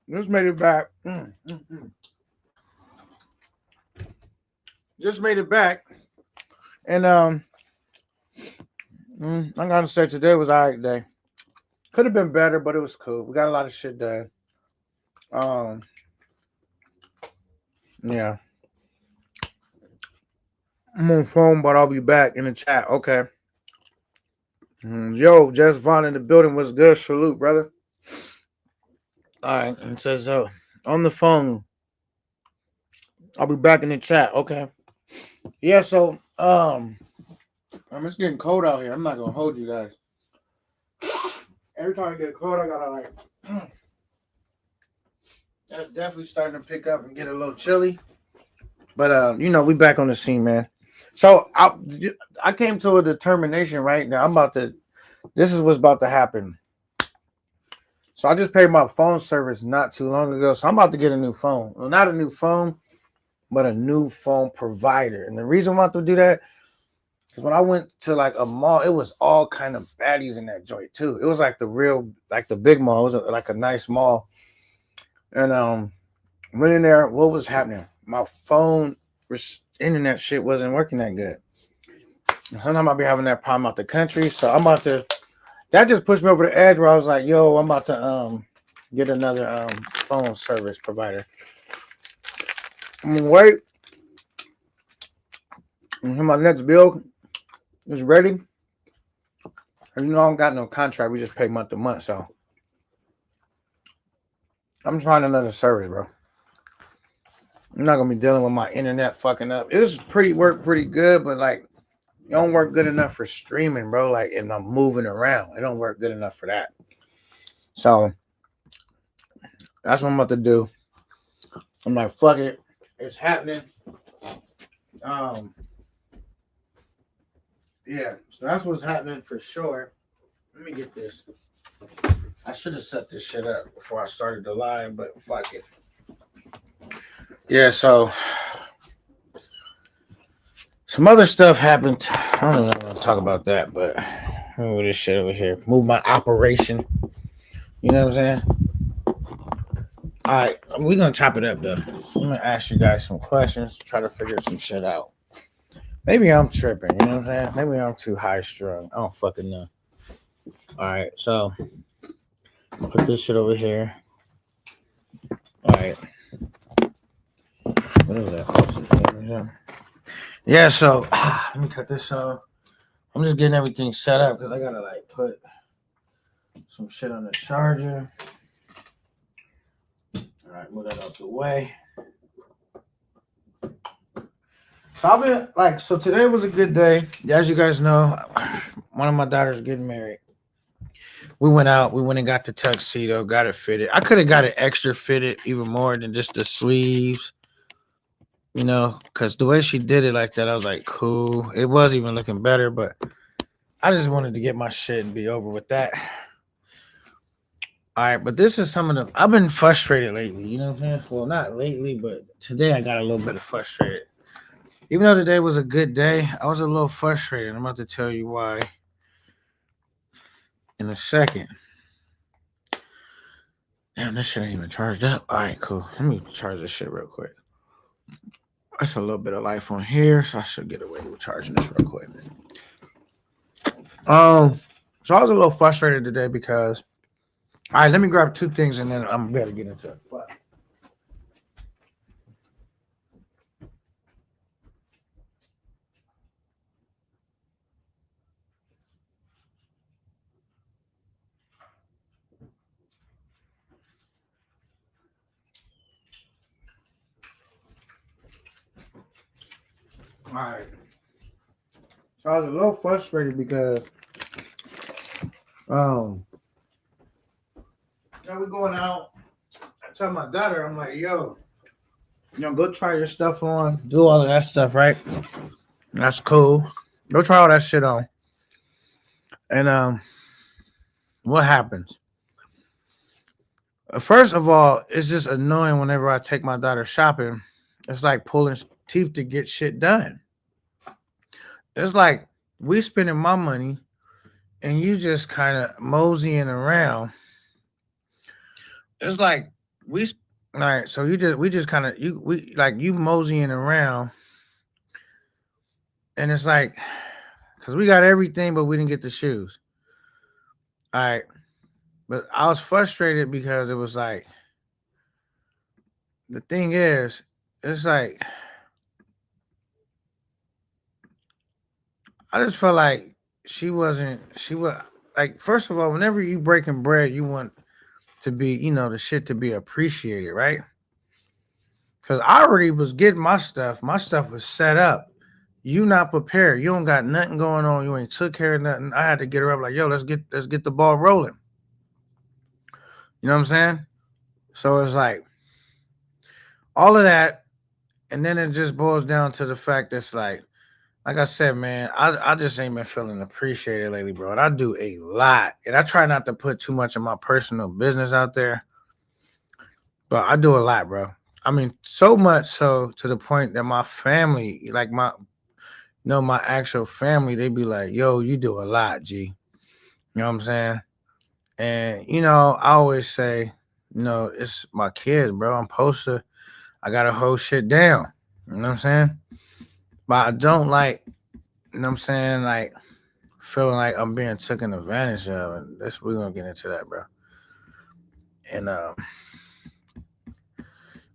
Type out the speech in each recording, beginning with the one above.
Just made it back. Just made it back. And I gotta say today was alright day. Could have been better, but it was cool. We got a lot of shit done. Um, yeah. I'm on phone, but I'll be back in the chat. Okay. Yo, Just Vaughn in the building was good. Salute, brother. All right. And it says on the phone. I'll be back in the chat. Okay. Yeah, so it's getting cold out here. I'm not gonna hold you guys. Every time I get cold, I gotta like that's definitely starting to pick up and get a little chilly. But we back on the scene, man. So I came to a determination right now. This is what's about to happen. So I just paid my phone service not too long ago. So I'm about to get a new phone. Well, not a new phone, but a new phone provider. And the reason I'm about to do that is when I went to like a mall, it was all kind of baddies in that joint too. It was like the big mall. It was like a nice mall. And went in there. What was happening? My phone internet shit wasn't working that good. Sometimes I'll be having that problem out the country. So I'm about to. That just pushed me over the edge where I was like, "Yo, I'm about to get another phone service provider." I'm gonna wait until my next bill is ready. And I don't got no contract. We just pay month to month. So I'm trying another service, bro. I'm not gonna be dealing with my internet fucking up. It was work pretty good, but like it don't work good enough for streaming, bro. Like and I'm moving around. It don't work good enough for that. So that's what I'm about to do. I'm like, fuck it. It's happening. Um yeah, so that's what's happening for sure. Let me get this. I should have set this shit up before I started the live, but fuck it. Yeah, so some other stuff happened. I don't know if I want to talk about that, but move this shit over here. Move my operation. You know what I'm saying? All right, we're gonna chop it up though. I'm gonna ask you guys some questions, try to figure some shit out. Maybe I'm tripping. You know what I'm saying? Maybe I'm too high strung. I don't fucking know. All right, so put this shit over here. All right. What is that? Yeah, so let me cut this off. I'm just getting everything set up because I gotta like put some shit on the charger. All right, move that out the way. So I've been like, so today was a good day. As you guys know, one of my daughters getting married. We went out, we went and got the tuxedo, got it fitted. I could have got it extra fitted even more than just the sleeves, because the way she did it like that, I was like, cool. It was even looking better, but I just wanted to get my shit and be over with that. All right, but this is some of the. I've been frustrated lately, you know what I'm saying? Well, not lately, but today I got a little bit of frustrated. Even though today was a good day, I was a little frustrated. I'm about to tell you why in a second. Damn, this shit ain't even charged up. All right, cool. Let me charge this shit real quick. That's a little bit of life on here, so I should get away with charging this real quick. So I was a little frustrated today because. All right, let me grab two things and then I'm ready to get into it. Fuck. All right. So I was a little frustrated because we're going out. I tell my daughter, I'm like, yo, go try your stuff on, do all of that stuff, right? That's cool. Go try all that shit on. And what happens? First of all, it's just annoying whenever I take my daughter shopping. It's like pulling teeth to get shit done. It's like we spending my money and you just kind of moseying around. It's like we all right. So we just kind of we like you moseying around, and it's like because we got everything, but we didn't get the shoes. All right, but I was frustrated because it was like the thing is, it's like I just felt like she was like first of all, whenever you breaking bread, you want to be the shit to be appreciated, right? Because I already was getting my stuff. My stuff was set up. You not prepared. You don't got nothing going on. You ain't took care of nothing. I had to get her up like, yo, let's get the ball rolling. You know what I'm saying? So it's like all of that, and then it just boils down to the fact that's like I said, man, I just ain't been feeling appreciated lately, bro. And I do a lot. And I try not to put too much of my personal business out there, but I do a lot, bro. I mean, so much so to the point that my family, like my actual family, they be like, yo, you do a lot, G. You know what I'm saying? And, I always say, it's my kids, bro. I gotta hold shit down. You know what I'm saying? But I don't like, you know what I'm saying, like feeling like I'm being taken advantage of. And we're gonna get into that, bro. And I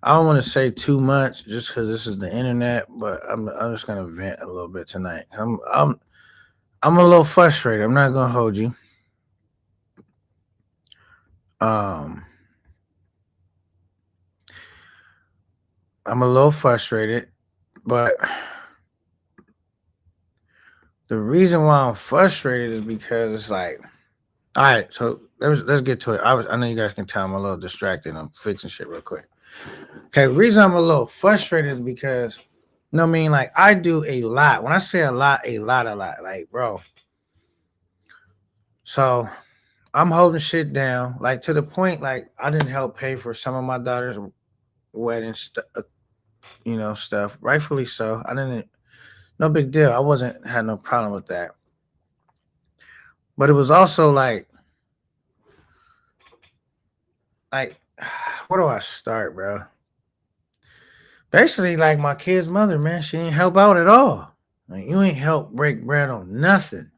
don't want to say too much just because this is the internet, but I'm just gonna vent a little bit tonight. I'm a little frustrated. I'm not gonna hold you. Um, I'm a little frustrated, but the reason why I'm frustrated is because it's like, all right. So let's get to it. I know you guys can tell I'm a little distracted. I'm fixing shit real quick. Okay, the reason I'm a little frustrated is because, I mean, like I do a lot. When I say a lot, like bro. So I'm holding shit down, like to the point, like I didn't help pay for some of my daughter's wedding stuff. Rightfully so. I didn't. No big deal. I wasn't had no problem with that. But it was also like, where do I start, bro? Basically, like my kid's mother, man, she didn't help out at all. Like you ain't help break bread on nothing.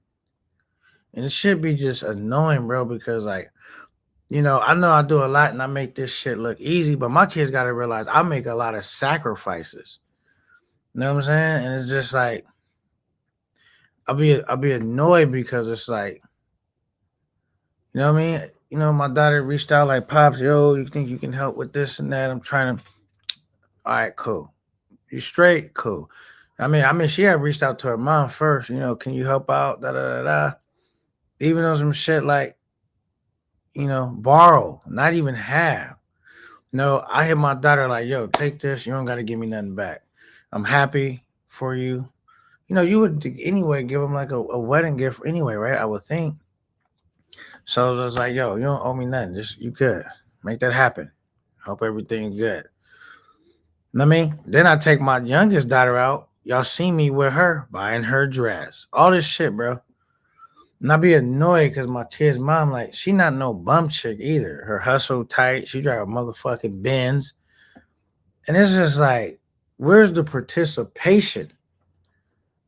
And it should be just annoying, bro, because like, I know I do a lot and I make this shit look easy, but my kids gotta realize I make a lot of sacrifices. You know what I'm saying? And it's just like I'll be annoyed because it's like, you know what I mean? My daughter reached out like, Pops, yo, you think you can help with this and that? I'm trying to all right, cool. You straight? Cool. I mean, she had reached out to her mom first, can you help out? Da da da da. Even though some shit like, borrow, not even have. No, I hit my daughter like, yo, take this. You don't got to give me nothing back. I'm happy for you. You would anyway give them like a wedding gift anyway, right? I would think. So I was like, yo, you don't owe me nothing. Just you good. Make that happen. Hope everything's good. I mean, then I take my youngest daughter out. Y'all see me with her buying her dress. All this shit, bro. And I be annoyed because my kid's mom, like, she not no bum chick either. Her hustle tight. She drive a motherfucking Benz. And it's just like, where's the participation?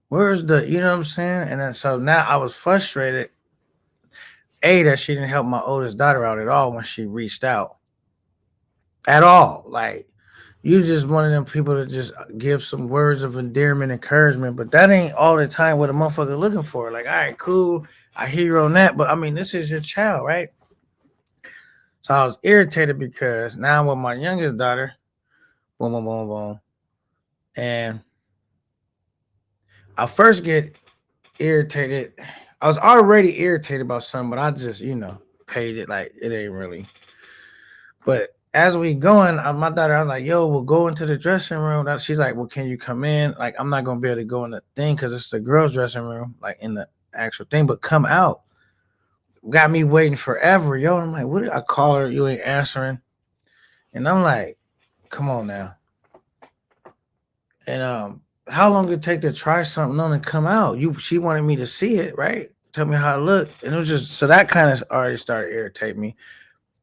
Where's you know what I'm saying? And then so now I was frustrated. That she didn't help my oldest daughter out at all when she reached out. At all. Like, you just one of them people to just give some words of endearment, encouragement, but that ain't all the time what a motherfucker looking for. Like, all right, cool. I hear you on that, but I mean, this is your child, right? So I was irritated because now with my youngest daughter, boom, boom, boom, boom. And I first get irritated. I was already irritated about something, but I just, paid it like it ain't really. But as we going, my daughter, I'm like, yo, we'll go into the dressing room. She's like, well, can you come in? Like, I'm not going to be able to go in the thing because it's the girls' dressing room, like in the actual thing, but come out. Got me waiting forever, yo. I'm like, what? I call her, you ain't answering. And I'm like, come on now. And how long it take to try something on and come out? She wanted me to see it, right? Tell me how it looked. And it was just, so that kind of already started irritating me.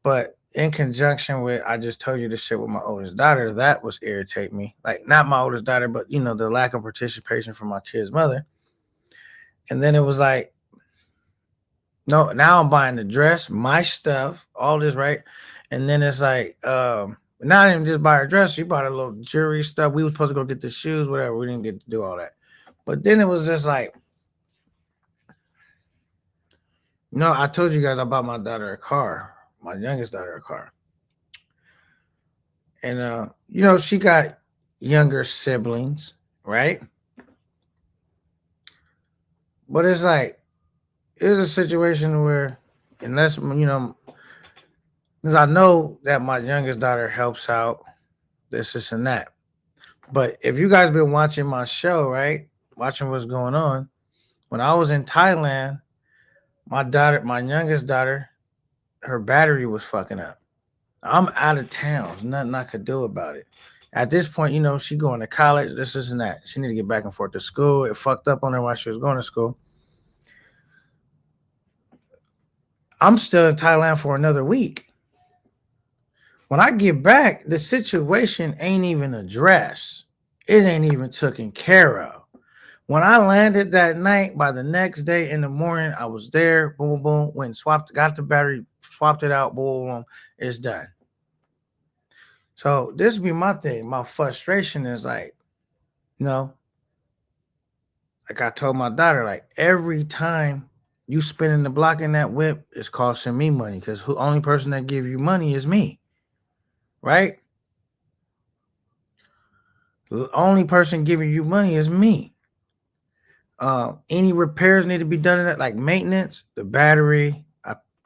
But in conjunction with, I just told you the shit with my oldest daughter, that was irritate me. Like, not my oldest daughter, but the lack of participation from my kid's mother. And then it was like, no, now I'm buying the dress, my stuff, all this, right? And then it's like, now I didn't just buy her dress, she bought a little jewelry stuff. We were supposed to go get the shoes, whatever. We didn't get to do all that. But then it was just like, I told you guys I bought my daughter a car, my youngest daughter a car. And she got younger siblings, right? But it's like, it's a situation where, unless, because I know that my youngest daughter helps out, this and that. But if you guys been watching my show, right? Watching what's going on, when I was in Thailand, my youngest daughter, her battery was fucking up. I'm out of town. There's nothing I could do about it. At this point, she going to college, this and that. She need to get back and forth to school. It fucked up on her while she was going to school. I'm still in Thailand for another week. When I get back, the situation ain't even addressed. It ain't even taken care of. When I landed that night, by the next day in the morning, I was there. Boom, boom, went and swapped, got the battery, swapped it out. Boom, boom, it's done. So this be my thing. My frustration is like, like I told my daughter, like, every time you spinning the block in that whip, it's costing me money, because the only person that give you money is me, right? The only person giving you money is me. Any repairs need to be done in it, like maintenance, the battery,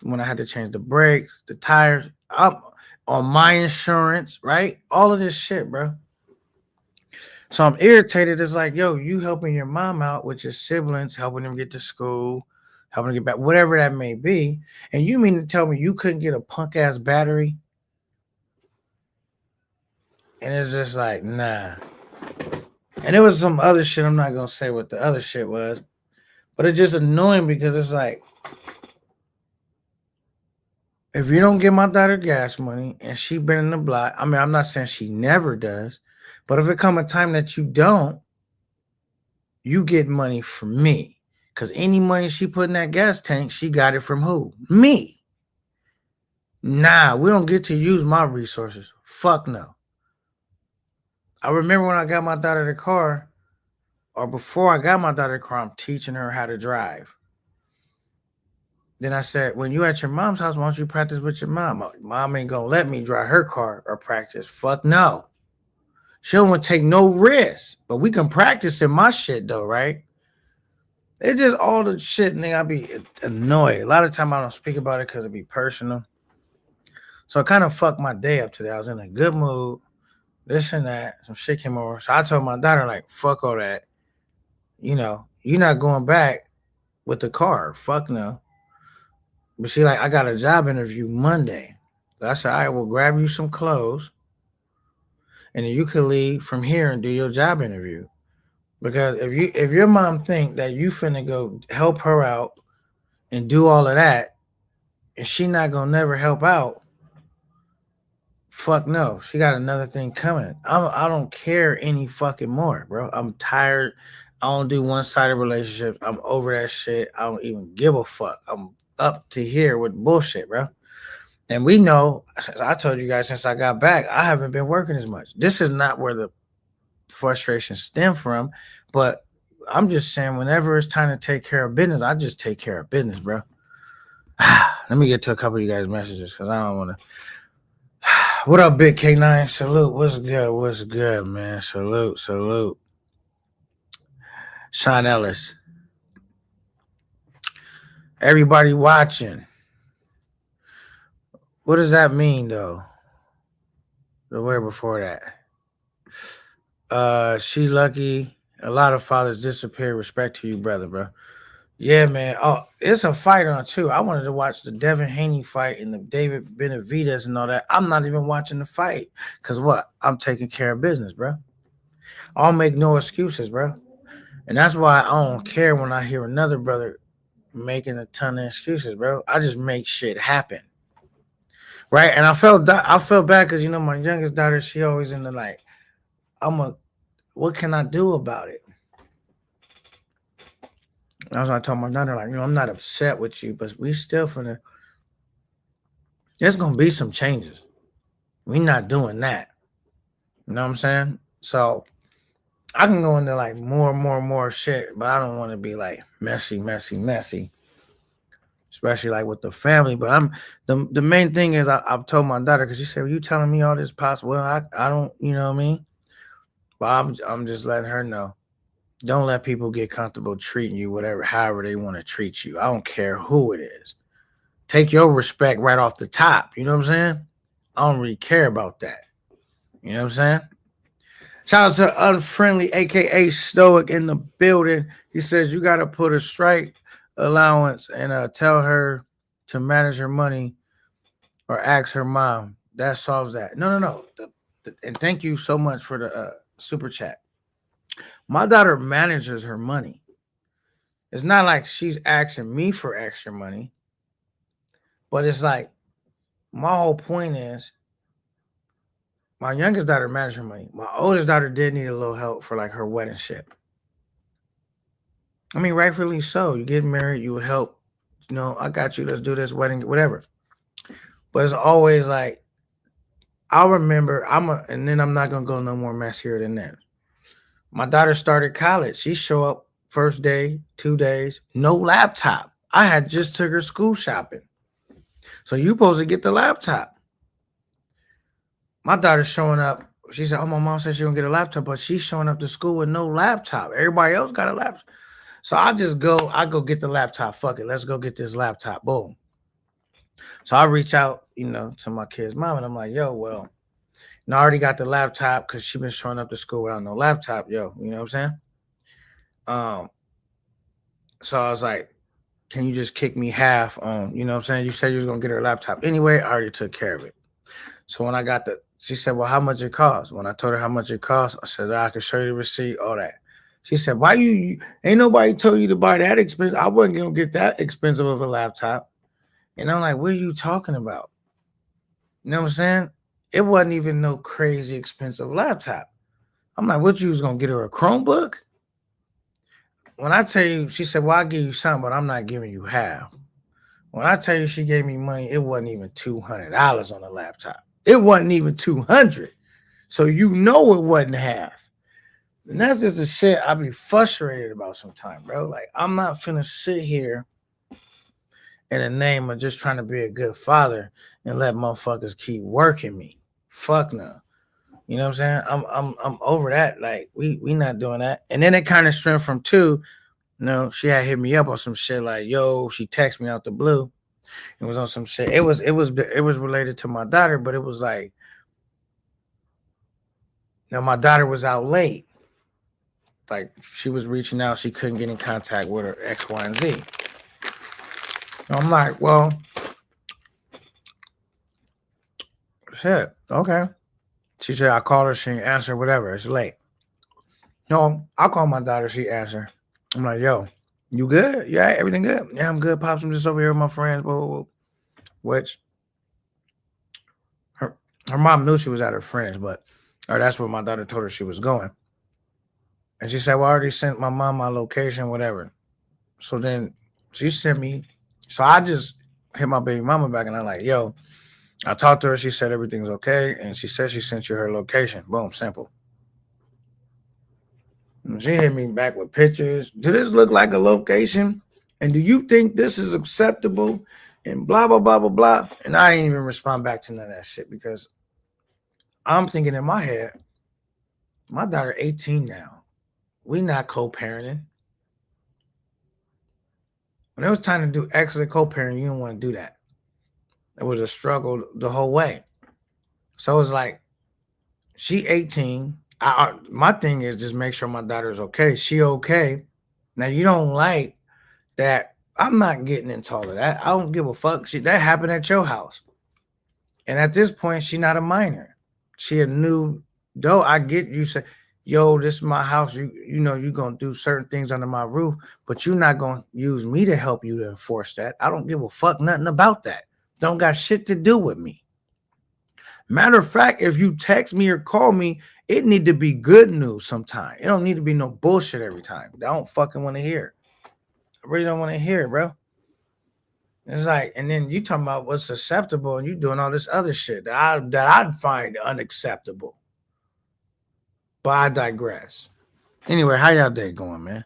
when I had to change the brakes, the tires, I'm on my insurance, right? All of this shit, bro. So I'm irritated. It's like, yo, you helping your mom out with your siblings, helping them get to school, helping them get back, whatever that may be. And you mean to tell me you couldn't get a punk ass battery? And it's just like, nah. And it was some other shit. I'm not going to say what the other shit was, but it's just annoying because it's like, if you don't give my daughter gas money and she been in the block, I mean, I'm not saying she never does, but if it come a time that you don't, you get money from me. Because any money she put in that gas tank, she got it from who? Me. Nah, we don't get to use my resources. Fuck no. I remember when I got my daughter the car, or before I got my daughter the car, I'm teaching her how to drive. Then I said, when you at your mom's house, why don't you practice with your mom? Mom ain't gonna let me drive her car or practice. Fuck no. She don't want to take no risk. But we can practice in my shit though, right? It's just all the shit, nigga. I be annoyed. A lot of time I don't speak about it because it be personal. So it kind of fucked my day up today. I was in a good mood. This and that. Some shit came over. So I told my daughter, like, fuck all that. You're not going back with the car. Fuck no. But she like, I got a job interview Monday. So I said, all right, well, grab you some clothes. And then you could leave from here and do your job interview. Because if your mom think that you finna go help her out and do all of that, and she not gonna never help out, fuck no. She got another thing coming. I don't care any fucking more, bro. I'm tired. I don't do one-sided relationships. I'm over that shit. I don't even give a fuck. I'm up to here with bullshit, bro. And we know, as I told you guys since I got back, I haven't been working as much. This is not where the frustration stem from, but I'm just saying whenever it's time to take care of business, I just take care of business, bro. Let me get to a couple of you guys' messages because I don't want to. What up, Big K9? Salute. What's good? What's good, man? Salute. Sean Ellis. Everybody watching. What does that mean, though? The way before that. She lucky. A lot of fathers disappear. Respect to you, brother, bro. Yeah, man. Oh, it's a fight on too. I wanted to watch the Devin Haney fight and the David Benavidez and all that. I'm not even watching the fight because what? I'm taking care of business, bro. I'll make no excuses, bro. And that's why I don't care when I hear another brother making a ton of excuses, bro. I just make shit happen. right? And I felt bad because you know my youngest daughter, she always in the like, what can I do about it? And I was like, I told my daughter like, I'm not upset with you, but we still finna. There's gonna be some changes. We not doing that. You know what I'm saying? So I can go into like more shit, but I don't want to be like messy. Especially like with the family. But I'm the main thing is I've told my daughter because she said, well, you telling me all this possible. Well, I don't, you know what I mean? But I'm just letting her know. Don't let people get comfortable treating you however they want to treat you. I don't care who it is. Take your respect right off the top. You know what I'm saying? I don't really care about that. You know what I'm saying? Shout out to Unfriendly, aka Stoic, in the building. He says you gotta put a strike allowance and tell her to manage her money or ask her mom. That solves that. No. And thank you so much for the super chat. My daughter manages her money. It's not like she's asking me for extra money, but it's like my whole point is my youngest daughter managed her money. My oldest daughter did need a little help for like her wedding shit. I mean, rightfully so. You get married, you help. You know, I got you. Let's do this wedding, whatever. But it's always like I'll remember. And then I'm not gonna go no more messier than that. My daughter started college. She show up first day, 2 days, no laptop. I had just took her school shopping. So you supposed to get the laptop. My daughter's showing up. She said, "Oh, my mom said she gonna get a laptop, but she's showing up to school with no laptop. Everybody else got a laptop." So I go get the laptop. Fuck it. Let's go get this laptop. Boom. So I reach out, to my kid's mom, and I'm like, yo, well, I already got the laptop because she been showing up to school without no laptop. Yo, you know what I'm saying? So I was like, can you just kick me half on, you know what I'm saying? You said you was gonna get her a laptop anyway. I already took care of it. So when I got she said, well, how much it cost? When I told her how much it cost, I said, I can show you the receipt, all that. She said, why you ain't nobody told you to buy that expensive? I wasn't gonna get that expensive of a laptop. And I'm like, what are you talking about? You know what I'm saying? It wasn't even no crazy expensive laptop. I'm like, what, you was gonna get her a Chromebook? When I tell you, she said, well, I'll give you something, but I'm not giving you half. When I tell you she gave me money, it wasn't even $200 on the laptop. It wasn't even $200. So it wasn't half. And that's just the shit I be frustrated about sometimes, bro. Like, I'm not finna sit here in the name of just trying to be a good father and let motherfuckers keep working me. Fuck no. You know what I'm saying? I'm over that. Like, we not doing that. And then it kind of stemmed from too, she had hit me up on some shit like, yo, she texted me out the blue. It was on some shit. It was related to my daughter, but it was like, my daughter was out late. Like, she was reaching out. She couldn't get in contact with her X, Y, and Z. And I'm like, well, shit, okay. She said, I called her. She didn't answer, whatever. It's late. No, I called my daughter. She answered. I'm like, yo, you good? Yeah, everything good? Yeah, I'm good, Pops. I'm just over here with my friends. Blah, blah, blah. Which her mom knew she was at her friends, or that's where my daughter told her she was going. And she said, well, I already sent my mom my location, whatever. So then she sent me. So I just hit my baby mama back and I'm like, yo, I talked to her. She said everything's okay. And she said she sent you her location. Boom, simple. And she hit me back with pictures. Do this look like a location? And do you think this is acceptable? And blah, blah, blah, blah, blah. And I didn't even respond back to none of that shit because I'm thinking in my head, my daughter 18 now. We not co-parenting. When it was time to do excellent co-parenting, you don't want to do that. It was a struggle the whole way. So it's like, she 18. My thing is just make sure my daughter's okay. She okay. Now, you don't like that. I'm not getting into all of that. I don't give a fuck. That happened at your house. And at this point, she's not a minor. She a new doe. I get you say, yo, this is my house. You know you're going to do certain things under my roof, but you're not going to use me to help you to enforce that. I don't give a fuck nothing about that. Don't got shit to do with me. Matter of fact, if you text me or call me, it need to be good news sometime. It don't need to be no bullshit every time. I don't fucking want to hear. I really don't want to hear it, bro. It's like, and then you talking about what's acceptable, and you doing all this other shit that I'd find unacceptable. But I digress. Anyway, how y'all day going, man?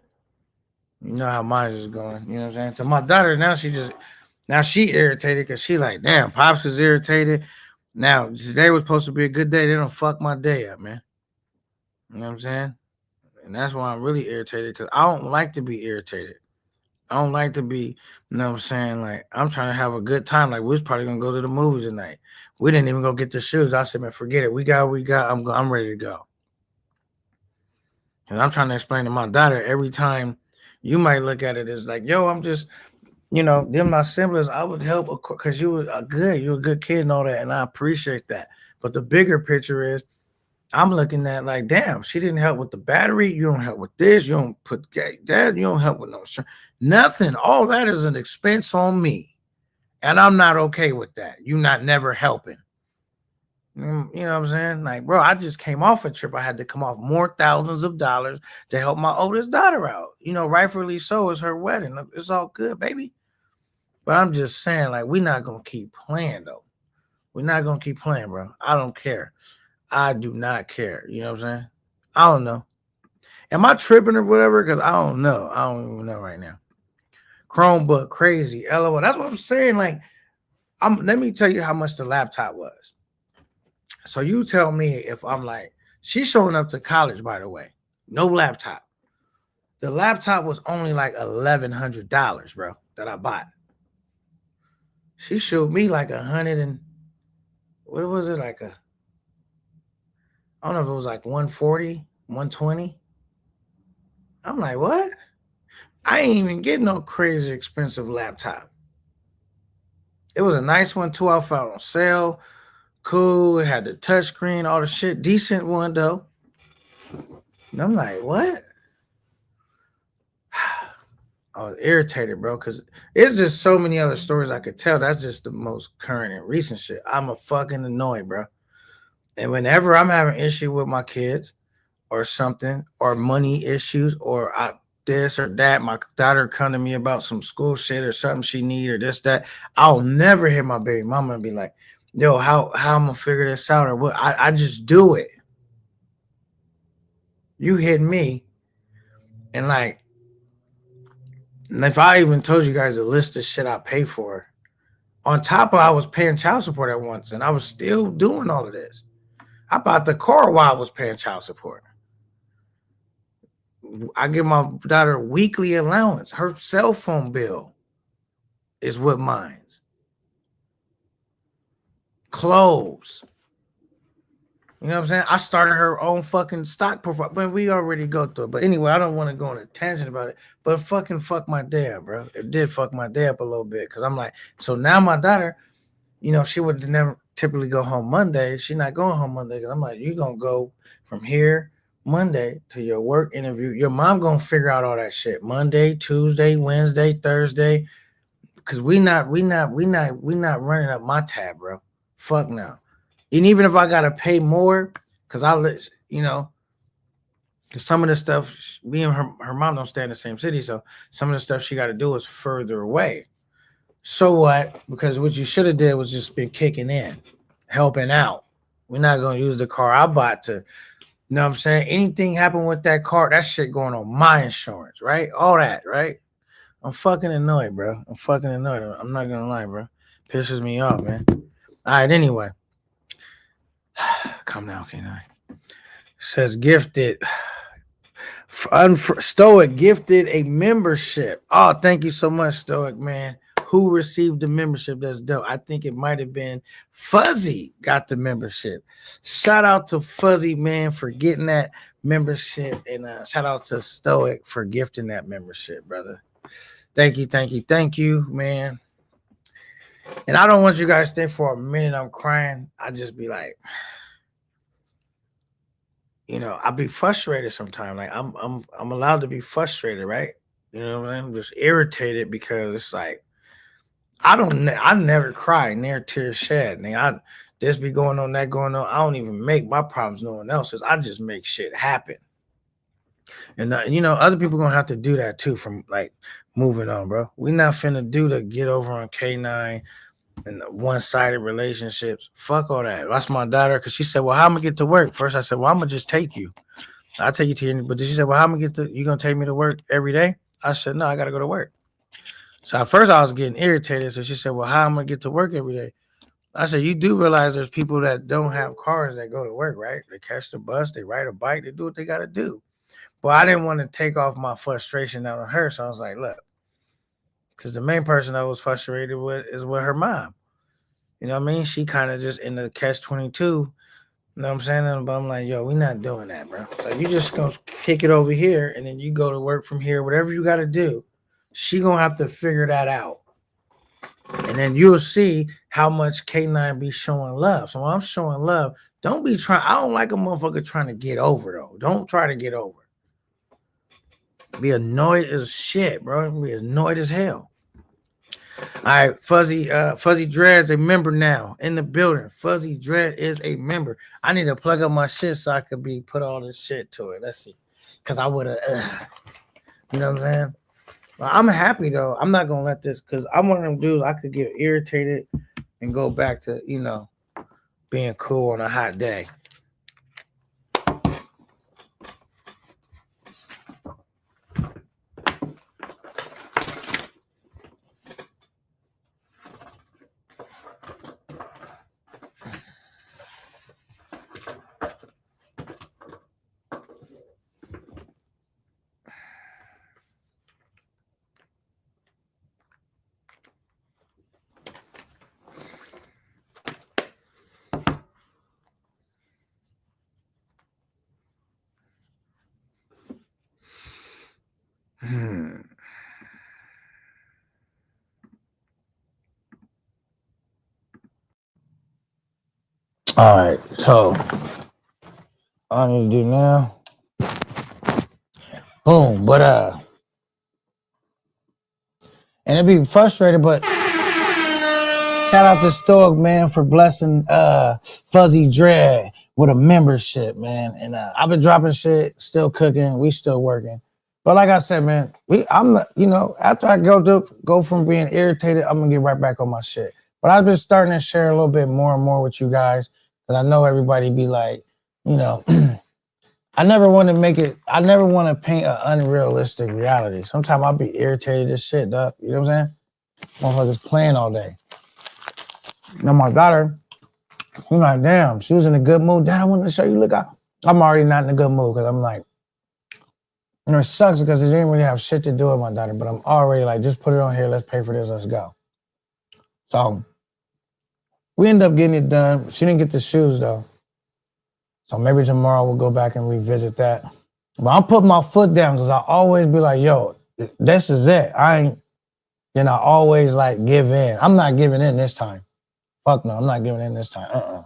You know how mine is going. You know what I'm saying? So my daughter now she irritated because she like, damn, pops is irritated. Now today was supposed to be a good day. They don't fuck my day up, man. You know what I'm saying? And that's why I'm really irritated because I don't like to be irritated. I don't like to be, you know what I'm saying? Like, I'm trying to have a good time. Like, we was probably gonna go to the movies tonight. We didn't even go get the shoes. I said, man, forget it. We got. I'm ready to go. And I'm trying to explain to my daughter every time. You might look at it as like, yo, I'm just, them my siblings. I would help because you were you're a good kid and all that, and I appreciate that. But the bigger picture is, I'm looking at like, damn, she didn't help with the battery. You don't help with this. You don't put that. You don't help with nothing. All that is an expense on me. And I'm not okay with that. You not never helping. You know what I'm saying? Like, bro, I just came off a trip. I had to come off more thousands of dollars to help my oldest daughter out. Rightfully so. It's her wedding. It's all good, baby. But I'm just saying, like, we're not going to keep playing, though. We're not going to keep playing, bro. I don't care. I do not care. You know what I'm saying? I don't know. Am I tripping or whatever? Because I don't know. I don't even know right now. Chromebook, crazy. LOL. That's what I'm saying. Like, let me tell you how much the laptop was. So you tell me if I'm like, she's showing up to college, by the way. No laptop. The laptop was only like $1,100, bro, that I bought. She showed me like 100 and what was it? Like I don't know if it was like 140, 120. I'm like, what? I ain't even get no crazy expensive laptop. It was a nice one too. I found on sale. Cool. It had the touchscreen, all the shit. Decent one though. And I'm like, what? I was irritated, bro, because it's just so many other stories I could tell. That's just the most current and recent shit. I'm a fucking annoyed, bro. And whenever I'm having issue with my kids or something, or money issues, or this or that, my daughter come to me about some school shit or something she need or this, that, I'll never hear my baby mama be like, yo, how I'm gonna figure this out or what. I just do it. You hit me, and like, and if I even told you guys a list of shit I pay for, on top of I was paying child support at once, and I was still doing all of this. I bought the car while I was paying child support. I give my daughter weekly allowance. Her cell phone bill is what mine's. Clothes. You know what I'm saying? I started her own fucking stock profile, but we already go through it. But anyway, I don't want to go on a tangent about it, but fucking fuck my day up, bro. It did fuck my day up a little bit because I'm like, so now my daughter, she would never typically go home Monday. She's not going home Monday because I'm like, you're going to go from here Monday to your work interview. Your mom going to figure out all that shit Monday, Tuesday, Wednesday, Thursday, because we not running up my tab, bro. Fuck no. And even if I gotta pay more, because some of the stuff, me and her mom don't stay in the same city, so some of the stuff she got to do is further away. So what? Because what you should have did was just been kicking in, helping out. We're not gonna use the car I bought to, you know what I'm saying? Anything happen with that car, that shit going on my insurance, right? All that, right? I'm fucking annoyed, bro. I'm fucking annoyed. I'm not gonna lie, bro. Pisses me off, man. All right, anyway. Calm down, K9. Says gifted. Stoic gifted a membership. Oh, thank you so much, Stoic, man. Who received the membership? That's dope. I think it might have been Fuzzy got the membership. Shout out to Fuzzy, man, for getting that membership. And shout out to Stoic for gifting that membership, brother. Thank you, man. And I don't want you guys to think for a minute I'm crying. I just be like, I'll be frustrated sometimes. Like I'm allowed to be frustrated, right? You know what I'm saying? I'm just irritated because it's like I never cry, near tears shed. Nigga, this be going on, that going on. I don't even make my problems no one else's. I just make shit happen. And other people gonna have to do that too. From like moving on, bro. We not finna do the get over on K9 and the one-sided relationships. Fuck all that. That's my daughter, because she said, "Well, how am I gonna get to work?" First, I said, "Well, I'm gonna just take you. I'll take you to your." But then she said, "Well, how am I gonna get to? You gonna take me to work every day?" I said, "No, I gotta go to work." So at first, I was getting irritated. So she said, "Well, how am I gonna get to work every day?" I said, "You do realize there's people that don't have cars that go to work, right? They catch the bus, they ride a bike, they do what they gotta do." But I didn't want to take off my frustration out on her, so I was like, "Look," because the main person I was frustrated with is with her mom. You know what I mean? She kind of just in the catch-22. You know what I'm saying? But I'm like, yo, we not doing that, bro. So you just gonna kick it over here, and then you go to work from here. Whatever you got to do, she gonna have to figure that out, and then you'll see how much K9 be showing love. So when I'm showing love, don't be trying. I don't like a motherfucker trying to get over though. Don't try to get over. Be annoyed as shit, bro. Be annoyed as hell. All right, Fuzzy Dread's a member now in the building. Fuzzy Dread is a member. I need to plug up my shit so I could be put all this shit to it. Let's see, because I would have, you know what I'm saying? Well, I'm happy though. I'm not gonna let this, because I'm one of them dudes. I could get irritated and go back to being cool on a hot day. All right, so all I need to do now, boom. But and it'd be frustrated, but shout out to Stoic, man, for blessing Fuzzy Dread with a membership, man. And I've been dropping shit, still cooking, we still working. But like I said, man, after I go from being irritated, I'm gonna get right back on my shit. But I've been starting to share a little bit more and more with you guys, because I know everybody be like, I never want to paint an unrealistic reality. Sometimes I'll be irritated as shit, dog. You know what I'm saying? Motherfuckers playing all day. Now my daughter, I'm like, damn, she was in a good mood. Dad, I wanted to show you. Look, I'm already not in a good mood, because I'm like, it sucks because it didn't really have shit to do with my daughter, but I'm already like, just put it on here. Let's pay for this. Let's go. So we end up getting it done. She didn't get the shoes though. So maybe tomorrow we'll go back and revisit that. But I'm putting my foot down, because I always be like, yo, this is it. I always like give in. I'm not giving in this time. Fuck no, I'm not giving in this time.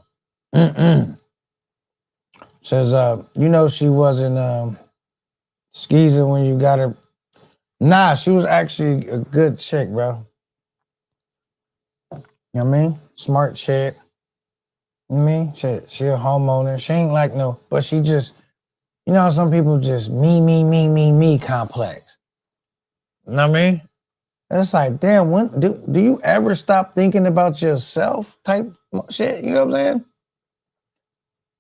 Says, she wasn't skeezing when you got her. Nah, she was actually a good chick, bro. You know what I mean? Smart chick. You know what I mean? She a homeowner. She ain't like no, but she just, some people just me complex. You know what I mean? It's like, damn, when do you ever stop thinking about yourself type shit? You know what I'm saying?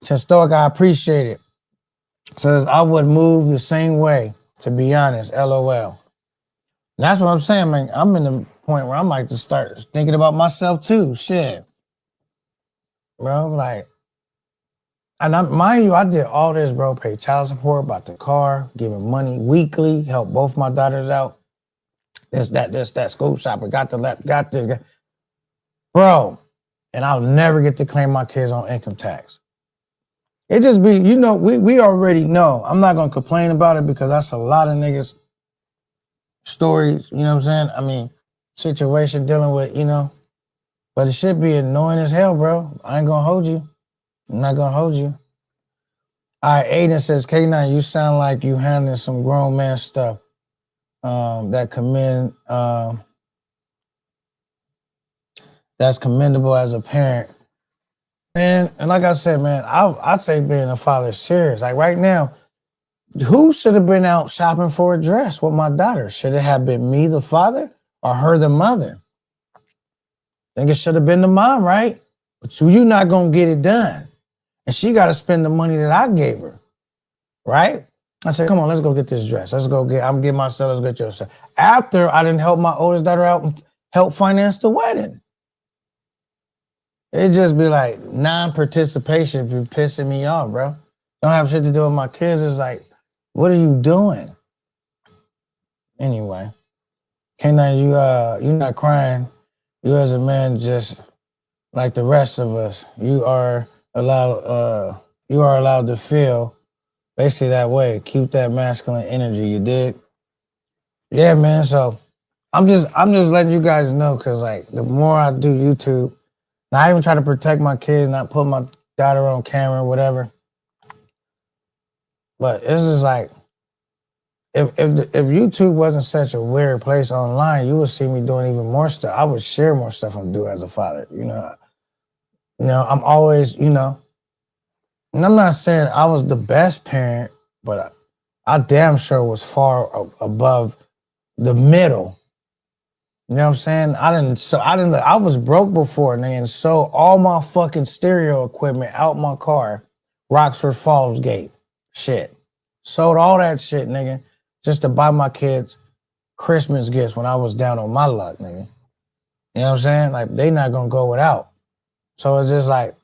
To Stoic, I appreciate it. Says, I would move the same way, to be honest, LOL. That's what I'm saying, man. I'm in the point where I'm like to start thinking about myself too. Shit. Bro, like, and mind you, I did all this, bro. Pay child support, bought the car, giving money weekly, help both my daughters out. This, that, school shopper, got this. Bro, and I'll never get to claim my kids on income tax. It just be, we already know. I'm not going to complain about it, because that's a lot of niggas' stories, you know what I'm saying? I mean, situation dealing with, but it should be annoying as hell, bro. I ain't going to hold you. I'm not going to hold you. All right, Aiden says, K9, you sound like you handling some grown man stuff that commend that's commendable as a parent. And like I said, man, I take being a father serious. Like right now, who should have been out shopping for a dress with my daughter? Should it have been me, the father, or her, the mother? I think it should have been the mom, right? But you not gonna get it done. And she gotta spend the money that I gave her, right? I said, come on, let's go get this dress. I'm getting my stuff, let's get your stuff. After I didn't help my oldest daughter out and help finance the wedding. It just be like non-participation be pissing me off, bro. Don't have shit to do with my kids. It's like, what are you doing? Anyway, K9, you're not crying. You as a man, just like the rest of us, you are allowed to feel basically that way. Keep that masculine energy, you dig? Yeah, man. So I'm just letting you guys know, because like the more I do YouTube, and I even try to protect my kids, not put my daughter on camera, whatever. But it's just like, if YouTube wasn't such a weird place online, you would see me doing even more stuff. I would share more stuff I'm doing as a father. You know, I'm always, and I'm not saying I was the best parent, but I damn sure was far above the middle. You know what I'm saying? I was broke before, and they sold all my fucking stereo equipment out my car, Rockford Falls Gate. Shit. Sold all that shit, nigga, just to buy my kids Christmas gifts when I was down on my luck, nigga. You know what I'm saying? Like, they not gonna go without. So it's just like,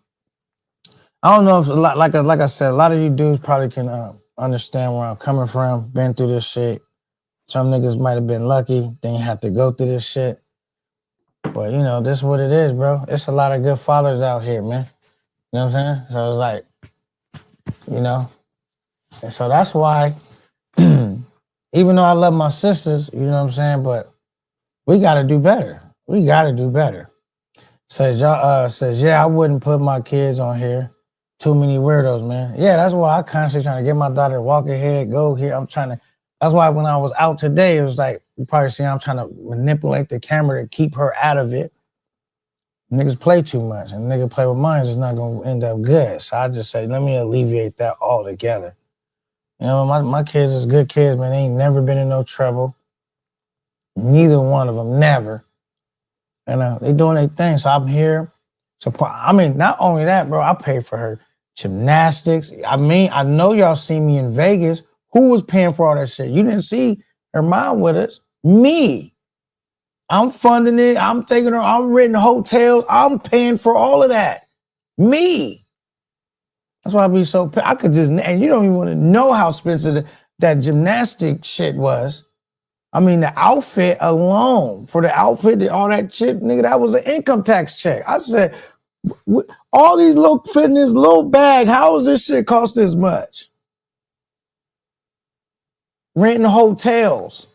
I don't know if, like I said, a lot of you dudes probably can understand where I'm coming from, been through this shit. Some niggas might have been lucky, they ain't have to go through this shit. But, this is what it is, bro. It's a lot of good fathers out here, man. You know what I'm saying? So it's like, and so that's why, even though I love my sisters, you know what I'm saying, but we got to do better. We got to do better. Says, yeah, I wouldn't put my kids on here. Too many weirdos, man. Yeah, that's why I constantly trying to get my daughter to walk ahead, go here. That's why when I was out today, it was like, you probably see I'm trying to manipulate the camera to keep her out of it. Niggas play too much, and nigga play with mine is not going to end up good. So I just say, let me alleviate that altogether. My kids is good kids, man. They ain't never been in no trouble. Neither one of them, never. And they doing their thing, so I'm here. Not only that, bro, I pay for her gymnastics. I know y'all see me in Vegas. Who was paying for all that shit? You didn't see her mom with us. Me. I'm funding it. I'm taking her. I'm renting hotels. I'm paying for all of that. Me. That's why I be so. I could just, and you don't even want to know how expensive that gymnastic shit was. The outfit alone, for the outfit, all that shit, nigga, that was an income tax check. I said, all these little fit in this little bag, how does this shit cost this much? Renting hotels.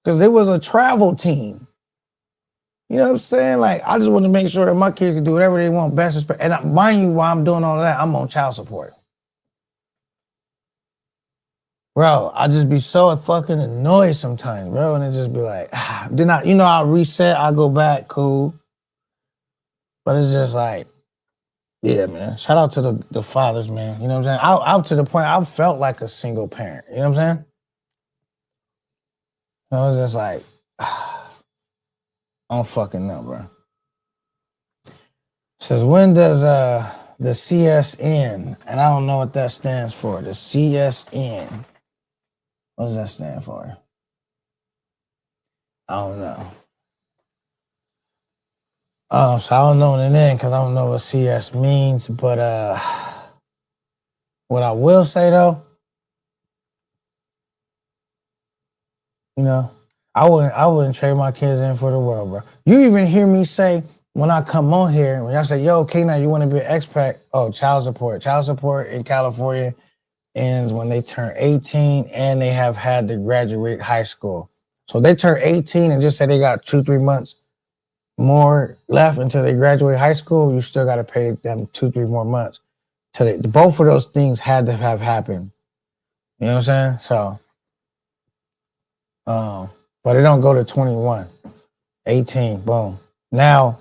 Because it was a travel team. You know what I'm saying? Like, I just want to make sure that my kids can do whatever they want, best respect. And mind you, while I'm doing all of that, I'm on child support. Bro, I just be so fucking annoyed sometimes, bro. And it just be like, then I reset, I go back, cool. But it's just like, yeah, man. Shout out to the fathers, man. You know what I'm saying? I'm to the point I felt like a single parent. You know what I'm saying? I was just like, I don't fucking know, bro. Says, when does the CSN, and I don't know what that stands for, the CSN. What does that stand for? I don't know. So I don't know in the end because I don't know what CS means, but what I will say though, I wouldn't trade my kids in for the world, bro. You even hear me say when I come on here, when y'all say, yo, K9, you want to be an expat? Oh, child support. Child support in California ends when they turn 18 and they have had to graduate high school. So they turn 18 and just say they got 2-3 months more left until they graduate high school, you still got to pay them 2-3 more months. Both of those things had to have happened. You know what I'm saying? So, but it don't go to 21, 18, boom. Now,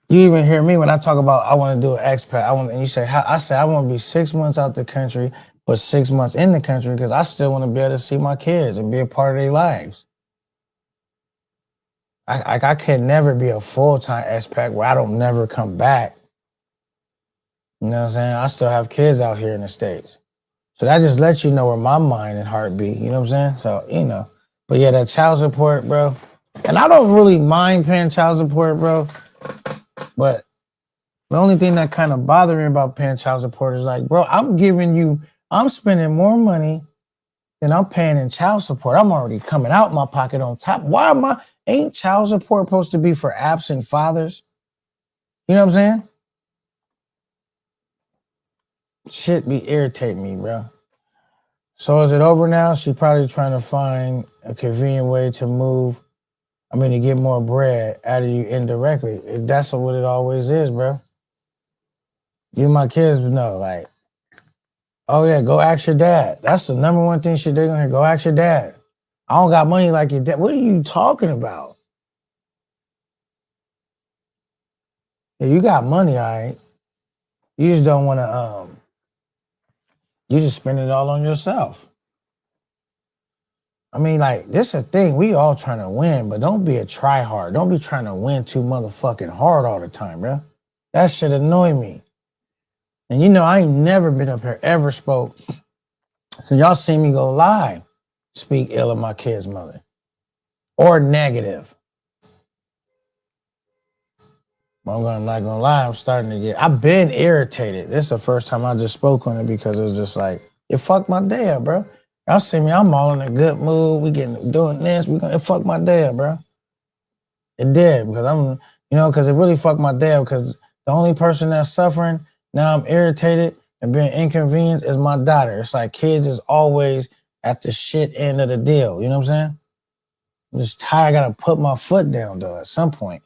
You even hear me when I talk about I want to do an expat. And you say how? I say I want to be 6 months out the country, but 6 months in the country because I still want to be able to see my kids and be a part of their lives. I can never be a full-time expat where I don't never come back. You know what I'm saying? I still have kids out here in the States. So that just lets you know where my mind and heart be. You know what I'm saying? So, you know. But yeah, that child support, bro. And I don't really mind paying child support, bro. But the only thing that kind of bothers me about paying child support is like, bro, I'm spending more money than I'm paying in child support. I'm already coming out my pocket on top. Ain't child support supposed to be for absent fathers? You know what I'm saying? Shit be irritating me, bro. So is it over now? She probably trying to find a convenient way to get more bread out of you indirectly. That's what it always is, bro. You my kids know, like, oh yeah, go ask your dad. That's the number one thing they're gonna hear. Go ask your dad. I don't got money like your dad. What are you talking about? Yeah, you got money, all right. You just don't want to. You just spend it all on yourself. I mean, like, this is a thing. We all trying to win, but don't be a try hard. Don't be trying to win too motherfucking hard all the time, bro. That shit annoy me. And you know, I ain't never been up here ever spoke. So y'all see me go live, speak ill of my kid's mother. Or negative. I'm not gonna lie, I've been irritated. This is the first time I just spoke on it because it was just like, it fucked my day up, bro. Y'all see me, I'm all in a good mood. Doing this, it fucked my day up, bro. It did, because because it really fucked my day up because the only person that's suffering, now I'm irritated and being inconvenienced is my daughter. It's like kids is always at the shit end of the deal. You know what I'm saying? I'm just tired. I gotta put my foot down though at some point.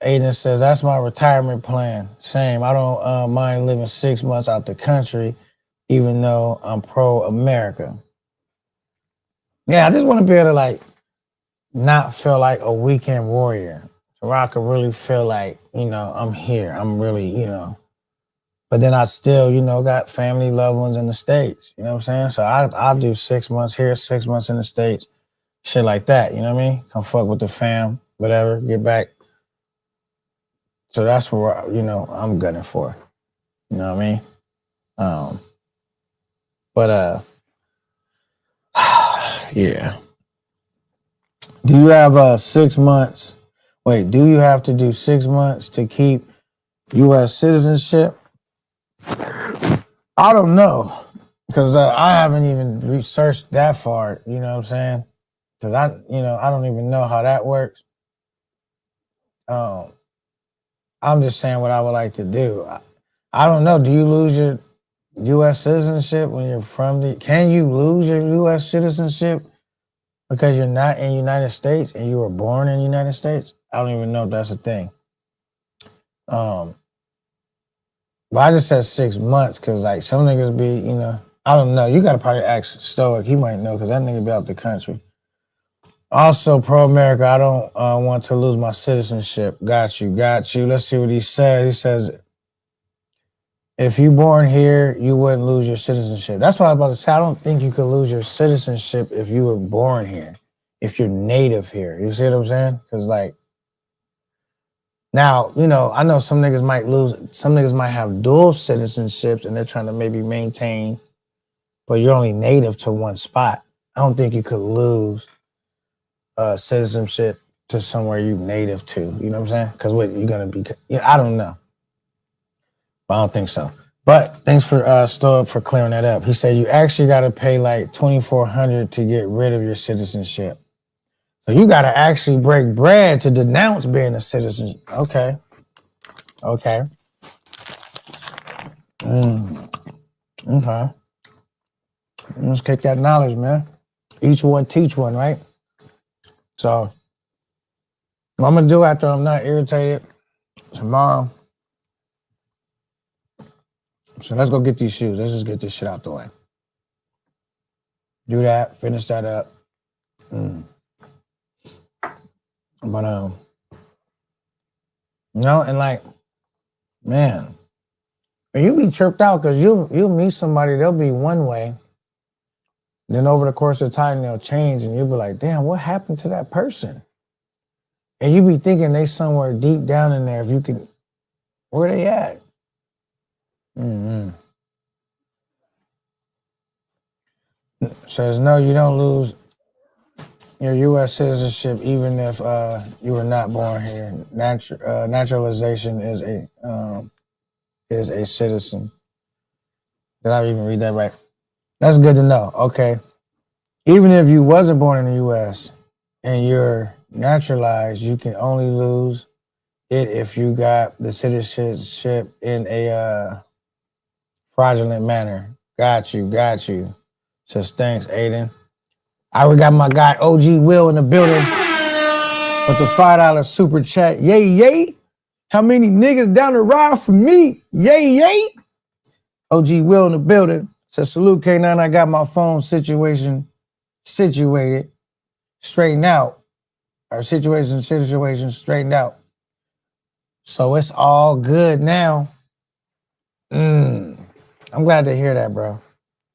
Aiden says, that's my retirement plan. Same. I don't mind living 6 months out the country, even though I'm pro-America. Yeah, I just want to be able to, like, not feel like a weekend warrior. So where I could really feel like, I'm here. I'm really, But then I still, got family, loved ones in the States. You know what I'm saying? So I'll do 6 months here, 6 months in the States. Shit like that, you know what I mean? Come fuck with the fam, whatever, get back. So that's what, I'm gunning for. You know what I mean? Yeah. Do you have 6 months? Wait, do you have to do 6 months to keep U.S. citizenship? I don't know. Because I haven't even researched that far, you know what I'm saying? Because I don't even know how that works. I'm just saying what I would like to do. I don't know. Do you lose your U.S. citizenship when you're can you lose your U.S. citizenship because you're not in the United States and you were born in the United States? I don't even know if that's a thing. But I just said 6 months because, like, some niggas be, I don't know. You got to probably ask Stoic. He might know because that nigga be out the country. Also, pro-America, I don't want to lose my citizenship. Got you. Let's see what he says. He says, if you born here, you wouldn't lose your citizenship. That's what I was about to say. I don't think you could lose your citizenship if you were born here, if you're native here. You see what I'm saying? Because, like, now, I know some niggas might have dual citizenships and they're trying to maybe maintain, but you're only native to one spot. I don't think you could lose citizenship to somewhere you native to. You know what I'm saying? Because what you're gonna be? I don't know. But I don't think so. But thanks for Stoic for clearing that up. He said you actually got to pay like $2,400 to get rid of your citizenship. So you got to actually break bread to denounce being a citizen. Okay. Okay. Okay. Let's take that knowledge, man. Each one teach one, right? So what I'm gonna do after I'm not irritated tomorrow. So let's go get these shoes. Let's just get this shit out the way. Do that. Finish that up. But And like, man, and you be tripped out because you'll meet somebody, they'll be one way. Then over the course of time, they'll change, and you'll be like, damn, what happened to that person? And you be thinking they somewhere deep down in there. If you could, where they at? Mm-hmm. Says no, you don't lose your U.S. citizenship even if you were not born here. Naturalization is a citizen. Did I even read that right? That's good to know. Okay, even if you wasn't born in the U.S. and you're naturalized, you can only lose it if you got the citizenship in a fraudulent manner. Got you. Says thanks, Aiden. I already got my guy OG Will in the building with the $5 super chat. Yay. How many niggas down the ride for me? Yay. OG Will in the building. Says salute K9. I got my phone situated, straightened out. Our situation straightened out. So it's all good now. I'm glad to hear that, bro.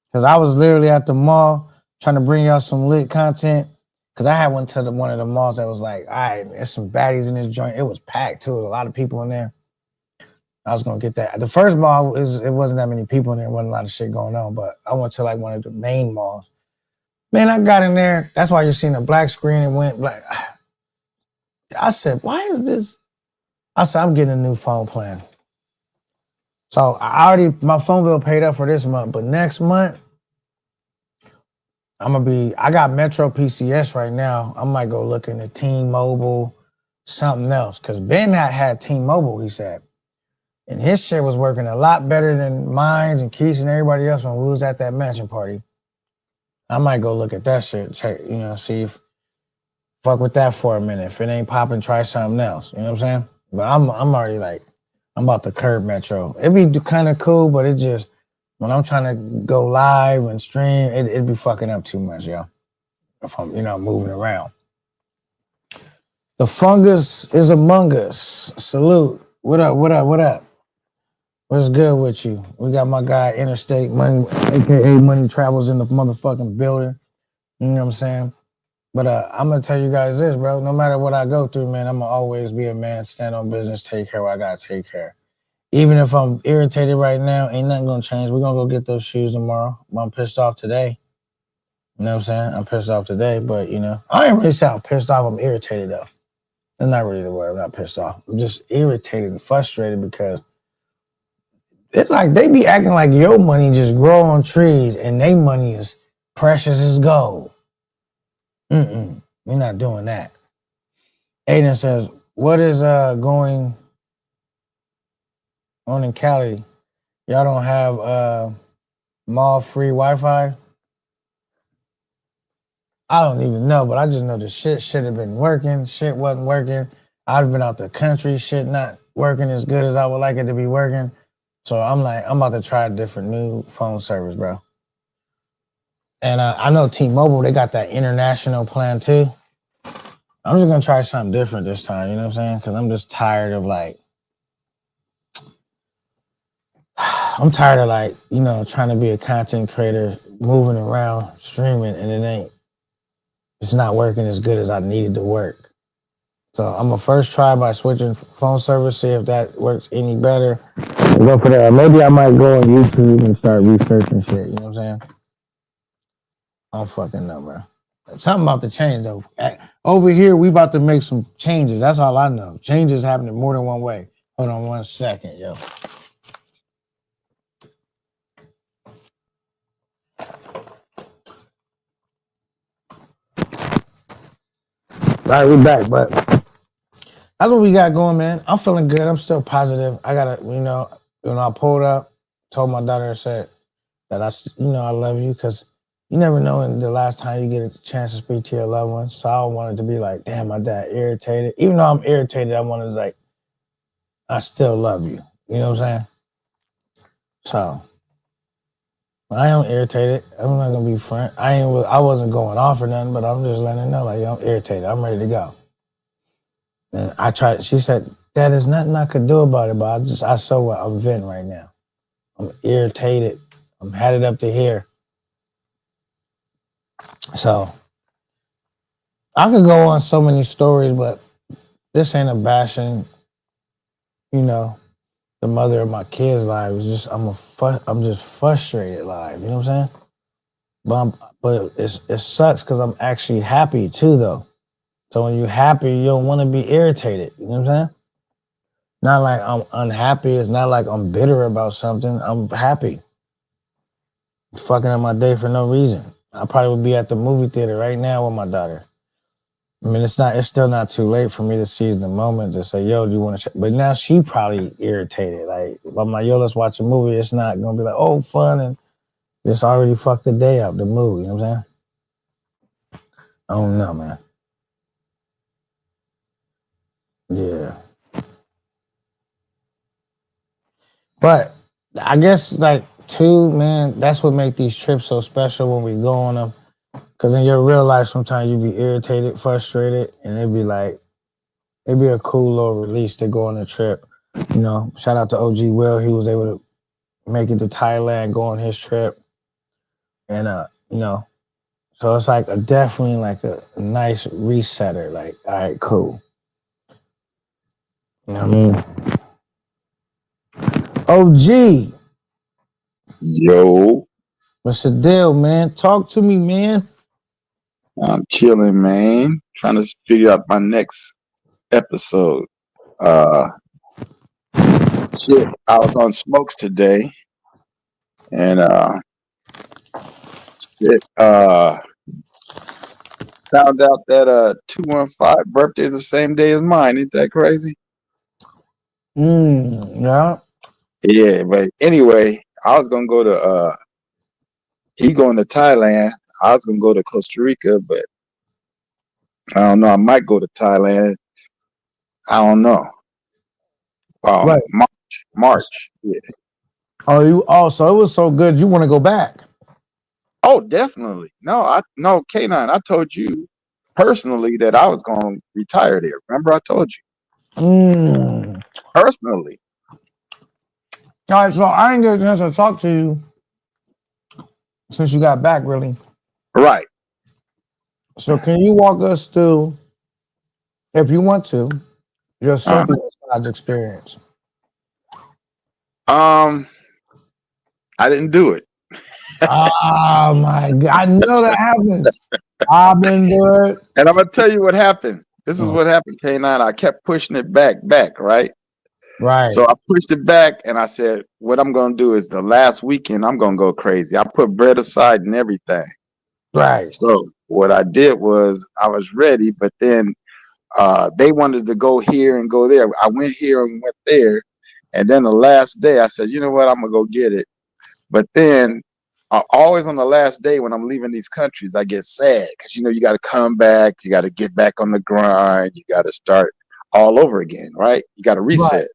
Because I was literally at the mall trying to bring y'all some lit content. Because I had went to one of the malls that was like, all right, there's some baddies in this joint. It was packed, too. There was a lot of people in there. I was going to get that. The first mall, it wasn't that many people in there. There wasn't a lot of shit going on. But I went to like one of the main malls. Man, I got in there. That's why you're seeing a black screen and went black. I said, why is this? I said, I'm getting a new phone plan. So my phone bill paid up for this month. But next month, I got Metro PCS right now. I might go look into T-Mobile, something else. Because Ben had T-Mobile, he said. And his shit was working a lot better than mine and Keith and everybody else when we was at that mansion party. I might go look at that shit, check, see if, fuck with that for a minute. If it ain't popping, try something else. You know what I'm saying? But I'm already like, I'm about to curb Metro. It'd be kind of cool, but it just, when I'm trying to go live and stream, it'd be fucking up too much, yo. If I'm, moving around. The fungus is among us. Salute. What up? What's good with you? We got my guy Interstate Money, aka Money Travels in the motherfucking building. You know what I'm saying? But I'm gonna tell you guys this, bro. No matter what I go through, man, I'm gonna always be a man, stand on business, take care of what I gotta take care. Even if I'm irritated right now, ain't nothing gonna change. We're gonna go get those shoes tomorrow. I'm pissed off today. You know what I'm saying? I'm pissed off today, but I ain't really sound pissed off. I'm irritated though. That's not really the word. I'm not pissed off. I'm just irritated and frustrated because it's like they be acting like your money just grow on trees and their money is precious as gold. We're not doing that. Aiden says, what is going on in Cali? Y'all don't have mall-free Wi-Fi? I don't even know, but I just know the shit should have been working. Shit wasn't working. I've been out the country. Shit not working as good as I would like it to be working. So I'm about to try a different new phone service, bro. And I know T-Mobile, they got that international plan too. I'm just going to try something different this time, you know what I'm saying? Because I'm just tired of trying to be a content creator, moving around, streaming, and it's not working as good as I needed to work. So I'm going to first try by switching phone service, see if that works any better. Go for that. Maybe I might go on YouTube and start researching shit, you know what I'm saying? I don't fucking know, bro. Something about to change, though. Over here, we about to make some changes. That's all I know. Changes happening more than one way. Hold on 1 second, yo. All right, we're back, but that's what we got going, man. I'm feeling good. I'm still positive. I gotta, I pulled up, told my daughter, I said that I love you, because you never know in the last time you get a chance to speak to your loved ones. So I wanted to be like, damn, my dad irritated. Even though I'm irritated, I wanted to I still love you. You know what I'm saying? So I am irritated. I'm not gonna be front. I wasn't going off or nothing, but I'm just letting her know, I'm irritated. I'm ready to go. And I tried. She said, "Dad, there's nothing I could do about it, but I saw what I'm venting right now. I'm irritated. I'm headed up to here." So I could go on so many stories, but this ain't a bashing, you know, the mother of my kids' life. It's just I'm just frustrated live. You know what I'm saying? But it sucks because I'm actually happy too, though. So when you're happy, you don't want to be irritated. You know what I'm saying? Not like I'm unhappy. It's not like I'm bitter about something. I'm happy. Fucking up my day for no reason. I probably would be at the movie theater right now with my daughter. I mean, it's still not too late for me to seize the moment to say, yo, do you want to check? But now she probably irritated. Like, if I'm like, yo, let's watch a movie. It's not going to be like, oh, fun. And it's already fucked the day up, the movie. You know what I'm saying? I don't know, man. Yeah. But I guess, like, too, man, that's what make these trips so special when we go on them. Because in your real life, sometimes you be irritated, frustrated, and it'd be a cool little release to go on a trip. You know, shout out to OG Will. He was able to make it to Thailand, go on his trip. And, you know, so it's like definitely like a nice resetter. Like, all right, cool. You know what I mean? OG. Yo, What's the deal, man? Talk to me, man. I'm chilling, man. Trying to figure out my next episode. Shit, I was on Smokes today, and found out that 215 birthday is the same day as mine. Ain't that crazy? Yeah. Yeah, but anyway, I was gonna go to he going to Thailand. I was gonna go to Costa Rica, but I don't know. I might go to Thailand. I don't know. Right. March. Yeah. So it was so good. You want to go back? Oh, definitely. No, K9. I told you personally that I was gonna retire there. Remember, I told you personally. All right, so I didn't get a chance to talk to you since you got back, really. Right. So can you walk us through, if you want to, your circle massage experience? I didn't do it. Oh my God! I know that happens. I've been doing it, and I'm gonna tell you what happened. This is what happened, K9. I kept pushing it back, right? Right. So I pushed it back, and I said, "What I'm gonna do is the last weekend, I'm gonna go crazy. I put bread aside and everything." Right. So what I did was I was ready, but then they wanted to go here and go there. I went here and went there. And then the last day I said, you know what, I'm going to go get it. But then always on the last day when I'm leaving these countries, I get sad because, you got to come back. You got to get back on the grind. You got to start all over again, right? You got to reset.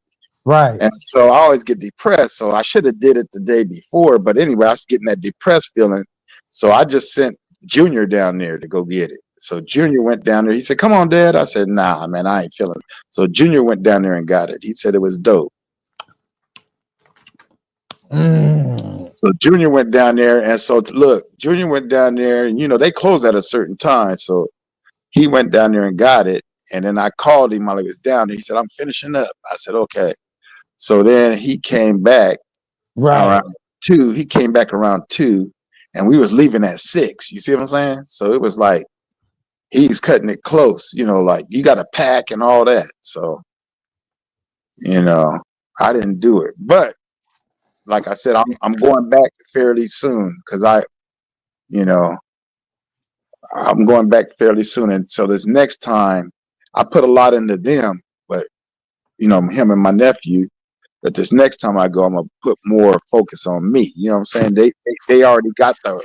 Right. And so I always get depressed. So I should have did it the day before. But anyway, I was getting that depressed feeling. So I just sent Junior down there to go get it. So Junior went down there. He said, come on, Dad. I said, nah, man, I ain't feeling it. So Junior went down there and got it. He said it was dope. So Junior went down there. And so look, Junior went down there and, they close at a certain time. So he went down there and got it. And then I called him while he was down there. He said, I'm finishing up. I said, okay. So then he came back around 2. He came back around 2. And we was leaving at 6. You see what I'm saying? So it was like, he's cutting it close, like you got to pack and all that. So, I didn't do it, but like I said, I'm going back fairly soon because I'm going back fairly soon. And so this next time I put a lot into them, but him and my nephew, but this next time I go, I'm going to put more focus on me. You know what I'm saying? They already got the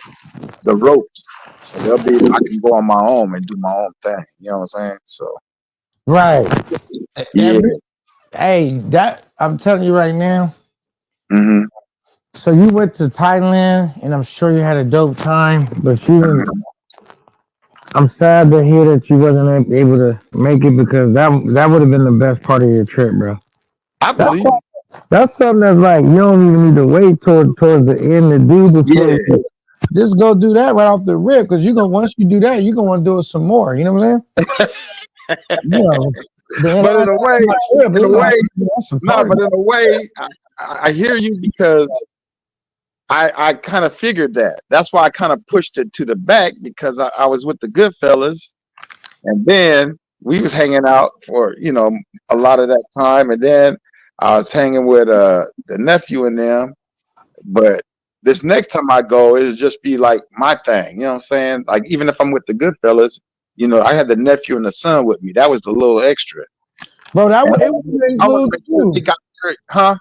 ropes. So I can go on my own and do my own thing. You know what I'm saying? So. Right. Yeah. Hey, that I'm telling you right now. Mm-hmm. So you went to Thailand, and I'm sure you had a dope time, but you I'm sad to hear that you wasn't able to make it because that would have been the best part of your trip, bro. I That's believe it. that's something that's like you don't even need to wait towards the end to do before Yeah. you just go do that right off the rip because you gonna once you do that you're gonna want to do it some more. You know what I'm saying? You know, the But in a way, trip, it in a was like way, that's some no, party. but in a way, I hear you because I kind of figured that. That's why I kind of pushed it to the back because I was with the Goodfellas, and then we was hanging out for a lot of that time, and then I was hanging with the nephew and them. But this next time I go, it'll just be like my thing. You know what I'm saying? Like even if I'm with the Goodfellas, I had the nephew and the son with me. That was the little extra. Bro, it would And have been I was cool like, too. they got hurt, huh?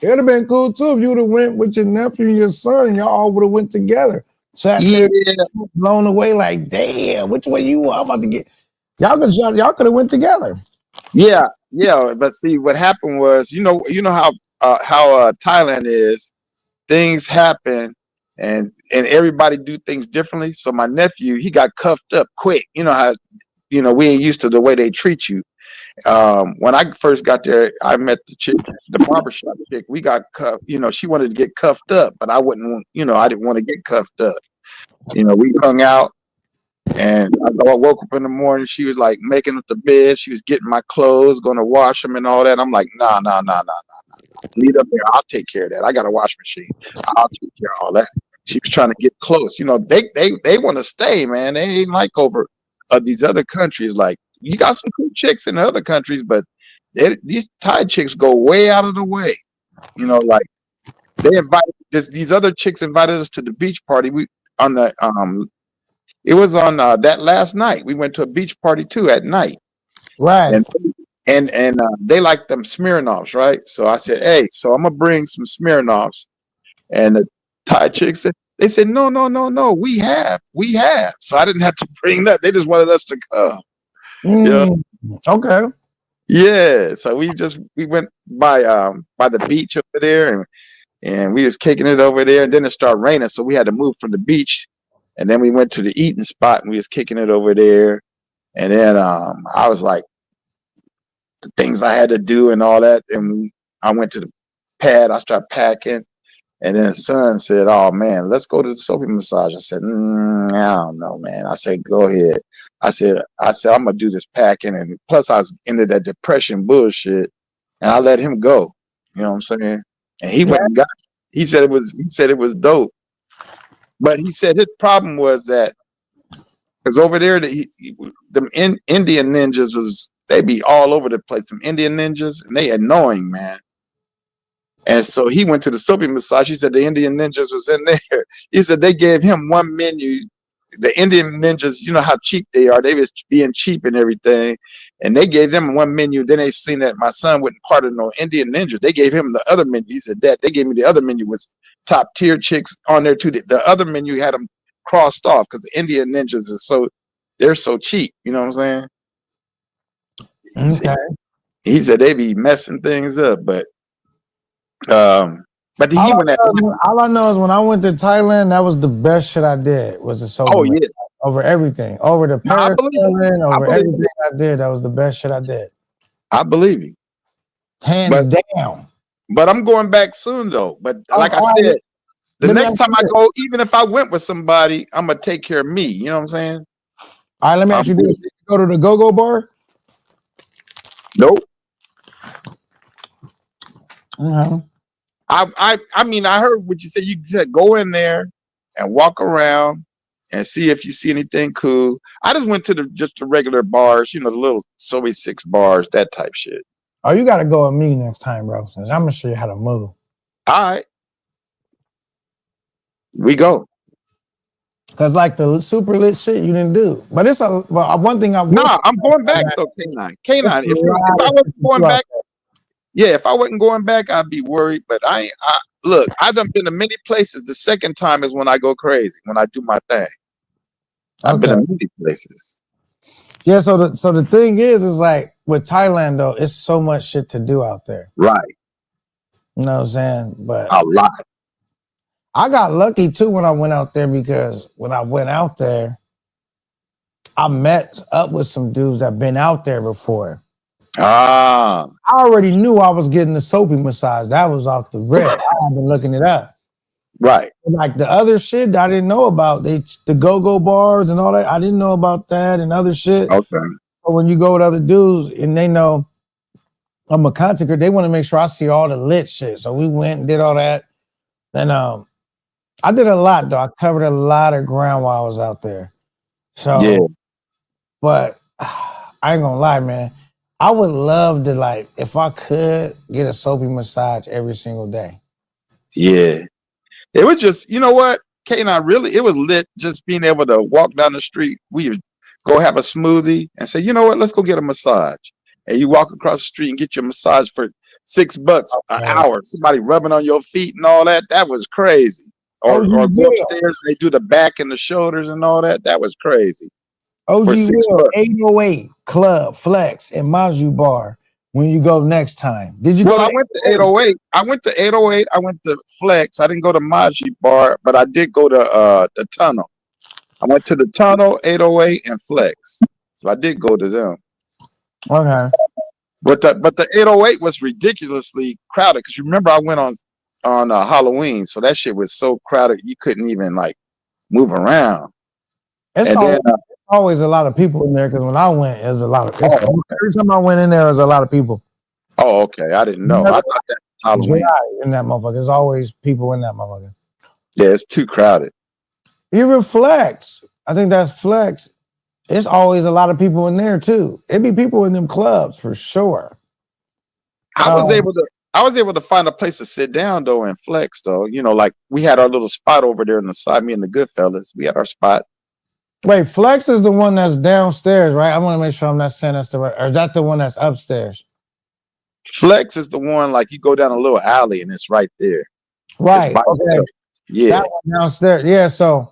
It would have been cool too if you would have went with your nephew and your son and y'all all would have went together. Sat Yeah, there blown away like, damn, which way you want? I'm about to get y'all could have went together. yeah, yeah. But see, what happened was, how Thailand is. Things happen, and everybody do things differently. So my nephew, he got cuffed up quick. You know how we ain't used to the way they treat you. When I first got there, I met the chick, the barbershop chick. We got cuffed. She wanted to get cuffed up, but I wouldn't want. I didn't want to get cuffed up. We hung out. And I woke up in the morning. She was like making up the bed. She was getting my clothes, going to wash them and all that. I'm like, nah. Leave up there. I'll take care of that. I got a wash machine. I'll take care of all that. She was trying to get close. They want to stay, man. They ain't like over these other countries. Like you got some cool chicks in the other countries, but these Thai chicks go way out of the way. Like they invited these other chicks invited us to the beach party. We on the It was on that last night. We went to a beach party too at night, Right. and they like them Smirnoffs, right? So I said, hey, so I'm gonna bring some Smirnoffs, and the Thai chicks said, they said, no, we have. So I didn't have to bring that. They just wanted us to come. Okay. Yeah. So we went by the beach over there, and we was kicking it over there, and then it started raining, so we had to move from the beach. And then we went to the eating spot and we was kicking it over there. And then I was like, the things I had to do and all that. And I went to the pad. I started packing. And then son said, oh, man, let's go to the soapy massage. I said, I don't know, man. I said, go ahead. I said, I'm going to do this packing. And plus I was into that depression bullshit. And I let him go. You know what I'm saying? And he went and got it. He said it was dope. But he said his problem was that because over there, the Indian ninjas they be all over the place. Them Indian ninjas, and they annoying, man. And so he went to the soapy massage. He said the Indian ninjas was in there. He said they gave him one menu. The Indian ninjas, you know how cheap they are. They was being cheap and everything. And they gave them one menu. Then they seen that my son wasn't part of no Indian ninjas. They gave him the other menu. He said that they gave me the other menu with top tier chicks on there too. The other menu had them crossed off because the Indian ninjas they're so cheap. You know what I'm saying? Okay. He said they be messing things up, but he went at all I know is when I went to Thailand, that was the best shit I did. Was the soap. Oh yeah, over everything, over the parasailing, over everything I did. That was the best shit I did. I believe you, hands down. But I'm going back soon though. But like I said, the next time I go, even if I went with somebody, I'm gonna take care of me. You know what I'm saying? All right, let me ask you this: you go to the go-go bar? Nope. I mean, I heard what you said. You said go in there and walk around and see if you see anything cool. I just went to just the regular bars, the little Sobe 6 bars, that type shit. Oh, you got to go with me next time, bro. Since I'm gonna show you how to move. All right, we go. Cause like the super lit shit you didn't do, but it's one thing I'm going back though, K9. If I wasn't going back. Yeah, if I wasn't going back, I'd be worried. But look, I've done been to many places. The second time is when I go crazy, when I do my thing. I've been to many places. Yeah, so the thing is like with Thailand though, it's so much shit to do out there. Right. You know what I'm saying? But a lot. I got lucky too when I went out there because when I went out there, I met up with some dudes that been out there before. Ah, I already knew I was getting the soapy massage. That was off the rip. I had been looking it up. right. Like the other shit I didn't know about. The go-go bars and all that. I didn't know about that and other shit. Okay. But when you go with other dudes and they know I'm a content creator, they want to make sure I see all the lit shit. So we went and did all that. And I did a lot though. I covered a lot of ground while I was out there. So, Yeah. but I ain't gonna lie, man. I would love to, like, if I could get a soapy massage every single day. Yeah. It was just, you know what, K9, really, it was lit just being able to walk down the street. We would go have a smoothie and say, you know what, let's go get a massage. And you walk across the street and get your massage for $6 an hour. Somebody rubbing on your feet and all that. That was crazy. Or go upstairs and they do the back and the shoulders and all that. That was crazy. OG For $6. Will, 808 Club Flex and Maju Bar when you go next time. Did you Well, go I went to 808. I went to 808. I went to Flex. I didn't go to Maji Bar, but I did go to the Tunnel. I went to the Tunnel, 808, and Flex. So I did go to them. Okay. But the 808 was ridiculously crowded because you remember I went on Halloween, so that shit was so crowded you couldn't even like move around. It's always a lot of people in there because when I went, there's a lot of every time I went in there, there's a lot of people. Oh, okay. I didn't know. I thought that Halloween in that motherfucker. There's always people in that motherfucker. Yeah, it's too crowded. Even Flex, I think that's Flex. It's always a lot of people in there too. It'd be people in them clubs for sure. I was able to find a place to sit down though in Flex though. You know, like we had our little spot over there on the side. Me and the Goodfellas, we had our spot. Wait, Flex is the one that's downstairs, right? I want to make sure I'm not saying that's the right. Or is that the one that's upstairs? Flex is the one like you go down a little alley and it's right there. Right. Okay. Yeah. That one downstairs. Yeah. So,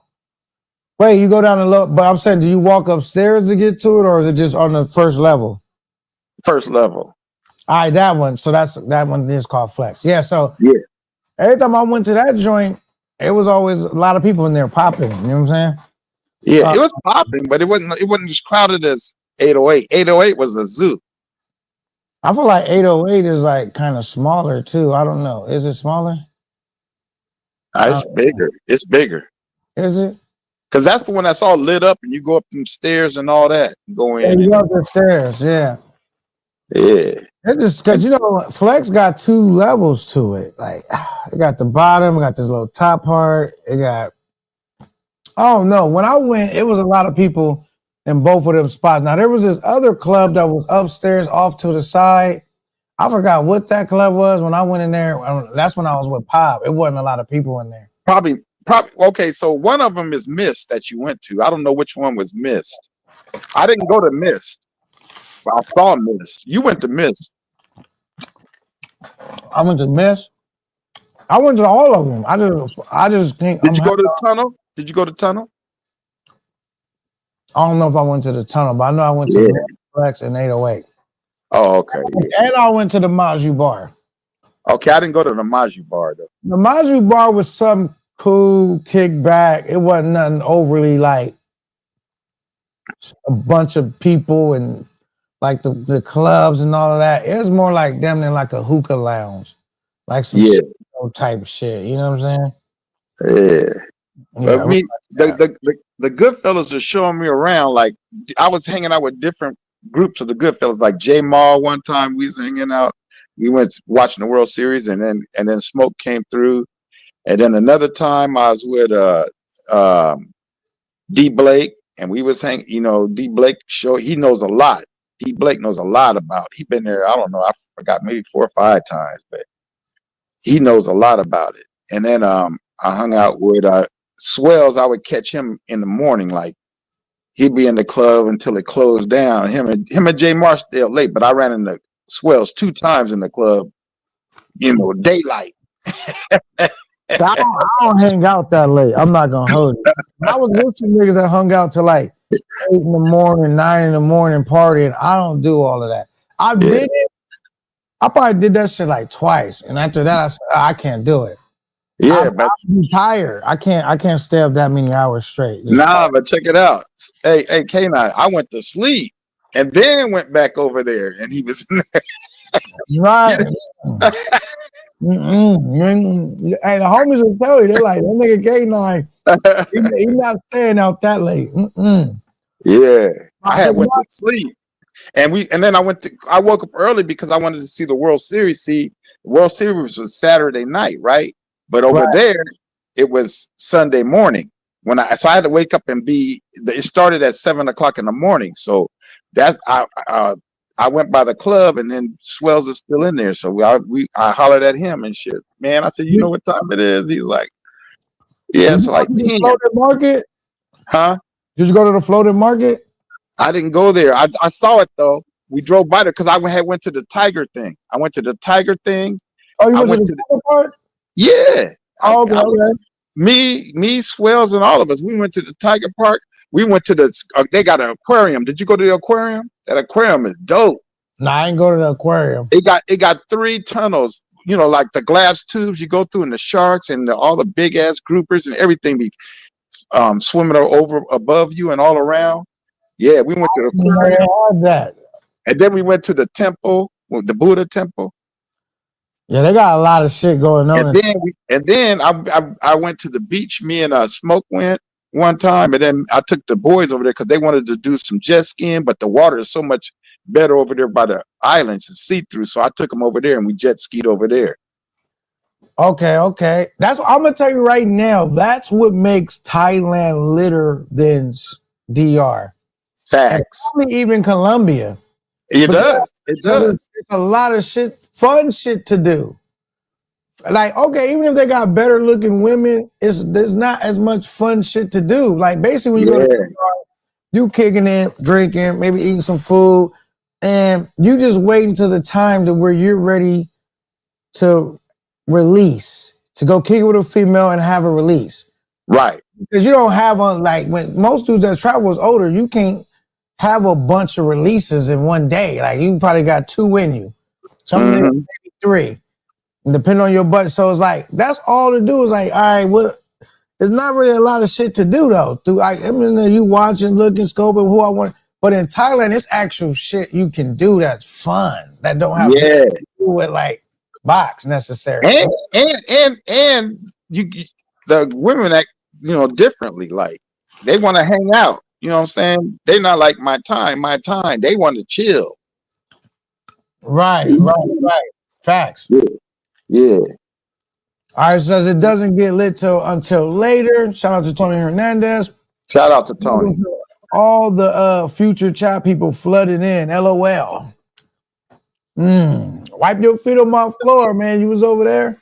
wait, you go down a little, but I'm saying, do you walk upstairs to get to it, or is it just on the first level? First level. All right, that one. So that one is called Flex. Yeah. So yeah, every time I went to that joint, it was always a lot of people in there popping. You know what I'm saying? Yeah, it was popping, but it wasn't as crowded as 808. 808 was a zoo. I feel like 808 is like kind of smaller too. I don't know. Is it smaller? It's bigger. It's bigger. Is it? Because that's the one that's all lit up and you go up them stairs and all that. Go in. You go up the stairs, yeah. Yeah. It's just because, you know, Flex got 2 levels to it. Like, it got the bottom, it got this little top part. It got, oh no, when I went, it was a lot of people in both of them spots. Now, there was this other club that was upstairs off to the side. I forgot what that club was when I went in there. That's when I was with Pop. It wasn't a lot of people in there. Probably. Okay, so one of them is Mist that you went to. I don't know which one was Mist. I didn't go to Mist. I saw Mist. You went to Mist. I went to Mist. I went to all of them. I just think. Did you go to the Tunnel? Did you go to Tunnel? I don't know if I went to the Tunnel, but I know I went to the Flex and 808. Oh, okay. Yeah. And I went to the Maju Bar. Okay, I didn't go to the Maju Bar though. The Maju Bar was some cool kickback. It wasn't nothing overly like a bunch of people and like the clubs and all of that. It was more like them than like a hookah lounge, like some type shit. You know what I'm saying? Yeah. I mean, the Goodfellas are showing me around. Like I was hanging out with different groups of the Goodfellas, like J Mall. One time we was hanging out. We went watching the World Series, and then Smoke came through. And then another time I was with D Blake, and we was hanging. You know, D Blake he knows a lot. D Blake knows a lot about. He been there. I don't know. I forgot, maybe 4 or 5 times, but he knows a lot about it. And then I hung out with Swells. I would catch him in the morning. Like he'd be in the club until it closed down. Him and Jay Marsh still late, but I ran into Swells 2 times in the club. You know, daylight. So I don't hang out that late. I'm not gonna hold it. I was with some niggas that hung out till like 8 in the morning, 9 in the morning partying. I don't do all of that. I did it. I probably did that shit like twice. And after that, I said, I can't do it. Yeah, but I'm tired. I can't stay up that many hours straight. nah, but check it out. Hey, K9, I went to sleep and then went back over there, and he was in Right. there. Hey, the homies will tell you, they're like, that nigga K9, he not staying out that late. Yeah, I had went to sleep, and then I woke up early because I wanted to see the World Series. See, the World Series was Saturday night, right? But over there, it was Sunday morning so I had to wake up and it started at 7 o'clock in the morning. So that's I went by the club, and then Swells was still in there. So I hollered at him and shit. Man, I said, you know what time it is? He's like, yeah, it's like 10. Floated market? Huh? Did you go to the floated market? I didn't go there. I saw it though. We drove by there because I went to the Tiger thing. I went to the Tiger thing. Oh, you went to the Tiger part? Yeah. Oh, okay. Me, Swells, and all of us. We went to the Tiger Park. We went to they got an aquarium. Did you go to the aquarium? That aquarium is dope. No, I didn't go to the aquarium. It got 3 tunnels, like the glass tubes you go through, and the sharks and all the big ass groupers and everything be swimming over above you and all around. Yeah, we went to the aquarium. That. And then we went to the temple, the Buddha temple. Yeah, they got a lot of shit going on. And then I went to the beach. Me and Smoke went one time, and then I took the boys over there because they wanted to do some jet skiing, but the water is so much better over there by the islands and see through. So I took them over there, and we jet skied over there. Okay. That's what I'm gonna tell you right now. That's what makes Thailand litter than DR. Facts. Probably even Colombia. It does. It's a lot of fun shit to do. Like, okay, even if they got better looking women, there's not as much fun shit to do. Like, basically, when you go to the bar, you kicking it, drinking, maybe eating some food, and you just wait until the time to where you're ready to release, to go kick it with a female and have a release. Right. Because you don't have when most dudes that travel is older, you can't have a bunch of releases in one day. Like, you probably got 2 in you. Some maybe 3. Depending on your budget. So it's like, that's all to do is like, all right, there's not really a lot of shit to do though. You watching, looking, scoping who I want. But in Thailand, it's actual shit you can do that's fun. That don't have to do with like box necessarily. And the women act, differently. Like, they want to hang out. You know what I'm saying? They're not like my time. They want to chill. Right. Facts. Yeah. All right, so it doesn't get lit until later. Shout out to Tony Hernandez. Shout out to Tony. All the future chat people flooded in. LOL. Wipe your feet on my floor, man. You was over there.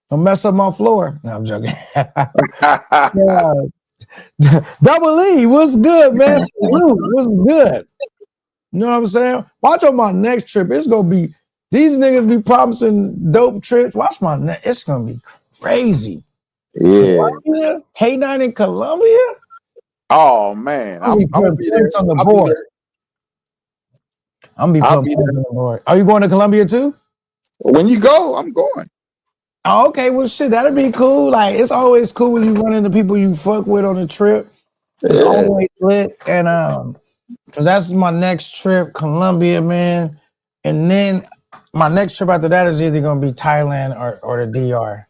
Don't mess up my floor. No, I'm joking. Yeah. Double E, what's good, man? What's good? You know what I'm saying? Watch on my next trip. It's gonna be these niggas be promising dope trips. Watch my next. It's gonna be crazy. Yeah. Colombia? K9 in Colombia? Oh man, I'm gonna be there. On the board. I'm gonna be putting on the board. Are you going to Colombia too? When you go, I'm going. Oh, okay, well shit, that'd be cool. Like, it's always cool when you run into people you fuck with on a trip. It's always lit. And because that's my next trip, Colombia, man. And then my next trip after that is either gonna be Thailand or the DR.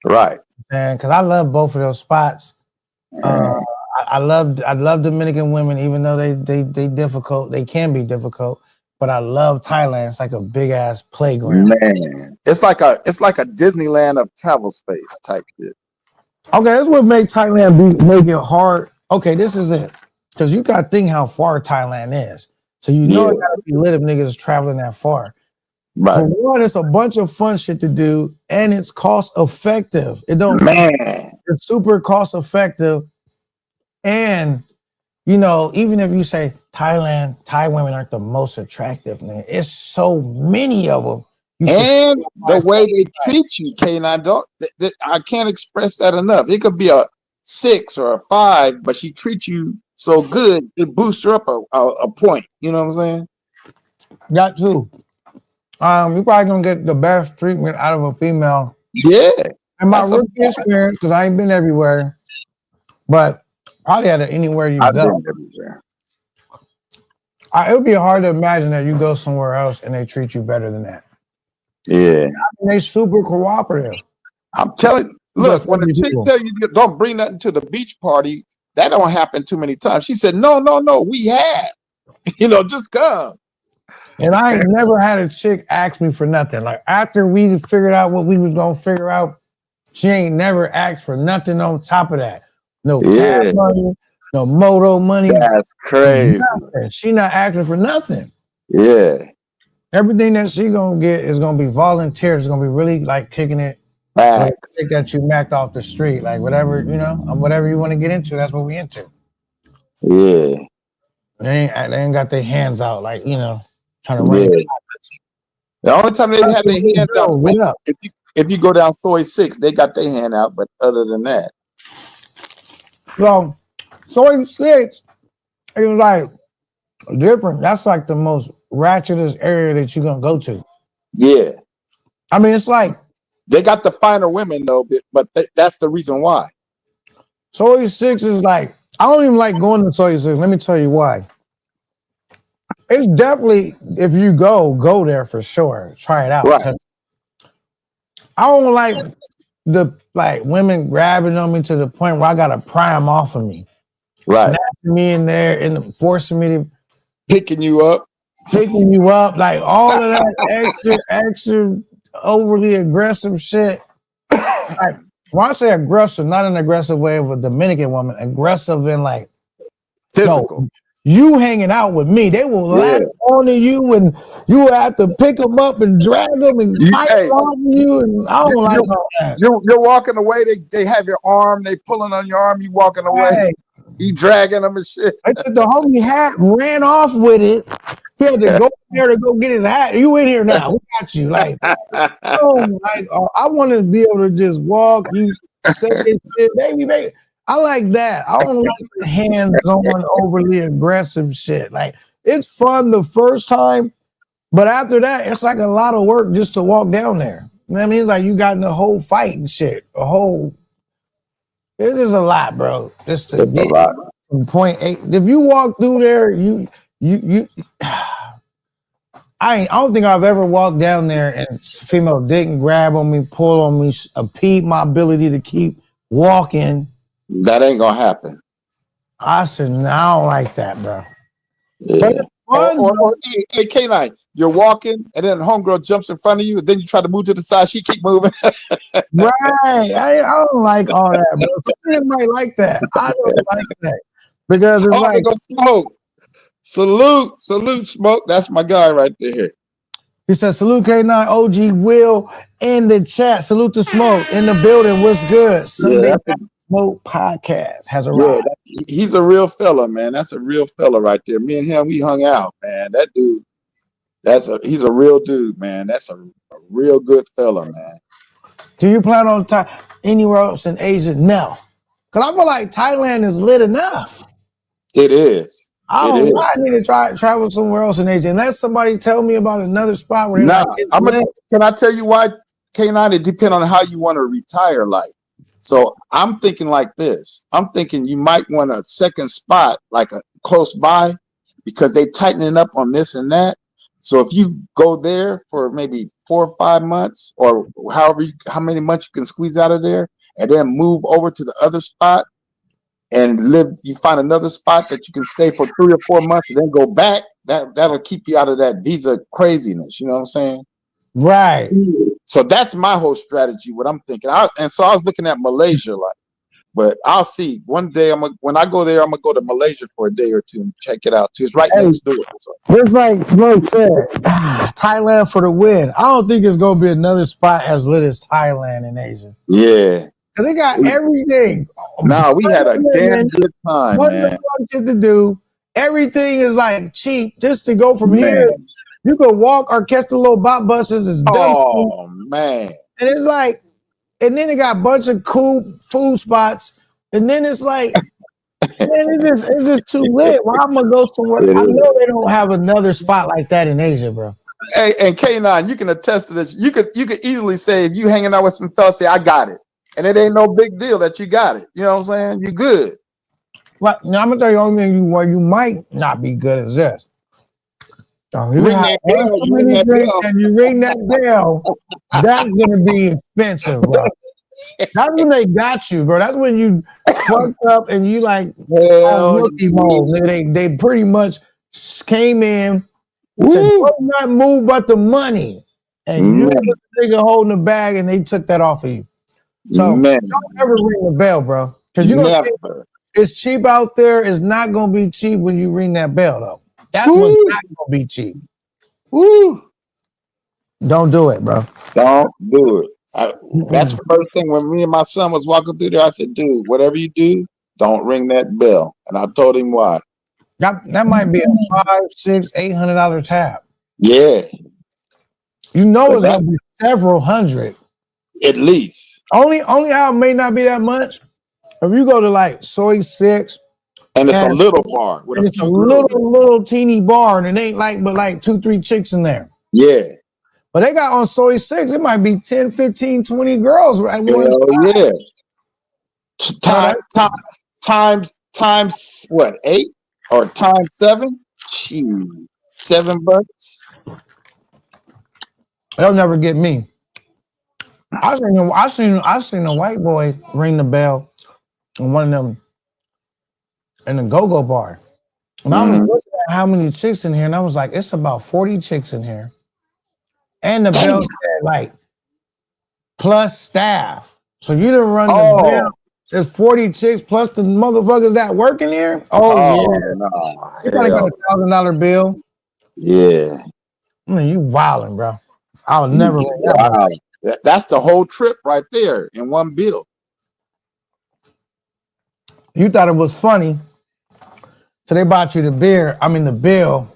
Right. And because I love both of those spots. I love Dominican women, even though they difficult. They can be difficult. But I love Thailand. It's like a big ass playground. Man, it's like a Disneyland of travel space type shit. Okay, that's what makes Thailand make it hard. Okay, this is it. Because you gotta think how far Thailand is. So it gotta be lit if niggas traveling that far. Right. For one, it's a bunch of fun shit to do, and it's cost effective. It's super cost effective. And even if you say Thailand, Thai women aren't the most attractive, man. It's so many of them. And the way they treat you, K9, I can't express that enough. It could be a 6 or a 5, but she treats you so good, it boosts her up a point. You know what I'm saying? Got to. You probably gonna get the best treatment out of a female. Yeah. And my That's a rookie experience, because I ain't been everywhere, but probably out of anywhere you I've go. been everywhere. It would be hard to imagine that you go somewhere else and they treat you better than that. Yeah. And they super cooperative. I'm telling look, Just when a friendly chick people. tell you don't bring nothing to the beach party, that don't happen too many times. She said, no, we have. Just come. And I ain't never had a chick ask me for nothing. Like after we figured out what we was gonna figure out, she ain't never asked for nothing on top of that. No Yeah. cab money, no moto money. That's crazy. Nothing. She not asking for nothing. Yeah. Everything that she gonna get is gonna be volunteer. It's gonna be really like kicking it. Facts. Chick that you macked off the street, like whatever whatever you want to get into. That's what we into. Yeah. They ain't got their hands out, like trying to Yeah. run. The only time they have their hands out, What up? if you go down Soy 6, they got their hand out, but other than that. So, Soy 6, it was like different. That's like the most ratchetest area that you're gonna go to. Yeah. I mean, it's like They got the finer women though, but that's the reason why. Soy 6 is like, I don't even like going to Soy 6. Let me tell you why. It's definitely, if you go there for sure. Try it out. Right. I don't like the women grabbing on me to the point where I gotta pry them off of me. Right. Snapping me in there and forcing me to Picking you up. picking you up, like all of that extra overly aggressive shit. Like, when I say aggressive, not in an aggressive way of a Dominican woman, aggressive in like Physical. no, you hanging out with me, they will latch onto you, and you will have to pick them up and drag them and fight on you. And I don't like all that. You're walking away. They have your arm. They pulling on your arm. You walking away. Hey, He dragging them and shit. the homie ran off with it. He had to go there to go get his hat. You in here now? We got you. Like, I want to be able to just walk. You say this shit, baby. I like that. I don't like the hands-on, overly aggressive shit. Like, it's fun the first time, but after that, it's like a lot of work just to walk down there. You know what I mean? It's like you got in the whole fight and shit. It is a lot, bro. Just to get a lot. from point A. If you walk through there, I don't think I've ever walked down there and female didn't grab on me, pull on me, impede my ability to keep walking. That ain't gonna happen. I said, no, I don't like that, bro. Yeah. Or hey, K9, you're walking and then homegirl jumps in front of you, and then you try to move to the side, she keep moving. Right. I don't like all that, bro. Some people might like that. I don't like that. Because it's like Smoke. Salute, Smoke. That's my guy right there. He said, salute K9, OG Will in the chat. Salute to Smoke in the building. What's good? Sunday Smoke Podcast has arrived. Yeah, he's a real fella, man. That's a real fella right there. Me and him, we hung out, man. That dude, he's a real dude, man. That's a real good fella, man. Do you plan on anywhere else in Asia? No. Because I feel like Thailand is lit enough. It is. I don't know why I need to travel somewhere else in Asia. Unless somebody tell me about another spot where can I tell you why, K9? It depends on how you want to retire life. So I'm thinking like this. I'm thinking you might want a second spot, like a close by, because they tightening up on this and that. So if you go there for maybe 4 or 5 months, or how many months you can squeeze out of there, and then move over to the other spot and you find another spot that you can stay for 3 or 4 months and then go back. That'll keep you out of that visa craziness. You know what I'm saying? Right. So that's my whole strategy. What I'm thinking, and so I was looking at Malaysia, but I'll see. One day, when I go there, I'm gonna go to Malaysia for a day or two and check it out too. It's right next door. So. It's like Smoke said, Thailand for the win. I don't think it's gonna be another spot as lit as Thailand in Asia. Yeah, because they got everything. No, we had a damn good time, man. Shit to do. Everything is like cheap just to go from here. You could walk or catch the little bot buses. It's oh man! And it's like, and then they got a bunch of cool food spots. And then it's like, man, it's just too lit. Why I'm gonna go somewhere? I know they don't have another spot like that in Asia, bro. Hey, and K9, you can attest to this. You could easily say if you hanging out with some fellas, say I got it. and it ain't no big deal that you got it. You know what I'm saying? You good. Well, now I'm gonna tell you the only thing where you might not be good as this. So you Ring have that bell, so you ring many that drinks bell. and you ring that bell, that's gonna be expensive, bro. That's when they got you, bro. That's when you fucked up and you like on Hell rookie mode. They pretty much came in, said, Woo. "Don't not move but the money," and you Man, was the nigga holding the bag, and they took that off of you. So man, don't ever ring the bell, bro, because you're gonna think never. it's cheap out there. It's not gonna be cheap when you ring that bell, though. That was Woo. not gonna be cheap. Woo. Don't do it, bro. Don't do it. That's the first thing when me and my son was walking through there. I said, dude, whatever you do, don't ring that bell. And I told him why. That might be a $500, $600, $800 tab. Yeah, You know but it's that's gonna be several hundred. at least. Only how it may not be that much. If you go to like Soy 6, And it's a and, little bar with and a it's a few girls. little teeny bar, and it ain't like but like 2-3 chicks in there. Yeah. But they got on Soy 6, it might be 10, 15, 20 girls at one Hell time. yeah. Times what, 8 or times 7? Gee, $7. They'll never get me. I seen a white boy ring the bell in one of them in a go-go bar. And I was looking at how many chicks in here, and I was like, it's about 40 chicks in here. And the bell said like plus staff. So you didn't run the bell. There's 40 chicks plus the motherfuckers that work in here. Oh yeah. No, You probably got a $1,000 bill. yeah. I mean, you wilding, bro. I would never ring that bell. Wow. That's the whole trip right there in one bill. You thought it was funny. So they bought you the bill.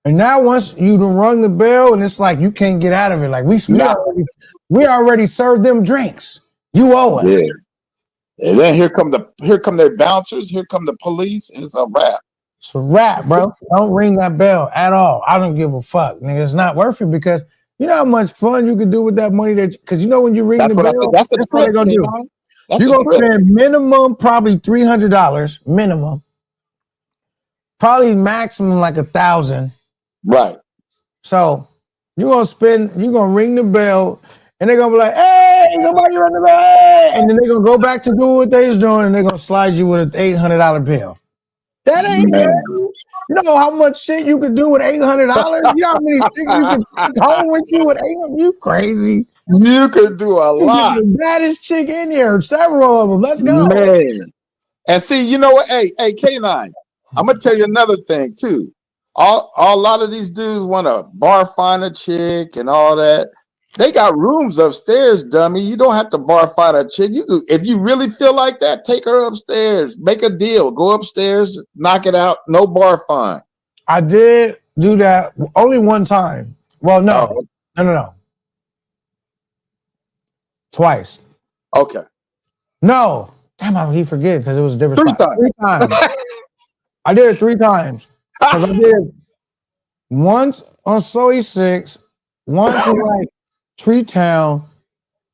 And now once you done rung the bell, and it's like you can't get out of it. Like we already served them drinks. You owe us. Yeah. And then here come their bouncers, here come the police, and it's a wrap. It's a wrap, bro. Don't ring that bell at all. I don't give a fuck, nigga. It's not worth it because you know how much fun you can do with that money because you know when you ring That's the what bell, I said. That's what they're gonna do. You're gonna spend minimum probably $300 minimum, probably maximum like 1,000. Right. So you're gonna ring the bell, and they're gonna be like, "Hey, somebody ring the bell!" Hey! And then they're gonna go back to do what they was doing, and they're gonna slide you with an $800 bill. That ain't bad. You know how much shit you could do with $800? You know how many things you could take home with you with $800? You crazy? You could do a lot. The baddest chick in here, several of them. Let's go. Man. And see, you know what? Hey, K9, I'm gonna tell you another thing too. A lot of these dudes want to bar find a chick and all that. They got rooms upstairs, dummy. You don't have to bar find a chick. If you really feel like that, take her upstairs. Make a deal. Go upstairs, knock it out. No bar fine. I did do that only one time. Well, no. Twice. Okay. No. Damn, he forget because it was a different 3 times. 3 times. I did it 3 times. Because I did once on Soy 6, once in like Tree Town,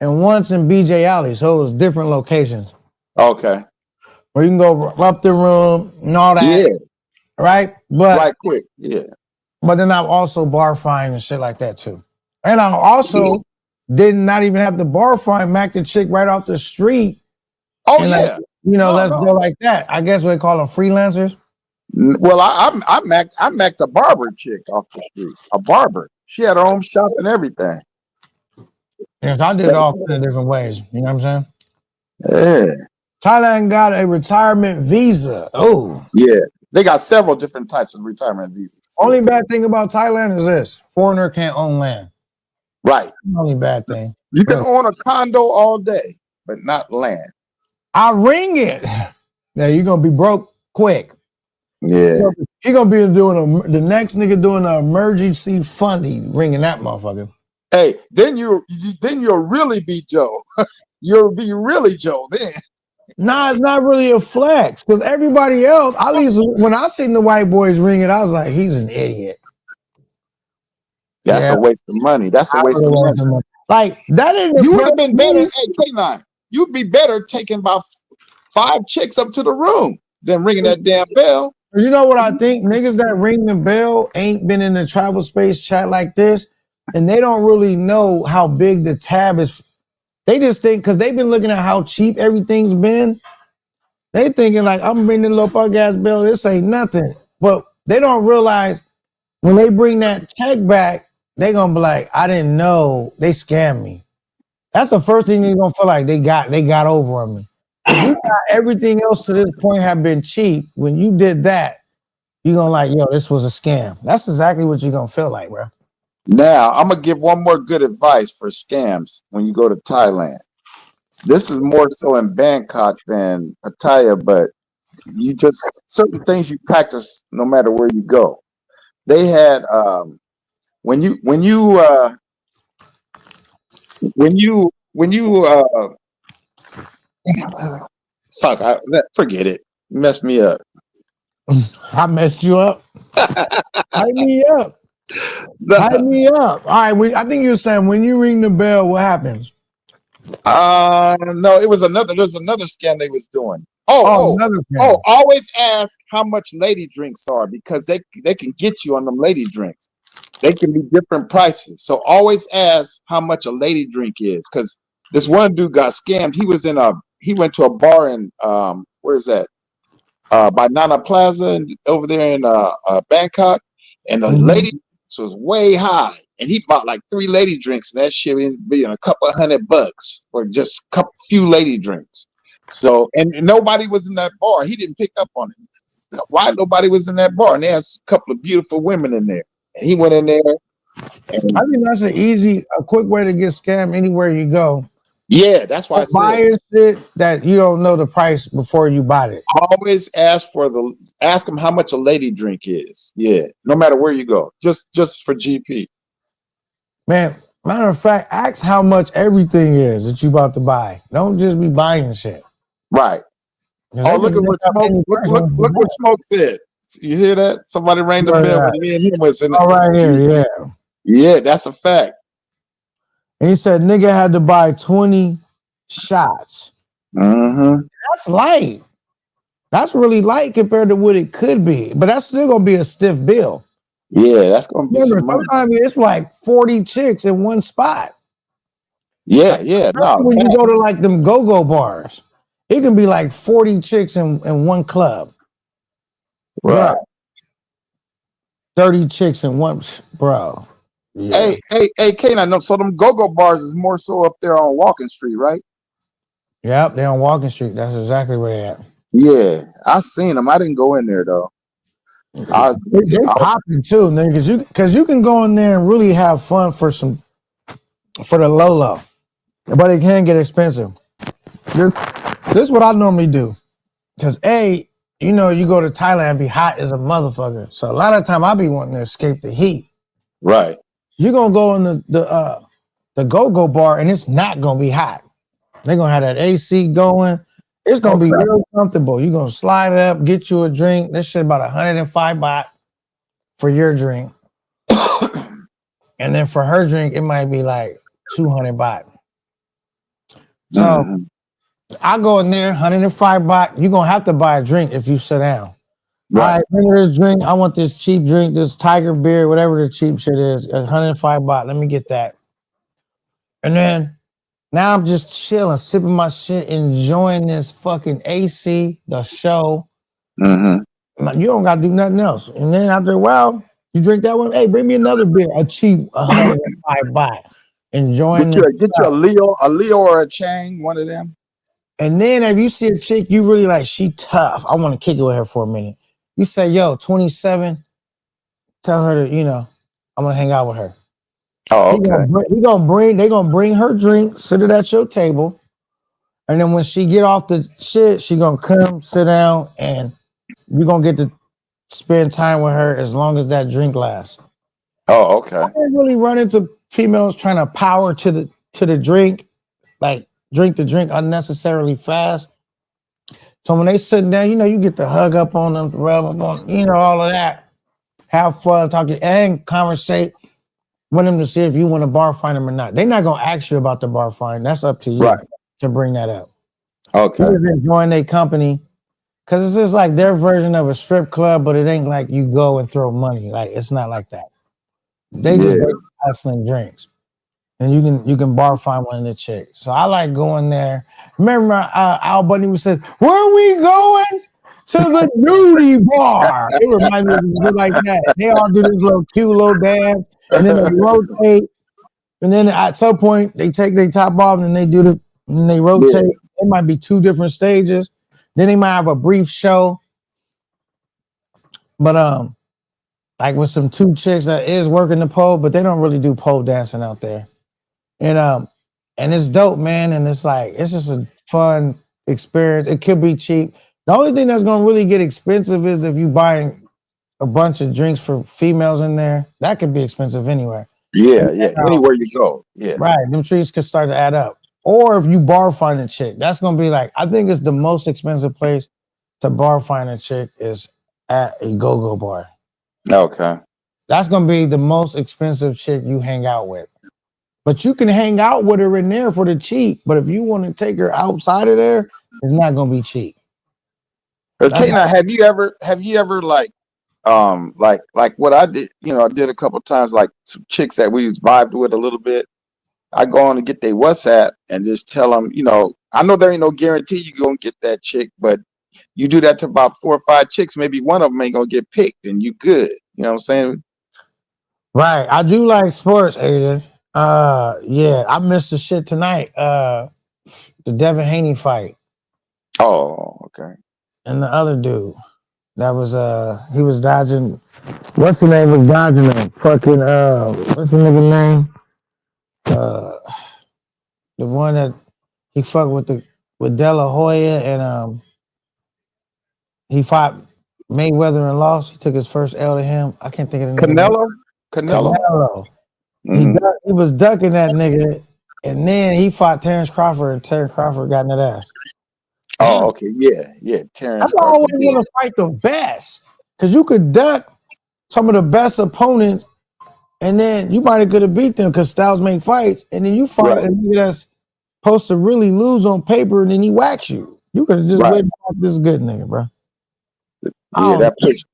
and once in BJ Alley. So it was different locations. Okay. Where you can go up the room and all that. Yeah. Right? But right quick. Yeah. But then I've also bar fine and shit like that too. And I also did not even have to bar fine Mac the chick right off the street. Oh yeah. Let's go like that. I guess what they call them freelancers. Well, I macked a barber chick off the street. A barber. She had her own shop and everything. Yes, I did it all in different ways. You know what I'm saying? Yeah. Thailand got a retirement visa. Oh. Yeah. They got several different types of retirement visas. Only bad thing about Thailand is this: foreigner can't own land. Right. Only bad thing. You can own a condo all day, but not land. I ring it. Now you're gonna be broke quick. Yeah. You're gonna be doing the next nigga doing an emergency funding, ringing that motherfucker. Hey, then you'll really be Joe. You'll be really Joe then. Nah, it's not really a flex because everybody else, at least when I seen the white boys ring it, I was like, he's an idiot. That's a waste of money. That's a waste of money. Like that ain't. You would have been better. Hey, K9. you'd be better taking about 5 chicks up to the room than ringing that damn bell. You know what I think? Niggas that ring the bell ain't been in the travel space chat like this, and they don't really know how big the tab is. They just think because they've been looking at how cheap everything's been. They thinking like, I'm ringing the low punk ass bell. This ain't nothing. But they don't realize when they bring that check back, they gonna be like, I didn't know they scammed me. That's the first thing you're gonna feel like they got over on me. If you got everything else to this point have been cheap, when you did that, you're gonna like, yo, this was a scam. That's exactly what you're gonna feel like, bro. Now, I'm going to give one more good advice for scams when you go to Thailand. This is more so in Bangkok than Pattaya, but you just, certain things you practice no matter where you go. They had, when you forget it. Messed me up. I messed you up. Hype me up. Hype me up. All right, I think you're saying when you ring the bell, what happens? No, it was another. There's another scam they was doing. Another scam. Always ask how much lady drinks are because they can get you on them lady drinks. They can be different prices. So always ask how much a lady drink is because this one dude got scammed. He went to a bar in where is that? By Nana Plaza and over there in Bangkok, and the lady was way high, and he bought like 3 lady drinks, and that shit ended up being a couple of $100 for just a few lady drinks. So, and nobody was in that bar. He didn't pick up on it. Why nobody was in that bar? And there's a couple of beautiful women in there, and he went in there. And I think that's a quick way to get scammed anywhere you go. yeah, that's why I buy shit that you don't know the price before you buy it. Always ask them how much a lady drink is. Yeah, no matter where you go, just for GP. Man, matter of fact, ask how much everything is that you about to buy. Don't just be buying shit. Right. Oh, look at what Smoke. Look what Smoke said. You hear that? Somebody rang the bell when me and him was in. Oh, right here, yeah. Yeah, that's a fact. And he said, nigga had to buy 20 shots. Mm-hmm. That's light. That's really light compared to what it could be. But that's still going to be a stiff bill. Yeah, that's going to be some money. Sometimes it's like 40 chicks in one spot. Yeah. No, when you go to like them go-go bars, it can be like 40 chicks in one club. Right. 30 chicks in one, bro. Yeah. Hey, Kane, I know. So them go-go bars is more so up there on Walking Street, right? Yep, they're on Walking Street. That's exactly where they're at. Yeah, I seen them. I didn't go in there though. They're popping too, nigga. Because you can go in there and really have fun for the low, but it can get expensive. This is what I normally do. Because you go to Thailand and be hot as a motherfucker. So a lot of time I be wanting to escape the heat. Right. You're gonna go in the go-go bar and it's not gonna be hot. They're gonna have that AC going. It's gonna be real comfortable. You're gonna slide it up, get you a drink. This shit about 105 baht for your drink. And then for her drink, it might be like 200 baht. So I go in there, 105 baht. You're gonna have to buy a drink if you sit down. Right. All right, bring me this drink. I want this cheap drink, this Tiger beer, whatever the cheap shit is, 105 baht. Let me get that. And then now I'm just chilling, sipping my shit, enjoying this fucking AC, the show. Mm-hmm. You don't got to do nothing else. And then after a while, you drink that one. Hey, bring me another beer, a cheap 105 baht. Enjoying Get you a Leo or a Chang, one of them. And then if you see a chick you really like, she tough. I want to kick it with her for a minute. You say, yo, 27, tell her to, I'm going to hang out with her. Oh, okay. They're gonna bring her drink, sit it at your table, and then when she get off the shit, she gonna come sit down, and you're gonna get to spend time with her as long as that drink lasts. Oh, okay. I didn't really run into females trying to power to the drink, like drink the drink unnecessarily fast. So when they sit down, you get to hug up on them, rub up on, all of that, have fun, talk and conversate. Want them to see if you want to bar find them or not. They're not gonna ask you about the bar find. That's up to you. Right. to bring that up. He Okay. was enjoying their company because it's just like their version of a strip club, but it ain't like you go and throw money. Like it's not like that. They just Yeah. hustling drinks, and you can bar find one of the chicks. So I like going there. Remember, Al Bundy was said, "Where are we going?" To the nudie bar. It reminds me of something like that. They all do this little cute little dance, and then they rotate. And then at some point, they take their top off, and then and they rotate. It might be 2 different stages. Then they might have a brief show. But like with some 2 chicks that is working the pole, but they don't really do pole dancing out there. And it's dope, man. And it's like it's just a fun experience. It could be cheap. The only thing that's gonna really get expensive is if you buying a bunch of drinks for females in there. That could be expensive anywhere. Yeah. Anywhere you go. Yeah. Right. Them treats could start to add up. Or if you bar find a chick, that's gonna be like, I think it's the most expensive place to bar find a chick is at a go-go bar. Okay. That's gonna be the most expensive chick you hang out with. But you can hang out with her in there for the cheap. But if you want to take her outside of there, it's not gonna be cheap. Okay, now have you ever like what I did, I did a couple times, like some chicks that we vibed with a little bit. I go on and get their WhatsApp and just tell them, I know there ain't no guarantee you're gonna get that chick, but you do that to about 4 or 5 chicks, maybe one of them ain't gonna get picked and you good. You know what I'm saying? Right. I do like sports, Aiden. Yeah, I missed the shit tonight. The Devin Haney fight. Oh, okay. And the other dude that was he was dodging, what's the name was dodging him? Fucking what's the nigga name? The one that he fucked with De La Hoya and he fought Mayweather and lost. He took his first L to him. I can't think of the name. Canelo. Mm-hmm. He was ducking that nigga, and then he fought Terrence Crawford, and Terrence Crawford got in that ass. Oh, okay. Yeah. Terrence I always want to fight the best because you could duck some of the best opponents, and then you might have could have beat them because styles make fights, and then you fight a nigga that's supposed to really lose on paper, and then he whacks you. You could have just waited for this good nigga, bro. Yeah,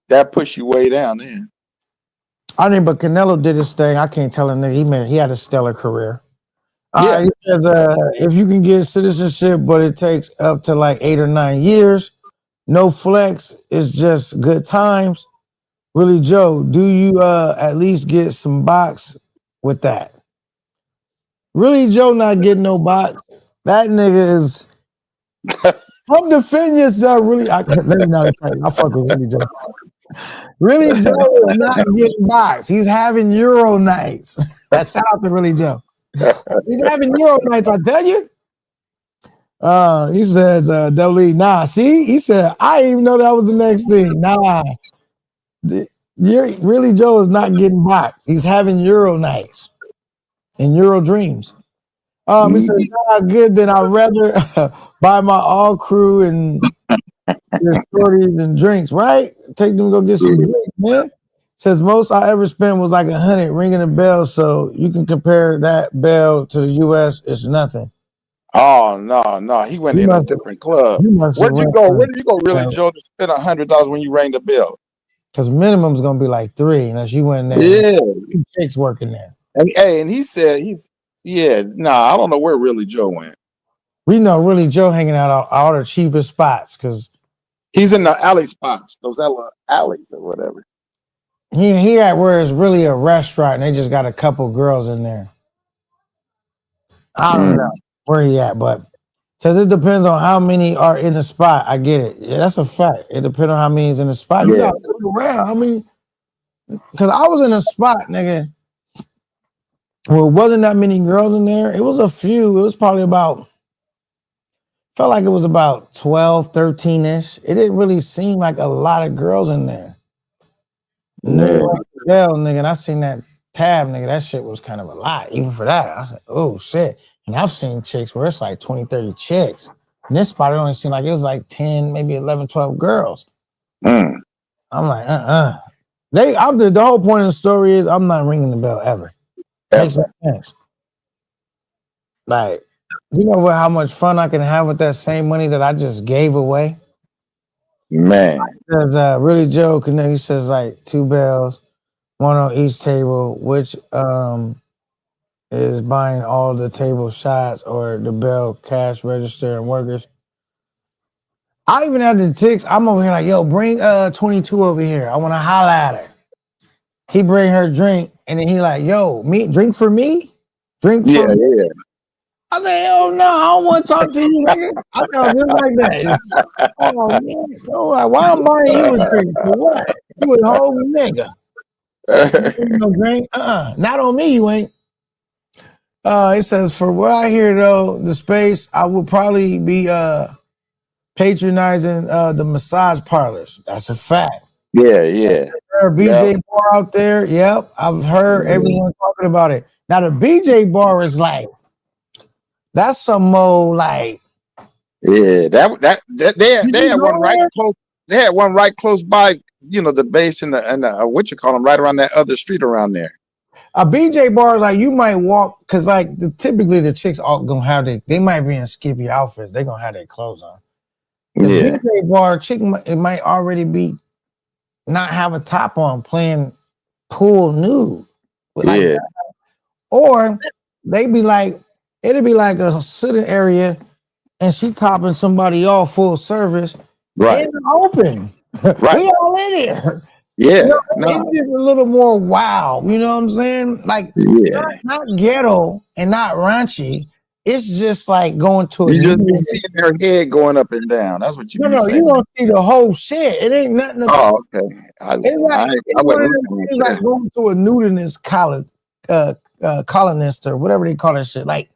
that push you way down there. But Canelo did his thing. I can't tell a nigga he had a stellar career. Yeah. He says, if you can get citizenship, but it takes up to like 8 or 9 years, no flex, it's just good times. Really, Joe, do you at least get some box with that? Really, Joe not getting no box. That nigga is. Come defend yourself, really. Let me not. I fuck with Really Joe. Really Joe is not getting box. He's having Euro nights. Shout out to Really Joe. He's having Euro nights, I tell you. He says, Double E, nah, see? He said, I didn't even know that was the next thing. Nah. Really Joe is not getting boxed. He's having Euro nights and Euro dreams. He said, nah, good, then I'd rather buy my all crew and shorties and drinks, right? Take them to go get some drinks, man. Says most I ever spent was like 100 ringing a bell, so you can compare that bell to the US, it's nothing. Oh no, he went in a different club. Where'd you go? Where did you go, Really Joe, to spend $100 when you rang the bell? Because minimum's gonna be like 3 unless you went there. Yeah, 2 chicks working there. And he said I don't know where Really Joe went. We know Really Joe hanging out all the cheapest spots because he's in the alley spots, those alleys or whatever. He at where it's really a restaurant and they just got a couple girls in there. I don't know where he at, but says it depends on how many are in the spot. I get it. Yeah, that's a fact. It depends on how many is in the spot. You gotta look around. I mean, because I was in a spot, nigga. Well, it wasn't that many girls in there. It was a few. It was probably felt like it was about 12, 13-ish. It didn't really seem like a lot of girls in there. Nigga, and I seen that tab, nigga. That shit was kind of a lot, even for that. I was like, oh shit. And I've seen chicks where it's like 20, 30 chicks. And this spot, it only seemed like it was like 10, maybe 11, 12 girls. I'm like, the whole point of the story is I'm not ringing the bell ever. Makes no sense. Like, You know what? How much fun I can have with that same money that I just gave away? Man. There's really joke, and then he says like 2 bells, one on each table, which is buying all the table shots or the bell cash register and workers. I even had the chicks. I'm over here like, yo, bring 22 over here. I want to holler at her. He bring her drink, and then he like, yo, me drink for me, drink for me. Yeah. I said, hell no, I don't want to talk to you, nigga. I felt just like that. Oh man, yo, like, why I'm buying you a drink for what? You a whole nigga. No drink? Not on me, you ain't. It says, for what I hear though, the space, I will probably be patronizing the massage parlors. That's a fact. Yeah. BJ bar out there. Yep. I've heard everyone talking about it. Now the BJ bar is like, that's some more like, Yeah. That they had one right close. They had one right close by, you know, the base and the what you call them, right around that other street around there. A BJ bar is like you might walk because like typically the chicks all gonna have they might be in skimpy outfits. They gonna have their clothes on. The BJ bar chick it might already be not have a top on playing pool nude. Like, or they be like it'll be like a sitting area and she topping somebody off full service in the open. Right. We all in here. Yeah. You know, it's just a little more wow. You know what I'm saying? Like not ghetto and not raunchy. It's just like going to you just be seeing her head going up and down. That's what you No, you don't see the whole shit. It ain't nothing. Okay. It's like going to a nudinous colonist or whatever they call that shit. Like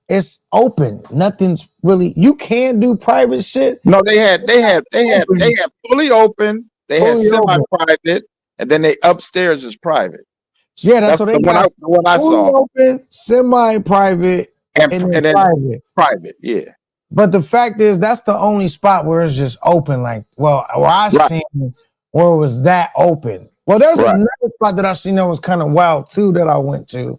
it's open. Nothing's really. You can do private shit. No, they had fully open. They had semi-private, and then they upstairs is private. Yeah, that's what they got. The one I saw. Open, semi-private, and then private. Yeah. But the fact is, that's the only spot where it's just open. Like, well, where I seen where it was that open. Well, there's another spot that I seen that was kind of wild too that I went to.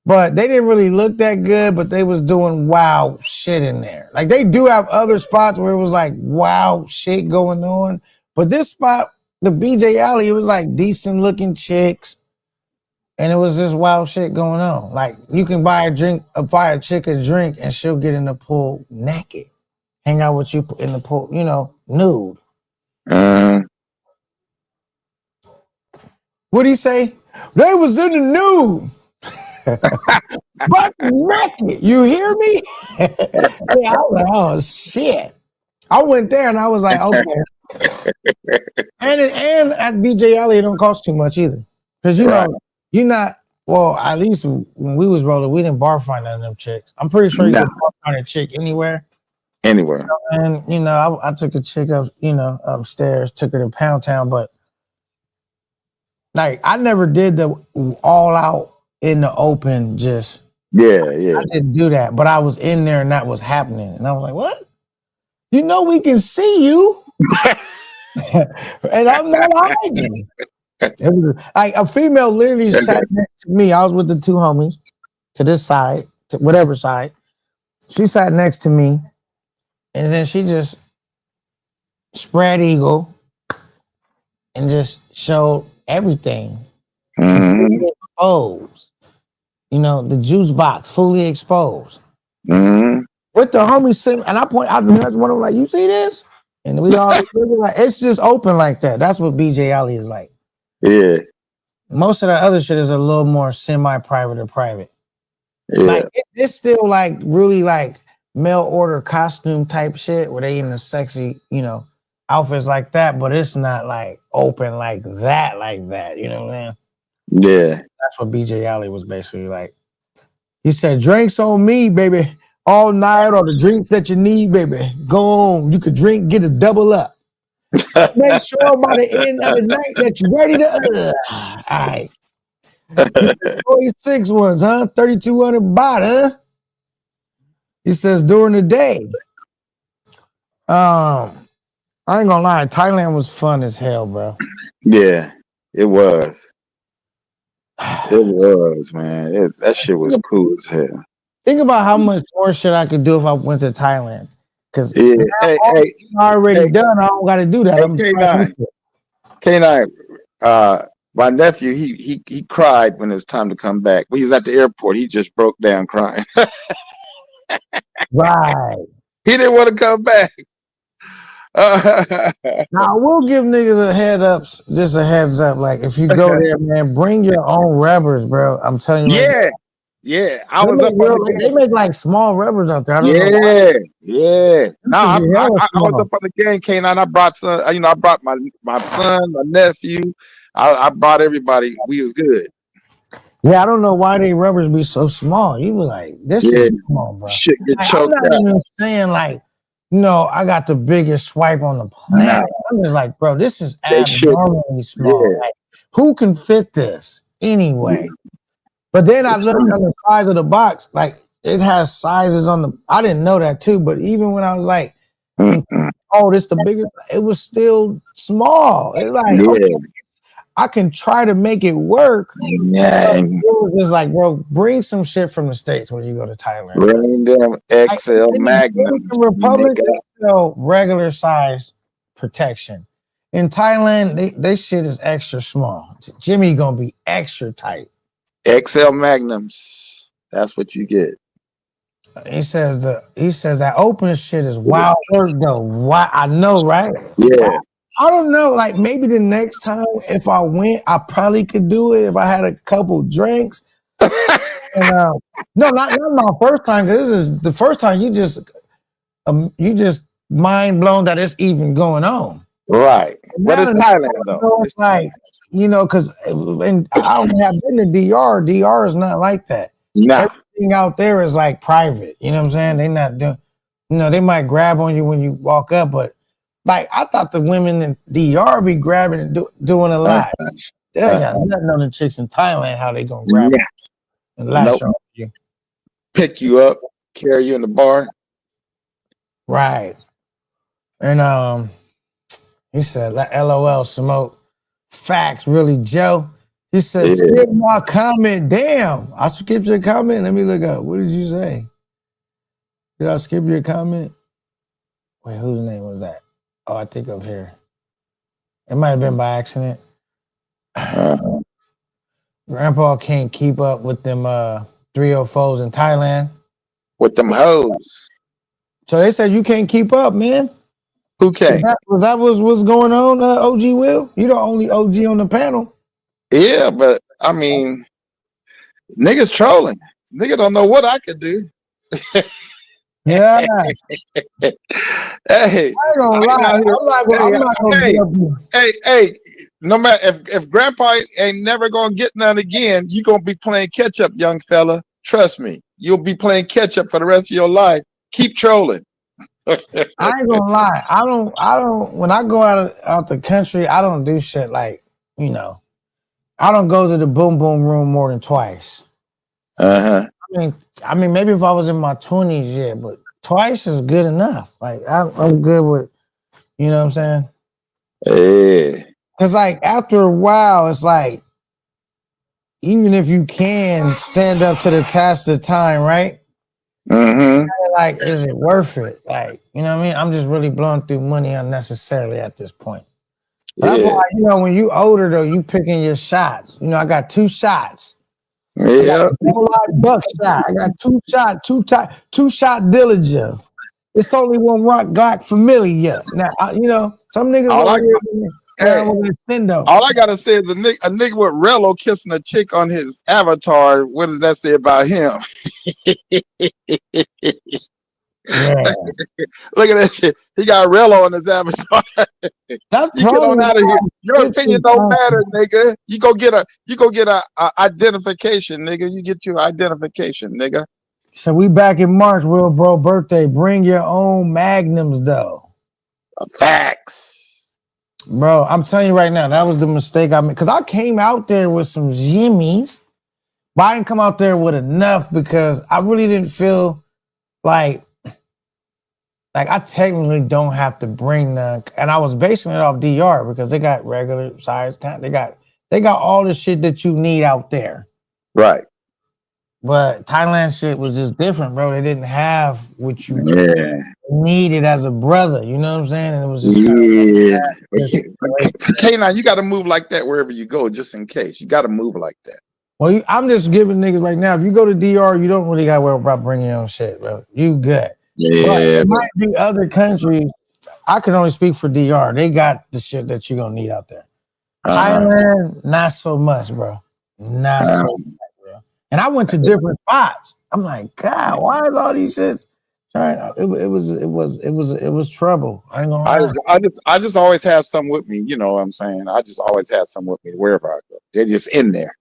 But they didn't really look that good, but they was doing wow shit in there. Like they do have other spots where it was like wow shit going on. But this spot, the BJ Alley, it was like decent looking chicks. And it was just wild shit going on. Like you can buy a chick a drink and she'll get in the pool naked. Hang out with you in the pool, you know, nude. What'd he say? They was in the nude. But naked. You hear me? Yeah, I was like, oh shit. I went there and I was like, okay. and at BJ Alley, it don't cost too much either. Because you know, you're not, well, at least when we was rolling, we didn't bar find none of them chicks. I'm pretty sure you can bar find a chick anywhere. Anywhere. And, you know, I took a chick up, you know, upstairs, took her to Pound Town, but like, I never did the all out in the open just. Yeah. I didn't do that, but I was in there and that was happening. And I was like, what? You know, we can see you. And I'm not hiding. It was like a female literally sat next to me. I was with the two homies to this side, to whatever side. She sat next to me, and then she just spread eagle and just showed everything. Fully exposed. You know, the juice box fully exposed. With the homies sitting, and I point out the one of them like, you see this? And we all like, it's just open like that. That's what BJ Alley is like. Yeah. Most of the other shit is a little more semi-private or private. Yeah. Like it's still like really like mail order costume type shit where they in the sexy, you know, outfits like that, but it's not like open like that, you know what I mean? Yeah. That's what BJ Alley was basically like. He said, drinks on me, baby, all night, or the drinks that you need, baby. Go on. You could drink, get a double up. Make sure by the end of the night that you're ready to. All right. 46 ones, huh? 3,200 baht, huh? He says during the day. I ain't gonna lie, Thailand was fun as hell, bro. Yeah, it was. It was, man. That shit was cool as hell. Think about how much more shit I could do if I went to Thailand. Because Yeah. Hey, already hey, done. I don't got to do that. hey, I'm K9. K9. My nephew, he cried when it was time to come back. When he was at the airport, he just broke down crying. right. He didn't want to come back. Now I will give niggas just a heads up. Like if you go there, man, bring your own rubbers, bro. I'm telling you. Yeah, yeah. I They was make up on the they game. make like small rubbers out there. I don't know why. Yeah, yeah. No, Them shit be hella I was small. up on the game, K9. I brought some. I brought my son, my nephew. I brought everybody. We was good. Yeah, I don't know why they rubbers be so small. You be like, this Yeah, is small, bro. shit get Like, I'm choked not up. even saying like, I got the biggest swipe on the No, planet. I'm just like, bro, this is they should. abnormally small. Yeah. Like, who can fit this anyway? But then I It's looked on the size of the box, like it has sizes on the. I didn't know that too, but even when I was like, oh, this the biggest, it was still small. It's like, yeah, okay, I can try to make it work. yeah. It was just like, bro, bring some shit from the States when you go to Thailand. Bring them XL Magnum. In Republic, they sell regular size protection. In Thailand, they shit is extra small. Jimmy gonna be extra tight. XL Magnums. That's what you get. He says that open shit is wild work though. Why I know, right? Yeah. I don't know. Like maybe the next time if I went, I probably could do it if I had a couple drinks. And, no, not my first time. Cause this is the first time you just mind blown that it's even going on. Right. But it's Thailand though. It's like because I only have been to DR. DR is not like that. Nah. Everything out there is like private. You know what I'm saying? They not doing. They might grab on you when you walk up, but like I thought the women in DR be grabbing and doing a lot. They got nothing on the chicks in Thailand. How they gonna grab and lash on you? Pick you up, carry you in the bar. Right. And he said, "LOL, smoke facts, really, Joe." He said, "Skip my comment." Damn, I skipped your comment. Let me look up. What did you say? Did I skip your comment? Wait, whose name was that? Oh, I think up here. It might have been by accident. Grandpa can't keep up with them 304s in Thailand. With them hoes. So they said you can't keep up, man. Who can't? Was that what's going on, OG Will? You the only OG on the panel. Yeah, but I mean, niggas trolling. Niggas don't know what I could do. Yeah. Hey, I ain't gonna lie. I'm not gonna get up here. Hey, no matter if grandpa ain't never gonna get none again, you gonna be playing catch up, young fella. Trust me, you'll be playing catch up for the rest of your life. Keep trolling. I ain't gonna lie. I don't when I go out the country, I don't do shit like, I don't go to the boom boom room more than twice. I mean, maybe if I was in my 20s, yeah, but twice is good enough. Like I'm good with, you know what I'm saying? Yeah. Cause like after a while, it's like, even if you can stand up to the test of time, right? Like, is it worth it? Like, you know what I mean? I'm just really blowing through money unnecessarily at this point. That's why, when you older though, you picking your shots. I got 2 shots. Yeah. Buckshot. I got 2 shot Dillinger. It's only one rock Glock familiar. Now, some niggas all I gotta say is a nigga with Rello kissing a chick on his avatar. What does that say about him? Yeah. Look at that shit. He got Rello on his avatar. That's you get on out of here. Your opinion don't matter, nigga. You go get a identification, nigga. You get your identification, nigga. So we back in March, Will Bro birthday. Bring your own magnums though. Facts. Bro, I'm telling you right now, that was the mistake I made. Because I came out there with some jimmies, but I didn't come out there with enough because I really didn't feel like I technically don't have to bring none. And I was basing it off DR because they got regular size. They got all the shit that you need out there. Right. But Thailand shit was just different, bro. They didn't have what you Yeah, needed as a brother. You know what I'm saying? And it was just kind yeah. of just, K9, you got to move like that wherever you go, just in case. You got to move like that. well, I'm just giving niggas right now. If you go to DR, you don't really got to worry about bringing your own shit, bro. You good. But Yeah, it might be other countries. I can only speak for DR. They got the shit that you're gonna need out there. Thailand, not so much, bro. Not so much, bro. And I went to different spots. I'm like, God, why is all these shits? It was trouble. I ain't gonna lie. I just always have some with me. You know what I'm saying? I just always have some with me wherever I go. They're just in there.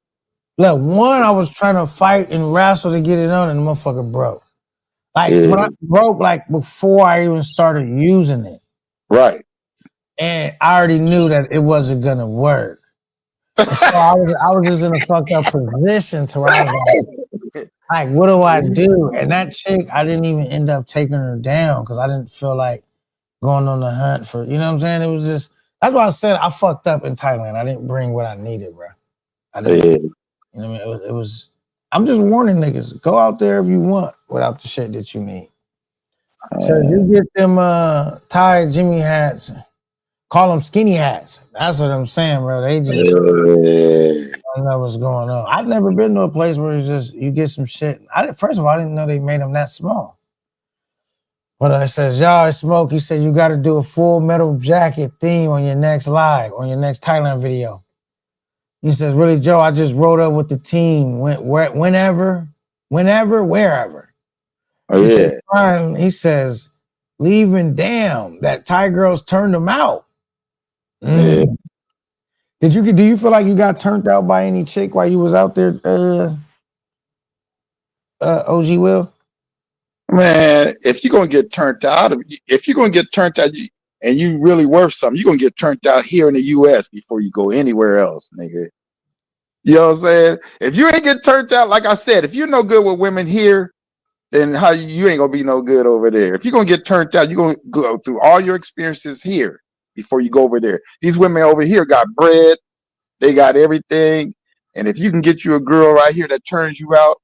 Look, one, I was trying to fight and wrestle to get it on, and the motherfucker broke. Like when I broke, like before I even started using it. Right. And I already knew that it wasn't gonna work. So I was just in a fucked up position to where I was like, what do I do? And that chick, I didn't even end up taking her down because I didn't feel like going on the hunt for, you know what I'm saying? It was just, that's why I said I fucked up in Thailand. I didn't bring what I needed, bro. I didn't, you know what I mean? It was, I'm just warning niggas, go out there if you want without the shit that you need. So you get them Thai Jimmy hats, call them skinny hats. That's what I'm saying, bro. They just I don't know what's going on. I've never been to a place where it's just you get some shit. First of all, I didn't know they made them that small. But I says, y'all, Smoke, he said you got to do a Full Metal Jacket theme on your next live, on your next Thailand video. He says, really, Joe, I just rode up with the team whenever, wherever. Oh, yeah. He says, leaving damn, that Thai girls turned them out. Yeah. Do you feel like you got turned out by any chick while you was out there, OG Will? Man, if you're gonna get turned out, and you really worth something, you're gonna get turned out here in the US before you go anywhere else, nigga. You know what I'm saying? If you ain't get turned out, like I said, if you're no good with women here, then how you ain't gonna be no good over there. If you're gonna get turned out, you're gonna go through all your experiences here before you go over there. These women over here got bread, they got everything, and if you can get you a girl right here that turns you out,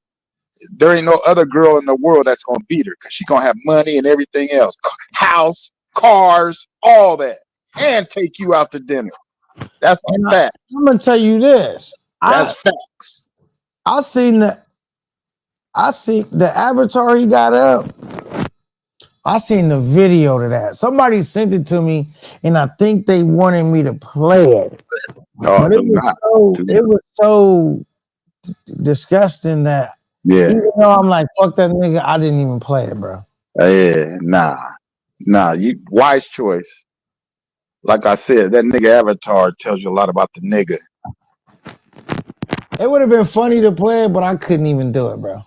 there ain't no other girl in the world that's gonna beat her because she's gonna have money and everything else, house, cars, all that, and take you out to dinner. That's a fact. I'm gonna tell you this. That's facts. I see the avatar he got up. I seen the video to that. Somebody sent it to me, and I think they wanted me to play it. No, it was so disgusting that even though I'm like, fuck that nigga, I didn't even play it, bro. Yeah, nah, you wise choice. Like I said, that nigga avatar tells you a lot about the nigga. It would have been funny to play it, but I couldn't even do it, bro.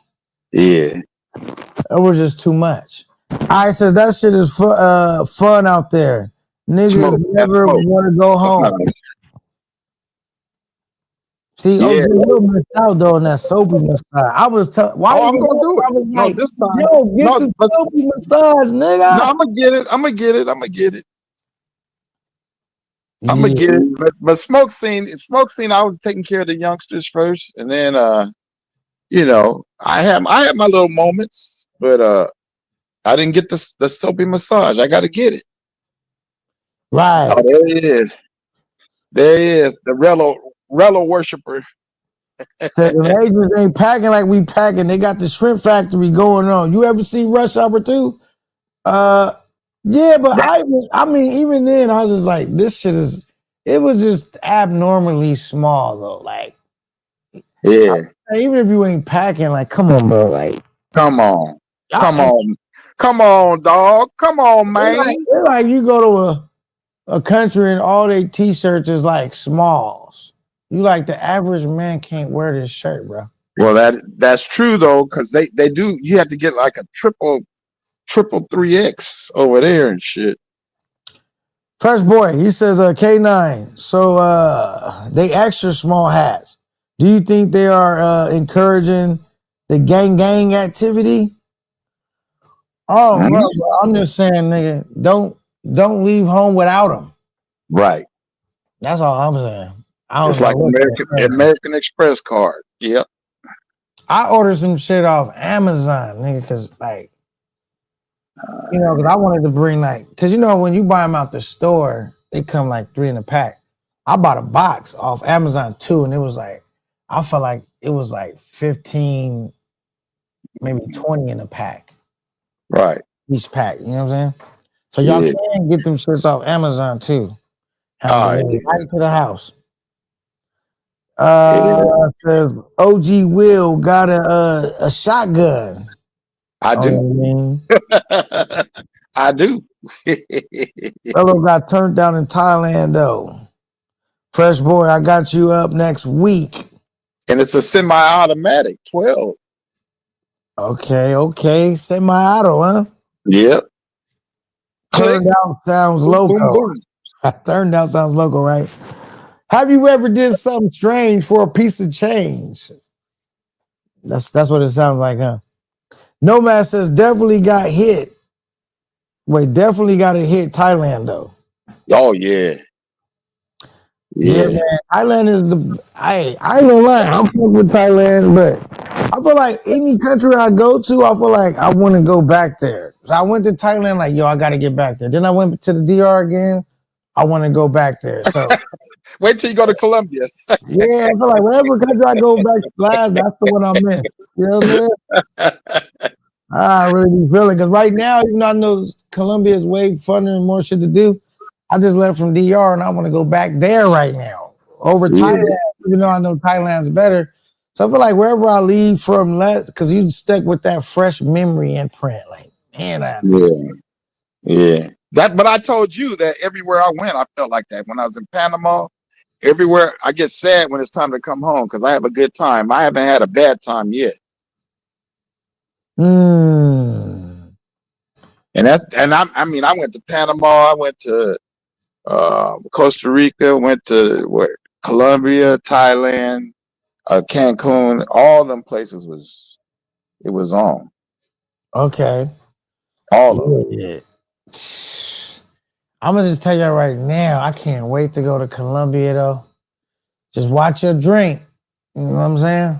Yeah. It was just too much. I says that shit is fun out there. Niggas never want to go home. See, OG Will missed out though on that soapy massage. I was telling, why I'm gonna do it? I was like, this time, yo, get the soapy massage, nigga. No, I'm gonna get it. I'm gonna get it. But Smoke Scene, I was taking care of the youngsters first, and then you know, I had my little moments, but I didn't get the soapy massage. I got to get it. Right. Oh, there he is. There he is, the Rello worshiper. The agents ain't packing like we packing. They got the shrimp factory going on. You ever see Rush Hour 2? Yeah, but I mean, even then, I was just like, this shit is. It was just abnormally small though. Like, yeah. Even if you ain't packing, like, come on, bro. Like, come on, dog. Come on, man. It's like you go to a country and all their t-shirts is like smalls. You like the average man can't wear this shirt, bro. Well, that's true though, because they do. You have to get like a triple 3X over there and shit. First boy, he says K9. So they extra small hats. Do you think they are encouraging the gang activity? Oh, bro, I'm just saying, nigga, don't leave home without them. Right. That's all I'm saying. It's like American Express card. Yep. I ordered some shit off Amazon, nigga, because like, because I wanted to bring like, because when you buy them out the store, they come like 3 in a pack. I bought a box off Amazon too, and it was like, I felt like it was like 15, maybe 20 in a pack, Right. each pack. You know what I'm saying? So y'all can get them shits off Amazon too. Have them right to the house. Says OG Will got a shotgun. I do. I do. Fellow got turned down in Thailand though. Fresh boy, I got you up next week. And it's a semi-automatic 12. Okay. Semi-auto, huh? Yep. Turned out sounds loco. Boom. Turned out sounds loco, right? Have you ever did something strange for a piece of change? That's what it sounds like, huh? Nomad says definitely got hit. Wait, definitely got to hit Thailand though. Oh yeah. Yeah, man. Thailand is I ain't gonna lie, I'm fucking with Thailand, but I feel like any country I go to, I feel like I want to go back there. So I went to Thailand, like, yo, I gotta get back there. Then I went to the DR again. I want to go back there. So wait till you go to Colombia. yeah, I feel like whatever country I go back to last, that's the one I'm in. You know what I mean? I really feel it because right now, even though I know Colombia is way funner and more shit to do, I just left from DR and I want to go back there right now over Thailand, even though I know Thailand's better. So I feel like wherever I leave from, because you stuck with that fresh memory imprint, like, man, yeah. But I told you that everywhere I went, I felt like that. When I was in Panama, everywhere I get sad when it's time to come home because I have a good time. I haven't had a bad time yet. And I went to Panama, I went to Costa Rica, went to Colombia, Thailand, Cancun. All them places was on. Okay. All of it. I'm gonna just tell you right now, I can't wait to go to Colombia though. Just watch your drink. You know what I'm saying?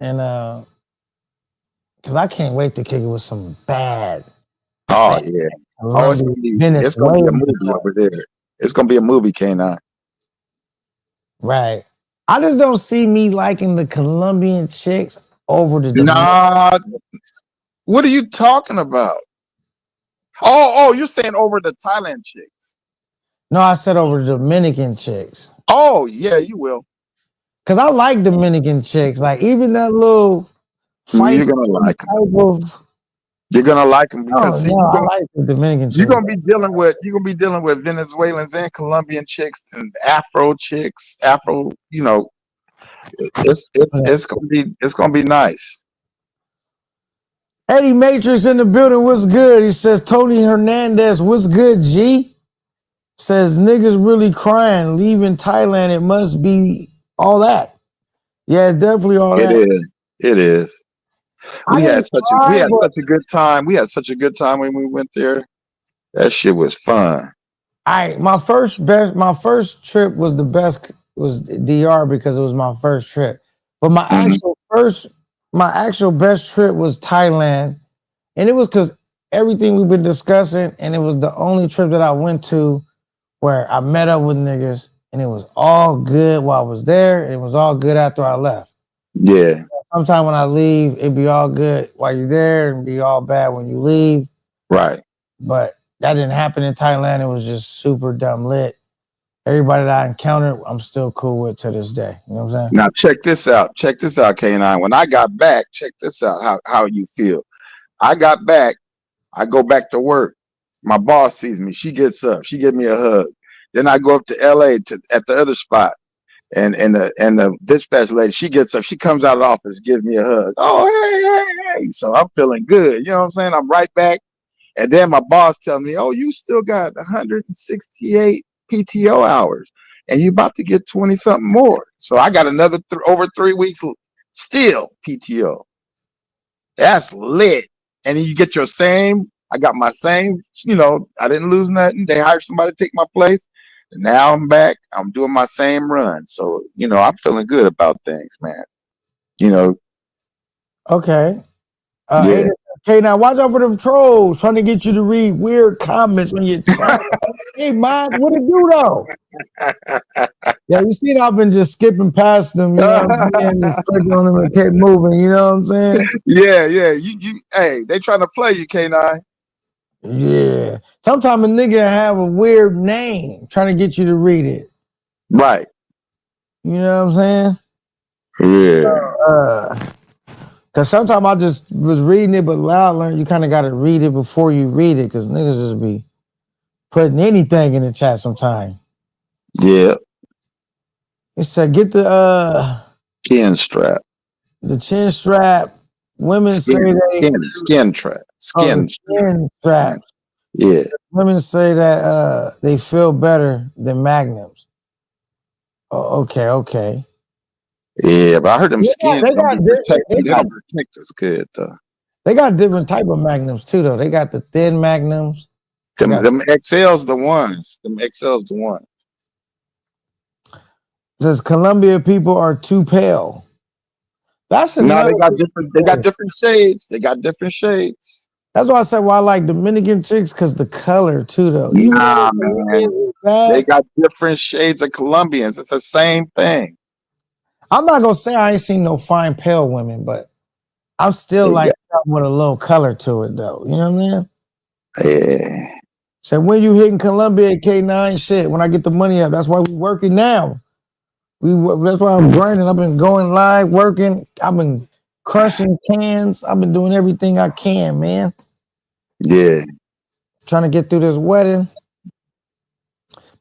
And because I can't wait to kick it with some bad. Oh yeah. It's gonna be a movie over there. It's gonna be a movie, K9. Right. I just don't see me liking the Colombian chicks over the Nah. What are you talking about? Oh, you're saying over the Thailand chicks. No, I said over the Dominican chicks. Oh, yeah, you will. Because I like Dominican chicks. Like, even that little fight. You're going to like them. You're going to like them because I like the Dominican chicks. You're going to be dealing with Venezuelans and Colombian chicks and Afro chicks. Afro, it's going to be nice. Eddie Matrix in the building, what's good? He says, Tony Hernandez, what's good, G? Says, niggas really crying, leaving Thailand, it must be all that. Yeah, it's definitely all that. It is. We had such a good time. We had such a good time when we went there. That shit was fun. My first trip was the best, was DR because it was my first trip. But my actual best trip was Thailand. And it was because everything we've been discussing, and it was the only trip that I went to where I met up with niggas, and it was all good while I was there, and it was all good after I left. Yeah. Sometimes when I leave, it'd be all good while you're there, and be all bad when you leave. Right. But that didn't happen in Thailand. It was just super dumb lit. Everybody that I encountered, I'm still cool with to this day. You know what I'm saying? Now check this out. Check this out, K9. When I got back, check this out. How you feel? I got back. I go back to work. My boss sees me. She gets up. She gives me a hug. Then I go up to LA at the other spot, and the dispatch lady, she gets up. She comes out of the office, gives me a hug. Oh, hey. So I'm feeling good. You know what I'm saying? I'm right back. And then my boss tells me, oh, you still got 168 PTO hours, and you about to get 20 something more. So I got another over 3 weeks still PTO. That's lit. And then you get your same. I got my same, I didn't lose nothing. They hired somebody to take my place. And now I'm back. I'm doing my same run. So, I'm feeling good about things, man. Okay. Yeah. Okay, now watch out for them trolls trying to get you to read weird comments on your chat. Hey, man, what it do though? Yeah, you see, I've been just skipping past them, you know what I'm saying? Just click on them and kept moving, you know what I'm saying? Yeah. Hey, they trying to play you, K9. Yeah. Sometimes a nigga have a weird name trying to get you to read it. Right. You know what I'm saying? Yeah. Cause sometimes I just was reading it, but loud learn you kind of got to read it before you read it, cause niggas just be putting anything in the chat sometime. Yeah. It said get Skin strap. the chin strap. Women say they Skin trap. Skin strap. Yeah. Women say that they feel better than magnums. Oh, okay. Yeah, but I heard them Yeah, skins they don't got be protected. They don't protect us good though. They got different type of magnums too, though. They got the thin magnums. Them XL's the ones. Them XL's the one. Says Colombia people are too pale. That's No, another. they got different. They got different shades. They got different shades. That's why I said why I like Dominican chicks, because the color too, though. Even Nah, though man. bad, They got different shades of Colombians. It's the same thing. I'm not gonna say I ain't seen no fine pale women, but I'm still like something with a little color to it, though. You know what I mean? Yeah. So when you hitting Colombia at K9, shit, when I get the money up, that's why we working now. That's why I'm grinding. I've been going live, working. I've been crushing cans. I've been doing everything I can, man. Yeah. Trying to get through this wedding.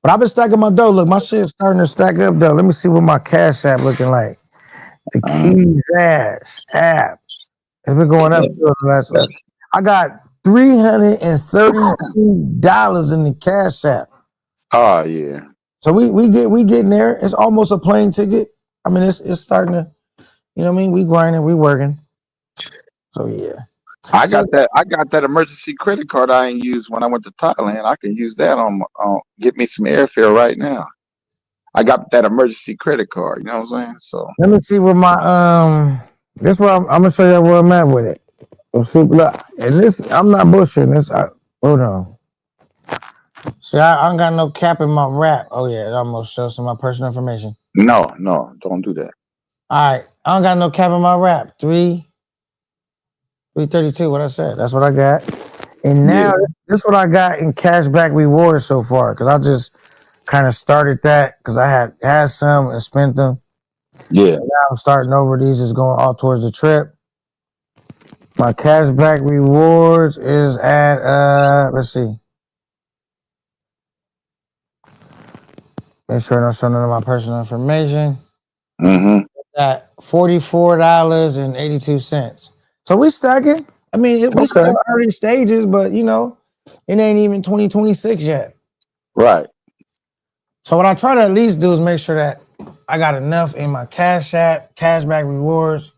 But I've been stacking my dough. Look, my shit's starting to stack up, though. Let me see what my Cash App looking like. The Keys app. It's been going up. I got $332 in the Cash App. Oh yeah. So we getting there. It's almost a plane ticket. I mean, it's starting to, you know what I mean? We grinding, we working. So yeah. I got that emergency credit card I ain't used when I went to Thailand. I can use that on get me some airfare right now. I got that emergency credit card, you know what I'm saying? So let me see where my this where I'm gonna show you where I'm at with it. Look, and this I'm not bullshitting this. Hold on. See, I don't got no cap in my rap. Oh yeah, it almost shows some of my personal information. No, don't do that. All right, I don't got no cap in my rap. 332. What I said. That's what I got. And now this is what I got in cashback rewards so far, because I just kind of started that because I had some and spent them. Yeah. So now I'm starting over. These is going all towards the trip. My cashback rewards is at let's see. Make sure I don't show none of my personal information. At $44.82. So we stacking. I mean, we still early stages, but you know, it ain't even 2026 yet. Right. So what I try to at least do is make sure that I got enough in my Cash App, cashback rewards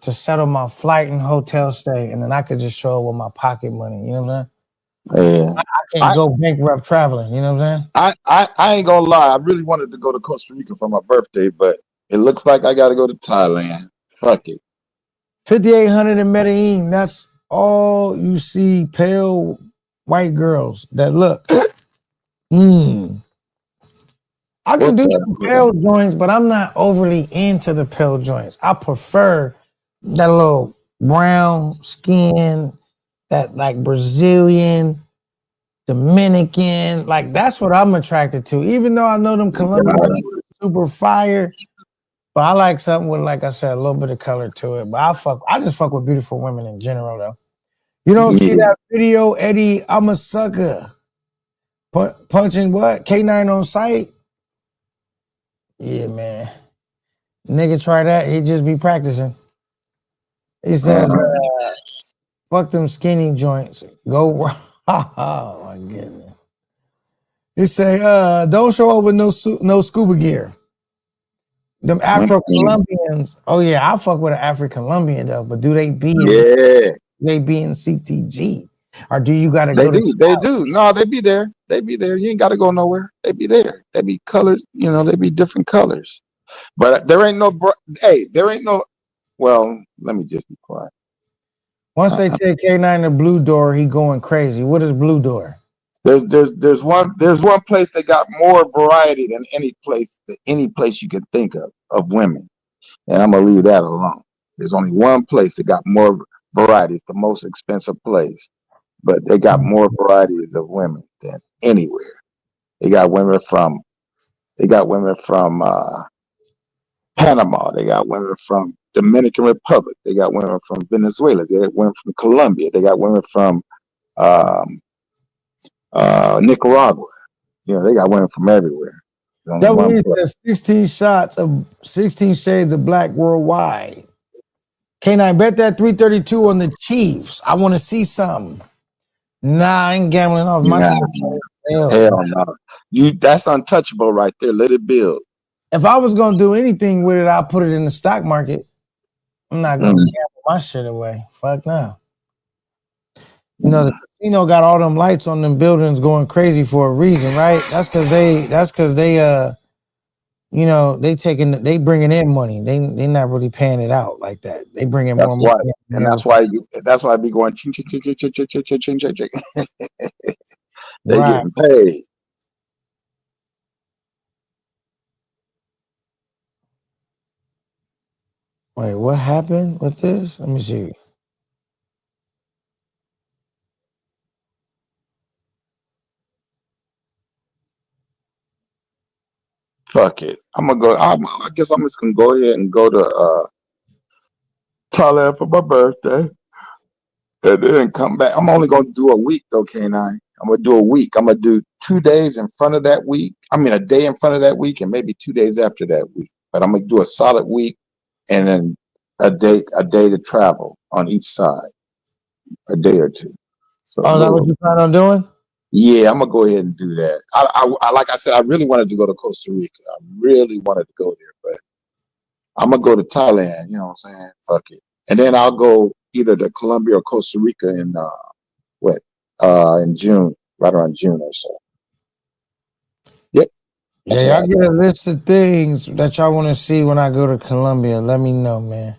to settle my flight and hotel stay, and then I could just show up with my pocket money. You know what I'm saying? Yeah. I can't go bankrupt traveling. You know what I'm saying? I ain't gonna lie. I really wanted to go to Costa Rica for my birthday, but it looks like I got to go to Thailand. Fuck it. 5,800 in Medellin. That's all you see. Pale white girls that look. I can do some pale joints, but I'm not overly into the pale joints. I prefer that little brown skin, that like Brazilian, Dominican. Like that's what I'm attracted to. Even though I know them Colombians are super fire, but I like something with, like I said, a little bit of color to it. But I just fuck with beautiful women in general, though. You don't see that video, Eddie? I'm a sucker. Punching what? K9 on site? Yeah, man. Nigga try that. He just be practicing. He says, fuck them skinny joints. Go. Oh, my goodness. He say, don't show up with no scuba gear. Them Afro-Colombians. Oh, yeah, I fuck with an Afro-Colombian, though. But do they be they be in CTG? Or do you got to go to... They do. No, they be there. They be there. You ain't got to go nowhere. They be there. They be colored. You know, they be different colors. But there ain't no Well, let me just be quiet. Once they take K9 to Blue Door, he going crazy. What is Blue Door? There's one place that got more variety than any place you could think of women, and I'm gonna leave that alone. There's only one place that got more variety. It's the most expensive place, but they got more varieties of women than anywhere. They got women from Panama. They got women from Dominican Republic. They got women from Venezuela. They got women from Colombia. They got women from Nicaragua. You know, they got women from everywhere. Says 16 shades of black worldwide. K9, bet that 332 on the Chiefs. I want to see something. Nah, I ain't gambling off my hell no. That's untouchable right there. Let it build. If I was gonna do anything with it, I'll put it in the stock market. I'm not gonna gamble my shit away. Fuck no. You know, the casino got all them lights on them buildings going crazy for a reason, right? That's because they you know, they bringing in money. They not really paying it out like that. They bring in more money. And that's why I be going ching ching ching ching ching ching ching ching ching ching. They getting paid. Wait, what happened with this? Let me see. Fuck it. I'm gonna go. I guess I'm just gonna go ahead and go to Thailand for my birthday, and then come back. I'm only gonna do a week though, K9. I'm gonna do a week. I'm gonna do 2 days in front of that week. I mean, a day in front of that week, and maybe 2 days after that week. But I'm gonna do a solid week, and then a day to travel on each side, a day or two. So, is that what you plan on doing? Yeah, I'm gonna go ahead and do that. I like I said, I really wanted to go to Costa Rica. I really wanted to go there, but I'm gonna go to Thailand. You know what I'm saying? Fuck it, and then I'll go either to Colombia or Costa Rica in in June, right around June or so. Yep. Yeah, y'all get a list of things that y'all want to see when I go to Colombia. Let me know, man.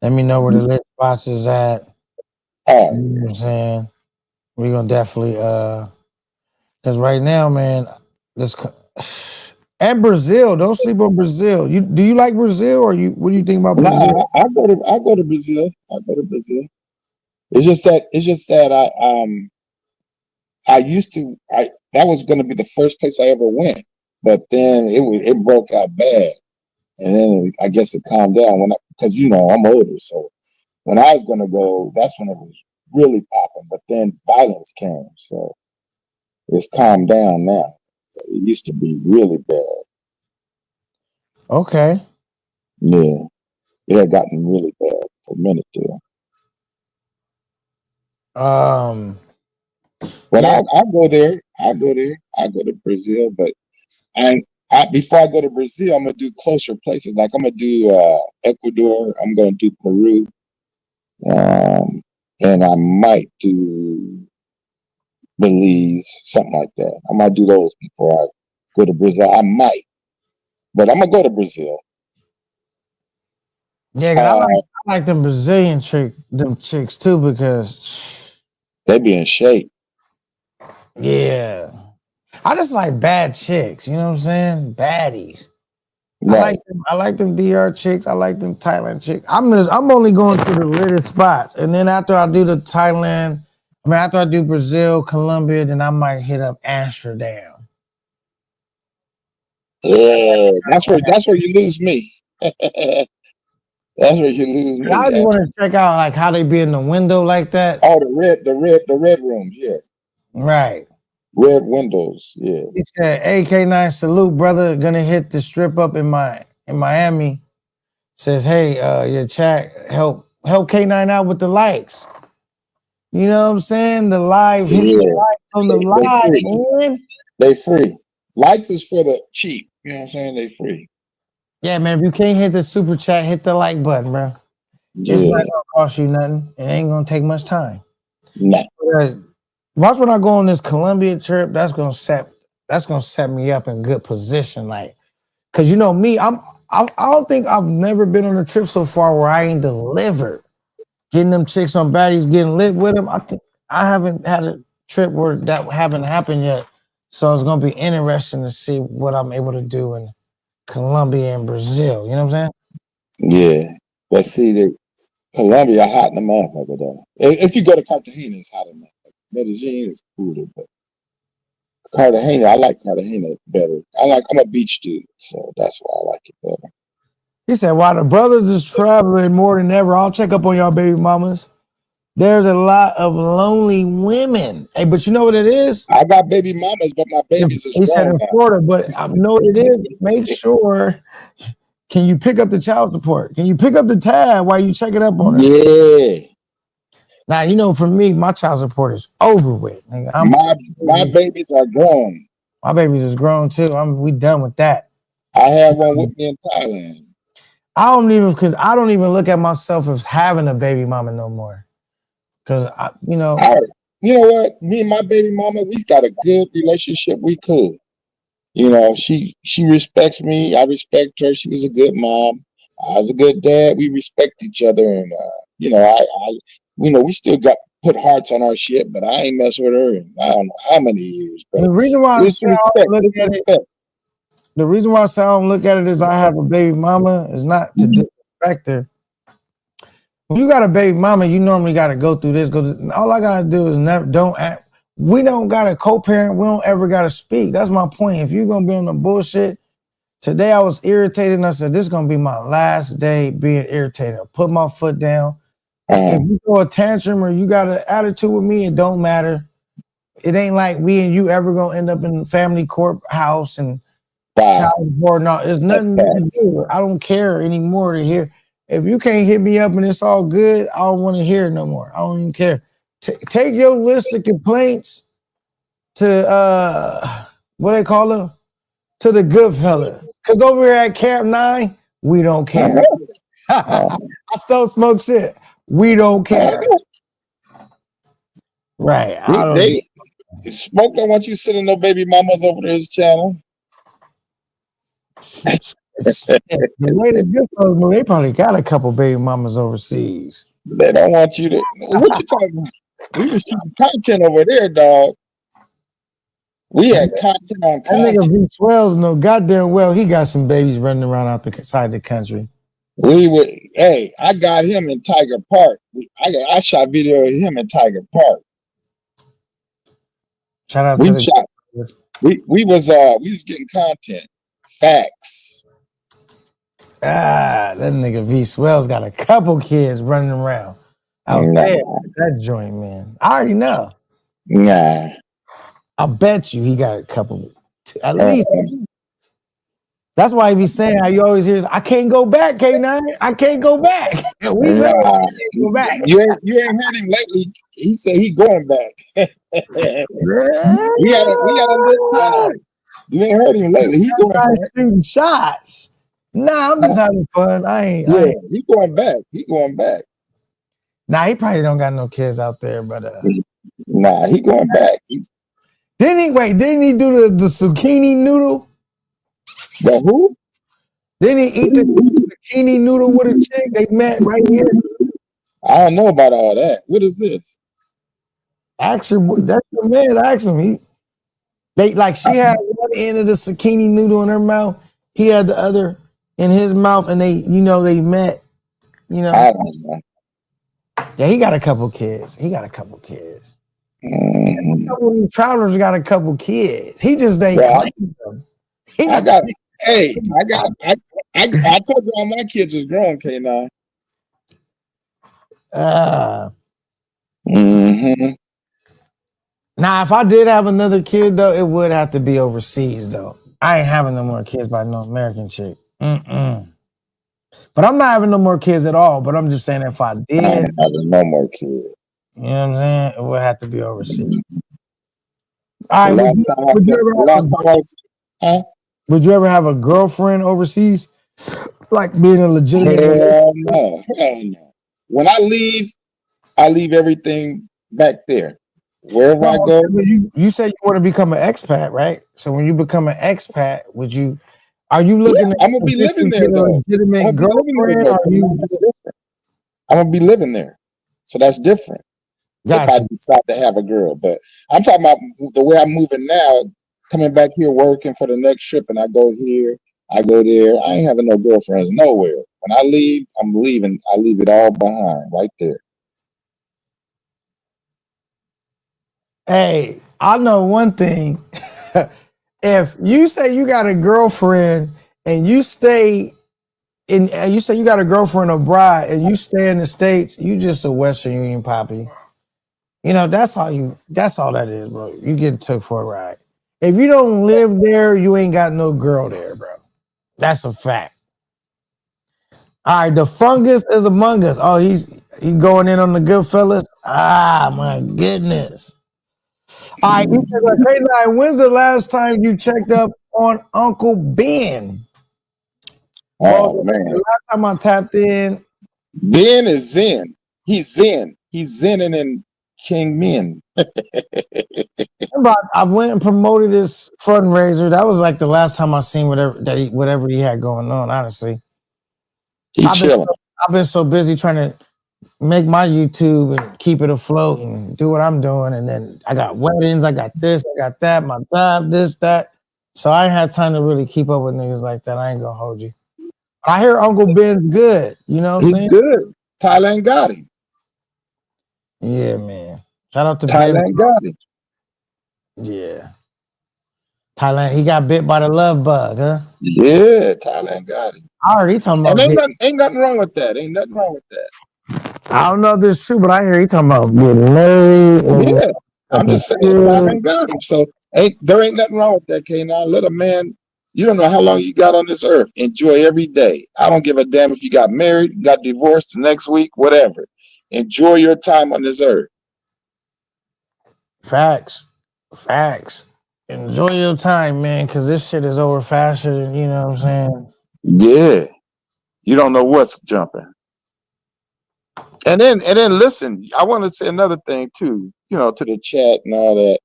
Let me know where the lit spots is at. You know what I'm saying? We're gonna definitely because right now, man, this and Brazil, don't sleep on Brazil. Do you like Brazil, or what do you think about Brazil? No, I go to Brazil. I go to Brazil. It's just that that was gonna be the first place I ever went, but then it broke out bad, and then I guess it calmed down because I'm older, so when I was gonna go, that's when it was really popping. But then violence came, so it's calmed down now. It used to be really bad. Okay. Yeah, it had gotten really bad for a minute there. But yeah. I go there. I go to Brazil, but before I go to Brazil, I'm gonna do closer places. Like I'm gonna do Ecuador. I'm gonna do Peru, and I might do Belize, something like that. I might do those before I go to Brazil. I might, but I'm gonna go to Brazil. Yeah, I like them Brazilian chicks too, because they be in shape. Yeah, I just like bad chicks. You know what I'm saying? Baddies. Right. I like them DR chicks. I like them Thailand chicks. I'm only going to the latest spots, and then after I do the Thailand, after I do Brazil, Colombia, then I might hit up Amsterdam. Yeah, that's where you lose me. That's where you lose me. I just want to check out like how they be in the window like that. Oh, the red rooms, yeah. Right. Red windows, yeah. He said, AK9 salute, brother. Gonna hit the strip up in Miami. Says, hey, your chat help K9 out with the likes. You know what I'm saying? The live, hit the likes on the live, man. They free. Likes is for the cheap. You know what I'm saying? They free. Yeah, man. If you can't hit the super chat, hit the like button, bro. Yeah. It's not gonna cost you nothing. It ain't gonna take much time. No. Watch when I go on this Colombia trip. That's gonna set me up in good position, like, cause you know me, I'm I don't think I've never been on a trip so far where I ain't delivered. Getting them chicks on baddies, getting lit with them. I think I haven't had a trip where that haven't happened yet. So it's gonna be interesting to see what I'm able to do in Colombia and Brazil. You know what I'm saying? Yeah, but see, the Colombia hot in the motherfucker though. If you go to Cartagena, it's hot in the motherfucker. Medellin is cooler, but Cartagena, I like Cartagena better. I'm a beach dude, so that's why I like it better. He said, while the brothers is traveling more than ever, I'll check up on y'all baby mamas. There's a lot of lonely women. Hey, but you know what it is? I got baby mamas, but my babies is He said grown in now. Florida, but I know what it is. Make sure, can you pick up the child support? Can you pick up the tab while you check it up on her? Yeah. Now, you know, for me, my child support is over with. Nigga. My babies are grown. My babies is grown too. We done with that. I had one with me in Thailand. I don't even look at myself as having a baby mama no more. Because you know what? Me and my baby mama, we got a good relationship. We could. You know, she respects me. I respect her. She was a good mom. I was a good dad. We respect each other, and we still got put hearts on our shit. But I ain't mess with her in I don't know how many years. But the reason why the reason why I say I don't look at it as I have a baby mama is not to disrespect her. When you got a baby mama, you normally got to go through this. All I got to do is we don't got to co-parent. We don't ever got to speak. That's my point. If you're going to be on the bullshit, today I was irritated and I said, this is going to be my last day being irritated. I put my foot down. If you throw a tantrum or you got an attitude with me, it don't matter. It ain't like me and you ever going to end up in family courthouse and child support. No, there's nothing to do. I don't care anymore to hear. If you can't hit me up and it's all good, I don't want to hear it no more. I don't even care. Take your list of complaints to what they call them, to the good fella. Because over here at Camp 9, we don't care. I still smoke shit. We don't care. Right. Smoke don't want you sending no baby mamas over to his channel. The way the good fellas move, they probably got a couple baby mamas overseas. They don't want you to. What you talking about? We was shooting content over there, dog. We had content on content. That nigga V Swells know goddamn well he got some babies running around outside the country. I got him in Tiger Park. I shot video of him in Tiger Park. Shout out we was getting content. Facts. That nigga V Swells got a couple kids running around out there. That joint, man. I already know. Nah. I bet you he got a couple, at least. That's why he be saying how you always hear, I can't go back, K9. I can't go back. We know I can't go back. You ain't heard him lately. He said he going back. we got a little time. You ain't heard him lately. He going back. Shooting shots. Nah, I'm just having fun. He going back. He going back. Nah, he probably don't got no kids out there, but nah, he going back. Didn't he do the zucchini noodle? The who? Didn't he eat the zucchini noodle with a chick they met right here? I don't know about all that. What is this? Actually, that's the man. Ask him. She had one end of the zucchini noodle in her mouth. He had the other in his mouth, and they met. I don't know. Yeah, he got a couple kids. Mm-hmm. Travelers got a couple kids. He just ain't claimed them. I told you all my kids is grown, K9. Now, if I did have another kid, though, it would have to be overseas, though. I ain't having no more kids by no American chick. But I'm not having no more kids at all. But I'm just saying, if I did, I ain't having no more kids. You know what I'm saying? It would have to be overseas. All right. Would you ever have a girlfriend overseas? Like being a legitimate? Hell no. When I leave everything back there. Wherever I go. You said you want to become an expat, right? So when you become an expat, would you Are you looking Yeah, at I'm gonna be living there a though. I'm legitimate gonna be living there girlfriend? though. Are you That's different. I'm gonna be living there, so that's different. If I gotcha? decide to have a girl, but I'm talking about the way I'm moving now, coming back here working for the next trip, and I go here, I go there. I ain't having no girlfriends nowhere. When I leave, I'm leaving. I leave it all behind right there. Hey, I know one thing. If you say you got a girlfriend and you stay and you say you got a girlfriend or bride and you stay in the States, you just a Western Union poppy. You know, that's all that is, bro. You get took for a ride. If you don't live there, you ain't got no girl there, bro. That's a fact. All right, the fungus is among us. Oh, he going in on the Goodfellas. Ah, my goodness. All right, he said, K9, when's the last time you checked up on Uncle Ben? Well, Oh man, the last time I tapped in, Ben is Zen. He's Zen. He's Zenin in King Min. I went and promoted this fundraiser. That was like the last time I seen whatever he had going on. Honestly, He I've been chilling. I've been so busy trying to make my YouTube and keep it afloat and do what I'm doing. And then I got weddings, I got this, I got that, my job, this, that. So I ain't had time to really keep up with niggas like that. I ain't gonna hold you. I hear Uncle Ben's good. You know what I'm He's saying? good. Thailand got him. Yeah, man. Shout out to Ben. Thailand got him. Yeah. Thailand, he got bit by the love bug, huh? Yeah, Thailand got him. I heard he talking And about ain't nothing wrong with that. Ain't nothing wrong with that. I don't know if this is true, but I hear he talking about getting married. Yeah, I'm just saying, Thailand got him. So there ain't nothing wrong with that, K9. Let a man. You don't know how long you got on this earth. Enjoy every day. I don't give a damn if you got married, got divorced the next week, whatever. Enjoy your time on this earth. Facts. Enjoy your time, man, because this shit is over faster than, you know what I'm saying? Yeah, you don't know what's jumping. And then listen, I want to say another thing too, to the chat and all that.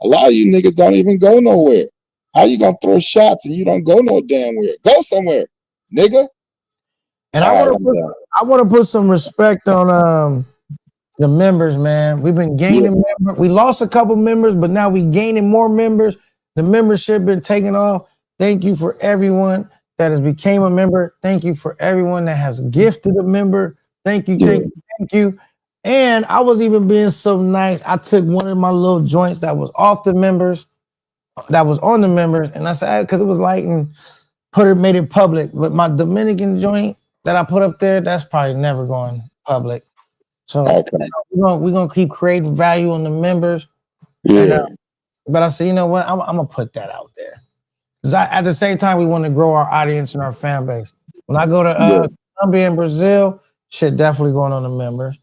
A lot of you niggas don't even go nowhere. How you gonna throw shots and you don't go no damn where? Go somewhere, nigga. And I want to put some respect on the members, man. We've been gaining members. We lost a couple members, but now we gaining more members. The membership been taking off. Thank you for everyone that has became a member. Thank you for everyone that has gifted a member. Thank you. And I was even being so nice. I took one of my little joints that was off the members, that was on the members, and I said, because it was light and made it public. But my Dominican joint that I put up there, that's probably never going public. So we're gonna keep creating value on the members. Yeah. But I said, you know what? I'm gonna put that out there. Because at the same time, we want to grow our audience and our fan base. When I go to Colombia and Brazil, shit definitely going on the members.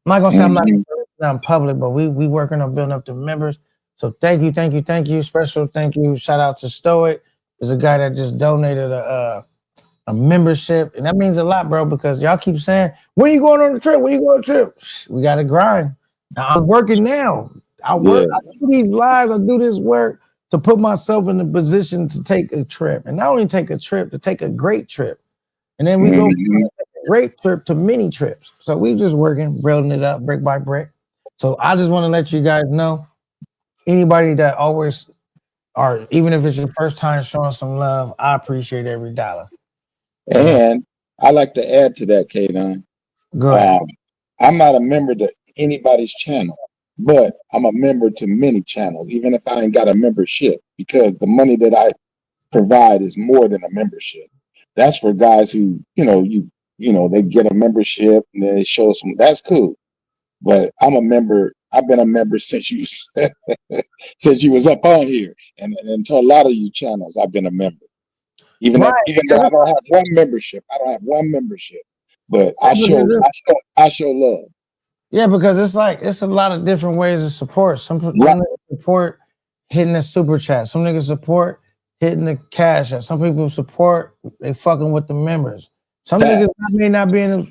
I'm not gonna say I'm not in public, but we working on building up the members. So thank you. Special thank you. Shout out to Stoic. There's a guy that just donated a membership, and that means a lot, bro, because y'all keep saying, when you going on the trip? We gotta grind. Now I'm working now. I do these lives, I do this work to put myself in the position to take a trip. And not only take a trip, to take a great trip. And then we go from a great trip to mini trips. So we just working, building it up brick by brick. So I just want to let you guys know, anybody that always, or even if it's your first time showing some love, I appreciate every dollar. And I like to add to that, K9. Go ahead. I'm not a member to anybody's channel, but I'm a member to many channels, even if I ain't got a membership, because the money that I provide is more than a membership. That's for guys who, they get a membership and they show some. That's cool, but I'm a member. I've been a member since you was up on here, and to a lot of you channels, I've been a member. Even though I don't have one membership, but I show love. Yeah, because it's a lot of different ways of support. Some niggas support hitting the super chat. Some niggas support hitting the cash app. Some people support they fucking with the members. Some niggas may not be in a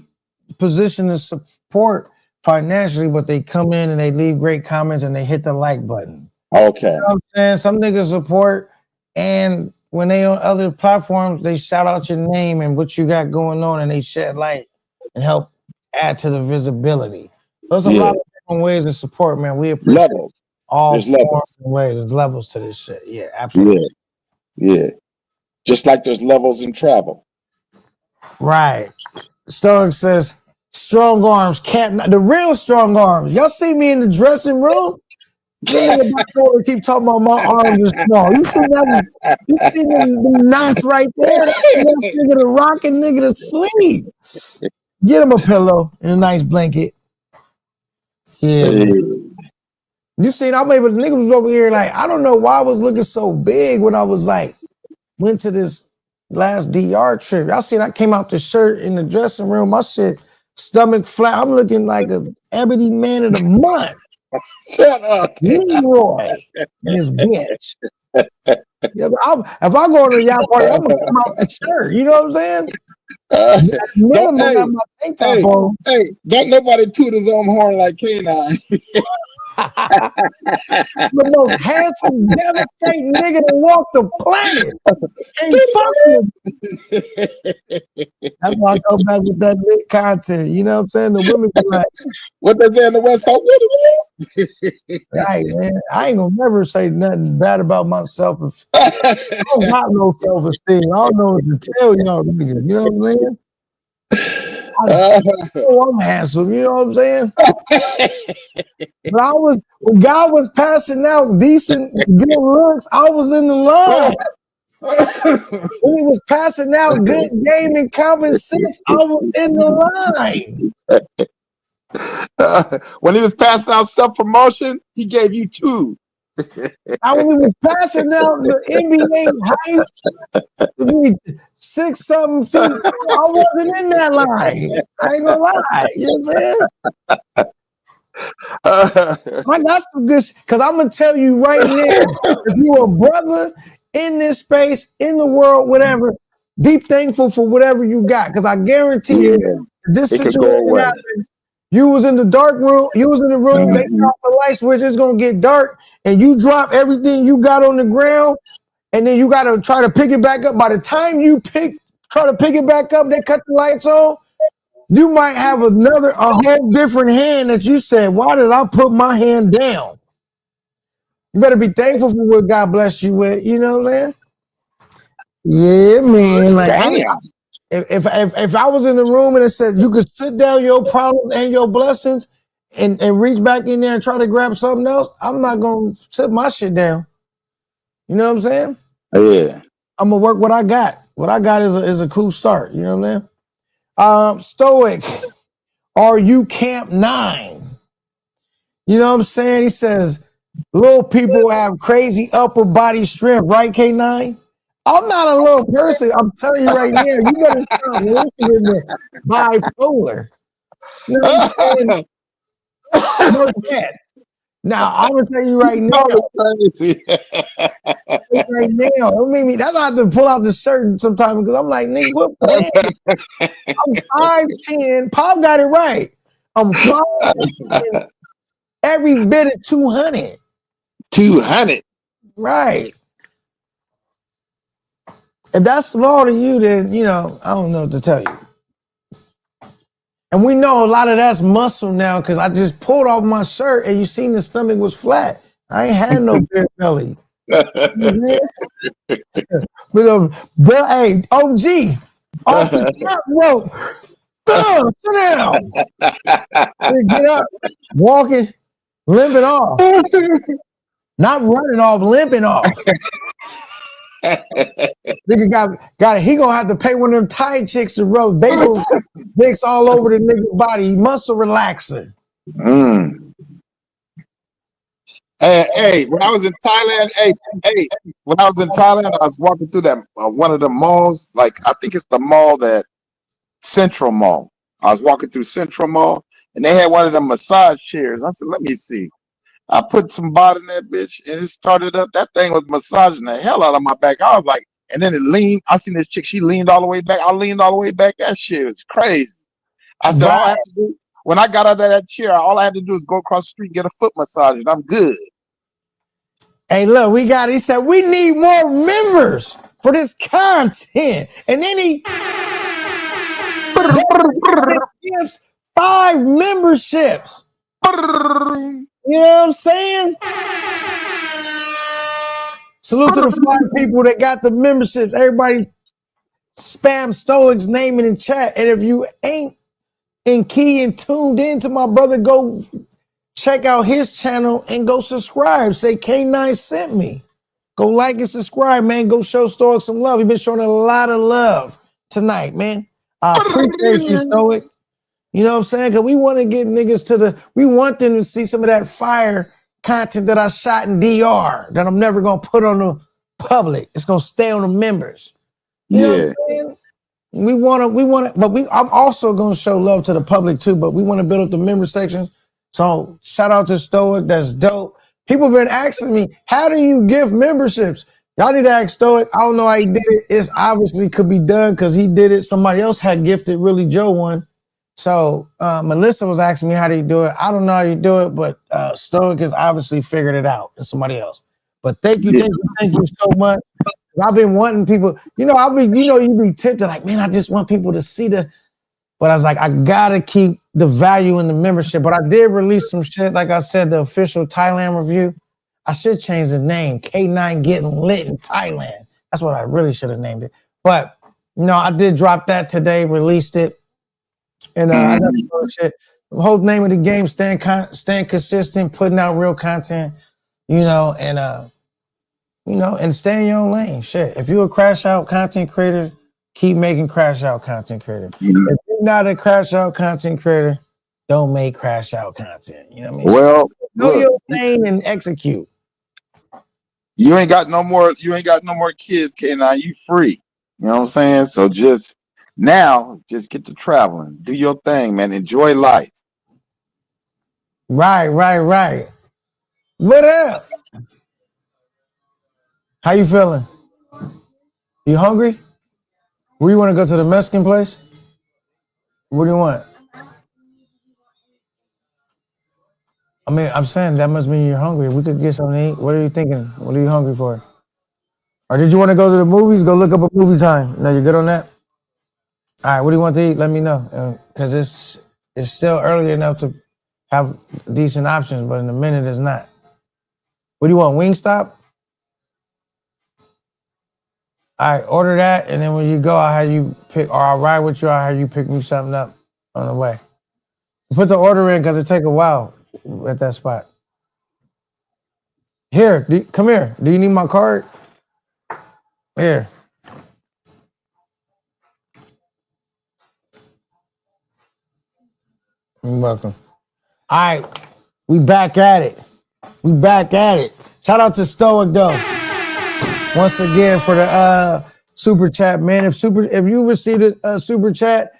position to support financially, but they come in and they leave great comments and they hit the like button. Okay. You know what I'm saying? Some niggas support and when they on other platforms, they shout out your name and what you got going on, and they shed light and help add to the visibility. There's a Yeah. lot of different ways to support, man. We appreciate Levels. all There's forms levels. and ways. There's levels to this shit. Yeah, absolutely. Yeah. Just like there's levels in travel. Right. Stoic says, strong arms can't, the real strong arms. Y'all see me in the dressing room? Keep talking about my arms are small. You see that? You see the knots right there? That's the nigga to rock and nigga to sleep. Get him a pillow and a nice blanket. Yeah. You seen, I'm able, the nigga was over here like, I don't know why I was looking so big when I was like, went to this last DR trip. Y'all seen I came out the shirt in the dressing room, my shit, stomach flat. I'm looking like a ebony man of the month. Shut up. Leroy and his bitch. Yeah, but if I go to the yacht party, I'm gonna come out the shirt. You know what I'm saying? Minimum, hey, have my tank top on. Hey, don't nobody toot his own horn like K9. The most handsome, devastating nigga to walk the planet. Ain't fucking. That's why I go back with that lit content. You know what I'm saying? The women be like, what they say in the West Coast? Right, man. I ain't gonna never say nothing bad about myself. I don't got no self-esteem. I don't know what to tell y'all niggas. You know what I'm saying? I'm handsome. You know what I'm saying? But when God was passing out decent, good looks, I was in the line. When he was passing out good game and common sense, I was in the line. When he was passing out self-promotion, he gave you 2. When he was passing out the NBA height, 6-something feet, I wasn't in that line. I ain't gonna lie. You know what I'm saying? I got some good because I'm gonna tell you right now, if you're a brother in this space, in the world, whatever, be thankful for whatever you got. Because I guarantee you, this situation happened. You was in the dark room, you was in the room, they cut the light switch, it's gonna get dark, and you drop everything you got on the ground, and then you gotta try to pick it back up. By the time you try to pick it back up, they cut the lights on. You might have a whole different hand that you said, why did I put my hand down? You better be thankful for what God blessed you with. You know what I'm saying? Yeah, man. Like, if I was in the room and it said you could sit down your problems and your blessings and reach back in there and try to grab something else, I'm not gonna sit my shit down. You know what I'm saying? Yeah. I'm gonna work what I got. What I got is a cool start. You know what I'm saying? Stoic, are you Camp 9? You know what I'm saying? He says, little people have crazy upper body strength, right, K9? I'm not a little person. I'm telling you right now, you better stop listening to bipolar. You know what I'm saying? Now, I'm going to tell you right now. Right now, that's why I have to pull out the shirt sometimes because I'm like, nigga, what man? I'm 5'10". Pop got it right. I'm 5'10". Every bit of 200. 200. Right. If that's small to you, then, I don't know what to tell you. And we know a lot of that's muscle now because I just pulled off my shirt and you seen the stomach was flat. I ain't had no bare belly. But hey, OG, off the top rope. Sit down. Get up, walking, limping off. Not running off, limping off. Nigga got it. He gonna have to pay one of them Thai chicks to rub Vicks all over the nigga body. Muscle relaxer. Hey, when I was in Thailand, I was walking through that one of the malls. Like I think it's the mall that Central Mall. I was walking through Central Mall, and they had one of them massage chairs. I said, "Let me see." I put some bot in that bitch, and it started up. That thing was massaging the hell out of my back. I was like, and then it leaned. I seen this chick. She leaned all the way back. I leaned all the way back. That shit was crazy. I said, all I have to do when I got out of that chair, all I had to do is go across the street and get a foot massage, and I'm good. Hey, look, he said, we need more members for this content. And then he gives 5 memberships. You know what I'm saying? Salute to the 5 people that got the memberships. Everybody spam Stoic's name in the chat. And if you ain't in key and tuned in to my brother, go check out his channel and go subscribe. Say K9 sent me. Go like and subscribe, man. Go show Stoic some love. He's been showing a lot of love tonight, man. I appreciate you, Stoic. You know what I'm saying? Because we want to get niggas we want them to see some of that fire content that I shot in DR that I'm never going to put on the public. It's going to stay on the members. You know what I'm saying? We want to, but I'm also going to show love to the public too, but we want to build up the member section. So shout out to Stoic. That's dope. People been asking me, how do you give memberships? Y'all need to ask Stoic. I don't know how he did it. It's obviously could be done because he did it. Somebody else had gifted Really Joe one. So Melissa was asking me how do you do it. I don't know how you do it, but Stoic has obviously figured it out. It's somebody else. But thank you so much. I've been wanting people, you be tempted like, man, I just want people to see but I was like, I gotta keep the value in the membership. But I did release some shit, like I said, the official Thailand review. I should change the name, K9 Getting Lit in Thailand. That's what I really should have named it. But I did drop that today, released it. And I got some shit. The whole name of the game, staying consistent, putting out real content, and stay in your own lane. Shit. If you're a crash out content creator, keep making crash out content creator. Mm-hmm. If you're not a crash out content creator, don't make crash out content. You know what I mean? Well, know your lane and execute. You ain't got no more kids, K9. You free. You know what I'm saying? So just get to traveling. Do your thing, man. Enjoy life. Right. What up? How you feeling? You hungry? Where you want to go to the Mexican place? What do you want? I mean, I'm saying that must mean you're hungry. We could get something to eat. What are you thinking? What are you hungry for? Or did you want to go to the movies? Go look up a movie time. No, you good on that? All right, what do you want to eat? Let me know. Because it's still early enough to have decent options, but in a minute it's not. What do you want, Wingstop? All right, order that, and then when you go, I'll have you pick, or I'll ride with you, I'll have you pick me something up on the way. Put the order in because it take a while at that spot. Here, come here. Do you need my card? Here. You're welcome. All right, we back at it. Shout out to Stoic though. Once again for the super chat, man. If you received a super chat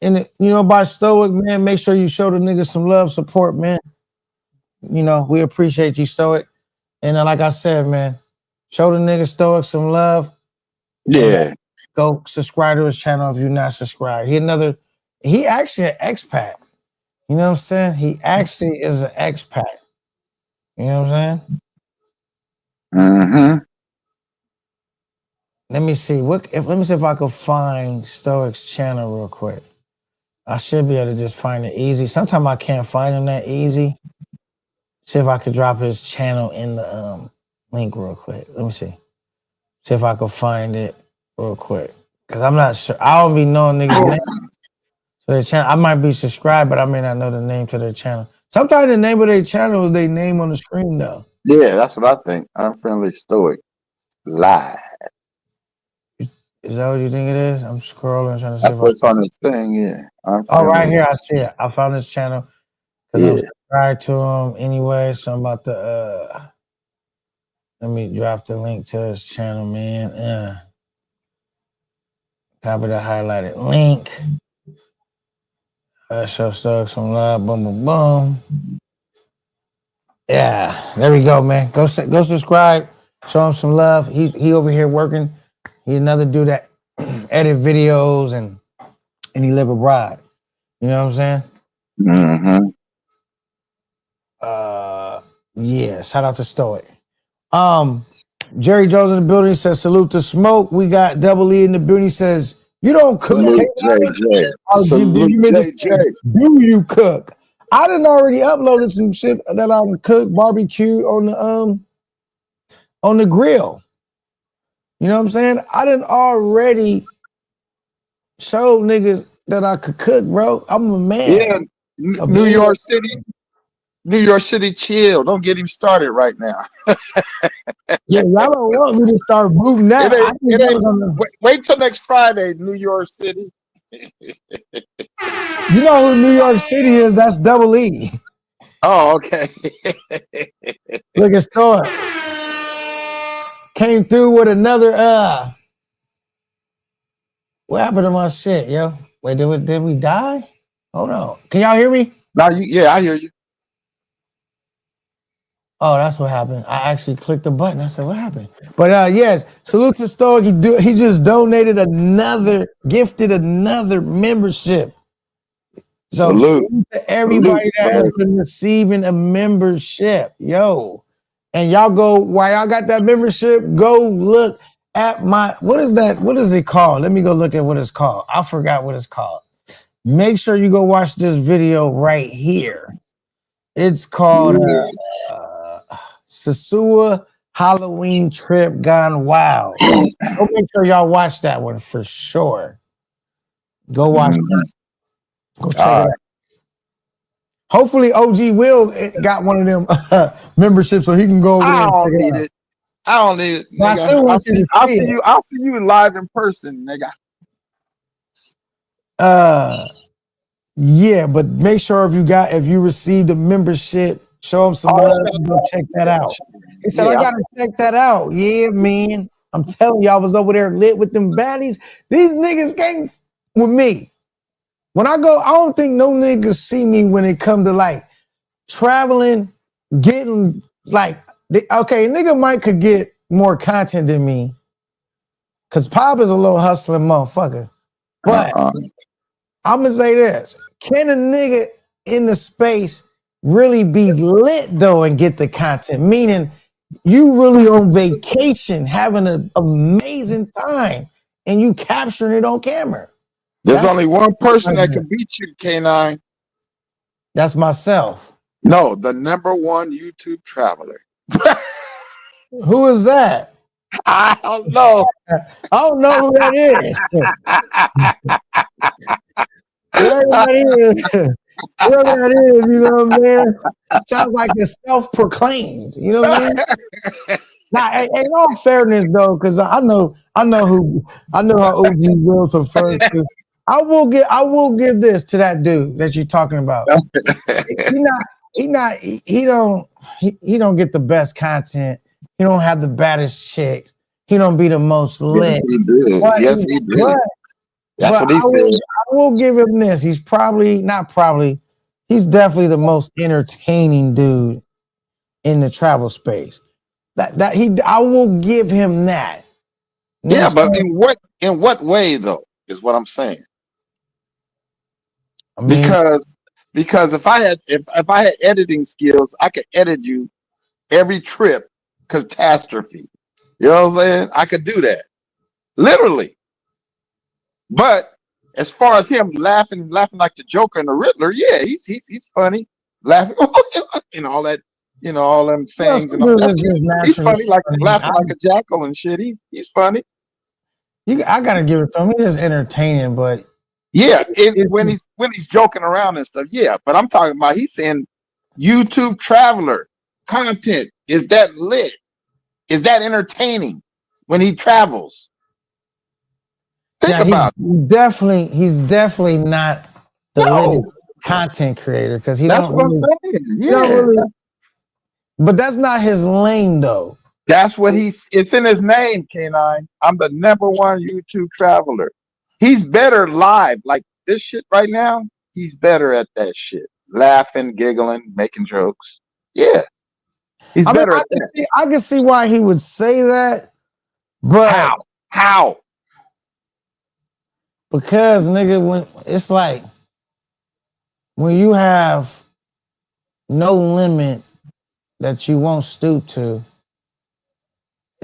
and by Stoic, man, make sure you show the niggas some love, support, man. We appreciate you, Stoic. And like I said, man, show the nigga Stoic some love. Yeah. Go subscribe to his channel if you're not subscribed. He actually an expat. You know what I'm saying? He actually is an expat. You know what I'm saying? Mm-hmm. Let me see if I could find Stoic's channel real quick. I should be able to just find it easy. Sometimes I can't find him that easy. See if I could drop his channel in the link real quick. Let me see. See if I could find it real quick. Because I'm not sure. I don't be knowing niggas' names. So their channel, I might be subscribed, but I may not know the name to their channel. Sometimes the name of their channel is their name on the screen, though. Yeah, that's what I think. Unfriendly Stoic live. Is that what you think it is? I'm scrolling, trying to see. That's what's on this thing, yeah. Right here, I see it. I found this channel because I'm subscribed to him anyway. So I'm about to let me drop the link to his channel, man. Copy the highlighted link. Show Stoic some love. Boom, boom, boom. Yeah, there we go, man. Go subscribe. Show him some love. He over here working. He another dude that edit videos and he live abroad. You know what I'm saying? Mm-hmm. Yeah, shout out to Stoic. Jerry Jones in the building. He says, salute to Smoke. We got Double E in the building. He says, you don't cook. Salute JJ. Oh, Salute you meant to say, JJ. do you cook? I done already uploaded some shit that I can cook barbecue on the grill. You know what I'm saying? I done already showed niggas that I could cook, bro. I'm a man. Yeah, New York City. New York City, chill. Don't get him started right now. Yeah, y'all don't want me to start moving that. Wait till next Friday, New York City. You know who New York City is? That's Double E. Oh, okay. Look at Store. Came through with another what happened to my shit, yo? Wait, did we die? Hold on. Can y'all hear me? Now yeah, I hear you. Oh, that's what happened. I actually clicked the button. I said, what happened? But yes, salute to Stoic. He just gifted another membership. So salute to everybody that has been receiving a membership. Yo. And y'all while y'all got that membership, go look at what is that? What is it called? Let me go look at what it's called. I forgot what it's called. Make sure you go watch this video right here. It's called Sosua Halloween Trip Gone Wild. Go make sure y'all watch that one for sure. Go watch that. Go check it out. Hopefully OG Will got one of them memberships so he can go over there. I don't need it. I don't need it. I'll see you live in person, nigga. Yeah, but make sure if you received a membership, show him some love and go check that out. He said, I gotta check that out. Yeah, man. I'm telling you, I was over there lit with them baddies. These niggas came with me. When I go, I don't think no niggas see me when it come to like traveling, getting like, okay, nigga Mike could get more content than me. Cause Pop is a little hustling motherfucker. But I'm gonna say this. Can a nigga in the space really be lit though and get the content? Meaning you really on vacation, having an amazing time, and you capturing it on camera. There's only one person that can beat you, K9. That's myself. No, the number one YouTube traveler. Who is that? I don't know. I don't know who that is. Whoever that is, you know what I mean? Sounds like it's self-proclaimed. You know what I mean? Now, in all fairness, though, because I know how OG Will prefers to. I will give this to that dude that you're talking about. He don't get the best content. He don't have the baddest chicks. He don't be the most lit. Yes, he did. That's what he said. I will give him this. He's he's definitely the most entertaining dude in the travel space. I will give him that. Yeah, but in what way though, is what I'm saying. I mean, because if I had editing skills, I could edit you every trip catastrophe. You know what I'm saying? I could do that. Literally. But as far as him laughing like the Joker and the Riddler, yeah, he's funny, laughing, and all that, all them sayings and all that. He's funny, laughing like a jackal and shit. He's funny. I gotta give it to him. He's entertaining, but yeah, when he's joking around and stuff, yeah. But I'm talking about he's saying YouTube traveler content. Is that lit? Is that entertaining when he travels? Think about it. He's definitely not the content creator because he that's don't. What I'm saying. But that's not his lane though. That's what it's in his name, K9. I'm the number one YouTube traveler. He's better live, like this shit right now. He's better at that shit. Laughing, giggling, making jokes. Yeah. He's better at that. I can see why he would say that, but how? Because nigga, when it's like when you have no limit that you won't stoop to,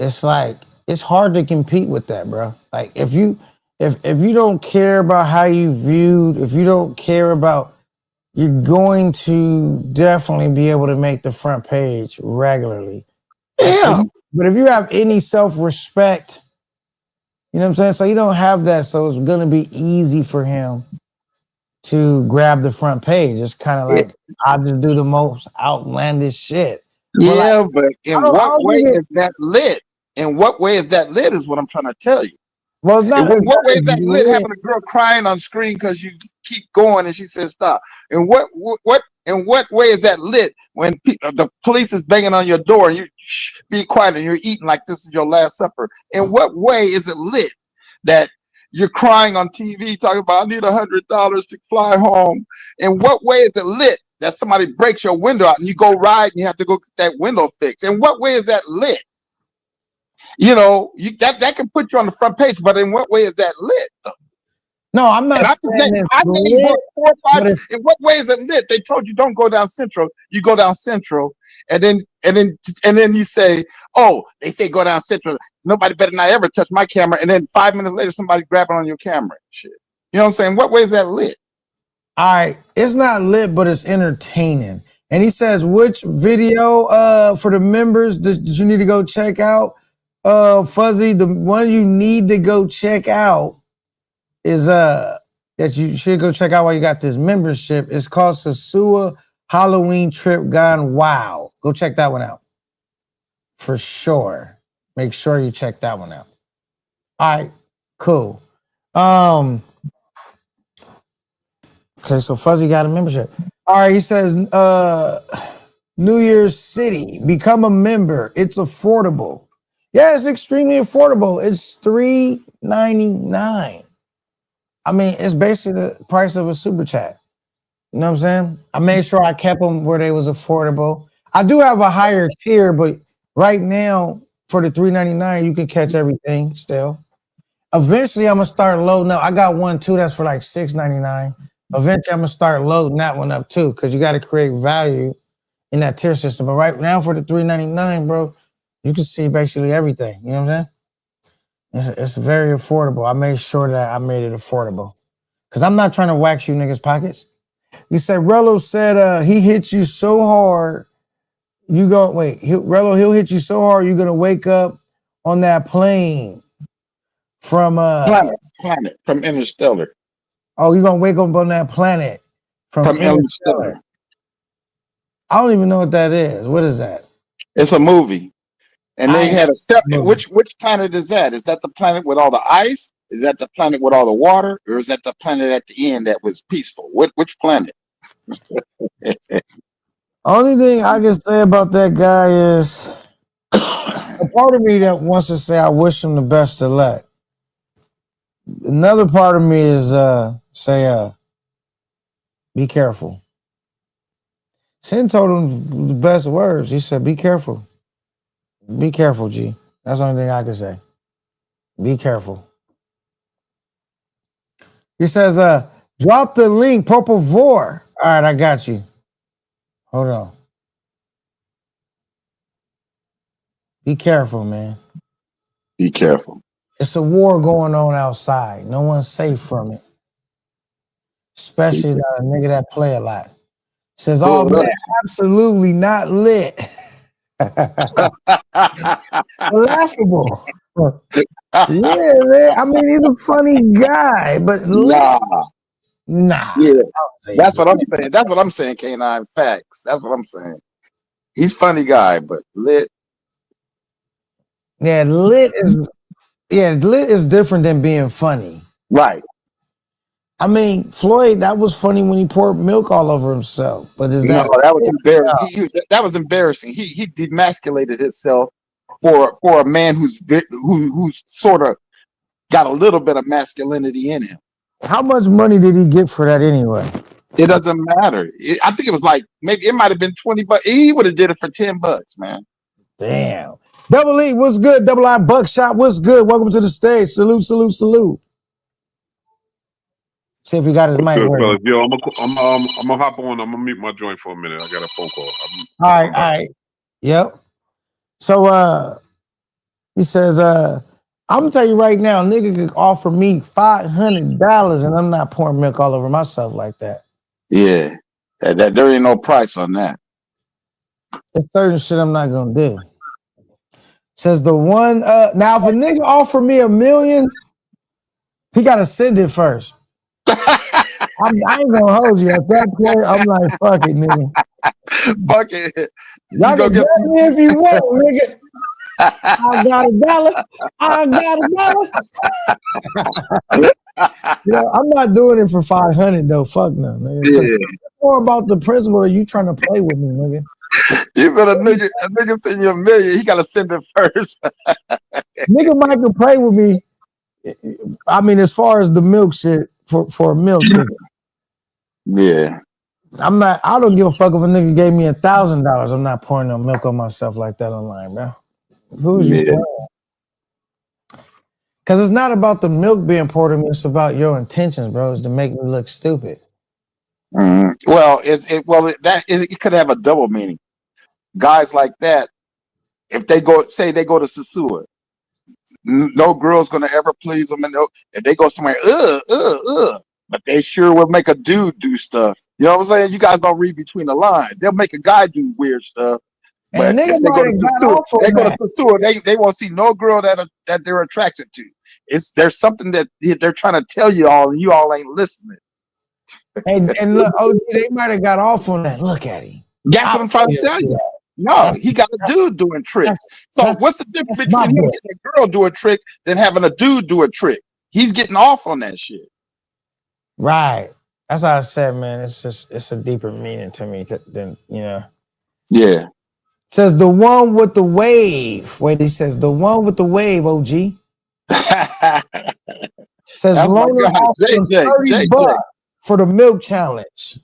it's like it's hard to compete with that, bro. Like if you don't care about how you viewed, if you don't care about, you're going to definitely be able to make the front page regularly. Yeah. But if you have any self-respect, you know what I'm saying? So you don't have that, so it's gonna be easy for him to grab the front page. It's kind of like I'll just do the most outlandish shit. Yeah, but in I what don't way think is that lit? In what way is that lit is what I'm trying to tell you. Well, it's not. In what way is that lit having a girl crying on screen because you keep going and she says stop? In what way is that lit when the police is banging on your door and you be quiet and you're eating like this is your last supper? In what way is it lit that you're crying on TV talking about I need $100 to fly home? In what way is it lit that somebody breaks your window out and you go ride and you have to go get that window fixed? In what way is that lit? You know, that can put you on the front page, but in what way is that lit? Though? No, I'm not saying I named 4 or 5. In what way is it lit? They told you don't go down Central. You go down Central, and then you say, oh, they say go down Central. Nobody better not ever touch my camera. And then 5 minutes later, somebody grabbing on your camera. Shit. You know what I'm saying? What way is that lit? All right, it's not lit, but it's entertaining. And he says, which video for the members that you need to go check out? Fuzzy, the one you need to go check out is that you should go check out while you got this membership. It's called Sasua Halloween Trip Gone Wow. Go check that one out. For sure. Make sure you check that one out. All right, cool. Okay, so Fuzzy got a membership. All right, he says New Year's City, become a member. It's affordable. Yeah, it's extremely affordable. It's $3.99. I mean, it's basically the price of a super chat. You know what I'm saying? I made sure I kept them where they was affordable. I do have a higher tier, but right now for the $3.99, you can catch everything still. Eventually, I'm gonna start loading up. I got one too that's for like $6.99. Eventually, I'm gonna start loading that one up too, because you got to create value in that tier system. But right now, for the $3.99, bro, you can see basically everything. You know what I'm saying? It's very affordable. I made sure that I made it affordable because I'm not trying to wax you niggas' pockets. You said Rello said he hits you so hard. You go wait, Rello, he'll hit you so hard you're gonna wake up on that plane from planet from Interstellar. Oh, you're gonna wake up on that planet from Interstellar. I don't even know what that is. What is that? It's a movie. And they had a which planet is that? Is that the planet with all the ice? Is that the planet with all the water? Or is that the planet at the end that was peaceful? Which planet? Only thing I can say about that guy is a part of me that wants to say I wish him the best of luck. Another part of me is say be careful. Sin told him the best words. He said, be careful. Be careful, G. That's the only thing I can say. Be careful. He says, drop the link, por favor. All right, I got you. Hold on. Be careful, man. Be careful. It's a war going on outside. No one's safe from it. Especially not a nigga that play a lot. Says, oh man, absolutely not lit. Laughable. Yeah, man. I mean, he's a funny guy, but lit. Nah. Yeah. That's what I'm saying. That's what I'm saying, K9. Facts. That's what I'm saying. He's funny guy, but lit. Yeah, lit is different than being funny. Right. I mean, Floyd, that was funny when he poured milk all over himself. But that was embarrassing. That was embarrassing. He demasculated himself for a man who's sort of got a little bit of masculinity in him. How much money did he get for that anyway? It doesn't matter. I think it was like maybe it might have been $20. He would have did it for $10, man. Damn. Double E, what's good? Double I Buckshot, what's good? Welcome to the stage. Salute, salute, salute. See if he got his mic working. Yo, I'm gonna hop on. I'm gonna mute my joint for a minute. I got a phone call. All right. Yep. So He says, I'm gonna tell you right now, nigga could offer me $500 and I'm not pouring milk all over myself like that. Yeah. That there ain't no price on that. There's certain shit I'm not gonna do. Says the one now if a nigga offer me $1 million, he gotta send it first. I ain't gonna hold you at that point. I'm like, fuck it, nigga. Fuck it. Y'all can get me if you want, nigga. I got $1. I got $1. I'm not doing it for 500 though. Fuck no, nigga. Yeah. It's more about the principle of you trying to play with me, nigga. You said a nigga send you $1 million, he gotta send it first. Nigga might can play with me. I mean, as far as the milk shit for a milk ticket. Yeah. I don't give a fuck if a nigga gave me $1,000. I'm not pouring no milk on myself like that online, bro. Who's you playing? Because it's not about the milk being poured on me, it's about your intentions, bro. It's to make me look stupid. Mm-hmm. Well, it could have a double meaning. Guys like that, if they go to Sasua, no girl's gonna ever please them, and if they go somewhere, but they sure will make a dude do stuff. You know what I'm saying? You guys don't read between the lines. They'll make a guy do weird stuff. But if they go to Sasua, they won't see no girl that they're attracted to. There's something that they're trying to tell you all, and you all ain't listening. And look, OG, they might have got off on that. Look at him. That's what I'm trying to tell you. No, he got a dude doing tricks. So what's the difference between him getting a girl do a trick than having a dude do a trick? He's getting off on that shit. Right. That's how I said, man. It's a deeper meaning to me than Yeah. It says the one with the wave. Wait, he says the one with the wave, OG. Says loaner off $30 for the milk challenge.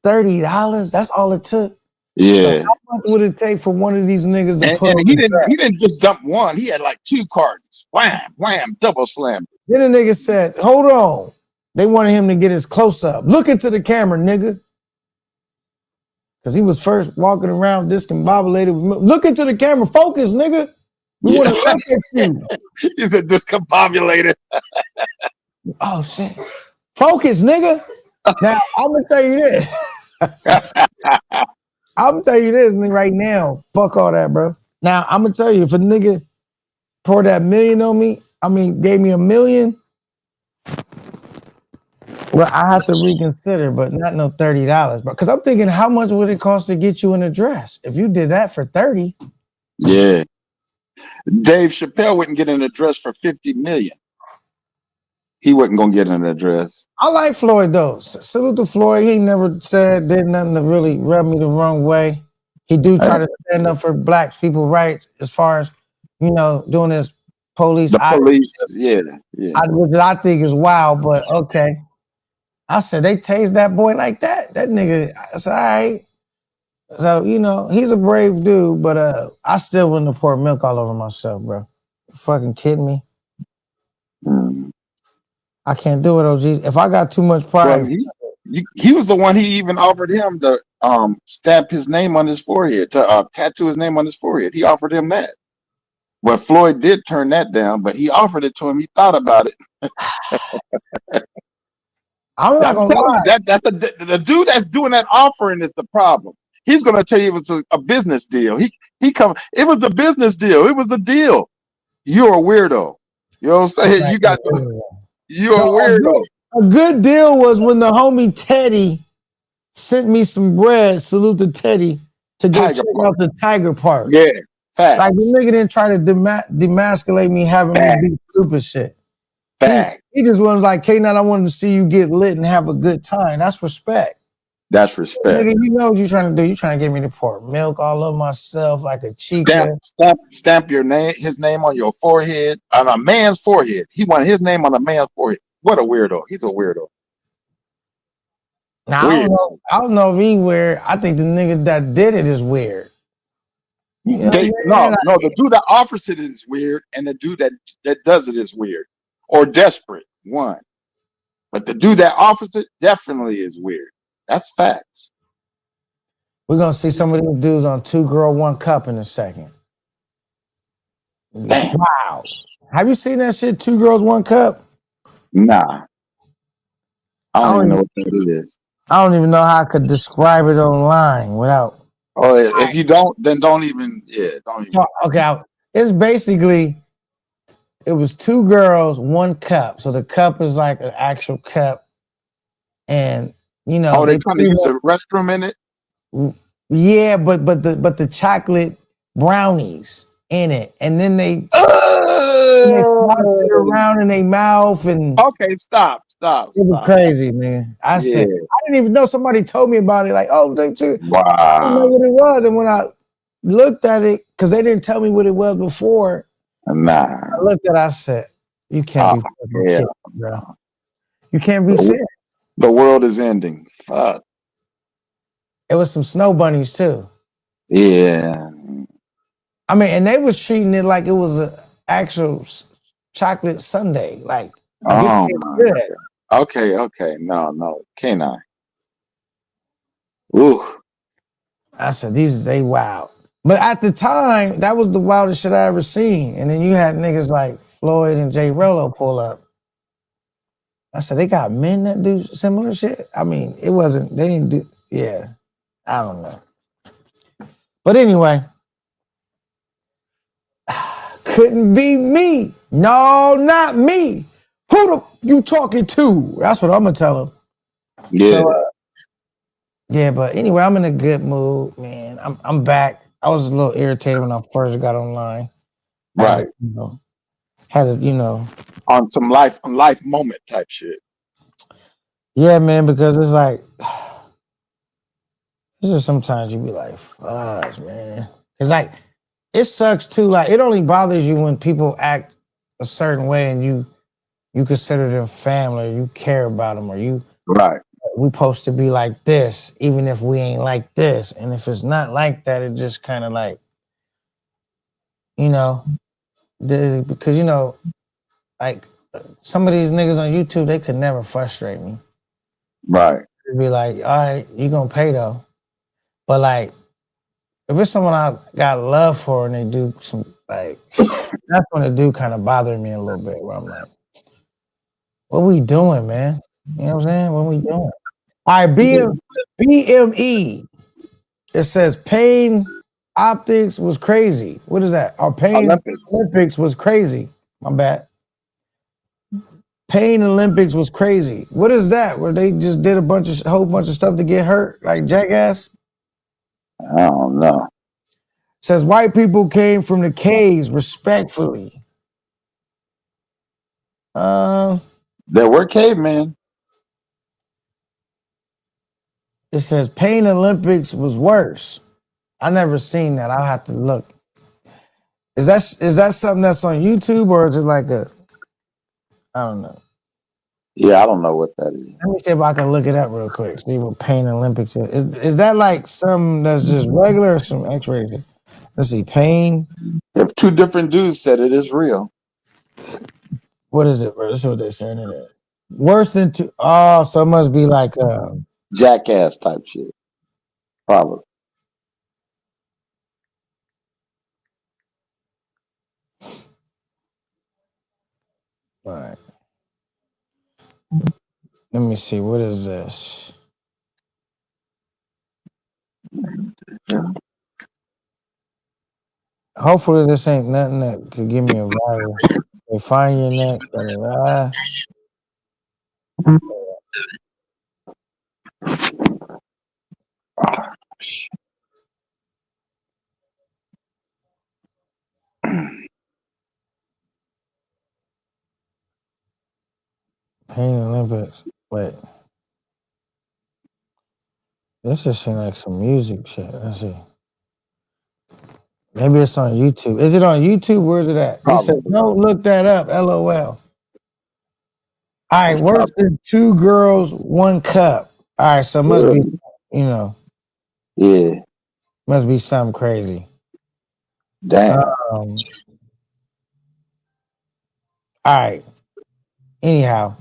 $30. That's all it took. Yeah. So how much would it take for one of these niggas to put? And he didn't just dump one. He had like 2 cartons. Wham, wham, double slam. Then the nigga said, "Hold on." They wanted him to get his close up. Look into the camera, nigga. Because he was first walking around discombobulated. Look into the camera. Focus, nigga. We want to look at you. He said discombobulated. Oh, shit. Focus, nigga. Now, I'm going to tell you this. I'm going to tell you this right now. Fuck all that, bro. Now, I'm going to tell you, if a nigga poured that $1 million on me, gave me $1 million, well, I have to reconsider, but not no $30, bro. Because I'm thinking, how much would it cost to get you an address? If you did that for $30. Yeah. Dave Chappelle wouldn't get an address for $50 million. He wasn't gonna get an address. I like Floyd though. Salute to Floyd. He never did nothing to really rub me the wrong way. He do try to stand up for black people rights as far as, doing his police. Which I think is wild, but okay. I said they tased that boy like that. That nigga, I said, all right. So, he's a brave dude, but I still wouldn't have poured milk all over myself, bro. You fucking kidding me? I can't do it, OG. If I got too much pride. Well, he was the one, he even offered him to stamp his name on his forehead, to tattoo his name on his forehead. He offered him that. Well, Floyd did turn that down, but he offered it to him. He thought about it. I'm not gonna lie. That's the dude that's doing that offering is the problem. He's gonna tell you it was a business deal. It was a business deal. It was a deal. You're a weirdo. You know what I'm saying? You're a weirdo. A good deal was when the homie Teddy sent me some bread. Salute to Teddy to go check out the Tiger Park. Yeah, facts. Like the nigga didn't try to demasculate me having me do stupid shit. He just was like, K9, I wanted to see you get lit and have a good time. That's respect. That's respect. Nigga, you know what you're trying to do. You're trying to get me to pour milk all over myself like a chica. Stamp his name on your forehead, on a man's forehead. He wanted his name on a man's forehead. What a weirdo. He's a weirdo. Now, I don't know if he weird. I think the nigga that did it is weird. No, the dude that offers it is weird, and the dude that does it is weird. Or desperate, one. But the dude that offers it definitely is weird. That's facts. We're going to see some of these dudes on 2 Girl 1 Cup in a second. Damn. Wow. Have you seen that shit? 2 girls, 1 cup. Nah, I I don't don't even know even, what that is. I don't even know how I could describe it online without. Oh, if you don't, then don't even. Yeah, don't even. Okay, it's basically it was 2 girls, 1 cup. So the cup is like an actual cup, and Oh, they they're trying to pretty use the restroom in it. much, yeah, but the chocolate brownies in it, and then they slosh it Oh, around in their mouth, and okay, stop. it was crazy, man. I Yeah. said I didn't even know. Somebody told me about it. Like, oh, I didn't know Wow. what it was, and when I looked at it, because they didn't tell me what it was before, Nah. I looked at it, I said, you can't be fucking Yeah. kidding, bro. You can't be fair. The world is ending. Fuck. It was some snow bunnies too. Yeah. I mean, and they was treating it like it was an actual chocolate sundae. Like, Oh it's my good. God. Okay. No. Canine. Ooh. I said, they wild. But at the time, that was the wildest shit I ever seen. And then you had niggas like Floyd and Jay Rello pull up. I said, they got men that do similar shit. I mean, they didn't do, yeah. I don't know. But anyway, couldn't be me. No, not me. Who the you talking to? That's what I'm gonna tell him. Yeah. So, yeah, but anyway, I'm in a good mood, man. I'm back. I was a little irritated when I first got online. Right. Had to, On some life moment type shit. yeah, man, because it's like it's just sometimes you be like, fuck, man. It's like it sucks too. Like it only bothers you when people act a certain way and you consider them family, or you care about them, or Right. we supposed to be like this, even if we ain't like this. And if it's not like that, it just kind of like, because like some of these niggas on YouTube, they could never frustrate me. Right. It'd be like, all right, you gonna pay though. But like, if it's someone I got love for and they do some like, that's when it do kind of bother me a little bit. Where I'm like, what we doing, man? You know what I'm saying? What we doing? All right, BME. It says Pain Optics was crazy. What is that? Or Pain Olympics was crazy. My bad. Pain Olympics was crazy. What is that? Where they just did whole bunch of stuff to get hurt, like Jackass? I don't know. Says white people came from the caves respectfully. There were cavemen. It says Pain Olympics was worse. I never seen that. I'll have to look. Is that something that's on YouTube, or is it like I don't know. Yeah, I don't know what that is. Let me see if I can look it up real quick. See what Pain Olympics is. Is that like some that's just regular or some X-rated? Let's see. Pain. If 2 different dudes said it is real. What is it, bro? That's what they're saying in it. Worse than 2. Oh, so it must be like Jackass type shit. Probably. all right. Let me see. What is this? Hopefully this ain't nothing that could give me a virus. They find your neck. Pain Olympics. Wait. This just seems like some music shit. Let's see. Maybe it's on YouTube. Is it on YouTube? Where's it at? He said, don't look that up. LOL. All right, worse than 2 girls, 1 cup. All right, so it must be, Yeah. must be something crazy. Damn. All right. Anyhow.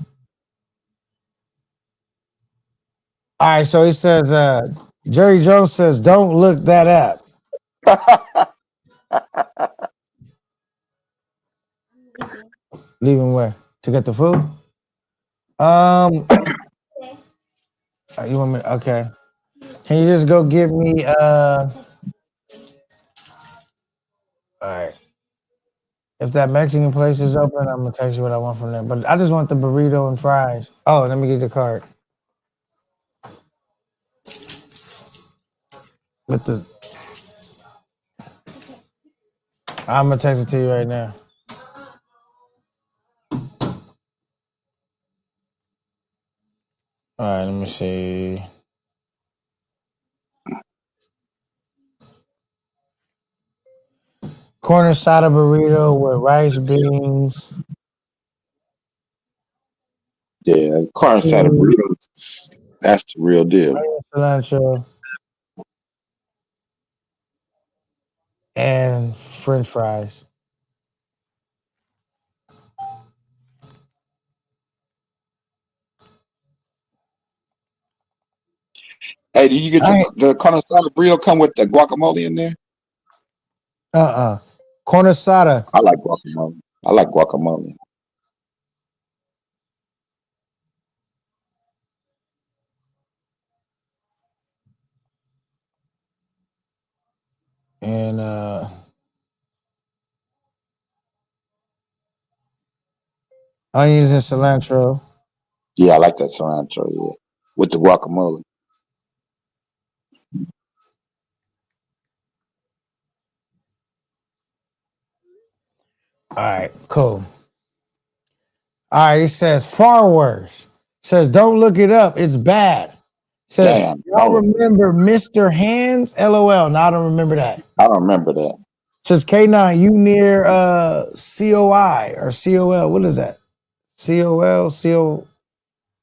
All right, so he says, Jerry Jones says, don't look that up. Leaving where? To get the food? You want me? Okay. Can you just go give me? All right. If that Mexican place is open, I'm gonna text you what I want from there. But I just want the burrito and fries. Oh, let me get the card. With the, I'm gonna text it to you right now. All right, let me see. Corner side of burrito with rice, beans. Yeah, corn salad burritos. That's the real deal. Cilantro. And French fries. Hey, did you get the corn salad burrito come with the guacamole in there? Corn asada. I like guacamole. I like guacamole. And onions and cilantro. Yeah, I like that cilantro, yeah. With the guacamole. All right, cool. All right, it says far worse. Says don't look it up. It's bad. Says Damn. y'all remember Mr. Hands? LOL. Now I don't remember that. I don't remember that. Says K9, you near COI or COL. What is that? COL, CO.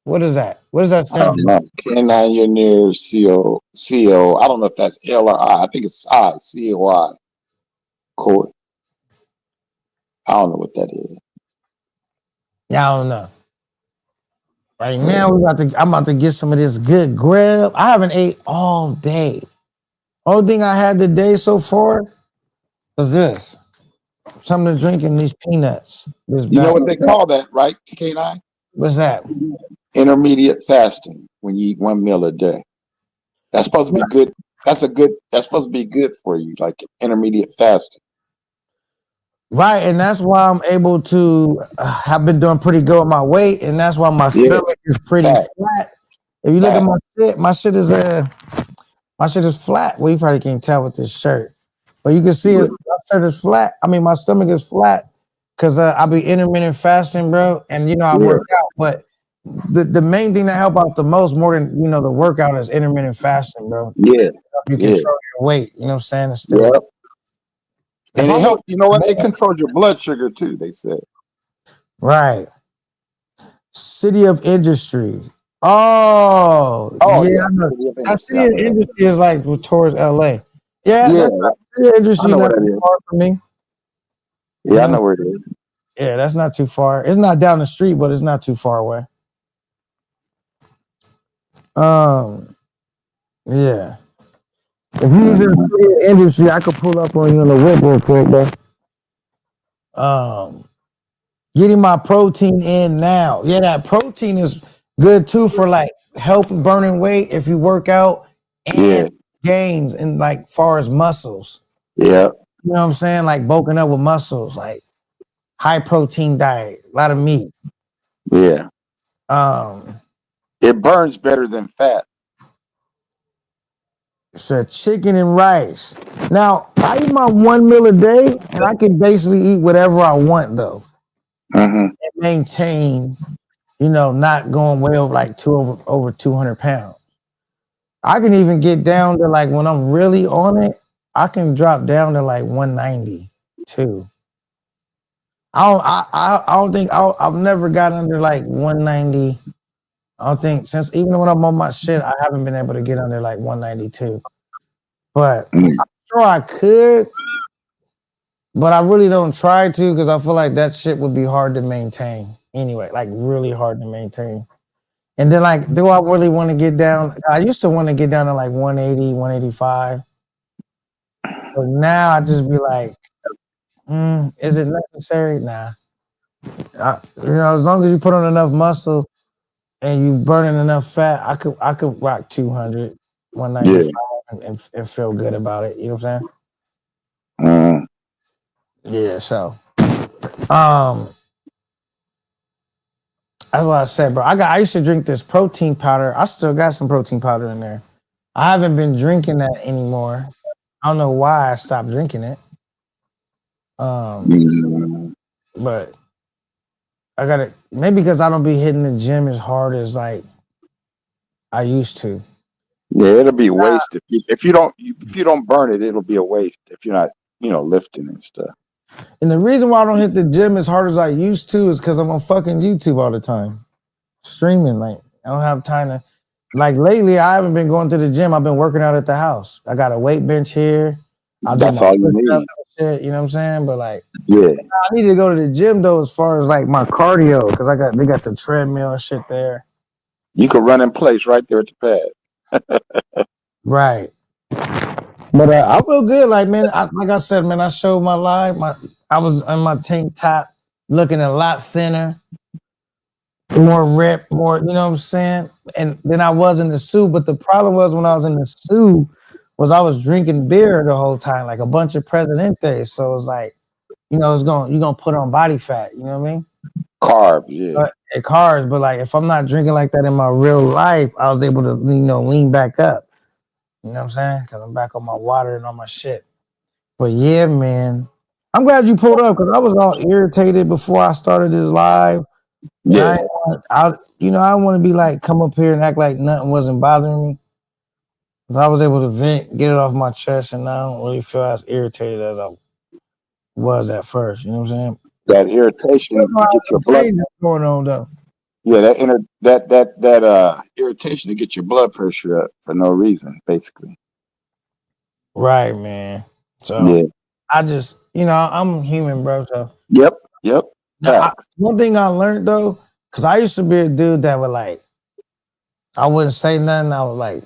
What is that? What does that I don't stand for? know. K9, you're near CO. I don't know if that's L or I. I think it's I, COI. Cool. I don't know what that is. Yeah, I don't know. Right now, I'm about to get some of this good grub. I haven't ate all day. Only thing I had today so far was this. Something to drink and these peanuts. You know what they call that, right, K9? What's that? Intermediate fasting, when you eat one meal a day. That's supposed to be good. That's supposed to be good for you, like intermediate fasting. Right, and that's why I'm able to. I've been doing pretty good with my weight, and that's why my stomach is pretty flat. If you look at my shit is flat. Well, you probably can't tell with this shirt, but you can see my shirt is flat. I mean, my stomach is flat because I be intermittent fasting, bro, and I work out. But the main thing that help out the most, more than the workout, is intermittent fasting, bro. Yeah, you control your weight. You know what I'm saying? Yeah. And it helps, you know what? It controls your blood sugar too, they said. Right. City of Industry. Oh yeah. That City of Industry is like towards LA. Yeah. City of Industry not too far from me. Yeah, I know where it is. Yeah, that's not too far. It's not down the street, but it's not too far away. Yeah. If you was in the City of Industry, I could pull up on you in the whip real quick, bro. Getting my protein in now. Yeah, that protein is good too for like help burning weight if you work out and gains in like far as muscles. Yeah. You know what I'm saying? Like bulking up with muscles, like high protein diet, a lot of meat. Yeah. It burns better than fat. So chicken and rice. Now I eat my one meal a day, and I can basically eat whatever I want though. And maintain, not going way over like over 200 pounds. I can even get down to like when I'm really on it, I can drop down to like 190 too. I don't think I've never got under like 190. I don't think since even when I'm on my shit, I haven't been able to get under like 192. But I'm sure I could, but I really don't try to because I feel like that shit would be hard to maintain anyway, like really hard to maintain. And then like, do I really want to get down? I used to want to get down to like 180, 185. But now I just be like, is it necessary? Nah. As long as you put on enough muscle and you burning enough fat, I could rock 200, 195 and feel good about it. You know what I'm saying? Yeah. So, that's what I said, bro. I used to drink this protein powder. I still got some protein powder in there. I haven't been drinking that anymore. I don't know why I stopped drinking it. But I got it. Maybe because I don't be hitting the gym as hard as like I used to. Yeah, it'll be a waste if you don't burn it. It'll be a waste if you're not lifting and stuff. And the reason why I don't hit the gym as hard as I used to is because I'm on fucking YouTube all the time, streaming. Like I don't have time to. Like lately, I haven't been going to the gym. I've been working out at the house. I got a weight bench here. That's all you need. Shit, you know what I'm saying? But like, yeah, I need to go to the gym though, as far as like my cardio, because they got the treadmill and shit there. You can run in place right there at the pad. Right. But I feel good. Like, man, like I said, man, I showed my life. I was in my tank top, looking a lot thinner, more ripped, more, you know what I'm saying? And then I was in the suit. But the problem was when I was in the suit was I was drinking beer the whole time, like a bunch of Presidente. So it's like, you're gonna put on body fat, you know what I mean? Carbs, yeah. Carbs, but like if I'm not drinking like that in my real life, I was able to, lean back up. You know what I'm saying? Because I'm back on my water and on my shit. But yeah, man, I'm glad you pulled up because I was all irritated before I started this live. Yeah. I don't want to be like, come up here and act like nothing wasn't bothering me. Because I was able to vent, get it off my chest, and I don't really feel as irritated as I was at first. You know what I'm saying? That irritation get your blood going on though. Yeah, that irritation to get your blood pressure up for no reason, basically. Right, man. So yeah. I just, I'm human, bro. So yep. Now, one thing I learned though, because I used to be a dude that would like, I wouldn't say nothing. I would like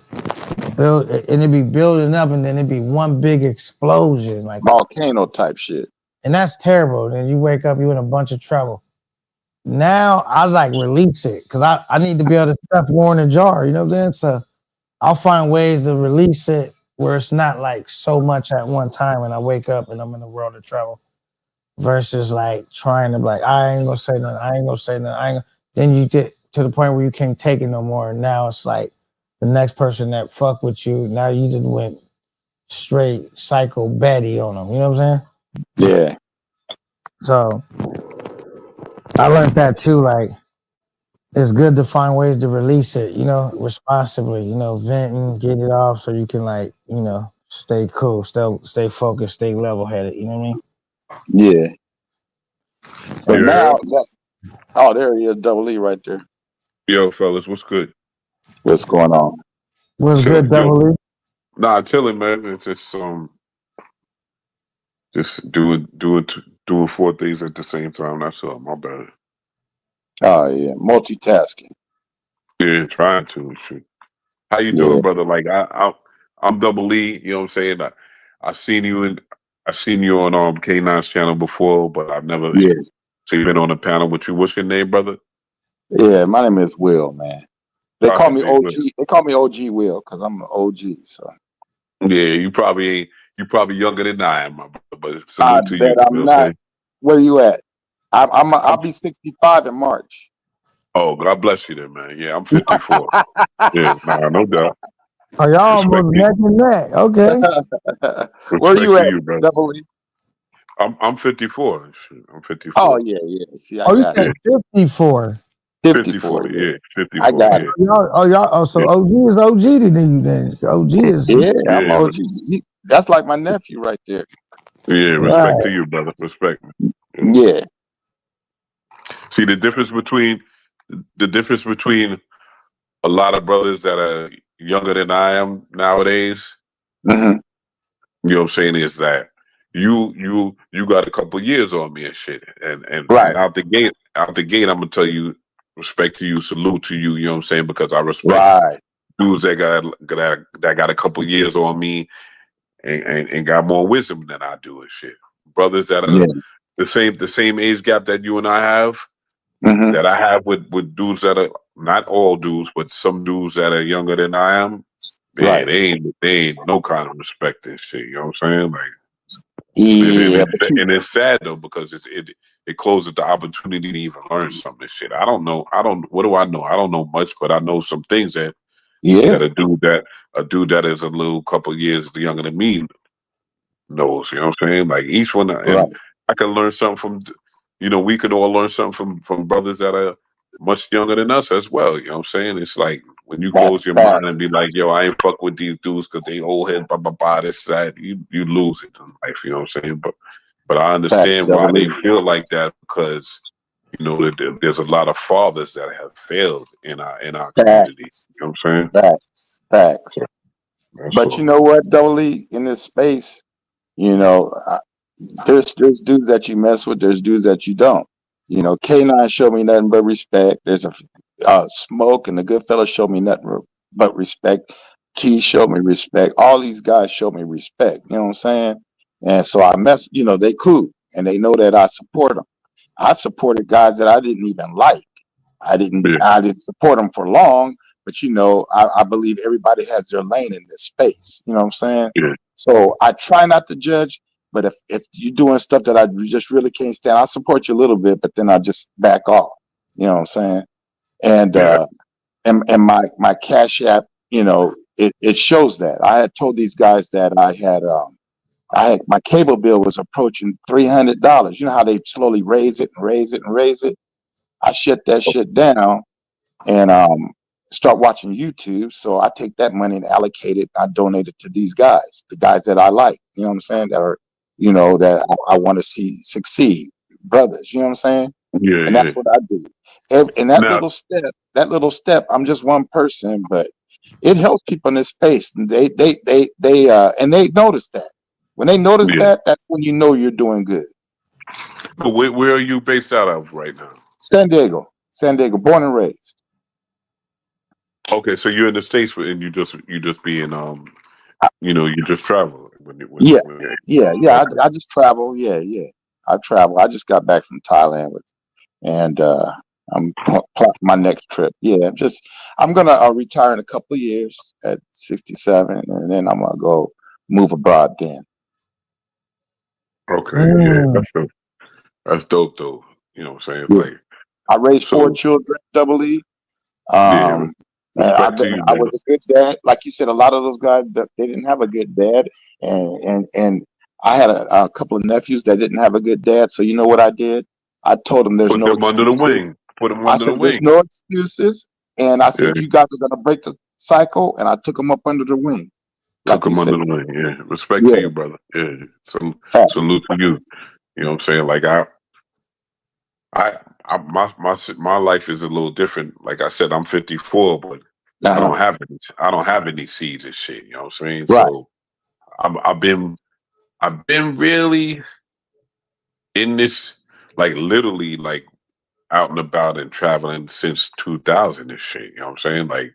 build, and it'd be building up, and then it'd be one big explosion, like volcano type shit. And that's terrible. Then you wake up, you in a bunch of trouble. Now I like release it because I need to be able to stuff more in a jar. You know what I'm saying? So I'll find ways to release it where it's not like so much at one time, and I wake up and I'm in a world of trouble. Versus like trying to be like, I ain't gonna say nothing. Then you get to the point where you can't take it no more. And now it's like the next person that fuck with you, now you just went straight psycho Betty on them. You know what I'm saying? Yeah. So I learned that too. Like it's good to find ways to release it, responsibly, venting, get it off so you can like, stay cool, stay focused, stay level headed. You know what I mean? Yeah. So now, there he is, Double E right there. Yo, fellas, what's good? What's going on? What's good, Double E? Nah, chilling, man. It's just doing 4 things at the same time. That's all. My bad. Oh yeah, multitasking. Yeah, trying to. Shoot. How you doing, brother? Like I'm Double E. You know what I'm saying? I seen you on K9's channel before, but I've never been on a panel with you. What's your name, brother? Yeah, my name is Will, man. They call me OG. They call me OG Will because I'm an OG. So yeah, you probably younger than I am, my brother. But salute to you. I'm not. Where are you at? I'll be 65 in March. Oh, God bless you, then, man. Yeah, I'm 54. Yeah, no doubt. Oh, y'all almost neck and neck. Okay. Where are you at, Double E? I'm 54. I'm 54. Oh yeah. See, you said 54. 54, yeah. 54. I got it. So OG is OG to you then. OG is I'm OG. That's like my nephew right there. Yeah, respect to you, brother. Respect. Yeah. See the difference between a lot of brothers that are younger than I am nowadays. Mm-hmm. You know what I'm saying is that you got a couple years on me and shit, and right out the gate, I'm gonna tell you, respect to you, salute to you. You know what I'm saying, because I respect dudes that got a couple years on me and got more wisdom than I do and shit. Brothers that are the same age gap that you and I have, Mhm. that I have with dudes that are not all dudes, but some dudes that are younger than I am. Man, Right. they ain't no kind of respect and shit. You know what I'm saying? Like, Yeah, but you, and it's sad though because it closes the opportunity to even learn something and shit. I don't know. What do I know? I don't know much, but I know some things that yeah, a dude that is a little couple years younger than me knows. You know what I'm saying? Like each one, right. and I can learn something from. We could all learn something from brothers that are much younger than us as well. You know what I'm saying? It's like when you close That's your fact. mind and be like, "Yo, I ain't fuck with these dudes because they old head, blah blah blah." This that you lose it in life. You know what I'm saying? But I Fact, understand why Double they E. feel like that because there's a lot of fathers that have failed in our community. Facts, You know what I'm saying? facts, facts. So that's But you all. know what, Double E, in this space, you know, there's dudes that you mess with, there's dudes that you don't. You know, K9 showed me nothing but respect. There's a Smoke and the good fellas showed me nothing but respect. Key showed me respect. All these guys showed me respect. You know what I'm saying? And so they cool and they know that I support them. I supported guys that I didn't even like. Yeah, I didn't support them for long, but I believe everybody has their lane in this space. You know what I'm saying? yeah, So I try not to judge, but if you're doing stuff that I just really can't stand, I support you a little bit, but then I just back off. You know what I'm saying? And yeah. and my Cash App, it shows that. I had told these guys that I had my cable bill was approaching $300. You know how they slowly raise it and raise it and raise it. I shut that shit down and start watching YouTube. So I take that money and allocate it. I donate it to these guys, the guys that I like. You know what I'm saying? That are, that I want to see succeed, brothers. You know what I'm saying? Yeah, And yeah. that's what I do. And Now, that little step, I'm just one person, but it helps people in this space. And they notice that. When they notice yeah. that, that's when you know you're doing good. So where are you based out of right now? San Diego, born and raised. Okay, so you're in the States and you just being you just travel Yeah, when you're yeah. okay. I just travel. Yeah, yeah. I travel. I just got back from Thailand and I'm plotting my next trip. Yeah, I'm gonna retire in a couple of years at 67, and then I'm gonna go move abroad. Then Okay, yeah, Mm. that's dope though. You know what I'm saying? It's yeah. like I raised four so children, Double E. yeah, Um, respect to you, I brother. was a good dad. Like you said, a lot of those guys they didn't have a good dad, and I had a couple of nephews that didn't have a good dad. So you know what I did? I told them there's Put no them under the excuses. wing. Put them I under the said there's wing. no excuses, and I Yeah, said you guys are gonna break the cycle, and I took them up under the wing, took like you them said. under the wing. Yeah, respect to Yeah, you, brother. Yeah, facts. salute to you. You know what I'm saying? Like my life is a little different. Like I said, I'm 54, but Uh-huh. I don't have any seeds and shit. You know what I'm saying? Right. So I've been really in this, like literally like out and about and traveling since 2000 and shit. You know what I'm saying? Like,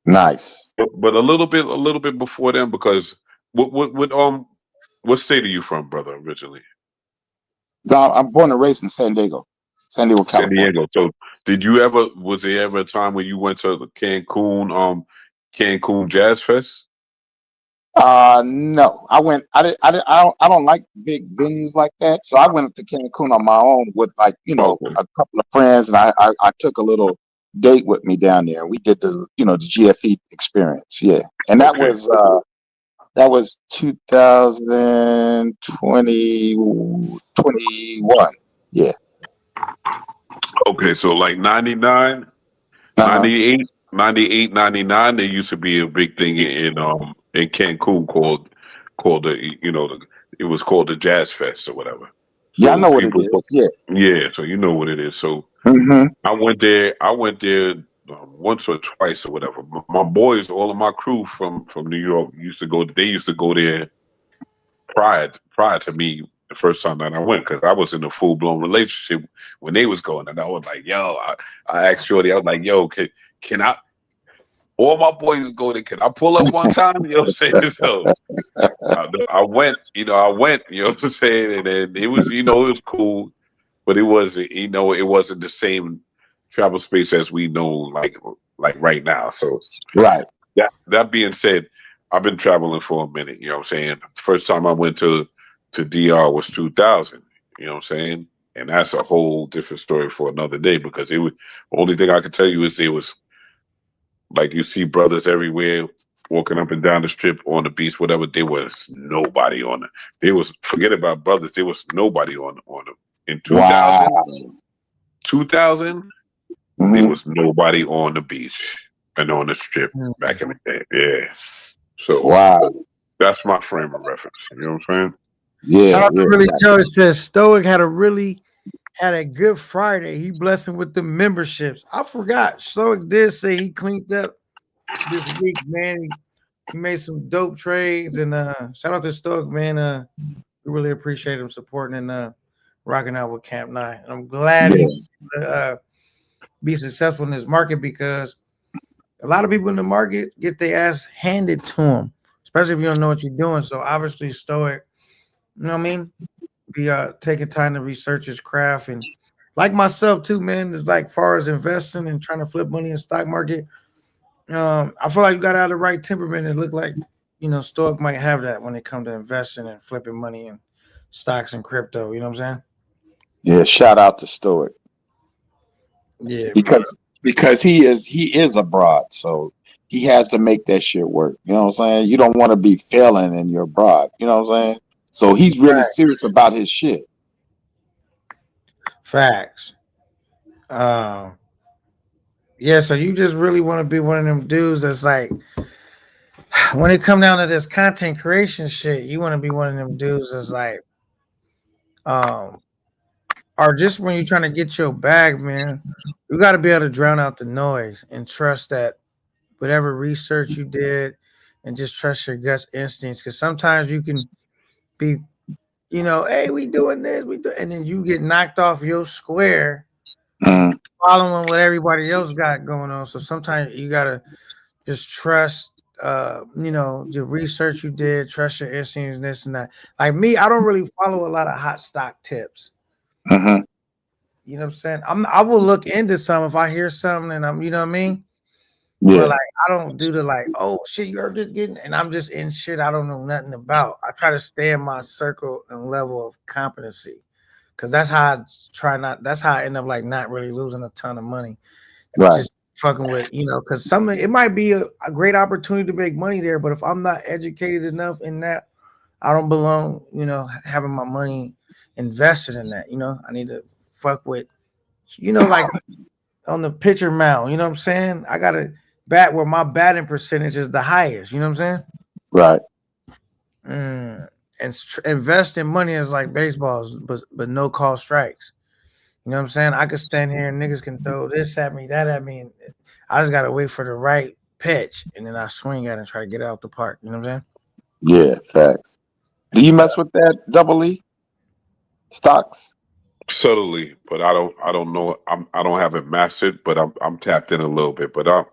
Nice. but a little bit before then because what state are you from, brother? Originally, So I'm born and raised in San Diego, San California. Diego. So was there ever a time when you went to the Cancun Jazz Fest? No, I went. I don't like big venues like that. So I went to Cancun on my own with Okay, a couple of friends, and I took a little date with me down there. We did the GFE experience. Yeah, and okay, that was 2021. Yeah. okay. So like 99, Uh-huh. 98, 98, 99, there used to be a big thing in Cancun called it was called the Jazz Fest or whatever. Yeah, I So know what it is. Yeah. yeah, so you know what it is. So Mm-hmm. I went there once or twice or whatever. My boys, all of my crew from New York used to go. They used to go there prior to me the first time that I went because I was in a full blown relationship when they was going, and I was like, yo, I asked Shorty, I was like, yo, can I? All my boys go there. Can I pull up one time? You know what I'm saying? So I went, you know what I'm saying? And then it was, it was cool, but it wasn't, it wasn't the same travel space as we know, like right now. So Right. That being said, I've been traveling for a minute. You know what I'm saying? First time I went to DR was 2000. You know what I'm saying? And that's a whole different story for another day, because it was, the only thing I can tell you is it was like, you see brothers everywhere walking up and down the strip, on the beach, whatever. There was nobody on it. There was, forget about brothers. There was nobody on them. In 2000, Wow. 2000, Mhm. there was nobody on the beach and on the strip back in the day. Yeah. So Wow. that's my frame of reference. You know what I'm saying? Yeah. Shout out to Yeah. Really Joe. It says Stoic had a good Friday. He blessed him with the memberships. I forgot. Stoic did say he cleaned up this week, man. He made some dope trades, and shout out to Stoic, man. We really appreciate him supporting and rocking out with Camp 9. And I'm glad he be successful in this market, because a lot of people in the market get their ass handed to them, especially if you don't know what you're doing. So obviously Stoic, you know what I mean? Be taking time to research his craft, and like myself too, man. It's like far as investing and trying to flip money in the stock market. I feel like you got out of the right temperament. It looked like Stoic might have that when it comes to investing and flipping money in stocks and crypto. You know what I'm saying? Yeah. Shout out to Stoic. Yeah, Because he is abroad, so he has to make that shit work. You know what I'm saying? You don't want to be failing in your abroad. You know what I'm saying? So he's really serious about his shit. Facts. Yeah, so you just really want to be one of them dudes that's like, when it come down to this content creation shit, you want to be one of them dudes that's like, or just when you're trying to get your bag, man, you got to be able to drown out the noise and trust that whatever research you did, and just trust your gut instincts. Because sometimes you can be, hey, we doing this, and then you get knocked off your square, following what everybody else got going on. So sometimes you gotta just trust, the research you did, trust your instincts, and this and that. Like me, I don't really follow a lot of hot stock tips. Mm-hmm. You know what I'm saying? I will look into some if I hear something, and I'm, you know what I mean? Yeah. But like, I don't do the like, oh shit, you heard this getting, and I'm just in shit I don't know nothing about. I try to stay in my circle and level of competency, because that's how that's how I end up like not really losing a ton of money. Right. Just fucking with, because it might be a great opportunity to make money there, but if I'm not educated enough in that, I don't belong, having my money invested in that. I need to fuck with, like on the pitcher mound, you know what I'm saying? I gotta bat where my batting percentage is the highest, you know what I'm saying? Right. And investing money is like baseballs, but no call strikes. You know what I'm saying? I could stand here and niggas can throw this at me, that at me, and I just gotta wait for the right pitch, and then I swing at it and try to get it out the park. You know what I'm saying? Yeah, facts. Do you mess with that double E stocks? Subtly, but I don't know. I don't have it mastered, but I'm tapped in a little bit, but I'm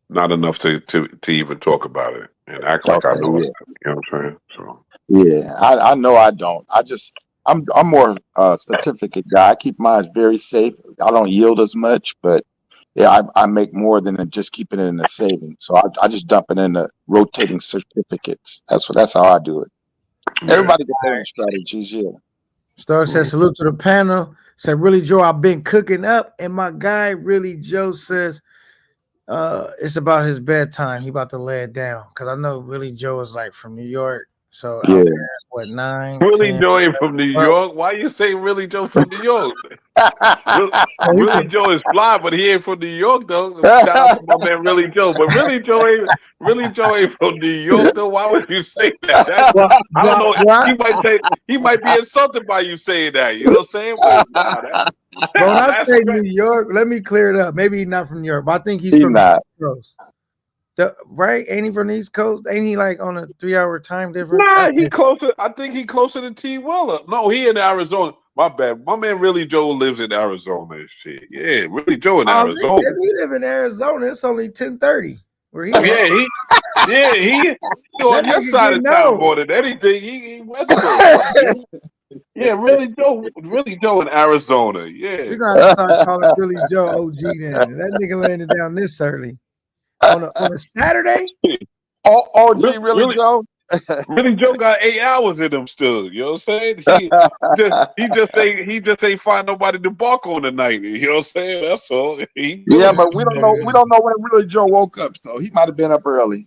not enough to even talk about it and act like I know it. You know what I'm saying? So yeah, I know I don't. I'm more certificate guy. I keep mine very safe. I don't yield as much, but yeah, I make more than just keeping it in a savings. So I just dump it in the rotating certificates. That's how I do it. Yeah. Everybody got their own strategies, yeah. Star says, salute to the panel. Said, Really Joe, I've been cooking up. And my guy, Really Joe, says it's about his bedtime. He about to lay it down. Because I know Really Joe is like from New York. So yeah. What, 9? Really 10, Joe ain't from New York? Why you say Really Joe from New York? Really Joe is fly, but he ain't from New York though. Shout out to my man Really Joe. But Really Joe ain't from New York though. Why would you say that? I don't know. He might be insulted by you saying that. You know what I'm saying? But, when I say New York, let me clear it up. Maybe he's not from New York, but I think he's from the East Coast. Right? Ain't he from the East Coast? Ain't he like on a 3-hour time difference? Nah, he closer. I think he closer to T. Weller. No, he in Arizona. My bad. My man Really Joe lives in Arizona and shit. Yeah, Really Joe in Arizona. If he live in Arizona, it's only 10:30. Where he he on That your nigga side get of town no. more than anything. He West Coast. Yeah, really Joe in Arizona. Yeah. We're gonna have to start calling Billy Joe OG then. That nigga landed down this early. On a Saturday? OG Really, really, really, Joe? really Joe got 8 hours in him still. You know what I'm saying? He just ain't find nobody to bark on tonight. You know what I'm saying? That's all. Yeah, but we don't know. We don't know when really Joe woke up, so he might have been up early.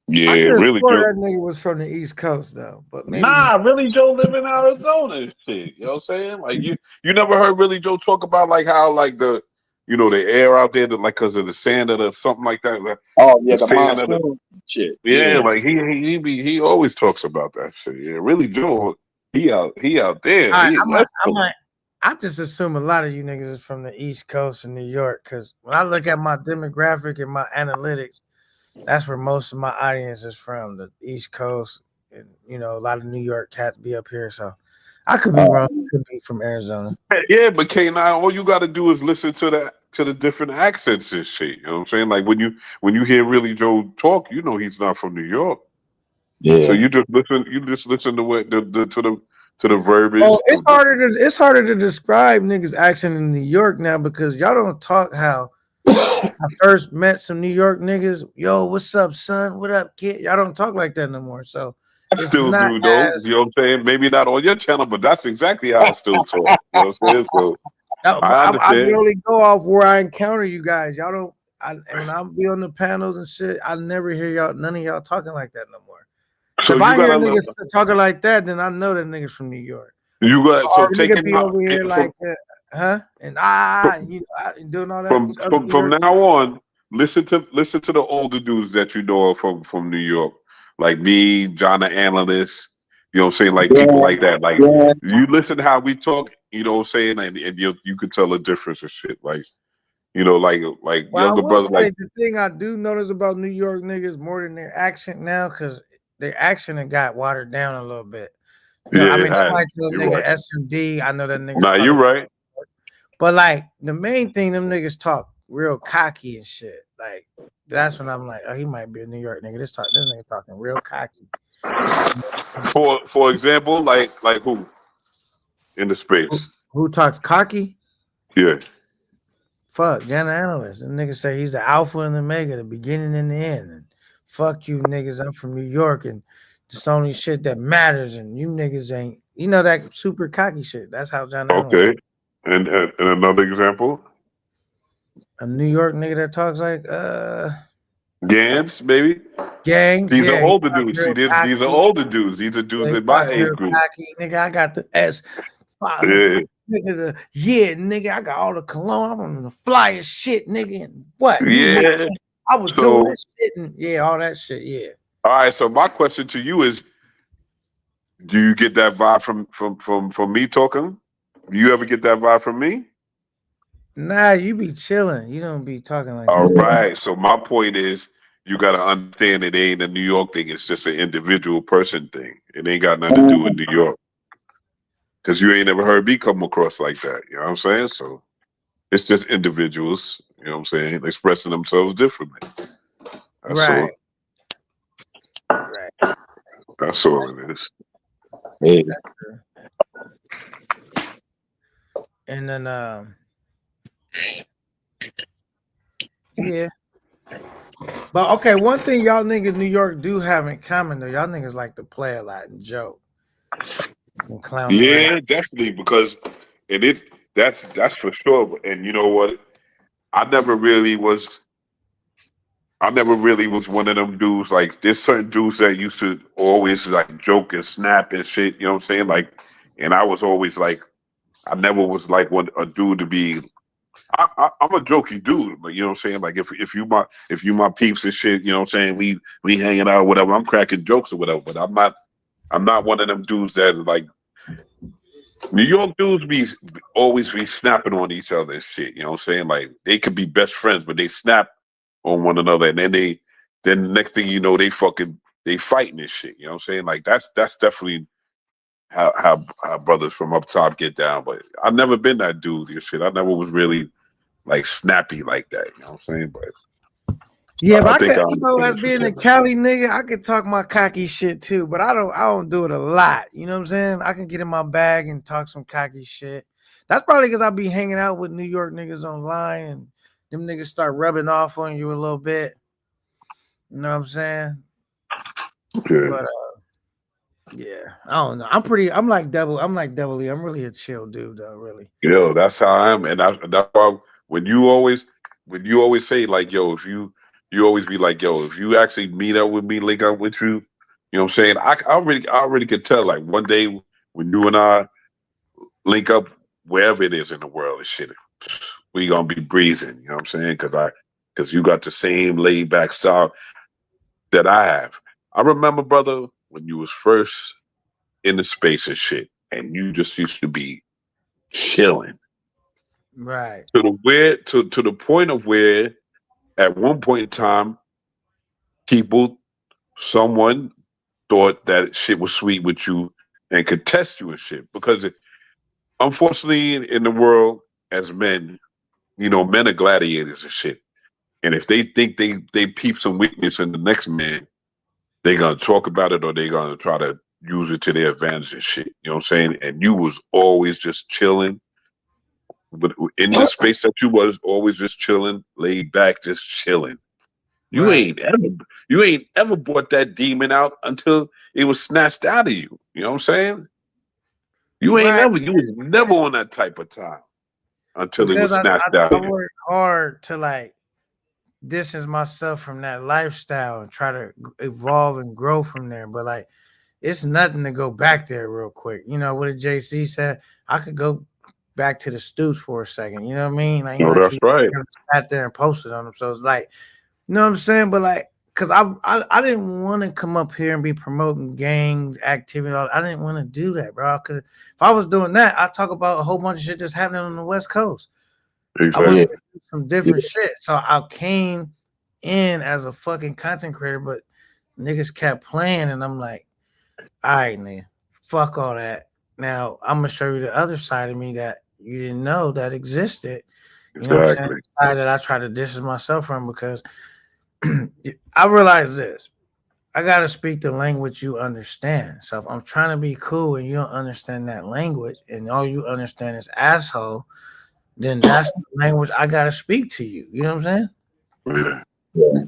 Yeah, I could have really swore Joe. that nigga was from the East Coast though, but maybe Nah, really Joe live in Arizona and shit. You know what I'm saying? Like you never heard really Joe talk about like how like the the air out there, like because of the sand or something like that. Like, Oh yeah, the sand of monsoon shit. yeah, like he always talks about that shit. Yeah, really Joe, he out there. All right, He in West Coast. I just assume a lot of you niggas is from the East Coast and New York because when I look at my demographic and my analytics, that's where most of my audience is from, the East Coast, and a lot of New York cats be up here. So I could be wrong. I could be from Arizona. Yeah, but K9, all you got to do is listen to the different accents and shit. You know what I'm saying? Like when you hear really Joe talk, he's not from New York. Yeah. So you just listen to what to the verbiage. Oh, it's harder to describe niggas accent in New York now because y'all don't talk how I first met some New York niggas. Yo, what's up, son? What up, kid? Y'all don't talk like that no more. So I still do though. You know what I'm saying? Maybe not on your channel, but that's exactly how I still talk. You know what I'm saying? So I understand. I only go off where I encounter you guys. Y'all don't. When I be on the panels and shit, I never hear none of y'all talking like that no more. So if I hear niggas talking like that, then I know that niggas from New York. You got so taking be over here like and doing all that. From now on, listen to the older dudes that you know from New York, like me, John the Analyst. You know what I'm saying? Like people like that. Like you listen to how we talk. You know what I'm saying? And you could tell the difference and shit. Like like younger brothers. Like the thing I do notice about New York niggas more than their accent now, because their accent had got watered down a little bit. I mean, I like the nigga right. SMD. I know that nigga. Nah, you're right. But like the main thing, them niggas talk real cocky and shit. Like that's when I'm like, oh, he might be a New York nigga. This nigga talking real cocky. For example, like who in the space? Who talks cocky? Yeah. Fuck, John the Analyst. The nigga say he's the alpha and the omega, the beginning and the end. And fuck you niggas, I'm from New York and it's only shit that matters. And you niggas ain't, that super cocky shit. That's how John the Analyst. Okay. And another example? A New York nigga that talks like Gans, maybe? Gangs. These are older dudes. See, these are older dudes. These are dudes in my age group. Cocky. Nigga, I got the S. Yeah. Nigga, I got all the cologne. I'm on the flyest shit, nigga. And what? Yeah. I was doing this shit and all that shit. Yeah. All right. So my question to you is, do you get that vibe from me talking? Do you ever get that vibe from me? Nah, you be chilling. You don't be talking like all that. Right. So my point is, you gotta understand it ain't a New York thing. It's just an individual person thing. It ain't got nothing to do with New York. Because you ain't never heard me come across like that. You know what I'm saying? So it's just individuals, you know what I'm saying, expressing themselves differently. That's right. all. Right. That's all it is. Hey. And then yeah. But okay, one thing y'all niggas New York do have in common though, y'all niggas like to play a lot and joke. And clown around. Definitely, because that's for sure. And you know what? I never really was one of them dudes. Like there's certain dudes that used to always like joke and snap and shit, you know what I'm saying? Like, and I was always like, I never was like a dude to be. I'm a jokey dude, but you know what I'm saying. Like if you my peeps and shit, you know what I'm saying. We hanging out, or whatever. I'm cracking jokes or whatever. But I'm not one of them dudes that like New York dudes always be snapping on each other and shit. You know what I'm saying. Like they could be best friends, but they snap on one another, and then the next thing you know, they fighting and shit. You know what I'm saying. Like that's definitely how brothers from up top get down. But I've never been that dude and shit. I never was really like snappy like that, you know what I'm saying? But Yeah, but I I think could, I you know, understand as what you're being a saying. Cali nigga, I could talk my cocky shit too, but I don't do it a lot. You know what I'm saying? I can get in my bag and talk some cocky shit. That's probably because I be hanging out with New York niggas online, and them niggas start rubbing off on you a little bit. You know what I'm saying? Yeah. But yeah, I don't know. I'm like Double E. I'm really a chill dude, though. Really. Yo, that's how I am, and that's why when you always say like, yo, if you always be like, yo, if you actually meet up with me, link up with you, you know what I'm saying? I already could tell like one day when you and I link up wherever it is in the world and shit, we gonna be breezing. You know what I'm saying? Because you got the same laid back style that I have. I remember, brother, when you was first in the space and shit, and you just used to be chilling Right. to the point of where at one point in time people someone thought that shit was sweet with you and could test you and shit because unfortunately in the world as men, you know, men are gladiators and shit, and if they think they peep some weakness in the next man, they gonna talk about it or they gonna try to use it to their advantage and shit, you know what I'm saying? And you was always just chilling, but in the space that you was always just chilling, laid back, just chilling. You Right. ain't ever brought that demon out until it was snatched out of you. You know what I'm saying? Right. You was never on that type of time until it Because was I, snatched I, out I of you. work hard to like distance myself from that lifestyle and try to evolve and grow from there. But like, it's nothing to go back there real quick. You know what JC said? I could go back to the Stoops for a second. You know what I mean? Like, No, like that's he right. sat there and posted on them. So it's like, you know what I'm saying? But like, cause I didn't want to come up here and be promoting gangs activity. I didn't want to do that, bro. Cause if I was doing that, I'd talk about a whole bunch of shit that's happening on the West Coast. I Exactly. wanted Yeah, to do some different shit. So I came in as a fucking content creator, but niggas kept playing, and I'm like, all right, man, fuck all that. Now I'm gonna show you the other side of me that you didn't know that existed. You know what I'm saying? Exactly. The side that I try to distance myself from because I realize this. I gotta speak the language you understand. So if I'm trying to be cool and you don't understand that language and all you understand is asshole, then that's the language I gotta speak to you. You know what I'm saying? Yeah.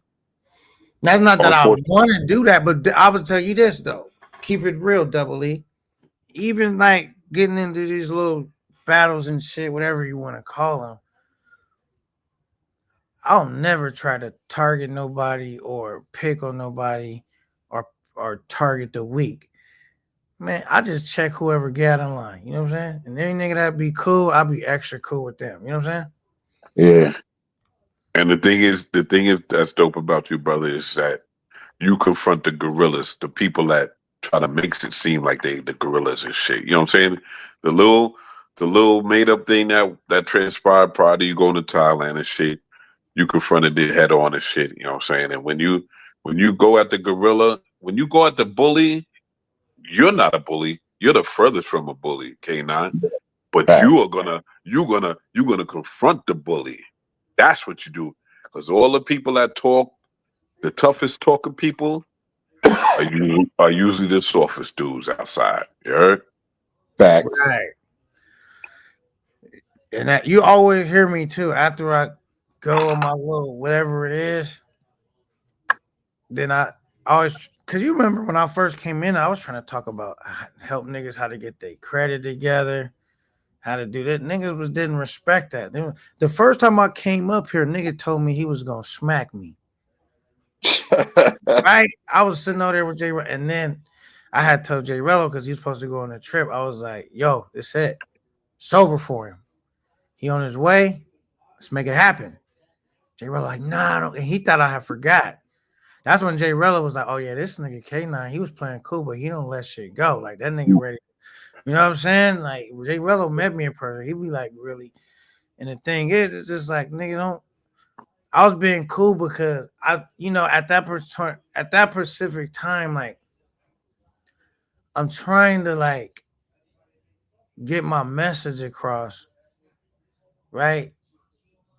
That's not that I Unfortunately. want to do that, but I would tell you this though. Keep it real, Double E. Even like getting into these little battles and shit, whatever you want to call them, I'll never try to target nobody or pick on nobody or target the weak. Man, I just check whoever get in line. You know what I'm saying? And any nigga that be cool, I'll be extra cool with them. You know what I'm saying? yeah, And the thing is that's dope about you, brother, is that you confront the gorillas, the people that try to make it seem like they the gorillas and shit. You know what I'm saying? The little made up thing that transpired prior to you going to Thailand and shit, you confronted it head on and shit. You know what I'm saying? And when you go at the gorilla, when you go at the bully, you're not a bully. You're the furthest from a bully, K9. But fact. you're gonna confront the bully. That's what you do. Because all the people that talk, the toughest talking people, are usually the softest dudes outside. You heard? Facts. Right. And that you always hear me too. After I go on my little whatever it is, then I always because you remember when I first came in, I was trying to talk about help niggas how to get their credit together, how to do that. Niggas didn't respect that. The first time I came up here, nigga told me he was gonna smack me. Right? I was sitting over there with Jay, and then I had told Jay Rello because he's supposed to go on a trip. I was like, "Yo, it's it. It's over for him. He on his way. Let's make it happen." Jay Rello like, "Nah," I don't. And he thought I had forgot. That's when Jay Rello was like, "Oh yeah, this nigga K9, he was playing cool, but he don't let shit go. Like that nigga ready." You know what I'm saying? Like Jay Rello met me in person. He be like, "Really?" And the thing is, it's just like nigga don't. I was being cool because at that specific time, like I'm trying to like get my message across, right?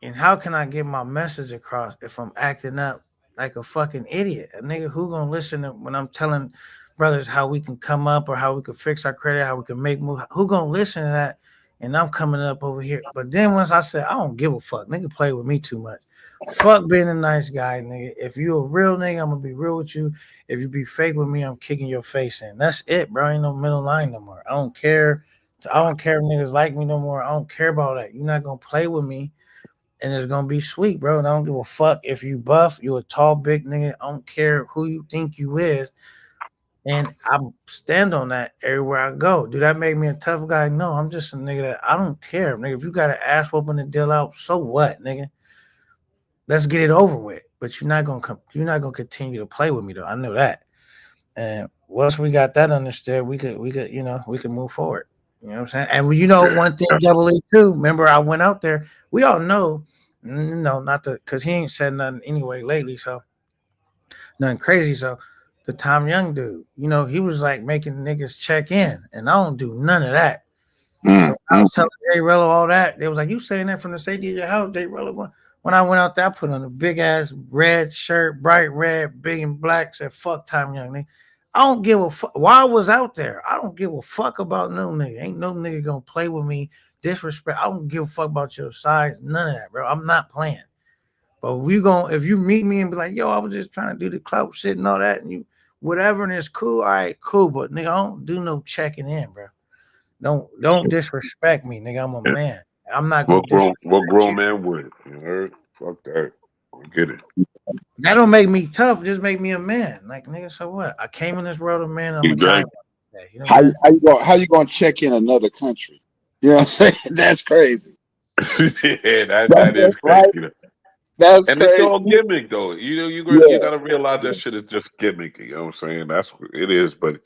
And how can I get my message across if I'm acting up like a fucking idiot. A nigga who gonna listen to when I'm telling brothers how we can come up or how we can fix our credit, how we can make move. Who gonna listen to that? And I'm coming up over here. But then once I said, I don't give a fuck. Nigga play with me too much. Fuck being a nice guy, nigga. If you a real nigga, I'm gonna be real with you. If you be fake with me, I'm kicking your face in. That's it, bro. Ain't no middle line no more. I don't care. I don't care if niggas like me no more. I don't care about that. You're not gonna play with me, and it's gonna be sweet, bro. And I don't give a fuck if you buff, you a tall, big nigga. I don't care who you think you is. And I stand on that everywhere I go. Do that make me a tough guy? No, I'm just a nigga that I don't care, nigga. If you got an ass whooping to deal out, so what, nigga? Let's get it over with. But you're not gonna continue to play with me though. I know that. And once we got that understood, we could move forward. You know what I'm saying? And one thing, Double E too. Remember, I went out there. We all know, not because he ain't said nothing anyway lately. So nothing crazy. So the Tom Young dude, he was like making niggas check in, and I don't do none of that. So I was telling Jay Rello all that. They was like, "You saying that from the safety of your house, Jay Rello?" When I went out there, I put on a big ass red shirt, bright red, big and black. Said, "Fuck Tom Young, nigga." I don't give a fuck. While I was out there, I don't give a fuck about no nigga. Ain't no nigga gonna play with me, disrespect. I don't give a fuck about your size, none of that, bro. I'm not playing. But if you meet me and be like, "Yo, I was just trying to do the clout shit and all that," and you whatever, and it's cool, all right, cool. But nigga, I don't do no checking in, bro. Don't disrespect me, nigga. I'm a man. I'm not gonna what grown man would. You heard? Fuck that. I get it. That don't make me tough. Just make me a man. Like, nigga, so what? I came in this world a man. I'm gonna die one day. You know how you gonna check in another country? You know what I'm saying? That's crazy. Yeah, that is crazy. Right? That's and crazy. It's all gimmick though. You gotta realize that shit is just gimmick. You know what I'm saying? That's what it is. But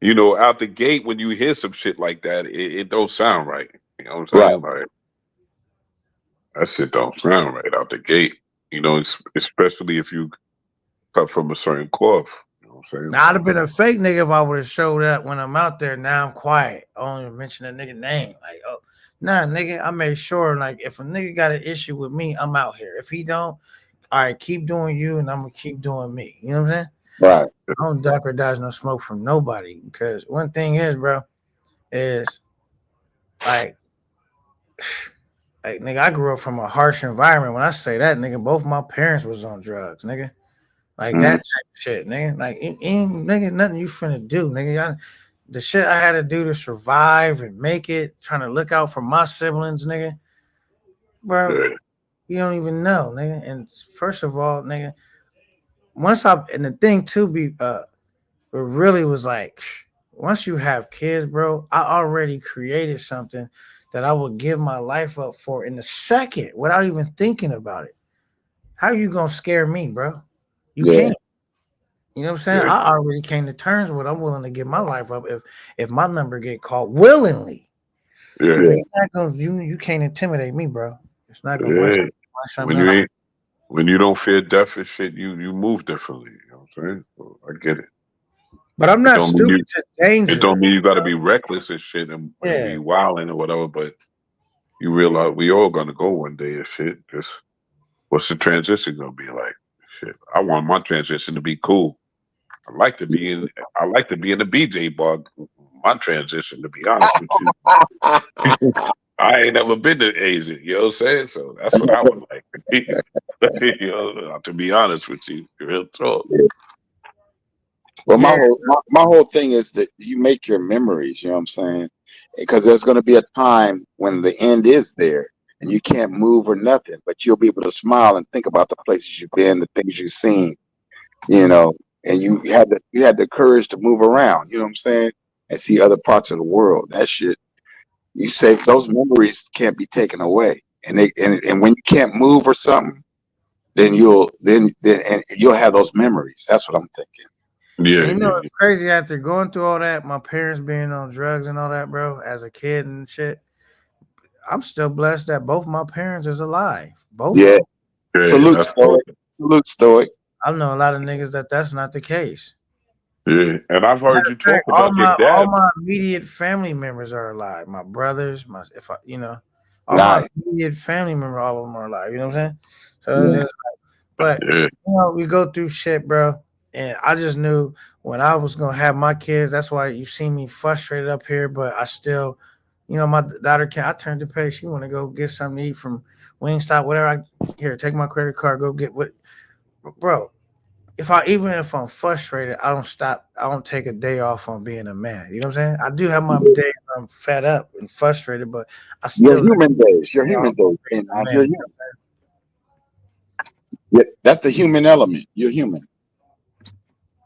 out the gate when you hear some shit like that, it don't sound right. You know what I'm saying? Right. Like that shit don't sound right out the gate. Especially if you cut from a certain cloth. You know what I'm saying? Now, I'd have been a fake nigga if I would have showed up when I'm out there. Now I'm quiet. I don't even mention a nigga name. Like, oh, nah, nigga. I made sure, like, if a nigga got an issue with me, I'm out here. If he don't, all right, keep doing you, and I'm gonna keep doing me. You know what I'm saying? Right. I don't duck or dodge no smoke from nobody. Because one thing is, bro, is like nigga, I grew up from a harsh environment. When I say that, nigga, both my parents was on drugs, nigga. Like that type of shit, nigga. Like ain't nigga, nothing you finna do, nigga. The shit I had to do to survive and make it, trying to look out for my siblings, nigga. Bro, you don't even know, nigga. And first of all, nigga, and the thing too it really was like, once you have kids, bro, I already created something that I would give my life up for in a second without even thinking about it. How you gonna scare me, bro? You can't. You know what I'm saying? Yeah. I already came to terms with I'm willing to give my life up if my number get called willingly. Yeah. You can't intimidate me, bro. It's not gonna work. When you don't fear death and shit, you move differently. You know what I'm saying? So I get it. But I'm not stupid to danger. It don't mean you got to be reckless and shit and be wilding or whatever. But you realize we all gonna go one day and shit. Just what's the transition gonna be like? Shit, I want my transition to be cool. I like to be in the BJ bar. My transition, to be honest with you, I ain't never been to Asia. You know what I'm saying? So that's what I would like. To be honest with you, real talk. Well, my whole thing is that you make your memories. You know what I'm saying? Because there's going to be a time when the end is there and you can't move or nothing, but you'll be able to smile and think about the places you've been, the things you've seen. And you had the courage to move around. You know what I'm saying? And see other parts of the world. That shit, you say those memories can't be taken away. And when you can't move or something, then you'll have those memories. That's what I'm thinking. Yeah, it's crazy after going through all that, my parents being on drugs and all that, bro, as a kid and shit. I'm still blessed that both my parents is alive. Both. Yeah. Salute, Stoic. Salute, Stoic. I know a lot of niggas that's not the case. Yeah, and I've heard you talk about your dad. All my immediate family members are alive. My brothers, my immediate family members, all of them are alive. You know what I'm saying? So it's just like, But Yeah. you know, we go through shit, bro. And I just knew when I was gonna have my kids. That's why you see me frustrated up here. But I still, you know, my daughter can. I turned to pay. She want to go get something to eat from Wingstop, whatever. Here, take my credit card. Go get what, bro. If I'm frustrated, I don't stop. I don't take a day off on being a man. You know what I'm saying? I do have my days where I'm fed up and frustrated, but I Your still human days. Your you know, human days. being a You're man. human. Yeah, that's the human element. You're human.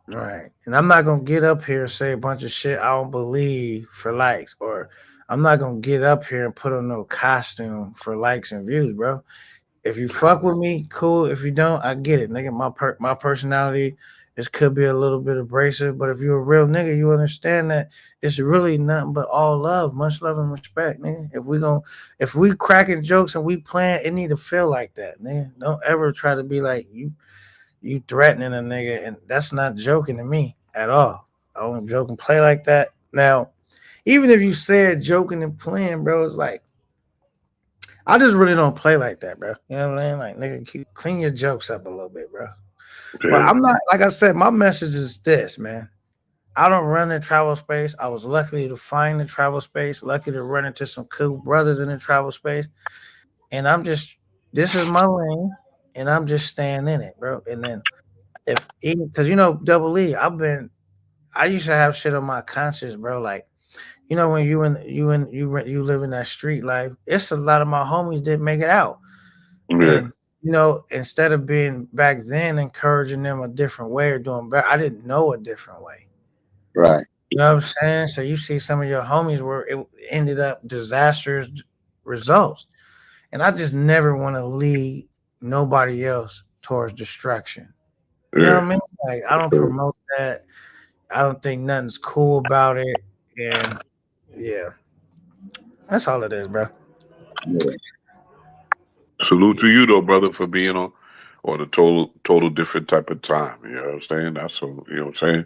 Right. And I'm not gonna get up here and say a bunch of shit I don't believe for likes, or I'm not gonna get up here and put on no costume for likes and views, bro. If you fuck with me, cool. If you don't, I get it, nigga. My personality is could be a little bit abrasive, but if you're a real nigga, you understand that it's really nothing but all love, much love and respect, nigga. If we cracking jokes and we playing, it need to feel like that, nigga. Don't ever try to be like you threatening a nigga, and that's not joking to me at all. I don't joke and play like that. Now, even if you said joking and playing, bro, it's like I just really don't play like that, bro. You know what I mean? Like, nigga, clean your jokes up a little bit, bro. But I'm not, like I said, my message is this, man. I don't run the travel space. I was lucky to find the travel space, lucky to run into some cool brothers in the travel space. And this is my lane, and I'm just staying in it, bro. And then because you know, Double E, I used to have shit on my conscience, bro. Like, you know, when you live in that street life, it's a lot of my homies didn't make it out. Yeah. And you know, instead of being back then encouraging them a different way or doing better, I didn't know a different way. Right. You know what I'm saying? So you see some of your homies where it ended up disastrous results. And I just never want to lead nobody else towards destruction. You know what I mean? Like, I don't promote that. I don't think nothing's cool about it. And yeah, that's all it is, bro. Yeah. Salute to you though, brother, for being on a total different type of time. You know what I'm saying? That's so, you know what I'm saying?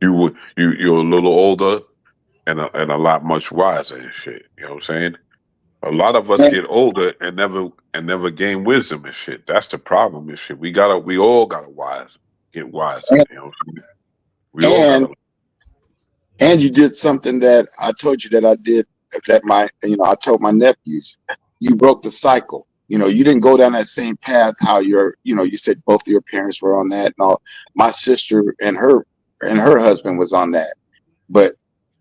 You're a little older and a lot much wiser and shit. You know what I'm saying? A lot of us get older and never gain wisdom and shit. That's the problem and shit. We all gotta get wiser. You know what I'm saying? We all gotta. And you did something that I told you that I did, that I told my nephews, you broke the cycle. You know, you didn't go down that same path how you said both of your parents were on that and all. My sister and her husband was on that. But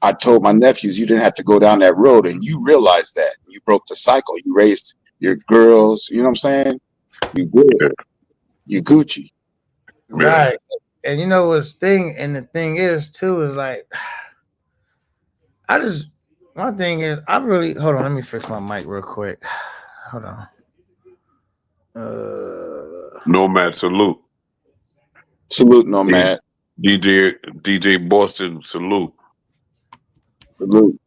I told my nephews you didn't have to go down that road, and you realized that. You broke the cycle. You raised your girls, you know what I'm saying? You good. You Gucci. Right. And you know what's the thing is too is like my thing is I really hold on, let me fix my mic real quick. Hold on. Nomad salute. Salute, Nomad. DJ Boston salute. Salute.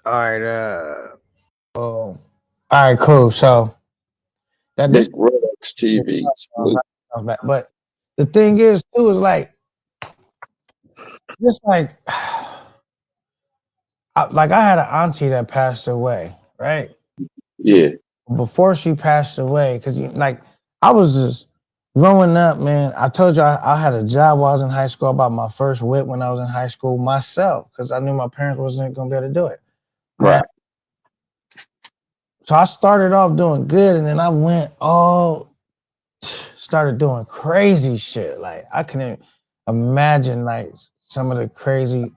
All right, all right, cool. So that Big Rolex TV. But the thing is too is like just like I had an auntie that passed away, right? Yeah. Before she passed away, because I was just growing up, man. I told you I had a job while I was in high school. I bought my first whip when I was in high school myself because I knew my parents wasn't going to be able to do it. Right. So I started off doing good, and then I started doing crazy shit. Like, I couldn't imagine like some of the crazy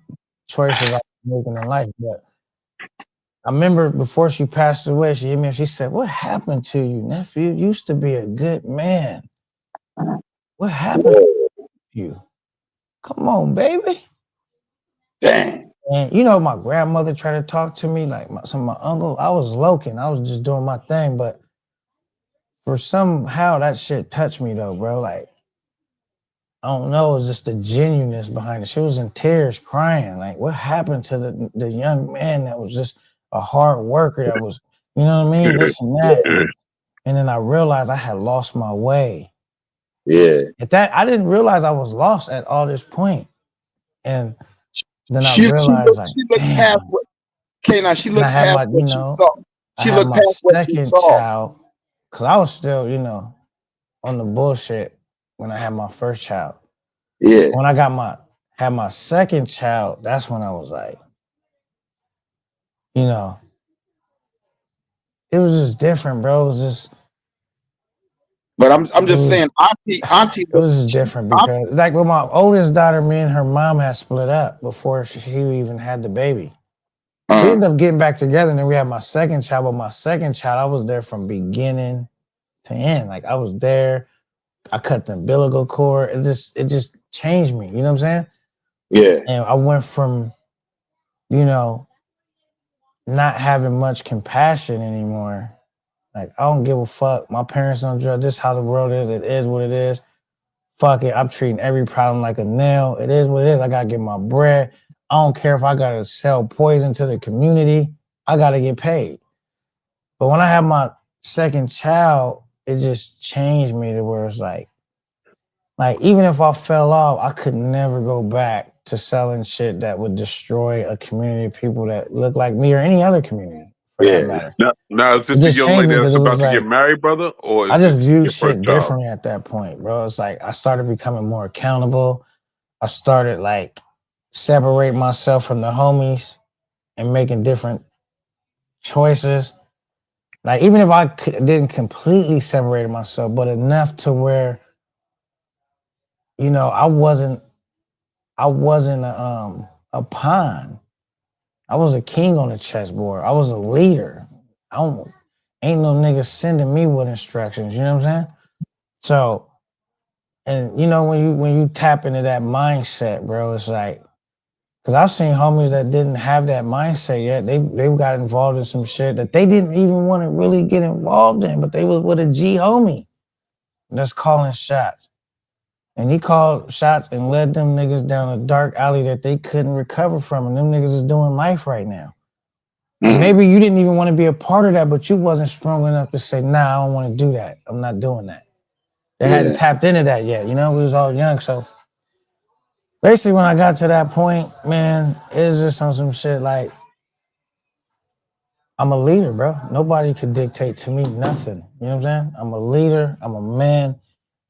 choices I was making in life. But I remember before she passed away, she hit me and she said, "What happened to you, nephew? You used to be a good man. What happened to you? Come on, baby." Dang. And you know, my grandmother tried to talk to me, like some of my uncle. I was loking. I was just doing my thing. But for somehow that shit touched me though, bro. Like, I don't know, it was just the genuineness behind it. She was in tears crying. Like, what happened to the young man that was just a hard worker that was, you know what I mean? This and that. And then I realized I had lost my way. Yeah. At that, I didn't realize I was lost at all this point. And then I realized she looked past what K9, she looked past what she saw. She looked past what she saw. Child, because I was still, on the bullshit when I had my first child. Yeah. When I had my second child, that's when I was like, it was just different, bro. It was just. But I'm just saying, Auntie. It was just different because, like, with my oldest daughter, me and her mom had split up before she even had the baby. We ended up getting back together, and then we had my second child. But my second child, I was there from beginning to end. Like, I was there. I cut the umbilical cord. It just changed me. You know what I'm saying? Yeah. And I went from, not having much compassion anymore. Like, I don't give a fuck. My parents don't judge. This is how the world is. It is what it is. Fuck it. I'm treating every problem like a nail. It is what it is. I gotta get my bread. I don't care if I gotta sell poison to the community. I gotta get paid. But when I had my second child, it just changed me to where it's like even if I fell off, I could never go back to selling shit that would destroy a community of people that look like me or any other community. Now, is this a young lady that's about to get married, brother? Or I just viewed shit differently at that point, bro. It's like I started becoming more accountable. I started separating myself from the homies and making different choices. Like, even if I didn't completely separate myself, but enough to where, I wasn't a pawn. I was a king on the chessboard. I was a leader. Ain't no nigga sending me with instructions. You know what I'm saying? So, and when you tap into that mindset, bro, it's like, because I've seen homies that didn't have that mindset yet. They got involved in some shit that they didn't even want to really get involved in, but they was with a G homie that's calling shots. And he called shots and led them niggas down a dark alley that they couldn't recover from. And them niggas is doing life right now. And maybe you didn't even want to be a part of that, but you wasn't strong enough to say, nah, I don't want to do that. I'm not doing that. They hadn't tapped into that yet. We was all young. So basically when I got to that point, man, it's just on some shit like, I'm a leader, bro. Nobody could dictate to me nothing. You know what I'm saying? I'm a leader. I'm a man.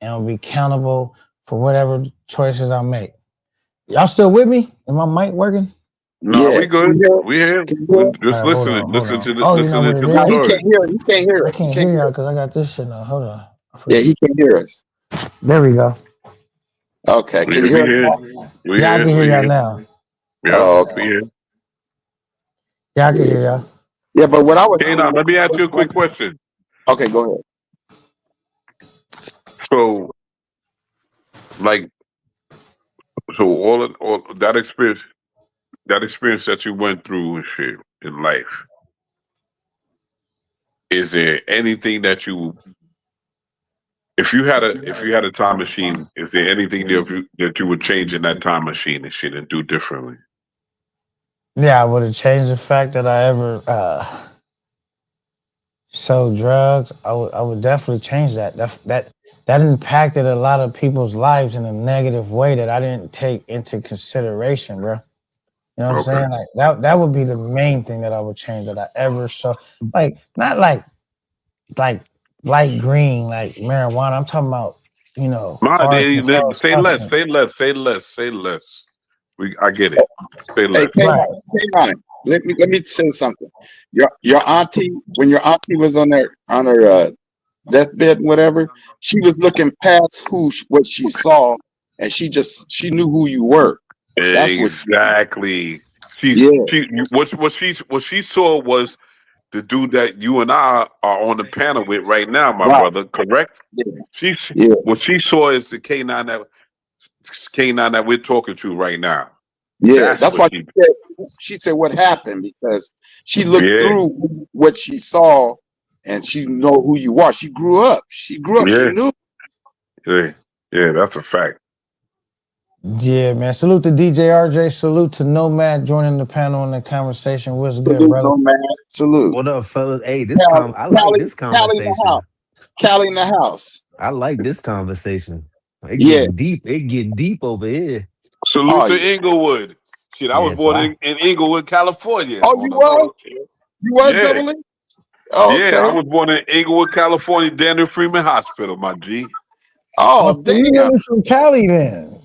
And I'll be accountable for whatever choices I make. Y'all still with me? Am my mic working? No, we good. We here. Just listening. Listen to the story. He can't hear. He can't hear us. I can't hear y'all because I got this shit now. Hold on. Yeah, he can hear us. There we go. Okay. Can you hear us? Yeah, I can hear y'all now. Yeah, okay. Yeah, I can hear y'all. Yeah, but what I was saying. Let me ask you a quick question. Okay, go ahead. So, all that experience that you went through and shit in life, is there anything that if you had a time machine, is there anything that you would change in that time machine and shit and do differently? Yeah, I would have changed the fact that I ever sold drugs. I would definitely change that. That impacted a lot of people's lives in a negative way that I didn't take into consideration, bro. You know what I'm saying? Like that would be the main thing that I would change that I ever saw. Like, not like light green, like marijuana. I'm talking about, say less. I get it. Say less. Hey, let me say something. Your auntie, when your auntie was on her deathbed, whatever, she was looking past what she saw, and she knew who you were. That's exactly. What she saw was the dude that you and I are on the panel with right now, my brother. Correct? Yeah. What she saw is the K9 that we're talking to right now. Yeah, that's why she said what happened, because she looked through what she saw and she know who you are. She grew up. She knew. Yeah, that's a fact. Yeah, man. Salute to DJ RJ. Salute to Nomad joining the panel in the conversation. What's good, brother? Nomad. Salute. What up, fellas? Hey, I like this conversation. Callie in the house. I like this conversation. It get deep over here. Salute to Inglewood. Shit, I was born in Inglewood, California. Oh, you was? You was doubling? Oh, Yeah, okay. I was born in Inglewood, California, Daniel Freeman Hospital, my G. Oh, So you damn. really from Cali then?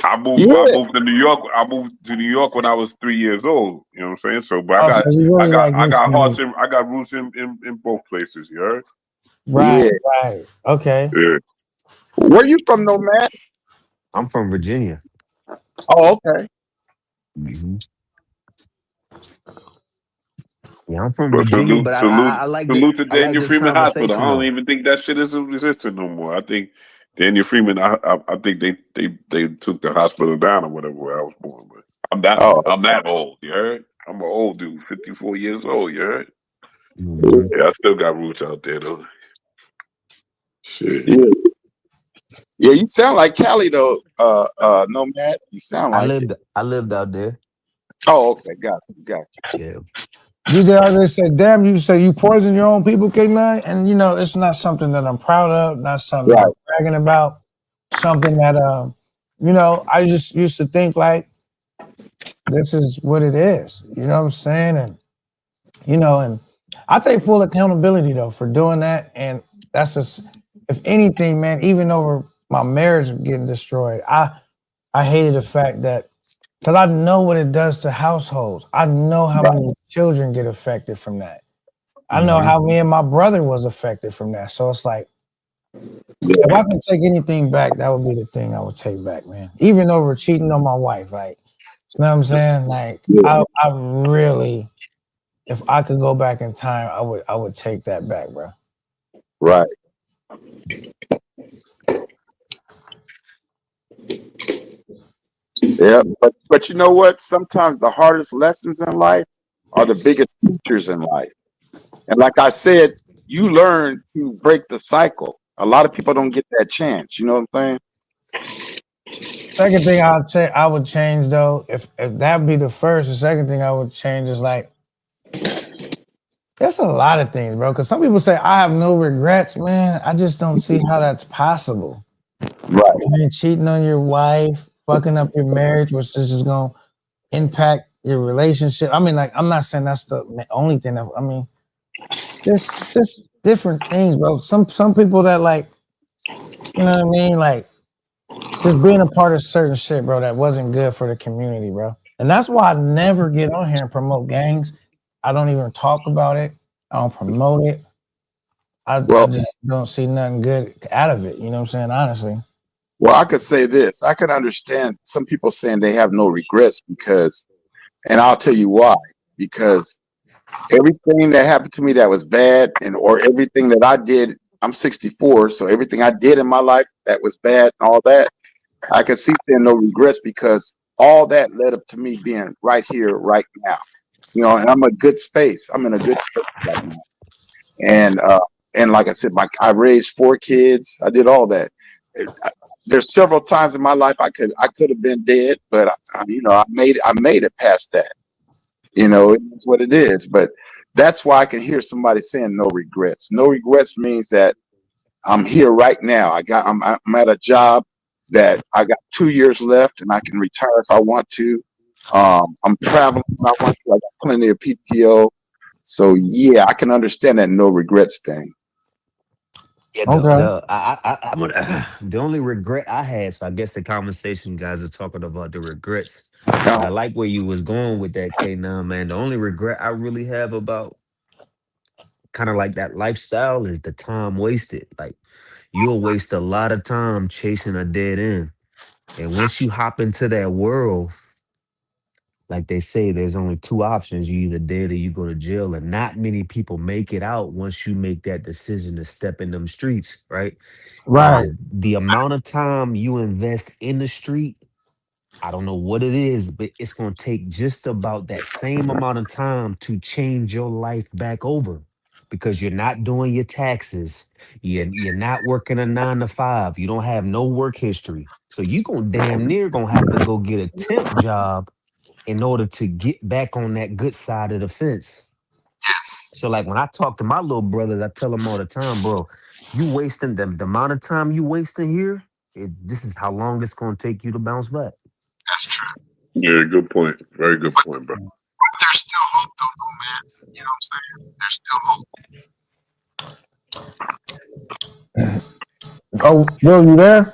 I moved Yeah. to New York. I moved to New York when I was 3 years old. You know what I'm saying? So but Oh, so you really like I got Houston. hearts in I got roots in both places, you heard? Right, Yeah. right. Okay. Yeah. Where you from, Nomad? I'm from Virginia. Oh, okay. Mhm. Yeah, I'm from But Virginia, but I like salute to I like Daniel this Freeman Hospital. I conversation don't though. even think that shit is existing no more. I think Daniel Freeman. I think they took the hospital down or whatever where I was born. But Oh, I'm that old. You heard? I'm an old dude, 54 years old. You heard? Hmm. Yeah, I still got roots out there though. Shit. yeah. Yeah, you sound like Cali though, Nomad. You sound like it. I lived out there. Oh, okay, got you. Yeah. DJ RJ said, damn, you say you poison your own people, K9? And you know, it's not something that I'm proud of, not something that Right. I'm bragging about, something that you know, I just used to think like this is what it is. You know what I'm saying? And you know, and I take full accountability though for doing that. And that's just, if anything, man, even over my marriage getting destroyed, I hated the fact that, because I know what it does to households. I know how Right. many children get affected from that. I know Hmm. how me and my brother was affected from that. So it's like, Yeah. if I could take anything back, that would be the thing I would take back, man. Even over cheating on my wife, like, you know what I'm saying? Like, Yeah. I really, if I could go back in time, I would take that back, bro. Right. Yeah. But you know what? Sometimes the hardest lessons in life are the biggest teachers in life. And like I said, you learn to break the cycle. A lot of people don't get that chance. You know what I'm saying? Second thing I would change though, if that'd be the first, the second thing I would change is like, there's a lot of things, bro. Because some people say I have no regrets, man. I just don't see how that's possible. Right. You're cheating on your wife, fucking up your marriage, which is just gonna impact your relationship. I mean, like, I'm not saying that's the only thing. I mean, there's just different things, bro. Some people that like, you know what I mean, like just being a part of certain shit, bro, that wasn't good for the community, bro. And that's why I never get on here and promote gangs. I don't even talk about it. I don't promote it. I Well, just don't see nothing good out of it. You know what I'm saying? Honestly. well, I could say this. I can understand some people saying they have no regrets because, and I'll tell you why. Because everything that happened to me that was bad, and or everything that I did, I'm 64, so everything I did in my life that was bad and all that, I can see saying no regrets because all that led up to me being right here, right now. You know, and I'm a good space. I'm in a good space right now. And like I said, I raised 4 kids. I did all that. There's several times in my life I could have been dead, but you know, I made it past that. You know, it's what it is. But that's why I can hear somebody saying no regrets. No regrets means that I'm here right now. I'm at a job that I got 2 years left, and I can retire if I want to. I'm traveling when I want to. I got plenty of PTO. So yeah, I can understand that no regrets thing. Yeah, Okay. I'm gonna, the only regret I had, so I guess the conversation guys are talking about the regrets. But I like where you was going with that K9, man. The only regret I really have about kind of like that lifestyle is the time wasted. Like you'll waste a lot of time chasing a dead end. And once you hop into that world, like they say, there's only 2 options. You either dead or you go to jail. And not many people make it out once you make that decision to step in them streets, right? Right. And the amount of time you invest in the street, I don't know what it is, but it's going to take just about that same amount of time to change your life back over because you're not doing your taxes. You're not working a 9 to 5. You don't have no work history. So you going to damn near going to have to go get a temp job in order to get back on that good side of the fence. So like when I talk to my little brothers, I tell them all the time, bro, you wasting the amount of time you wasting here, this is how long it's gonna take you to bounce back. That's true. Yeah, good point. Very good point, bro. There's still hope, though, man. You know what I'm saying? There's still hope. Oh, Will, you there?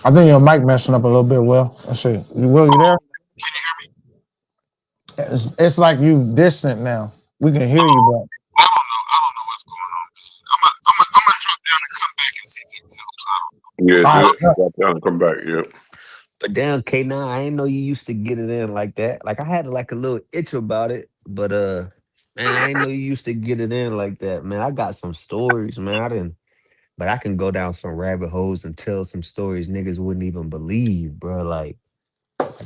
I think your mic messing up a little bit, Will. Let's see. Will, you there? It's like you distant now. We can hear you, but I don't know what's going on. I'm gonna drop down and come back and see if it helps out. Yeah, all do right. it. Drop down and come back. Yeah. But damn, K9, I didn't know you used to get it in like that. Like I had like a little itch about it, but man, I didn't know you used to get it in like that. Man, I got some stories, man. I didn't, but I can go down some rabbit holes and tell some stories niggas wouldn't even believe, bro. Like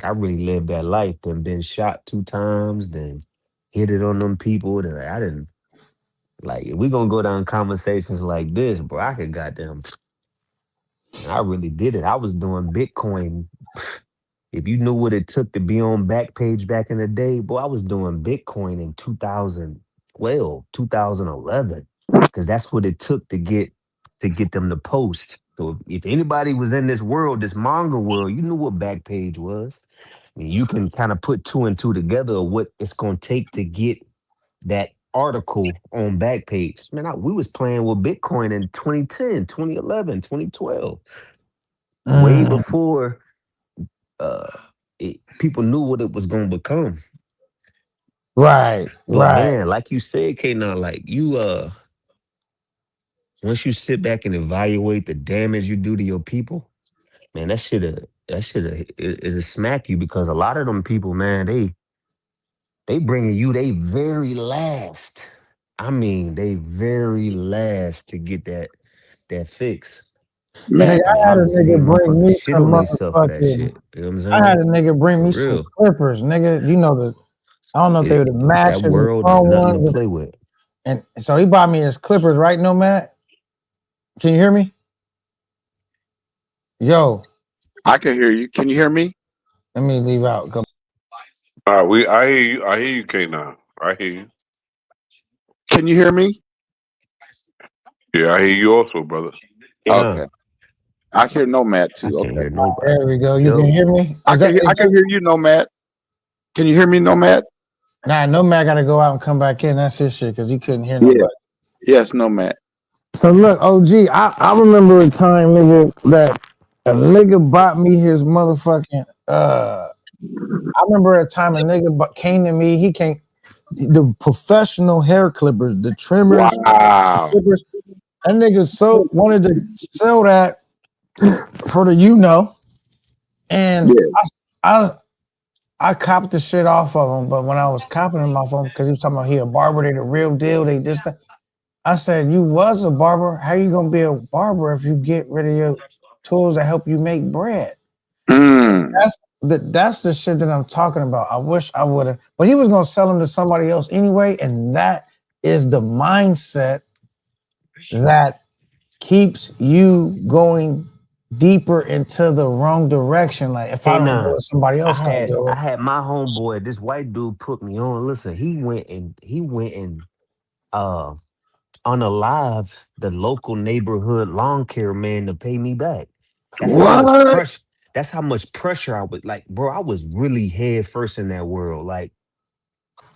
I really lived that life. Then been shot 2 times, then hit it on them people. Then I didn't like. If we gonna go down conversations like this, bro, I could goddamn. I really did it. I was doing Bitcoin. If you knew what it took to be on Backpage back in the day, boy, I was doing Bitcoin in 2012, 2011, because that's what it took to get them to post. So if anybody was in this world, this manga world, you knew what Backpage was. I mean, you can kind of put two and two together of what it's going to take to get that article on Backpage. Man, we was playing with Bitcoin in 2010, 2011, 2012, way before uh people knew what it was going to become. right, But right. man, like you said, K9, like you once you sit back and evaluate the damage you do to your people, man, it'll smack you, because a lot of them people, man, they bringing you they very last. I mean, they very last to get that fix. Nigga, Man, I mean, I had I a done seen nigga bring motherfuckers me shit some on themselves for that motherfucking. shit. You know what I'm I had saying? a nigga bring For me some real. clippers, nigga. You know I don't know if they were the That matches and world is strong nothing to ones, play with. and so he bought me his clippers, right? No, Matt. Can you hear me? Yo, I can hear you. Can you hear me? let me leave out. All right, I hear you. I hear you, K9. I hear you. Can you hear me? Yeah, I hear you also, brother. K9, Okay. I hear Nomad I too. can't Okay. hear nobody. There we go. You can Yo, hear me? I can hear you, Nomad. Can you hear me, Nomad? Nah, no man got to go out and come back in. That's his shit because he couldn't hear Yeah. nobody. Yes, Nomad. So look, OG, I remember a time, nigga, that a nigga bought me his motherfucking. I remember a time a nigga came to me. He came the professional hair clippers, the trimmers, Wow. clippers. That nigga wanted to sell that for the and Yeah. I copped the shit off of him. But when I was copping him off of him, because he was talking about he a barber, they the real deal, they this that. I said, you was a barber. How you gonna be a barber if you get rid of your tools that help you make bread? Mm. That's the shit that I'm talking about. I wish I would have, but he was gonna sell them to somebody else anyway, and that is the mindset that keeps you going deeper into the wrong direction. Like if I don't do K9, it, somebody I else gonna had do I it. had my homeboy, this white dude put me on. Listen, he went and uh unalive the local neighborhood lawn care man to pay me back. That's how much What? pressure. That's how much pressure I would like, bro. I was really head first in that world. Like,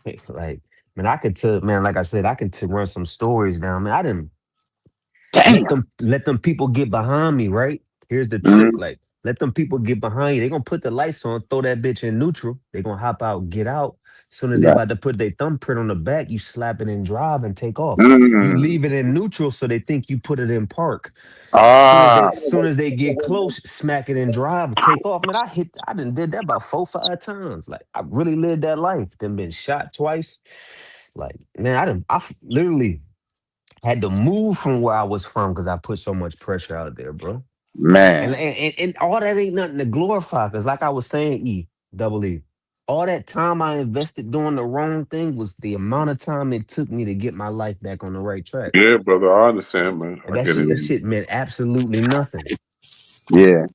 man, I could tell, man, like I said, I could run some stories down. Man, I didn't Damn. let them people get behind me, right? Here's the trick. Mm. Like, let them people get behind you. They gonna put the lights on, throw that bitch in neutral. They gonna hop out, get out. Soon as they Right. about to put their thumbprint on the back, you slap it in drive and take off. You Mm. leave it in neutral so they think you put it in park. Ah. Soon as they get close, smack it in drive, take off. Man, I done did that about 4, 5 times. Like I really lived that life. Then been shot twice. Like, man, literally had to move from where I was from because I put so much pressure out there, bro. And, Man. and and all that ain't nothing to glorify. Cause like I was saying, double E, all that time I invested doing the wrong thing was the amount of time it took me to get my life back on the right track. Yeah, brother. I understand, man. And I get it. that shit meant absolutely nothing. Yeah.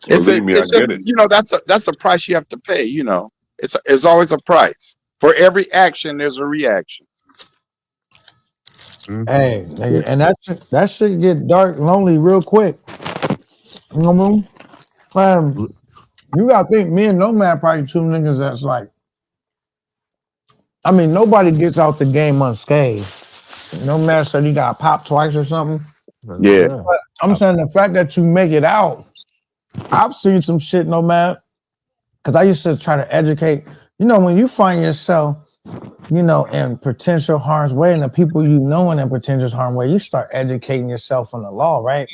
Believe me, I It's just get it. that's a price you have to pay, It's always a price. For every action, there's a reaction. Mhm. Hey, nigga, and that shit get dark, lonely real quick. You know what I mean? You gotta think, me and Nomad probably two niggas that's like I mean, nobody gets out the game unscathed. No matter said you got popped twice or something. Yeah. But I'm saying the fact that you make it out, I've seen some shit, no matter, because I used to try to educate. You know, when you find yourself, you know, in potential harm's way, and the people you know in potential harm's way, you start educating yourself on the law, right?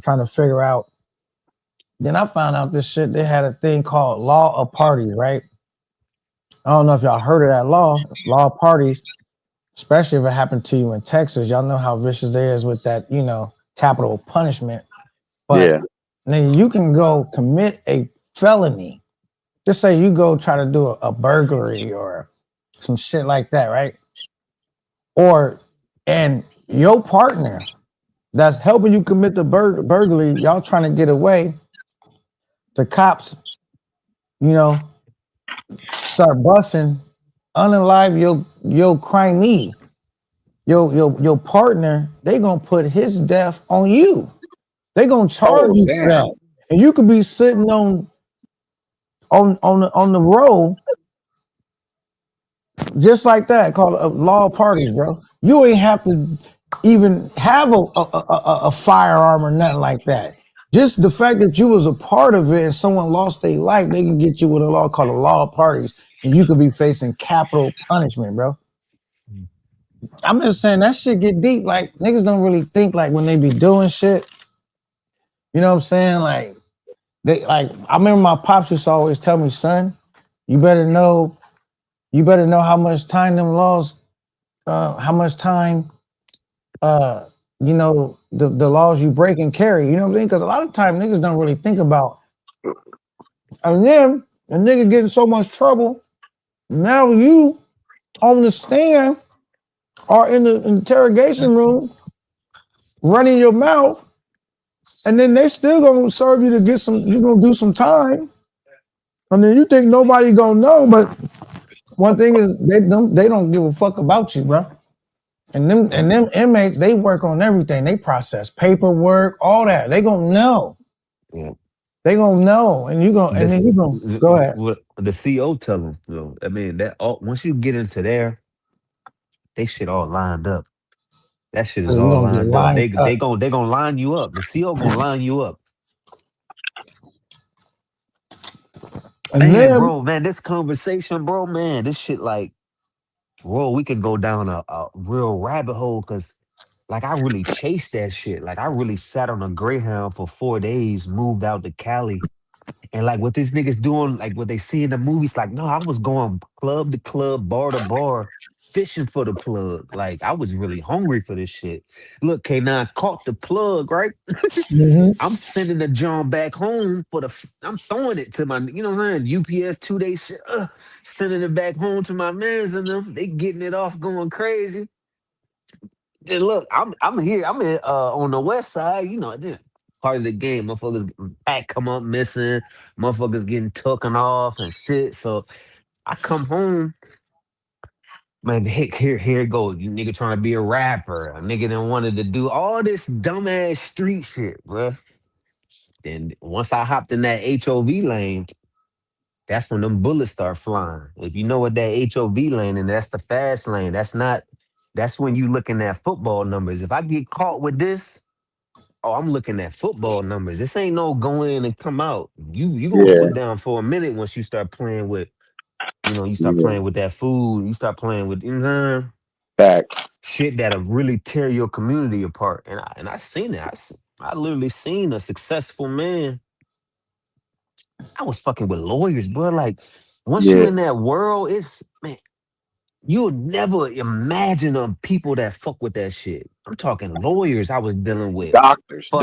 Trying to figure out. Then I found out this shit. They had a thing called law of parties, right? I don't know if y'all heard of that law of parties, especially if it happened to you in Texas. Y'all know how vicious it is with that, you know, capital punishment. But Yeah. then you can go commit a felony. Just say you go try to do a burglary or some shit like that, right? And your partner that's helping you commit the burglary, y'all trying to get away, the cops, you know, start busting, unalive your crimey, your partner, they gonna put his death on you. They gonna charge you for that. And you could be sitting on the road just like that, called a law of parties, bro. You ain't have to even have a firearm or nothing like that. Just the fact that you was a part of it and someone lost their life, they can get you with a law called a law of parties, and you could be facing capital punishment, bro. I'm just saying that shit get deep. Like niggas don't really think like when they be doing shit. You know what I'm saying? Like I remember my pops used to always tell me, son, you better know how much time them laws, how much time you know, the laws you break and carry, you know what I'm saying? Because a lot of time niggas don't really think about, and then a nigga get in so much trouble, now you on the stand or in the interrogation room running your mouth, and then they still gonna serve you to get some, you gonna do some time, and then you think nobody gonna know, but one thing is they don't give a fuck about you, bro. And them inmates, they work on everything. They process paperwork, all that. They gonna know. Yeah. They gonna know, and you gonna, and then you gonna go ahead. What the CO tell them, you know, I mean, that all, once you get into there, they shit all lined up. That shit is You all gonna get lined up. lined up. They gonna line you up. The CO gonna line you up. And Man, then, bro, man, this conversation, bro, man, this shit like, bro, we can go down a real rabbit hole because like I really chased that shit. Like I really sat on a Greyhound for 4 days, moved out to Cali. And like what these niggas doing, like what they see in the movies, like, no, I was going club to club, bar to bar, fishing for the plug. Like I was really hungry for this shit. Look, K9 caught the plug, right? I'm sending the John back home for I'm throwing it to my, you know what I'm saying? UPS 2 day shit, sending it back home to my mans and them. They getting it off going crazy. And look, I'm here, I'm in on the west side, you know, part of the game. Motherfuckers back come up missing, motherfuckers getting taken off and shit. So I come home, man, here it goes. You nigga trying to be a rapper. A nigga that wanted to do all this dumbass street shit, bruh. Then once I hopped in that HOV lane, that's when them bullets start flying. If you know what that HOV lane, and that's the fast lane, that's when you looking at football numbers. If I get caught with this, oh, I'm looking at football numbers. This ain't no go in and come out. You gonna Yeah. sit down for a minute once you start playing with, you know, you start Yeah. playing with that food, you start playing with, you know, Facts. shit that'll really tear your community apart. And I seen it. I literally seen a successful man. I was fucking with lawyers, bro. Like once you Yeah. in that world, it's man, you'll never imagine people that fuck with that shit. I'm talking lawyers I was dealing with. Doctors. Fucking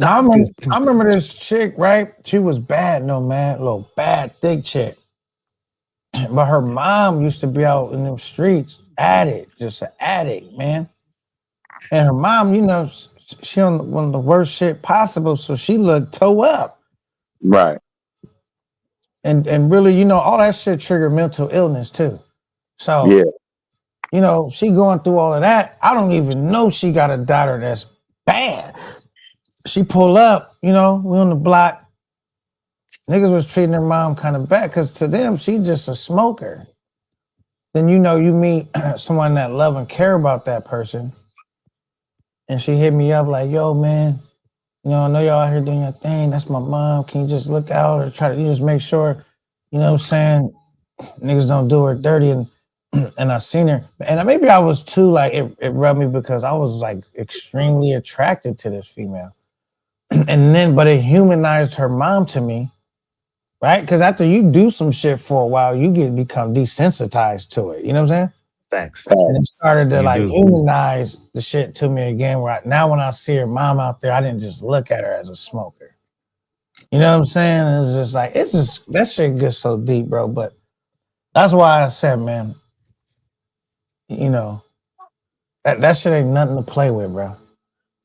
now doctors. I remember this chick, right? She was bad, no man, little bad, thick chick. But her mom used to be out in them streets, addict, just an addict, man. And her mom, you know, she on one of the worst shit possible, so she looked toe up. Right. And really, you know, all that shit triggered mental illness too. So, Yeah. you know, she going through all of that. I don't even know she got a daughter that's bad. She pull up, you know, we on the block. Niggas was treating her mom kind of bad because to them, she just a smoker. then you know you meet someone that love and care about that person, and she hit me up like, "Yo, man, you know, I know y'all out here doing your thing. That's my mom. Can you just look out or try to just make sure, you know what I'm saying, niggas don't do her dirty?" And and I seen her, and maybe I was too like it rubbed me because I was like extremely attracted to this female, and then but it humanized her mom to me, right? Because after you do some shit for a while, you become desensitized to it. You know what I'm saying? Facts. And it started to You like do. humanize the shit to me again. Where now when I see her mom out there, I didn't just look at her as a smoker. You know what I'm saying? It's just like that shit gets so deep, bro. But that's why I said, man, you know, that shit ain't nothing to play with, bro.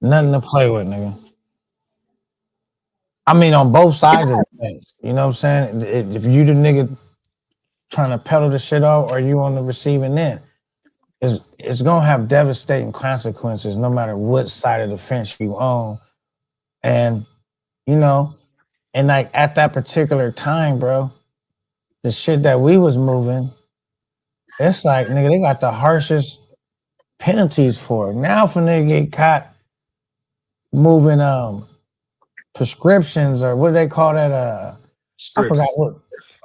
Nothing to play with, nigga. I mean, on both sides of the fence. You know what I'm saying? If you the nigga trying to peddle the shit off, or you on the receiving end, it's gonna have devastating consequences no matter what side of the fence you own. And you know, and like at that particular time, bro, the shit that we was moving, it's like, nigga, they got the harshest penalties for it. Now if a nigga get caught moving prescriptions, or what they call that,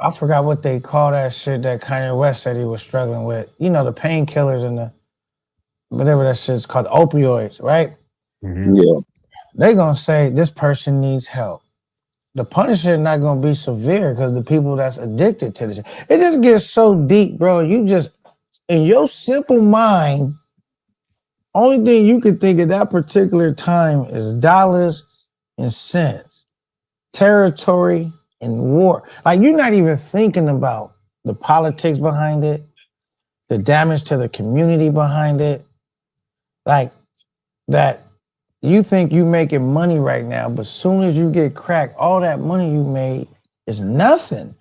I forgot what they call that shit that Kanye West said he was struggling with. You know, the painkillers and the whatever that shit's called, opioids, right? Mhm. Yeah. They gonna say this person needs help. The punishment not gonna be severe because the people that's addicted to this, it just gets so deep, bro. You just in your simple mind, only thing you can think at that particular time is dollars and cents, territory and war. Like you're not even thinking about the politics behind it, the damage to the community behind it. Like that you think you making money right now, but as soon as you get cracked, all that money you made is nothing.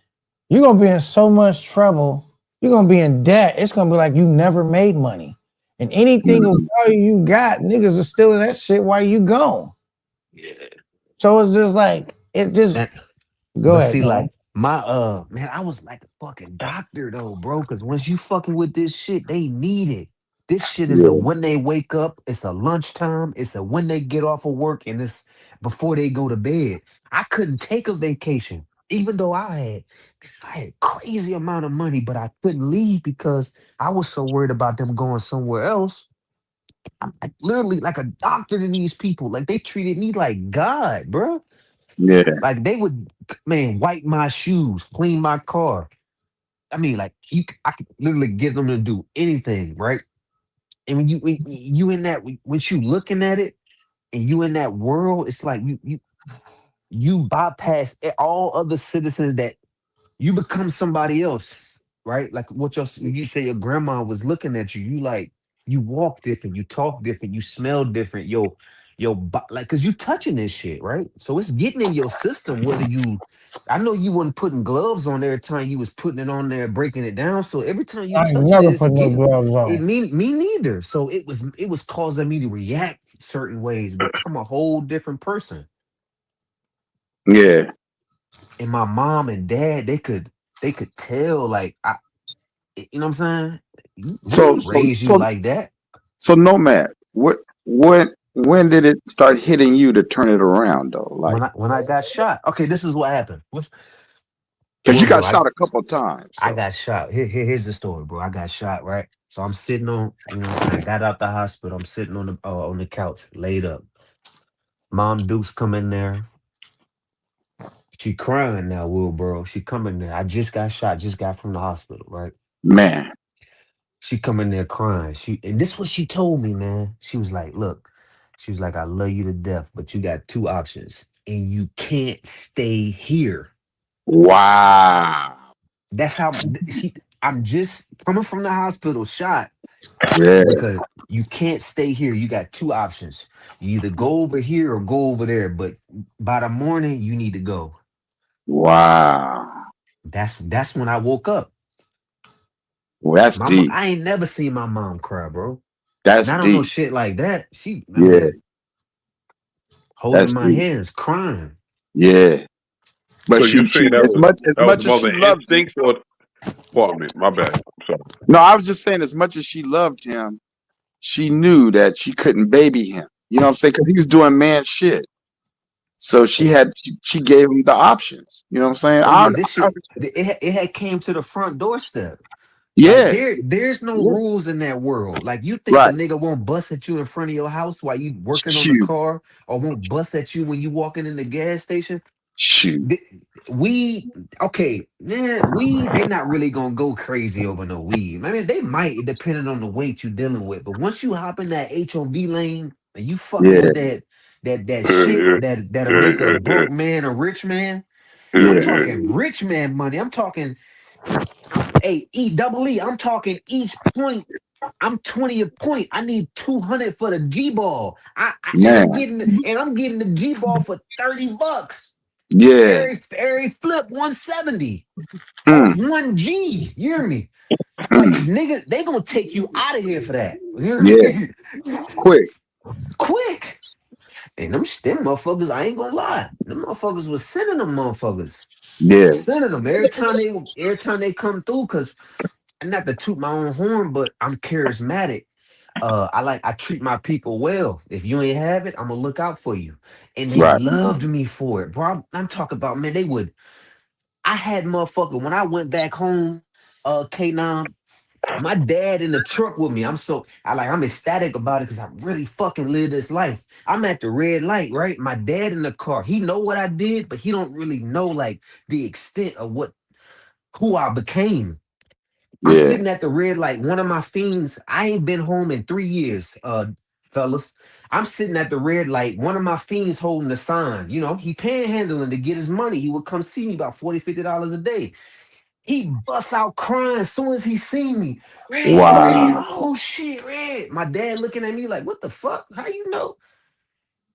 You're gonna be in so much trouble. You're gonna be in debt. It's gonna be like you never made money. And anything of value you got, niggas are stealing that shit while you gone. Yeah. So it's just like it just Man, go but ahead. see, Man. like my man, I was like a fucking doctor though, bro. Cause once you fucking with this shit, they need it. This shit is a Yeah. when they wake up, it's a lunchtime, it's a when they get off of work, and it's before they go to bed. I couldn't take a vacation, even though I had crazy amount of money, but I couldn't leave because I was so worried about them going somewhere else. I'm like, literally like a doctor to these people. Like they treated me like God, bro. Yeah. Like they would, man, wipe my shoes, clean my car. I mean, like I could literally get them to do anything, right? And when you in that, once you looking at it, and you in that world, it's like you bypass all other citizens that you become somebody else, right? Like you say your grandma was looking at you. You like you walk different, you talk different, you smell different. Like because you touching this shit, right? So it's getting in your system. Whether you, I know you wasn't putting gloves on every time you was putting it on there, breaking it down. So every time you I ain't touching it, never it's put no getting gloves it. on. Me neither. So it was causing me to react certain ways, become a whole different person. Yeah. And my mom and dad, they could tell, like you know what I'm saying? We So ain't so raised you so like that. so Nomad, when did it start hitting you to turn it around though? Like, When I got shot. Okay, this is what happened. because Well, you got bro, shot a couple of times. I So got shot. Here's the story, bro. I got shot, right? So I'm sitting on, you know what I'm saying? I got out the hospital. I'm sitting on the couch, laid up. Mom Dukes come in there. She crying now, Will, bro. She come in there. I just got shot, just got from the hospital, right? man, She come in there crying. And this what she told me, man. She was like, look, she was like, I love you to death, but you got two options. And you can't stay here. wow. That's how I'm just coming from the hospital shot Yeah. because you can't stay here. You got two options. You either go over here or go over there. But by the morning, you need to go. Wow. That's when I woke up. Well, that's deep. I ain't never seen my mom cry, bro. That's Not on no deep. shit like that. I Yeah. mean, holding That's my deep. hands, crying. Yeah. But So you she saying as much that was as the she mother loved you. instincts, or apartment. My bad. I'm sorry. No, I was just saying, as much as she loved him, she knew that she couldn't baby him. You know what I'm saying? Because he was doing man shit. So she gave him the options. You know what I'm saying? Oh yeah, this shit it had came to the front doorstep. Like Yeah, there's no yeah, rules in that world. Like you think a right. nigga won't bust at you in front of your house while you working on the Shoot, car, or won't bust at you when you walking in the gas station? shoot. Th- We okay, man. They not really gonna go crazy over no weed. I mean, they might, depending on the weight you dealing with. But once you hop in that HOV lane and you fucking Yeah, with that shit Yeah, that'll yeah, make a yeah, yeah, broke man a rich man. yeah, I'm yeah, yeah, talking rich man money. I'm talking E. I'm talking each point. I'm 20 a point. I need 200 for the G ball. And man. I'm getting the G ball for $30. Yeah. Every flip 170 off Mm, 1G. You hear me? Like mm. nigga, they gonna take you out of here for that. You hear Yeah, me? quick. Quick. And them motherfuckers, I ain't gonna lie. Them motherfuckers was sending them motherfuckers. Yeah, Sending them every time they come through, cause not to toot my own horn, but I'm charismatic. I treat my people well. If you ain't have it, I'm gonna look out for you. And they right. loved me for it, bro. I'm talking about, man, I had motherfucker when I went back home, K9, my dad in the truck with me. I'm ecstatic about it because I really fucking live this life. I'm at the red light, right? My dad in the car. He know what I did, but he don't really know like the extent of who I became. I'm Yeah, sitting at the red light. One of my fiends, I ain't been home in 3 years, fellas. I'm sitting at the red light. One of my fiends holding the sign. You know, he panhandling to get his money. He would come see me about $40, $50 a day. He busts out crying as soon as he seen me. Red, wow. oh shit, Red. My dad looking at me like, what the fuck? How you know?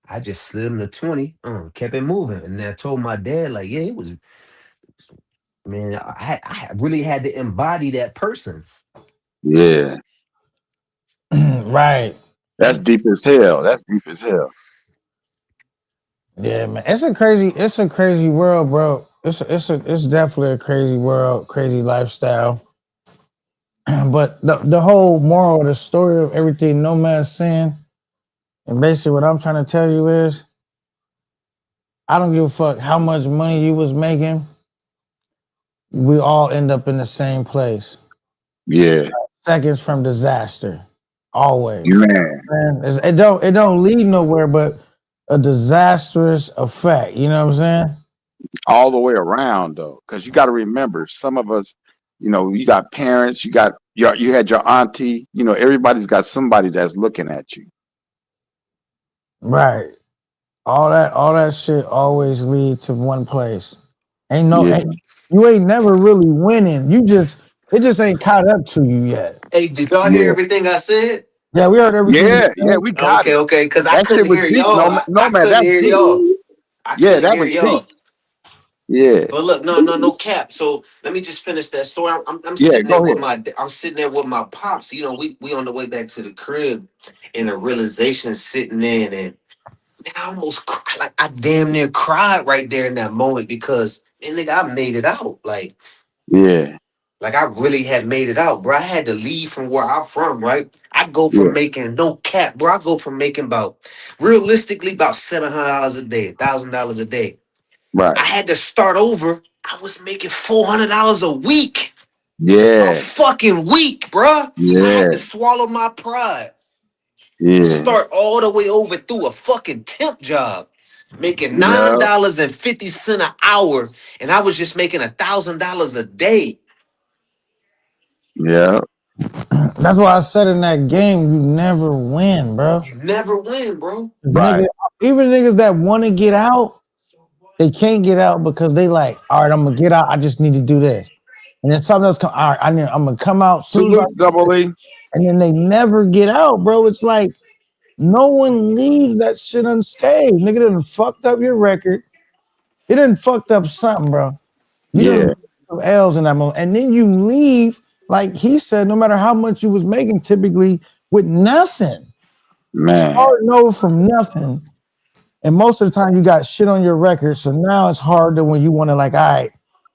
I just slid him the 20, kept it moving. And then I told my dad, like, yeah, it was, man, I really had to embody that person. Yeah, Right. that's deep as hell. That's deep as hell. Yeah, man. It's a crazy world, bro. It's definitely a crazy world, crazy lifestyle. But the whole moral of the story of everything No Man's saying, and basically what I'm trying to tell you is, I don't give a fuck how much money you was making. We all end up in the same place. Yeah, Seconds from disaster. Always. man. Man, it don't lead nowhere but a disastrous effect. You know what I'm saying? All the way around though, because you got to remember, some of us, you got parents, you had your auntie, everybody's got somebody that's looking at you. Right. All that shit always lead to one place. Yeah, You ain't never really winning. It just ain't caught up to you yet. Hey, did y'all hear yeah, everything I said? Yeah, we heard everything you yeah. said. We got it. Okay, because I That shit couldn't was hear deep. y'all. No, no I man, couldn't that's hear deep. y'all. I Yeah, couldn't that hear was deep. y'all. Yeah, But look, no cap. So let me just finish that story. I'm yeah. sitting there Go with ahead. I'm sitting there with my pops. You know, we on the way back to the crib, and the realization sitting in, and I almost cried. Like I damn near cried right there in that moment because man, nigga, I made it out. Yeah, Like I really had made it out, bro. I had to leave from where I'm from, right? I go yeah. from making no cap, bro. I go from making realistically about $700 a day, $1,000 a day. I Right. had to start over. I was making $400 a week, a Yeah, fucking week, bro. I yeah, had to swallow my pride and yeah, start all the way over through a fucking temp job, making yeah, $9.50 an hour, and I was just making $1,000 a day. yeah. That's why I said in that game, you never win, bro. You never win, bro. Nigga, Right. even niggas that want to get out, they can't get out because they like, all right, I'm gonna get out. I just need to do this. And then something else come, all right, I'm gonna come out soon as Salute, Double E. and then they never get out, bro. It's like no one leaves that shit unscathed. Nigga done fucked up your record. You done fucked up something, bro. You done Yeah, some L's in that moment. And then you leave, like he said, no matter how much you was making, typically with nothing. man. Starting over from nothing. And most of the time you got shit on your record. So now it's harder when you want to like, all right,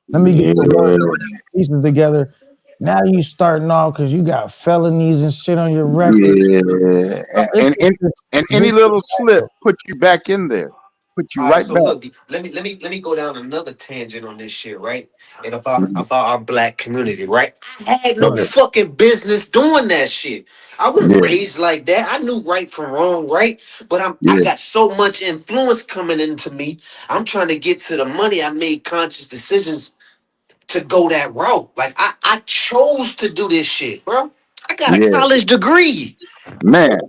let me get Yeah, the work pieces together. now you starting off because you got felonies and shit on your record. Yeah, and any little slip put you back in there, put you All right, right so back. look, let me go down another tangent on this shit, right? And about our black community, right? I had no Right. fucking business doing that shit. I wasn't Yeah. raised like that. I knew right from wrong, right? But I Yeah. got so much influence coming into me. I'm trying to get to the money. I made conscious decisions to go that route. Like I chose to do this shit, bro. I got a Yeah, college degree. man.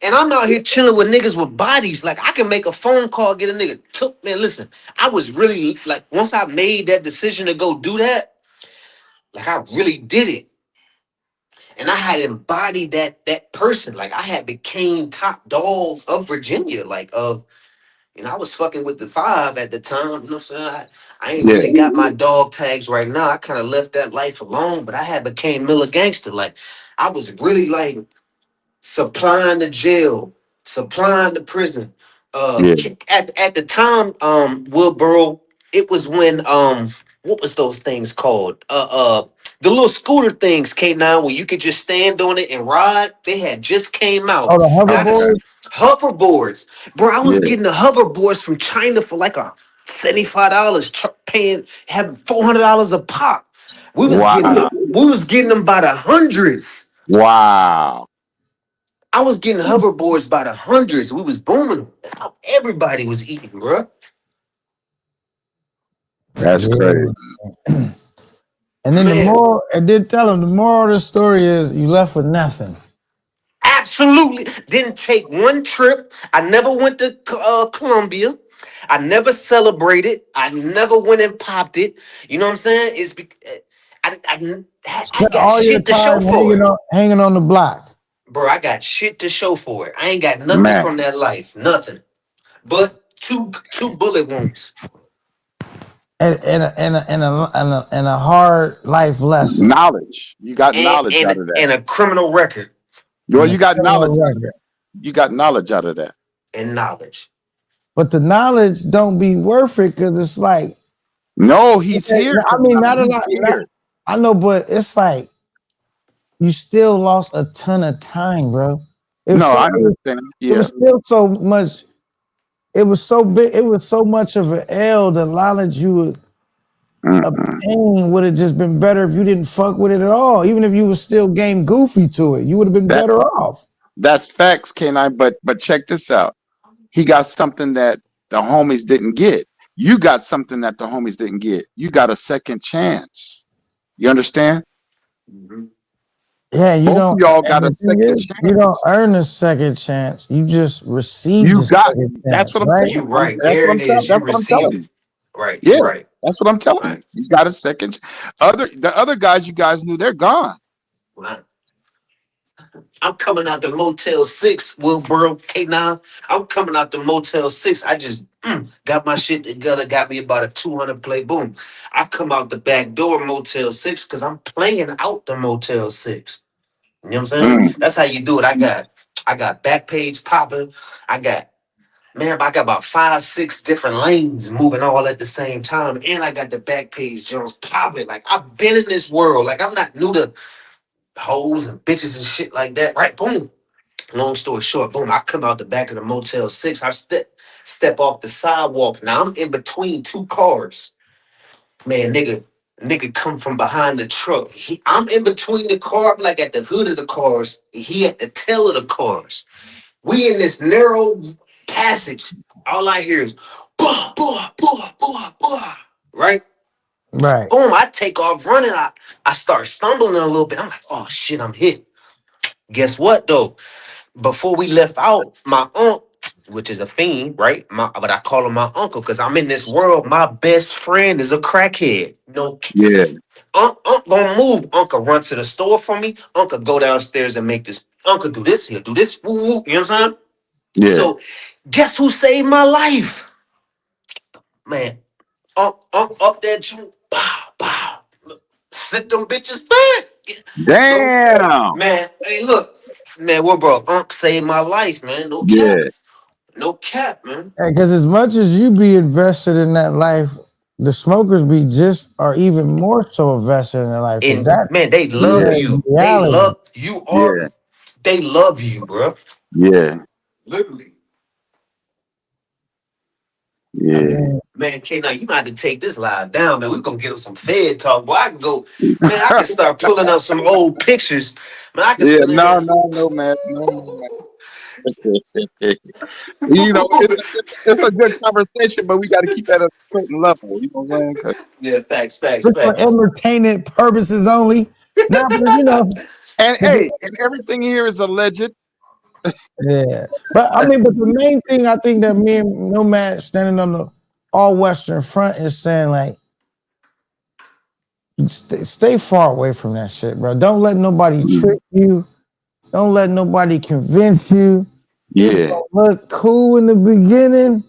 And I'm out here chilling with niggas with bodies. Like I can make a phone call, get a nigga took. Man, listen, I was really like once I made that decision to go do that, like I really did it. And I had embodied that person. Like I had became top dog of Virginia. Like I was fucking with the 5 at the time. You know what I'm saying? I ain't Yeah, really got my dog tags right now. I kind of left that life alone, but I had became Miller Gangster. Like I was really like supplying the jail, supplying the prison. yeah. At the time, Wilboro, it was when what was those things called? The little scooter things came out where you could just stand on it and ride. They had just came Oh, out. the And I just hoverboard. hoverboards, bro. I was Yeah. getting the hoverboards from China for like a $75, paying having $400 a pop. Wow. We was getting them by the hundreds. Wow. I was getting hoverboards by the hundreds. We was booming. Everybody was eating, bro. That's Yeah. crazy. And then the Man. moral, I did tell him the moral of the story is you left with nothing. Absolutely. Didn't take one trip. I never went to Colombia. I never celebrated. I never went and popped it. You know what I'm saying? I Spent got all your shit to show time for it. hanging on the block. Bro, I got shit to show for it. I ain't got nothing Man. from that life. Nothing. But two bullet wounds. And a hard life lesson. Knowledge. You got And knowledge out and, of that. and a criminal record Well, And a you got criminal knowledge out of record. that. You got knowledge out of that. and knowledge. But the knowledge don't be worth it because it's like, No, he's here. I mean, not a He's lot. here. I know, but it's like you still lost a ton of time, bro. No, I understand. It Yeah. was still so much. It was so big. It was so much of an L. The knowledge you would obtain would have just been better if you didn't fuck with it at all. Even if you was still game goofy to it, you would have been better off. That's facts, K9. But check this out. He got something that the homies didn't get. You got something that the homies didn't get. You got a second chance. You understand? Mhm. Yeah, you Both don't. of y'all got and a the thing second is, you don't chance. earn a second chance. You just receive You the got. second That's chance, what I'm right? saying. You right. That's There what it I'm telling. is. You That's what I'm telling received you. it. Right. Yeah, You're right. that's what I'm telling Right. you. You got a second. The other guys you guys knew, they're gone. Right. I'm coming out the Motel 6, Wilboro, K9. I'm coming out the Motel 6. I just got my shit together, got me about a 200 play. Boom. I come out the back door, Motel 6, because I'm playing out the Motel 6. You know what I'm saying? Mm. That's how you do it. I got back page popping. I got about 5, 6 different lanes moving all at the same time. And I got the back page Jones popping. Like I've been in this world. Like I'm not new to hoes and bitches and shit like that. Right? Boom. Long story short, boom. I come out the back of the Motel 6. I step off the sidewalk. Now I'm in between 2 cars. Man, nigga come from behind the truck. I'm in between the car. I'm like at the hood of the cars. He at the tail of the cars. We in this narrow passage. All I hear is bah, bah, bah, bah, bah. Right? Right. Boom. I take off running. I start stumbling a little bit. I'm like, oh shit, I'm hit. Guess what though? Before we left out, my uncle, which is a fiend, right? But I call him my uncle because I'm in this world. My best friend is a crackhead. No, Yeah, Uncle gonna move. Uncle run to the store for me. Uncle go downstairs and make this. Uncle do this. He'll do this. Woo, woo. You know what I'm saying? yeah. So, guess who saved my life? Man, up that joint. Bow, bow. Sit them bitches back. Damn. Man, hey, look. Man, what bro? Unc saved my life, man. No cap. Yeah, No cap, man. Because as much as you be invested in that life, the smokers be just or even more so invested in their life because And that man, they love Yeah, you. They reality. love you. Are yeah, they love you, bro? yeah, Literally. I yeah. mean, Man, K9, you might have to take this live down, man. We're gonna get him some Fed talk. Boy, I can go, man, I can start pulling up some old pictures. Man, I can Yeah, no, man. no, no, man, no, no, man. You know, it's a good conversation, but we got to keep that at a certain level. You know what I'm saying? 'Cause- Yeah, facts, facts, just for facts. entertainment purposes only. Now, but and hey, and everything here is alleged. yeah. But I mean, but the main thing I think that me and Nomad standing on the all Western front is saying like, stay far away from that shit, bro. Don't let nobody trick you. Don't let nobody convince you. Yeah, Look cool in the beginning,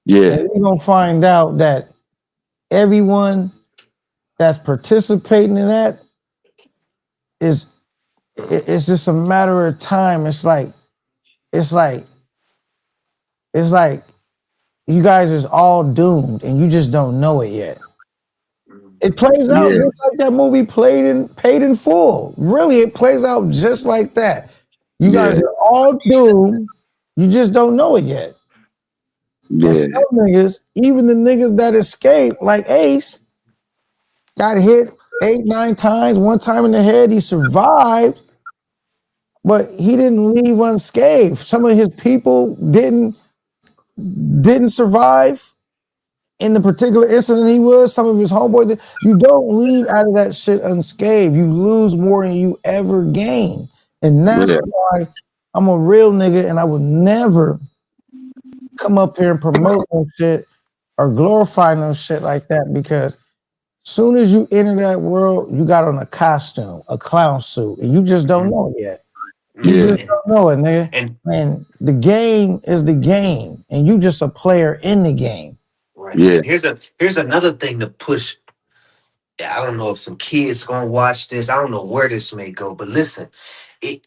yeah, and you're gonna find out that everyone that's participating in that is it's just a matter of time. It's like it's like you guys is all doomed and you just don't know it yet. It plays out yeah, just like that movie paid in full. Really, it plays out just like that. You guys yeah, are all doomed. You just don't know it yet. And yeah, some niggas, even the niggas that escaped, like Ace, got hit 8, 9 times. One time in the head, he survived, but he didn't leave unscathed. Some of his people didn't survive in the particular incident he was. Some of his homeboys. You don't leave out of that shit unscathed. You lose more than you ever gain, and that's yeah. why I'm a real nigga, and I would never come up here and promote no shit or glorify no shit like that because soon as you enter that world, you got on a costume, a clown suit, and you just don't know it yet. You Yeah. just don't know it, nigga. And And the game is the game, and you just a player in the game. right. Yeah. And here's another thing to push. I don't know if some kids gonna watch this. I don't know where this may go, but listen,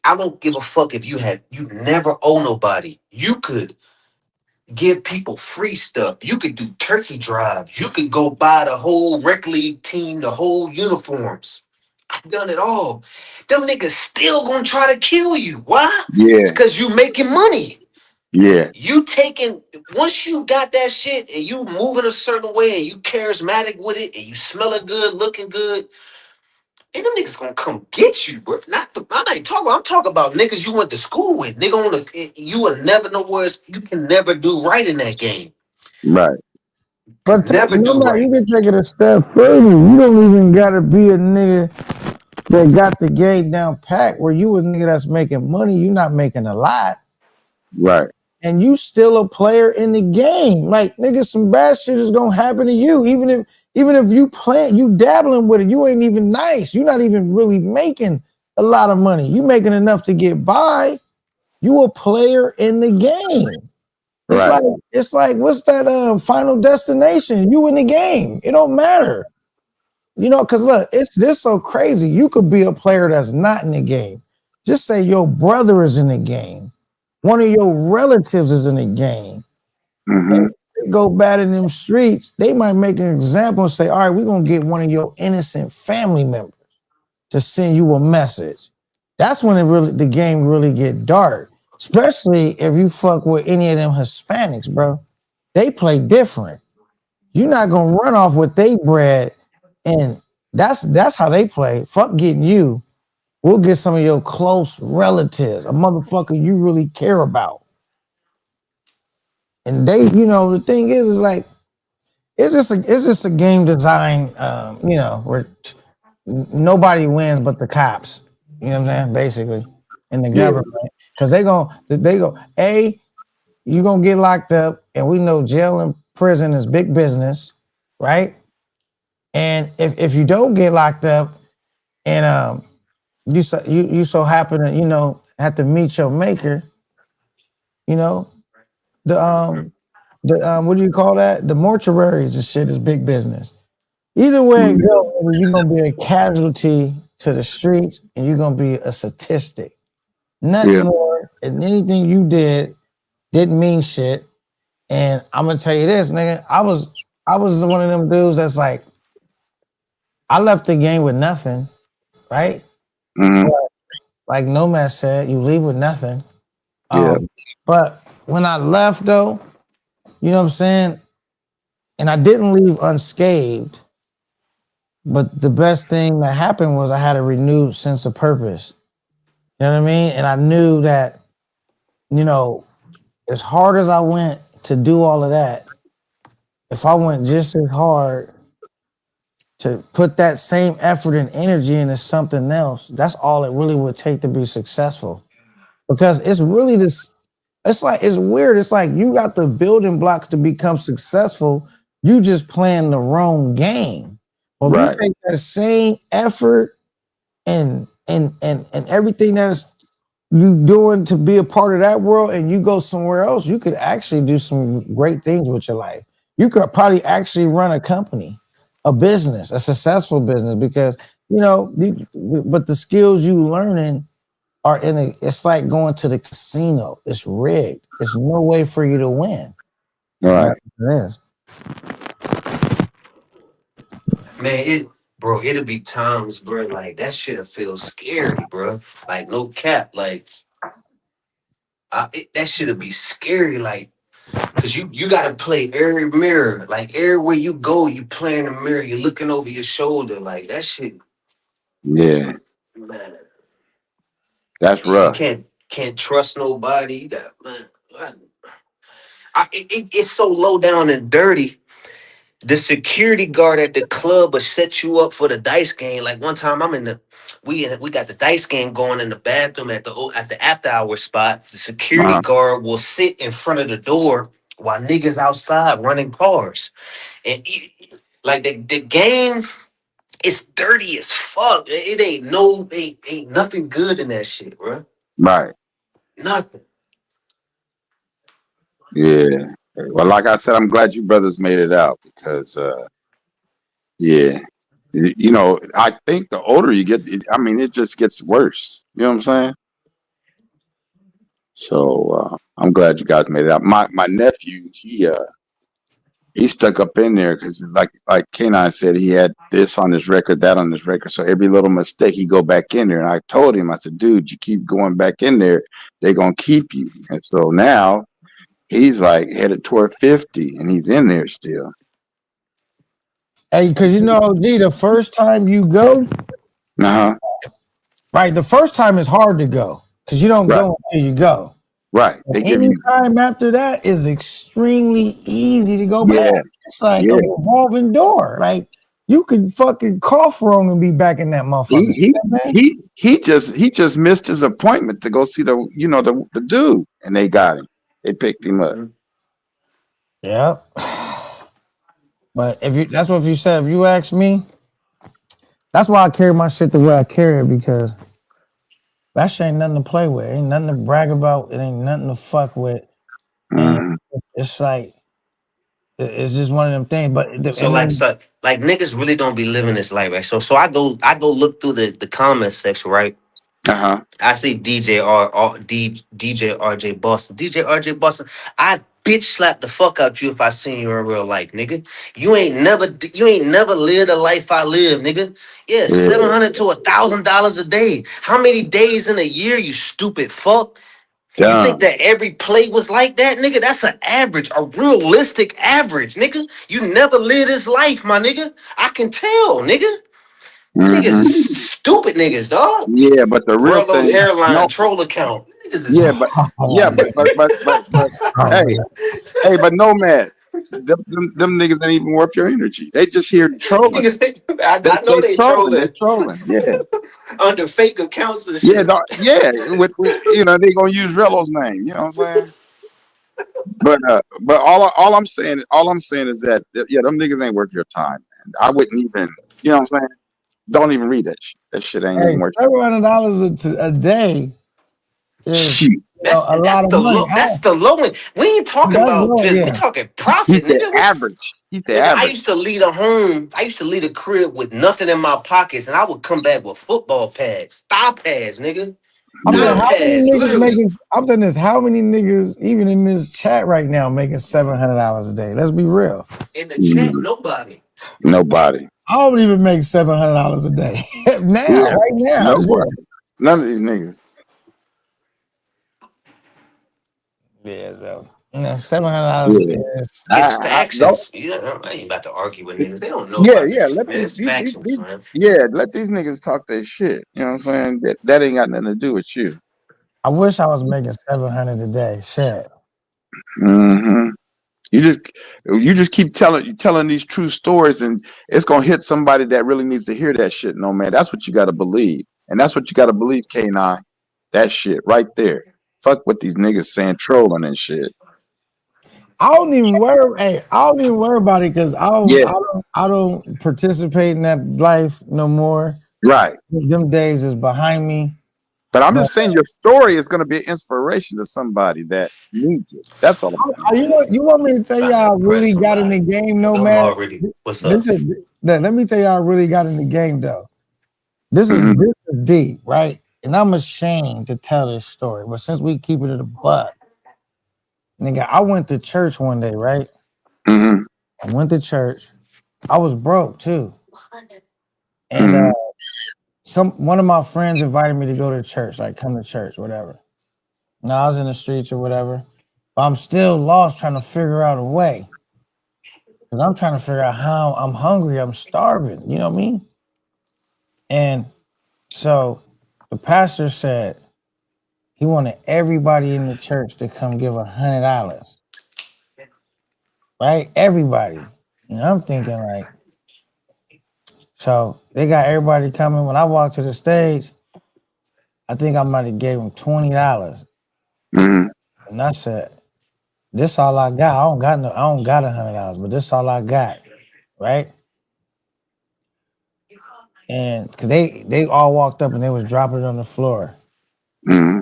I don't give a fuck if you never owe nobody. You could give people free stuff. You could do turkey drives. You could go buy the whole rec league team, the whole uniforms. I've done it all. Them niggas still gonna try to kill you. Why? Yeah. It's because you making money. Yeah. You taking once you got that shit and you moving a certain way and you charismatic with it and you smelling good, looking good, and them niggas gonna come get you, bro. I'm not talking. I'm talking about niggas you went to school with. Nigga on the you will never know where you can never do right in that game. Right. But Never no do matter, right. you can take it a step further. You don't even gotta be a nigga that got the game down pat where you a nigga that's making money. You're not making a lot. Right. And you still a player in the game. Like nigga, some bad shit is gonna happen to you. Even if you playing, you dabbling with it, you ain't even nice. You're not even really making a lot of money. You making enough to get by. You a player in the game. Right. It's like what's that Final Destination? You in the game. It don't matter. You know, because look, it's this so crazy. You could be a player that's not in the game. Just say your brother is in the game. One of your relatives is in the game. Mm-hmm. They go bad in them streets. They might make an example and say, all right, we're going to get one of your innocent family members to send you a message. That's when the game really get dark. Especially if you fuck with any of them Hispanics, bro. They play different. You're not going to run off what they bred. And that's how they play. Fuck getting you. We'll get some of your close relatives, a motherfucker you really care about. And they, the thing is like it's just a game design, where nobody wins but the cops. You know what I'm saying? Basically, and the Yeah. government, because they go, you gonna get locked up, and we know jail and prison is big business, right? And if you don't get locked up, and you so happen to have to meet your maker, the what do you call that? The mortuaries and shit is big business. Either way it goes, you're gonna be a casualty to the streets, and you're gonna be a statistic. Nothing Yeah. more, and anything you didn't mean shit. And I'm gonna tell you this, nigga. I was one of them dudes that's like, I left the game with nothing, right? Mhm. Like Nomad said, you leave with nothing. Yeah. But when I left, though, you know what I'm saying? And I didn't leave unscathed. But the best thing that happened was I had a renewed sense of purpose. You know what I mean? And I knew that, you know, as hard as I went to do all of that, if I went just as hard to put that same effort and energy into something else, that's all it really would take to be successful. Because it's really this, it's like, it's weird. It's like you got the building blocks to become successful. You just playing the wrong game. Well, if Right. you take that same effort and everything that's you doing to be a part of that world and you go somewhere else, you could actually do some great things with your life. You could probably actually run a company, a business, a successful business, because you know, but the skills you learning are in a, it's like going to the casino. It's rigged. It's no way for you to win. Right. It is. Man, it'll be times, bro, like that shit'll feel scary, bro. Like no cap, like that shit'll be scary, like, cause you gotta play every mirror, like everywhere you go, you play in the mirror, you're looking over your shoulder, like that shit, Yeah. man. That's You rough. can't trust nobody. You got man, it's so low down and dirty. The security guard at the club will set you up for the dice game. Like one time, we got the dice game going in the bathroom at the after hour spot. The security Uh-huh. guard will sit in front of the door while niggas outside running cars, and like the game is dirty as fuck. It ain't nothing good in that shit, bro. Right. Nothing. Yeah. Well, like I said, I'm glad you brothers made it out because, yeah, you know, I think the older you get, I mean, it just gets worse. You know what I'm saying? So I'm glad you guys made it out. My nephew, he stuck up in there because, like K9 said, he had this on his record, that on his record. So every little mistake, he go back in there. And I told him, I said, dude, you keep going back in there, they're gonna keep you. And so now he's like headed toward 50, and he's in there still. Hey, because you know, G, the first time you go, Uh-huh. right? The first time is hard to go because you don't go until you go. Right. They give Any you time after that is extremely easy to go back. It's like a revolving door. Like you could fucking cough wrong and be back in that motherfucker. He just missed his appointment to go see the dude, and they got him. They picked him up. Yeah. But that's what you said. If you ask me, that's why I carry my shit the way I carry it, because that shit ain't nothing to play with. It ain't nothing to brag about. It ain't nothing to fuck with. And it's like it's just one of them things. But like niggas really don't be living this life, right? So I go look through the comments section, right? Uh-huh. I see DJ RJ Boston. DJ RJ Boston, I bitch slap the fuck out you if I seen you in real life, nigga. You ain't never lived a life I live, nigga. Yeah, $700 to $1,000 a day. How many days in a year, you stupid fuck? You think that every play was like that, nigga? That's an average, a realistic average, nigga. You never lived this life, my nigga. I can tell, nigga. Niggas is stupid niggas, dog. Yeah, but the real World's thing, hairline troll account. Niggas is hey, but no man, them niggas ain't even worth your energy. They just here trolling. I know they trolling. They trolling. Yeah. Under fake accounts and shit. Yeah, with they gonna use Rello's name. You know what I'm saying? But all I'm saying is that them niggas ain't worth your time, man. I wouldn't even, you know what I'm saying? Don't even read that shit. That shit ain't even worth it. $700 a day is That's the low end. We ain't talking about we talking profit, nigga. Average. He said nigga, average. I used to leave a crib with nothing in my pockets, and I would come back with football pads, thigh pads, nigga. I'm saying, Dime how many pass, niggas literally. making? I'm saying this. How many niggas, even in this chat right now, making $700 a day? Let's be real. In the chat, Mm, nobody. nobody. I don't even make $700 a day now. Yeah, Right now, nobody. None of these niggas. yeah. So, $700 Yeah. is. It's Don't. factions. Yeah, I ain't about to argue with niggas. They don't know Yeah, about yeah. this shit, Let man. It's factions, man. let these niggas talk their shit. You know what I'm saying? That ain't got nothing to do with you. I wish I was making 700 a day. Shit. Hmm. You just keep telling these true stories, and it's gonna hit somebody that really needs to hear that shit. No, man, that's what you got to believe, and that's what you got to believe. K9, that shit right there. Fuck what these niggas saying, trolling and shit. I don't even worry. Hey, I don't even worry about it because Yeah, I don't participate in that life no more. right. Them days is behind me. But I'm But just saying, your story is gonna be an inspiration to somebody that needs it. That's all I'm saying. you want me to tell you Trying to how I impress really got in the somebody. game, no I'm man? already. What's up? This is let me tell you how I really got in the game though. This is Hmm. deep, right? And I'm ashamed to tell this story, but since we keep it at a buck, nigga, I went to church one day, right? Hmm. I went to church. I was broke too, and Hmm. one of my friends invited me to go to church, like come to church, whatever. Now I was in the streets or whatever, but I'm still lost trying to figure out a way. Because I'm trying to figure out how I'm hungry, I'm starving, you know what I mean? And so the pastor said he wanted everybody in the church to come give $100, right? Everybody. And I'm thinking like, so they got everybody coming. When I walked to the stage, I think I might have gave them $20. Hmm. And I said, this all I got. I don't got $100, but this all I got, right? And because they all walked up and they was dropping it on the floor. Hmm.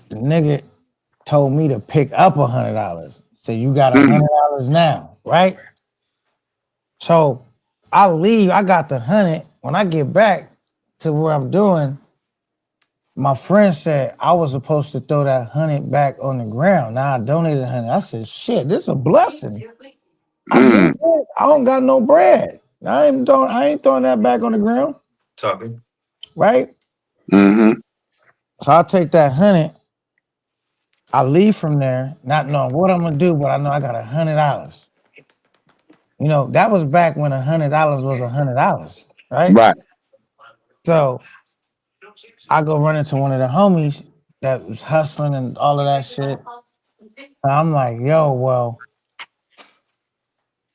The nigga told me to pick up $100. So you got Hmm. $100 now, right? So I leave. I got the 100. When I get back to where I'm doing, my friend said I was supposed to throw that 100 back on the ground. Now I donated 100. I said, shit, this is a blessing. I get Hmm. this. I don't got no bread. I ain't throwing that back on the ground, Talking. right? Hmm. So I take that 100. I leave from there, not knowing what I'm gonna do, but I know I got $100. You know, that was back when $100 was $100, right? Right. So I go run into one of the homies that was hustling and all of that shit. And I'm like, yo, well,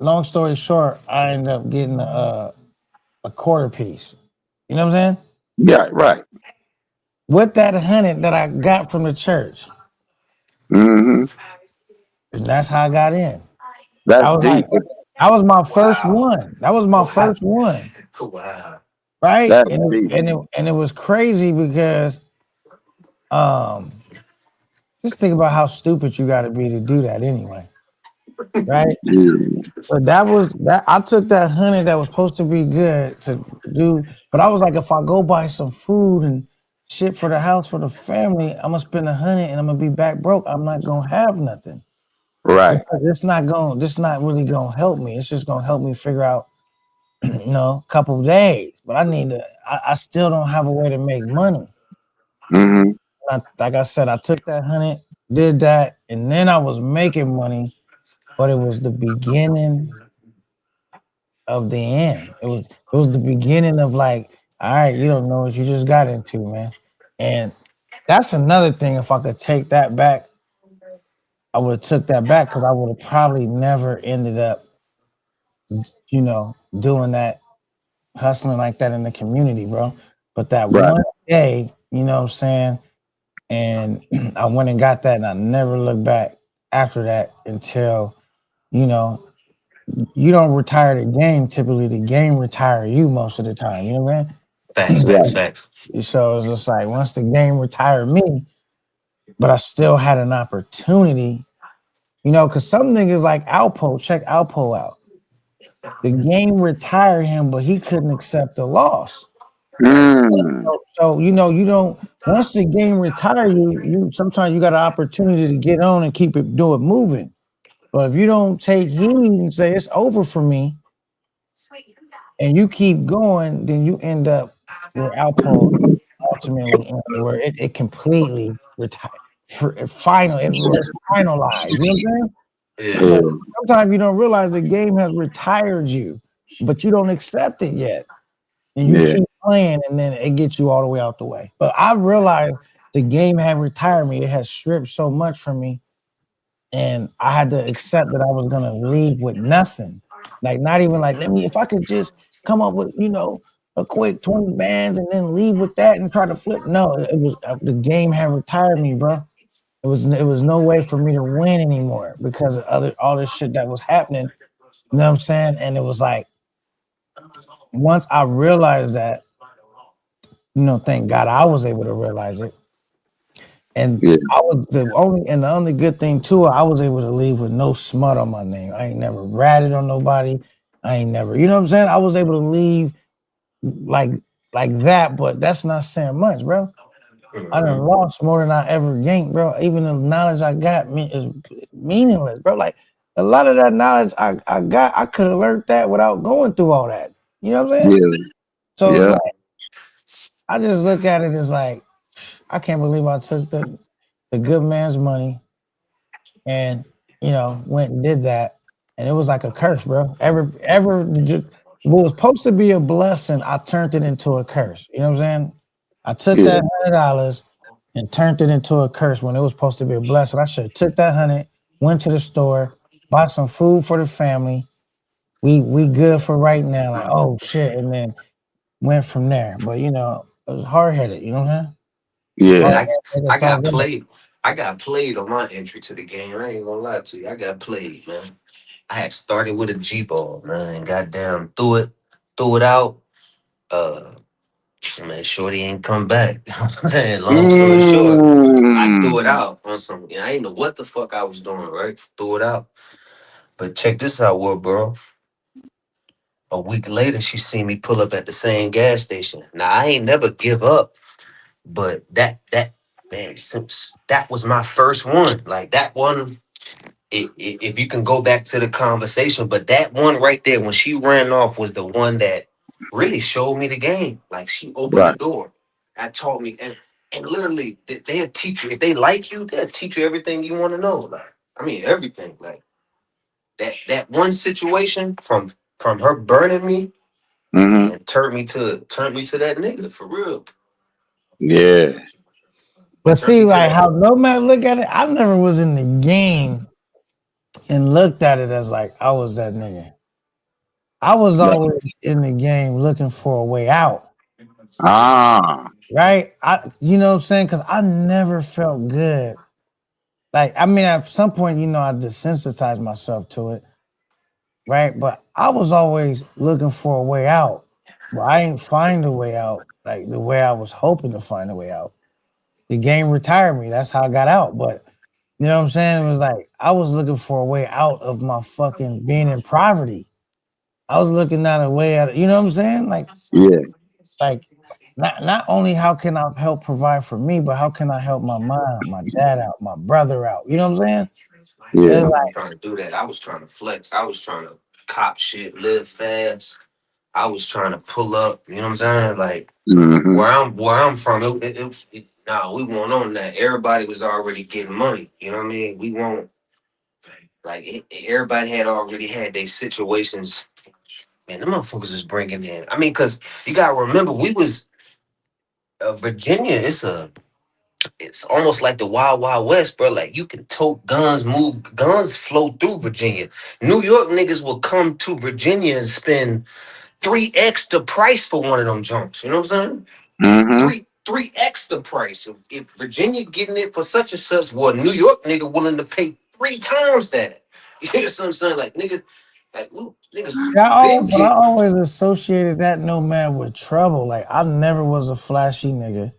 long story short, I ended up getting a quarter piece. You know what I'm saying? Yeah. Right. With that 100 that I got from the church. Hmm. And that's how I got in. That's I was like, deep. that was my first Wow. one. That was my Wow. first one. Wow. Right? That's deep. And it was crazy because just think about how stupid you gotta be to do that anyway. Right? Yeah. But that was that I took that 100 that was supposed to be good to do, but I was like, if I go buy some food and shit for the house for the family, I'm gonna spend 100 and I'm gonna be back broke. I'm not gonna have nothing. Right. This not really gonna help me. It's just gonna help me figure out, a couple of days. But I still don't have a way to make money. Hmm. Like I said, I took that 100, did that, and then I was making money, but it was the beginning of the end. It was the beginning of like, all right, you don't know what you just got into, man. And that's another thing. If I could take that back, I would have took that back because I would have probably never ended up, doing that, hustling like that in the community, bro. But that Right. one day, you know what I'm saying? And I went and got that and I never looked back after that until, you know, you don't retire the game. Typically the game retire you most of the time. You know what I mean? Facts, facts, Right. facts. So it's just like once the game retired me, but I still had an opportunity, because some niggas like Alpo, check Alpo out. The game retired him, but he couldn't accept the loss. Mm. So you don't once the game retire you sometimes you got an opportunity to get on and keep it moving. But if you don't take heed and say it's over for me and you keep going, then you end up where Alpo ultimately ended, where it completely retired final it was finalized. You know what I'm saying? Yeah. Yeah. But sometimes you don't realize the game has retired you, but you don't accept it yet. And you Yeah. keep playing, and then it gets you all the way out the way. But I realized the game had retired me. It had stripped so much from me, and I had to accept that I was gonna leave with nothing. Like not even like let me if I could just come up with a quick 20 bands and then leave with that and try to flip. No, it was the game had retired me, bro. It was no way for me to win anymore because of all this shit that was happening. You know what I'm saying? And it was like once I realized that, thank God I was able to realize it. And Yeah. the only good thing too, I was able to leave with no smut on my name. I ain't never ratted on nobody. I ain't never, you know what I'm saying? I was able to leave like that, but that's not saying much, bro. I done lost more than I ever gained, bro. Even the knowledge I got is meaningless, bro. Like a lot of that knowledge I got, I could have learned that without going through all that. You know what I'm saying? Yeah. So it's Yeah. like, I just look at it as like, I can't believe I took the good man's money and went and did that, and it was like a curse, bro. What was supposed to be a blessing, I turned it into a curse. You know what I'm saying? I took Yeah. that $100 and turned it into a curse when it was supposed to be a blessing. I should have took that 100, went to the store, bought some food for the family. We good for right now. Like, oh shit, and then went from there. But it was hard headed. You know what I'm saying? Yeah. Man, Hard-headed, I got thought that. played. I got played on my entry to the game. I ain't gonna lie to you. I got played, man. I had started with a G ball, man, and goddamn threw it out. Uh, man, Shorty ain't come back. You know what I'm saying? Long story short, I threw it Mm. out on some. I didn't know what the fuck I was doing, right? Threw it out. But check this out, what, bro? A week later, she seen me pull up at the same gas station. Now I ain't never give up, but that man, since that was my first one, like that one. If you can go back to the conversation, but that one right there, when she ran off, was the one that really showed me the game. Like she opened the Right. door and taught me, and literally they'll teach you if they like you, they'll teach you everything you want to know. Like I mean everything. Like that one situation from her burning me Mm-hmm. and turned me to that nigga for real. Yeah. But Turned see, me to like that. how no man look at it, I never was in the game and looked at it as like I was that nigga. I was Right. always in the game looking for a way out, Ah. right? You know what I'm saying? Because I never felt good. Like, I mean, at some point, I desensitized myself to it, right? But I was always looking for a way out. But I ain't find a way out like the way I was hoping to find a way out. The game retired me. That's how I got out. But you know what I'm saying? It was like I was looking for a way out of my fucking being in poverty. I was looking at a way out. You know what I'm saying? Yeah. Like not only how can I help provide for me, but how can I help my mom, my dad out, my brother out? You know what I'm saying? Yeah. It's I like was trying to do that. I was trying to flex. I was trying to cop shit, live fast. I was trying to pull up. You know what I'm saying? Like Mm-hmm. where I'm from, nah, we weren't on that. Everybody was already getting money. You know what I mean? We won't like everybody had already had their situations. Man, the motherfuckers was bringing in. I mean, cause you gotta remember, we was Virginia. It's almost like the Wild Wild West, bro. Like you can tote guns, move guns, flow through Virginia. New York niggas will come to Virginia and spend 3x the price for one of them junks. You know what I'm saying? Mm-hmm. Three X the price. If Virginia getting it for such and such, well, New York nigga willing to pay 3 times that. You know what I'm saying? Like nigga, like ooh, niggas was been but I getting it. always associated that no man with trouble. Like I never was a flashy nigga.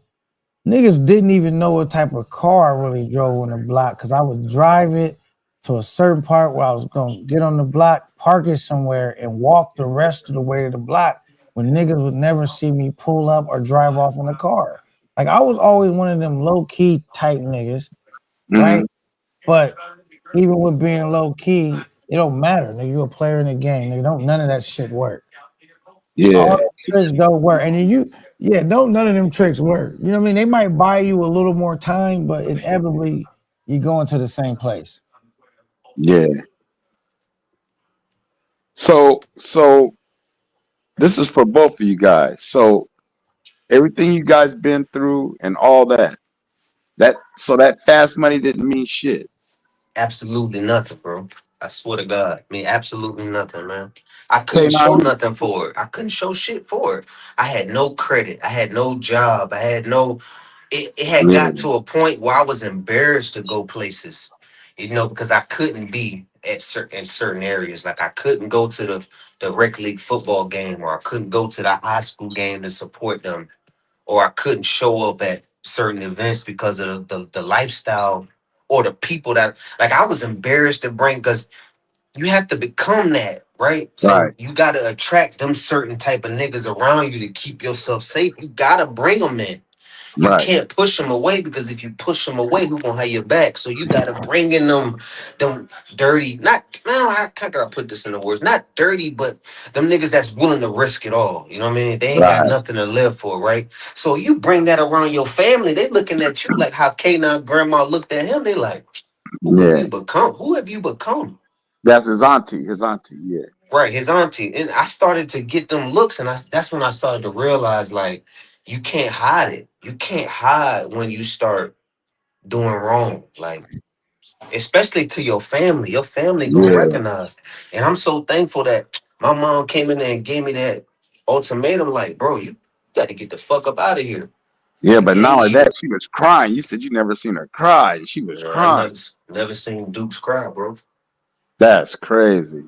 Niggas didn't even know what type of car I really drove on the block because I would drive it to a certain part where I was gonna get on the block, park it somewhere, and walk the rest of the way to the block when niggas would never see me pull up or drive off in a car. Like I was always one of them low key type niggas, right? Mhm. But even with being low key, it don't matter. Nigga, you a player in the game. Nigga, don't none of that shit work. All Yeah, those tricks don't work. And then don't none of them tricks work. You know what I mean? They might buy you a little more time, but inevitably you go into the same place. yeah. So this is for both of you guys. So everything you guys been through and all that, that fast money didn't mean shit. Absolutely nothing, bro. I swear to God. I mean, absolutely nothing, man. I couldn't show K9, nothing for it. I couldn't show shit for it. I had no credit. I had no job. I had no. It had yeah, got to a point where I was embarrassed to go places, because I couldn't be at certain areas. Like I couldn't go to the rec league football game, or I couldn't go to the high school game to support them, or I couldn't show up at certain events because of the lifestyle or the people that like I was embarrassed to bring because you have to become that, right? right, So you gotta attract them certain type of niggas around you to keep yourself safe. You gotta bring them in. You right, can't push them away because if you push them away, who gonna have your back? So you gotta bring in them dirty, not now. How can I put this in the words? Not dirty, but them niggas that's willing to risk it all. You know what I mean? They ain't got right, nothing to live for, right? So you bring that around your family, they looking at you like how K9 grandma looked at him. They like, who have yeah. you become? Who have you become? That's his auntie. His auntie, yeah, Right, his auntie. And I started to get them looks, and that's when I started to realize like you can't hide it. You can't hide when you start doing wrong. Like, especially to your family. Your family gonna yeah, recognize. And I'm so thankful that my mom came in there and gave me that ultimatum, like, bro, you gotta get the fuck up out of here. yeah. Like, But it not ain't only you. that, she was crying. You said you never seen her cry. She was I crying. never seen Dukes cry, bro. That's crazy.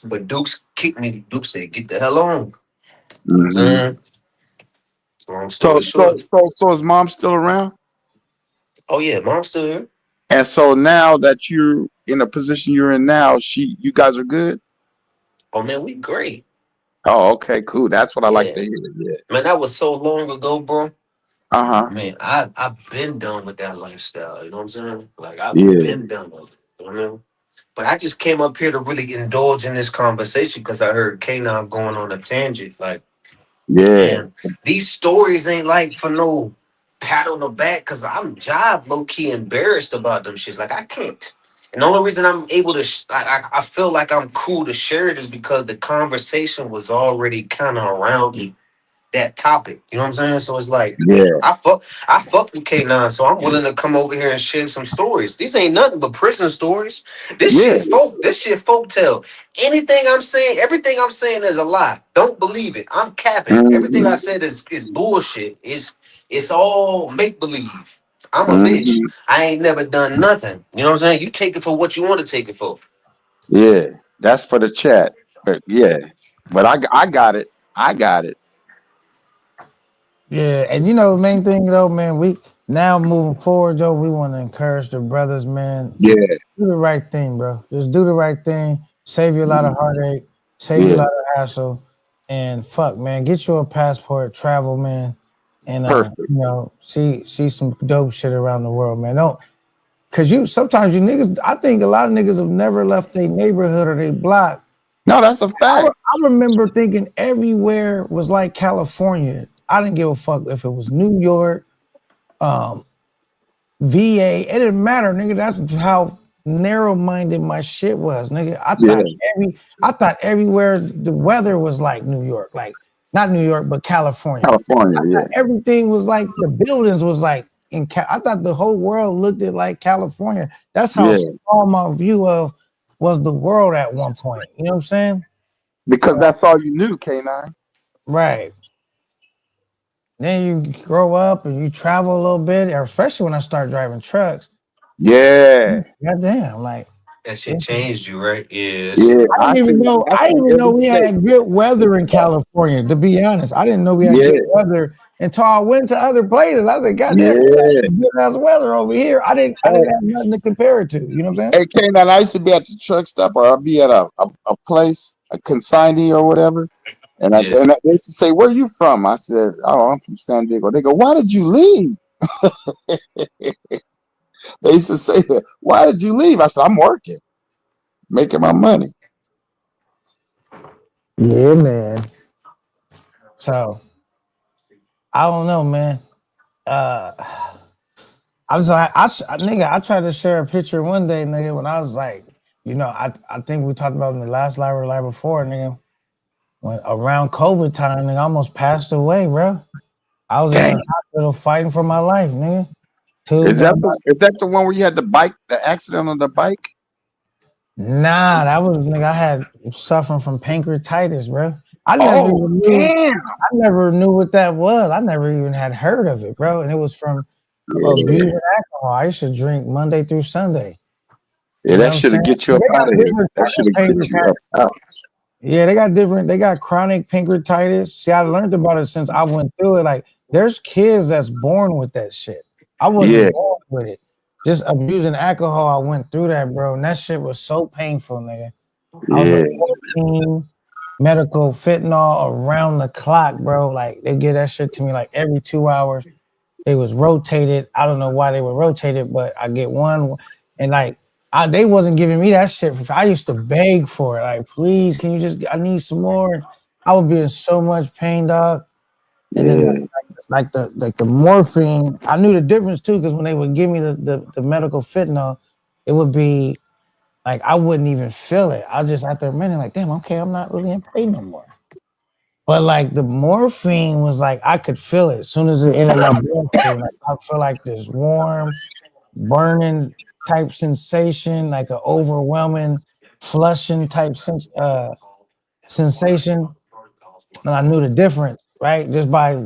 But Dukes kicked me. Dukes said, get the hell on. You know what I'm Hmm. saying? Long So, story so, short. so is mom still around? Oh yeah, mom's still here. And so now that you're in a position you're in now, you guys are good. Oh man, we great. Oh, okay, cool. That's what I like Yeah. to hear. Yeah. Man, that was so long ago, bro. Uh huh. Man, I've been done with that lifestyle. You know what I'm saying? Like I've Yeah. been done with it. You know what I mean? But I just came up here to really indulge in this conversation because I heard K9 going on a tangent. Like, Yeah. man, these stories ain't like for no pat on the back because I'm job low key embarrassed about them shits. Like I can't. And the only reason I'm able to, I feel like I'm cool to share it is because the conversation was already kind of around me that topic. You know what I'm saying? So it's like Yeah. I fuck with K9, so I'm willing to come over here and share some stories. These ain't nothing but prison stories. Yeah. This shit folk tell. Anything I'm saying, everything I'm saying is a lie. Don't believe it. I'm capping. Everything I Hmm. said is bullshit. It's all make believe. I'm a bitch. Hmm. I ain't never done nothing. You know what I'm saying? You take it for what you want to take it for. Yeah. That's for the chat. But yeah. But I got it. I got it. Yeah, and the main thing though, man, we now moving forward, Joe, we want to encourage the brothers, man. Yeah. Do the right thing, bro. Just do the right thing. Save you a lot of heartache, save you a Yeah. lot of hassle, and fuck, man, get you a passport, travel, man, and Perfect. see some dope shit around the world, man. Don't, cause sometimes you niggas, I think a lot of niggas have never left their neighborhood or their block. No, that's a fact. I remember thinking everywhere was like California. I didn't give a fuck if it was New York, um, VA. It didn't matter, nigga. That's how narrow-minded my shit was, nigga. Yeah. I thought everywhere the weather was like New York, like not New York, but California. California. Yeah. Everything was like the buildings was like I thought the whole world looked at like California. That's how Yeah. small my view of was the world at one point. You know what I'm saying? Because that's all you knew, K9. Right. Then you grow up and you travel a little bit, especially when I start driving trucks. Yeah. Goddamn, like That shit changed you, right? Yeah. Yeah. I didn't even know. I I didn't seen even know every we state. had good weather in California. To be honest, I didn't know we had Yeah. good weather until I went to other places. I said, "God damn, Yeah. good ass weather over here." I didn't have nothing to compare it to. You know what I'm saying? Hey, K9, I used to be at the truck stop or I'd be at a place, a consignee or whatever. And Yeah. they used to say, "Where you from?" I said, "Oh, I'm from San Diego." They go, "Why did you leave?" They used to say that. "Why did you leave?" I said, "I'm working, making my money." Yeah, man. So I don't know, man. Nigga, I tried to share a picture one day, nigga, when I was like, I think we talked about in the last live or live before, nigga, when around COVID time, nigga, I almost passed away, bro. I was in Dang. the hospital fighting for my life, nigga. Is that the one where you had the accident on the bike? Nah, that was nigga. I had suffering from pancreatitis, bro. I Oh, damn. never knew what that was. I never even had heard of it, bro. And it was from abusing alcohol. I used to drink Monday through Sunday. Yeah, You know that what I'm should have saying? get you up They got out of here. different That should have get you up out. Yeah, they got different. They got chronic pancreatitis. See, I learned about it since I went through it. Like, there's kids that's born with that shit. I wasn't Yeah, born with it. Just abusing alcohol, I went through that, bro. And that shit was so painful, nigga. I was yeah, on 14 medical fentanyl around the clock, bro. Like, they give that shit to me like every 2 hours. They was rotated. I don't know why they were rotated, but I get one, and like they wasn't giving me that shit. I used to beg for it, like, please, can you just? I need some more. I would be in so much pain, dog. And then yeah. the morphine, I knew the difference too, because when they would give me the medical fentanyl, it would be like I wouldn't even feel it. I just after a minute, like, damn, okay, I'm not really in pain no more. But like the morphine was like I could feel it as soon as it entered my bloodstream. Like, I feel like this warm, burning type sensation, like an overwhelming, flushing type sensation. And I knew the difference, right? Just by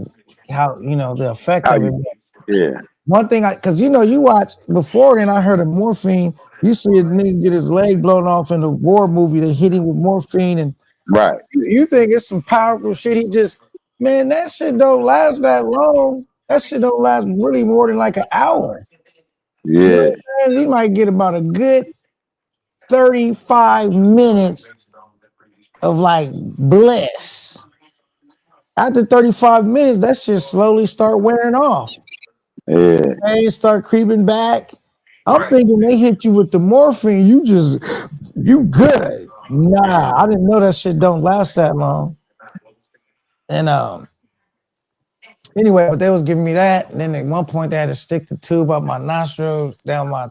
how the effect How of it. you? Yeah, One thing, because you watch before, then I heard of morphine. You see a nigga get his leg blown off in a war movie. They hit him with morphine, and right. you think it's some powerful shit. He just, man, that shit don't last that long. That shit don't last really more than like an hour. You know Yeah, what I'm saying? You might get about a good 35 minutes of like bliss. After 35 minutes, that shit slowly start wearing off. yeah, They start creeping back. I'm thinking they hit you with the morphine, you good. Nah, I didn't know that shit don't last that long. And anyway, but they was giving me that. And then at one point they had to stick the tube up my nostrils, down my,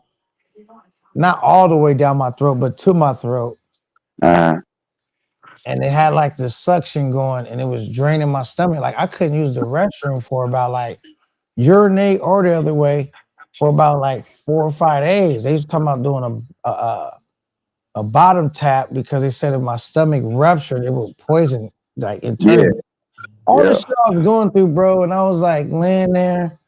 not all the way down my throat, but to my throat. uh-huh. And they had like the suction going and it was draining my stomach. Like I couldn't use the restroom for about like urinate or the other way for about like 4 or 5 days. They was talking about doing a bottom tap because they said if my stomach ruptured, it would poison like internally. Yeah, All yeah, this shit I was going through, bro, and I was like laying there,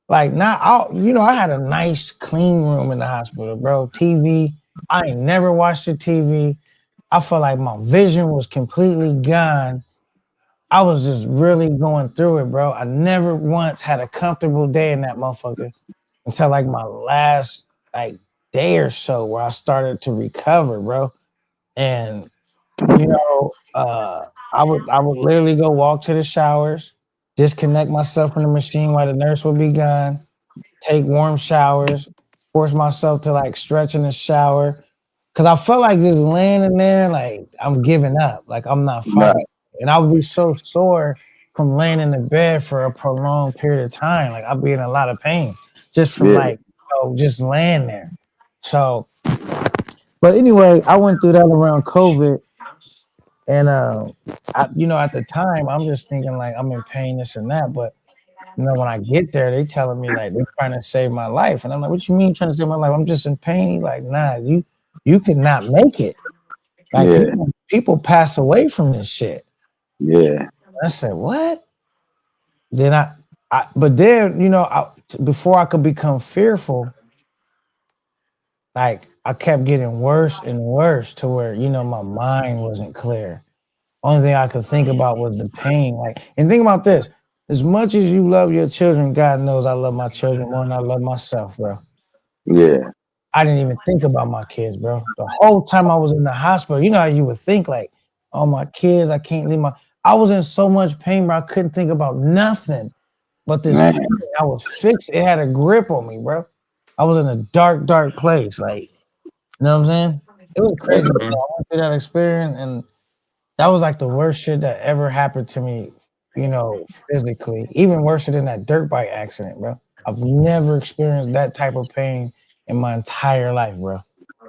like not out. I had a nice clean room in the hospital, bro. TV, I ain't never watched the TV. I felt like my vision was completely gone. I was just really going through it, bro. I never once had a comfortable day in that motherfucker until like my last like day or so where I started to recover, bro. And I would literally go walk to the showers, disconnect myself from the machine while the nurse would be gone, take warm showers, force myself to like stretch in the shower. Cause I felt like just laying in there, like I'm giving up, like I'm not right. fighting. And I would be so sore from laying in the bed for a prolonged period of time. Like I'd be in a lot of pain just from Yeah, just laying there. So, but anyway, I went through that around COVID. And at the time, I'm just thinking like I'm in pain, this and that. But when I get there, they telling me like they're trying to save my life, and I'm like, "What you mean trying to save my life? I'm just in pain." He's like, "Nah, you cannot make it. Like yeah, people pass away from this shit." yeah, I said, "What?" Then but then before I could become fearful, like I kept getting worse and worse to where my mind wasn't clear. Only thing I could think about was the pain. Like, and think about this: as much as you love your children, God knows I love my children more than I love myself, bro. yeah, I didn't even think about my kids, bro. The whole time I was in the hospital, you know how you would think like, "Oh, my kids, I can't leave my." I was in so much pain, bro. I couldn't think about nothing but this Man. pain. I was fixed. It had a grip on me, bro. I was in a dark, dark place. Like, you know what I'm saying? It was crazy. Bro. I went through that experience, and that was like the worst shit that ever happened to me, you know, physically. Even worse than that dirt bike accident, bro. I've never experienced that type of pain in my entire life, bro. It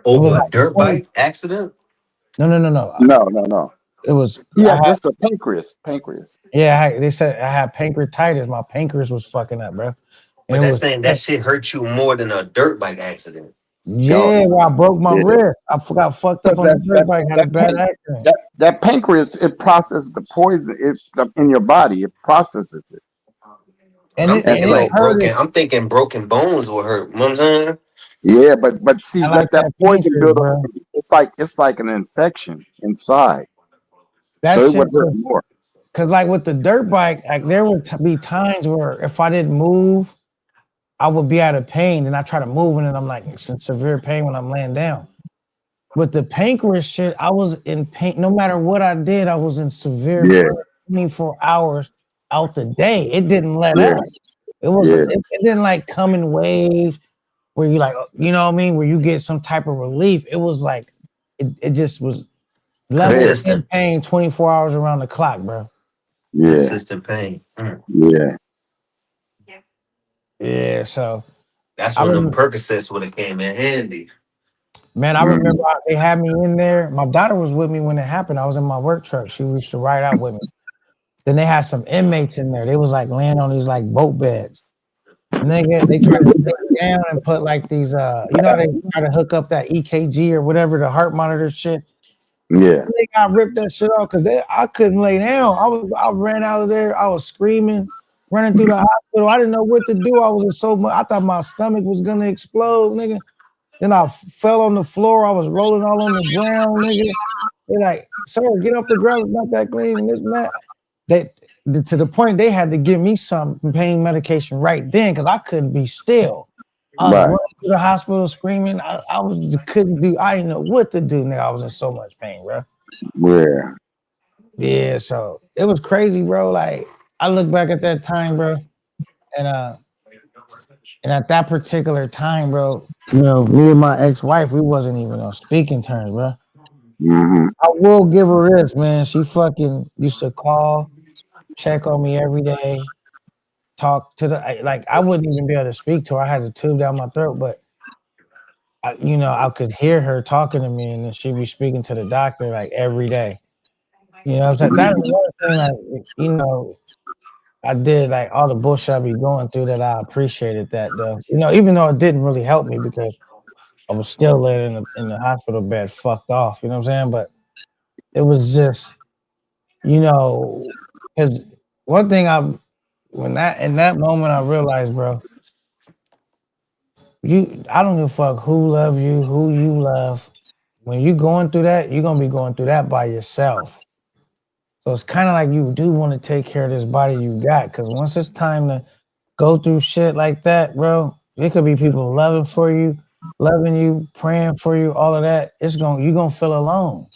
was Over a like dirt bike accident? no. No. It was Yeah, just a pancreas. they said I had pancreatitis. My pancreas was fucking up, bro. But And it that's was saying that shit hurt you more than a dirt bike accident. yeah, where I broke my wrist. I got fucked up on the dirt bike, had a bad accident. That pancreas, it processes the poison in your body. It processes it. And I'm thinking like hurt it. I'm thinking broken bones will hurt. You know what I'm saying? Yeah, but see I like that that poison pancreas, buildup, bro. it's like an infection inside. That So it shit would hurt more. Cause like with the dirt bike, like there would be times where if I didn't move, I would be out of pain, and I try to move, and then I'm like in severe pain when I'm laying down. With the pancreas shit, I was in pain. No matter what I did, I was in severe Yeah. pain 24 hours out the day. It didn't let Yeah. up. It was Yeah. it didn't like come in waves where you like, you know what I mean, where you get some type of relief. It was like it just was level Consistent. in pain 24 hours around the clock, bro. Yeah. Consistent pain. Yeah. Yeah, so That's I when them remember, Percocets would have came in handy. man, I remember they had me in there. My daughter was with me when it happened. I was in my work truck. She used to ride out with me. Then they had some inmates in there. They was like laying on these like boat beds. Nigga, they tried to take it down and put like these you know how they try to hook up that EKG or whatever, the heart monitor shit. Yeah. They got ripped that shit off because I couldn't lay down. I ran out of there. I was screaming, running through the hospital. I didn't know what to do. I was in so much. I thought my stomach was gonna explode, nigga. Then I fell on the floor. I was rolling all on the ground, nigga. They're like, sir, get off the ground. It's not that clean. This and that. To the point they had to give me some pain medication right then because I couldn't be still. I was running to the hospital screaming. I couldn't do. I didn't know what to do. Nigga, I was in so much pain, bro. Yeah. Yeah, so it was crazy, bro. Like I look back at that time, bro, and at that particular time, bro, you know, me and my ex-wife, we wasn't even on speaking terms, bro. Mm-hmm. I will give her this, man. She fucking used to call, check on me every day, talk to like I wouldn't even be able to speak to her. I had a tube down my throat, but I could hear her talking to me, and then she'd be speaking to the doctor like every day. You know, what I'm saying? That's one thing, like, I did like all the bullshit I be going through that I appreciated that though. Even though it didn't really help me because I was still laying in the hospital bed fucked off, you know what I'm saying? But it was just, because one thing in that moment I realized, bro, I don't give a fuck who loves you, who you love. When you going through that, you're gonna be going through that by yourself. So it's kind of like you do want to take care of this body you got, because once it's time to go through shit like that, bro, it could be people loving you, praying for you, all of that. You're gonna feel alone.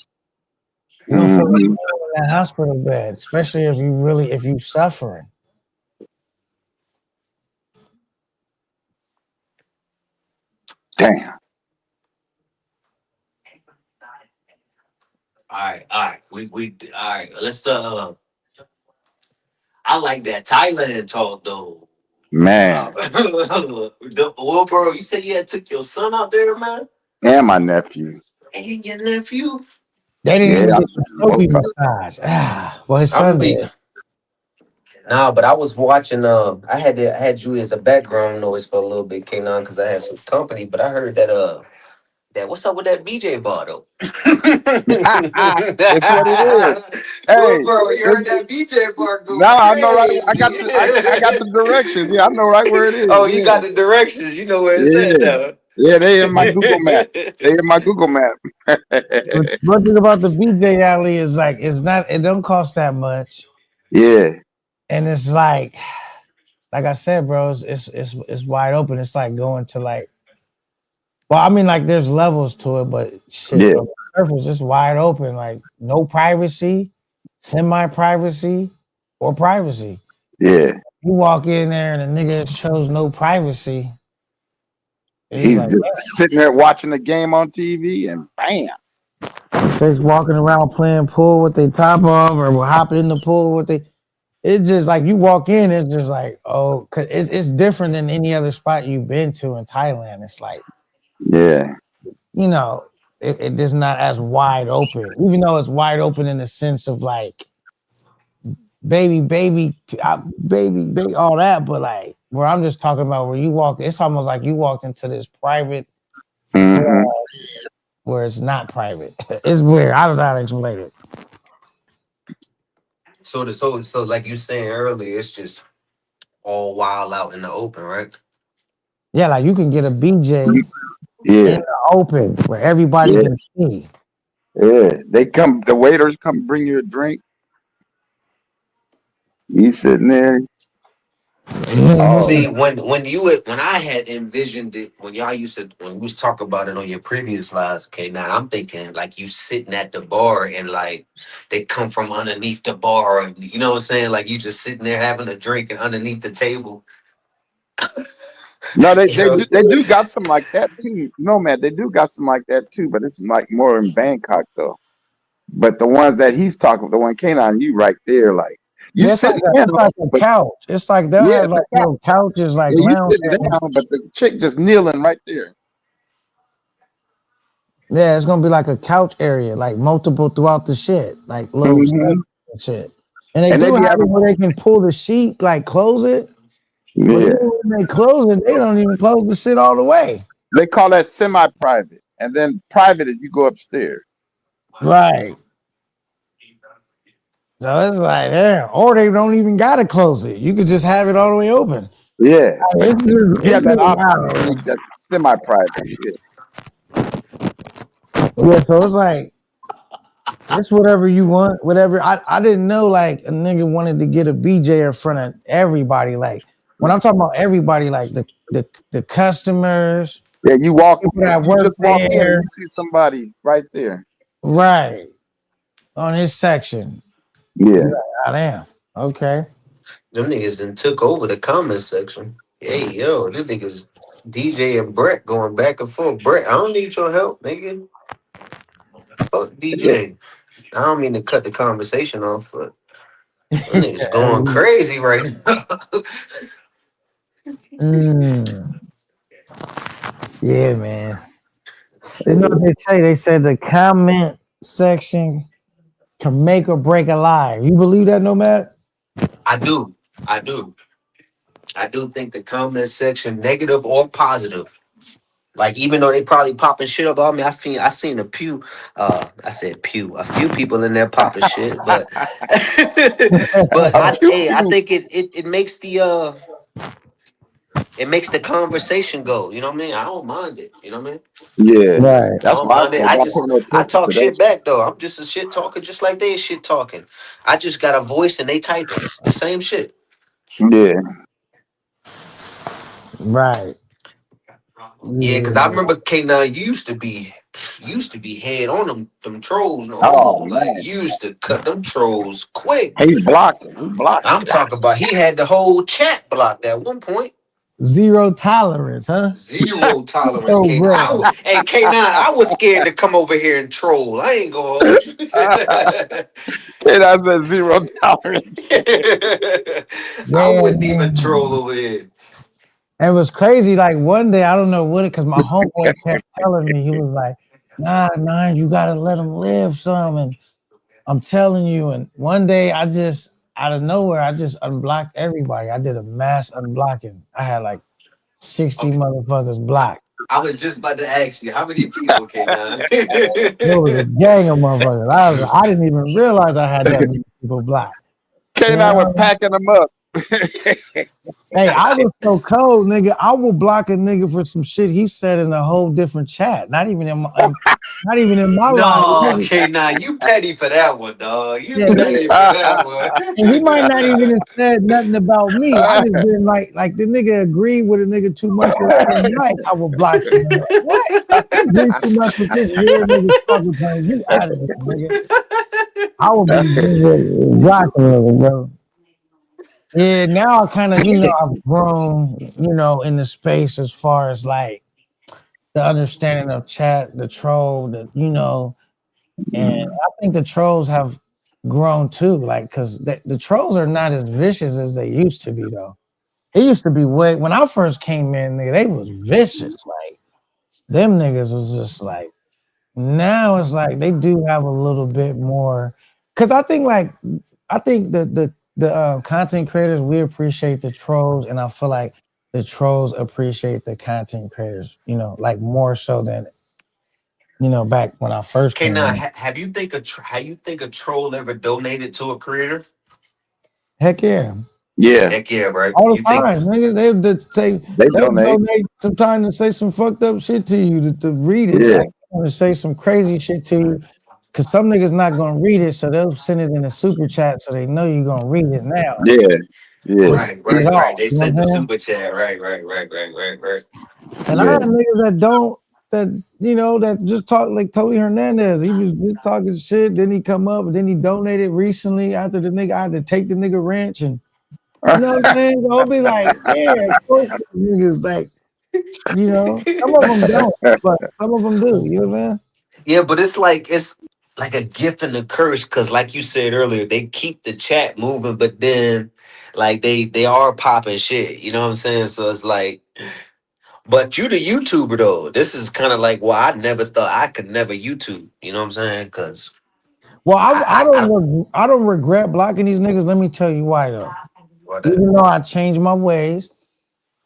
You're gonna feel alone in that hospital bed, especially if you suffering. Damn. All right. We all right. Let's I like that Thailand talk though. Man. Well, bro, you said you had took your son out there, man. And my nephew. And your nephew. They didn't even get the Sophie massage. Well, his son did. Nah, but I was watching. I had you as a background noise for a little bit, K9, because I had some company. But I heard that what's up with that BJ bar though? It's what it is. Hey, bro, you heard that BJ bar go? No, I know right. I got the directions. Yeah, I know right where it is. Oh, you got the directions. You know where it's at though. Yeah, they in my Google map. One thing about the BJ alley is like it don't cost that much. Yeah. And it's like I said, bro, it's wide open. It's like going to like, well, I mean, like there's levels to it, but shit, on the surface, just wide open, like no privacy. semi-privacy or privacy. Yeah. You walk in there and a nigga chose no privacy. He's Like, just sitting there watching the game on TV and bam. Folks walking around playing pool with their top off or will hop in the pool with they. It's just like you walk in, it's just like, oh, cause it's different than any other spot you've been to in Thailand. It's like, Yeah. you know, it is not as wide open, even though it's wide open in the sense of like baby, all that. But like, where I'm just talking about where you walk, it's almost like you walked into this private Mhm. where it's not private. It's weird. I don't know how to explain it. So like you saying earlier, it's just all wild out in the open, right? Yeah, like you can get a BJ in Yeah. the open where everybody Yeah. can see. Yeah. The waiters come bring you a drink. You sitting there. Oh, See, when I had envisioned it, when we was talking about it on your previous lives, okay, now I'm thinking like you sitting at the bar and like they come from underneath the bar, and you know what I'm saying? Like you just sitting there having a drink and underneath the table. no, they You know? do got some like that too. No, man, they do got some like that too, but it's like more in Bangkok though. But the ones that he's talking, the one K9, you right there, like you It's sitting like down, a but couch. It's like they'll yeah, have it's a like couch. little couches, like Yeah, you lounge. sitting down, but the chick just kneeling right there. Yeah, it's gonna be like a couch area, like multiple throughout the shit, like little Mhm. sections and shit. And they And they do be have it having, where they can pull the sheet, like close it. But yeah, then when they close it, they don't even close the shit all the way. they call that semi-private, and then private is you go upstairs. Right. So it's like, yeah, or they don't even gotta close it. You could just have it all the way open. Yeah, It's just, you it's have that just option. wild. That's semi-private. Yeah. Yeah, so it's like it's whatever you want, whatever. I didn't know like a nigga wanted to get a BJ in front of everybody. Like when I'm talking about everybody, like the customers, Yeah, you walk. people that You work just walk in and there, you see somebody right there. right, on his section. Yeah, Ah, damn. Okay. Them niggas then took over the comment section. Hey yo, this niggas DJ and Brett going back and forth. Brett, I don't need your help, nigga. Fuck DJ. I don't mean to cut the conversation off, but them niggas going crazy right now. Mm, yeah, man. You know what they say? They said the comment section can make or break a life. You believe that, Nomad? I do. I do think the comment section, negative or positive, like even though they probably popping shit up on me, I seen a few I said pew, a few people in there popping shit, but but a few I people. think it makes the it makes the conversation go. You know what I mean? I don't mind it. You know what I mean? Yeah, Right. I that's don't why I mind it. said don't pay no I attention talk to that. shit back though. I'm just a shit talker, just like they shit talking. I just got a voice and they typing the same shit. Yeah, Right. Yeah, because I remember K9 used to be head on them trolls. No oh homo. Like man, you used to cut them trolls quick. he blocked it. He blocked I'm it. talking about he had the whole chat blocked at one point. Zero tolerance, huh? Zero tolerance, Oh, K9. bro. And K9, I was scared to come over here and troll. I ain't gonna hold you. And I said 0 tolerance. I Yeah, wouldn't man. even troll over here. And it was crazy. Like one day, I don't know what it, because my homeboy kept telling me, he was like, nah, you gotta let him live some. And I'm telling you. And one day, I just, out of nowhere, I just unblocked everybody. I did a mass unblocking. I had like 60 Okay. motherfuckers blocked. I was just about to ask you, how many people, K9? There was a gang of motherfuckers. I didn't even realize I had that many people blocked. K9 was packing them up. Hey, I was so cold, nigga. I will block a nigga for some shit he said in a whole different chat. Not even in my No, life. K9, you petty for that one, dog. You Yeah, petty for that one. And he might not even have said nothing about me. I just been like the nigga agreed with a nigga too much that I didn't like. I will block him. What? You agree too much with this weird nigga talking about you out of here, nigga. I would be blocking, bro. Yeah, now I kind of, I've grown, in the space as far as like the understanding of chat, the troll, and I think the trolls have grown too, like, because the trolls are not as vicious as they used to be, though. It used to be when I first came in, nigga, they was vicious. Like, them niggas was just like, now it's like they do have a little bit more. Because I think the content creators, we appreciate the trolls, and I feel like the trolls appreciate the content creators, like more so than back when I first Okay, came now in. have you think how you think a troll ever donated to a creator? Heck yeah. Yeah, Heck yeah, right? All the You think time, nigga. they They donate. donate some time to say some fucked up shit to you to read it. Yeah, Like, to say some crazy shit to you. Cause some niggas not gonna read it, so they'll send it in a super chat so they know you're gonna read it now. yeah, yeah, right, Get it right, right. off. They You know sent what the I'm saying? super chat. Right. And I yeah. have niggas that don't that just talk like Tony Hernandez. He was just talking shit, then he come up, and then he donated recently after the nigga I had to take the nigga wrench and you know what I'm saying? So I'll be like, yeah, of course niggas like, some of them don't, but some of them do. You know what I mean? Yeah, but it's like a gift and a curse because, like you said earlier, they keep the chat moving, but then like they are popping shit. You know what I'm saying? So it's like, but you the YouTuber though. This is kind of like, well, I never thought I could never YouTube. You know what I'm saying? Because Well, I I don't regret blocking these niggas. Let me tell you why though. what that. Even though I changed my ways,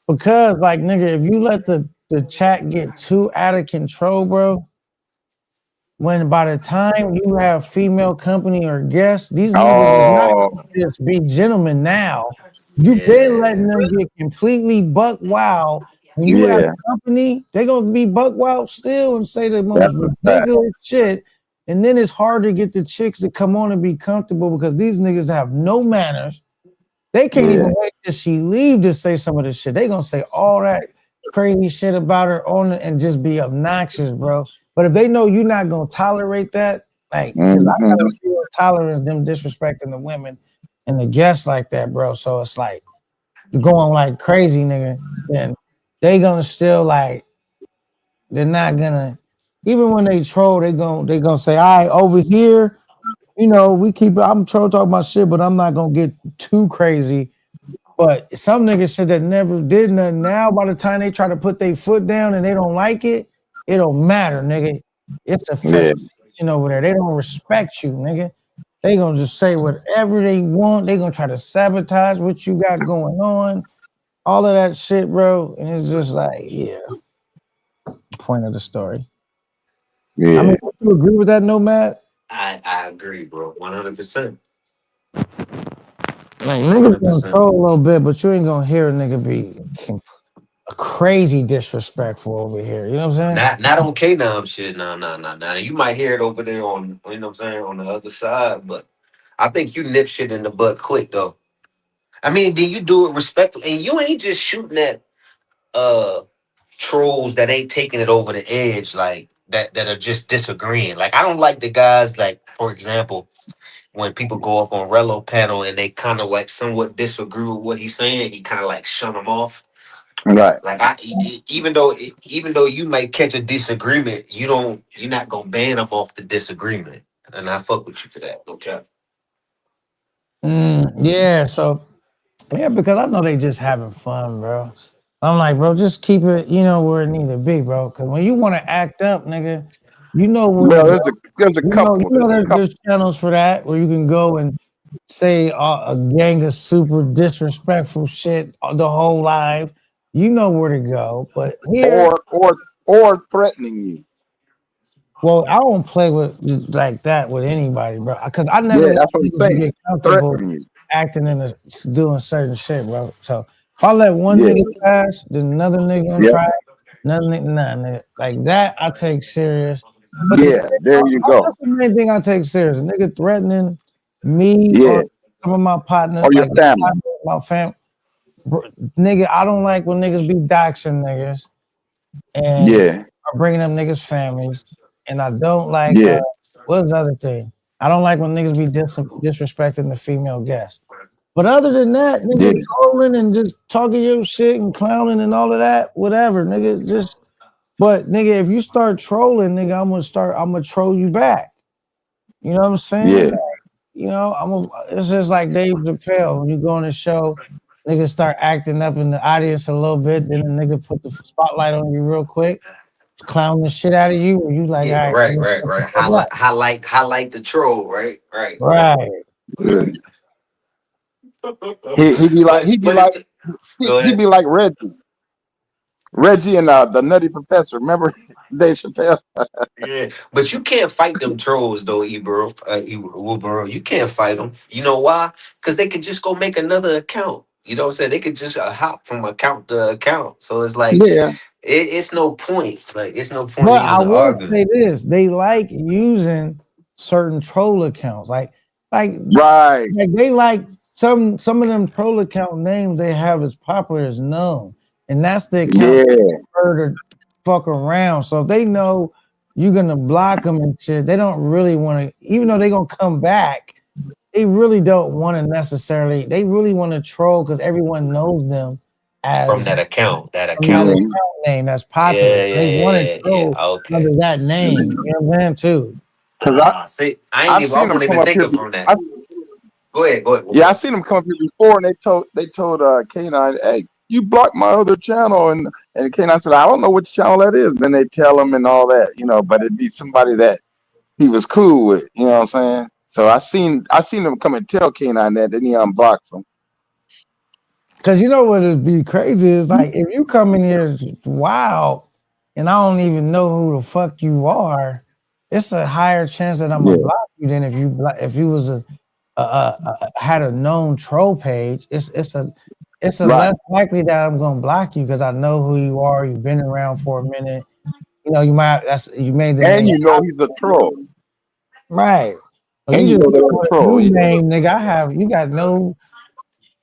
because like nigga, if you let the chat get too out of control, bro, when by the time you have female company or guests, these niggas is not Oh, gonna just be gentlemen now. You've been letting Yeah, them get completely buck wild. When you have yeah, company, they gonna be buck wild still and say the most that's a fact. ridiculous shit. And then it's hard to get the chicks to come on and be comfortable because these niggas have no manners. They can't Yeah, even wait till she leave to say some of this shit. They gonna say all that crazy shit about her on it and just be obnoxious, bro. But if they know you're not gonna tolerate that, like, because I hmm, gotta feel tolerance them disrespecting the women and the guests like that, bro. So it's like going like crazy, nigga. Then they gonna still like they're not gonna even when they troll, they gonna say, all right, over here, we keep I'm troll talking about shit, but I'm not gonna get too crazy. But some niggas shit that never did nothing now, by the time they try to put their foot down and they don't like it, it don't matter, nigga. It's a yeah, frustration over there. They don't respect you, nigga. They gonna just say whatever they want. They gonna try to sabotage what you got going on. All of that shit, bro. And it's just like, yeah, point of the story. I yeah. mean, would you agree with that, Nomad? I agree, bro. 100%. Like One niggas hundred gonna percent. troll a little bit, but you ain't gonna hear a nigga be crazy disrespectful over here. You know what I'm saying? Not on K-Nom shit. No. Now you might hear it over there on you know what I'm saying on the other side, but I think you nip shit in the butt quick though. I mean, then you do it respectfully, and you ain't just shooting at uh trolls that ain't taking it over the edge, like that are just disagreeing. Like I don't like the guys like, for example, when people go up on Relo panel and they kind of like somewhat disagree with what he's saying, he kind of like shun them off. Right. Like even though you might catch a disagreement, you're not gonna ban them off the disagreement, and I fuck with you for that. Okay. Yeah, so yeah, because I know they just having fun, bro. I'm like, bro, just keep it, where it need to be, bro. Because when you want to act up, nigga, you know where to Well, go. there's a couple. There's a couple. There's channels for that where you can go and say a gang of super disrespectful shit the whole live. You know where to go. But here, Or threatening you. well, I don't play with like that with anybody, bro. Because I never Yeah, let that's what I'm people saying. get comfortable Threatening you. acting doing certain shit, bro. So if I let one Yeah, nigga pass, then another nigga gonna yep, try it. Another nigga, nah, nigga. Like that, I take serious. But yeah. There you go. that's the main thing I take serious. A nigga threatening me Yeah, or some of my partners, or your like family. my fam. Nigga, I don't like when niggas be doxing niggas and Yeah, are bringing up niggas' families. And I don't like, yeah. what's the other thing? I don't like when niggas be disrespecting the female guests. But other than that, nigga, Yeah. trolling and just talking your shit and clowning and all of that, whatever, nigga. Just, but nigga, if you start trolling, nigga, I'm gonna troll you back. You know what I'm saying? Yeah. You know, it's just like Dave Chappelle. When you go on the show, niggas start acting up in the audience a little bit, then the nigga put the spotlight on you real quick, clown the shit out of you, and you like, Yeah, all right, right, nigga, right, shut right. the fuck up. Highlight the troll, right, right, right. Right. Yeah. He be like But go he ahead. be like Reggie and the Nutty Professor. Remember Dave Chappelle? Yeah, but you can't fight them trolls though, Ebro. Bro. You can't fight them. You know why? Because they could just go make another account. You know what I'm saying? They could just hop from account to account. So it's like Yeah. it's no point. Like it's no point But I even will arguing. say this: they like using certain troll accounts, like Right. like they like some of them troll account names they have as popular as known, and that's the account Yeah. they prefer to fuck around. So if they know you're gonna block them and shit, they don't really want to. Even though they're gonna come back, they really don't want to necessarily. They really want to troll because everyone knows them From as that account. That from that Yeah. account. account name that's popular. Yeah, They want to yeah. troll Okay. under that name. You know what I'm saying too. Because See, I ain't I've even. I seen them won't come even up think here. of from that. Go ahead. Go ahead. Go Yeah, I ahead. seen them come up here before, and they told K9, hey, you blocked my other channel, and K9 said, I don't know which channel that is. Then they tell him and all that, but it'd be somebody that he was cool with, you know what I'm saying? So I seen them come and tell K9 that, then he unblocks them. Because you know what would be crazy is like if you come in here wild and I don't even know who the fuck you are, it's a higher chance that I'm Yeah. gonna block you than if you was had a known troll page. It's a Right. less likely that I'm gonna block you because I know who you are. You've been around for a minute. You know, you made the And name he's a troll. right. But And you just that's a got a troll. new Yeah. name, nigga. You got no.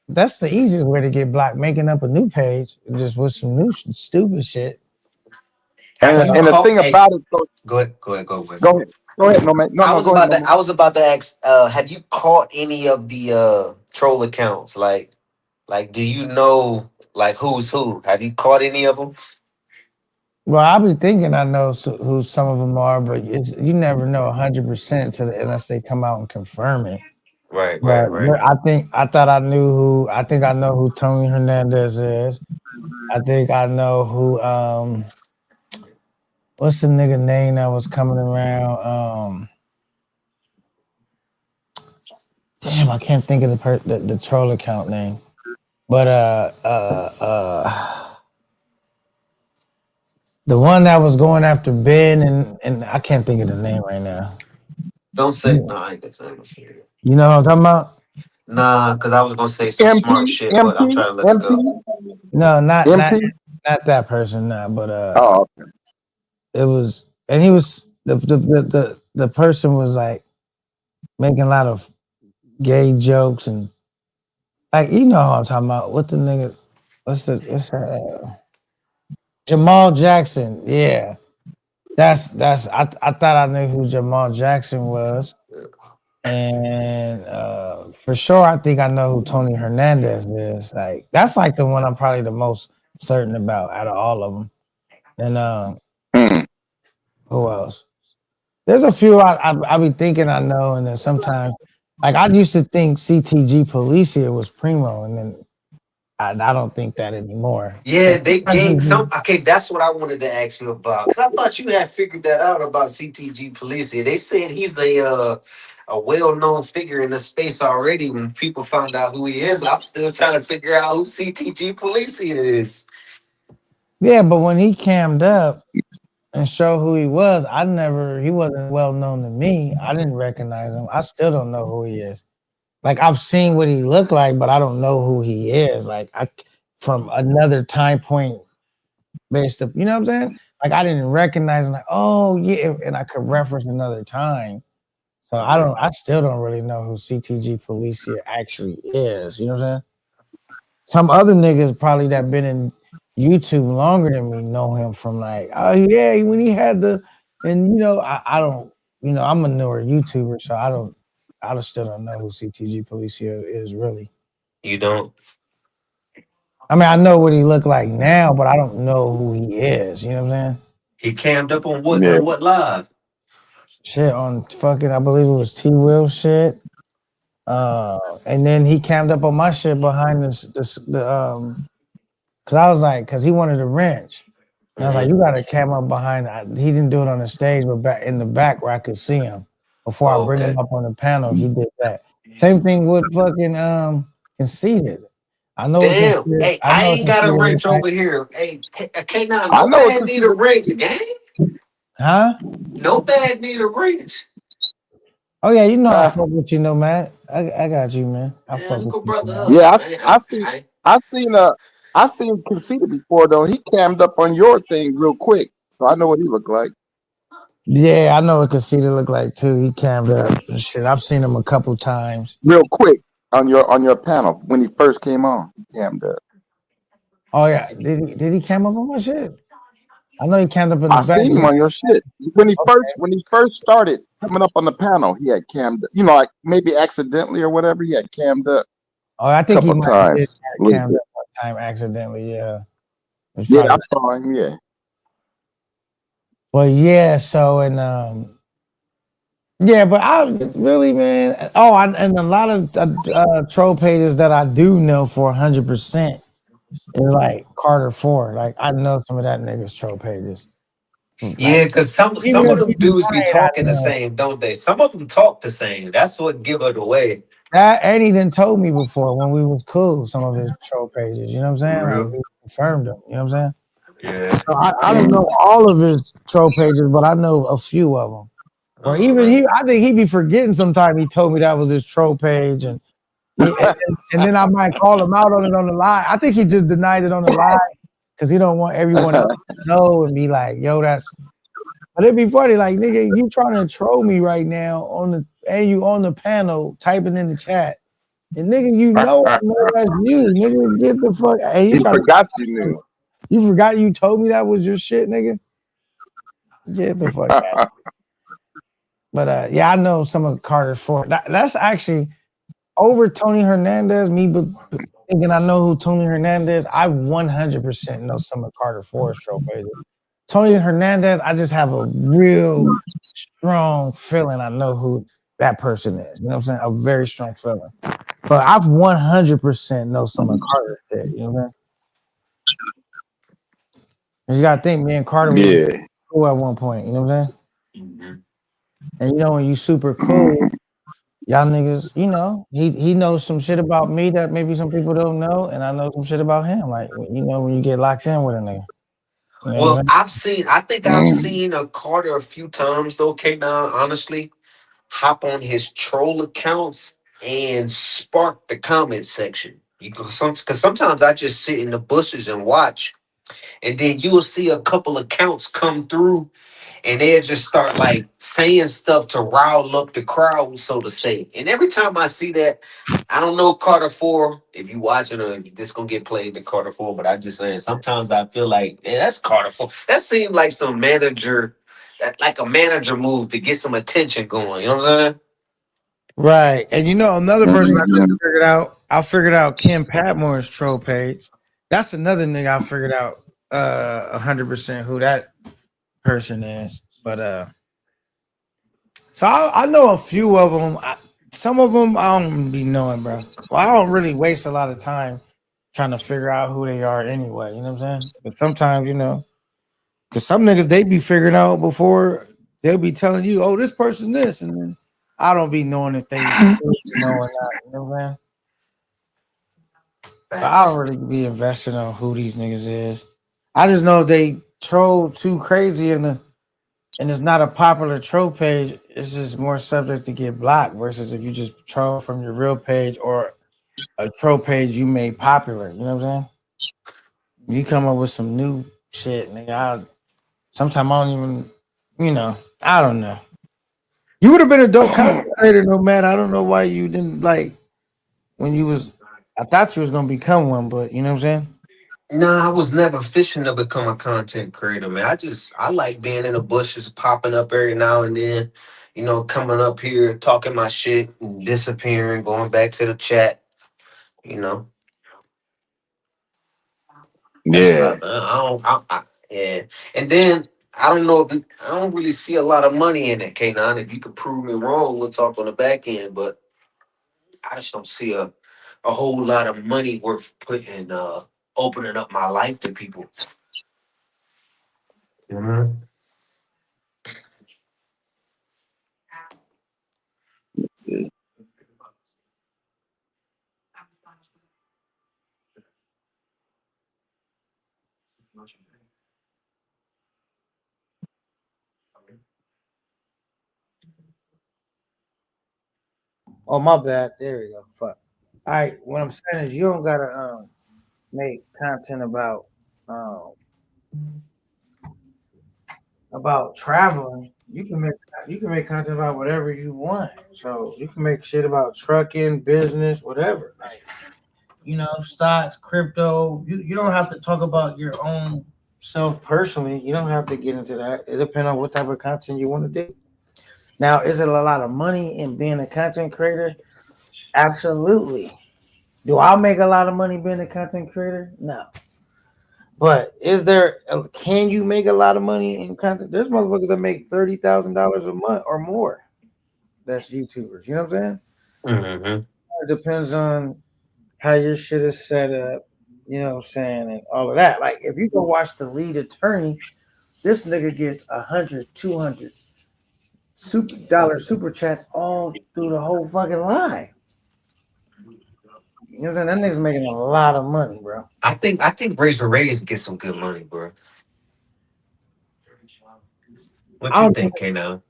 That's the easiest way to get blocked. Making up a new page just with some new stupid shit. Have And you the caught? thing Hey, about it, so, go ahead. Go ahead. Go ahead. go ahead. Go ahead, no man. No, no, go ahead, no man. I was about to ask. Have you caught any of the troll accounts? Like, do you know like who's who? Have you caught any of them? Well, I'll be thinking I know who some of them are, but you never know 100% unless they come out and confirm it. Right, But right, right. I think I know who Tony Hernandez is. I think I know who what's the nigga name that was coming around? Damn, I can't think of the troll account name. But the one that was going after Ben and I can't think of the name right now. Don't say no. I ain't gonna say no. You know what I'm talking about? Nah, because I was gonna say some smart MP, shit, but I'm MP, trying to let it go. MP, No, MP. not that person, nah, but Oh, it was and he was the person was like making a lot of gay jokes and like you know what I'm talking about. What the nigga what's Jamal Jackson, yeah. I thought I knew who Jamal Jackson was. And for sure I think I know who Tony Hernandez is. Like that's like the one I'm probably the most certain about out of all of them. And hmm. who else? There's a few I be thinking I know, and then sometimes like I used to think CTG Policia was Primo, and then I don't think that anymore. Yeah, they gave some. Okay, that's what I wanted to ask you about. Cause I thought you had figured that out about CTG Police. They said he's a well-known figure in the space already. When people found out who he is, I'm still trying to figure out who CTG Police is. Yeah, but when he cammed up and showed who he was, he wasn't well known to me. I didn't recognize him. I still don't know who he is. Like I've seen what he looked like, but I don't know who he is. Like from another time point based up, you know what I'm saying? Like I didn't recognize him. Like oh yeah, and I could reference another time. So I still don't really know who CTG Policia actually is. You know what I'm saying? Some other niggas probably that been in YouTube longer than me know him from like oh yeah when he had and I don't I'm a newer YouTuber, so I still don't know who CTG Policia is really. You don't? I mean, I know what he looked like now, but I don't know who he is. You know what I'm saying? He cammed up on what? Yeah. On what live? Shit on fucking, I believe it was T-Will shit. And then he cammed up on my shit behind cause I was like, cause he wanted a wrench. And I was like, you got to cam up behind. He didn't do it on the stage, but back in the back where I could see him before I bring him up on the panel. He did that. Same thing with fucking Conceited. I know. Damn. Hey, I ain't got a Conceited wrench like, over here. Hey, K9, I no know bad need a wrench, gang. huh? No bad need a wrench. Oh yeah, I fuck with you, no man. I got you, man. I fuck with you, brother. Yeah, I seen Conceited before though. He cammed up on your thing real quick, so I know what he looked like. Yeah, I know what Conceited look like too. He cammed up and shit. I've seen him a couple times. Real quick on your panel when he first came on. He cammed up. Oh yeah, did he cam up on my shit? I know he cammed up in the back. I seen him on your shit when he first started coming up on the panel. He had cammed up, like maybe accidentally or whatever. He had cammed up. Oh, I think he might have times. cammed up one time accidentally. Yeah. Yeah, I saw him. Yeah. Well, yeah. So yeah, but I really, man. Oh, and a lot of troll pages that I do know for 100%. It's like Carter 4. Like I know some of that nigga's troll pages. Yeah, because some of them dudes be talking the same, don't they? Some of them talk the same. That's what give it away. That and he done told me before when we was cool. Some of his troll pages. You know what I'm saying? Like, we confirmed them. You know what I'm saying? Yeah. So I don't know all of his troll pages, but I know a few of them. Or even I think he be forgetting sometime. He told me that was his troll page, and then I might call him out on it on the live. I think he just denied it on the live because he don't want everyone to know and be like, "Yo, that's." But it'd be funny, like nigga, you trying to troll me right now and you on the panel typing in the chat, and nigga, I know that's you, nigga. Get the fuck. Hey, you forgot you knew. You forgot you told me that was your shit, nigga. Get the fuck out. But yeah, I know some of Carter's 4. That's actually over Tony Hernandez. Me, but thinking I know who Tony Hernandez. I 100% know some of Carter 4's troll pages. Tony Hernandez, I just have a real strong feeling I know who that person is. You know what I'm saying? A very strong feeling. But I've 100% know some of Carter's shit. You know what I'm saying? You gotta think, me and Carter was cool at one point. You know what I'm saying? Mm-hmm. And when you super cool, y'all niggas, he knows some shit about me that maybe some people don't know, and I know some shit about him. Like when you get locked in with a nigga. Well, I think I've seen a Carter a few times though, K9, honestly, hop on his troll accounts and spark the comment section. Because sometimes I just sit in the bushes and watch, and then you'll see a couple accounts come through and they'll just start like saying stuff to rile up the crowd, so to say. And every time I see that, I don't know Carter 4, if you watching or if this gonna get played to Carter 4, but I'm just saying sometimes I feel like, that's Carter 4. That seemed like some manager, like a manager move to get some attention going. You know what I'm saying? Right. And another person I figured out Kim Patmore's troll page. That's another nigga I figured out 100% who that person is. But so I know a few of them. Some of them I don't be knowing, bro. Well, I don't really waste a lot of time trying to figure out who they are anyway. You know what I'm saying? But sometimes, because some niggas they be figuring out before they'll be telling you, oh, this person this, and then I don't be knowing if they know or not. You know what I'm saying? But I don't really be invested on who these niggas is. I just know if they troll too crazy and it's not a popular troll page, it's just more subject to get blocked versus if you just troll from your real page or a troll page you made popular. You know what I'm saying? You come up with some new shit, nigga. Sometimes I don't even, I don't know. You would have been a dope content creator, no matter. I don't know why you didn't I thought you was gonna become one, but you know what I'm saying? No, I was never fishing to become a content creator, man. I like being in the bushes, popping up every now and then. coming up here, talking my shit, and disappearing, going back to the chat. You know, that's what Yeah. I don't. Yeah, and then I don't know if I don't really see a lot of money in it, K9. If you could prove me wrong, we'll talk on the back end. But I just don't see a whole lot of money worth putting opening up my life to people. Mhm. Oh my bad. There we go. Fuck. All right. What I'm saying is you don't gotta make content about traveling. You can make content about whatever you want. So you can make shit about trucking, business, whatever. Like, stocks, crypto. You don't have to talk about your own self personally. You don't have to get into that. It depends on what type of content you want to do. Now, is it a lot of money in being a content creator? Absolutely. Do I make a lot of money being a content creator? No. But can you make a lot of money in content? There's motherfuckers that make $30,000 a month or more. That's YouTubers. You know what I'm saying? Mhm. It depends on how your shit is set up. You know what I'm saying, and all of that. Like if you go watch the lead attorney, this nigga gets 100, 200 super chats all through the whole fucking line. You know what I'm saying? That nigga's making a lot of money, bro. I think Razor Ray's get some good money, bro. What I you don't think. think, K9?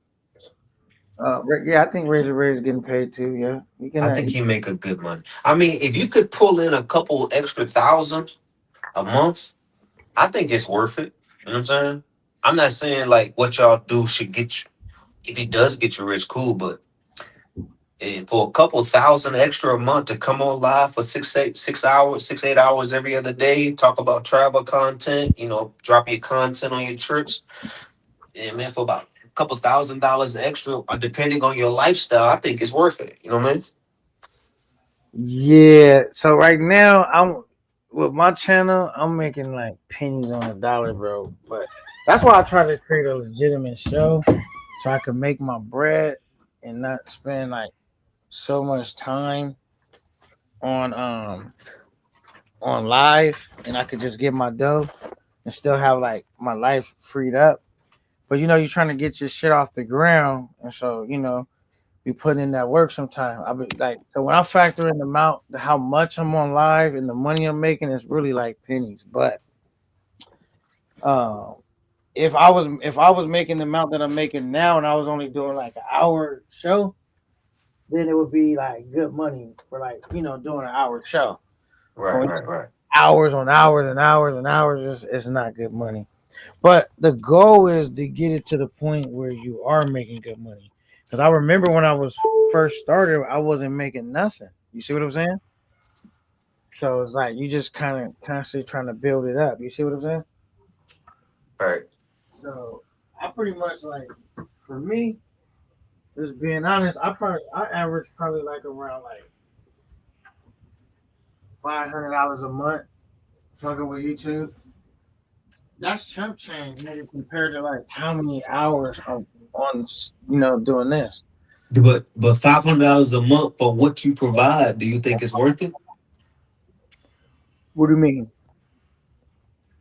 Yeah, I think Razor Ray is getting paid too. Yeah, you can. I think he make a good money. I mean, if you could pull in a couple extra thousand a month, I think it's worth it. You know what I'm saying? I'm not saying like what y'all do should get you. If it does get you rich, cool. But for a couple thousand extra a month to come on live for 6 hours, 8 hours every other day, talk about travel content, drop your content on your trips, and man, for about a couple $1,000 extra, depending on your lifestyle, I think it's worth it. You know what I mean? Yeah. So right now, I'm with my channel. I'm making like pennies on the dollar, bro. But that's why I try to create a legitimate show, so I can make my bread and not spend like so much time on on live, and I could just get my dough and still have like my life freed up. But you're trying to get your shit off the ground, and so be putting in that work sometime. I be like, so when I factor in the amount, how much I'm on live, and the money I'm making, it's really like pennies. But um, if I was making the amount that I'm making now, and I was only doing like an hour show, then it would be like good money for like doing an hour show. But Right, when right, right. hours on hours and hours and hours, it's not good money. But the goal is to get it to the point where you are making good money. Because I remember when I was first started, I wasn't making nothing. You see what I'm saying? So it's like you just kind of constantly trying to build it up. You see what I'm saying? Right. So I pretty much like for me, just being honest, I average probably like around like $500 a month fucking with YouTube. That's chump change, nigga, compared to like how many hours on doing this. But $500 a month for what you provide, do you think it's worth it? What do you mean?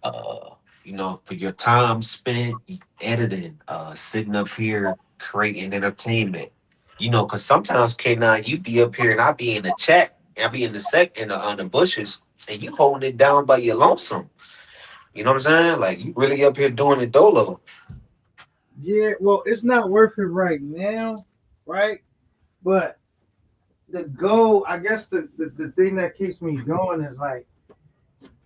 For your time spent editing, sitting up here creating entertainment. Because sometimes K9, you be up here and I be in the chat, I be in the on the bushes, and you holding it down by your lonesome. You know what I'm saying? Like you really up here doing it dolo. Yeah, well, it's not worth it right now, right? But the goal, I guess the thing that keeps me going is like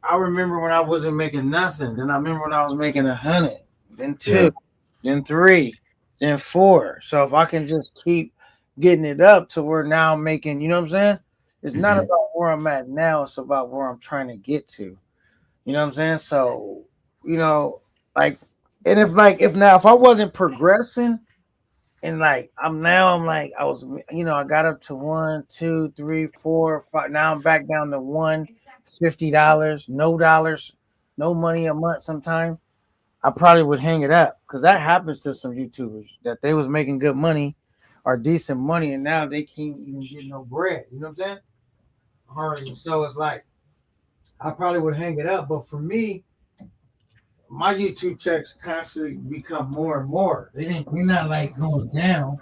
I remember when I wasn't making nothing. Then I remember when I was making 100, then Yeah. two, then three, then four. So if I can just keep getting it up to where now I'm making, you know what I'm saying? It's not Mhm. about where I'm at now, it's about where I'm trying to get to. You know what I'm saying? So, like, and if I wasn't progressing, And like I'm like I was, I got up to 1, 2, 3, 4, 5. Now I'm back down to $150, no money a month. Sometimes I probably would hang it up because that happens to some YouTubers that they was making good money or decent money, and now they can't even get no bread. You know what I'm saying? Hardly. So it's like I probably would hang it up, but for me, my YouTube checks constantly become more and more. They're not like going down,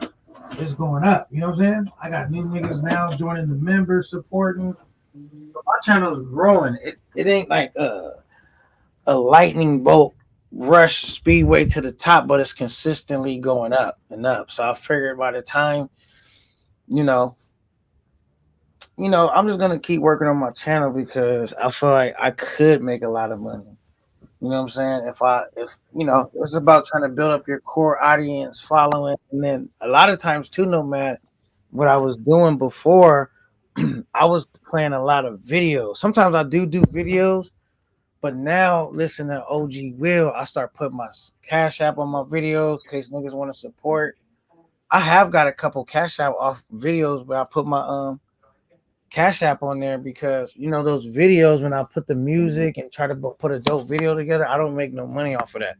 it's going up. You know what I'm saying? I got new niggas now joining the members, supporting. So my channel's growing. It ain't like a lightning bolt rush speedway to the top, but it's consistently going up and up. So I figured by the time, you know, I'm just gonna keep working on my channel because I feel like I could make a lot of money. You know what I'm saying? If it's about trying to build up your core audience, following, and then a lot of times too, Nomad, what I was doing before, I was playing a lot of videos. Sometimes I do videos, but now listen to OG Will, I start putting my Cash App on my videos in case niggas want to support. I have got a couple Cash App off videos, but I put my Cash App on there because those videos when I put the music and try to put a dope video together, I don't make no money off of that.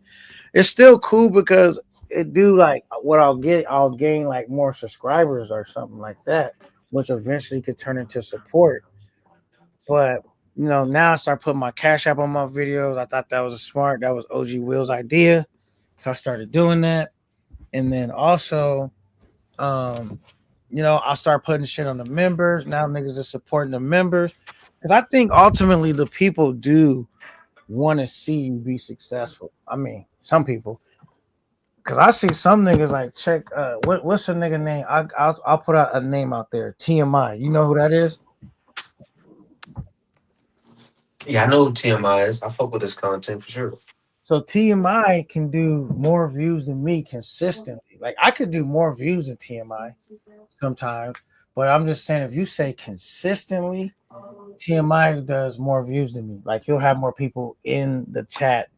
It's still cool because it do like what I'll gain like more subscribers or something like that, which eventually could turn into support. But now I start putting my Cash App on my videos. I thought that was OG Will's idea, so I started doing that, and then also I'll start putting shit on the members. Now niggas are supporting the members. Because I think ultimately the people do want to see you be successful. I mean, some people. Because I see some niggas like check what's the nigga name? I'll put out a name out there. TMI. You know who that is? Yeah, I know who TMI is. I fuck with his content for sure. So TMI can do more views than me consistently. Like I could do more views than TMI sometimes, but I'm just saying if you say consistently, TMI does more views than me. Like he'll have more people in the chat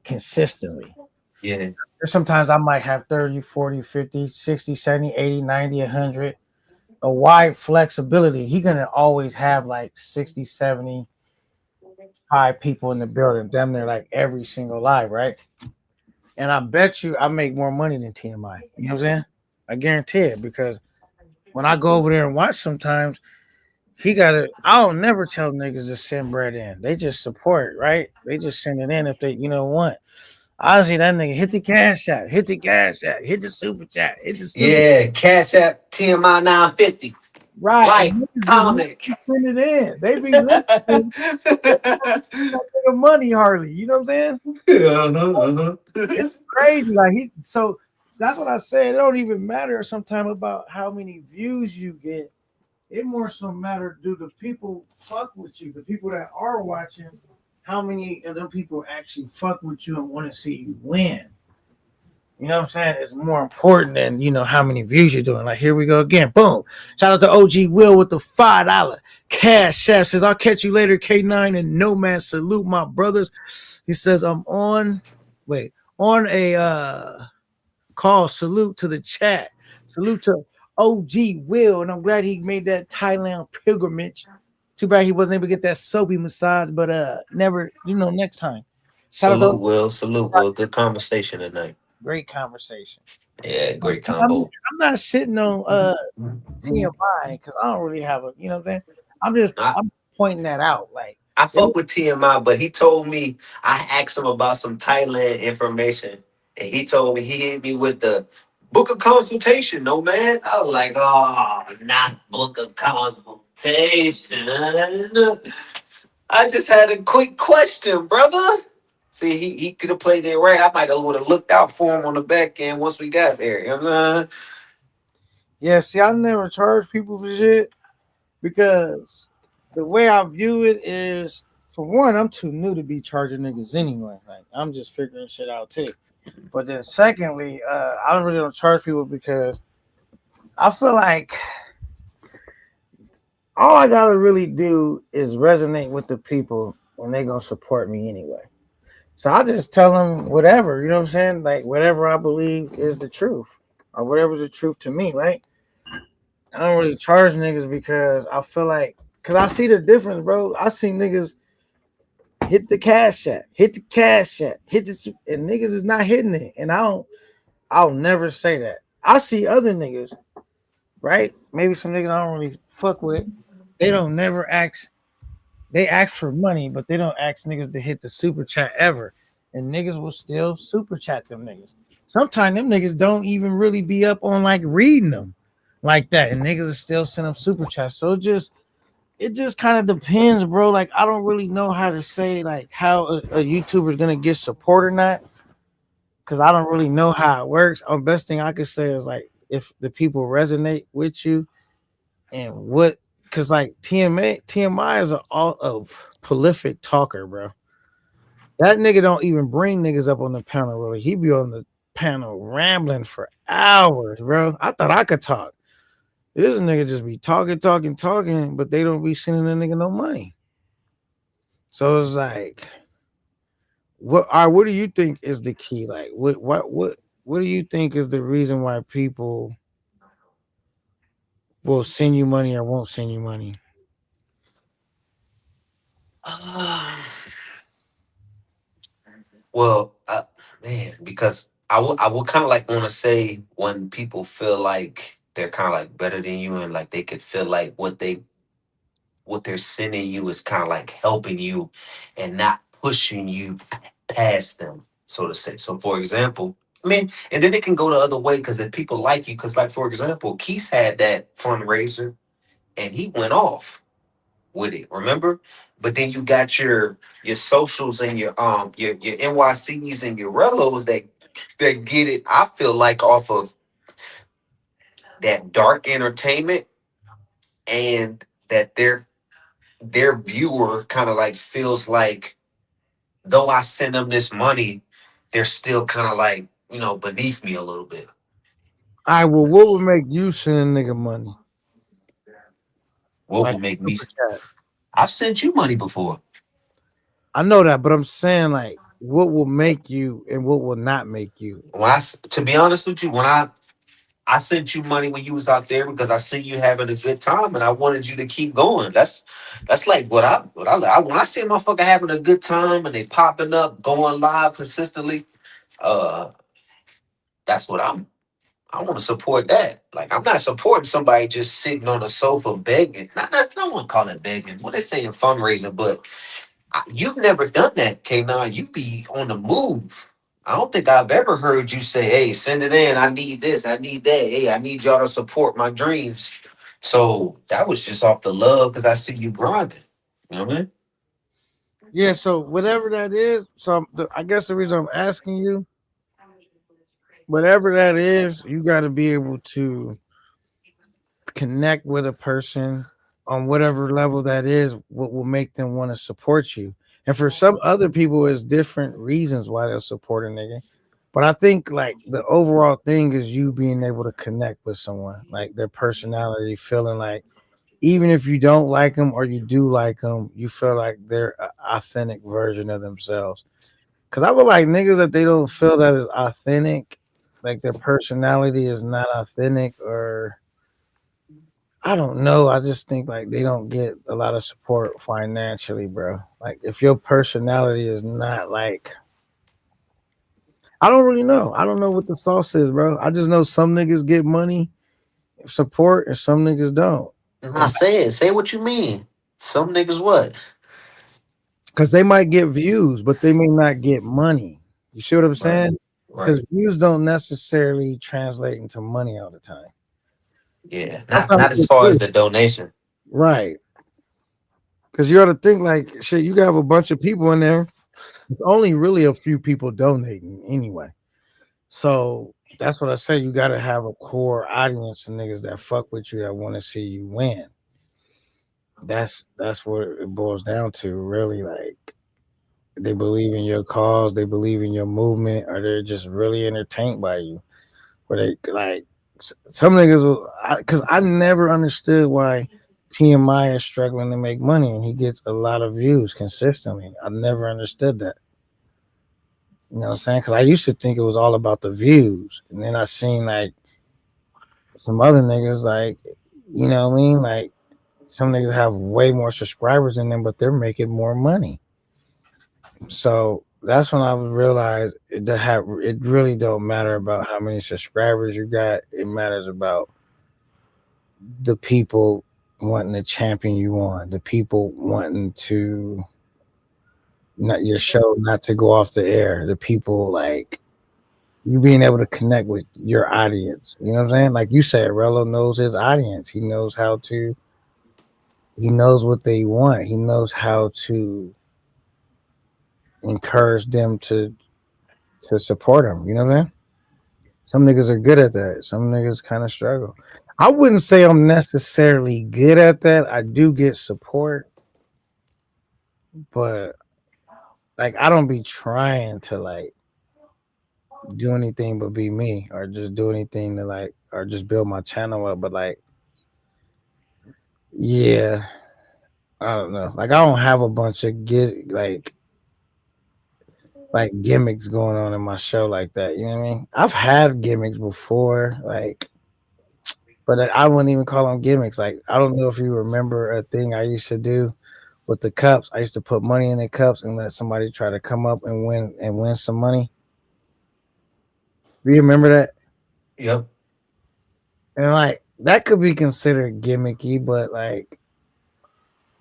consistently. Yeah. Sometimes I might have 30, 40, 50, 60, 70, 80, 90, 100. A wide flexibility. He's going to always have like 60, 70, 5 people in the building, damn near like every single live, right? And I bet you I make more money than TMI. You know what I'm saying? I guarantee it because when I go over there and watch sometimes, I'll never tell niggas to send bread in. They just support, right? They just send it in if they, want. I see that nigga hit the cash app, hit the super chat, hit the super Yeah, Cash App TMI 950. right. Like, comment. Send it in. They be listening. Money hardly. You know what I'm saying? It's crazy. Like so that's what I said. It don't even matter sometimes about how many views you get. It more so matter, do the people fuck with you? The people that are watching, how many of them people actually fuck with you and want to see you win? You know what I'm saying? It's more important than how many views you're doing. Like here we go again. Boom. Shout out to OG Will with the $5 Cash App. Says I'll catch you later, K9 and Nomad. Salute my brothers. He says I'm on a call. Salute to the chat. Salute to OG Will, and I'm glad he made that Thailand pilgrimage. Too bad he wasn't able to get that soapy massage, but never, next time. Salute, Will. Salute, Will. Good conversation tonight. Great conversation. Yeah, great combo. I'm not sitting on TMI because I don't really have a, you know what I'm saying? I'm pointing that out. Like I fuck with TMI, but he told me I asked him about some Thailand information, and he told me he hit me with the book a consultation. No man, I was like, oh, not book a consultation. I just had a quick question, brother. See, he could have played it right. I might have would have looked out for him on the back end once we got there. You know what I'm saying? Yeah, see, I never charge people for shit because the way I view it is, for one, I'm too new to be charging niggas anyway. Like I'm just figuring shit out too. But then secondly, I don't charge people because I feel like all I gotta really do is resonate with the people and they gonna support me anyway. So I just tell them whatever, you know what I'm saying? Like whatever I believe is the truth, or whatever's the truth to me, right? I don't really charge niggas because I feel like, cause I see the difference, bro. I see niggas hit the cash app, hit the cash app, and niggas is not hitting it, and I'll never say that. I see other niggas, right? Maybe some niggas I don't really fuck with. They don't never ask. They ask for money, but they don't ask niggas to hit the super chat ever. And niggas will still super chat them niggas. Sometimes them niggas don't even really be up on like reading them like that. And niggas will still send them super chats. So it just kind of depends, bro. Like I don't really know how to say like how a YouTuber's gonna get support or not. Cause I don't really know how it works. The best thing I could say is like if the people resonate with you and what, cause like TMI is a prolific talker, bro. That nigga don't even bring niggas up on the panel really. He be on the panel rambling for hours, bro. I thought I could talk. This nigga just be talking, but they don't be sending the nigga no money. So it's like, what do you think is the key? Like, what do you think is the reason why people will send you money or won't send you money? Well, man, because I would kind of like want to say when people feel like they're kind of like better than you and like they could feel like what they're sending you is kind of like helping you and not pushing you past them, so to say. So, for example, I mean, and then it can go the other way because if people like you, because like for example, Keith had that fundraiser and he went off with it, remember? But then you got your socials and your NYCs and your Rellos that get it, I feel like off of that dark entertainment and that their viewer kind of like feels like though I send them this money, they're still kind of like, beneath me a little bit. All right, well, what would make you send a nigga money? What Like will make me? super chat. I've sent you money before. I know that, but I'm saying like what will make you and what will not make you. To be honest with you, when I sent you money when you was out there because I seen you having a good time and I wanted you to keep going. That's like when I see a motherfucker having a good time and they popping up, going live consistently. Uh, that's what I want to support that. Like I'm not supporting somebody just sitting on a sofa begging. I don't want to call it begging. What they say in fundraising, but you've never done that, K9. You be on the move. I don't think I've ever heard you say, "Hey, send it in. I need this. I need that. Hey, I need y'all to support my dreams." So that was just off the love because I see you grinding. You know what I mean? Yeah, so whatever that is, I guess the reason I'm asking you, whatever that is, you got to be able to connect with a person on whatever level that is, what will make them want to support you. And for some other people, it's different reasons why they'll support a nigga. But I think like the overall thing is you being able to connect with someone, like their personality, feeling like even if you don't like them or you do like them, you feel like they're an authentic version of themselves. Cause I would like niggas that they don't feel that is authentic, like their personality is not authentic, or I don't know. I just think like they don't get a lot of support financially, bro. Like if your personality is not like, I don't really know. I don't know what the sauce is, bro. I just know some niggas get money support and some niggas don't. Nah, say it. Say what you mean. Some niggas what? Because they might get views, but they may not get money. You see what I'm saying? Right. Because views don't necessarily translate into money all the time. Yeah. Sometimes Not as they far do. as the donation. Right. Because you ought to think like shit, you got have a bunch of people in there. It's only really a few people donating anyway. So that's what I say. You got to have a core audience of niggas that fuck with you that want to see you win. That's what it boils down to, really. Like they believe in your cause, they believe in your movement, or they're just really entertained by you. Or they like some niggas will, because I never understood why TMI is struggling to make money and he gets a lot of views consistently. I never understood that. You know what I'm saying? Because I used to think it was all about the views, and then I seen like some other niggas like, you know what I mean? Like some niggas have way more subscribers than them, but they're making more money. So that's when I realized it really don't matter about how many subscribers you got. It matters about the people wanting to champion you on, the people wanting to not your show not to go off the air, the people like you being able to connect with your audience. You know what I'm saying? Like you said, Rello knows his audience. He knows how to. He knows what they want. He knows how to encourage them to support him. You know what I'm saying? Some niggas are good at that. Some niggas kind of struggle. I wouldn't say I'm necessarily good at that. I do get support, but like I don't be trying to like do anything but be me or just do anything to like or just build my channel up. But like, yeah, I don't know. Like I don't have a bunch of like gimmicks going on in my show like that. You know what I mean? I've had gimmicks before, like, but I wouldn't even call them gimmicks. Like I don't know if you remember a thing I used to do with the cups. I used to put money in the cups and let somebody try to come up and win some money. Do you remember that? Yep. And like that could be considered gimmicky, but like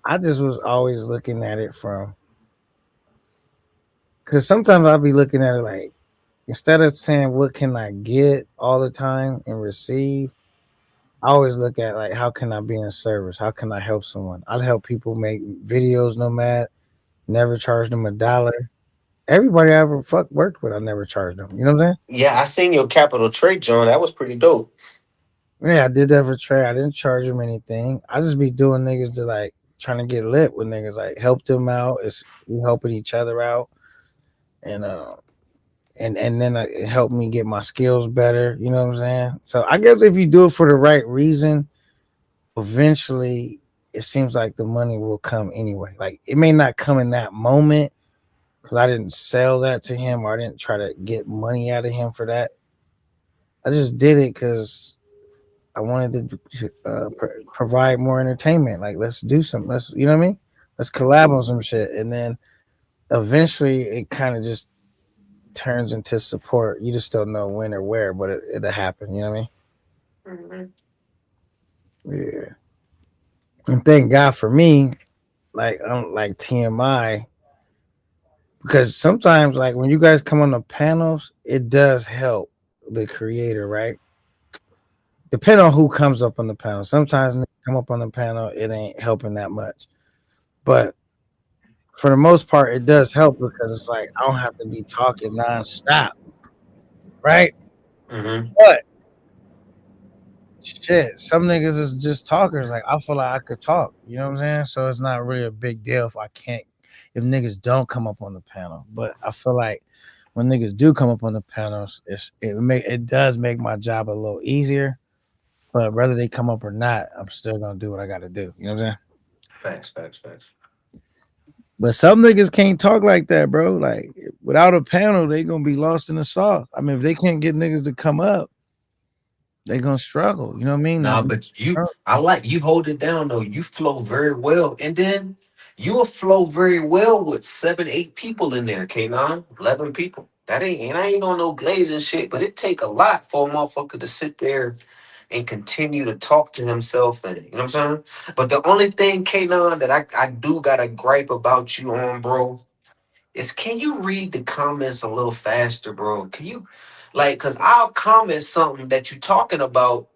I just was always looking at it from because sometimes I'll be looking at it like instead of saying what can I get all the time and receive, I always look at like how can I be in service? How can I help someone? I'd help people make videos nomad, never charge them $1. Everybody I ever worked with, I never charged them. You know what I'm Yeah, I seen your capital trade, John. That was pretty dope. saying? Yeah, I did that for Trey. I didn't charge them anything. I just be doing niggas to like trying to get lit with niggas, like help them out. It's we helping each other out, and and then it helped me get my skills better. You know what I'm saying? So I guess if you do it for the right reason, eventually it seems like the money will come anyway. Like it may not come in that moment because I didn't sell that to him or I didn't try to get money out of him for that. I just did it because I wanted to provide more entertainment. Like let's do some, let's you know what I mean? Let's collab on some shit, and then eventually it kind of just turns into support. You just don't know when or where, but it'll happen. You know what I mean? Yeah. And thank God for me, like I'm like TMI, because sometimes like when you guys come on the panels, it does help the creator, right? Depending on who comes up on the panel. Sometimes when they come up on the panel, it ain't helping that much. But for the most part, it does help because it's like I don't have to be talking nonstop, right? Mm-hmm. But shit, some niggas is just talkers. Like I feel like I could talk, you know what I'm saying? So it's not really a big deal if I can't, if niggas don't come up on the panel. But I feel like when niggas do come up on the panels, it does make my job a little easier. But whether they come up or not, I'm still gonna do what I gotta do. You know what I'm saying? Facts. But some niggas can't talk like that, bro. Like without a panel, they gonna be lost in the sauce. I mean, if they can't get niggas to come up, they gonna struggle. You know what I mean? Nah, but I like you hold it down though. You flow very well, and then you will flow very well with 7, 8 people in there. K9, 11 people. That ain't and I ain't on no glazing shit, but it take a lot for a motherfucker to sit there and continue to talk to himself, and you know what I'm saying. But the only thing, K9, that I do got a gripe about you on, bro, is can you read the comments a little faster, bro? Can you like cause I'll comment something that you're talking about,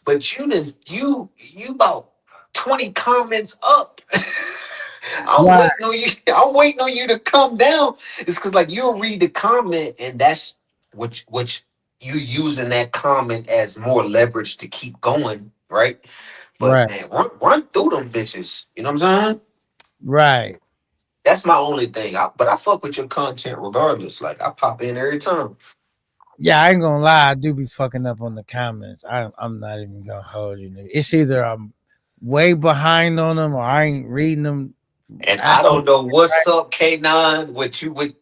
but you about 20 comments up. I'm Right, waiting on you. I'm waiting on you to come down. It's cause like you'll read the comment and that's which you using that comment as more leverage to keep going, right? But right, man, run through them bitches. You know what I'm saying? right. That's my only thing. But I fuck with your content regardless. Like I pop in every time. Yeah, I ain't gonna lie, I do be fucking up on the comments. I'm not even gonna hold you, nigga. It's either I'm way behind on them or I ain't reading them. And I don't know what's up, K9, with you with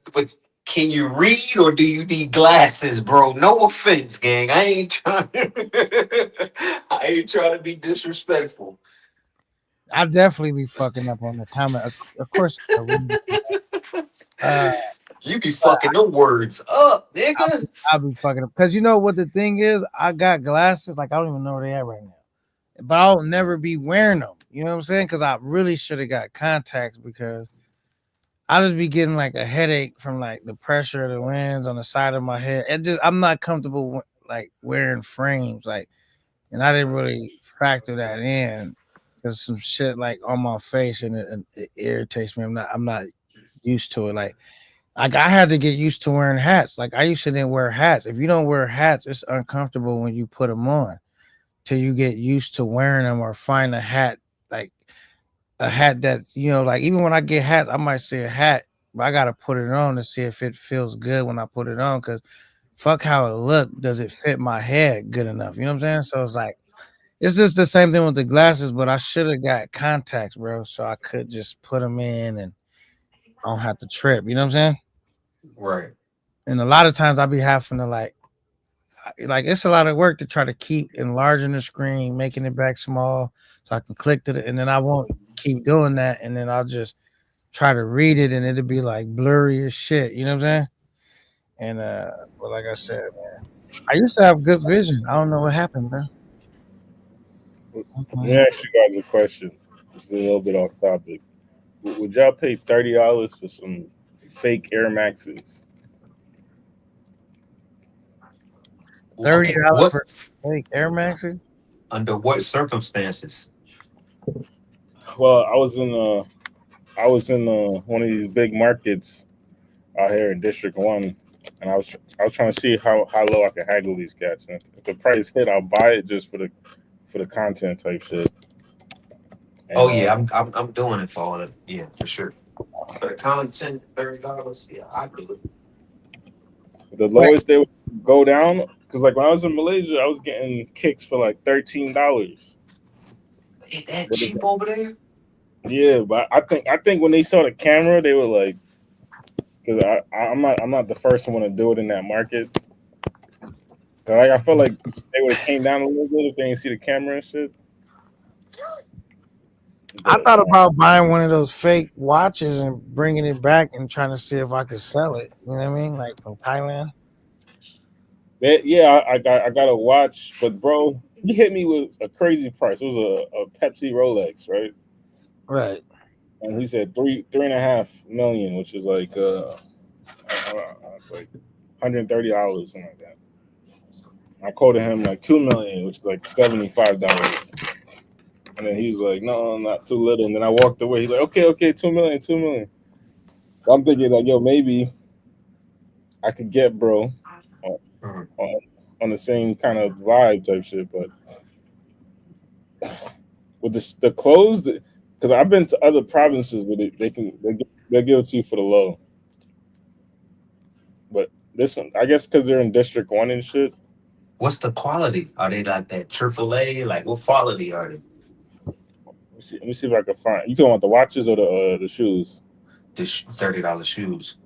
Can you read or do you need glasses, bro? No offense, gang. I ain't trying. I ain't trying to be disrespectful. I'll definitely be fucking up on the comment. Of course, I read. Uh, You be fucking the words up, nigga. I'll be fucking up because you know what the thing is. I got glasses. Like I don't even know where they at right now, but I'll never be wearing them. You know what I'm saying? Because I really should have got contacts because I just be getting like a headache from like the pressure of the winds on the side of my head. It just I'm not comfortable like wearing frames like, and I didn't really factor that in because some shit like on my face and it irritates me. I'm not used to it. Like I had to get used to wearing hats. Like I used to didn't wear hats. If you don't wear hats, it's uncomfortable when you put them on till you get used to wearing them or find a hat like a hat that like even when I get hats, I might say a hat, but I gotta put it on to see if it feels good when I put it on. Cause fuck how it look, does it fit my head good enough? You know what I'm saying? So it's like it's just the same thing with the glasses, but I should have got contacts, bro, so I could just put them in and I don't have to trip. You know what I'm saying? Right. And a lot of times I be having to like it's a lot of work to try to keep enlarging the screen, making it back small so I can click to it, and then I won't keep doing that, and then I'll just try to read it and it'll be like blurry as shit. You know what I'm saying? And but like I said, man, I used to have good vision. I don't know what happened, bro. Let me ask you guys a question. This is a little bit off topic. Would y'all pay $30 for some fake Air Maxes? $30 What? for fake Air Maxes? Under what circumstances? Well, I was in one of these big markets out here in District 1, and I was trying to see how low I can haggle these cats. And if the price hit, I'll buy it just for the content type shit. And, Oh yeah, I'm doing it for all of it. Yeah, for sure. For the content, $30. Yeah, I do it. the lowest they would go down, because like when I was in Malaysia, I was getting kicks for like $13. Ain't that cheap over there? Yeah, but I think when they saw the camera, they were like, because I'm not the first one to do it in that market. So like I felt like they would have came down a little bit if they didn't see the camera and shit. I But, thought about buying one of those fake watches and bringing it back and trying to see if I could sell it. You know what I mean? Like from Thailand. yeah, I got a watch, but bro, he hit me with a crazy price. It was a Pepsi Rolex, right? Right. And he said $3.5 million, which is like it's like $130, something like that. I quoted him like $2 million, which is like $75. And then he was like, no, not too little. And then I walked away. He's like, okay, 2 million, 2 million. So I'm thinking like, yo, maybe I could get bro on the same kind of vibe type shit. But with the clothes, because I've been to other provinces where they'll give it to you for the low. But this one, I guess because they're in District 1 and shit. What's the quality? Are they like that AAA? Like what quality are they? Let me see if I can find. You talking about the watches or the shoes? The $30 shoes.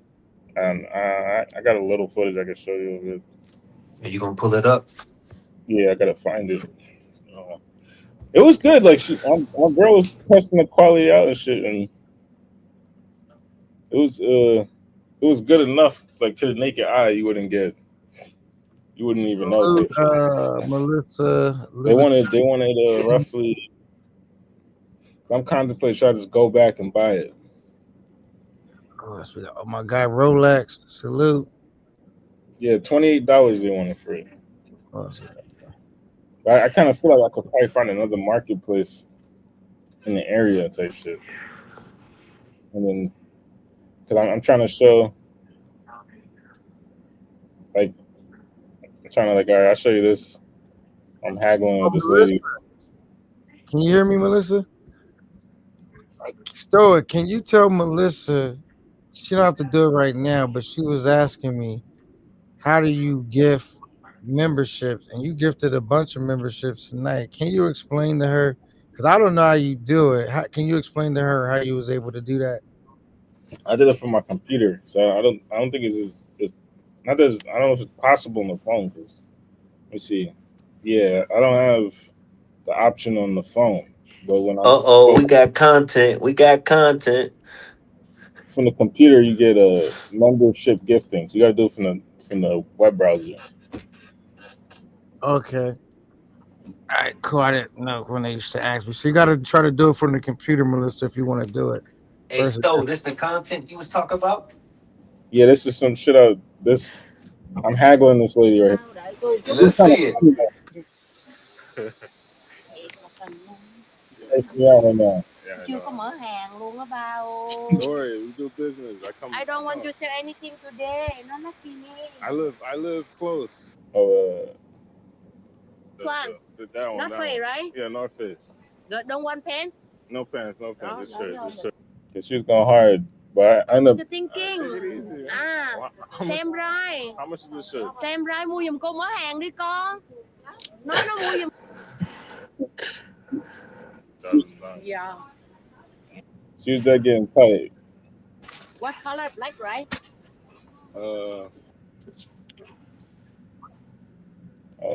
I got a little footage I can show you of it. Are you gonna pull it up? Yeah, I gotta find it. It was good. Like my girl was testing the quality out and shit, and it was good enough. Like to the naked eye, you wouldn't even know. Type shit. Melissa. They wanted roughly. I'm contemplating should I just go back and buy it. Oh, my guy Rolex. Salute. Yeah, $28 they wanted for it. Oh, I kind of feel like I could probably find another marketplace in the area type shit. And then, because I'm trying to show, like, I'm trying to like, all right, I'll show you this. I'm haggling with this lady. Can you hear me, Melissa? Stoic, can you tell Melissa, she don't have to do it right now, but she was asking me, how do you gift memberships? And you gifted a bunch of memberships tonight. Can you explain to her? Because I don't know how you do it. Can you explain to her how you was able to do that? I did it from my computer, so I don't think it's not that I don't know if it's possible on the phone. Cause let me see. Yeah, I don't have the option on the phone, but when I Uh-oh, go we got content. We got content. from the computer, you get a membership gifting. So you got to do it from the web browser. Okay. All right, cool. I didn't know when they used to ask me. So you got to try to do it from the computer, Melissa, if you want to do it. Hey, Versus, Stowe, this the content you was talking about? Yeah, this is some shit. I'm haggling this lady right here. Let's She's kind see of it. funny though. Stress me out right now. Yeah, Chưa có mở hàng luôn á ba Don't ơi. worry, we do business. I don't want to sell anything today. Nó lucky me. I live close. Oh, Which one? that one. Not Face, right? Yeah, North Face. Good. Don't want pen? No pants, Đó, just nói shirt, rồi. just shirt. Cause she was going hard, but I ended Good up. thinking. Take it easy. À, xem right. How much is this shirt? Xem right mua giùm cô mở hàng đi con. Nói nó mua giùm. Yeah. She was there getting tight. What color? Black, right? Oh,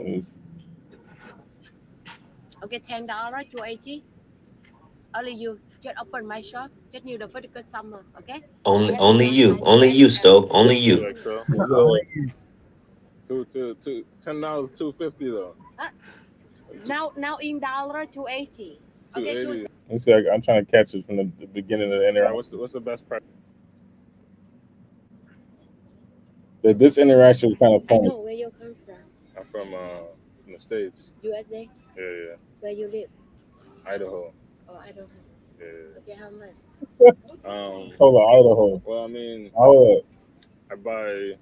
this. Okay, $10 to 80. Only you. Just open my shop. Just new the vertical summer. Okay? Only you, Stowe. Only you. XL. $10, $250 though. Now in dollar 280. Okay, 280. Let me see. I'm trying to catch it from the beginning of the interaction. What's the best price? This interaction was kind of I funny. know where you come from. I'm from the States. USA. Yeah. Where you live? Idaho. Oh, I don't know. Yeah. Okay, how much? Told her Idaho. Well, I mean, I buy.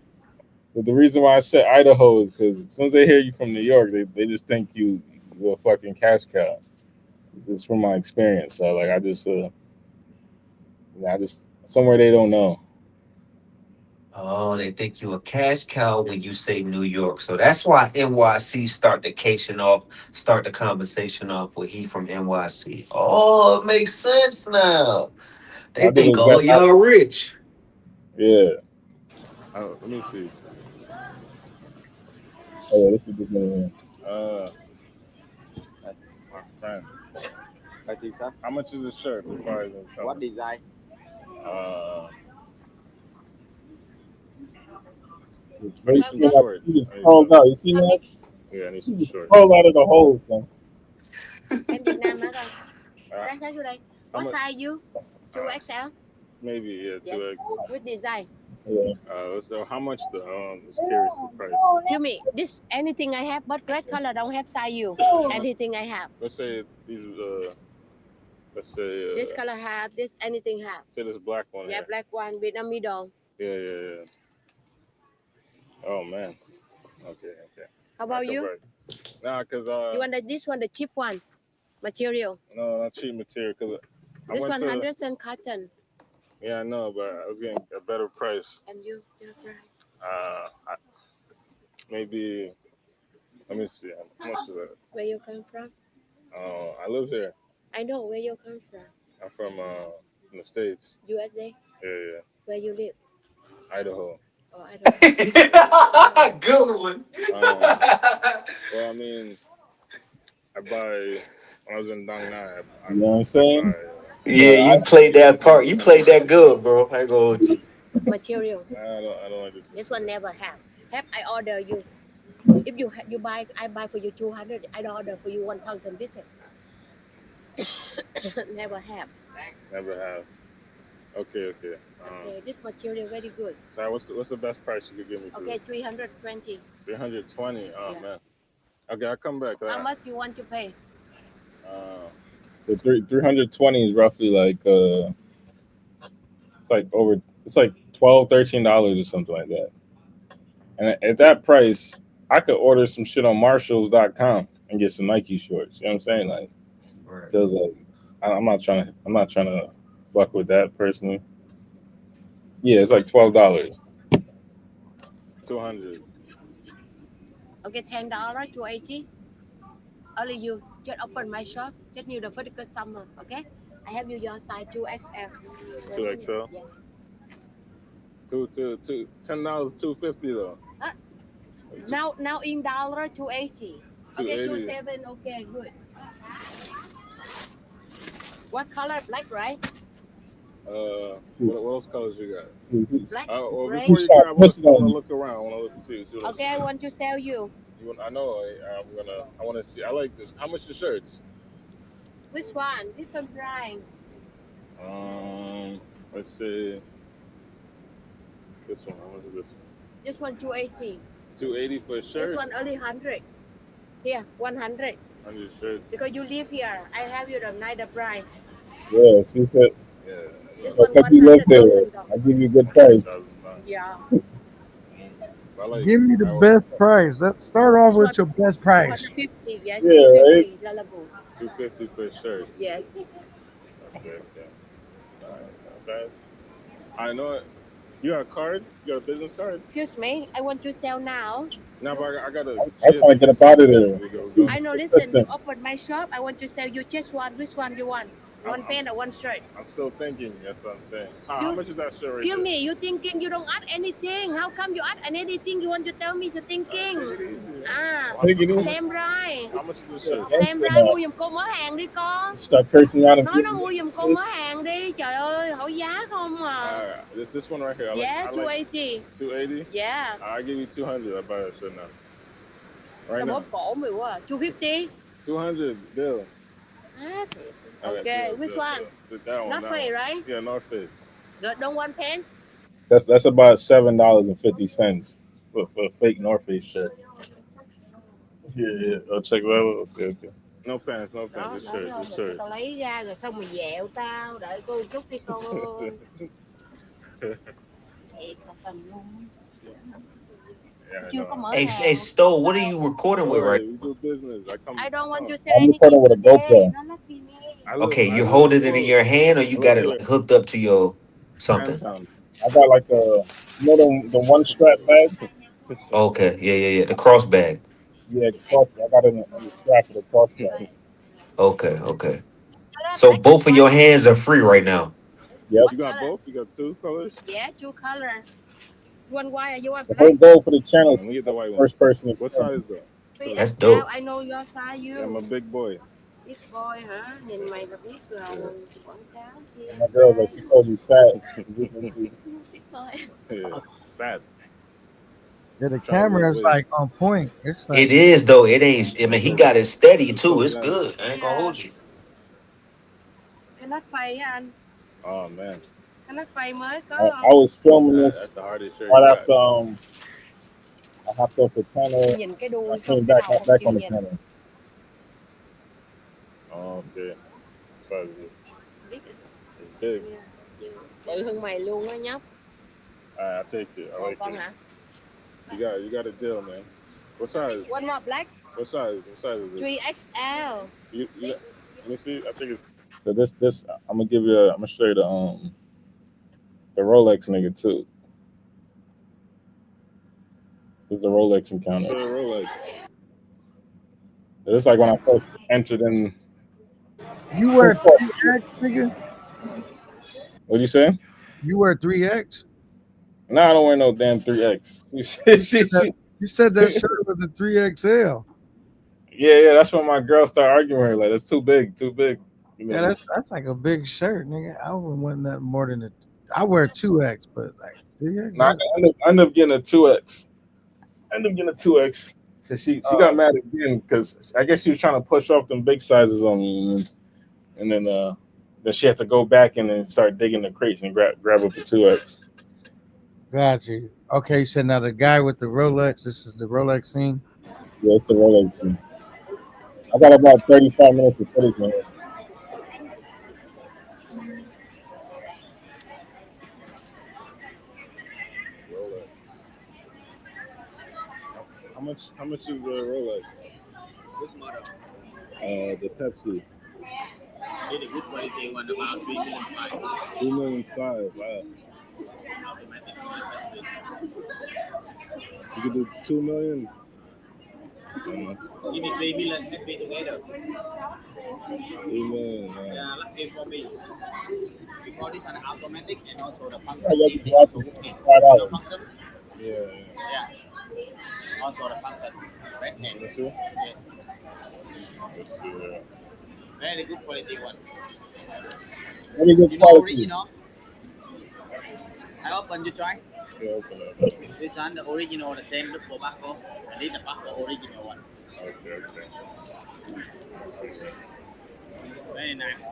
But the reason why I said Idaho is because as soon as they hear you from New York, they just think you're a fucking cash cow. It's from my experience. So like, I just somewhere they don't know. Oh, they think you a cash cow when you say New York. So that's why NYC start the conversation off with he from NYC. Oh, it makes sense now. They think all y'all rich. Yeah. Let me see. Oh yeah, this is the beginning. My friend. How much is this shirt? What design? It's called out. You see that? Yeah, I need some shorts. Crawl out of the hole, son. Em Việt Nam hả con? Đang thấy vô đây. What size you? 2XL? Maybe, yeah, 2X. Yes. With design. Yeah. So how much just curious the price. You mean this anything I have but red color don't have size you. Anything I have. Let's say these this color have, this anything have. Say this black one. Yeah, black one with a middle. Yeah. Oh man. Okay. How about you? Nah, cause you want this one, the cheap one material? No, not cheap material. Cause this 100% cotton. Yeah, I know, but I was getting a better price. And you're right. Maybe. Let me see. How much is that? Where you come from? I live here. I know where you come from. I'm from the States. USA. Yeah. Where you live? Idaho. Oh, Idaho. Good one. Well, I mean, I buy when I was in Dong Nai. You know what I'm saying? Yeah, you played that part. You played that good, bro. I go. Material. I don't like this. This one never have. I order you. If you buy, I buy for you 200. I order for you 1,000 visit. Never have. Okay. This material very good. Sorry, what's the best price you could give me? Okay, 320. 320. Oh yeah. Man. Okay, I'll come back. How much you want to pay? So 320 is roughly like it's like $12-13 or something like that. And at that price, I could order some shit on Marshalls.com and get some Nike shorts. You know what I'm saying? Like, right. So it's like I'm not trying to fuck with that personally. Yeah, it's like $12. 200. Okay, $10 to 80. Only you just open my shop. Just new the vertical summer. Okay, I have you your size 2XL. 2XL. Yes. $10, $250 though. Now in dollar 280. Okay, 280. 27. Okay, good. What color? Black, right? What else colors you got? Black, Well, gray. before you try, I want to look around. I want to look and see what Okay, I want to sell you. I know. I want to see. I like this. How much the shirts? Which one? Different price. Let's see. This one. How much is this? This one 280. 280 for a shirt. This one only 100. Here, 100. 100 shirts. Because you live here, I have you the night the price. Yeah, she said. Yeah. This one Because you live there, $100,000. I give you a good price. Yeah. Give me the best price. Let's start off with your best price. 250. Yes. Yeah, 250. Lullaby. 250 for a shirt. Yes. Okay. Okay. I know it. You got a card? You got a business card? Excuse me, I want to sell now. No, but I got a. I just want to get up out of there. I know, listen, you opened my shop. I want to sell you just one. Which one you want? One pen or one shirt? I'm still thinking. That's what I'm saying. How much is that shirt right Give there? me. You thinking you don't add anything. How come you add anything? You want to tell me you thinking? Take it easy. Xem rồi. How much is the shirt? Xem ra mua giùm cô mớ hàng đi con. Start cursing out Nói nó mua giùm cô mớ hàng đi. Trời ơi, hỏi giá không à. This one right here. Yeah, 280. 280? Yeah. I'll give you 200. I buy that shirt now. Right Nó now. cổ mày quá. 250. 200 deal. Okay, which one? That one. North Face, right? Yeah, North Face. Good. Don't want pen? That's about $7.50 for a fake North Face shirt. Yeah. I'll check that out. Okay. No pants, no pants. This shirt. Tao lấy ra rồi xong mày dẹo tao. Đợi cô chút đi con ơi. Chưa có mở Hey, hàng. hey, Stowe, what are you recording with right? We do business. I don't want to say I'm anything recording with a today. GoPro. Not lucky me. Okay, you're holding it in your hand, or you got it like hooked up to your something? I got like a, the one strap bags. Okay, yeah. The cross bag. Yeah, I got it in the strap of the cross bag. Okay. So both of your hands are free right now. Yep. You got both? You got two colors? Yeah, two colors. You want white or you want The black? whole goal for the channel is get the white one. First person. What size though? That's dope. I know your size. You. Yeah, I'm a big boy. Big boy hả? Nhìn mày là biết rồi. Quảng cáo kia. My girl's like, she calls you fat. Big boy. Yeah, fat. Yeah, the camera is like on point. It's like It is though. It ain't. I mean, he got it steady too. It's good. I ain't gonna hold you. Cái nắp phay á anh. Oh man. Cái nắp phay mới có I không? was filming this right after I hopped off the channel. Nhìn cái đuôi I không, came cái back đầu on không the chịu nhìn. channel. Oh, okay. Size is this? Biết It's big. bự hơn mày luôn á nhóc. I'll take it. I like Con it. hả? You got a deal, man. What size? One more black. What size? What size is this? 3XL. You let me see. I think it's so. This I'm gonna show you the Rolex nigga too. This is the Rolex encounter. The Rolex. So it's like when I first entered in. you wear 3X, nigga. What'd you say? You wear 3X? No, I don't wear no damn 3X. You said that shirt was a 3XL. Yeah. That's when my girl started arguing with her. Like, it's too big. You know? Yeah, that's like a big shirt, nigga. I wouldn't want nothing more than I wear 2X, but like 3X. No, I ended up getting a 2X. Cause she got mad again because I guess she was trying to push off them big sizes on me, and then she had to go back and then start digging the crates and grab up the 2X. Got you. Okay, so now the guy with the Rolex, this is the Rolex scene. Yeah, it's the Rolex scene. I got about 35 minutes of footage on it. Rolex. How much is the Rolex? Which model? The Pepsi. The good quality one about 3,500,000. 3,500,000. Wow. You could do 2 million. Give me 3 million happy together. 3 million, man. Yeah, lucky for me. Because this one automatic and also the I function got easy. this watch for Okay. $5. The function, Yeah. yeah. Also the function. Red hand. Let's see. Yes. Let's see that. Very good quality one. Very good You know quality. original? I open, you try. Yeah, open it. This one, the original, the same look for Paco. And this the Paco original one. Okay. Let's see that. Very nice.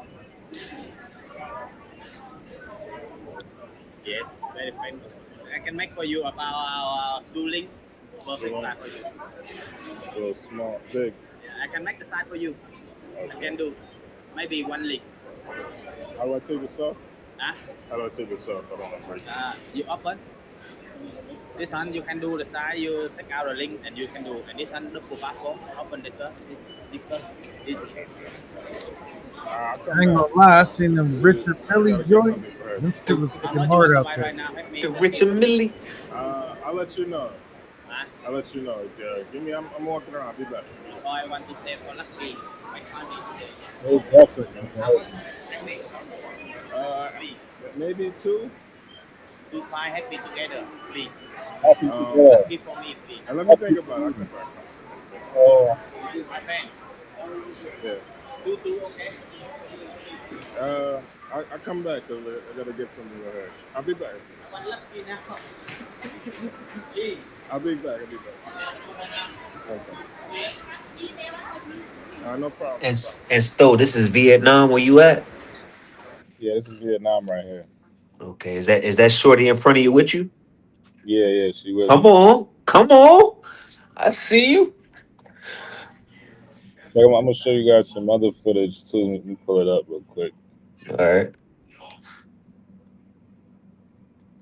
Yes, very famous. I can make for you about 2 link. Perfect size for you. A little small, big. I can make the size for you. I can do maybe 1 link. How do I take this off? Huh? How do I take this off? I don't know. You open. This one you can do the size, you take out the link and you can do. And this one look for Paco. Open this first. This. I ain't gonna lie, I seen them Richard Millie joints. Them shit was fucking hard out there. The Richard Millie. I'll let you know. Huh? I'll let you know. Give me. I'm walking around. I'll be back. I want to save for lucky. My money today. Oh, that's it. Maybe 2. 2 5 happy together, please. Happy together. Happy for me, please. And let me think about it. I'll come back. This is my friend. Yeah. 2 okay? I come back because I gotta get something ahead. I'll be back. One lucky now. Please. I'll be back. Okay. No problem. And Stowe, this is Vietnam. Where you at? Yeah, this is Vietnam right here. Okay, is that shorty in front of you with you? Yeah, she will. Come on. I see you. I'm gonna show you guys some other footage too. Let me pull it up real quick. All right.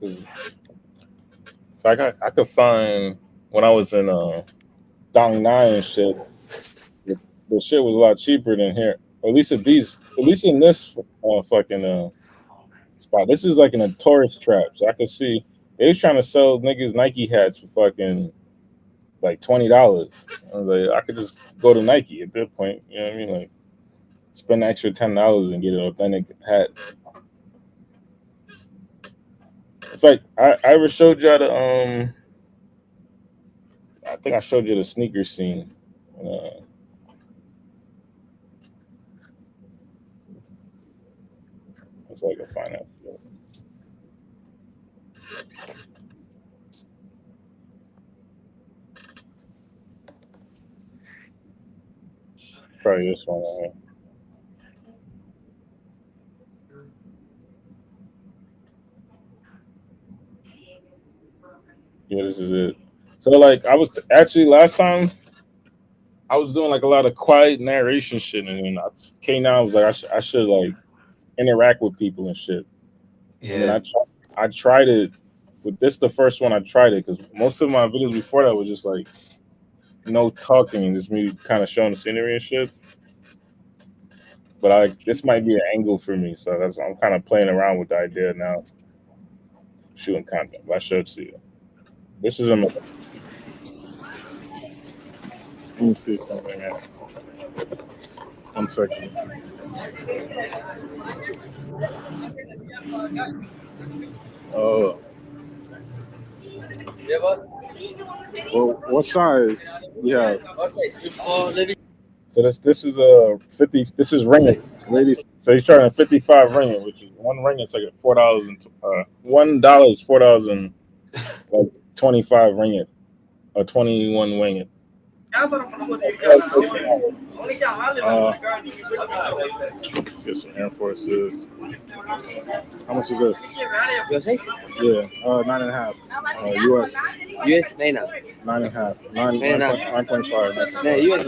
If I could find when I was in Dong Nai and shit, the shit was a lot cheaper than here. At least in this fucking spot. This is like in a tourist trap, so I could see they was trying to sell niggas Nike hats for fucking like $20. I was like, I could just go to Nike at that point. You know what I mean? Like, spend an extra $10 and get an authentic hat. In fact, I ever showed y'all the I think I showed you the sneaker scene. So I can find out. Probably this one right here. Yeah, this is it. So like I was actually last time I was doing like a lot of quiet narration shit, and then K9 was like I should like interact with people and shit. Yeah. And then I tried it with this the first one I tried it because most of my videos before that was just like no talking and just me kind of showing the scenery and shit. But this might be an angle for me, so I'm kind of playing around with the idea now, shooting content. But I showed it to you. This is let me see something here. 1 second. Oh. Well, what size? Yeah. So this is a 50. This is ringgit, ladies. So he's charging 55 ringgit, which is one ringgit's like $4 and $1 is $4 and like 25 ringgit or 21 ringgit. Get some Air Forces. How much is this? Yeah, 9.5. US. US 9. 9.5. 9.5. No, US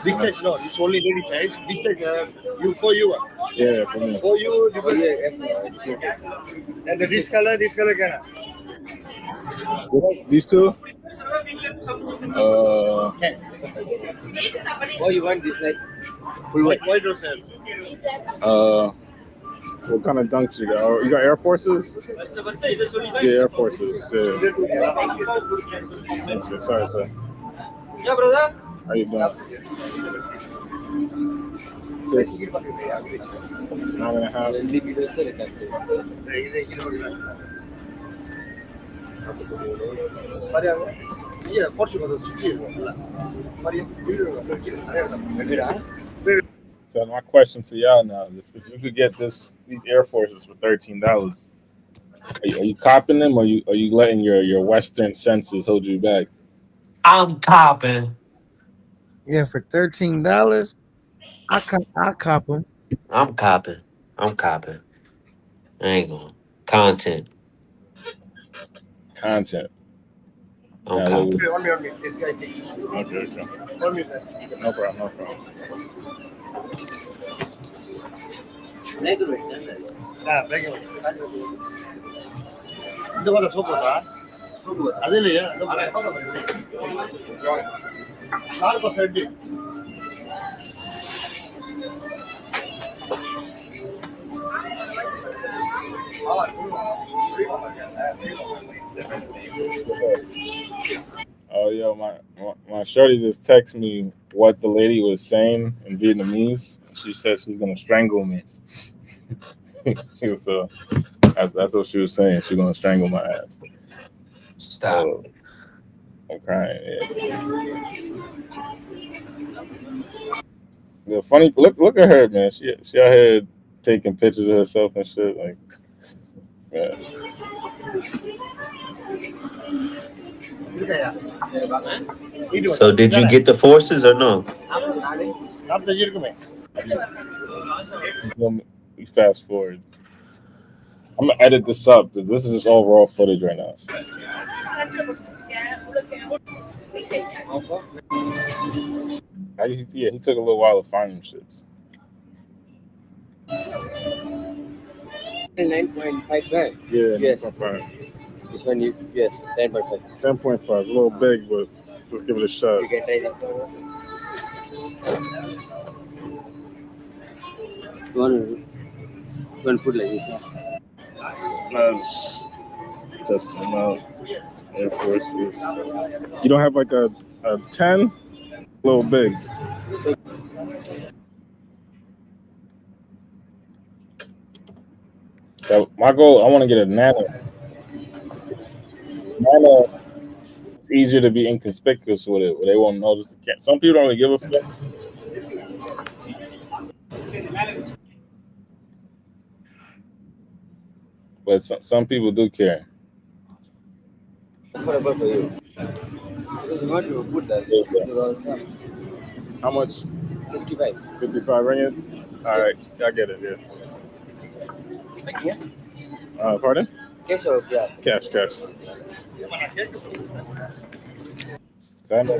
big size, no. It's only lady size. Big size, for you. Yeah, for me. For you, and this color can. These two? Oh, you want this like full white? White or sir? What kind of dunks you got? Oh, you got Air Forces? Yeah, Air Forces. Yeah. Thanks, sir. Sorry, sir. Yeah, brother. How you doing? This 9.5. So my question to y'all now is if you could get these Air Forces for $13, are you copping them, or are you letting your Western senses hold you back? I'm copping. Yeah, for $13, I cop them. I'm copping. I'm copping. I ain't going. Content. Content. I'm Yeah, copping. okay. No problem. Oh, yo, my shorty just texted me what the lady was saying in Vietnamese. She said she's gonna strangle me. So that's what she was saying. She's gonna strangle my ass. Stop. So, I'm crying. Yeah. The funny look at her, man. She out here taking pictures of herself and shit. Like, yeah. So did you get the forces or no? We fast forward. I'm gonna edit this up because this is just overall footage right now. So. He took a little while to find them shits. 9.5. Yeah, Yes. 9.5. This one, yes, 10.5. 10.5, a little big, but let's give it a shot. You can try this one. One foot like this. Let's test them out. Air Forces. You don't have like a 10? A little big. So my goal, I want to get a nano. Nano, it's easier to be inconspicuous with it, where they won't notice the camera. Some people don't really give a fuck. But some people do care. Affordable for you. Because you want to put that. How much? 55. 55 ringgit? All right, I get it, yeah. Yeah. Pardon? Cash or yeah? Cash. So I know.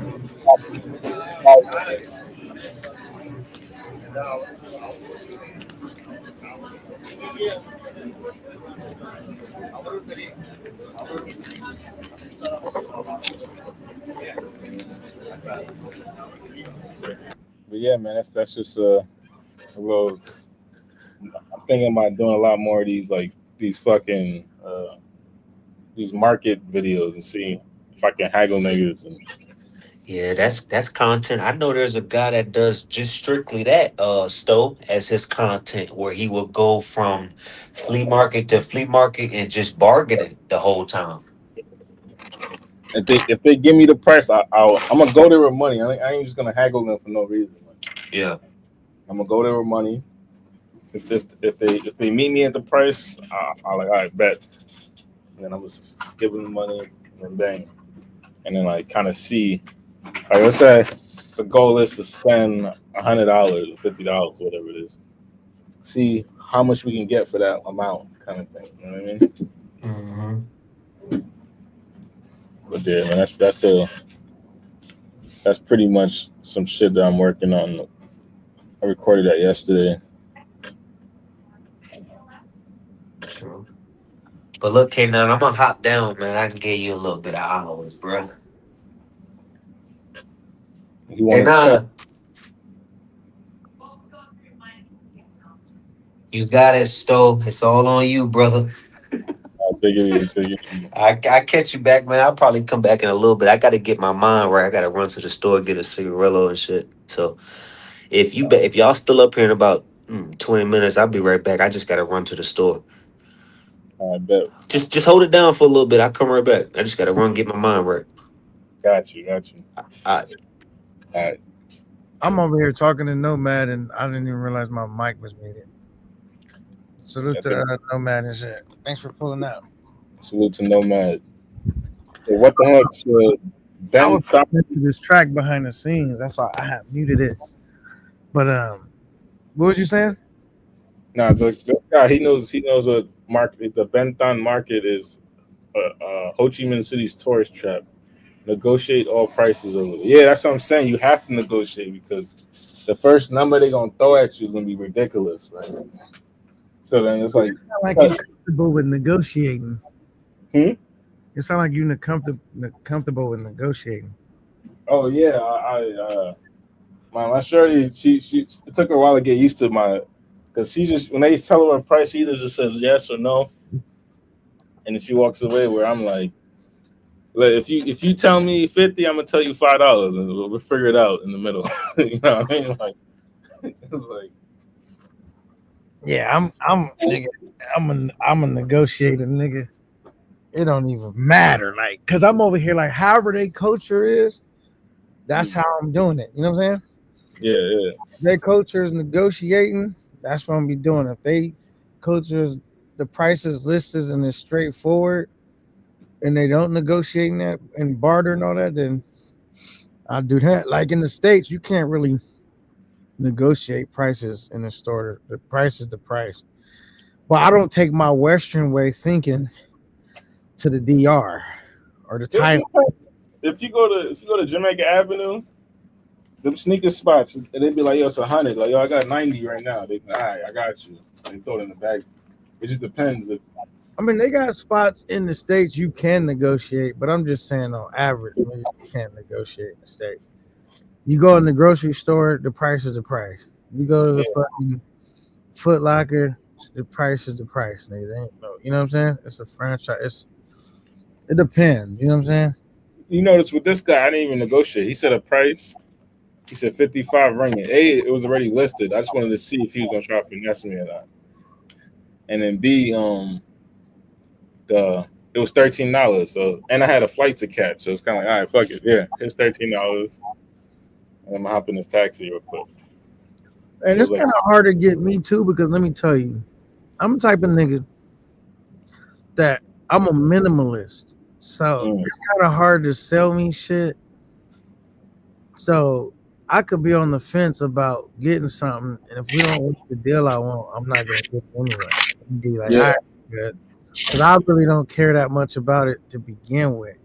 But yeah, man, that's just a little. I'm thinking about doing a lot more of these, like these fucking these market videos, and see if I can haggle niggas. And Yeah, that's content. I know there's a guy that does just strictly that, Stowe, as his content, where he will go from flea market to flea market and just bargaining the whole time. if they give me the price, I'm gonna go there with money. I ain't just gonna haggle them for no reason. Yeah, I'm gonna go there with money. If they meet me at the price, I'll like, all right, bet. And then I'm just give them the money, and then bang. And then like kind of see, like let's say the goal is to spend $100 or $50, whatever it is. See how much we can get for that amount, kind of thing. You know what I mean? Mm-hmm. But yeah, man, that's pretty much some shit that I'm working on. I recorded that yesterday. True. But look, K9, I'm gonna hop down, man. I can give you a little bit of hours, bro. You want K9, You got it, Stowe. It's all on you, brother. I'll take it easy. Take it easy. I catch you back, man. I'll probably come back in a little bit. I got to get my mind right. I got to run to the store, get a cigarillo and shit. So if y'all still up here in about 20 minutes, I'll be right back. I just got to run to the store. I bet. Just hold it down for a little bit. I'll come right back. I just got to run, get my mind right. Got you. All right. All right. I'm over here talking to Nomad, and I didn't even realize my mic was muted. Salute to Nomad and shit. Thanks for pulling out. Salute to Nomad. Hey, what the heck's I was listening to this track behind the scenes. That's why I have muted it. But what was you saying? Nah, this guy he knows what market the Bentham market is. Ho Chi Minh City's tourist trap. Negotiate all prices over there. Yeah, that's what I'm saying. You have to negotiate because the first number they're gonna throw at you is gonna be ridiculous. Right? So then it's like you're comfortable with negotiating. It sounds like you're comfortable with negotiating. Oh yeah, my shorty, she it took her a while to get used to because she just when they tell her a price, she either just says yes or no, and then she walks away. Where I'm like, if you tell me 50, I'm gonna tell you $5, and we'll figure it out in the middle. You know what I mean? Like it's like. Yeah, I'm a negotiator, nigga. It don't even matter, like, cause I'm over here like, however their culture is, that's how I'm doing it. You know what I'm saying? Yeah. If their culture is negotiating, that's what I'm be doing. If they culture is the price is listed and it's straightforward, and they don't negotiate that and barter and all that, then I'll do that. Like in the States, you can't really negotiate prices in the store. The price is the price. But I don't take my Western way thinking to the DR or the Thailand. If you go to Jamaica Avenue, them sneaker spots, and they'd be like, yo, it's 100. Like, yo, I got 90 right now. They be like, all right, I got you. They throw it in the bag. It just depends. I mean, they got spots in the States you can negotiate, but I'm just saying on average, maybe you can't negotiate in the States. You go in the grocery store, the price is the price. You go to the fucking Foot Locker, the price is the price, nigga. They ain't no, you know what I'm saying? It's a franchise. It depends. You know what I'm saying? You notice with this guy, I didn't even negotiate. He said a price. He said 55 ringgit. A, it was already listed. I just wanted to see if he was gonna try to finesse me or not. And then B, it was $13. So, and I had a flight to catch, so it's kind of like, all right, fuck it, yeah, it's $13. And I'm gonna hop in this taxi real quick. And it's kind of hard to get me too, because let me tell you, I'm the type of nigga that I'm a minimalist. So it's kind of hard to sell me shit. So I could be on the fence about getting something, and if we don't get the deal I want, I'm not gonna get it anyway. I'll be like, all right, good. Because I really don't care that much about it to begin with.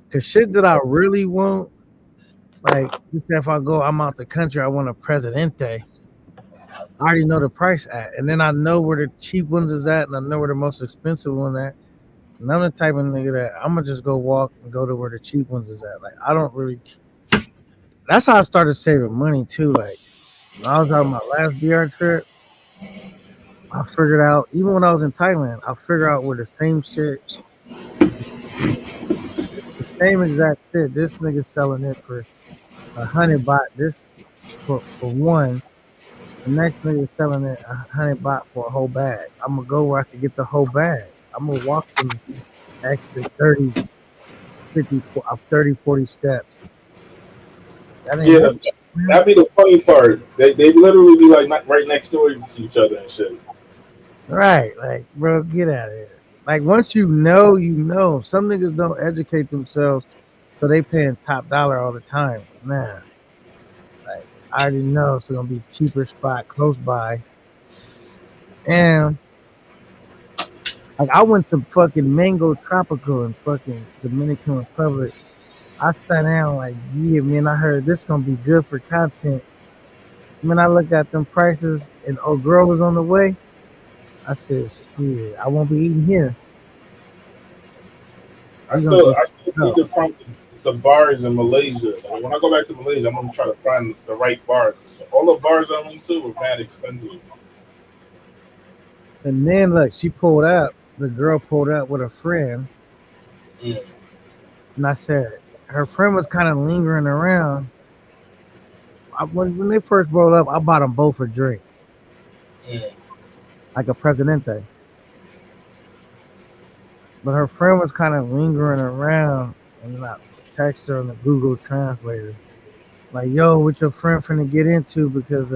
Because shit that I really want, like if I go, I'm out the country, I want a Presidente. I already know the price at, and then I know where the cheap ones is at, and I know where the most expensive one at. And I'm the type of nigga that I'm gonna just go walk and go to where the cheap ones is at. Like I don't really. That's how I started saving money too. Like when I was on my last DR trip, I figured out. Even when I was in Thailand, I figured out where the same shit, the same exact shit. This nigga selling it for 100 baht. This for one. The next nigga selling it 100 baht for a whole bag. I'm gonna go where I can get the whole bag. I'm gonna walk them extra 30, 50, 30, 40 steps. That'd be the funny part. They literally be like right next door to each other and shit. Right, like bro, get out of here. Like once you know, you know. Some niggas don't educate themselves, so they paying top dollar all the time. Nah. I already know it's gonna be a cheaper spot close by. And like I went to fucking Mango Tropical in fucking Dominican Republic. I sat down like, yeah, man, I heard this gonna be good for content. When I looked at them prices and old girl was on the way, I said, shit, I won't be eating here. I still need to find the bars in Malaysia. Like, when I go back to Malaysia, I'm gonna try to find the right bars. All the bars I went to were mad expensive. And then look, she pulled up. The girl pulled up with a friend, Mm. and I said her friend was kind of lingering around. When they first rolled up, I bought them both a drink, Mm. like a Presidente. But her friend was kind of lingering around, and I text her on the Google Translator, like, "Yo, what your friend finna get into? Because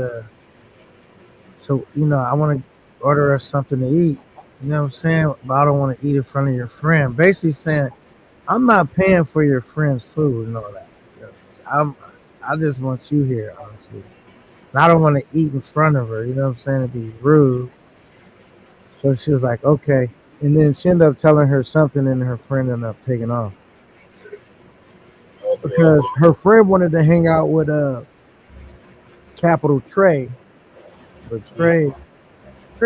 so I want to order us something to eat. You know what I'm saying? But I don't want to eat in front of your friend." Basically saying, "I'm not paying for your friend's food and all that. You know, I just want you here, honestly. And I don't want to eat in front of her. You know what I'm saying? To be rude." So she was like, "Okay." And then she ended up telling her something, and her friend ended up taking off Okay. because her friend wanted to hang out with Capital Trey, but Trey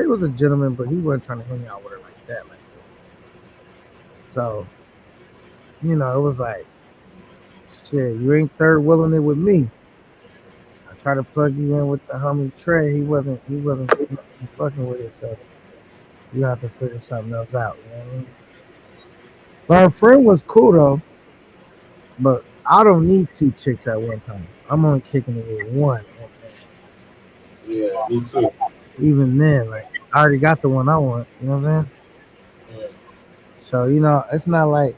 was a gentleman, but he wasn't trying to hang out with her like that. So it was like, shit, you ain't third wheeling it with me. I tried to plug you in with the homie Trey. He wasn't fucking with it. So you have to figure something else out. You know what I mean? But her friend was cool though. But I don't need two chicks at one time. I'm only kicking it with one. Yeah, me too. Even then, like I already got the one I want. You know what I'm saying? Yeah. So it's not like.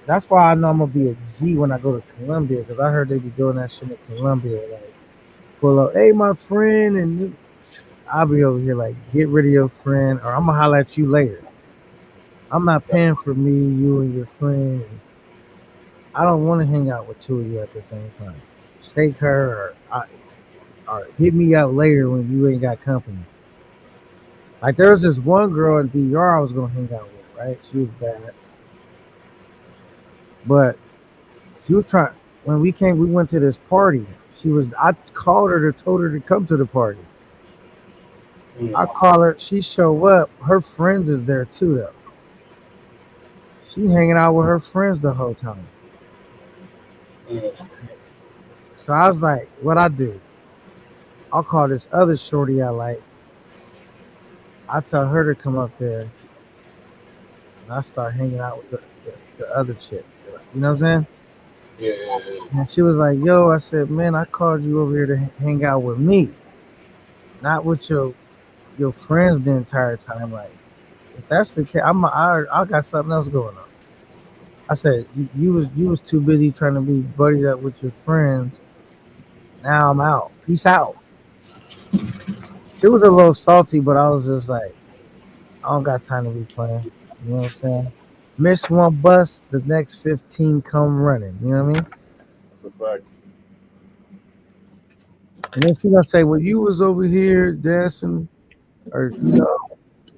That's why I know I'm gonna be a G when I go to Colombia, because I heard they be doing that shit in Colombia. Like pull up, hey my friend, and I'll be over here like, get rid of your friend, or I'm gonna holler at you later. I'm not paying for me, you, and your friend. I don't want to hang out with two of you at the same time. Take her, or hit me up later when you ain't got company. Like there was this one girl in DR I was gonna hang out with, right? She was bad, but she was trying. When we went to this party. I called her told her to come to the party. I call her, she show up. Her friends is there too, though. She hanging out with her friends the whole time. So I was like, what I do? I'll call this other shorty I like. I tell her to come up there, and I start hanging out with the other chick. You know what I'm saying? Yeah. And she was like, yo, I said, man, I called you over here to hang out with me, not with your friends the entire time. Like, if that's the case, I got something else going on. I said, you was too busy trying to be buddied up with your friends. Now I'm out. Peace out. She was a little salty, but I was just like, I don't got time to be playing. You know what I'm saying? Miss one bus, the next 15 come running. You know what I mean? That's a fact. And then she gonna say, well, you was over here dancing or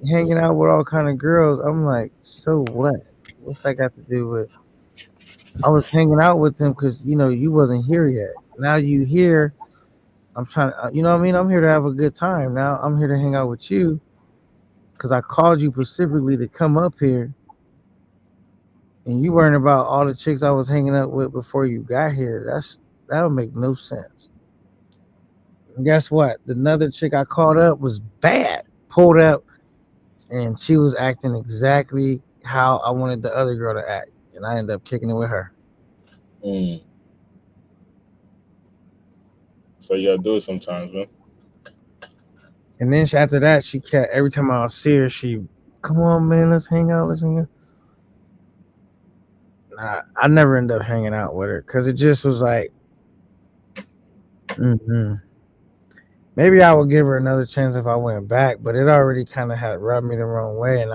hanging out with all kind of girls. I'm like, so what? What's that got to do with? I was hanging out with them because you wasn't here yet. Now you here. I'm trying to, you know what I mean? I'm here to have a good time. Now I'm here to hang out with you because I called you specifically to come up here, and you worrying about all the chicks I was hanging out with before you got here. That'll make no sense. And guess what? Another chick I called up was bad. Pulled up, and she was acting exactly how I wanted the other girl to act, and I ended up kicking it with her. So you gotta do it sometimes, man. And then after that, she kept, every time I would see her, she, come on, man, let's hang out. Nah, I never ended up hanging out with her because it just was like, maybe I would give her another chance if I went back, but it already kind of had rubbed me the wrong way.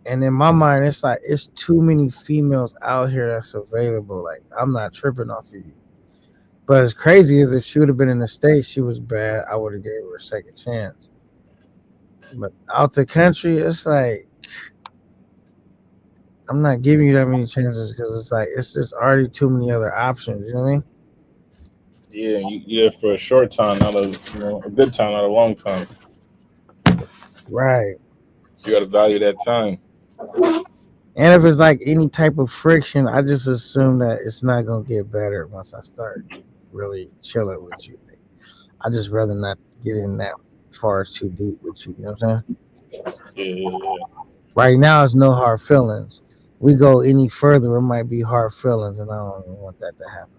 And in my mind, it's like, it's too many females out here that's available. Like, I'm not tripping off of you. But as crazy as if she would have been in the States, she was bad, I would have gave her a second chance. But out the country, it's like, I'm not giving you that many chances because it's like, it's just already too many other options. You know what I mean? Yeah, you're there for a short time, not a good time, not a long time. Right. So you got to value that time. And if it's like any type of friction, I just assume that it's not gonna get better once I start really chilling with you. I just rather not get in that far too deep with you. You know what I'm saying? Yeah. Right now, it's no hard feelings. We go any further, it might be hard feelings, and I don't even want that to happen.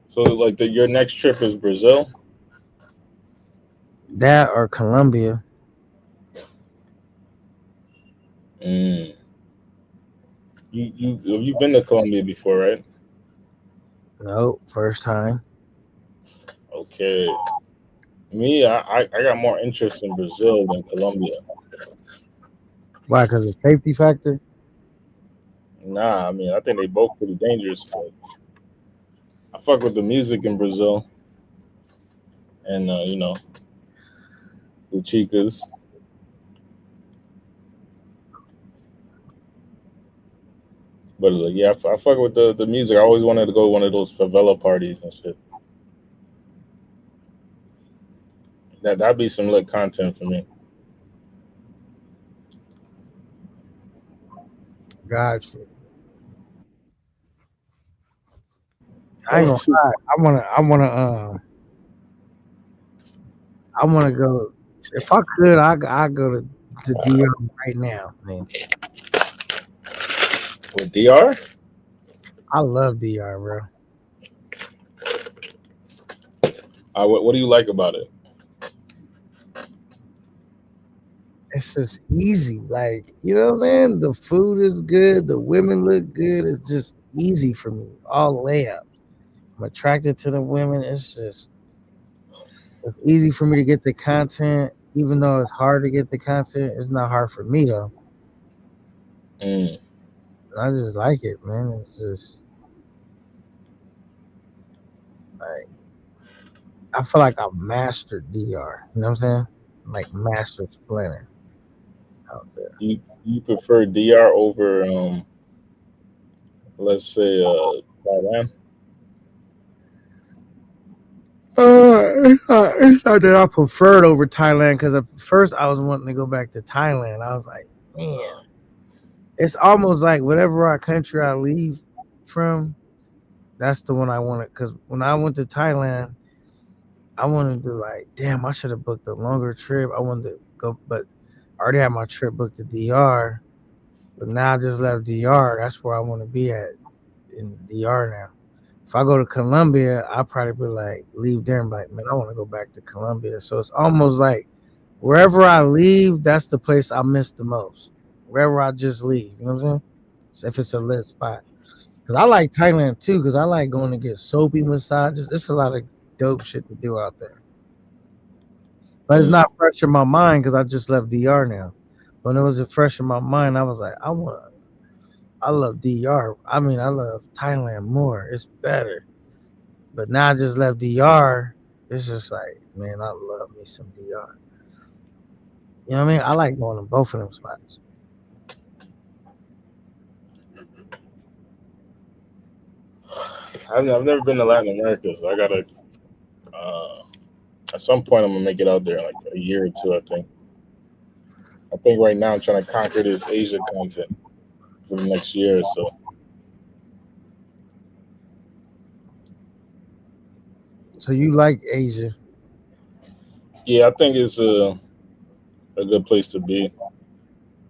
So like your next trip is Brazil? That or Colombia. Mm. You've been to Colombia before, right? Nope, first time. Okay. Me, I got more interest in Brazil than Colombia. Why? Because of safety factor. Nah, I mean I think they both pretty dangerous, but I fuck with the music in Brazil and you know, the chicas. But yeah, I fuck with the music. I always wanted to go to one of those favela parties and shit. That'd be some lit content for me. Gotcha. I ain't gonna lie. I wanna go. If I could, I go to DR right now, man. With DR? I love DR, bro. What do you like about it? It's just easy. Like, you know what I'm saying? The food is good, the women look good. It's just easy for me. All layups. I'm attracted to the women. It's easy for me to get the content, even though it's hard to get the content. It's not hard for me though. Mm. I just like it, man. It's just like I feel like I've mastered DR. You know what I'm saying? Like master Splinter out there. Do you prefer DR over let's say Thailand? It's not that I preferred over Thailand because at first I was wanting to go back to Thailand. I was like, man, it's almost like whatever country I leave from, that's the one I wanted. Because when I went to Thailand, I wanted to like, damn, I should have booked a longer trip. I wanted to go, but I already had my trip booked to DR. But now I just left DR. That's where I want to be at in DR now. If I go to Colombia, I'll probably be like, leave there and be like, man, I want to go back to Colombia. So it's almost like wherever I leave, that's the place I miss the most. Wherever I just leave, you know what I'm saying? So if it's a lit spot. Because I like Thailand too, because I like going to get soapy massages. It's a lot of dope shit to do out there. But it's not fresh in my mind because I just left DR now. When it was fresh in my mind, I was like, I love DR. I mean, I love Thailand more. It's better. But now I just left DR. It's just like, man, I love me some DR. You know what I mean? I like going to both of them spots. I've never been to Latin America, so I gotta. At some point, I'm gonna make it out there in like a year or two. I think right now I'm trying to conquer this Asia content for the next year or so. So you like Asia? Yeah, I think it's a good place to be.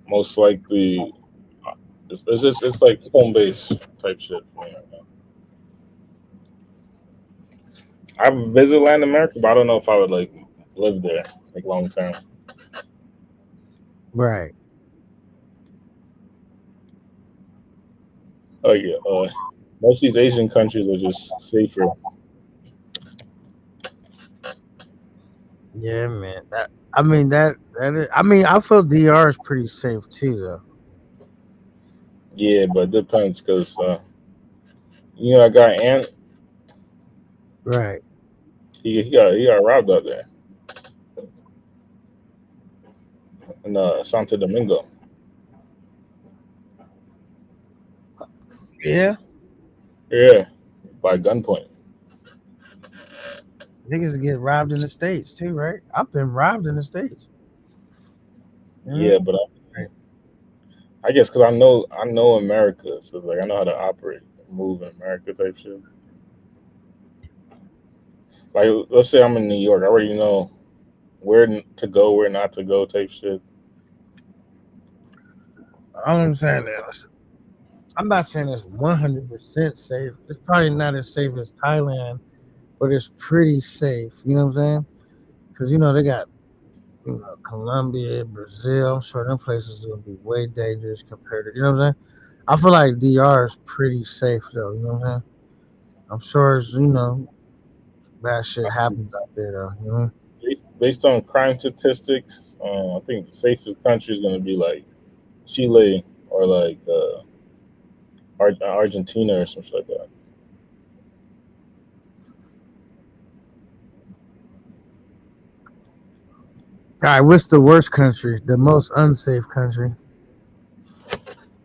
Most likely, it's like home base type shit for me right now. I visit Latin America, but I don't know if I would like live there like long term. Right. Oh yeah, most of these Asian countries are just safer. Yeah, man. I feel DR is pretty safe too, though. Yeah, but it depends because you know, I got Ant. Right. He got robbed out there in Santo Domingo. Yeah. Yeah, by gunpoint. Niggas get robbed in the States too, right? I've been robbed in the States. Yeah, but I guess because I know America, so it's like I know how to operate, move in America type shit. Like, let's say I'm in New York, I already know where to go, where not to go, type shit. All I'm saying is, I'm not saying it's 100% safe. It's probably not as safe as Thailand, but it's pretty safe. You know what I'm saying? Because they got Colombia, Brazil. I'm sure them places will be way dangerous compared to, you know what I'm saying? I feel like DR is pretty safe though. You know what I'm saying? I'm sure it's, bad shit happens out there though. You know? Based on crime statistics, I think the safest country is going to be like Chile or like Argentina or something like that. All right, what's the worst country? The most unsafe country?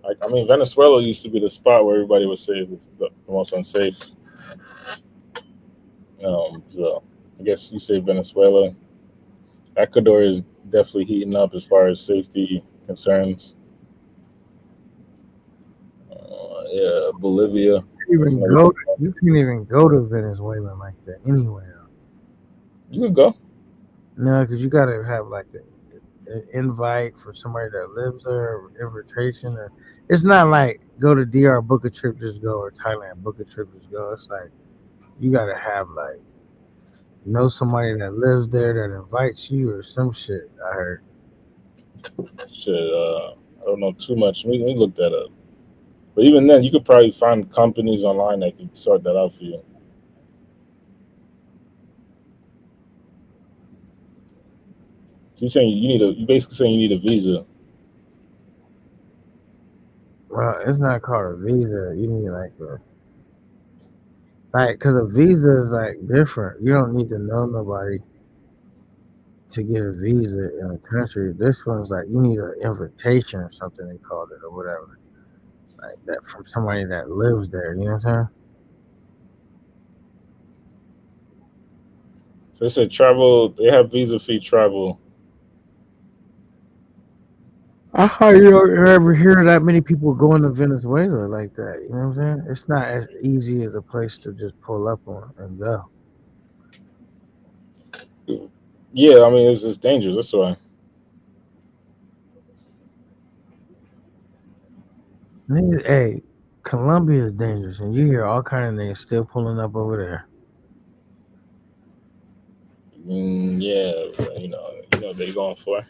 Like, I mean, Venezuela used to be the spot where everybody would say it's the most unsafe. So I guess you say Venezuela. Ecuador is definitely heating up as far as safety concerns. Yeah, Bolivia. You can't even go to Venezuela like that anywhere. You could go. No, because you gotta have like an invite for somebody that lives there, or invitation. Or it's not like go to DR, book a trip, just go, or Thailand, book a trip, just go. It's like you gotta have like somebody that lives there that invites you or some shit. I heard. Shit, I don't know too much. We look that up. But even then, you could probably find companies online that can sort that out for you. So you're saying you basically saying you need a visa. Well, it's not called a visa. You need because a visa is like different. You don't need to know nobody to get a visa in a country. This one's like you need an invitation or something they called it or whatever. Like that from somebody that lives there, you know what I'm saying? So it said travel, they have visa free travel. I how you don't ever hear that many people going to Venezuela like that, you know what I'm saying? It's not as easy as a place to just pull up on and go. Yeah, I mean it's dangerous, that's why. Hey, Colombia is dangerous, and you hear all kind of niggas still pulling up over there. Yeah, you know what they're going for.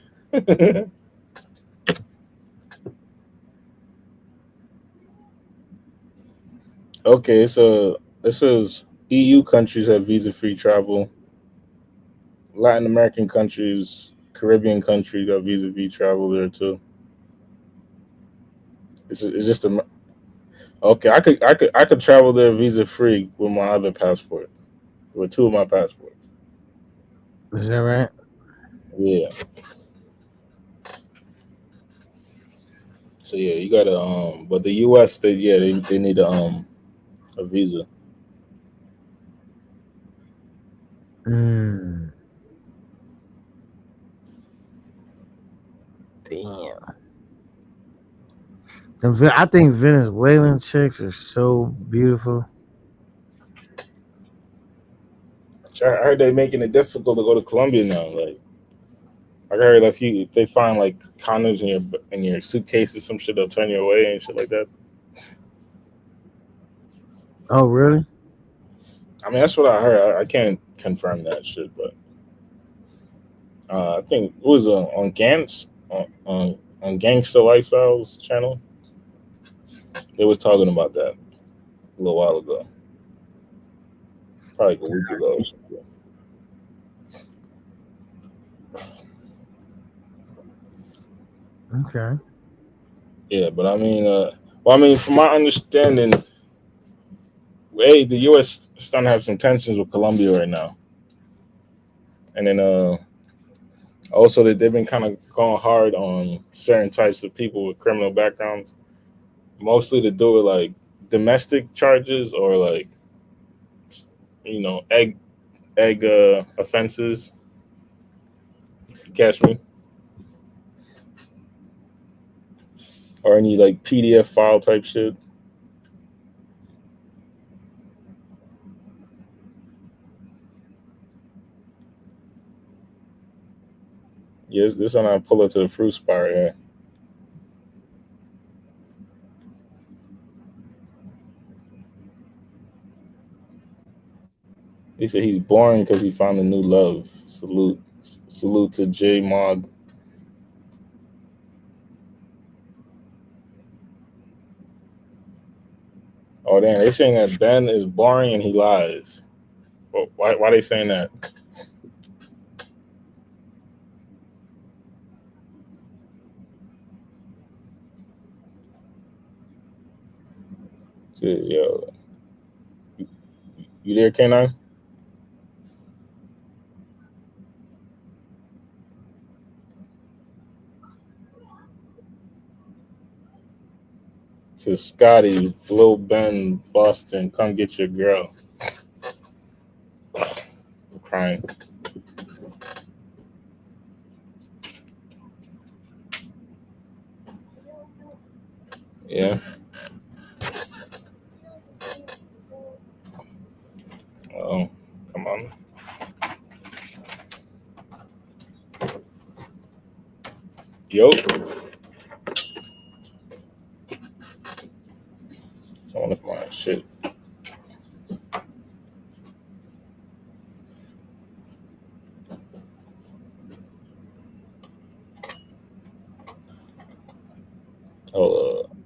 Okay, so it says EU countries have visa-free travel. Latin American countries, Caribbean countries got visa-free travel there too. It's just a okay. I could travel there visa-free with my other passport, with two of my passports. Is that right? Yeah. So yeah, you gotta but the US they need a visa. Damn. I think Venezuelan chicks are so beautiful. I heard they're making it difficult to go to Colombia now. Like I heard if they find like condoms in your suitcases, some shit they'll turn you away and shit like that. Oh really? I mean that's what I heard. I can't confirm that shit, but I think it was on Gantz on Gangsta Lifestyles channel. They was talking about that a little while ago, probably like a week ago or something. Okay. Yeah, but I mean, from my understanding, the U.S. is starting to have some tensions with Colombia right now, and then also they've been kind of going hard on certain types of people with criminal backgrounds, mostly to do with like domestic charges or like egg offenses. Catch me. Or any like PDF file type shit. Yes, this one I pull up to the fruit spot. Yeah. He said he's boring because he found a new love. Salute to J Mog. Oh damn, they saying that Ben is boring and he lies. Well, why they saying that? Yo, you there, K9? To Scotty, Lil Ben, Boston, come get your girl. I'm crying. Yeah. Oh, come on. Yo. I want to find shit. Hold up.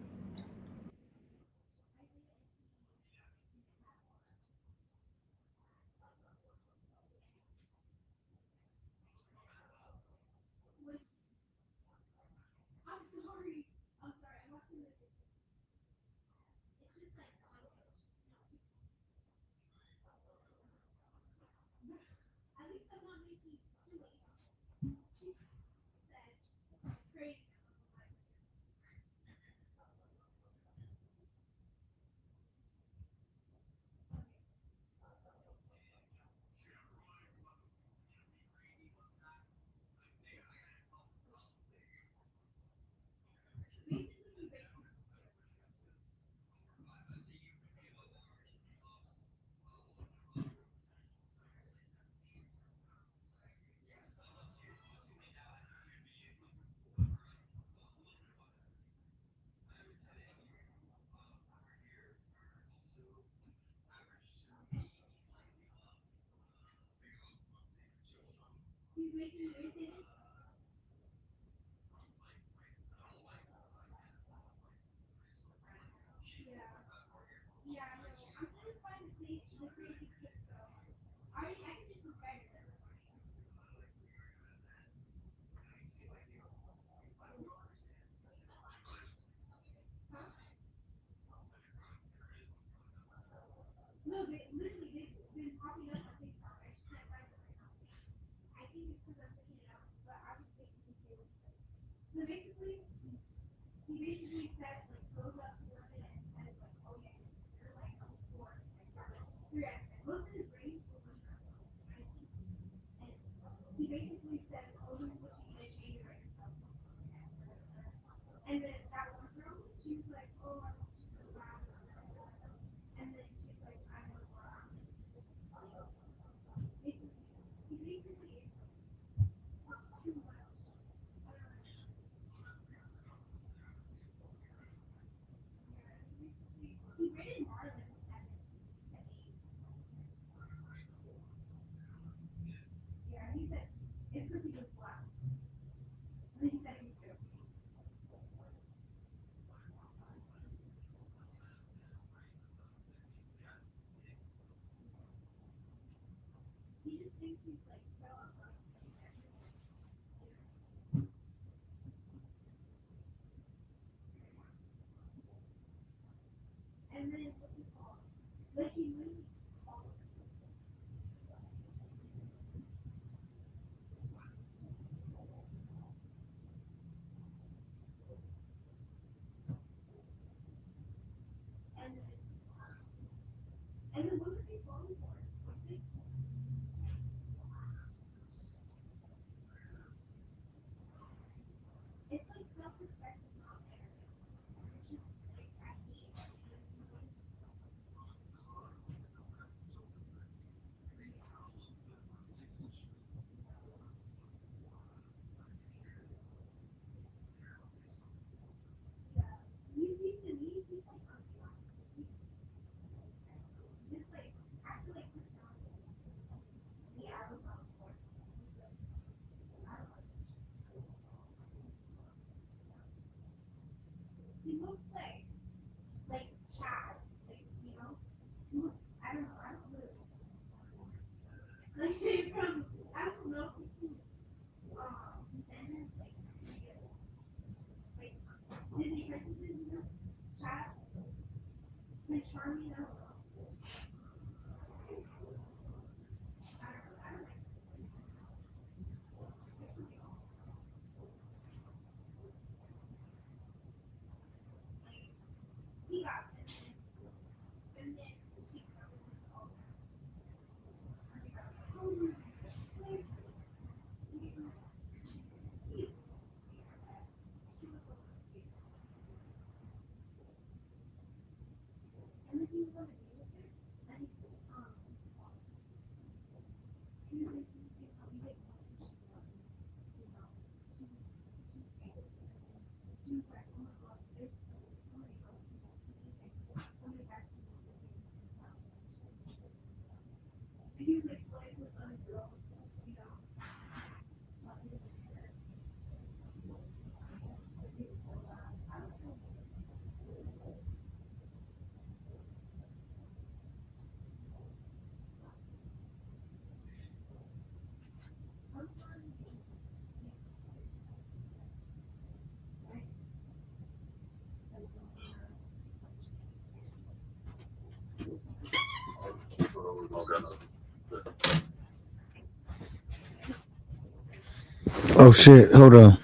Oh shit! Hold on.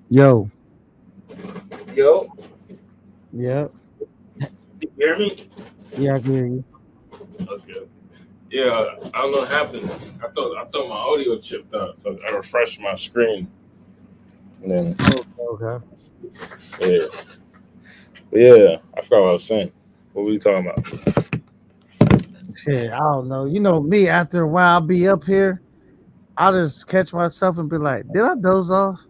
Yo. Yo, Yep. you hear me? Yeah, I can hear you. Okay. Yeah, I don't know what happened. I thought my audio chipped out, so I refreshed my screen. And then Okay. yeah, but yeah, I forgot what I was saying. What were you talking about? Shit, I don't know. You know me. After a while, I'll be up here. I'll just catch myself and be like, "Did I doze off?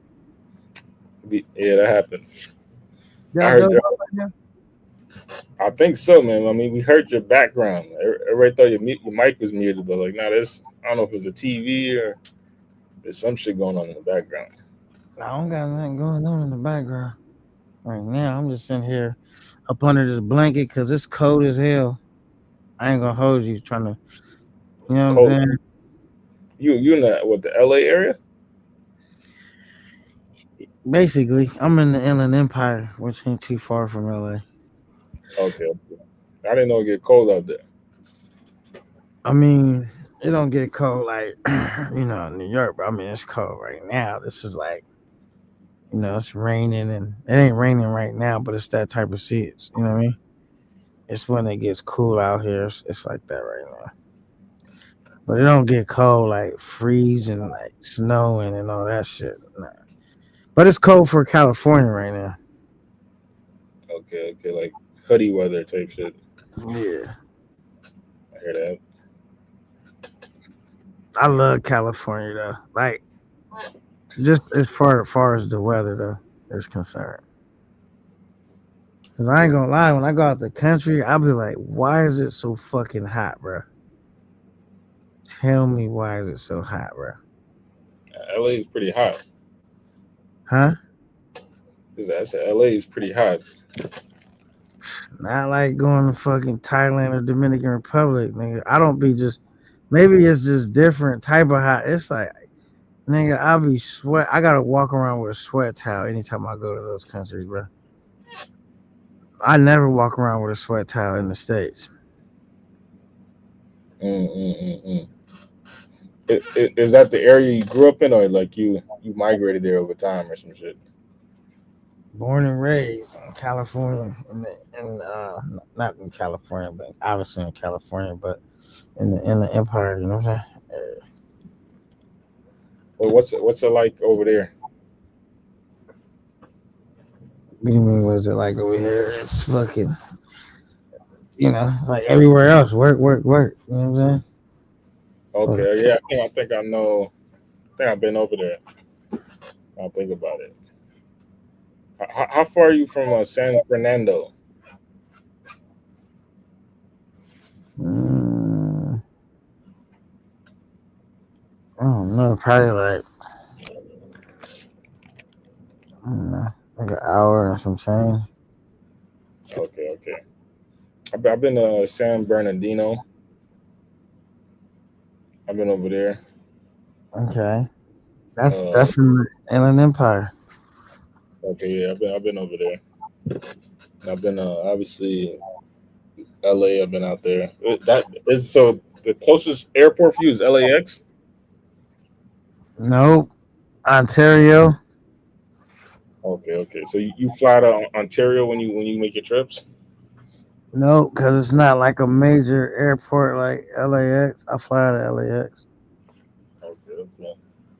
Yeah, that happened. Did I I heard doze your. off right now?" I think so, man. I mean, we heard your background. Everybody thought your mic was muted, but like, now this. I don't know if it's a TV or there's some shit going on in the background. I don't got nothing going on in the background right now. I'm just sitting here up under this blanket because it's cold as hell. I ain't gonna hold you trying to, you It's know what I'm cold. saying? You in the LA area? Basically, I'm in the Inland Empire, which ain't too far from LA. Okay. I didn't know it get cold out there. I mean, it don't get cold like New York, but I mean it's cold right now. This is like, it's raining and it ain't raining right now, but it's that type of seasons. You know what I mean? It's when it gets cool out here. It's like that right now. But it don't get cold like freezing, like snowing and all that shit. Nah. But it's cold for California right now. Okay, like hoodie weather type shit. Yeah. I hear that. I love California though. Like just as far as the weather though is concerned. Cause I ain't gonna lie, when I go out the country, I'll be like, why is it so fucking hot, bro? Tell me why is it so hot, bro? LA is pretty hot. Huh? I said LA is pretty hot. Not like going to fucking Thailand or Dominican Republic, nigga. I don't be just maybe it's just different type of hot. It's like, nigga, I'll be sweat. I gotta walk around with a sweat towel anytime I go to those countries, bro. I never walk around with a sweat towel in the States. Is that the area you grew up in, or like you migrated there over time or some shit? Born and raised in California, not in California, but obviously in California, but in the Empire. You know what I'm saying? Well, what's it like over there? What do you mean? What's it like over here? It's fucking, like everywhere else. Work. You know what I'm saying? Okay, yeah, I think I know. I think I've been over there. I'll think about it. How far are you from San Fernando? I don't know. Probably like, I don't know, like an hour and some change. Okay. I've been to San Bernardino. I've been over there. Okay, that's in the Inland Empire. Okay, yeah, I've been over there. I've been obviously LA. I've been out there. That is so. The closest airport for you is LAX. Nope, Ontario. Okay. So you fly to Ontario when you make your trips. Nope, because it's not like a major airport like LAX. I fly to LAX. Okay.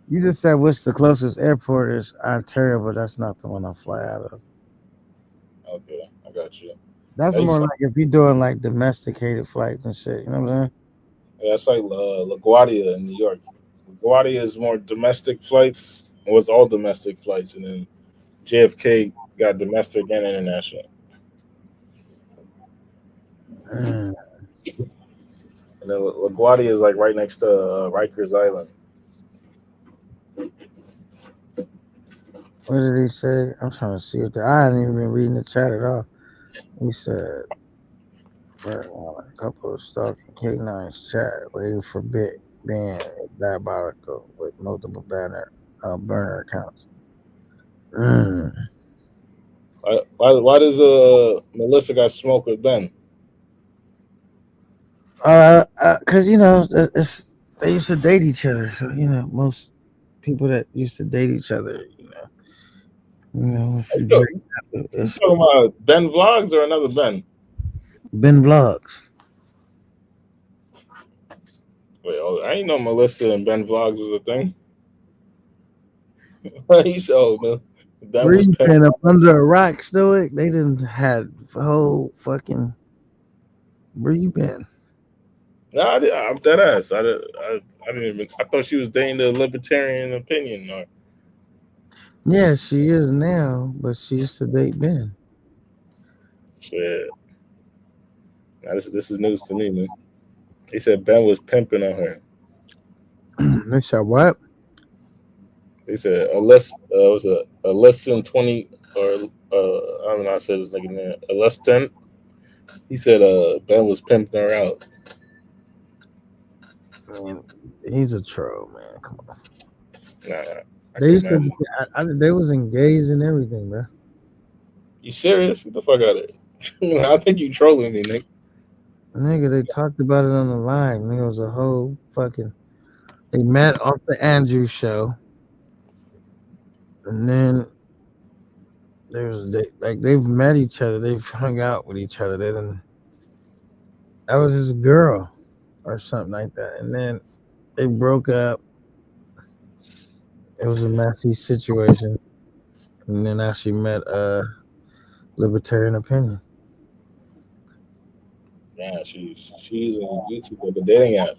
You just said what's the closest airport is Ontario, but that's not the one I fly out of. Okay, I got you. That's more like if you're doing like domesticated flights and shit. You know what I'm saying? Yeah, that's like LaGuardia in New York. LaGuardia is more domestic flights. It was all domestic flights, and then JFK got domestic and international. And then LaGuardia is like right next to Rikers Island. What did he say? I'm trying to see I hadn't even been reading the chat at all. He said, a couple of stalking K9's chat waiting for bit being diabolical with multiple burner accounts. Why does Melissa got smoke with Ben? Cause it's they used to date each other. So most people that used to date each other, if you Yo, break up, you it's talking about Ben Vlogs or another Ben? Ben Vlogs. Wait, I ain't know Melissa and Ben Vlogs was a thing. He showed man. Ben Where was you pimping. been up under a rock, Stoic? They didn't had whole fucking. Where you been? No, I'm dead ass. I didn't even. I thought she was dating the libertarian opinion. Or Yeah, she is now, but she used to date Ben. shit. Now this is news to me, man. He said Ben was pimping on her. They said what? They said a less was a less than 20 or I don't know how to say this nigga name. A less than. He said Ben was pimping her out. Man, he's a troll, man. Come on. Nah, I They can used to. imagine. They was engaged and everything, bro. You serious? Get the fuck out of here. I think you trolling me, Nick. Nigga, they talked about it on the line. Nigga, it was a whole fucking. They met off the Andrew show, and then they've met each other. They've hung out with each other. They didn't. That was his girl, or something like that. And then they broke up. It was a messy situation, and then I actually met Libertarian Opinion. Yeah, she's on YouTube or the dating app.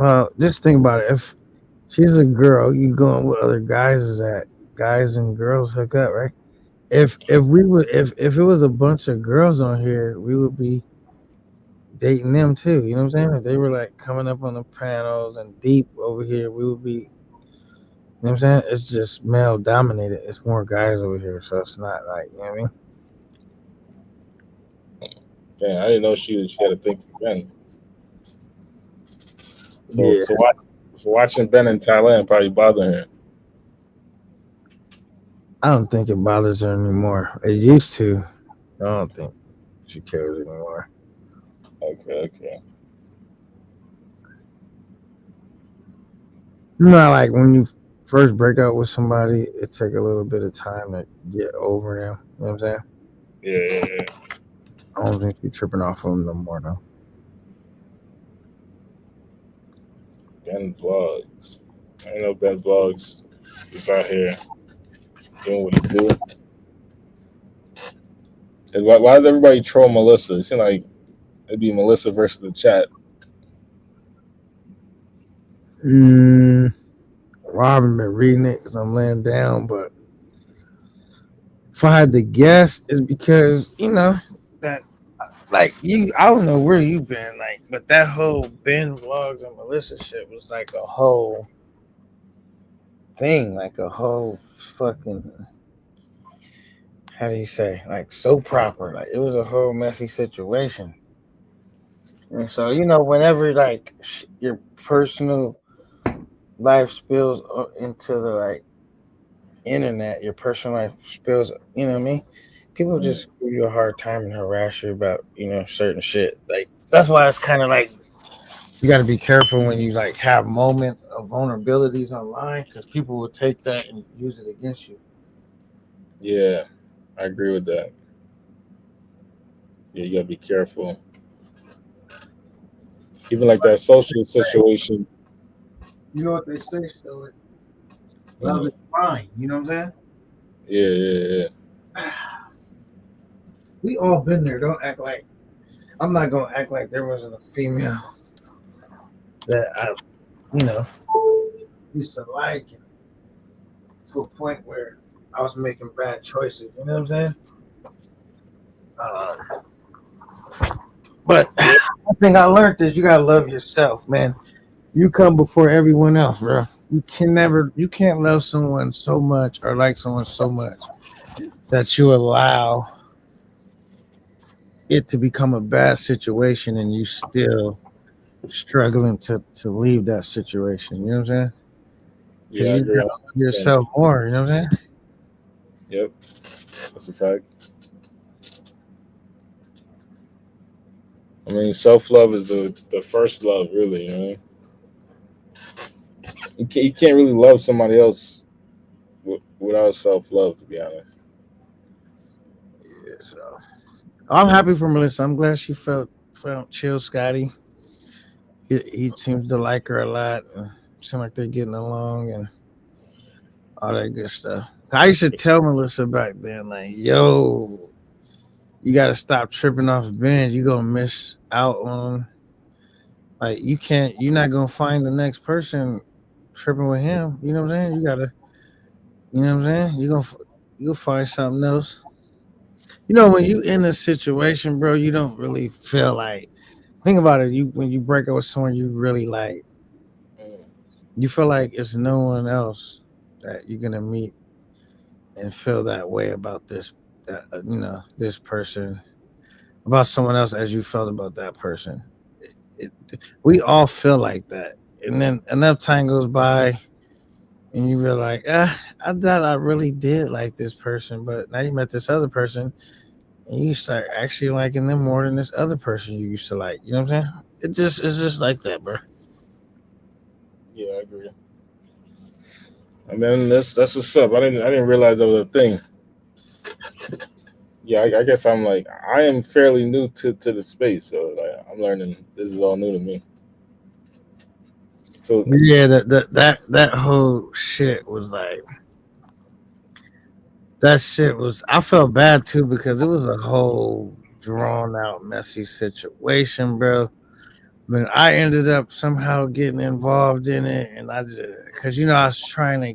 Well, just think about it. If she's a girl, you going with other guys is that guys and girls hook up, right? If it was a bunch of girls on here, we would be dating them too. You know what I'm saying? If they were like coming up on the panels and deep over here, we would be. You know what I'm saying? It's just male dominated. It's more guys over here, so it's not like you know what I mean. Damn, I didn't know she had a thing for Ben. So Yeah. so watching Ben in Thailand probably bothering her. I don't think it bothers her anymore. It used to. I don't think she cares anymore. Okay. Not like when you first break up with somebody, it take a little bit of time to get over them. You know what I'm saying? Yeah. I don't think she's tripping off of them no more though. Ben Vlogs. I know Ben Vlogs is out here doing what he do. And why does everybody troll Melissa? It seems like it'd be Melissa versus the chat. Well, I haven't been reading it because I'm laying down, but if I had to guess, it's because that like I don't know where you've been, like, but that whole Ben Vlogs and Melissa shit was like a whole thing, like a whole fucking, how do you say, like so proper, like it was a whole messy situation. And so whenever like your personal life spills into the like internet, your personal life spills, you know what I mean? People just give you a hard time and harass you about, certain shit. Like that's why it's kind of like you got to be careful when you like have moments of vulnerabilities online because people will take that and use it against you. Yeah, I agree with that. Yeah, you gotta be careful. Even like that social situation. You know what they say, Stoic? Love is blind. You know what I'm saying? Yeah. We all been there. Don't act like I'm not gonna act like there wasn't a female that I, used to like, and to a point where I was making bad choices. You know what I'm saying? But one thing I learned is you gotta love yourself, man. You come before everyone else, bro. You can't love someone so much or like someone so much that you allow it to become a bad situation and you still struggling to leave that situation. You know what I'm saying? Yeah, I You agree. love yourself more. You know what I'm saying? Yep, that's a fact. I mean, self-love is the first love, really. You know, you can't really love somebody else without self-love, to be honest. Yeah, so I'm happy for Melissa. I'm glad she felt chill, Scotty. He seems to like her a lot. And seem like they're getting along and all that good stuff. I used to tell Melissa back then, like, yo, you got to stop tripping off Ben. You're going to miss out on, like, you're not going to find the next person tripping with him. You know what I'm saying? You got to, you know what I'm saying? You'll find something else. You know, when you in a situation, bro, you don't really feel like, think about it. When you break up with someone you really like, you feel like it's no one else that you're going to meet and feel that way about this person, about someone else as you felt about that person. We all feel like that, and then enough time goes by, and you realize, I thought I really did like this person, but now you met this other person, and you start actually liking them more than this other person you used to like. You know what I'm saying? It's just like that, bro. Yeah, I agree. And then that's what's up. I didn't realize that was a thing. Yeah, I guess I am fairly new to the space, so like, I'm learning. This is all new to me. So Yeah, that whole shit was like, that shit was. I felt bad too because it was a whole drawn out, messy situation, bro. But I ended up somehow getting involved in it, and I just, because I was trying to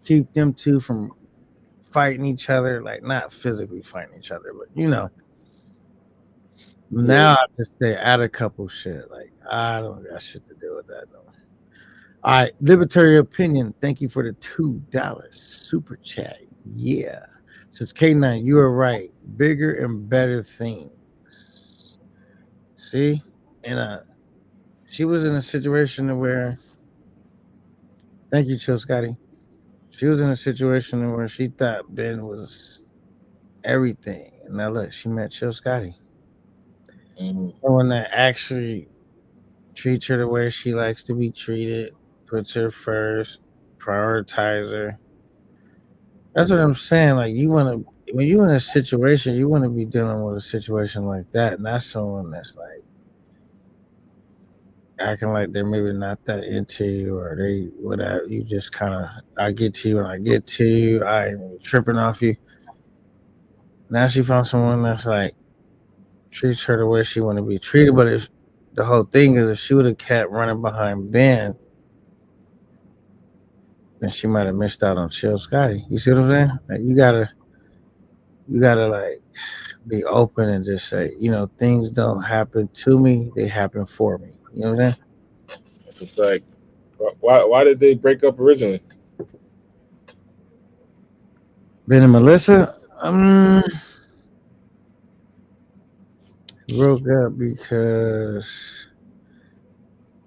keep them two from fighting each other, like not physically fighting each other, but now I just stay out of couple shit. Like I don't got shit to do with that no. All right, Libertary Opinion. Thank you for the $2 super chat. Yeah, since K9, you are right. Bigger and better things. See, and she was in a situation where. Thank you, Chill Scotty. She was in a situation where she thought Ben was everything, and now look, she met Chill Scotty, someone that actually treats her the way she likes to be treated, puts her first, prioritize her. That's what I'm saying. Like when you in a situation, you want to be dealing with a situation like that, not someone that's like acting like they're maybe not that into you or they whatever. You just kind of, I get to you when I get to you. I ain't tripping off you. Now she found someone that's like treats her the way she want to be treated. But if the whole thing is, if she would have kept running behind Ben, then she might have missed out on Chill Scotty. You see what I'm saying? Like you gotta like be open and just say, things don't happen to me; they happen for me. You know what I'm saying? that's a fact. Why did they break up originally? Ben and Melissa, broke up because,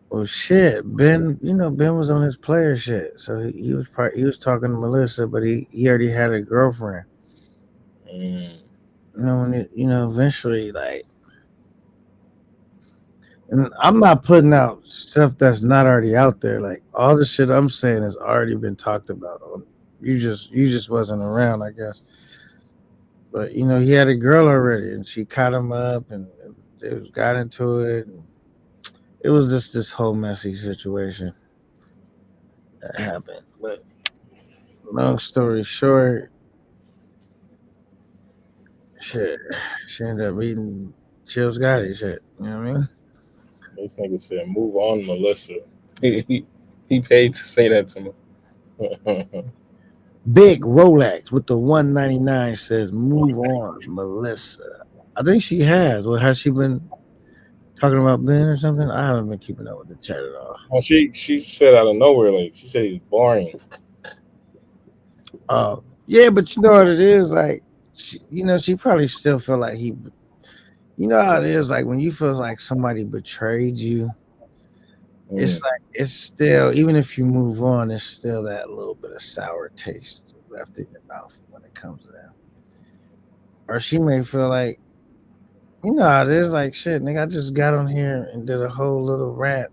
well, shit. Ben, Ben was on his player shit, so he was talking to Melissa, but he already had a girlfriend. When eventually, like, and I'm not putting out stuff that's not already out there. Like all the shit I'm saying has already been talked about. You just wasn't around, I guess. But he had a girl already, and she caught him up, and they got into it. And it was just this whole messy situation that happened. But long story short, shit, she ended up eating Chill Scotty shit. You know what I mean? This nigga said, "Move on, Melissa." He paid to say that to me. Big Rolex with the 199 says, "Move on, Melissa." I think she has. Well, has she been talking about Ben or something? I haven't been keeping up with the chat at all. Well, she said out of nowhere, like she said he's boring. Yeah, but you know what it is, like, she probably still feel like he. You know how it is, like when you feel like somebody betrayed you. It's like it's still, even if you move on, it's still that little bit of sour taste left in your mouth when it comes to that. Or she may feel like You know how it is, like shit, nigga. I just got on here and did a whole little rant.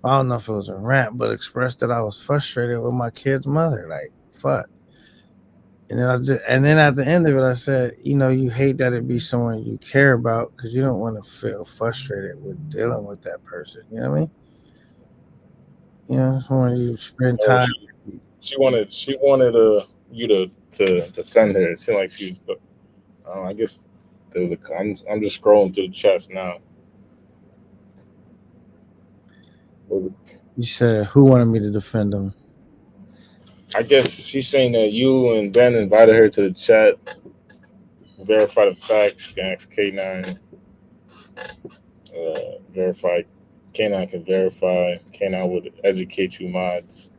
I don't know if it was a rant, but expressed that I was frustrated with my kid's mother. Like, fuck. And then at the end of it, I said, you know, you hate that it be someone you care about because you don't want to feel frustrated with dealing with that person. You know what I mean? You know, when you spend Oh, time. she wanted you to defend her. It seemed like she's. I guess I'm just scrolling through the chats now. You said who wanted me to defend them? I guess she's saying that you and Ben invited her to the chat. Verify the facts. She can ask K9. Verify. K9 can verify. K9 would educate you mods.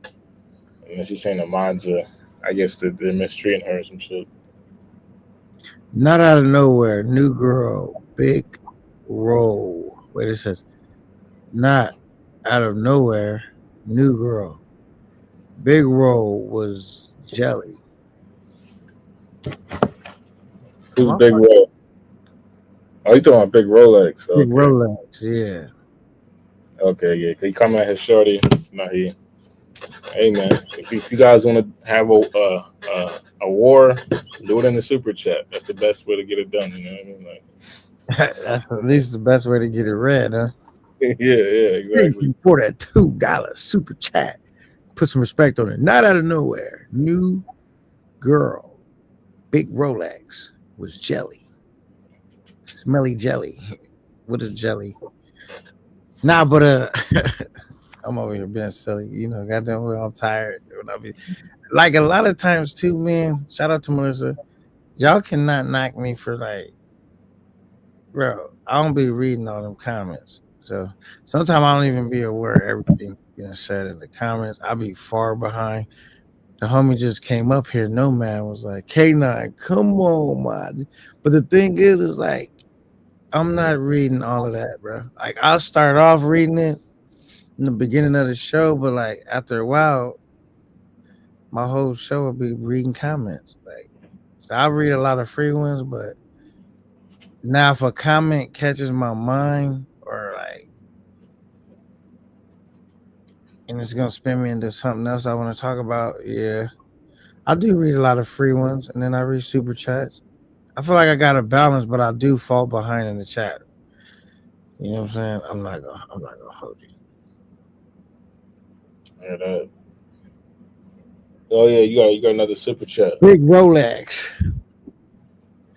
And then she's saying the mods are, I guess they're mistreating her or some shit. Not out of nowhere, new girl, big roll. Wait, it says not out of nowhere, new girl, big roll was jelly. Who's Big Roll? Oh, you talking about Big Rolex? Big Rolex, yeah. Okay, yeah. He come at his shorty. It's not he. Hey man, if you guys want to have a war, do it in the super chat. That's the best way to get it done. You know what I mean? Like, that's at least the best way to get it read, huh? yeah, exactly. Thank you for that $2 super chat. Put some respect on it. Not out of nowhere, new girl, big Rolex was jelly, smelly jelly. What is jelly? Nah, but I'm over here being silly. You know, goddamn well, I'm tired. Like a lot of times too, man. Shout out to Melissa. Y'all cannot knock me for like, bro. I don't be reading all them comments. So sometimes I don't even be aware of everything being said in the comments. I be far behind. The homie just came up here. No man was like, K9, come on, man. But the thing is like, I'm not reading all of that, bro. Like I'll start off reading it in the beginning of the show, but like after a while, my whole show will be reading comments. Like so I read a lot of free ones, but now if a comment catches my mind or like and it's gonna spin me into something else I want to talk about, yeah. I do read a lot of free ones and then I read super chats. I feel like I got a balance, but I do fall behind in the chat. You know what I'm saying? I'm not gonna hold you. Yeah, that. Oh yeah, you got another super chat. Big Rolex.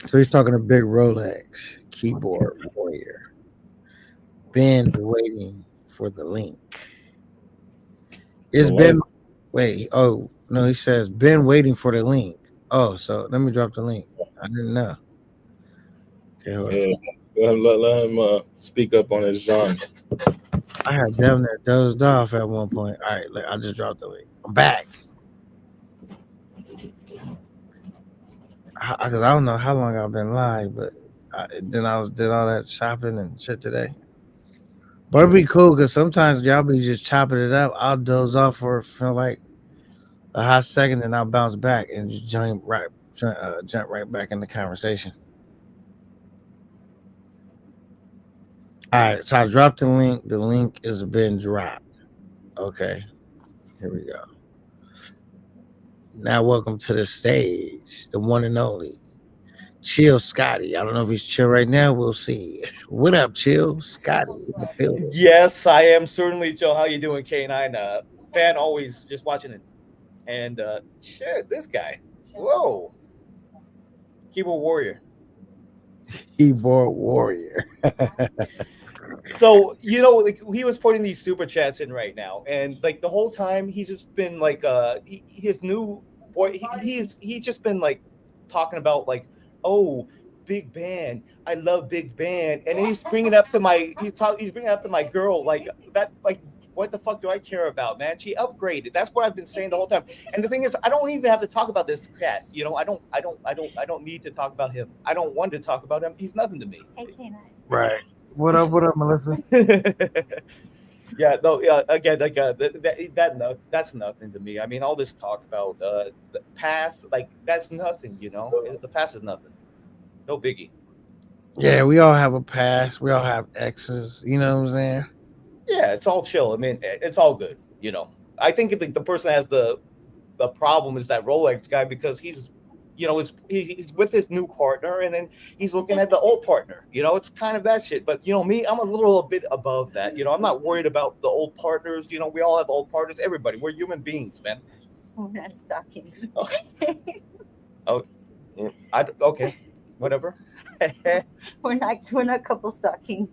So he's talking to Big Rolex keyboard warrior. Ben waiting for the link. It's been wait. Oh no, he says been waiting for the link. Oh, so let me drop the link. I didn't know. Okay, yeah, let him speak up on his genre. I had damn near dozed off at one point. All right, I just dropped the link. I'm back. Because I don't know how long I've been live, but then I did all that shopping and shit today. But it'd be cool because sometimes y'all be just chopping it up. I'll doze off for feel like a hot second, then I'll bounce back and just jump right back in the conversation. All right, so I dropped the link. The link has been dropped. Okay, here we go. Now, welcome to the stage, the one and only Chill Scotty. I don't know if he's chill right now. We'll see. What up, Chill Scotty? Yes, I am certainly chill. How you doing, K9? Fan always just watching it. And shit, this guy. Whoa. Keyboard warrior. Keyboard warrior. So, you know, like he was putting these super chats in right now, and like the whole time he's just been like his new boy he's just been like talking about like, oh, big band, I love big band, and then he's bringing up to my girl like that, like what the fuck do I care about, man? She upgraded. That's what I've been saying the whole time. And the thing is, I don't even have to talk about this cat. You know, I don't need to talk about him. I don't want to talk about him. He's nothing to me. Right. What up, Melissa? Yeah, no, yeah, again, like that's nothing to me. I mean, all this talk about the past, like that's nothing, you know. The past is nothing. No biggie. Yeah, we all have a past. We all have exes. You know what I'm saying? Yeah, it's all chill. I mean, it's all good. You know, I think the person has the problem is that Rolex guy because he's, you know, he's with his new partner and then he's looking at the old partner. You know, it's kind of that shit. But you know, me, I'm a little bit above that. You know, I'm not worried about the old partners. You know, we all have old partners. Everybody, we're human beings, man. We're not stalking. Oh, okay, whatever. We're not couple stalking.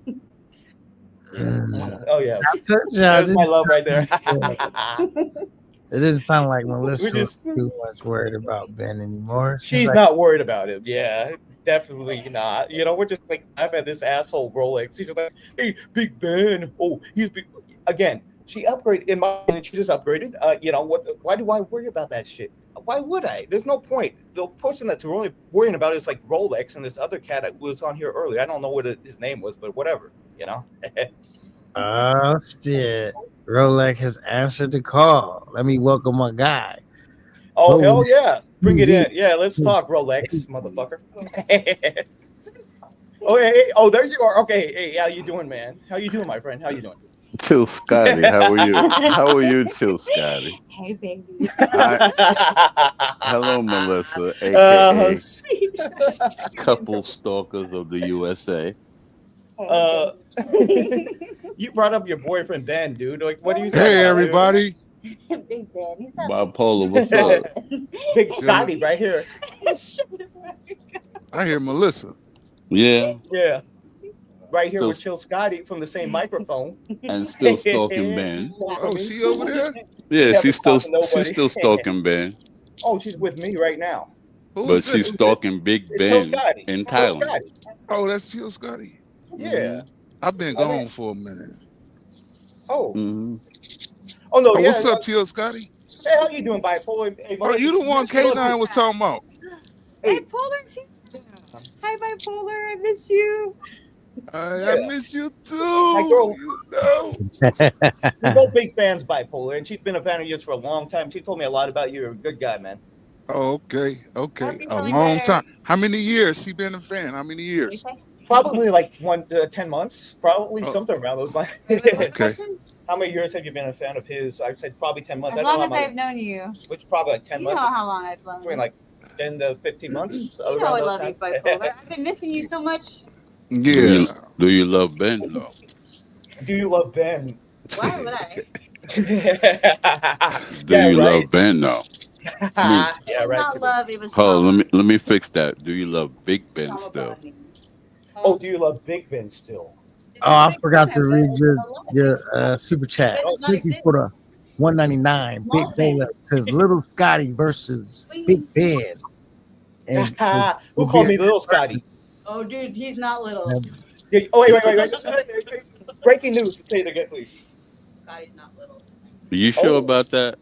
Oh yeah, That's my love right there. It didn't sound like Melissa was too much worried about Ben anymore. She's like, not worried about him. Yeah, definitely not. You know, we're just like, I've had this asshole Rolex. She's just like, hey, Big Ben. Oh, he's big. Again, she upgraded. In my opinion, she just upgraded. You know, why do I worry about that shit? Why would I? There's no point. The person that's really worrying about is like Rolex and this other cat that was on here earlier. I don't know what his name was, but whatever, you know? Oh, shit. Rolex has answered the call. Let me welcome my guy. Oh, hell yeah. Bring it in. Yeah, let's talk, Rolex, motherfucker. Oh, hey, oh, there you are. Okay, hey, how you doing, man? How you doing, my friend? How you doing? Chill Scotty, how are you? How are you, Chill Scotty? Hey, baby. Hello, Melissa, aka couple stalkers of the USA. You brought up your boyfriend Ben, dude. Like, what are you? Hey, everybody. Big Ben. He's not Bipolar, what's up? Big Scotty right here. I hear Melissa. Yeah. Yeah. Right here Still- with Chill Scotty from the same microphone. And still stalking Ben. Oh, she over there? Yeah, she's still nobody. stalking Ben, Oh, she's with me right now. but she's stalking Big It's Chill Ben Scotty. in Chill Thailand. Scotty. Oh, that's Chill Scotty. Yeah. I've been gone for a minute. Oh. Mm-hmm. Oh no. Oh, Yeah. what's up, Chill Scotty? Hey, how you doing, Bipolar? Hey, Oh, you the one K9 was talking about. Bipolar's here. Hi, Bipolar. I miss you. I miss you too. My girl. You know. We're both big fans, Bipolar, and she's been a fan of yours for a long time. She told me a lot about you. You're a good guy, man. Oh, okay. Okay. A long time. How many years she been a fan? How many years? Probably like 10 months, probably Oh. something around those lines. Okay. How many years have you been a fan of his? I'd say probably 10 months. As I don't long know as how I've known you. which is probably like 10 You know months. how long I've known Between you. like 10 to 15 months. You know I love you, Bipolar. I've been missing you so much. Yeah. Do you love Ben though? Do you love Ben? Why would I? Do you love Ben though? Yeah, It's right. not love. It was Hold on, let me fix that. Do you love Big Ben still? Oh, do you love Big Ben still? Oh, I forgot to read your super chat. Thank you for the 199. Big Ben says Little Scotty versus Big Ben. And Who called me Little Scotty? Oh, dude, he's not little. Yeah, oh, wait. Breaking news. Say it again, please. Scotty's not little. Are you sure about that?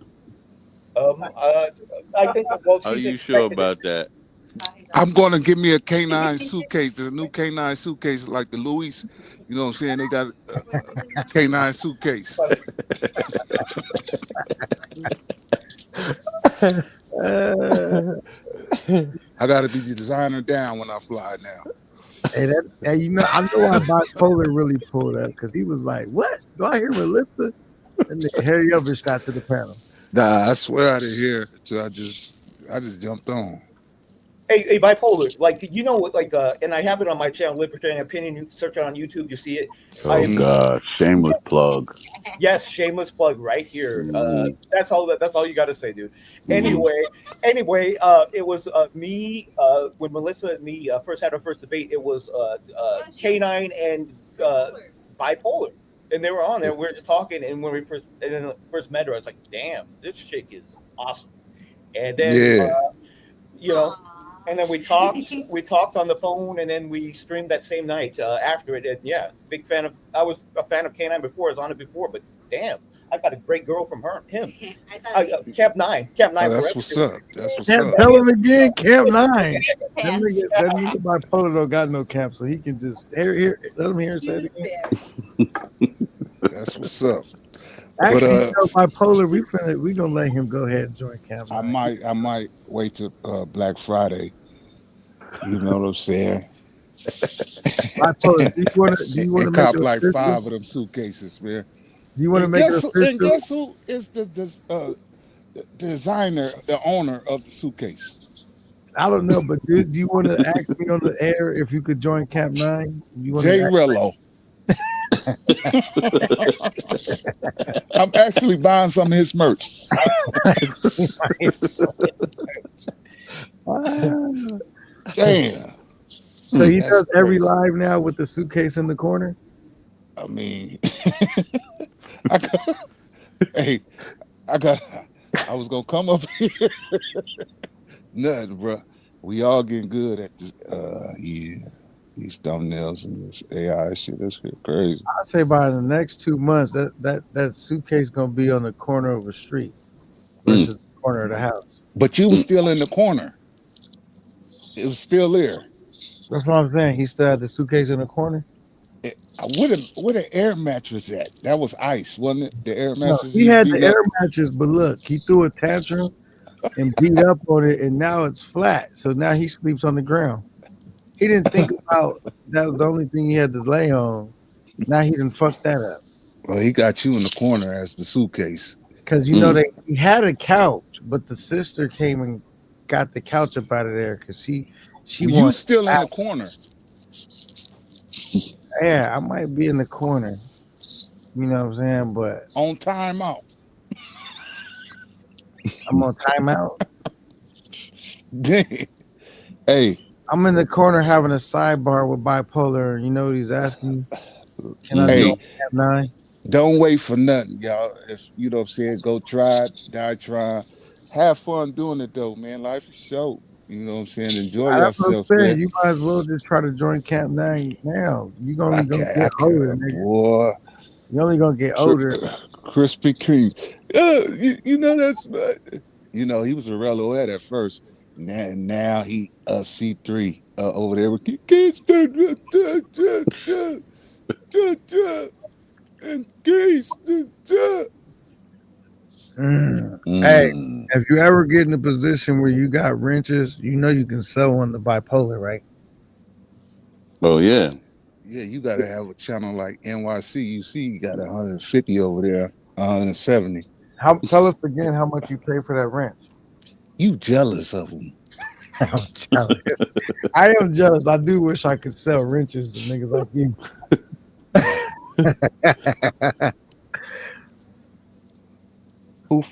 I think. Well, Are she's you sure expecting about that? I'm going to give me a K9 suitcase. There's a new K9 suitcase like the Louis. You know what I'm saying? They got a K9 suitcase. I got to be the designer down when I fly now. Hey, you know, I know why Bipolar really pulled up because he was like, "What? Do I hear Melissa?" And then Harry Elvis got to the panel. Nah, I swear I didn't hear till I just jumped on. Hey, Bipolar, like, you know what, like, and I have it on my channel, Libertarian Opinion. You search it on YouTube, you see it. Oh God, shameless plug. Yes, shameless plug right here. That's all you got to say, dude. Anyway, it was me when Melissa and me first had our first debate. It was K9 and Bipolar, and they were on there. We were just talking, and when we first met her, I was like, "Damn, this chick is awesome." And then, you know. And then we talked on the phone, and then we streamed that same night after it. And yeah, big fan of. I was a fan of K9 before. I was on it before, but damn, I got a great girl from him. Camp 9. Oh, that's what's up. That's what's up. Tell him again, Camp 9. That nigga Bipolar don't got no camp, so he can just here. Let him hear it say it again. That's what's up. Actually, Bipolar, we gonna let him go ahead and join Camp 9. I might wait till Black Friday. You know what I'm saying? Bipolar, do you want to and make cop it like official? 5 of them suitcases, man. Do you want to And make it guess official? who is the designer, the owner of the suitcase? I don't know, but do you want to ask me on the air if you could join Camp 9? You want Jay to Rello. I'm actually buying some of his merch. Damn. So he That's does every crazy. live now with the suitcase in the corner? I mean, I was gonna come up here. Nothing, bro. We all getting good at this. These thumbnails and this AI shit. That's crazy. I'd say by the next 2 months, that suitcase gonna be on the corner of a street versus the corner of the house. But you was still in the corner. It was still there. That's what I'm saying. He still had the suitcase in the corner. Where the air mattress at? That was ice, wasn't it? The air No, mattress. he had the air mattress, but look, he threw a tantrum and beat up on it, and now it's flat. So now he sleeps on the ground. He didn't think about that was the only thing he had to lay on. Now he done fucked that up. Well, he got you in the corner as the suitcase. Because you know he had a couch, but the sister came and got the couch up out of there because she You still in the corner. Yeah, I might be in the corner. You know what I'm saying? But on timeout. I'm on timeout. Hey. I'm in the corner having a sidebar with Bipolar. You know what he's asking me? Can I Hey, go Camp 9? don't wait for nothing, y'all. If you know what I'm saying, go try it, die trying. Have fun doing it though, man. Life is short. You know what I'm saying? Enjoy That's what I'm yourself, saying. man. You might as well just try to join Camp 9 now. You're gonna get older, nigga. Boy. You're only gonna get older. Krispy Kreme. You know that's you know, he was a Relloette at first. Now he C3 over there with Hey, if you ever get in a position where you got wrenches, you know you can sell one to Bipolar, right? Oh yeah. Yeah, you gotta have a channel like NYC. You see, you got 150 over there, 170. Tell us again how much you pay for that wrench. You jealous of them? I'm jealous. I am jealous. I do wish I could sell wrenches to niggas like you. Who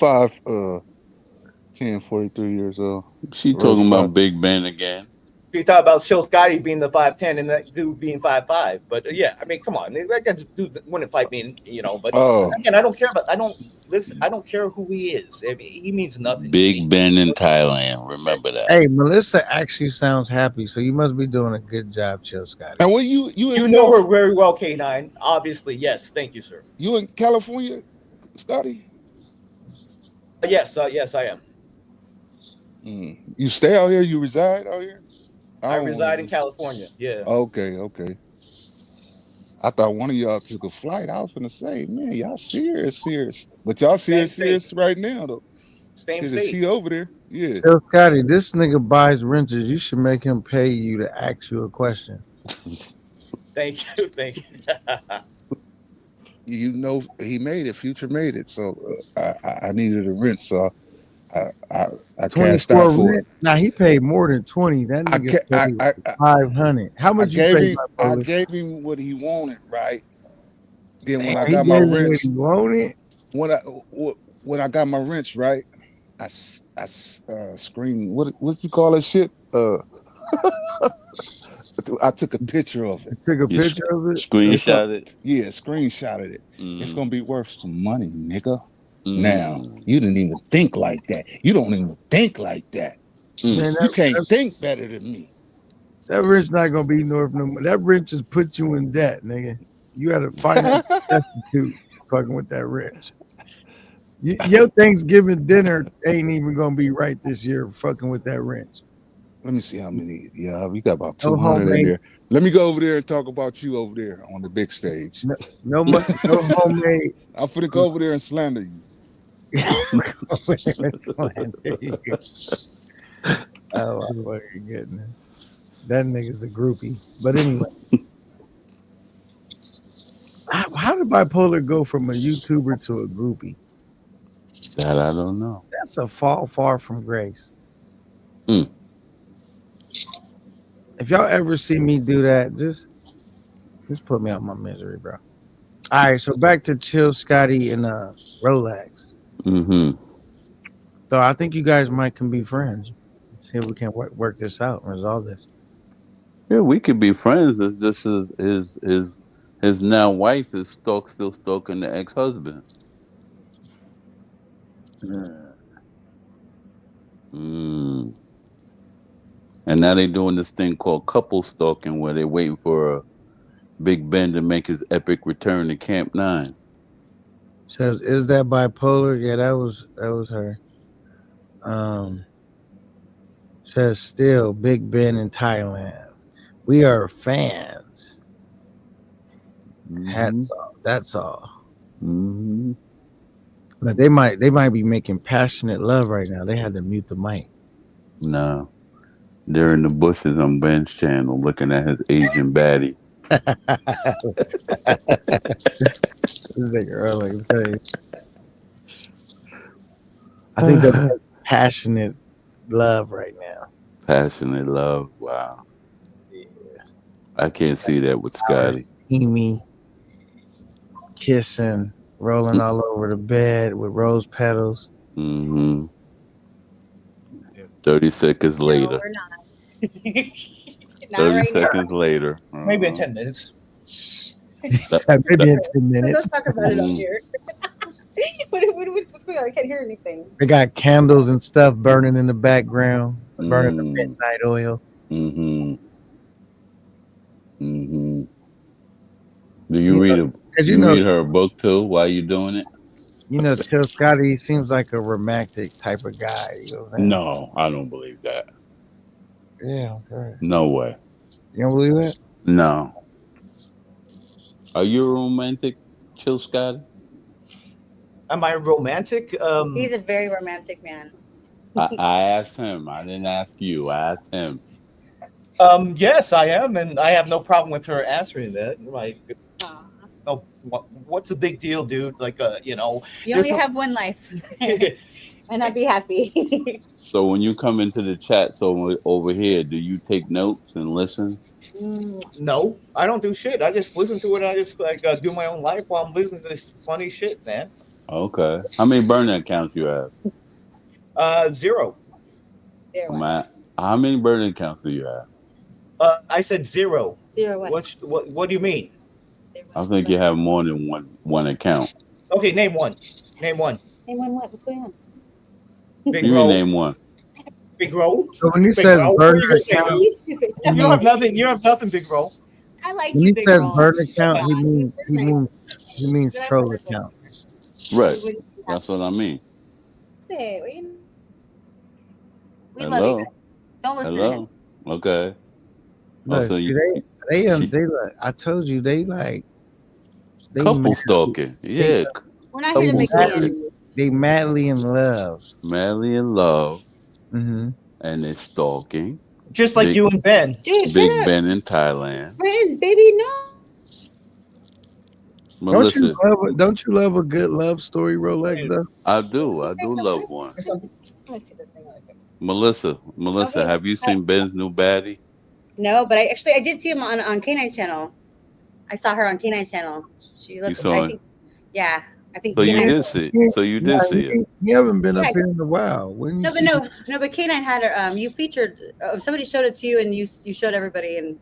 10, 43 years old? She talking about Big Ben again. You talk about Show Scotty being the 5'10" and that dude being 5'5", but yeah, I mean, come on, that guy dude wouldn't fight me, you know. But again, I don't care about. I don't care who he is. I mean, he means nothing. Big Ben in Thailand. Remember that. Hey, Melissa actually sounds happy, so you must be doing a good job, Chill Scotty. And when you know her very well, K9. Obviously, yes. Thank you, sir. You in California, Scotty? Yes, yes, I am. You stay out here? You reside out here? I reside in California. Yeah. Okay. I thought one of y'all took a flight. I was finna say, man, y'all serious. But y'all serious right now, though. Same Shit, state. is she over there? Yeah. Chill Scotty, this nigga buys wrenches. You should make him pay you to ask you a question. Thank you. You know, he made it. Future made it. So I needed a wrench. So I cashed out for it. Now he paid more than 20. That nigga paid 500. How much you pay? I gave him what he wanted, right? Then when I He got my gave you wrench, what he wanted? when I got my wrench, right? I screened what you call that shit? I took a picture of it. Screenshot it? Yeah, screenshotted it. It's gonna be worth some money, nigga. Now, you didn't even think like that. You don't even think like that. Man, you can't think better than me. That wrench not gonna be north no more. That wrench just put you in debt, nigga. You had to find a substitute fucking with that wrench. Your Thanksgiving dinner ain't even gonna be right this year fucking with that wrench. Let me see how many. Yeah, we got about 200 in there. Let me go over there and talk about you over there on the big stage. No homemade. I'm finna go over there and slander you. Oh, I know what you're getting. That nigga's a groupie. But anyway, How did bipolar go from a YouTuber to a groupie? That I don't know. That's a fall far from grace. Mm. If y'all ever see me do that, just put me out my misery, bro. All right, so back to Chill Scotty and Rolex. Mm-hmm. So I think you guys can be friends. See if we can work this out and resolve this. Yeah, we could be friends. It's just his now wife is still stalking the ex-husband. Mm. And now they doing this thing called couple stalking, where they waiting for Big Ben to make his epic return to Camp 9. Says, is that bipolar? Yeah, that was her. Says still Big Ben in Thailand. We are fans. Hats off. That's all. Mm-hmm. But they might be making passionate love right now. They had to mute the mic. No. They're in the bushes on Ben's channel looking at his Asian baddie. This nigga early. I think they're passionate love right now. Passionate love. Wow. Yeah. I can't see that with Scotty. Steamy, kissing, rolling all over the bed with rose petals. Mm-hmm. 30 seconds later. we're not. 30 right seconds later. Maybe in 10 minutes. Maybe in 10 minutes. Let's talk about it up here. What's going on? I can't hear anything. They got candles and stuff burning in the background, burning the midnight oil. Mm-hmm. Mm-hmm. Do you read read her book too while you doing it? You know, Chill Scotty seems like a romantic type of guy. You know what I mean? No, I don't believe that. Yeah, okay. No way. You don't believe that? No. Are you a romantic, Chill Scotty? Am I romantic? He's a very romantic man. I asked him. I didn't ask you. I asked him. Yes, I am, and I have no problem with her answering that. Like, no, what's the big deal, dude? Like, You only have one life, and I'd be happy. So when you come into the chat, over here, do you take notes and listen? No, I don't do shit. I just listen to it. I just do my own life while I'm listening to this funny shit, man. Okay. How many burner accounts you have? 0. Matt, how many burner accounts do you have? I said 0. 0 what? What do you mean? I think you have more than one account. Okay, name one. Name one. Name one what? What's going on? Big You Ro. name one. Big Ro. So when he Big says Ro, burner what are you gonna account, say, dude? You don't have nothing. You don't have nothing, Big Ro. I like when you, he Big says Ro. burner account, he means troll account. Right. That's what I mean. Hey, we love Hello. you. Don't listen to him. Hello. Okay. Look, so see, they like, I told you they couple madly- stalking. Yeah. We're not here to make enemies. They madly in love. Madly in love. Mm-hmm. And they're stalking. Just like you and Ben. Dude, Big shut up. Ben in Thailand. Friends, baby, no. Melissa, Don't you love a good love story, Rolex? Though I do love one. Let me see this thing really quick. Melissa, Okay. have you seen Ben's new baddie? No, but I did see him on K9 channel. I saw her on K9 channel. She looked. saw I it? think, yeah, I think. So you K9 did see. So you did see it. you haven't been up Yeah. here in a while. When you No, but K9 had her. You featured. Somebody showed it to you, and you showed everybody, and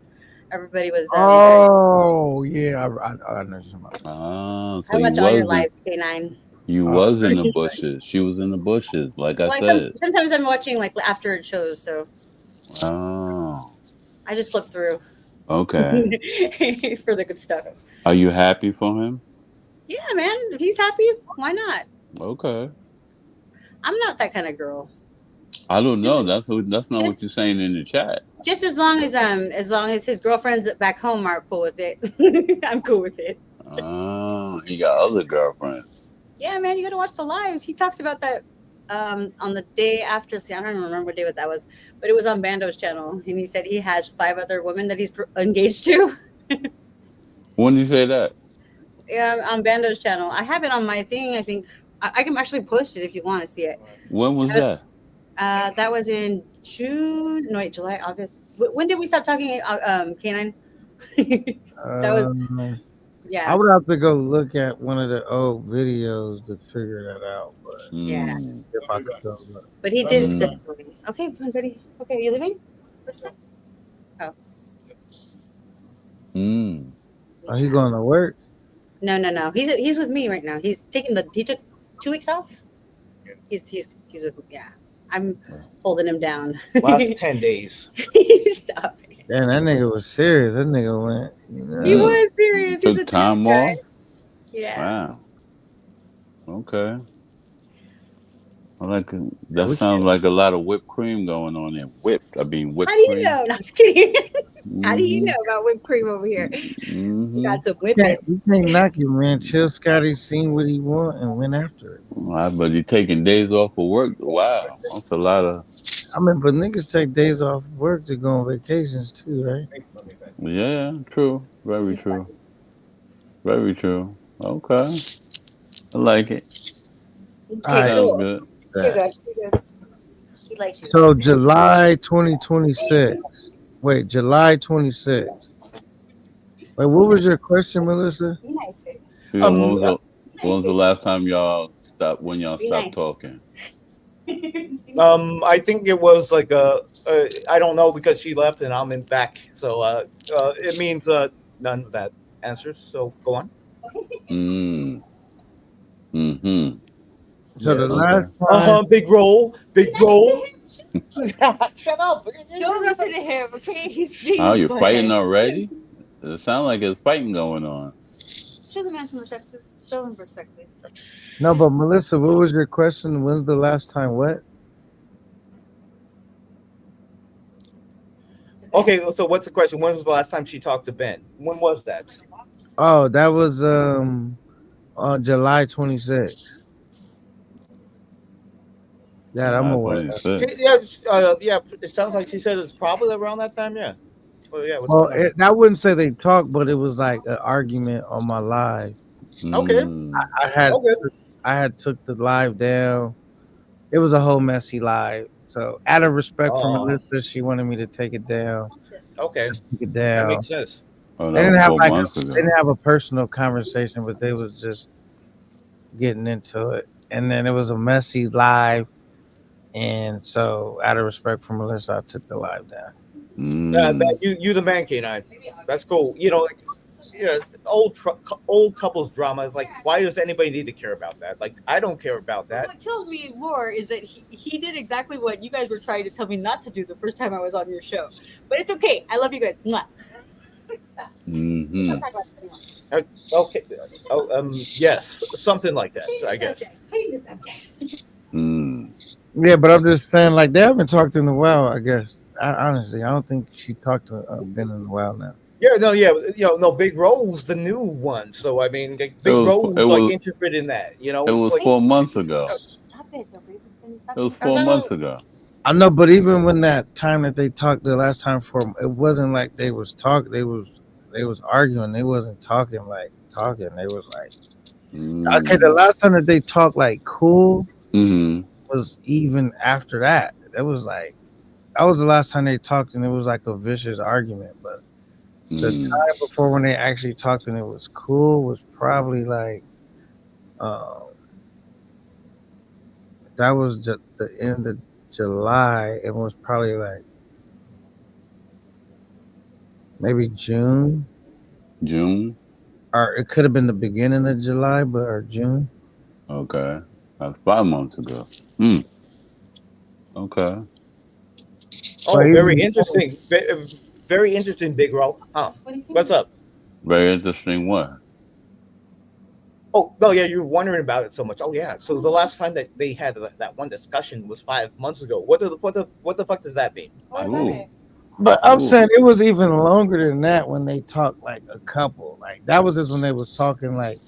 everybody was. Oh yeah, I know something about that. Ah, so I you watch all your wasn't. lives, K9. You was in the bushes. She was in the bushes, like I Well, said. sometimes I'm watching like after it shows, so Oh, I just flip through okay. for the good stuff. Are you happy for him? Yeah, man. If he's happy, why not? Okay. I'm not that kind of girl. I don't know. That's not what you're saying in the chat. Just as long as his girlfriends back home are cool with it, I'm cool with it. Oh, he got other girlfriends. Yeah, man, you got to watch the lives. He talks about that on the day after. See, I don't even remember what day that was, but it was on Bando's channel, and he said he has 5 other women that he's engaged to. When did you say that? Yeah, on Bando's channel. I have it on my thing. I think I can actually post it if you want to see it. When was that? That was in June. No, wait, July, August. When did we stop talking? K9. That was I yeah. would have to go look at one of the old videos to figure that out. But Yeah. if I could go look. But he did definitely. Okay, buddy. Okay, you leaving? Oh. Are he going to work? No. He's with me right now. He took 2 weeks off. He's with me. Yeah. I'm holding him down. Last 10 days. Stop it. Damn, that nigga was serious. That nigga went. He was serious. He's a Took time guy. off. Yeah. Wow. Okay. That sounds like a lot of whipped cream going on there. Whipped How do you cream. know? No, I'm just kidding. How do you know about whipped cream over here? Mm-hmm. Got some whippets. You can't knock it, man. Chill Scotty seen what he want and went after it. Wow, but you taking days off of work. Wow. That's a lot of. I mean, but niggas take days off work to go on vacations too, right? Yeah, true. Very true. Very true. Okay. I like it. Okay, Sounds cool. good. You're good. He likes you. So July 2026. Wait, July 26. Wait, what was your question, Melissa? See, when was the last time y'all stopped talking? I think it was like I don't know because she left and I'm in back. So it means none of that answers. So go on. Mm-hmm. So the last time, big roll. Shut up. Don't listen to him, okay? He's being Oh, you're funny. fighting already? It sounds like there's fighting going on. Show the man some perspective. Show him perspective. no, but Melissa, what was your question? When's the last time? What? Okay, so what's the question? When was the last time she talked to Ben? When was that? Oh, that was on July 26th. Yeah, I'm aware. Yeah. It sounds like she said it's probably around that time. Yeah. Well, yeah. what's Well, going on? I wouldn't say they talked, but it was like an argument on my live. Okay. I had took the live down. It was a whole messy live. So out of respect for Melissa, she wanted me to take it down. Okay. Take it That down. makes sense. Oh, They that didn't was have 4 like months they ago. didn't have a personal conversation, but they was just getting into it. And then it was a messy live. And so out of respect for Melissa, I took the live down. Yeah, you the man, K9. That's cool. You know, like, yeah, old couples drama is like, why does anybody need to care about that? Like, I don't care about that. What kills me more is that he did exactly what you guys were trying to tell me not to do the first time I was on your show. But it's okay. I love you guys. Mwah. Mm-hmm. Okay. Yes, something like that. I guess. Yeah, but I'm just saying, like, they haven't talked in a while, I guess. Honestly, I don't think she talked to Ben in a while now. Yeah, no, Big Ro's the new one. So I mean, Big Ro's like interested in that. You know, It was like, 4 months ago. Stop it, though, baby. It was 4 months ago. I know, but even when that time that they talked the last time it wasn't like they was talking. They was arguing. They wasn't talking. They was like, okay. The last time that they talked like cool was even after that. It was like that was the last time they talked, and it was like a vicious argument. But the time before when they actually talked and it was cool was probably like that was the end of July. It was probably like maybe June. Or it could have been the beginning of July, or June. Okay. That's 5 months ago. Okay. oh, very interesting. Very interesting, Big Ro. What's up? Very interesting what? Oh no, yeah, you were wondering about it so much. Oh yeah, so the last time that they had that one discussion was 5 months ago. What the fuck does that mean? But I'm saying it was even longer than that when they talked like a couple. Like that was just when they was talking like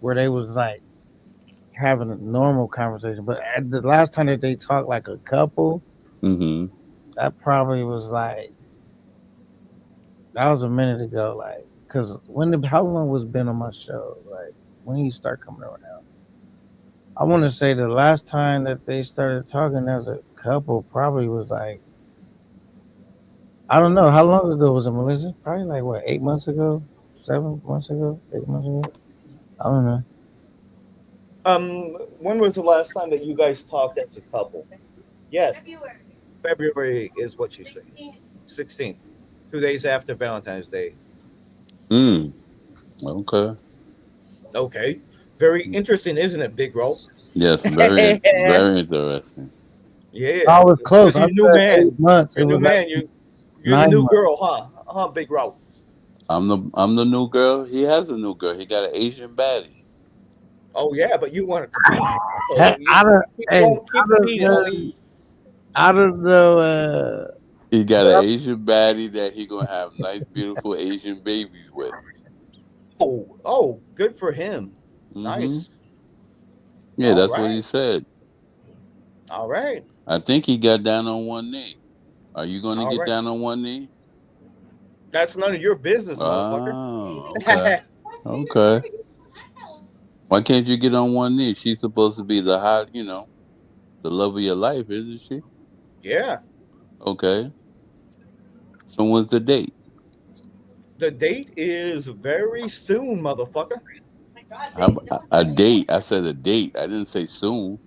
where they was like having a normal conversation. But at the last time that they talked like a couple, that probably was like that was a minute ago. Like because how long was Ben on my show? Like when he start coming around? I want to say the last time that they started talking as a couple probably was like, I don't know how long ago was it, Melissa? Probably like what, 8 months ago, 7 months ago, 8 months ago. I don't know. When was the last time that you guys talked as a couple? Yes. February is what you say. 16th. 2 days after Valentine's Day. Okay. Okay. Very interesting, isn't it, Big Roll? Yes, very very interesting. Yeah. I was close. You're I the new said man. 8 months. It You're the was new like man. You're the 9 new months. girl, huh? Big Roll. I'm the new girl. He has a new girl. He got an Asian baddie. Oh yeah, but you want to compete. So Hey, you I don't. keep, Hey, going, keep competing, homie. I don't know. He got an Asian baddie that he gonna have nice, beautiful Asian babies with. Oh, good for him. Mm-hmm. Nice. Yeah, All that's right. what he said. All right. I think he got down on one knee. Are you going to All get right. down on one knee? That's none of your business, motherfucker. Oh, okay. Okay. Why can't you get on one knee? She's supposed to be the hot, the love of your life, isn't she? Yeah. Okay. So when's the date? The date is very soon, motherfucker. A date? I said a date. I didn't say soon.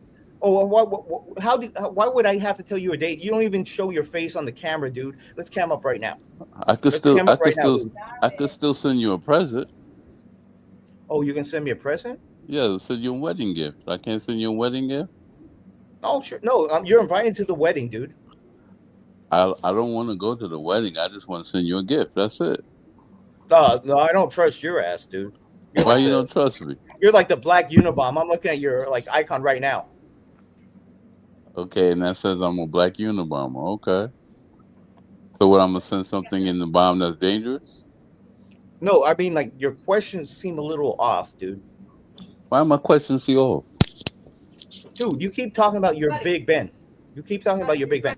Oh, why would I have to tell you a date? You don't even show your face on the camera, dude. Let's cam up right now. I could still send you a present. Oh, you can send me a present? Yeah, send you a wedding gift. I can't send you a wedding gift. Oh, sure. No, you're invited to the wedding, dude. I don't want to go to the wedding. I just want to send you a gift. That's it. No, I don't trust your ass, dude. Why you don't trust me? You're like the Black Unabomber. I'm looking at your icon right now. Okay, and that says I'm a Black Unabomber. Okay. So what? I'm gonna send something in the bomb that's dangerous? No, I mean your questions seem a little off, dude. Why are my questions so off? Dude, you keep talking about your Big Ben. You keep talking about your Big Ben.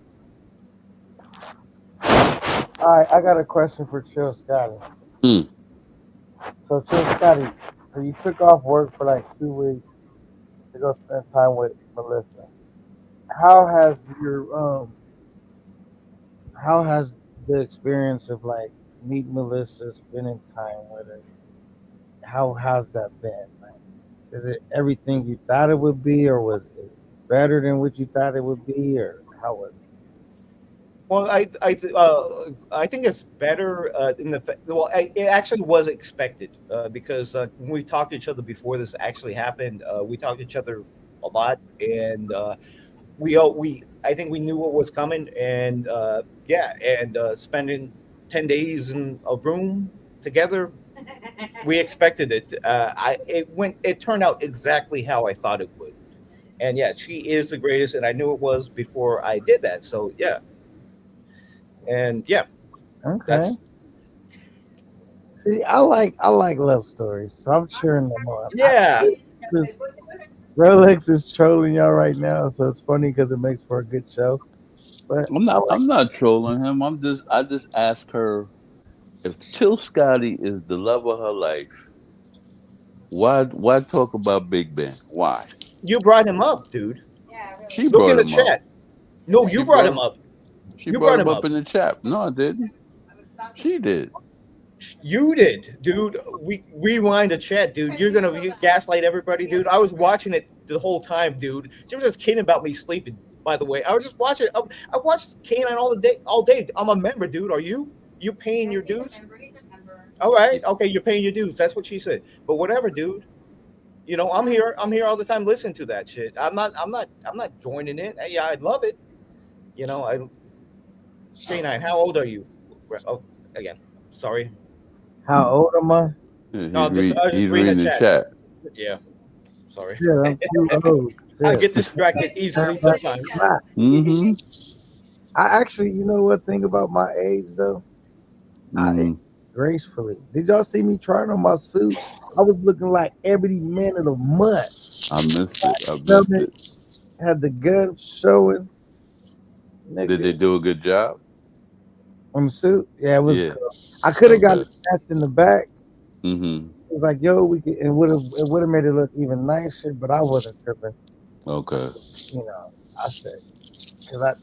All right, I got a question for Chill Scotty. So Chill Scotty, so you took off work for like 2 weeks to go spend time with Melissa. How has the experience of like meeting Melissa, spending time with her? How has that been? Like, is it everything you thought it would be, or was it better than what you thought it would be, or how was it? Well, I think it's better in the it actually was expected because when we talked to each other before this actually happened, we talked to each other a lot, and I think we knew what was coming, and spending 10 days in a room together, we expected it. It turned out exactly how I thought it would, and yeah, she is the greatest, and I knew it was before I did that. So yeah. And yeah, okay. See, I like love stories, so I'm cheering them on. Yeah, Rolex is trolling y'all right now, so it's funny because it makes for a good show. But I'm not trolling him. I just asked her if Chill Scotty is the love of her life. Why talk about Big Ben? Why? You brought him up, dude. She brought him up. No, you brought him up. She brought him up in the chat. No, I didn't. She did. You did, dude. We rewind the chat, dude. You're gonna gaslight everybody, dude. I was watching it the whole time, dude. She was just kidding about me sleeping. By the way, I was just watching. I watched K9 all day. I'm a member, dude. Are you? You paying your dues? All right, okay. You're paying your dues. That's what she said. But whatever, dude. You know, I'm here all the time listening to that shit. I'm not joining it. Yeah, I love it. You know, K9, how old are you? Oh, again, sorry. How old am I? Yeah, no, he's reading the chat. Yeah, sorry. Yeah, I'm too old. I get distracted easily sometimes. Mm-hmm. I actually, you know what thing about my age though? I age gracefully. Did y'all see me trying on my suit? I was looking like Ebony Man of the Month. I missed it. Had the gun showing. Nigga. Did they do a good job? On the suit, yeah, it was Yeah. cool. I could have got Okay. it snatched in the back. Mm-hmm. It was like, yo, we could, it would have made it look even nicer, but I wasn't tripping. Okay. You know, I said, cause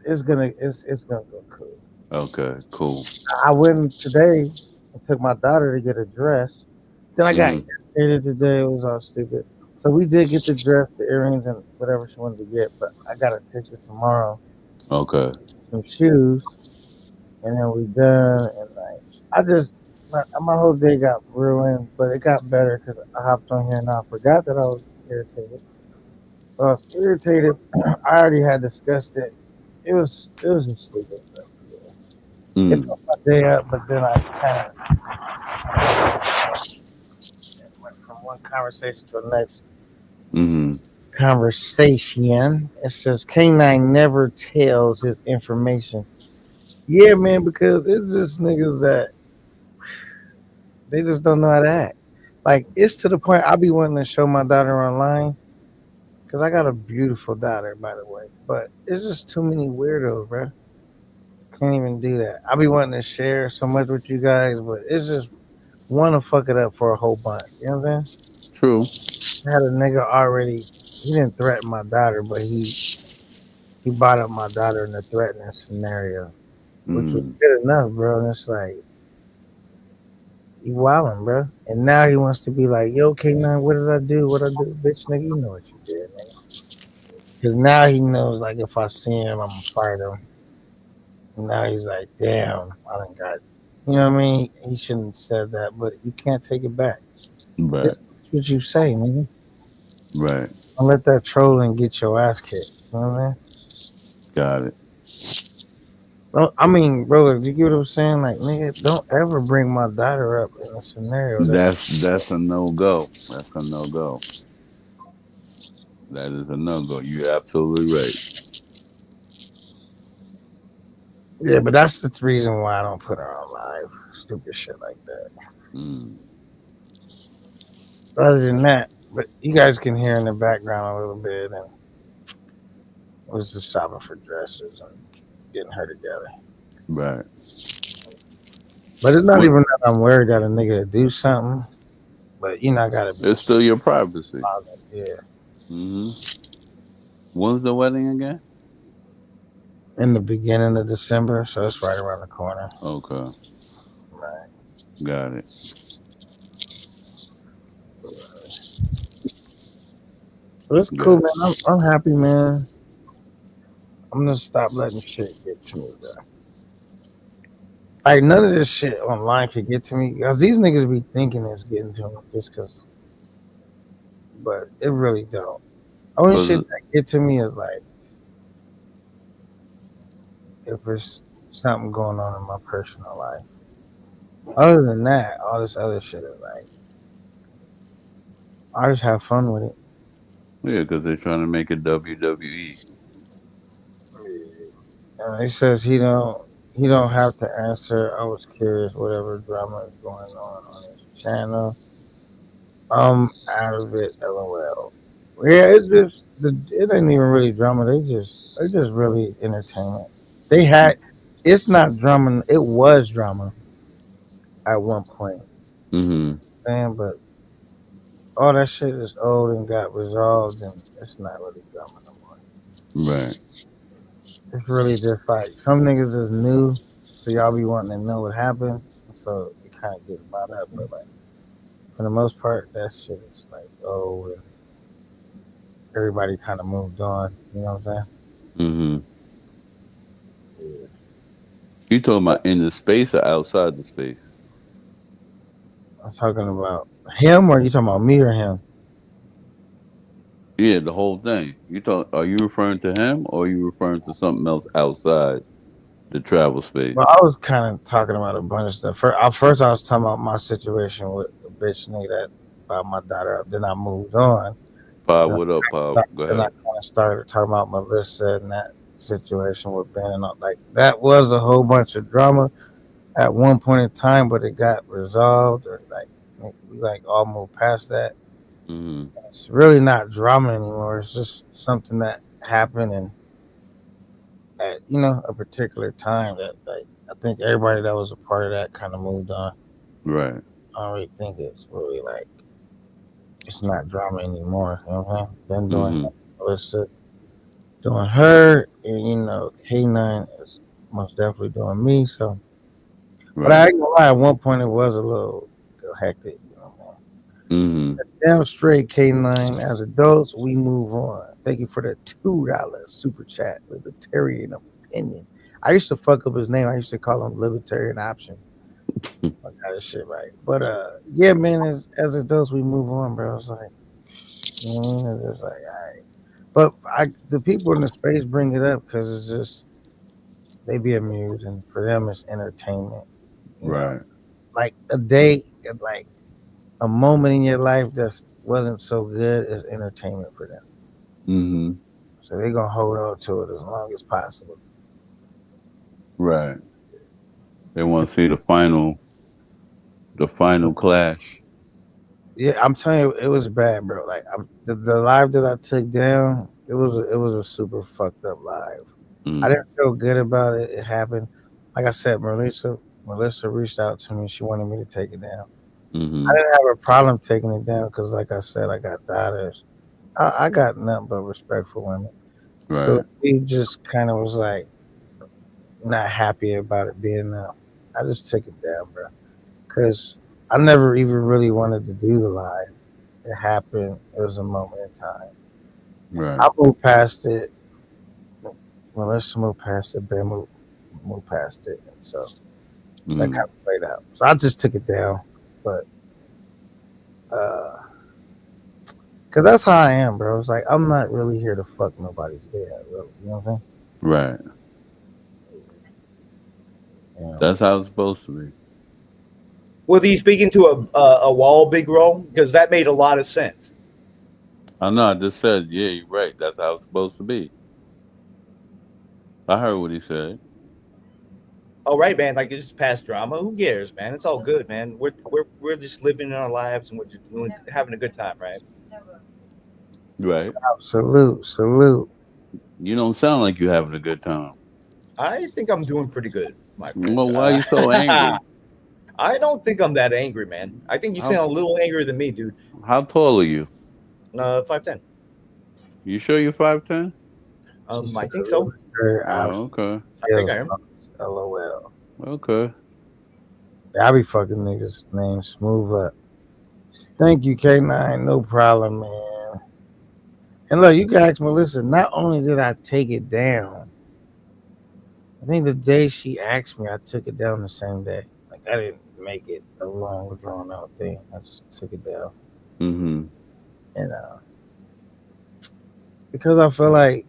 it's gonna go cool. Okay. Cool. I went today and took my daughter to get a dress. Then I got Mm-hmm. irritated today. It was all stupid. So we did get the dress, the earrings, and whatever she wanted to get. But I gotta take her tomorrow, Okay. some shoes, and then we done. And like, I just my whole day got ruined, but it got better because I hopped on here and I forgot that I was irritated. So I was irritated. I already had discussed it. It was just stupid. But yeah. It Mm. fucked my day up, but then I kind of went from one conversation to the next Mm-hmm. conversation. It says K9 never tells his information. Yeah, man, because it's just niggas that they just don't know how to act. Like it's to the point I be wanting to show my daughter online because I got a beautiful daughter, by the way. But it's just too many weirdos, bro. Can't even do that. I be wanting to share so much with you guys, but it's just want to fuck it up for a whole bunch. You know what I'm saying? True. I had a nigga already. He didn't threaten my daughter, but he brought up my daughter in a threatening scenario, which was Mm. good enough, bro. And it's like you wildin', bro. And now he wants to be like, "Yo, K9, what did I do? What I do, bitch, nigga? You know what you did, nigga." Because now he knows, like, if I see him, I'm gonna fight him. And now he's like, "Damn, I done got." You know what I mean? He shouldn't have said that, but you can't take it back. Right. It's what you say, nigga. Right. Don't let that trolling get your ass kicked. You know what I mean? Got it. Well, I mean, bro, you get what I'm saying? Like, nigga, don't ever bring my daughter up in a scenario That's a no go. That's a no go. That is a no go. You're absolutely right. yeah, but that's the reason why I don't put her on live. Stupid shit like that. Mm. Other than that, but you guys can hear in the background a little bit, and I was just shopping for dresses and getting her together. Right. But it's not What? even that I'm worried that a nigga to do something. But I gotta be It's still your privacy. positive. Yeah. Mm-hmm. When's the wedding again? In the beginning of December, so it's right around the corner. Okay. Right. Got it. But it's Got cool, it. man. I'm happy, man. I'm gonna stop letting shit get to me, bro. Like none of this shit online could get to me because these niggas be thinking it's getting to them just because, but it really don't. Only Was shit it? that get to me is like if there's something going on in my personal life. Other than that, all this other shit is like I just have fun with it. Yeah, because they're trying to make it WWE. He says he don't have to answer. I was curious, whatever drama is going on his channel. I'm out of it, lol. Yeah, it ain't even really drama. They just really entertainment. They had it's not drama. It was drama at one point. Mm-hmm. Saying, but all that shit is old and got resolved, and it's not really drama no more. Right. It's really just like some niggas is new, so y'all be wanting to know what happened, so it kind of gets brought up. But like for the most part, that shit is like and everybody kind of moved on. You know what I'm Mm-hmm. saying? You talking about in the space or outside the space? I'm talking about him, or you talking about me or him? Yeah, the whole thing. Are you referring to him or are you referring to something else outside the travel space? Well, I was kind of talking about a bunch of stuff. First, I was talking about my situation with the bitch nigga that brought my daughter up. Then I moved on. Pop, Then what up, Pop? Go I ahead. kind of started talking about Melissa and that situation with Ben and all. Like that was a whole bunch of drama at one point in time, but it got resolved, or like we like all moved past that. Mm-hmm. It's really not drama anymore. It's just something that happened, and at a particular time that like I think everybody that was a part of that kind of moved on. Right. I don't really think it's really like it's not drama anymore. You know what I'm saying? Been doing Mm-hmm. Melissa, doing her, and K9 is most definitely doing me. So, but I Right. ain't gonna lie. At one point, it was a little hectic. Mm-hmm. Damn straight, K9. As adults, we move on. Thank you for the $2 super chat. Libertarian opinion. I used to fuck up his name. I used to call him Libertarian Option. I got this shit right. But yeah, man. As adults, we move on, bro. It's like, it's just like, all right. But the people in the space bring it up because it's just they be amused, and for them, it's entertainment. Right. Like a day, like a moment in your life that wasn't so good is entertainment for them. Mm-hmm. So they're gonna hold on to it as long as possible. Right. They want to see the final clash. Yeah, I'm telling you, it was bad, bro. Like the live that I took down, it was a super fucked up live. I didn't feel good about it. It happened. Like I said, Melissa reached out to me. She wanted me to take it down. Mm-hmm. I didn't have a problem taking it down because, like I said, I got daughters. I got nothing but respect for women. Right. So he just kind of was like not happy about it being up. I just took it down, bro, because I never even really wanted to do the live. It happened. It was a moment in time. Right. I moved past it. Melissa moved past it. Ben moved past it. So that kind of played out. So I just took it down, but because that's how I am, bro. It's like I'm not really here to fuck nobody's day up, really. You know what I'm saying? Right. Yeah. That's how it's supposed to be. Was he speaking to a wall, Big Roll? Because that made a lot of sense. I know. I just said, yeah, you're right. That's how it's supposed to be. I heard what he said. All right, man. Like, it's just past drama. Who cares, man? It's all good, man. We're just living our lives and we're just having a good time, right? Right. Salute. You don't sound like you're having a good time. I think I'm doing pretty good, my friend. Well, why are you so angry? I don't think I'm that angry, man. I think you sound a little angrier than me, dude. How tall are you? 5'10". You sure you're 5'10"? I think so. Oh, okay. I think I am. LOL. Okay. I be fucking niggas' names smooth up. Thank you, K9. No problem, man. And look, you can ask Melissa. Not only did I take it down, I think the day she asked me, I took it down the same day. Like I didn't make it a long, drawn out thing. I just took it down. Mm-hmm. And because I feel like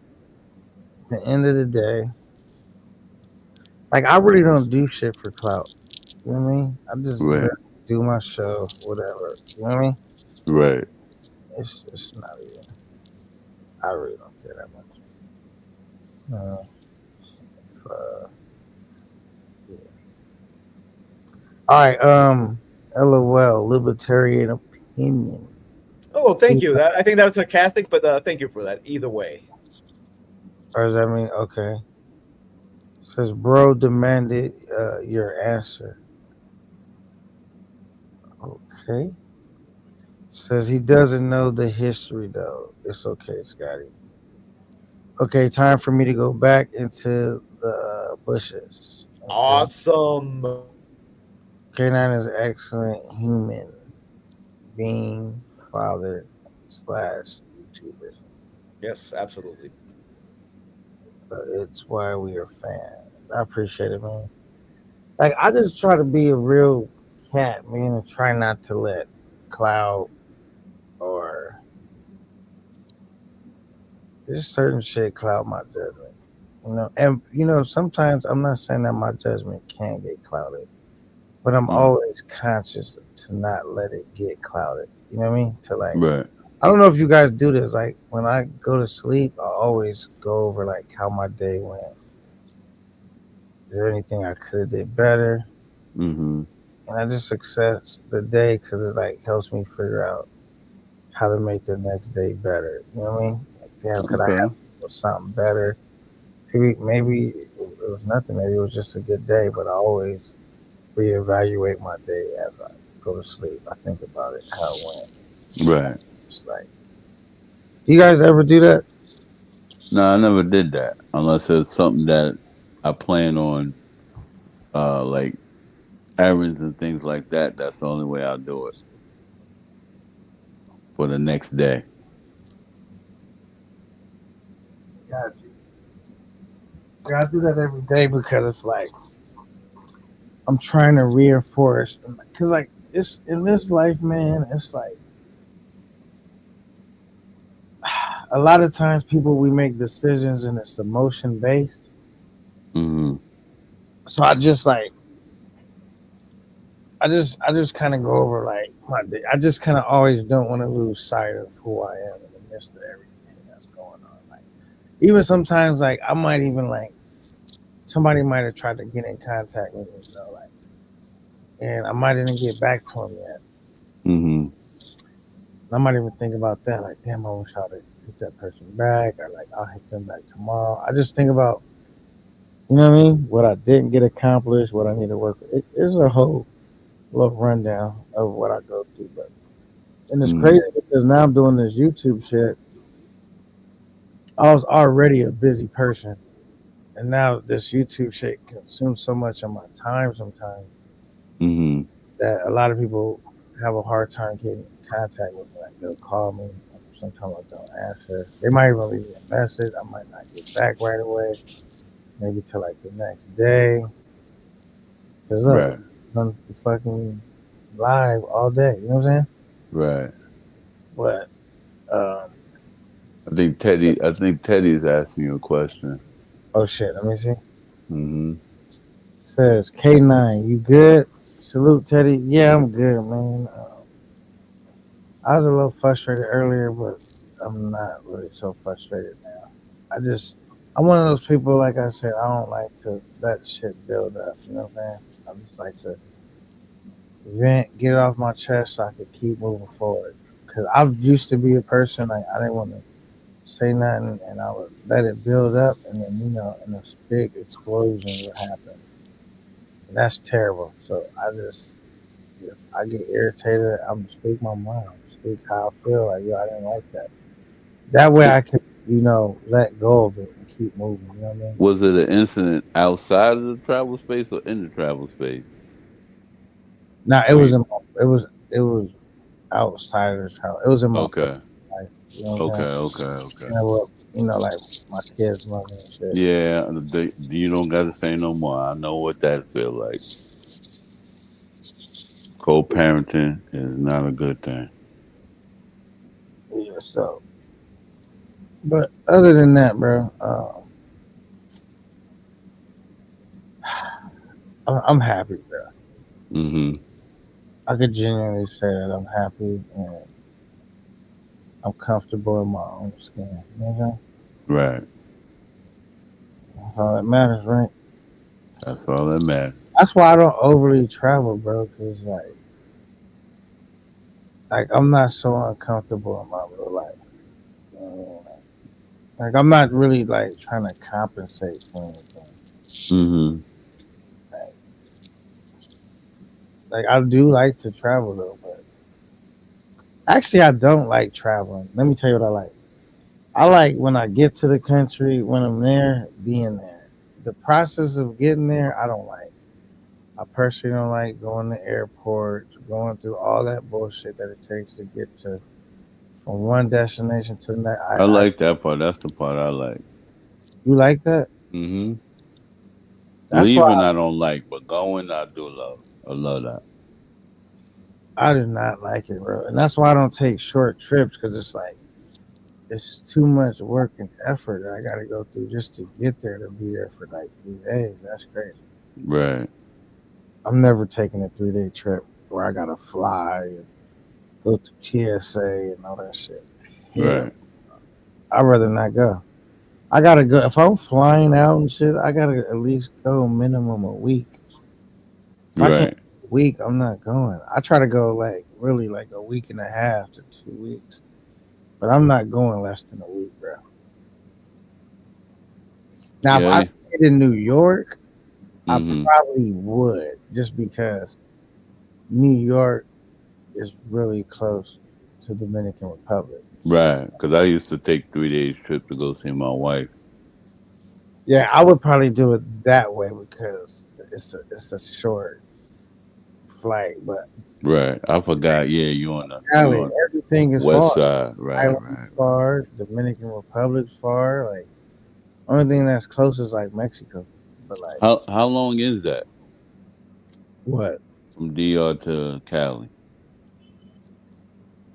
at the end of the day, like I really don't do shit for clout. You know what I mean? I just do my show, whatever. You know what I mean? Right. It's not even. I really don't care that much. Yeah. All right. LOL. Libertarian opinion. Oh, thank you. I think that was sarcastic, but thank you for that. Either way. Or does that mean okay? Says bro demanded your answer. Okay. Says he doesn't know the history though. It's okay, Scotty. Okay, time for me to go back into the bushes. Okay. Awesome. K9 is an excellent human being, father / YouTuber. Yes, absolutely. It's why we are fans. I appreciate it, man. Like I just try to be a real cat, man, and try not to let cloud or just certain shit cloud my judgment. And sometimes I'm not saying that my judgment can get clouded, but I'm always conscious to not let it get clouded. You know what I mean? To like, right. I don't know if you guys do this. Like when I go to sleep, I always go over like how my day went. Is there anything I could have did better? Mm-hmm. And I just success the day because it like helps me figure out how to make the next day better. You know what I mean? Like, damn, could I have something better? maybe it was nothing. Maybe it was just a good day. But I always reevaluate my day as I go to sleep. I think about it, how it went. Right. It's like, do you guys ever do that? No, I never did that unless it's something that I plan on, like errands and things like that. That's the only way I'll do it for the next day. Got you. Yeah, I do that every day because it's like I'm trying to reinforce, because like it's in this life, man. It's like a lot of times people we make decisions and it's emotion based. Mm-hmm. So I just kind of go over like my day. I just kind of always don't want to lose sight of who I am in the midst of everything that's going on. Like even sometimes, like I might even like somebody might have tried to get in contact with me, like, and I might didn't get back to them yet. Mm-hmm. I might even think about that, like, damn, I wish I'd hit that person back, or like I'll hit them back tomorrow. I just think about, you know what I mean, what I didn't get accomplished, what I need to work with. It is a whole little rundown of what I go through, but and it's crazy because now I'm doing this YouTube shit. I was already a busy person, and now this YouTube shit consumes so much of my time sometimes Mm-hmm. that a lot of people have a hard time getting in contact with me. Like they'll call me, sometimes I don't answer. They might even leave me a message. I might not get back right away, maybe till like the next day. Cause look, Right. I'm fucking live all day. You know what I'm saying? Right. But I think Teddy's asking you a question. oh shit, let me see. Mm-hmm. Says K9, you good? Salute, Teddy. Yeah, I'm good, man. I was a little frustrated earlier, but I'm not really so frustrated now. I'm one of those people, like I said, I don't like to let shit build up. You know what I'm saying? I just like to vent, get it off my chest so I could keep moving forward. Because I used to be a person, like, I didn't want to say nothing and I would let it build up, and then, and this big explosion would happen. And that's terrible. So if I get irritated, I'm gonna speak my mind, speak how I feel. Like, yo, I didn't like that. That way I can, let go of it and keep moving. You know what I mean? Was it an incident outside of the travel space or in the travel space? Now it Were was you- it was outside of the travel. It was in my Okay. life. You know what I'm saying? Okay. Like my kids' mother and shit. Yeah, you don't got to say no more. I know what that feel like. Co-parenting is not a good thing. Yeah, so, but other than that, bro, I'm happy, bro. Mm-hmm. I could genuinely say that I'm happy and I'm comfortable in my own skin. You know what I'm saying? Right. That's all that matters, right? That's all that matters. That's why I don't overly travel, bro. Cause like I'm not so uncomfortable in my real life. You know what I mean? Like I'm not really like trying to compensate for anything. Mm-hmm. Like I do like to travel though, but actually I don't like traveling. Let me tell you what I like. I like when I get to the country, when I'm there, being there. The process of getting there, I don't like. I personally don't like going to the airport, going through all that bullshit that it takes to get to from one destination to the next. I like that part. That's the part I like. You like that? Mm-hmm. That's why Leaving I don't like, but going I do love. I love that. I do not like it, bro. And that's why I don't take short trips, because it's like it's too much work and effort that I got to go through just to get there, to be there for like 3 days. That's crazy. Right. I'm never taking a 3-day trip where I gotta fly and go to TSA and all that shit. Right. I'd rather not go. I gotta go if I'm flying out and shit. I gotta at least go minimum a week. If I can't Right. a week, I'm not going. I try to go like really like a week and a half to 2 weeks, but I'm not going less than a week, bro. Now, Yeah. if I stayed in New York, Mm-hmm. I probably would, just because New York is really close to Dominican Republic. Right. Because I used to take 3 days trip to go see my wife. Yeah, I would probably do it that way because it's a short flight, but Right. I forgot. Yeah, you on Cali, everything is west far. side. Right. Island Right. far, Dominican Republic's far. Like only thing that's close is like Mexico. But like How long is that what? from DR to Cali?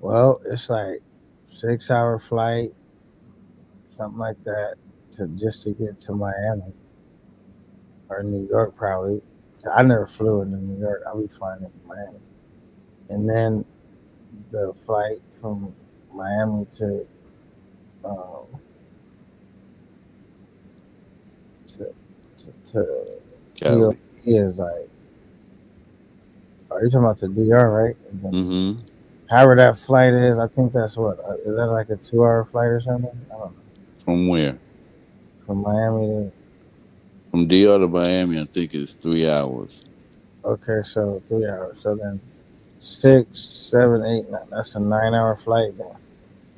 Well, it's like 6 hour flight, something like that, to get to Miami or New York probably. I never flew into New York. I'll be flying into Miami, and then the flight from Miami um, to Cali. POP is like. Are you talking about the DR, right? Mm-hmm. However that flight is, I think that's what is that like a 2 hour flight or something? I don't know. From where? From Miami to From DR to Miami, I think it's 3 hours. okay, so 3 hours. So then 6, 7, 8, 9. That's a 9 hour flight then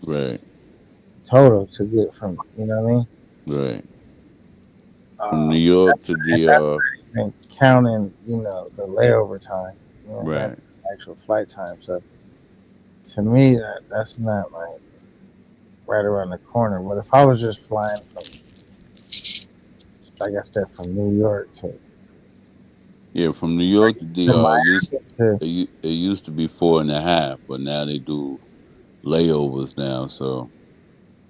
Right. total to get from you know what I mean? Right. From New York to That's DR. and counting, the layover time, not Right. actual flight time. So to me that's not like right around the corner. But if I was just flying from like I said, from New York to Yeah, from New York to DR, to it used to be 4.5, but now they do layovers now, so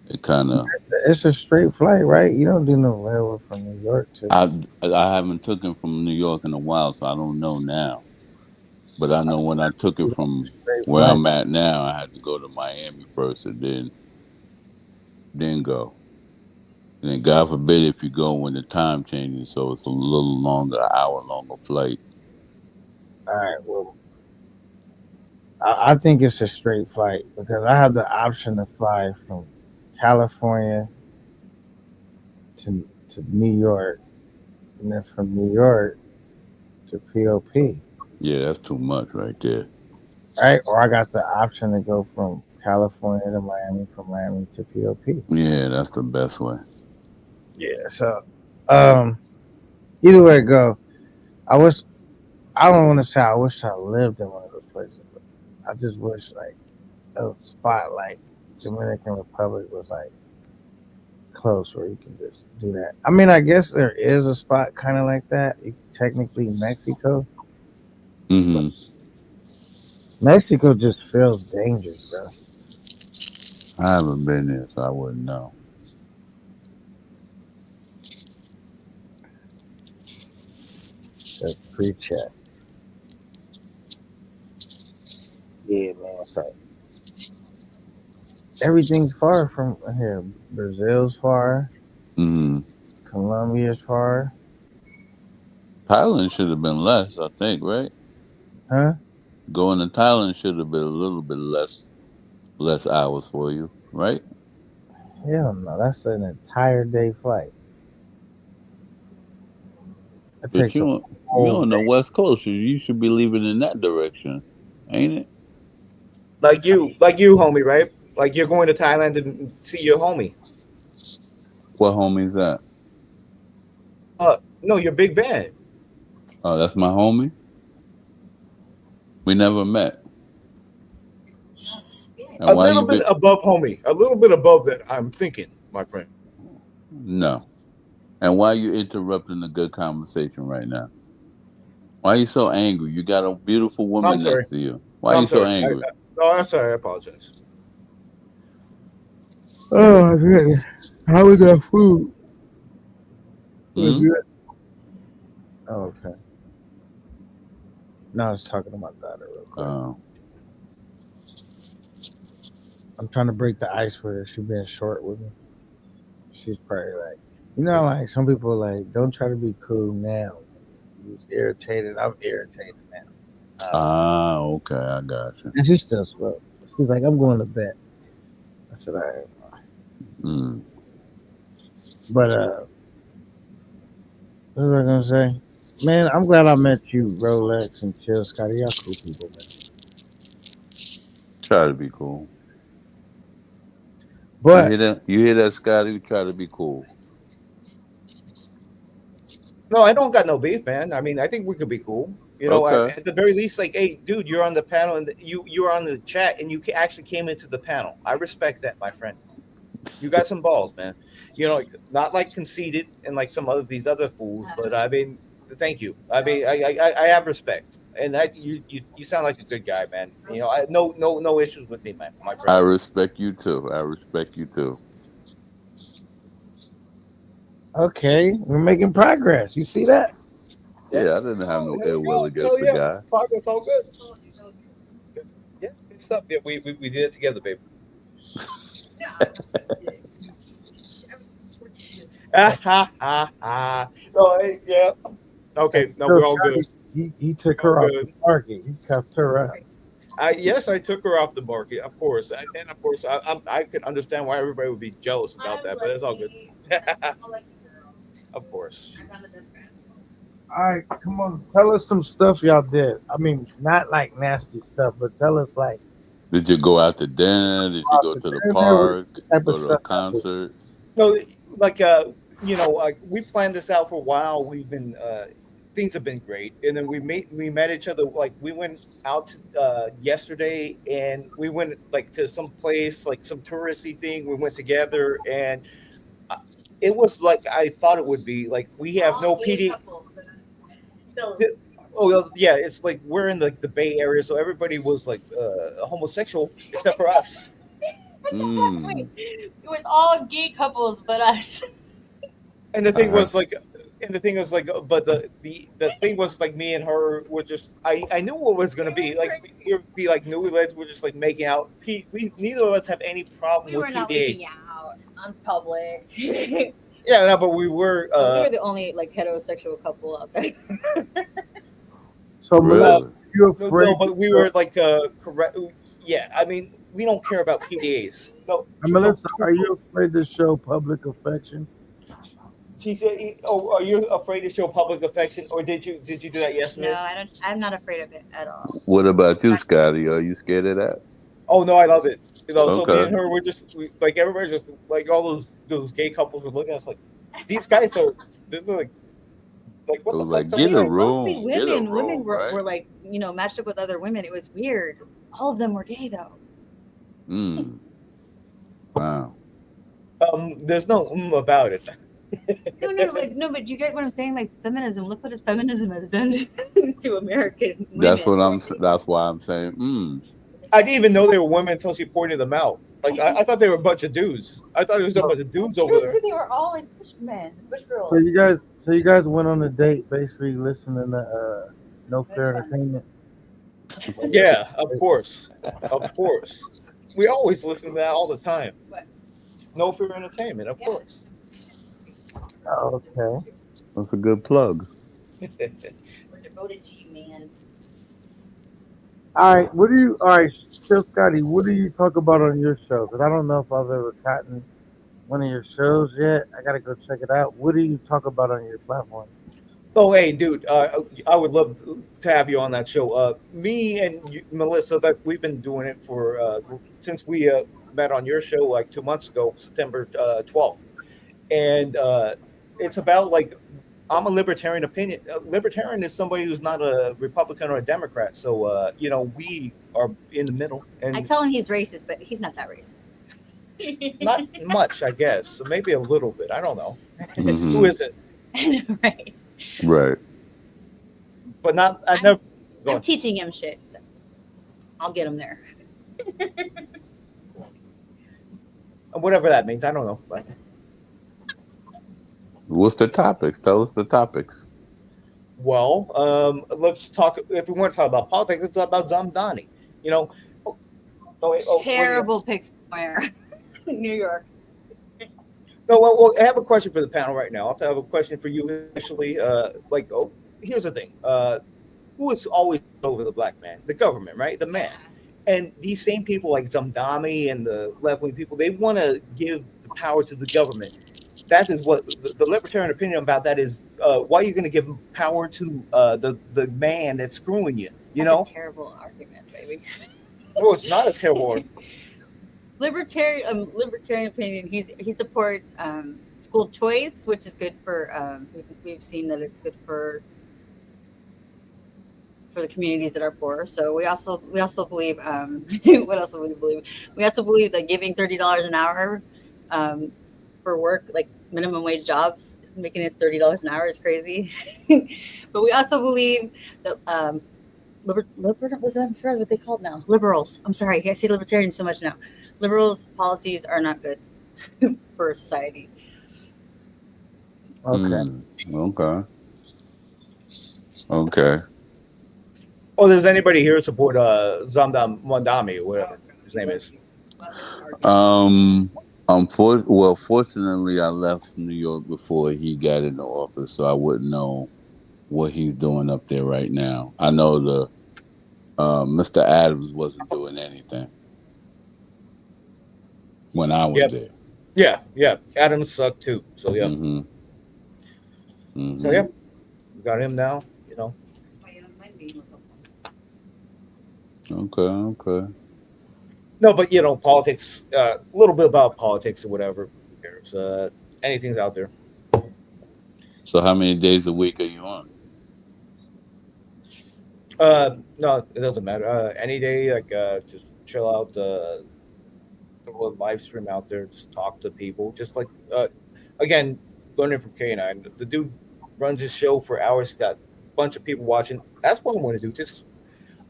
it kind of. it's a straight flight, right? You don't do no layover from New York to. I haven't taken from New York in a while, so I don't know now. But I know when I took it from Straight where flight. I'm at now, I had to go to Miami first, and then go. And then God forbid if you go when the time changes, so it's a little longer, hour longer flight. All right, well, I think it's a straight flight because I have the option to fly from California to New York, and then from New York to POP, Yeah, that's too much right there. right? Or I got the option to go from California to Miami, from Miami to POP. Yeah, that's the best way. Yeah. So, either way it go, I don't want to say I wish I lived in one of those places, but I just wish like a spot like Dominican Republic was like close where you can just do that. I mean, I guess there is a spot kind of like that. Technically, Mexico. Mm-hmm. Mexico just feels dangerous, bro. I haven't been there, so I wouldn't know. The pre-check. Yeah, man. It's like everything's far from here. Brazil's far. Mm-hmm. Colombia's far. Thailand should have been less, I think, right? Huh? Going to Thailand should have been a little bit less hours for you, right? Hell no, that's an entire day flight. It But takes a you're whole on the day. West Coast, so you should be leaving in that direction, ain't it? Like you, homie, right? Like you're going to Thailand to see your homie. What homie is that? No, your big band. Oh, that's my homie. We never met. And A why little you bit above homie. A little bit above that, I'm thinking, my friend. No. And why you interrupting a good conversation right now? Why are you so angry? You got a beautiful woman I'm sorry. next to you. Why are I'm you so sorry. angry? I'm sorry. I apologize. Oh my goodness. How was that food? Was Hmm? it? Oh, okay. No, I was talking to my daughter real quick. I'm trying to break the ice with her. She's being short with me. She's probably like, like some people like, don't try to be cool now. You're irritated. I'm irritated now. Okay, I got you. And she still spoke. She's like, I'm going to bed. I said, all right. Mm. But What was I gonna say? Man, I'm glad I met you, Rolex and Chill Scotty. Y'all cool people, man. Try to be cool. You But hear that? You hear that, Scotty? We try to be cool. No, I don't got no beef, man. I mean, I think we could be cool. You know, Okay. at the very least, like, hey, dude, you're on the panel and you're on the chat and you actually came into the panel. I respect that, my friend. You got some balls, man. You know, like, not like conceited and like some other these other fools, but I mean, thank you. I mean, I have respect, and you sound like a good guy, man. You know, I no issues with me, man, my I friend. respect you too. I respect you too. okay, we're making progress. You see that? Yeah, I didn't have no There ill you will go. against Hell the yeah, guy. progress, all good. Yeah, good stuff. Yeah, we did it together, baby. No, hey, yeah. Okay, no, Chill we're all good. Scotty, he took All her off the good. market. He cuffed her out. Yes, I took her off the market, of course, and of course, I could understand why everybody would be jealous about that, but it's all good. Of course. All right, come on, tell us some stuff y'all did. I mean, not like nasty stuff, but tell us like Did you go out to dinner? Did you go to the park? what type Go of to a stuff. concert? No, like you know, like we planned this out for a while. We've been things have been great, and then we met each other. Like we went out yesterday, and we went like to some place, like some touristy thing. We went together, and it was like I thought it would be. Like we have no PD. Oh well, yeah, it's like we're in the Bay Area, so everybody was like homosexual except for us. Mm. It was all gay couples but us. And the thing Uh-huh. was like, but the thing was like me and her were just I knew what it was gonna be like it'd be like newlyweds. We're just like making out. We neither of us have any problem We with were not PDA. making out on public. Yeah, no, but we were. We were the only like heterosexual couple out there. So, Really? Melissa, you No, afraid? but we were like correct. Yeah, I mean we don't care about PDAs. No, Melissa, are you afraid to show public affection? She said, "Oh, are you afraid to show public affection, or did you do that yesterday?" No, I don't. I'm not afraid of it at all. What about you, Scotty? Are you scared of that? Oh no, I love it. You know, so me Okay. and her, like everybody's just like all those gay couples were looking at us like these guys are they're like what So the like, fuck? get a Like, mostly room. Get a women. Women room, were right? like matched up with other women. It was weird. All of them were gay though. Mm. Wow. There's no about it. No, but you get what I'm saying? Like feminism. Look what feminism has done to American women. That's why I'm saying. Mm. I didn't even know they were women until she pointed them out. Like I thought they were a bunch of dudes. I thought it was a bunch of dudes over there. They were all like bush men, bush girls. So you guys went on a date, basically listening to No Fair Entertainment. Yeah, of course. We always listen to that all the time. No Fear Entertainment, of course. Oh, okay. That's a good plug. We're devoted to you, man. All right, all right, Chill Scotty, what do you talk about on your show? Because I don't know if I've ever gotten one of your shows yet. I got to go check it out. What do you talk about on your platform? Oh, hey, dude, I would love to have you on that show. Me and Melissa, that we've been doing it for since we met on your show like 2 months ago, September 12th, and it's about like I'm a libertarian opinion. Libertarian is somebody who's not a Republican or a Democrat, so we are in the middle. And I tell him he's racist, but he's not that racist. not much, I guess. So maybe a little bit. I don't know. Mhm. Who is it? Right. Right. But not. I've never. Go I'm on. teaching him shit. So I'll get him there. Whatever that means, I don't know. But What's the topics? Tell us the topics. well, let's talk. If we want to talk about politics, let's talk about Zamdani. You know. Wait, Terrible pick somewhere. New York. No, well, I have a question for the panel right now. I have a question for you initially. Here's the thing. Who is always over the black man? The government, right? The man. And these same people like Zamdani and the left-wing people, they want to give the power to the government. that is what the libertarian opinion about that is. Why are you going to give power to the man that's screwing you? You know, That's a terrible argument, baby. no, it's not a terrible argument. Libertarian opinion. He supports school choice, which is good for. We've seen that it's good for the communities that are poor. So we also believe. What else do we believe? We also believe that giving $30 an hour for work, like minimum wage jobs, making it $30 an hour is crazy. But we also believe that what they called now? Liberals. I'm sorry, I say libertarian so much now. Liberals' policies are not good for society. Okay. Okay. Oh, does anybody here support Zamdan Mondami or whatever his name is? Fortunately, I left New York before he got into office, so I wouldn't know what he's doing up there right now. I know the Mr. Adams wasn't doing anything when I was there. Yeah. Adams sucked too. So yeah. So yeah, we got him now. You know. Okay. No, but you know, politics. A little bit about politics or whatever. Who cares? Anything's out there. So how many days a week are you on? No, it doesn't matter. Any day, like just chill out. Throw a live stream out there. Just talk to people. Just like again, learning from K9. The dude runs his show for hours. Got a bunch of people watching. That's what I want to do. Just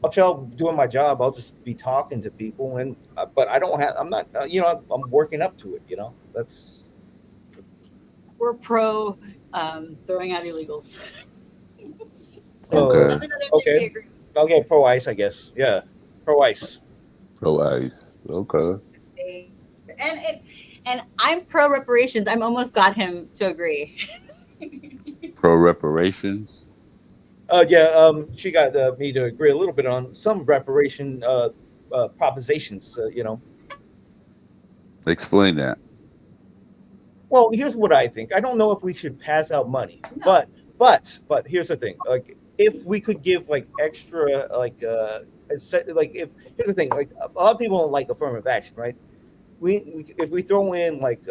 I'll chill doing my job. I'll just be talking to people, and but I don't have. I'm not. I'm working up to it. You know, that's. We're pro throwing out illegals. Okay. Pro ICE, I guess. Yeah. Pro ICE. Pro ICE. Okay. And I'm pro reparations. I'm almost got him to agree. Pro reparations. She got me to agree a little bit on some reparation propositions. You know. Explain that. Well, here's what I think. I don't know if we should pass out money, but here's the thing. Like, if we could give like extra, like here's the thing. Like, a lot of people don't like affirmative action, right? We if we throw in like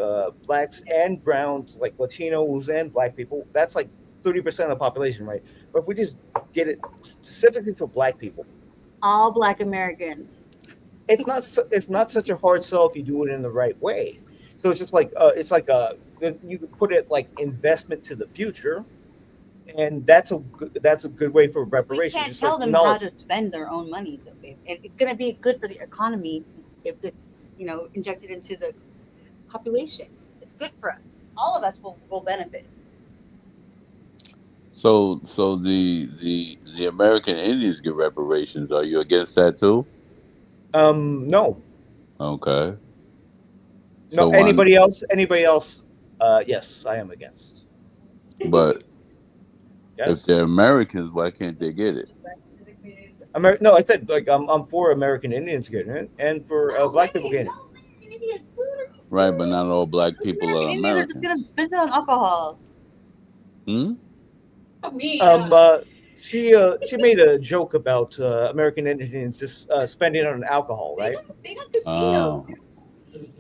blacks and browns, like Latinos and black people, that's like 30% of the population, right? But if we just get it specifically for black people, all black Americans, it's not such a hard sell if you do it in the right way. So it's just like you could put it like investment to the future, and that's a good way for reparations. We can't tell them how to spend their own money. It's going to be good for the economy if it's injected into the population. It's good for us. All of us will benefit. So the American Indians get reparations. Are you against that too? No. Okay. No. Anybody else? Yes, I am against. But yes. If they're Americans, why can't they get it? No, I said like I'm for American Indians getting it, and for black people getting it. Right, but not all black people are Indians American. are just gonna spend it on alcohol. She made a joke about American Indians just spending on alcohol, right? They got casinos.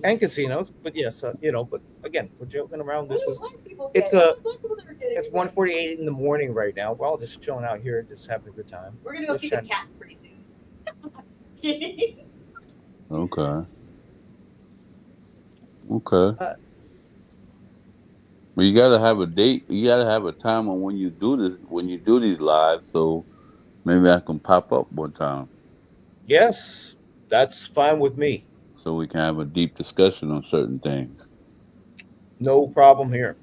And casinos, but yes, but again, we're joking around. It's 1:48 in the morning right now. We're all just chilling out here, just having a good time. We're gonna go feed the cats pretty soon. Okay. Well, you gotta have a date. You gotta have a time on when you do this. When you do these lives, so maybe I can pop up one time. Yes, that's fine with me. So we can have a deep discussion on certain things. No problem here.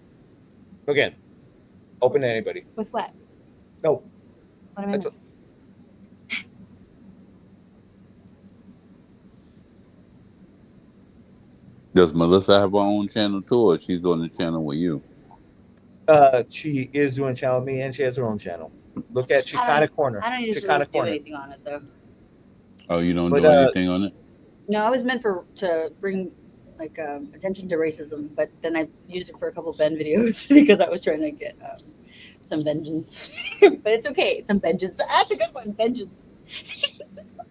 Again, open to anybody. With what? No. What am I miss? Does Melissa have her own channel too, or she's on the channel with you? She is doing channel with me, and she has her own channel. Look at Chicana Corner. I don't usually do anything on it though. Oh, you don't do anything on it? No, I was meant to bring attention to racism, but then I used it for a couple Ben videos because I was trying to get some vengeance. But it's okay, some vengeance. That's a good one, vengeance.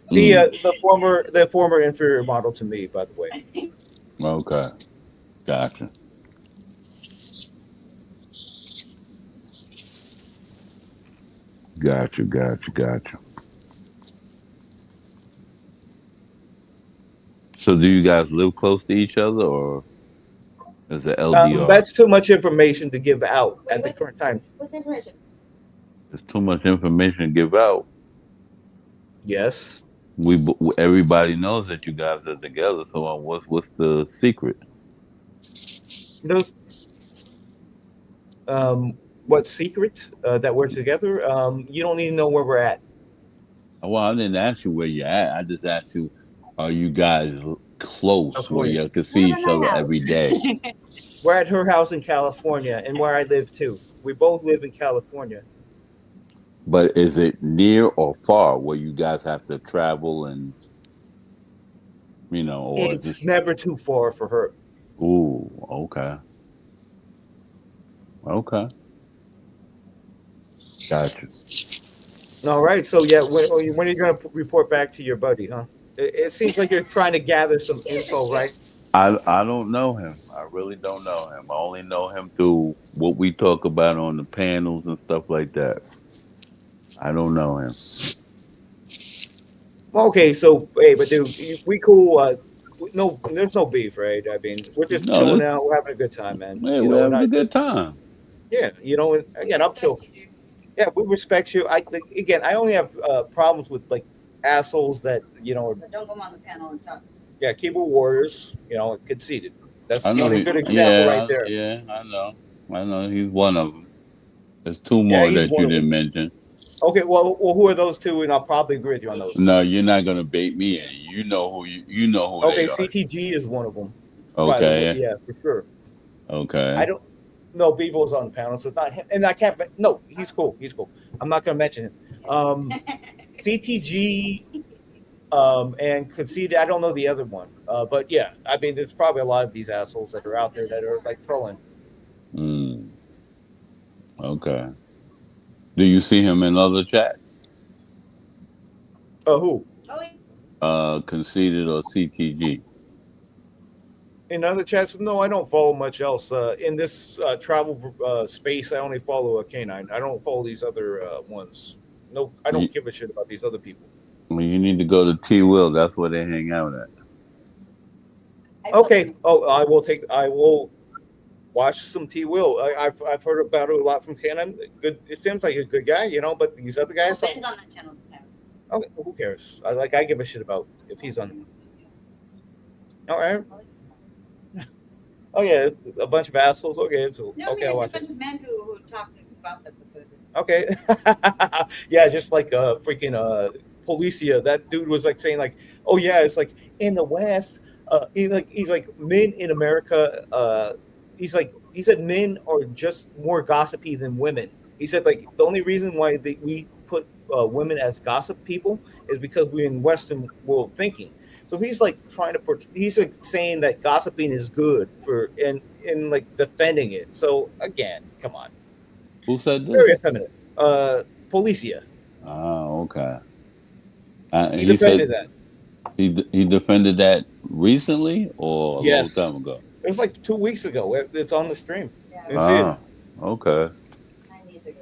The former inferior model to me, by the way. Okay, gotcha. Gotcha. So, do you guys live close to each other, or is it LDR? That's too much information to give out at the current time. What's the information? There's too much information to give out. Yes. Everybody knows that you guys are together. So, what's the secret? Those. What secret that we're together? You don't need to know where we're at. Well, I didn't ask you where you're at. I just asked you, are you guys close where you can see each other every day? We're at her house in California, and where I live too. We both live in California. But is it near or far where you guys have to travel and, or It's never too far for her. Ooh, okay. Gotcha. All right. So yeah, when are you going to report back to your buddy, huh? It seems like you're trying to gather some info, right? I don't know him. I really don't know him. I only know him through what we talk about on the panels and stuff like that. I don't know him. Okay, so hey, but dude, we cool. No, there's no beef, right? I mean, we're just chilling out. We're having a good time, man. Yeah, we're having a good time. Yeah, again, I'm chill. Yeah, we respect you. I only have problems with like assholes that Don't come on the panel and talk. Yeah, keyboard warriors. Conceited. That's I know a good example right there. Yeah, I know. He's one of them. There's two more that you didn't mention. Okay, well, who are those two? And I'll probably agree with you on those. No, you're not gonna bait me in. You know who Okay, they are. CTG is one of them. Okay. Yeah, for sure. Okay. I don't. No, Bevo's on the panel, so it's not him. And I can't. No, he's cool. I'm not gonna mention him. CTG, and Conceded. I don't know the other one. But yeah, I mean, there's probably a lot of these assholes that are out there that are like trolling. Okay. Do you see him in other chats? Who? Conceded or CTG? In other chats, no, I don't follow much else. In this travel space, I only follow a K9. I don't follow these other ones. No, I don't give a shit about these other people. Well, you need to go to T Will. That's where they hang out at. Okay. Oh, I will watch some T Will. I've heard about it a lot from K9. Good. It seems like a good guy, but these other guys. Ben's on that channel sometimes. Okay, who cares? I give a shit about if he's on. All right. Oh yeah, a bunch of assholes. Okay, so No, okay, I I'll mean, watch it's a it. bunch of men who talk and gossip. That's what it is. Okay. Yeah, just like freaking Policia. That dude was like saying like, oh yeah, it's like in the West, he's like men in America. He said men are just more gossipy than women. He said like the only reason why we put women as gossip people is because we're in Western world thinking. So he's like he's like saying that gossiping is good for and like defending it. So again, come on. Who said this? Very effeminate. Policia. Oh, okay. He defended that. He defended that recently or a Yes. long time ago? It was like 2 weeks ago. It's on the stream. Ah, okay. 9 years ago.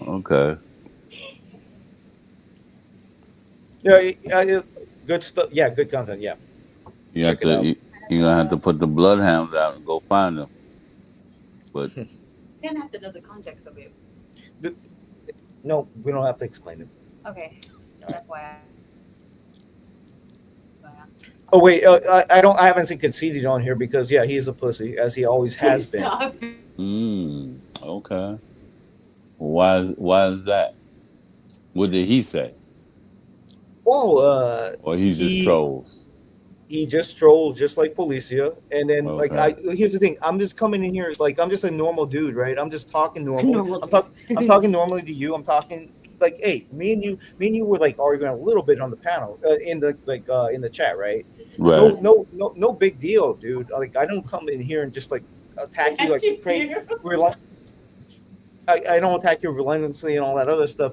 Okay. Yeah, good stuff. Yeah, good content. Yeah. You have to. You're gonna have to put the bloodhounds out and go find them. But You don't have to know the context of it. No, we don't have to explain it. Okay. FYI. Oh wait, I haven't seen Conceded on here because yeah, he's a pussy as he always has been. Stop. Okay. Why is that? What did he say? Well, Or he just trolls? He just trolls just like Policia. And then Okay. like here's the thing, I'm just coming in here like I'm just a normal dude, right? I'm just talking normal. I'm talking normally to you. I'm talking like, hey, me and you were like arguing a little bit on the panel in the chat, right? Right. No big deal, dude. Like, I don't come in here and just like attack you like crazy. I don't attack you relentlessly and all that other stuff.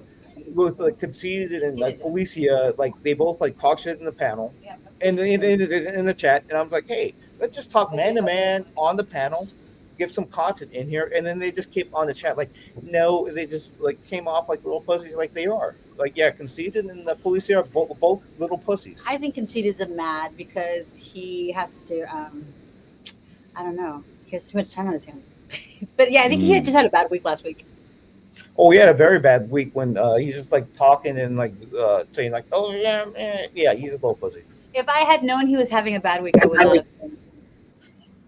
With like Conceited and like Policia, like they both like talk shit in the panel and in the chat, and I was like, hey, let's just talk man to man on the panel, give some content in here, and then they just keep on the chat like, no, they just like came off like little pussies, like they are. Like, yeah, Conceited and the Policia are both little pussies. I think Conceited's mad because he has to I don't know, he has too much time on his hands. But yeah, I think he had just had a bad week last week. Oh, he had a very bad week when he's just like talking and like saying like, oh yeah, yeah, he's a little pussy. If I had known he was having a bad week, I would not have been.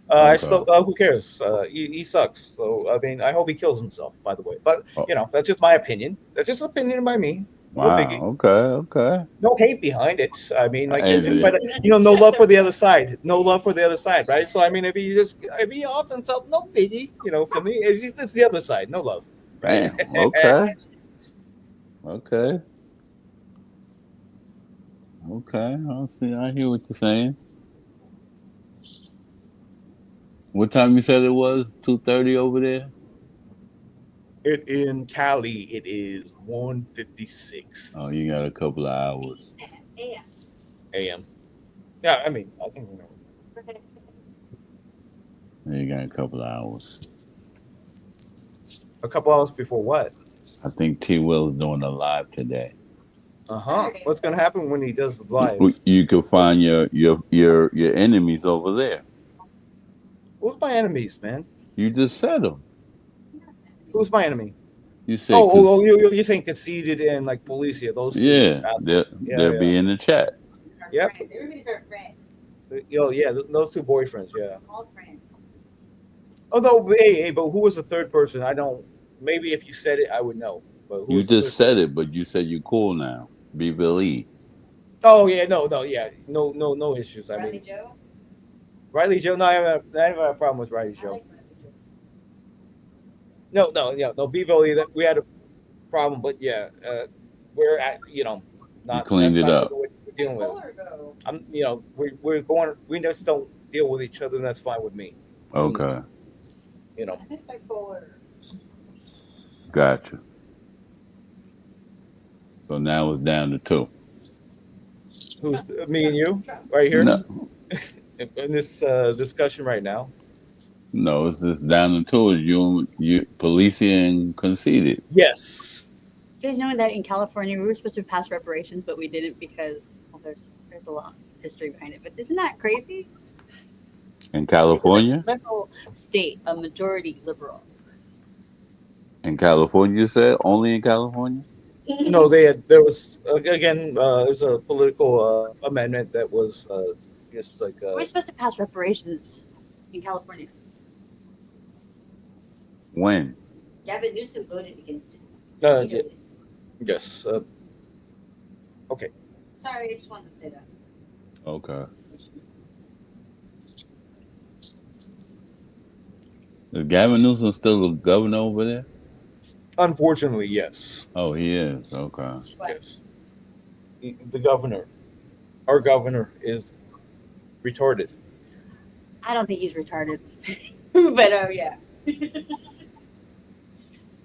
I still, who cares? He sucks. So I mean, I hope he kills himself. By the way, but you know, that's just my opinion. That's just opinion by me. No Wow. biggie. Okay. No hate behind it. I mean, like, Hey, but you know, no love for the other side. No love for the other side, right? So I mean, if he offs himself, no biggie. You know, for me, it's the other side. No love. Damn. Okay. Okay. I hear what you're saying. What time you said it was? 2:30 over there? It in Cali, it is 1:56 Oh, you got a couple of hours. a.m. Yeah, I mean, I think You got a couple of hours. a couple hours before what? I think T Will's doing a live today. What's gonna happen when he does the live? You can find your enemies over there. Who's my enemies, man? You just said them. Who's my enemy? You said you're saying Conceited and like Policia, those two. yeah, assholes. they'll be in the chat. Yep. Everybody's our friend. Yo, yeah, those two boyfriends, yeah. All friends. Oh no, but who was the third person? I don't. Maybe if you said it, I would know. But who You was the just third said it, but you said you cool now. Be Billy. Oh yeah, no issues. I mean, Riley Joe. No, I have a problem with Riley Joe. No, B-Billy. That we had a problem, but yeah, we're at not cleaned it that's up. the way we're dealing with it. I'm we're going. We just don't deal with each other, and that's fine with me. Okay, Bipolar. gotcha. So now it's down to 2. Who's me and you right here? No, In this discussion right now. no, it's just down to 2. Is you, Policia and Conceited. Yes. You guys know that in California we were supposed to pass reparations, but we didn't because there's a long history behind it. But isn't that crazy? In California? Liberal state, a majority liberal. In California, you said only in California? No, there was again there's a political amendment that was just like We're supposed to pass reparations in California. When? Gavin Newsom voted against it. yes. Okay. Sorry, I just wanted to say that. Okay. Is Gavin Newsom still the governor over there? Unfortunately, yes. Oh, he is. Okay. Yes. The governor, our governor, is retarded. I don't think he's retarded, but yeah.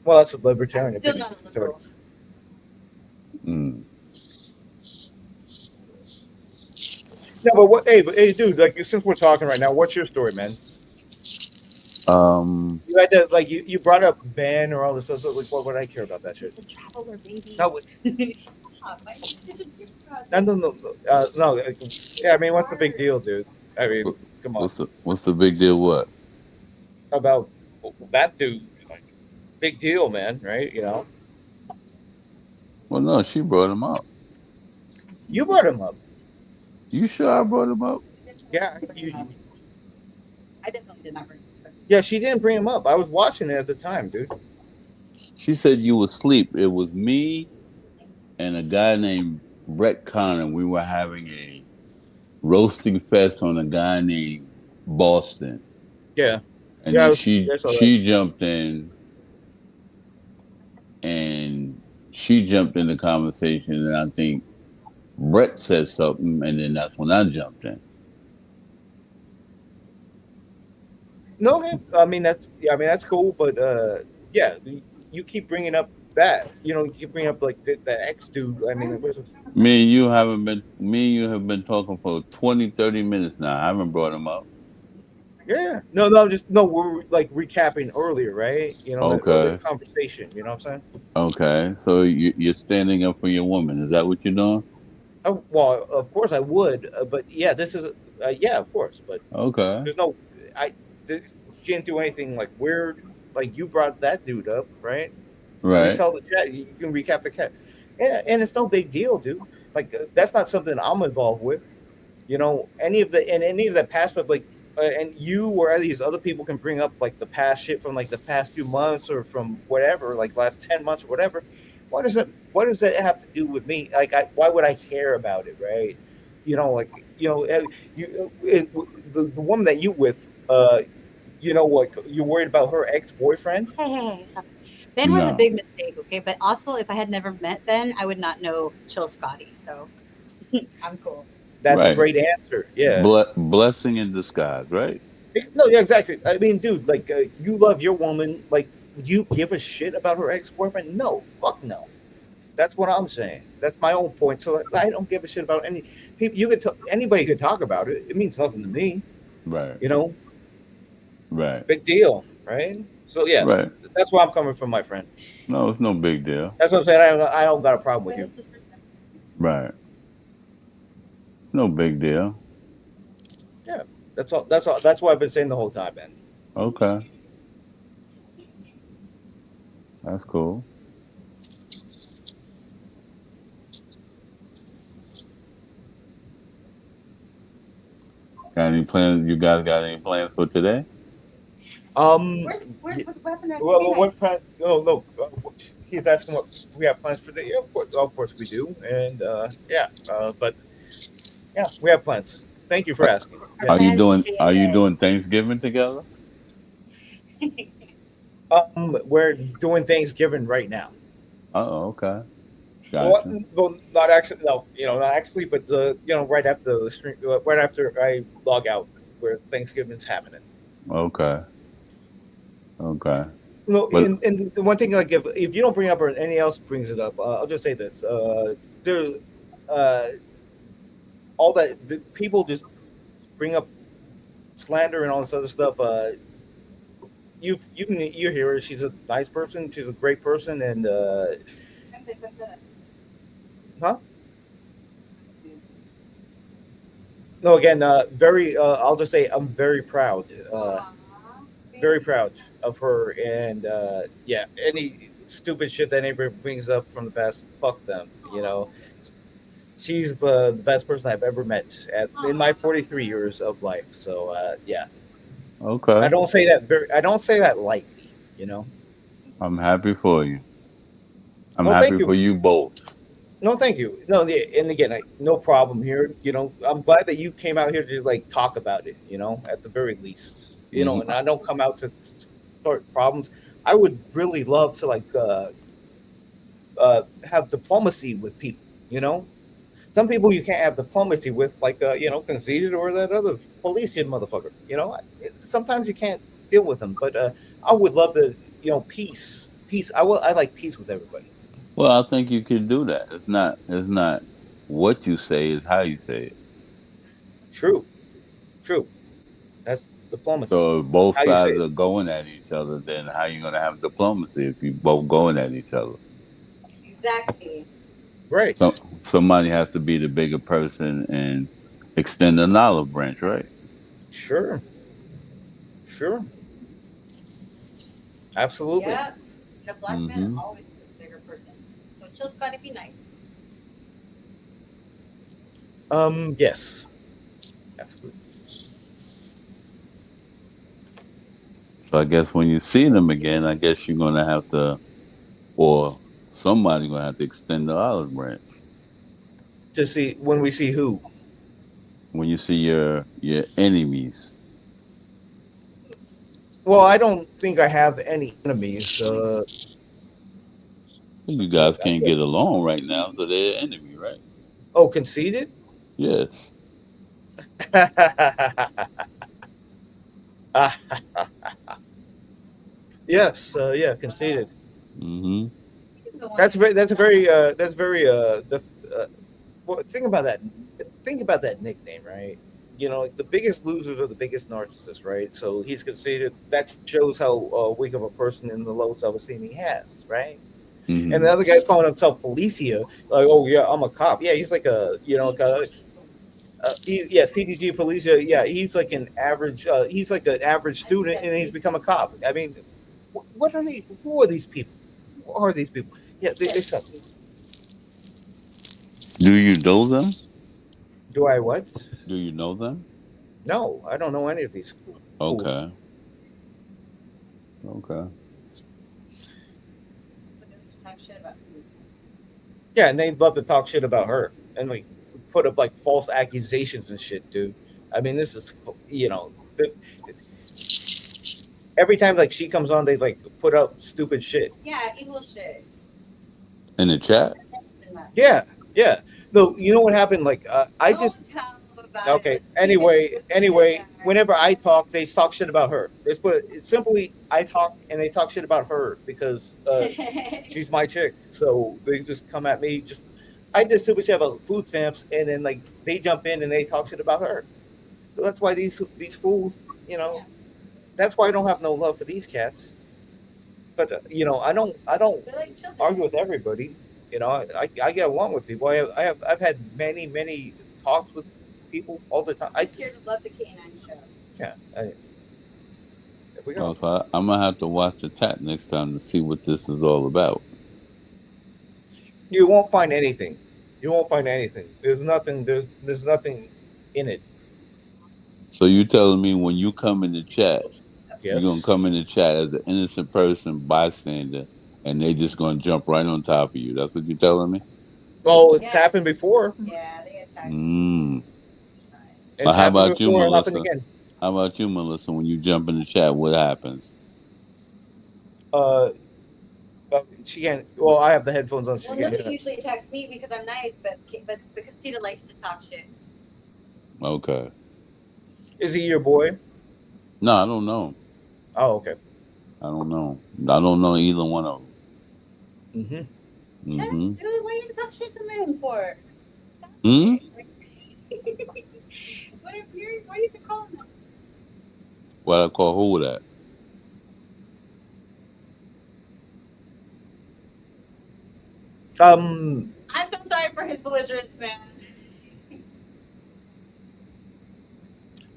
Well, that's a libertarian Still opinion. not a liberal. No, but what? Hey, dude! Like, since we're talking right now, what's your story, man? You had to like you brought up Ben or all this stuff. So like, what would I care about that shit? It's a traveler, baby. No, no. Yeah, I mean, what's the big deal, dude? I mean, come on. What's the big deal? What? About that dude? Like, big deal, man. Right? You know. Well, no, she brought him up. You brought him up. You sure I brought him up? Yeah. I definitely did not bring. Yeah, she didn't bring him up. I was watching it at the time, dude. She said you were asleep. It was me and a guy named Brett Connor. We were having a roasting fest on a guy named Boston. Yeah. And then she jumped in and she jumped in the conversation, and I think Brett said something, and then that's when I jumped in. No, I mean that's cool, but yeah, you keep bringing up that, you keep bringing up like the ex dude. I mean, Me and you have been talking for 20, 30 minutes now. I haven't brought him up. yeah, no, we're like recapping earlier, right? That earlier Okay. conversation. You know what I'm saying? Okay. So you're standing up for your woman. Is that what you're doing? Oh, well, of course I would, but yeah, this is yeah, of course, but Okay. there's no, she didn't do anything like weird. Like you brought that dude up, right? Right. You saw the chat. You can recap the cat. Yeah, and it's no big deal, dude. Like that's not something I'm involved with. Any of the past stuff, like, and you or at least other people can bring up like the past shit from like the past few months or from whatever, like last 10 months or whatever. What does that have to do with me? Like, why would I care about it, right? The woman that you with, what you're worried about her ex-boyfriend? Hey, stop. Ben was a No. big mistake, okay? But also, if I had never met Ben, I would not know Chill Scotty. So I'm cool. That's a Right. great answer. Yeah. Blessing in disguise, right? No, yeah, exactly. I mean, dude, like, you love your woman. Like, you give a shit about her ex-boyfriend? No, fuck no. That's what I'm saying. That's my own point. So I don't give a shit about any people. Anybody could talk about it. It means nothing to me. Right. Right. Big deal, right? So yeah, Right. that's where I'm coming from, my friend. No, it's no big deal. That's what I'm saying. I don't got a problem with you. Right. No big deal. Yeah, that's all. That's what I've been saying the whole time, man. Okay. That's cool. Got any plans? You guys got any plans for today? What's happening? Well, what plan? No. He's asking what we have plans for the. Yeah, of course we do, and but yeah, we have plans. Thank you for asking. Are you Yes. doing Thanksgiving together? We're doing Thanksgiving right now. Oh, okay. Gotcha. Well, not actually. No, not actually, but right after the stream, right after I log out, where Thanksgiving's happening. Okay. Okay. No, But- and the one thing, like, if you don't bring up or anyone else brings it up, I'll just say this: all that the people just bring up slander and all this other stuff. You hear her. She's a nice person. She's a great person, and huh? No, again, very. I'll just say I'm very proud. Very proud of her, and yeah, any stupid shit that anybody brings up from the past, fuck them. She's the best person I've ever met in my 43 years of life. So yeah, Okay. I don't say that lightly. I'm happy for you. I'm Well, thank happy you. for you both. No, thank you. No, yeah, and again, no problem here. I'm glad that you came out here to like talk about it. At the very least. Mhm. And I don't come out to start problems. I would really love to like have diplomacy with people. Some people you can't have diplomacy with, like Conceited or that other Polician motherfucker. Sometimes you can't deal with them, but I would love to, peace. I like peace with everybody. Well, I think you can do that. It's not what you say, it's how you say it. True. That's diplomacy. So if both How you say sides it. are going at each other, then how you gonna have diplomacy if you both going at each other? Exactly. Right. So somebody has to be the bigger person and extend an olive branch, right? Sure. Absolutely. Yeah. The black man Mhm. is always the bigger person. So Chill's gotta be nice. Yes. Absolutely. So I guess when you see them again, I guess you're gonna have to, or somebody gonna have to extend the olive branch. To see when we see who. When you see your enemies. Well, I don't think I have any enemies. You guys can't get along right now, so they're enemy, right? Oh, conceited? Yes. Yes, yeah, conceited. Mm-hmm. That's very. That's a very. That's very. Well, think about that. Think about that nickname, right? You know, like the biggest losers are the biggest narcissists, right? So he's conceited. That shows how weak of a person in the low self-esteem he has, right? Mm-hmm. And the other guy's calling himself Policia, like, oh yeah, I'm a cop. Yeah, he's like a, you know, like a, yeah, CTG Policia. Yeah, he's like an average. He's like an average student, and he's become a cop. I mean, what are they? Who are these people? Who are these people? Yeah, they suck. Do you know them? Do I what? Do you know them? No, I don't know any of these fools. Okay. Okay. Yeah, and they love to talk shit about her and like put up like false accusations and shit, dude. I mean, this is, you know, every time like she comes on, they like put up stupid shit. Yeah, evil shit. In the chat? Yeah, yeah. No, you know what happened? Like, I just. Okay. Anyway, whenever I talk, they talk shit about her. It's simply I talk and they talk shit about her because she's my chick. So they just come at me. I just simply shit about food stamps, and then like they jump in and they talk shit about her. So that's why these fools, you know, that's why I don't have no love for these cats. But you know, I don't argue with everybody. You know, I get along with people. I've had many talks with people all the time. I here to love the K9 show. Yeah. There we So go. I'm gonna have to watch the chat next time to see what this is all about. You won't find anything. You won't find anything. There's nothing. There's nothing in it. So you telling me when you come in the chat, you're Yes. gonna come in the chat as an innocent person, bystander, and they just gonna jump right on top of you. That's what you're telling me? Well, it's happened before. Yeah, they attack. It's How happened about you, before. It'll happen Melissa? again. How about you, Melissa? When you jump in the chat, what happens? She can't. Well, I have the headphones on. So Well, she can't hear nobody that. usually attacks me because I'm nice, but it's because Tita likes to talk shit. Okay. Is he your boy? No, I don't know. Oh, okay. I don't know. I don't know either one of them. Mm-hmm. Shut up, dude. Why you talk shit to men for? Hmm? What do you call them? What I call who that? I'm so sorry for his belligerence, man.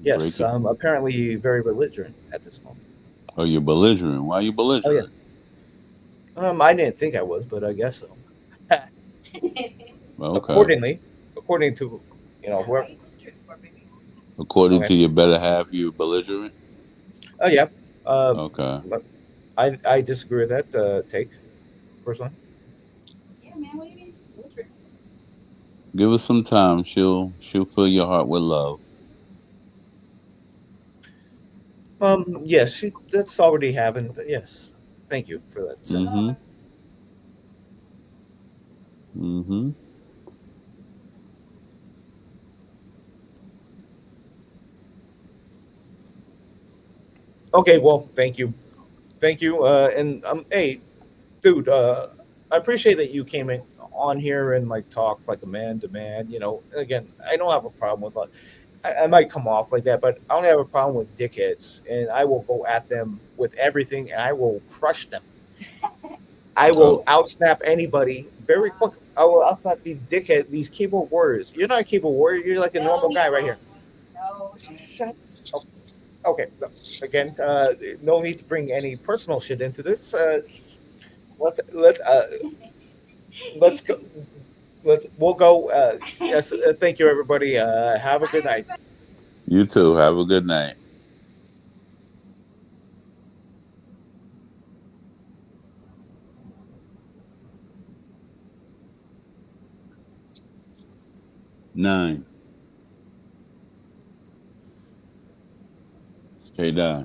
Yes, I'm apparently very belligerent at this moment. Oh, you're belligerent. Why are you belligerent? Oh, yeah. I didn't think I was, but I guess so. Okay. According to, you know, whoever. According Okay. to your better half, you're belligerent? Oh yeah. Okay. I disagree with that take, personally. Yeah, man. What do you mean? Belligerent? Give her some time. She'll fill your heart with love. Yes, that's already happened. But yes, thank you for that. Mm-hmm. Mm-hmm. Okay, well, thank you, and hey, dude, I appreciate that you came in on here and like talked like a man to man. You know, again, I don't have a problem with like. I might come off like that, but I only have a problem with dickheads, and I will go at them with everything, and I will crush them. I will outsnap anybody very quickly. I will outsnap these dickheads, these keyboard warriors. You're not a keyboard warrior. You're like a normal guy right here. Shut. Okay. Again, no need to bring any personal shit into this. Let's go. We'll go. Yes. Thank you, everybody. Have a good night. You too. Have a good night. Nine. Hey, Don.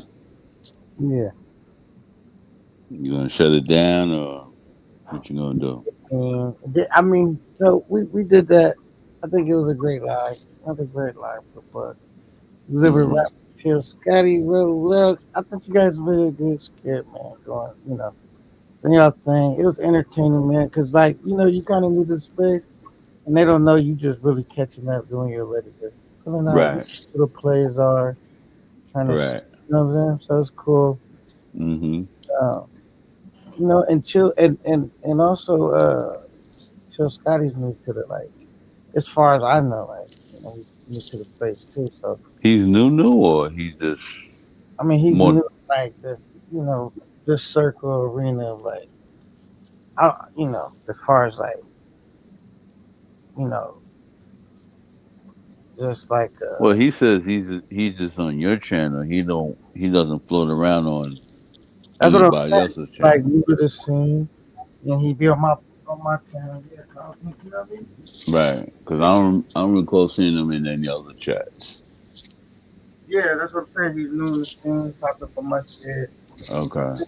Yeah. You gonna shut it down or? What you gonna do? I mean, so we did that. I think it was a great live. Another great live for Bud. Liver Mhm. Rap, Chill, Scotty, Lux. I thought you guys were a good skit, man. Going, doing your thing. It was entertaining, man. Cause like, you kind of new to the space, and they don't know you just really catching up, doing your ready to filling out Right. who the players are, trying to, Right. you know what I'm saying? So it's cool. Mm-hmm. Uh, and chill, and also, Chill Scotty's new to the like, as far as I know, like, he's new to the space too. So He's new, or he's just I mean, he's more. new like this, this circle arena of like, as far as like, you know, just like, Well, he says he's just on your channel. He doesn't float around on that's what I'm anybody saying. else's Like channel. new to the scene, and he be on my channel. Yeah, so, you know what I mean? Right. Because I don't recall seeing him in any other chats. Yeah, that's what I'm saying. He's new in the scene, popped up on my shit. Okay.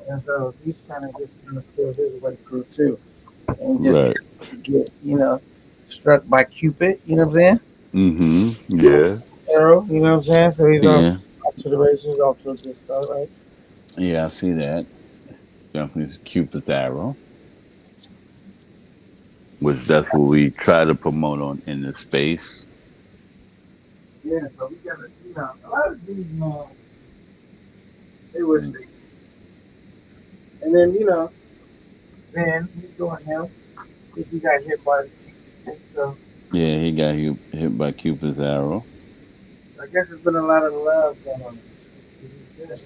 And so he's trying to just kill his way through too, and just Right. get struck by Cupid. You know what I'm saying? Mm-hmm. Yeah. Arrow. You know what I'm saying? So he's Yeah. off to the races, off to a good start, right? Yeah, I see that. Definitely Cupid's arrow, which that's what we try to promote on in the space. Yeah. So we got to, a lot of these they were sick, and then then he's doing him. He got hit by the Cupid, so Yeah, he got hit by Cupid's arrow. I guess it's been a lot of love going on. He's good.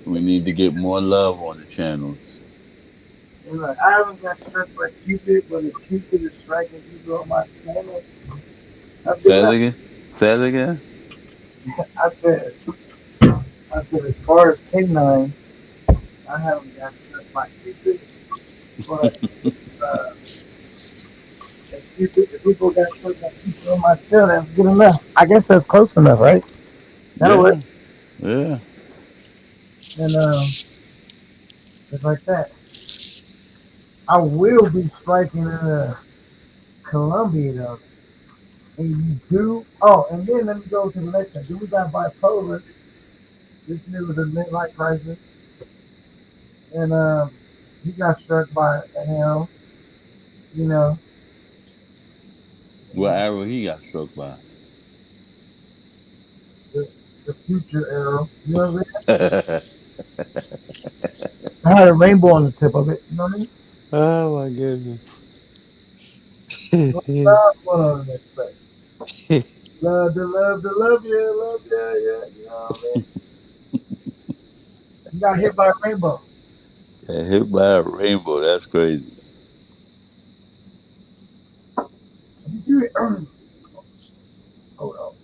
We need to get more love on the channels. Like, I haven't got struck by Cupid, but if Cupid is striking people on my channel, I've Say been it up. again. Say it again. I said, as far as K9, I haven't got struck by Cupid, but if people got struck by Cupid on my channel, that's good enough. I guess that's close enough, right? That'll work. Yeah. And it's like that. I will be striking in Colombia though. And you do. Oh, and then let me go to the next one. Then we got bipolar. This nigga was a midlife crisis, and he got struck by a hell. You know, What arrow he got struck by? the future arrow. You know what I'm saying? I had a rainbow on the tip of it. You know what I mean? Oh my goodness. Love going on in this space. Love, yeah, love, yeah. You know what I mean? You got hit by a rainbow. Got hit by a rainbow. That's crazy. Did you? Hold on.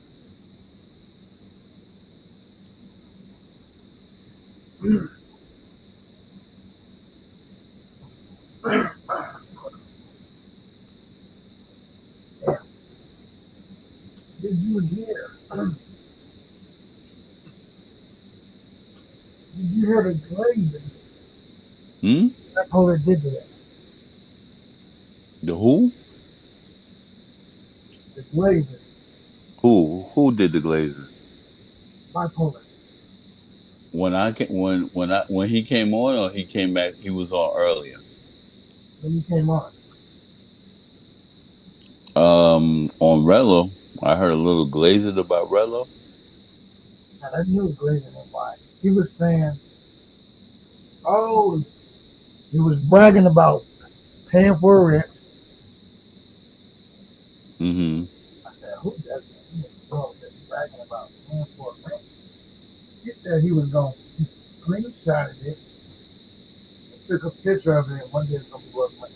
Did you hear? Did you hear the glazing? Bipolar did that. The who? The glazing. Who did the glazing? Bipolar. When he came on, or he came back, he was on earlier. When you came on. On Rello, I heard a little glazing about Rello. Now that he was glazing and why. He was saying, oh, he was bragging about paying for a rent. Mm-hmm. I said, who does that? He was broke that he's bragging about paying for a rent. He said he was going to screenshot it. He took a picture of it and one day it's going to be worth money.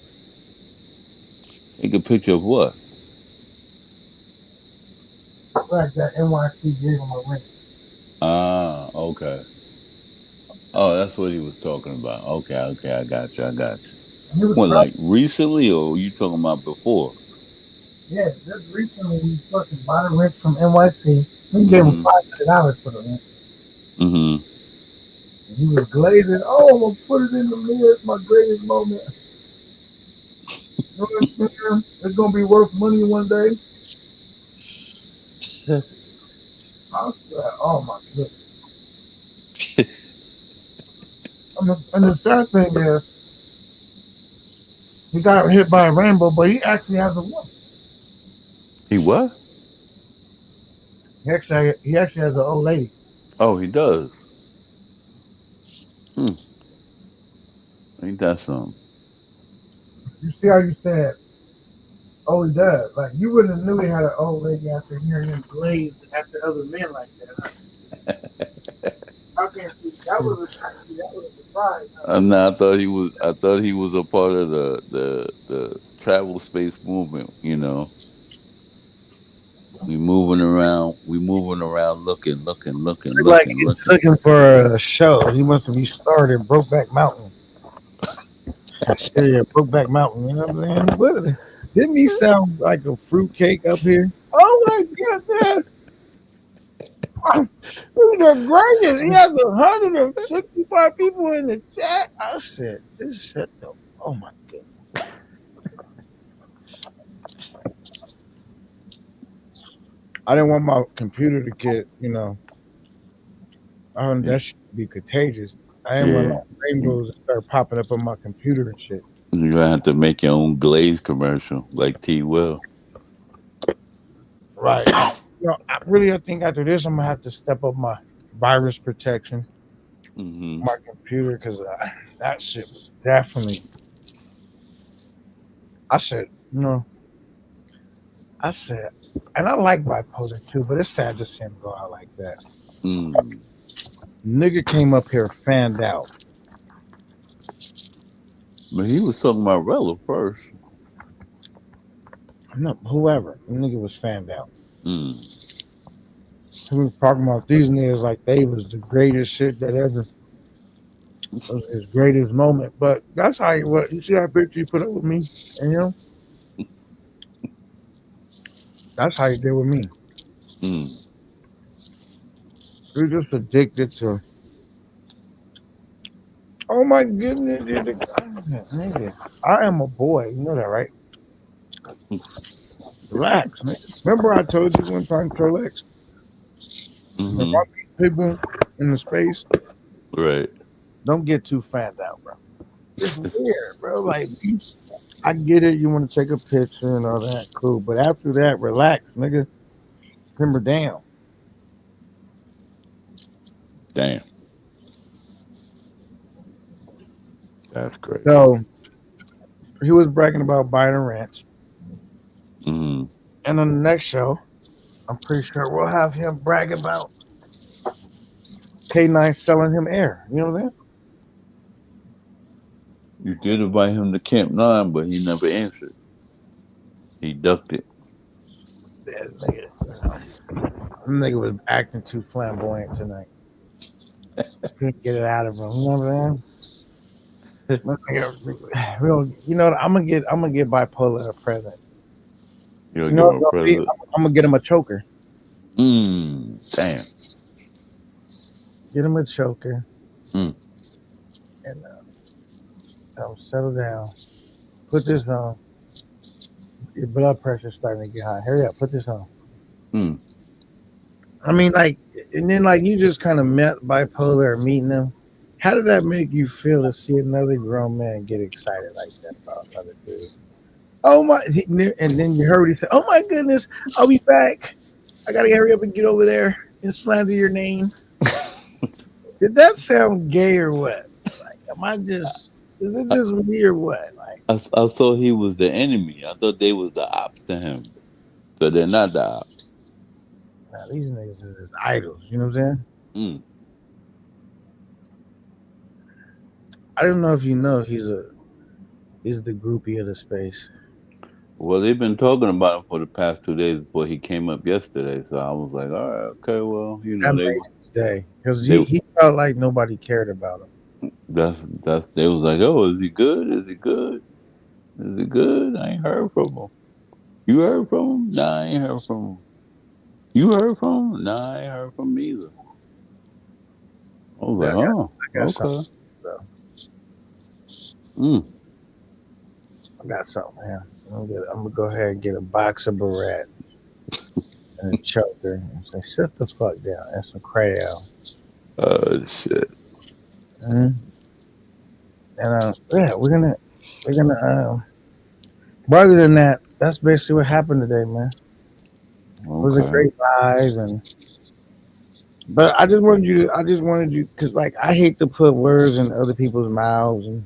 Take a picture of what? Like that NYC gave him a rent. Ah, okay. Oh, that's what he was talking about. Okay, I got you. What, like recently, or you talking about before? Yeah, just recently he fucking bought a rent from NYC. He gave him $500 for the rent. Mm-hmm. He was glazing. Oh, I'm gonna put it in the mirror. It's my greatest moment. You know what I'm saying? It's gonna be worth money one day. I said, oh my goodness. And the sad thing is, he got hit by a rainbow, but he actually has a woman. He what? He actually has an old lady. Oh, he does. Hmm. Ain't that something? You see how you said, oh, he does. Like, you wouldn't have knew he had an old lady after hearing him glaze after other men like that. Huh? That was a surprise. Huh? No, I thought he was. I thought he was a part of the travel space movement. You know, we moving around. We moving around, looking, Looked like he's looking for a show. He must have started Brokeback Mountain. Yeah, Brokeback Mountain. You know what I'm saying? What, didn't he sound like a fruitcake up here? Oh my goodness! He's the greatest. He has 165 people in the chat. I said, just shut the. Oh my goodness! I didn't want my computer to get, that should be contagious. I didn't want rainbows to start popping up on my computer and shit. You're gonna have to make your own glaze commercial like T. Will. Right. I think after this, I'm gonna have to step up my virus protection, my computer, because that shit was definitely. I said, and I like bipolar too, but it's sad to see him go out like that. Nigga came up here fanned out. But he was talking about Rella first. No, whoever. The nigga was fanned out. He was talking about these niggas like they was the greatest shit that ever was his greatest moment. But that's how you see that picture you put up with me and him? That's how you did with me. You're just addicted to. Oh my goodness, nigga. I am a boy. You know that, right? Relax, nigga. Remember I told you one time, Trolex? If I meet people in the space, right? Don't get too fanned out, bro. It's weird, bro. Like, I get it. You want to take a picture and all that, cool. But after that, relax, nigga. Simmer down. Damn. That's great. So he was bragging about buying a ranch. And on the next show, I'm pretty sure we'll have him brag about K9 selling him air. You know what I'm saying? You did invite him to Camp 9, but he never answered. He ducked it. That nigga was acting too flamboyant tonight. Couldn't get it out of him. You know what I'm saying? You know what? I'm gonna get bipolar a present. You know what? I'm gonna get him a choker. Damn. Get him a choker. And tell him, settle down. Put this on. Your blood pressure's starting to get high. Hurry up, put this on. I mean, like, and then like you just kind of met bipolar or meeting him. How did that make you feel to see another grown man get excited like that about another dude? Oh my! And then you heard what he said. Oh my goodness! I'll be back. I gotta hurry up and get over there and slander your name. Did that sound gay or what? Like, is it just me or what? Like, I thought he was the enemy. I thought they was the ops to him. So they're not the ops. Nah, these niggas is his idols. You know what I'm saying? I don't know if you know he's the groupie of the space. Well, they've been talking about him for the past 2 days before he came up yesterday. So I was like, all right, okay, well, you know, that made his day because he felt like nobody cared about him. That's they was like, oh, is he good? Is he good? Is he good? I ain't heard from him. You heard from him? Nah, I ain't heard from him. You heard from him? Nah, I ain't heard from him either. I was like, oh. got Okay. something. So, Mm. I got something, man. I'm gonna go ahead and get a box of Barrett and a choker and say, sit the fuck down and some crayon. Oh shit. And yeah, we're gonna rather than that, that's basically what happened today, man. It was a Okay. great vibe, but I just wanted you because like I hate to put words in other people's mouths, and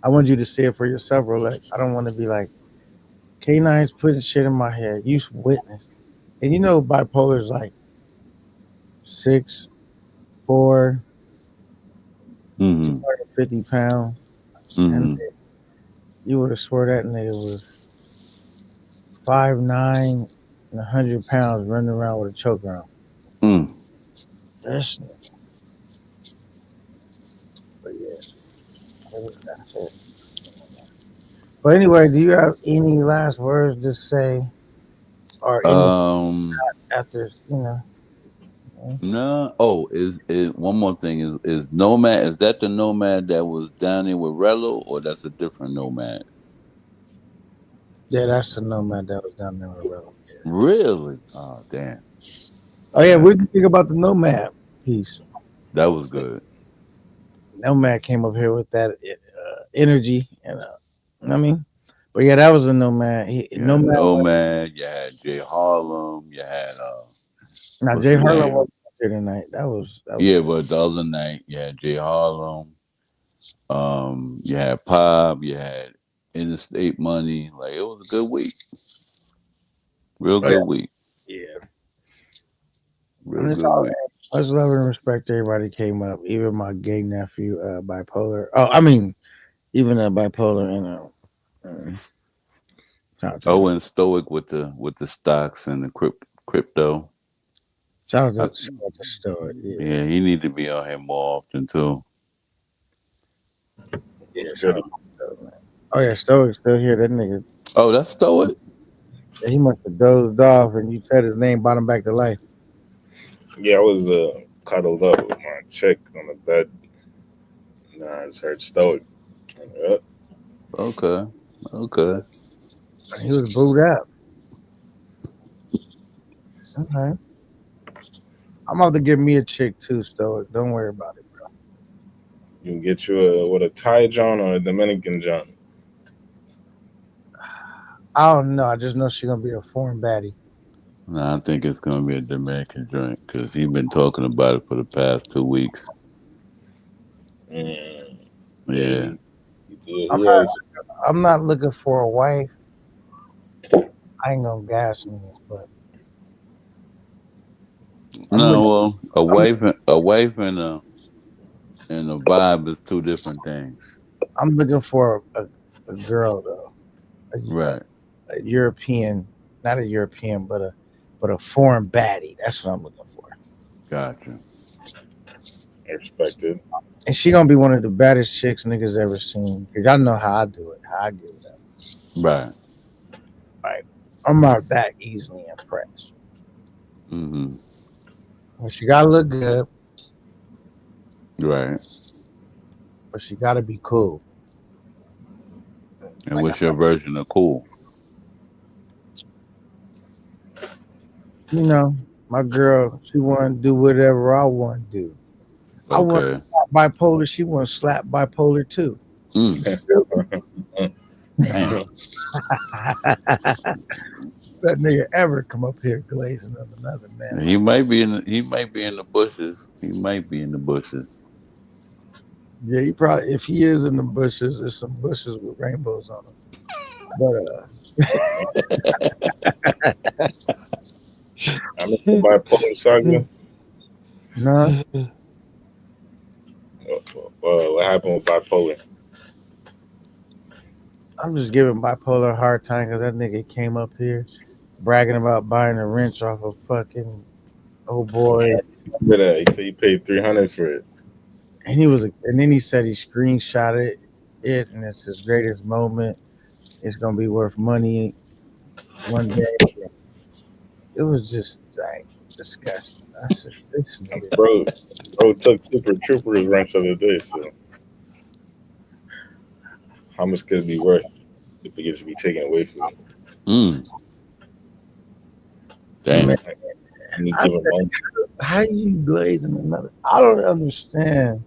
I want you to see it for yourself, Rolex. I don't want to be like K9's putting shit in my head. You witnessed, and you know bipolar is like 6'4", Mm-hmm. 250 pounds, and Mm-hmm. you would have swore that nigga was 5'9" and 100 pounds running around with a choker on. Mm. That's but yeah, that's it. But anyway, do you have any last words to say, or any after No. Oh, is one more thing is Nomad? Is that the Nomad that was down there with Rello, or that's a different Nomad? Yeah, that's the nomad that was down there with Rello. Really? Oh, damn. Oh yeah, what do you think about the nomad piece? That was good. Nomad came up here with that energy, and I mean, but yeah, that was a nomad. Nomad. You had Jay Harlem. You had Now what's Jay his Harlow name? wasn't up here tonight. That was Yeah, but the other night you had Jay Harlem. You had Pop. You had Interstate Money. Like it was a good week. Real good week. Yeah. Real And it's good all week. much love and respect to everybody came up, even my gay nephew, bipolar. Oh, I mean, even bipolar and Oh, and Stoic with the stocks and the crypto. shout out to Stoic. Yeah, he need to be on here more often too. Yeah, shout out to Stoic, man. Oh yeah, Stoic's still here. That nigga. Oh, that's Stoic. Yeah, he must have dozed off, and you said his name, brought him back to life. Yeah, I was cuddled up with my chick on the bed. Nah, I just heard Stoic. Yep. Okay. He was booed up. Okay. I'm about to give me a chick too, Stoic. Don't worry about it, bro. You can get you a Thai John or a Dominican John. I don't know. I just know she's gonna be a foreign baddie. No, I think it's gonna be a Dominican joint because he's been talking about it for the past 2 weeks. Yeah. I'm not looking for a wife. I ain't gonna gas niggas, but No, well, a wife and a vibe is two different things. I'm looking for a girl though. Right. A European, not a European, but a foreign baddie. That's what I'm looking for. Gotcha. I respect it. And she gonna be one of the baddest chicks niggas ever seen. Cause y'all know how I do it. How I give it up. Right. Right. I'm not that easily impressed. Mm-hmm. Well, she gotta look good. Right. But she gotta be cool. And what's your version of cool? You know, my girl, she wanna do whatever I wanna do. I want to slap bipolar. She want to slap bipolar too. Damn. That nigga ever come up here glazing on another man. He might be in the bushes. He might be in the bushes. Yeah, he probably, if he is in the bushes, there's some bushes with rainbows on them. But I'm in the bipolar saga. No. What happened with bipolar? I'm just giving bipolar a hard time because that nigga came up here bragging about buying a wrench off of fucking old boy. He said he paid $300 for it. And then he said he screenshotted it and it's his greatest moment. It's gonna be worth money one day. It was just like disgusting. I said, this nigga. Bro, Bro took Super Trooper's wrench the other day, so how much could it be worth if it gets to be taken away from me? Damn. Man, I need I to give him said, money. how you glazing another? I don't understand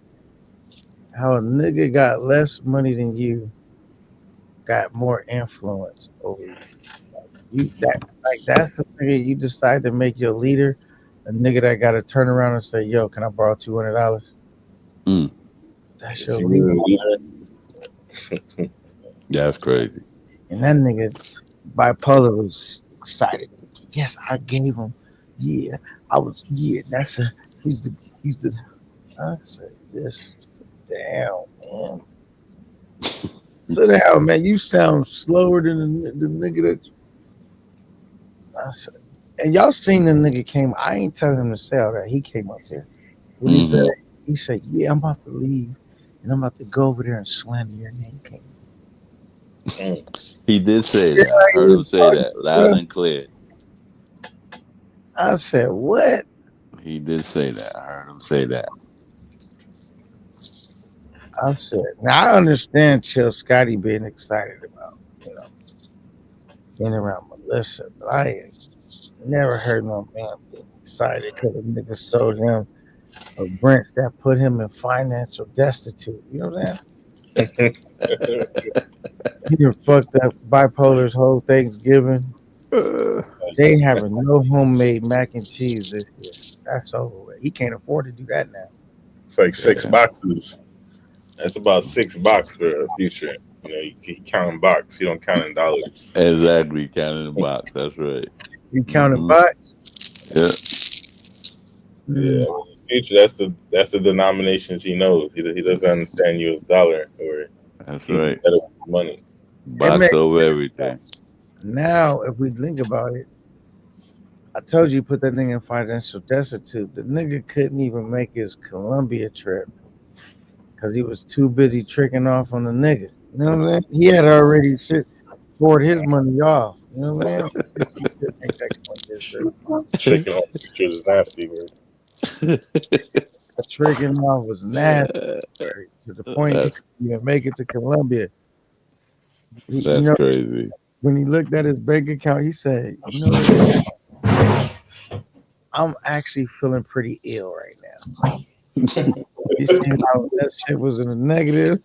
how a nigga got less money than you got more influence over you. That's the nigga you decide to make your leader, a nigga that got to turn around and say, "Yo, can I borrow $200?" That's Is your he leader. really a leader? That's crazy. And that nigga bipolar was excited. Yes, I gave him. Yeah, I was. Yeah, that's a. He's the. I said, "This. Damn, man. Sit down, man. You sound slower than the nigga that." I said, and y'all seen the nigga came. I ain't telling him to say all that. He came up here. What he said? He said, "Yeah, I'm about to leave, and I'm about to go over there and slander your name." He did say that. I heard him say that loud and clear. I said, "What?" He did say that. I heard him say that. I said, "Now I understand Chill Scotty being excited about, being around Melissa, but I ain't never heard no man being excited because a nigga sold him a branch that put him in financial destitute." You know what I'm saying? He done fucked up Bipolar's whole Thanksgiving. They having no homemade mac and cheese this year. That's over with. He can't afford to do that now. It's like 6 boxes. That's about $6 for a Future. You know, you count in box. You don't count in dollars. Exactly, counting the box. That's right. You counting bucks? Yeah. Yeah, Future. That's the denominations he knows. He doesn't understand U.S. dollar or That's he'd be right. better with money. Box over everything. Now, if we think about it, I told you put that nigga in financial destitute. The nigga couldn't even make his Colombia trip because he was too busy tricking off on the nigga. You know what I'm saying? He had already poured his money off. You know what I'm saying? He couldn't make that Colombia trip. Tricking off Future is nasty, word. Tricking off was nasty to the point he couldn't even make it to Colombia. That's crazy. When he looked at his bank account, he said, "You know what? I'm actually feeling pretty ill right now." You see how that shit was in a negative?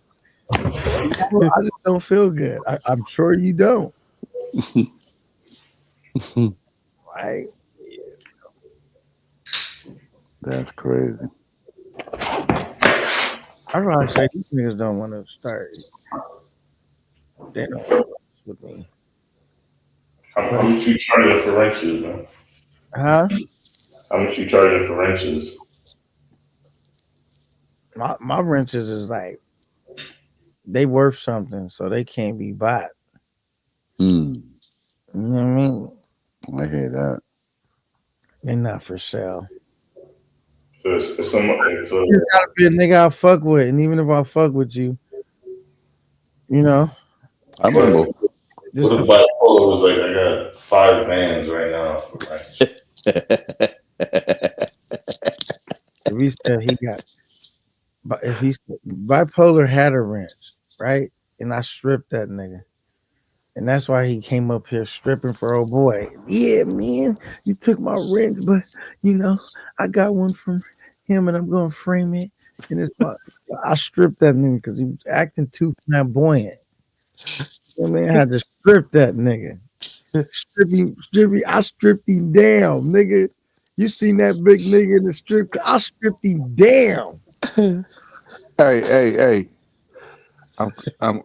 I just don't feel good. I'm sure you don't. Right? That's crazy. I rather say these niggas don't want to start. They don't want to mess with me. How much you charging for wrenches, man? Huh? How much you charging for wrenches? My wrenches is like they worth something, so they can't be bought. You know what I mean? I hear that. They're not for sale. So it's You gotta be a nigga I fuck with, and even if I fuck with you, I'm humble. With a bipolar was like, I got 5 bands right now for wrench. If he said he got, but if he's Bipolar had a wrench, right? And I stripped that nigga. And that's why he came up here stripping for old boy. Yeah, man, you took my wrench, but I got one from him and I'm gonna frame it. And I stripped that nigga because he was acting too flamboyant. I mean, I had to strip that nigga. Strip him, I stripped him down, nigga. You seen that big nigga in the strip? I stripped him down. Hey. I'm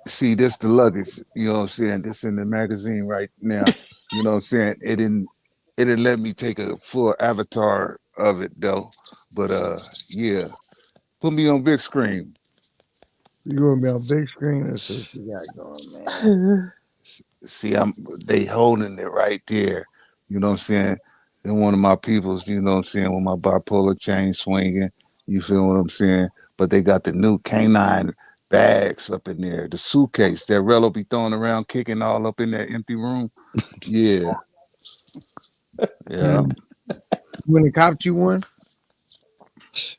see this the luggage, you know what I'm saying? This in the magazine right now. You know what I'm saying? It didn't let me take a full avatar of it though. But yeah. Put me on big screen. You gonna be on big screen? That's what you got going, man. See, they holding it right there. You know what I'm saying? And one of my peoples, you know what I'm saying, with my bipolar chain swinging. You feel what I'm saying? But they got the new canine bags up in there. The suitcase that Rello be throwing around, kicking all up in that empty room. Yeah. Yeah. When they copped you one?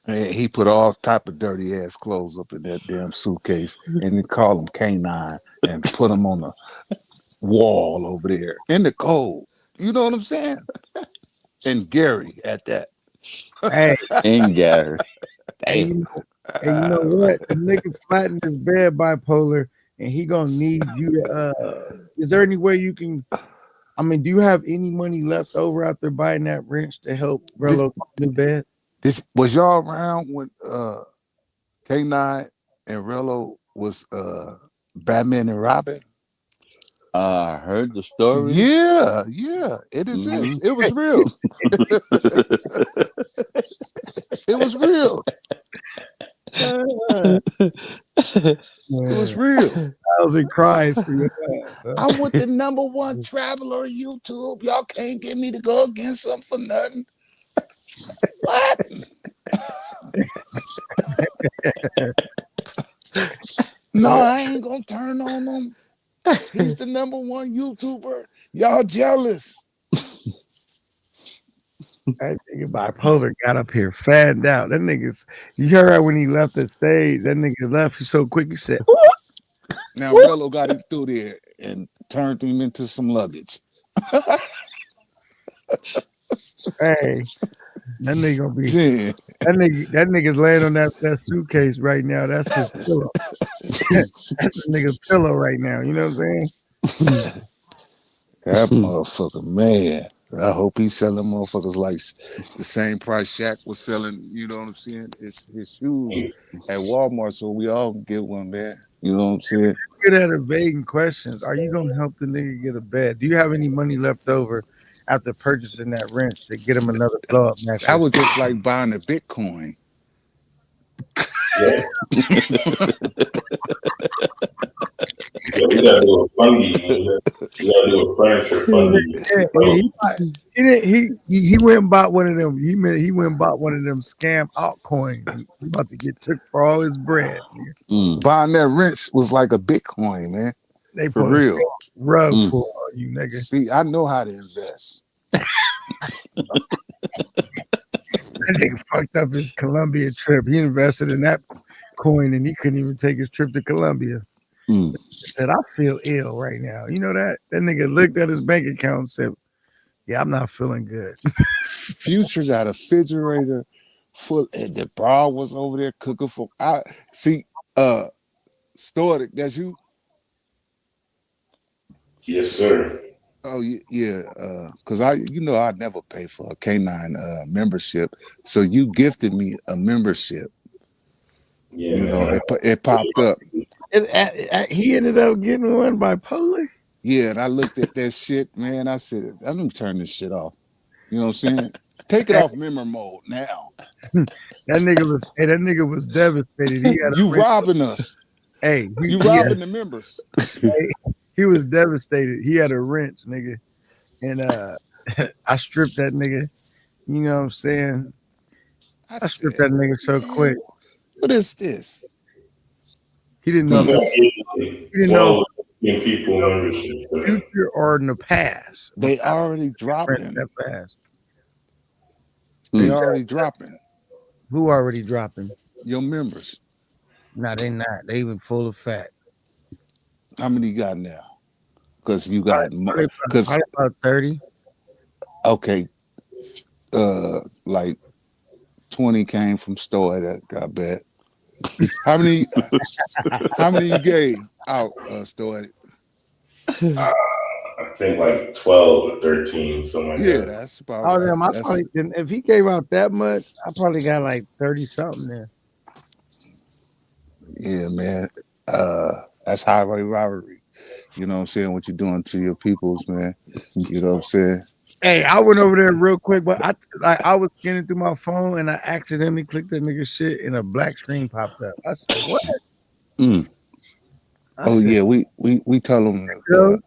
Man, he put all type of dirty ass clothes up in that damn suitcase, and he called him K9 and put him on the wall over there in the cold. You know what I'm saying? And Gary at that. Hey, And Gary. and you know what? The nigga flattened his bed bipolar, and he gonna need you to. Is there any way you can? I mean, do you have any money left over out there buying that wrench to help Rello new bed? This was y'all around when K9 and Rello was Batman and Robin? I heard the story. Yeah, it exists. It was real. It was real. It was real. Thousand cries for your ass. Huh? I want the #1 traveler on YouTube. Y'all can't get me to go against them for nothing. What? No, I ain't gonna turn on him. He's the #1 YouTuber. Y'all jealous. That nigga bipolar got up here, fanned out. That nigga's, you heard when he left the stage, that nigga left so quick, he said, "Ooh." Now Rello got him through there and turned him into some luggage. Hey, that nigga gonna be that nigga's laying on that suitcase right now. That's his pillow. That's the nigga's pillow right now. You know what I'm saying? That motherfucker, man. I hope he's selling motherfuckers like the same price Shaq was selling, you know what I'm saying? His shoes at Walmart, so we all can get one, man. You know what I'm saying? Good at evading questions. Are you gonna help the nigga get a bed? Do you have any money left over after purchasing that wrench to get him another blow up match? I was just like buying a Bitcoin. Yeah. Yeah, we gotta do a fundy. We gotta do a furniture fundy. He went and bought one of them. He went and bought one of them scam altcoins. He about to get took for all his bread. Buying that wrench was like a Bitcoin, man. They for put real. Rug for you, nigga. See, I know how to invest. That nigga fucked up his Colombia trip. He invested in that coin and he couldn't even take his trip to Colombia. He said, I feel ill right now. You know that? That nigga looked at his bank account and said, yeah, I'm not feeling good. Future got a refrigerator full, and the bra was over there cooking for. I see, Stoic, that's you? Yes, sir. Oh yeah, because I never pay for a K9 membership, so you gifted me a membership. Yeah, you know, it popped up. He ended up getting one bipolar. Yeah, and I looked at that shit, man. I said, I'm gonna turn this shit off. You know what I'm saying? Take it off memory mode now. That nigga was devastated. He had you robbing us. Hey, you robbing the members. He was devastated. He had a wrench, nigga. And I stripped that nigga. You know what I'm saying? I stripped that nigga so quick. What is this? He didn't know. He didn't know. People membership. Future or in the past. They already dropped him. That fast. They already dropping. Who already dropping? Your members. No, they not. They even full of fat. How many you got now? Because you got because about 30. Okay. Like 20 came from store that got bad. How many you gave out, store? I think like 12 or 13, something like that. Yeah, that's about right. Damn, if he gave out that much, I probably got like 30 something there. Yeah, man. That's highway robbery. You know what I'm saying? What you're doing to your peoples, man. You know what I'm saying? Hey, I went over there real quick, but I was scanning through my phone and I accidentally clicked that nigga shit and a black screen popped up. I said, what? Yeah, we tell him to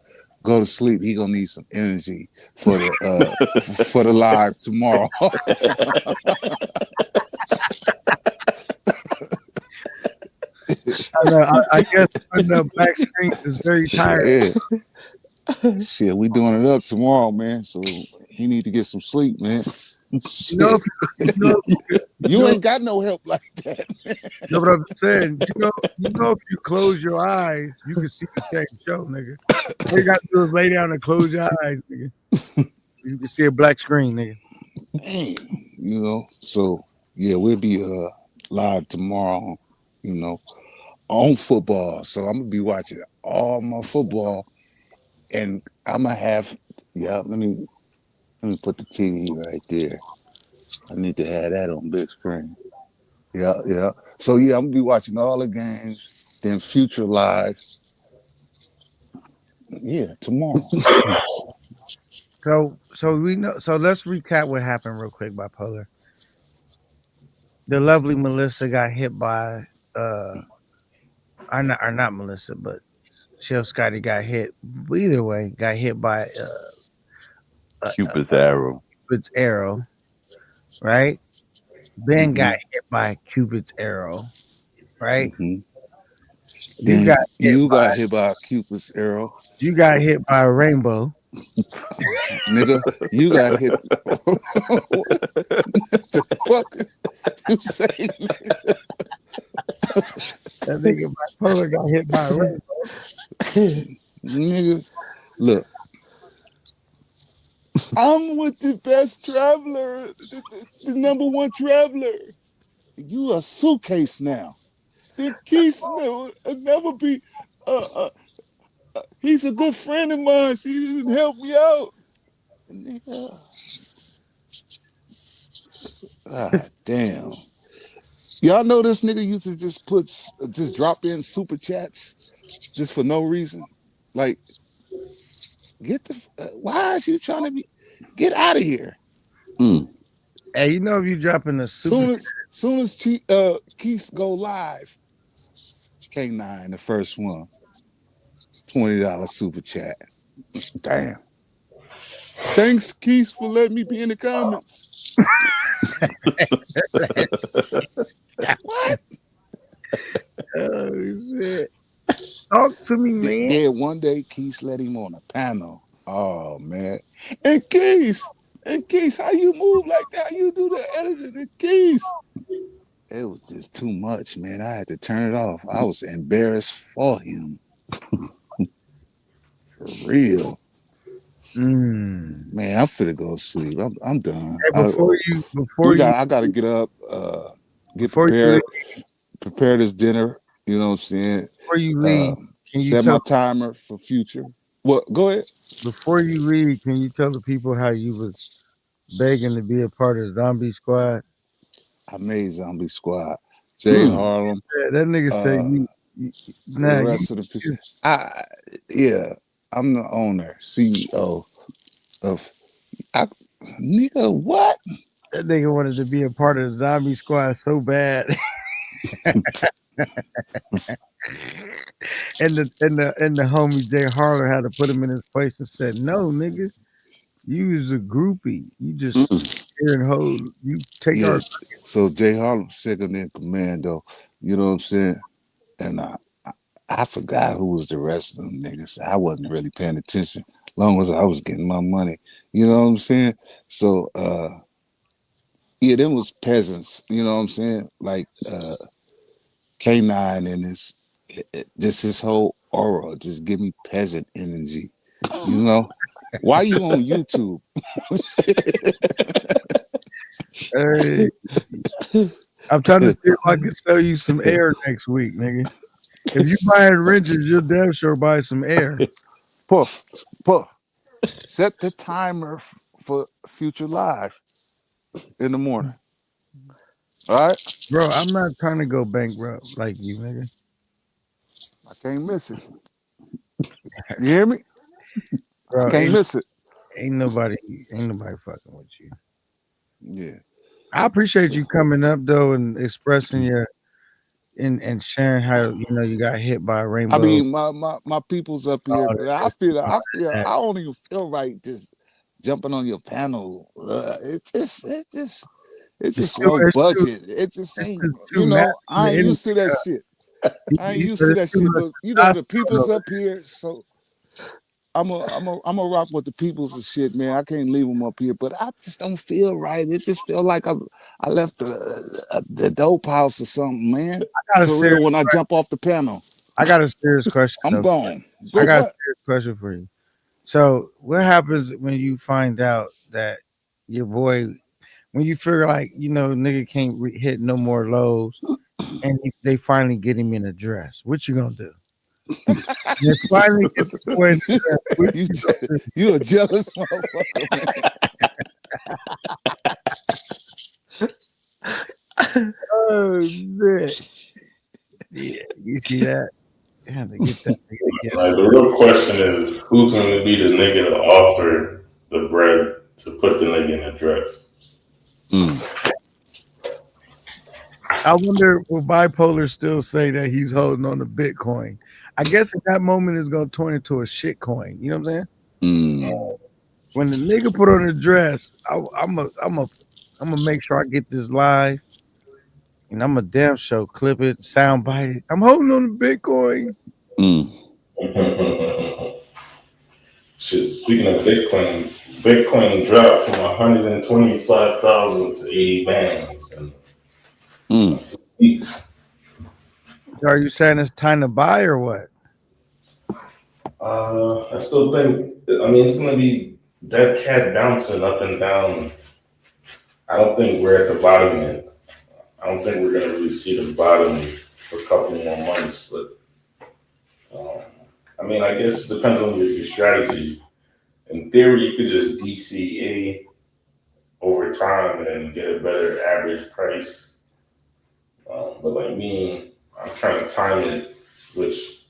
go to sleep. He gonna need some energy for the for the live tomorrow. I guess the black screen is very tired. Yeah. Shit, we doing it up tomorrow, man. So he need to get some sleep, man. Shit. You ain't got no help like that. know what I'm saying? You know, if you close your eyes, you can see the same show, nigga. All you got to do is lay down and close your eyes, nigga. You can see a black screen, nigga. Man, you know, so yeah, we'll be live tomorrow, you know, on football. So I'm gonna be watching all my football, and I'm gonna have let me put the TV right there. I need to have that on big screen. Yeah. So yeah, I'm gonna be watching all the games, then Future Live. Yeah, tomorrow. So we know. So let's recap what happened real quick, Bipolar. The lovely Melissa got hit by or not Melissa, but Chill Scotty got hit. Either way, got hit by Cupid's arrow. Cupid's arrow, right? Ben got hit by Cupid's arrow, right? You got hit by Cupid's arrow. You got hit by a rainbow. Nigga, you got hit. What the fuck you say? That nigga Bipolar got hit by a rainbow. Nigga, look. I'm with the best traveler, the number one traveler. You a suitcase now. The Keith will never be. He's a good friend of mine. He didn't help me out. Nigga. God damn. Y'all know this nigga used to just drop in super chats just for no reason. Like, why is you trying to get out of here? Hey, you know if you drop in the super soon as Keith go live, K9, the first one, $20 super chat. Damn. Thanks, Keith, for letting me be in the comments. What? Oh shit! Talk to me, man. Yeah, one day Keith let him on a panel. Oh man! And Keith, how you move like that? How you do the editing? And Keith, it was just too much, man. I had to turn it off. I was embarrassed for him. For real. Man, I'm finna go to sleep. I'm done. Hey, I gotta get up, get prepared, prepare this dinner. You know what I'm saying? Before you leave, can you set my timer for Future. What? Go ahead. Before you leave, can you tell the people how you was begging to be a part of Zombie Squad? I made Zombie Squad. Jay Harlem. Yeah, that nigga said the rest of the people. I'm the owner, CEO of. Nigga, what? That nigga wanted to be a part of the Zombie Squad so bad. and the homie Jay Harler had to put him in his place and said, "No, nigga, you is a groupie. You just here and hold. You take our." So Jay Harlem second in command, though. You know what I'm saying? And I forgot who was the rest of them niggas. I wasn't really paying attention. Long as I was getting my money. You know what I'm saying? So them was peasants, you know what I'm saying? Like K9 and his whole aura just give me peasant energy. You know? Why you on YouTube? Hey, I'm trying to see if I can sell you some air next week, nigga. If you buying wrenches, you'll damn sure buy some air. Puff. Set the timer for Future Live in the morning. All right? Bro, I'm not trying to go bankrupt like you, nigga. I can't miss it. You hear me? Bro, I can't miss it. Ain't nobody fucking with you. Yeah. I appreciate you coming up though and expressing your and sharing how you got hit by a rainbow. I mean, my people's up here. I don't even feel right just jumping on your panel. It's just low budget. It just ain't. I ain't used to that shit. I ain't used to that shit. But the people's up here, so I'm a rock with the peoples and shit, man. I can't leave them up here, but I just don't feel right. It just feel like I left the dope house or something, man. I got a For serious real, when I jump off the panel, I got a serious question. I'm though. gone. I Go got a what? serious question for you. So, what happens when you find out that your boy, when you figure like nigga can't hit no more lows, and they finally get him in a dress? What you gonna do? They finally get the boy in the dress. What you gonna do? You a jealous motherfucker, man. Oh shit! Yeah, you see that? You had to get that. Like, the real question is, who's going to be the nigga to offer the bread to put the nigga in a dress? I wonder will bipolar still say that he's holding on to Bitcoin? I guess at that moment it's gonna turn into a shit coin. You know what I'm saying? When the nigga put on a dress, I'm gonna make sure I get this live, and I'm a damn show clip it, sound bite it. I'm holding on to Bitcoin. Shit, speaking of Bitcoin dropped from 125,000 to 80 bands in weeks. Are you saying it's time to buy or what? I still think, it's going to be dead cat bouncing up and down. I don't think we're at the bottom yet. I don't think we're going to really see the bottom for a couple more months, but I guess it depends on your strategy. In theory, you could just DCA over time and then get a better average price. But like me, I'm trying to time it, which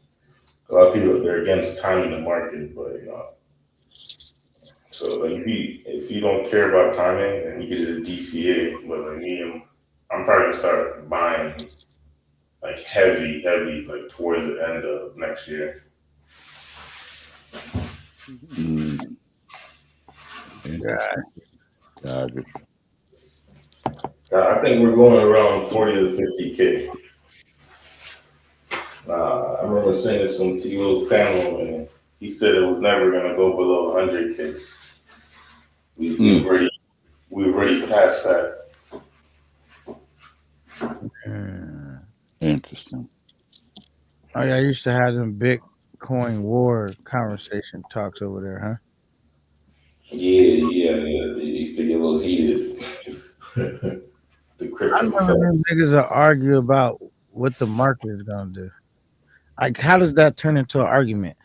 a lot of people, they're against timing the market, but so like if you don't care about timing, then you can just DCA. But like me, I'm probably gonna start buying like heavy, like towards the end of next year. I think we're going around 40 to 50K. I remember seeing this on T.O.'s panel, and he said it was never going to go below 100K. We've already passed that. Interesting. Oh yeah, I used to have them Bitcoin war conversation talks over there, huh? Yeah. They used to get a little heated. The crypto. I remember them niggas that argue about what the market is gonna do. Like, how does that turn into an argument?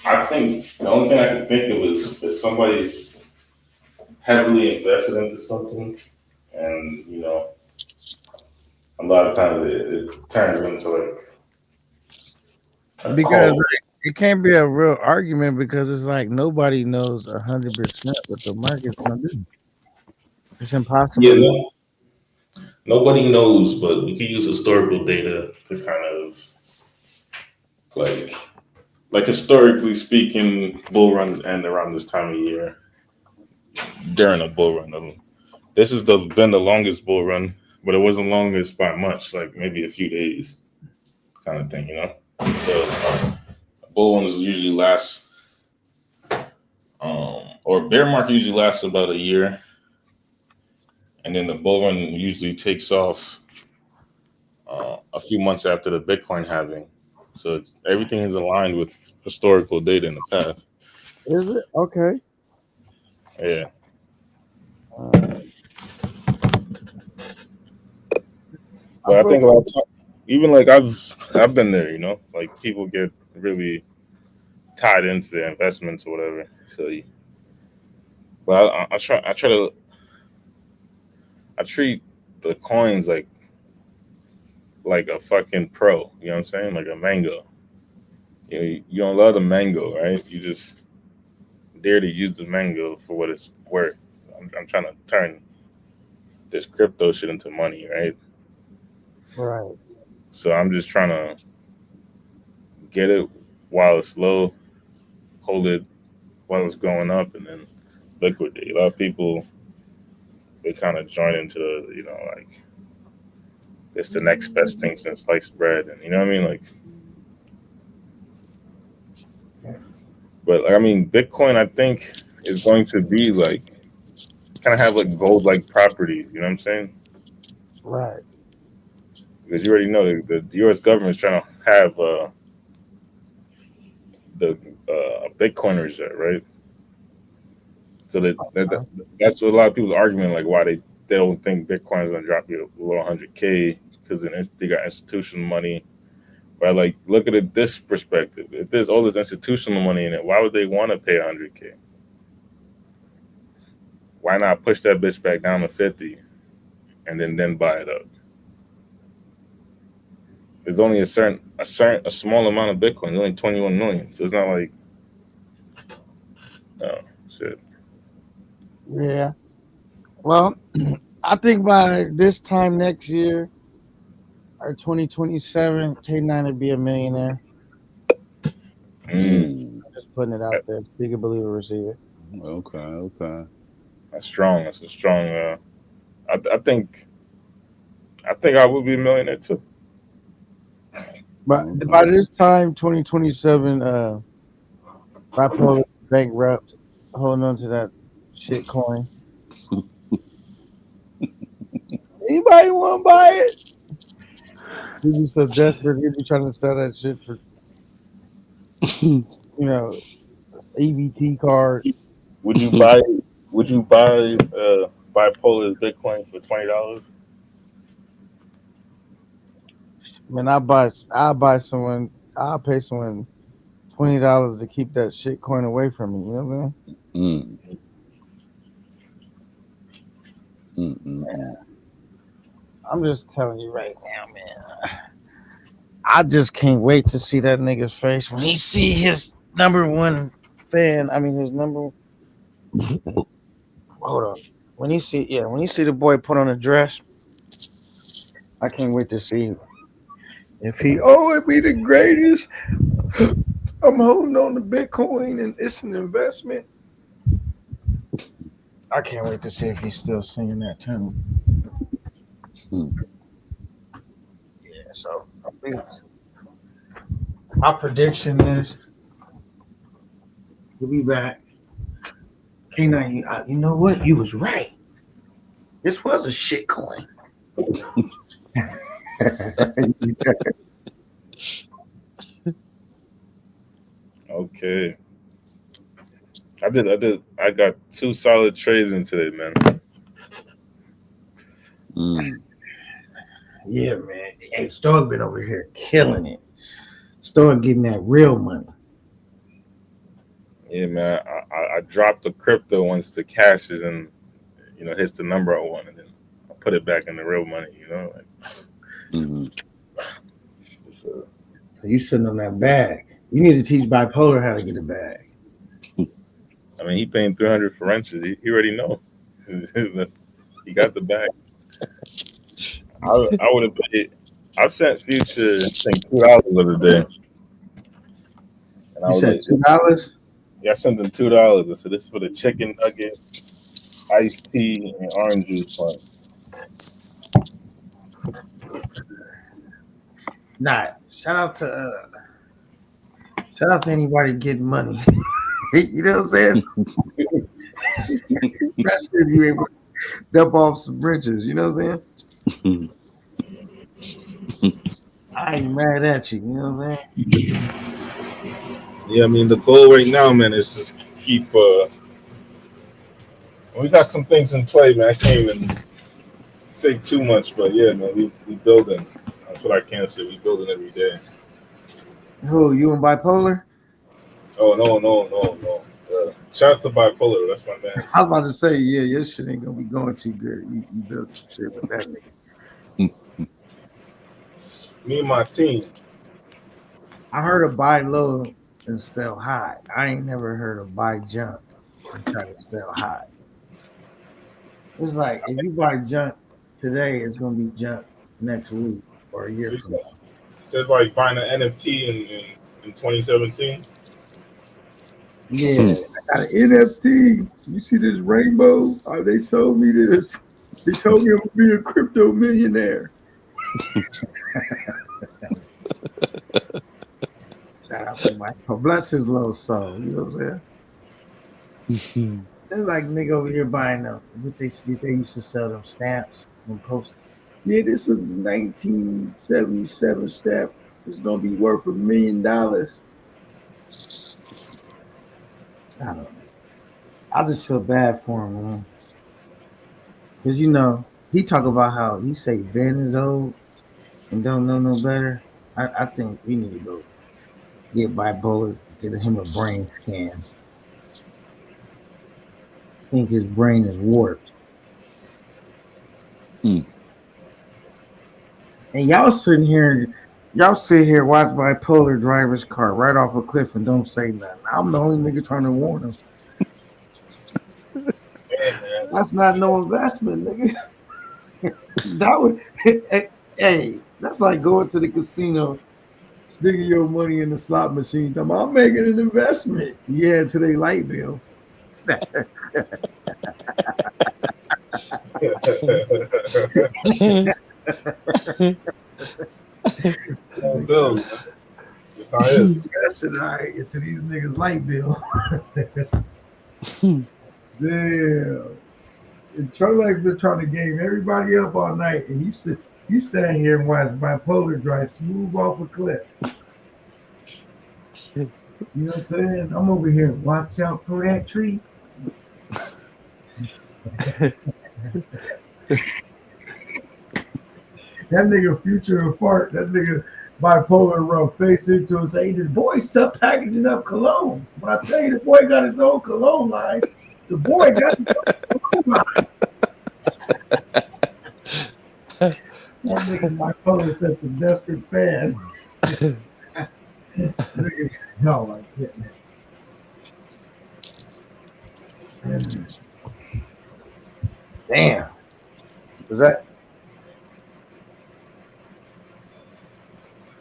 I think the only thing I can think of is if somebody's heavily invested into something, and a lot of times it turns into like because it can't be a real argument because it's like nobody knows 100% what the market's gonna do. It's impossible. Yeah, nobody knows, but we can use historical data to kind of like historically speaking, bull runs end around this time of year. During a bull run, this has been the longest bull run, but it wasn't longest by much, like maybe a few days, kind of thing, So bull runs usually last, or bear market usually lasts about a year, and then the bull run usually takes off a few months after the Bitcoin halving. So everything is aligned with historical data in the past. Is it? Okay. Yeah. But I think a lot of time, even like I've been there, like people get really tied into their investments or whatever. So, but I treat the coins like a fucking pro. You know what I'm saying? Like a mango. You don't love the mango, right? You just dare to use the mango for what it's worth. I'm trying to turn this crypto shit into money, right? Right. So I'm just trying to get it while it's low, hold it while it's going up, and then liquidate. A lot of people, they kind of join into the, like it's the next best thing since sliced bread, and you know what I mean? Like, But I mean, Bitcoin, I think, is going to be like kind of have like gold like properties. You know what I'm saying? Right. Because you already know the U.S. government is trying to have the Bitcoiners there, right? So that's what a lot of people's argument, like why they don't think Bitcoin is going to drop you below 100K because they got institutional money. But like, look at it this perspective: if there's all this institutional money in it, why would they want to pay 100K? Why not push that bitch back down to 50 and then buy it up? There's only a small amount of Bitcoin, only 21 million. So it's not like, oh shit. Yeah. Well, I think by this time next year, or 2027, K9 would be a millionaire. Just putting it out there. Bigger believer receiver. Okay. That's strong. That's a strong. I think I would be a millionaire too. But by this time, 2027, bipolar bankrupt, holding on to that shit coin. Anybody want to buy it? He'd be so desperate. He'd be trying to sell that shit for, EBT card. Would you buy? Would you buy bipolar Bitcoin for $20? Man, I'll pay someone $20 to keep that shit coin away from me. You know what I mean? I'm just telling you right now, man. I just can't wait to see that nigga's face when he see his number one fan. I mean, his number. Hold on. When you see the boy put on a dress, I can't wait to see if he. Oh, it be the greatest. I'm holding on to Bitcoin and it's an investment. I can't wait to see if he's still singing that tune. Yeah, so my prediction is he'll be back. K9, you know what? You was right. This was a shit coin. Okay. I got 2 solid trades in today, man. Yeah, man. Hey, Stork been over here killing it. Stork getting that real money. Yeah, man. I dropped the crypto once the cash is and hits the number I want, and then I put it back in the real money. So you sitting on that bag. You need to teach bipolar how to get a bag. I mean, he paying $300 for wrenches. He already know. He got the bag. I would have paid. I've sent Future, I think, $2 the other day. You said $2? Yeah, I sent him $2. I said, this is for the chicken nugget, iced tea, and orange juice fund. Nah, shout out to anybody getting money. You know what I'm saying? Especially if you able to dump off some bridges, you know what I'm saying? I ain't mad at you, you know what I'm saying? Yeah, I mean, the goal right now, man, is just keep. We got some things in play, man. I can't even say too much, but yeah, man, we building. That's what I can say. We building every day. Who, you and bipolar? Oh, no. Shout out to bipolar. That's my man. I was about to say, yeah, your shit ain't gonna be going too good. You built some shit with that nigga. Me and my team. I heard of buy low and sell high. I ain't never heard of buy junk and try to sell high. It's like if you buy junk today, it's gonna be junk next week or a year from now. It says like buying an NFT in 2017. Yeah, I got an NFT. You see this rainbow? Oh, they sold me this. They told me I'm gonna be a crypto millionaire. Shout out to Michael. Bless his little soul. You know what I'm saying? They're like nigga over here buying them. What they used to sell them stamps and post. Yeah, this is the 1977 stamp. It's gonna be worth $1 million. I don't know. I just feel bad for him, man. Cause you know he talk about how he say Ben is old and don't know no better. I think we need to go get bipolar, get him a brain scan. I think his brain is warped. And y'all sit here watch bipolar driver's car right off a cliff and don't say nothing. I'm the only nigga trying to warn him. That's not no investment, nigga. That would hey, that's like going to the casino, sticking your money in the slot machine. I'm making an investment. Yeah, to their light bill. Bills. That's how it is. That's it. All right, to these niggas' light bill. Damn. And Trollex been trying to game everybody up all night, and he sat here and watched bipolar drive smooth off a cliff. You know what I'm saying? I'm over here. Watch out for that tree. That nigga future a fart. That nigga bipolar rub face into us. Hey, the boy stop packaging up cologne. When I tell you the boy got his own cologne line, the boy got his own cologne line. That nigga bipolar said the desperate fan. No, like that, man. Damn. Was that?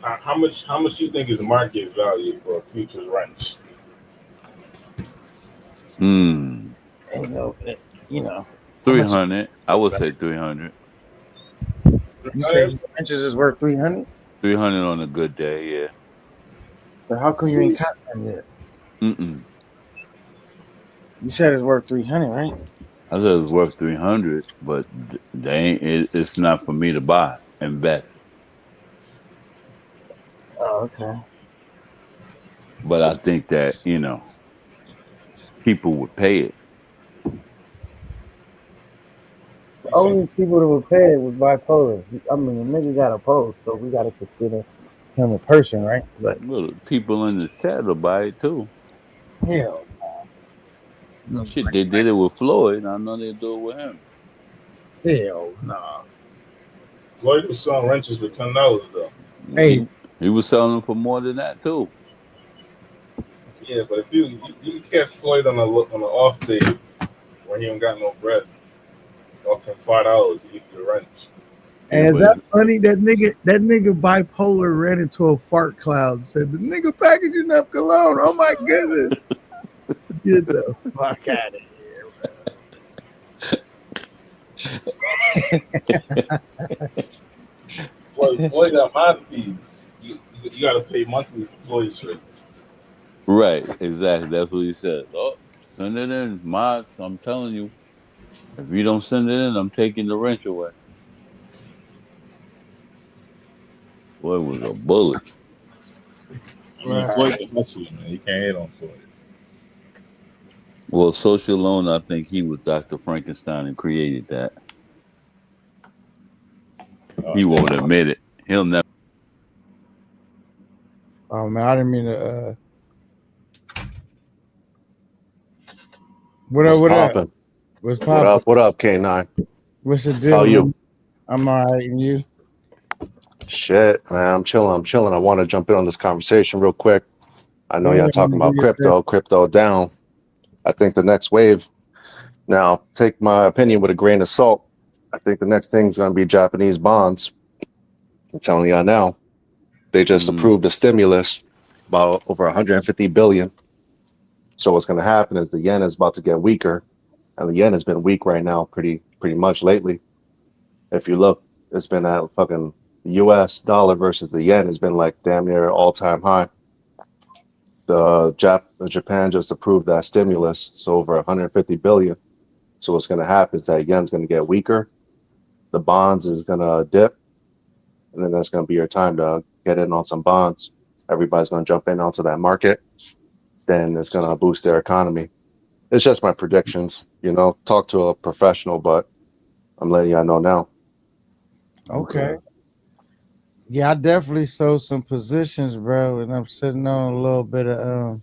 How much do you think is market value for a futures wrench? Ain't no, you know. 300. I would say 300. You say wrenches is worth 300? 300 on a good day, yeah. So how come you ain't caught them yet? You said it's worth 300, right? I said it's worth 300, but they ain't. It's not for me to buy, invest. Oh, okay. But I think that people would pay it. The only people that would pay it was bipolar. I mean, the nigga got a post, so we got to consider him a person, right? But well, people in the chat will buy it too. Hell no. Shit, they did it with Floyd. I know they do it with him. Hell no. Floyd was selling wrenches for $10 though. Hey, he was selling them for more than that too. Yeah, but if you catch Floyd on an off day when he don't got no bread, offering $5, you get your wrench. And is that funny? That nigga bipolar ran into a fart cloud and said, the nigga packaging up cologne. Oh my goodness. Get the fuck out of here, Floyd got mod fees. You got to pay monthly for Floyd's shit. Right, exactly. That's what he said. Oh, send it in, mods. I'm telling you. If you don't send it in, I'm taking the wrench away. Boy, it was a bullet. Floyd's a hustler, man. You can't hate on Floyd. Well, Social Loan, I think he was Dr. Frankenstein and created that. He won't admit it. He'll never. Oh man, I didn't mean to. What up? What's poppin'? What up, K9? What's the deal? How you? I'm all right, and you? Shit, man, I'm chilling. I want to jump in on this conversation real quick. I know y'all talking about crypto down. I think the next wave, now take my opinion with a grain of salt. I think the next thing is going to be Japanese bonds. I'm telling y'all now. They just approved a stimulus about over 150 billion. So what's going to happen is the yen is about to get weaker, and the yen has been weak right now pretty much lately. If you look, it's been at fucking US dollar versus the yen has been like damn near all-time high. Japan just approved that stimulus. It's over 150 billion. So what's going to happen is that yen's going to get weaker. The bonds is going to dip, and then that's going to be your time to get in on some bonds. Everybody's going to jump in onto that market. Then it's going to boost their economy. It's just my predictions. Talk to a professional, but I'm letting y'all know now. Okay. Yeah, I definitely sold some positions, bro, and I'm sitting on a little bit of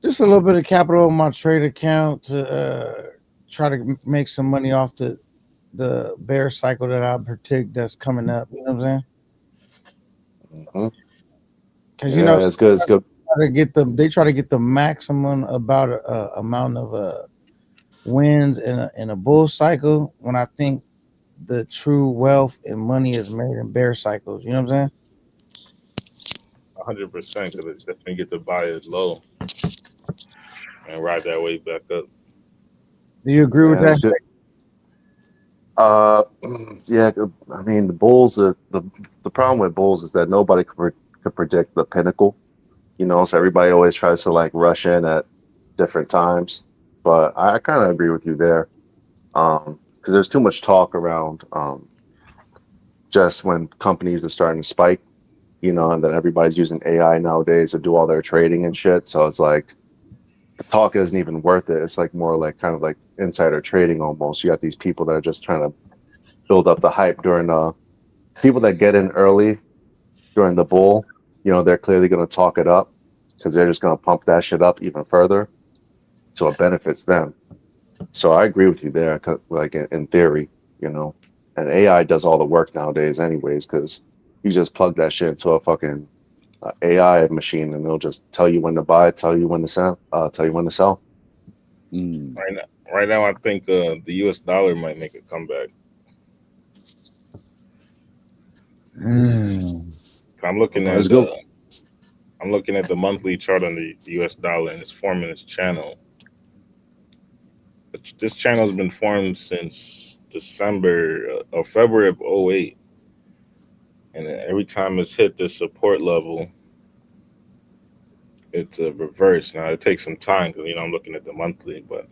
just a little bit of capital on my trade account to try to make some money off the bear cycle that I predict that's coming up. You know what I'm saying? Because it's good. It's good. They try to get the maximum amount of wins in a bull cycle. When I think the true wealth and money is made in bear cycles. You know what I'm saying? 100%, because that's when you get to buy it low and ride that way back up. Do you agree with that? Yeah. I mean, the bulls. The problem with bulls is that nobody could predict the pinnacle. So everybody always tries to like rush in at different times. But I kind of agree with you there. Because there's too much talk around just when companies are starting to spike, and then everybody's using AI nowadays to do all their trading and shit. So it's like the talk isn't even worth it. It's like more like kind of like insider trading almost. You got these people that are just trying to build up the hype during people that get in early during the bull. They're clearly going to talk it up because they're just going to pump that shit up even further. So it benefits them. So I agree with you there, like in theory, and AI does all the work nowadays anyways, because you just plug that shit into a fucking AI machine and it'll just tell you when to buy, tell you when to sell. Right now, I think the U.S. dollar might make a comeback. I'm looking at the monthly chart on the U.S. dollar, and it's forming its channel. This channel has been formed since December or February of 2008. And every time it's hit this support level, it's a reverse. Now, it takes some time because, I'm looking at the monthly, but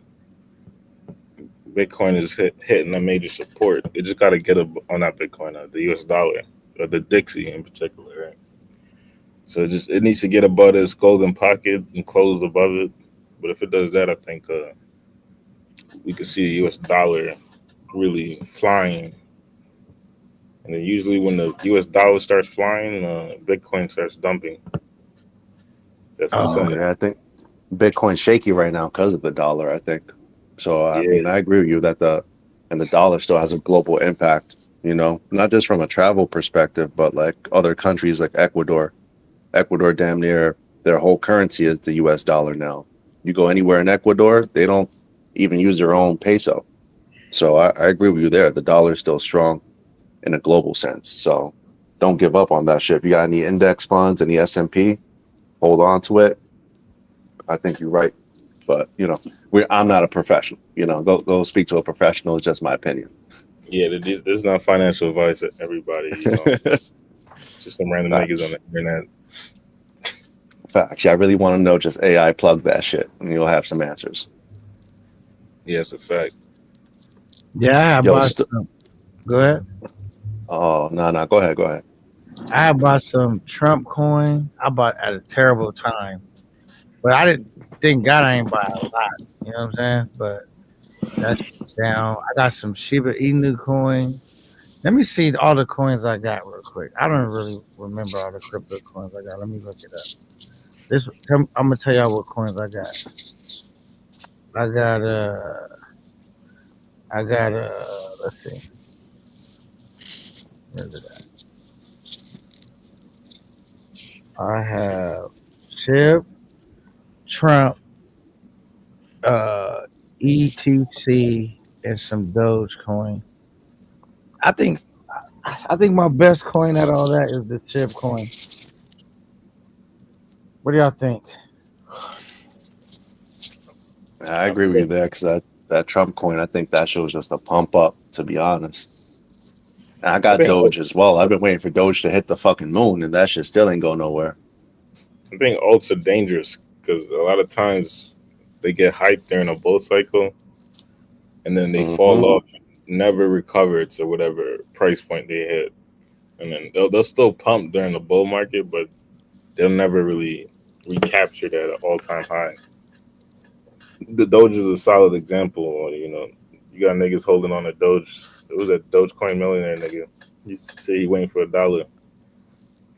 Bitcoin is hitting a major support. It just got to get up on that Bitcoin, the US dollar, or the Dixie in particular, right? So it needs to get above this golden pocket and close above it. But if it does that, I think we could see the US dollar really flying. And then usually when the US dollar starts flying, Bitcoin starts dumping. I think Bitcoin's shaky right now because of the dollar, I think. So I mean, I agree with you that the dollar still has a global impact, not just from a travel perspective, but like other countries like Ecuador. Ecuador, damn near their whole currency is the US dollar now. You go anywhere in Ecuador, they don't even use their own peso. So I agree with you there. The dollar is still strong in a global sense. So don't give up on that shit. If you got any index funds, any S&P, hold on to it. I think you're right. But, I'm not a professional. Go speak to a professional. It's just my opinion. Yeah, this is not financial advice to everybody. Just some random niggas on the internet. Facts. Yeah, I really want to know, just AI plug that shit and you'll have some answers. Yeah, it's a fact. Yeah, go ahead. Oh, no. Go ahead. I bought some Trump coin. I bought at a terrible time. But I didn't think God I ain't buy a lot. You know what I'm saying? But that's down. I got some Shiba Inu coin. Let me see all the coins I got real quick. I don't really remember all the crypto coins I got. Let me look it up. I'm gonna tell y'all what coins I got. I got let's see. Where's it at? I have SHIB, Trump, ETC, and some Dogecoin. I think my best coin out of all that is the SHIB coin. What do y'all think? I agree with you there because that Trump coin, I think that shit was just a pump up, to be honest. And I got Doge as well. I've been waiting for Doge to hit the fucking moon, and that shit still ain't going nowhere. I think alts are dangerous because a lot of times they get hyped during a bull cycle, and then they fall off, never recover to whatever price point they hit, and then they'll still pump during the bull market, but they'll never really recapture that all-time high. The Doge is a solid example. You know, you got niggas holding on to Doge. It was a Dogecoin millionaire nigga. He said he waiting for $1.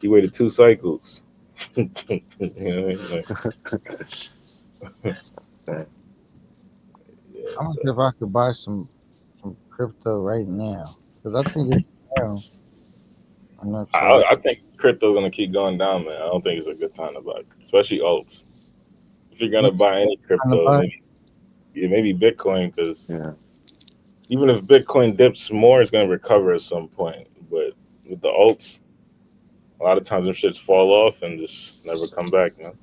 He waited 2 cycles. You know what I mean? Like, I'm gonna see if I could buy some crypto right now because I think it's down. I'm not sure. I think crypto's gonna keep going down, man. I don't think it's a good time to buy, especially alts. If you're gonna buy any crypto, maybe Bitcoin, because even if Bitcoin dips more, it's gonna recover at some point. But with the alts, a lot of times them shits fall off and just never come back, man.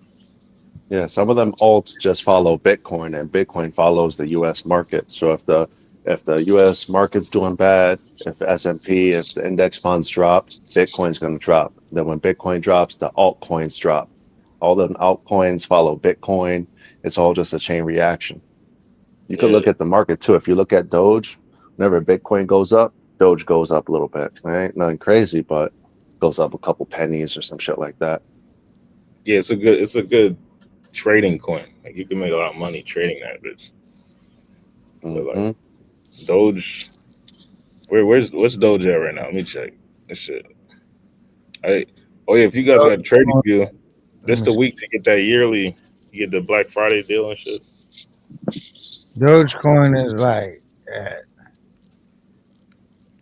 Yeah, some of them alts just follow Bitcoin, and Bitcoin follows the U.S. market. So if the U.S. market's doing bad, if S&P, if the index funds drop, Bitcoin's going to drop. Then when Bitcoin drops, the altcoins drop. All the altcoins follow Bitcoin. It's all just a chain reaction. You could look at the market too. If you look at Doge, whenever Bitcoin goes up, Doge goes up a little bit. Right? Nothing crazy, but goes up a couple pennies or some shit like that. Yeah, it's a good trading coin. Like you can make a lot of money trading that bitch. But like Doge, what's Doge at right now? Let me check this shit. If you guys got trading view, this the week to get that yearly, you get the Black Friday deal and shit. Dogecoin is like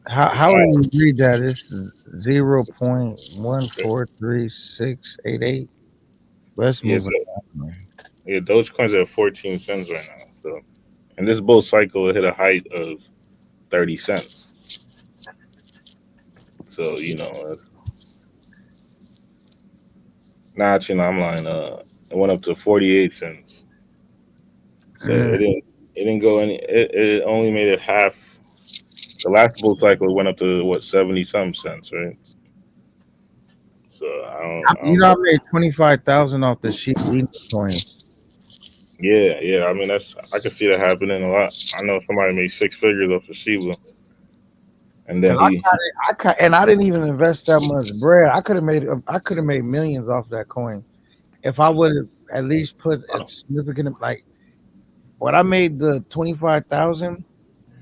how would you read that? It's 0.143688. Let's move it. Yeah, Dogecoin's at 14 cents right now. So, and this bull cycle hit a height of 30 cents. So you know, I'm lying. It went up to 48 cents. So it didn't go any. It only made it half. The last bull cycle went up to what 70-some cents, right? So I I made 25,000 off the Shiba coin. Yeah. I mean, I can see that happening a lot. I know somebody made 6 figures off the Shiba, and then I didn't even invest that much bread. I could have made millions off that coin if I would have at least put a significant, like when I made the 25,000.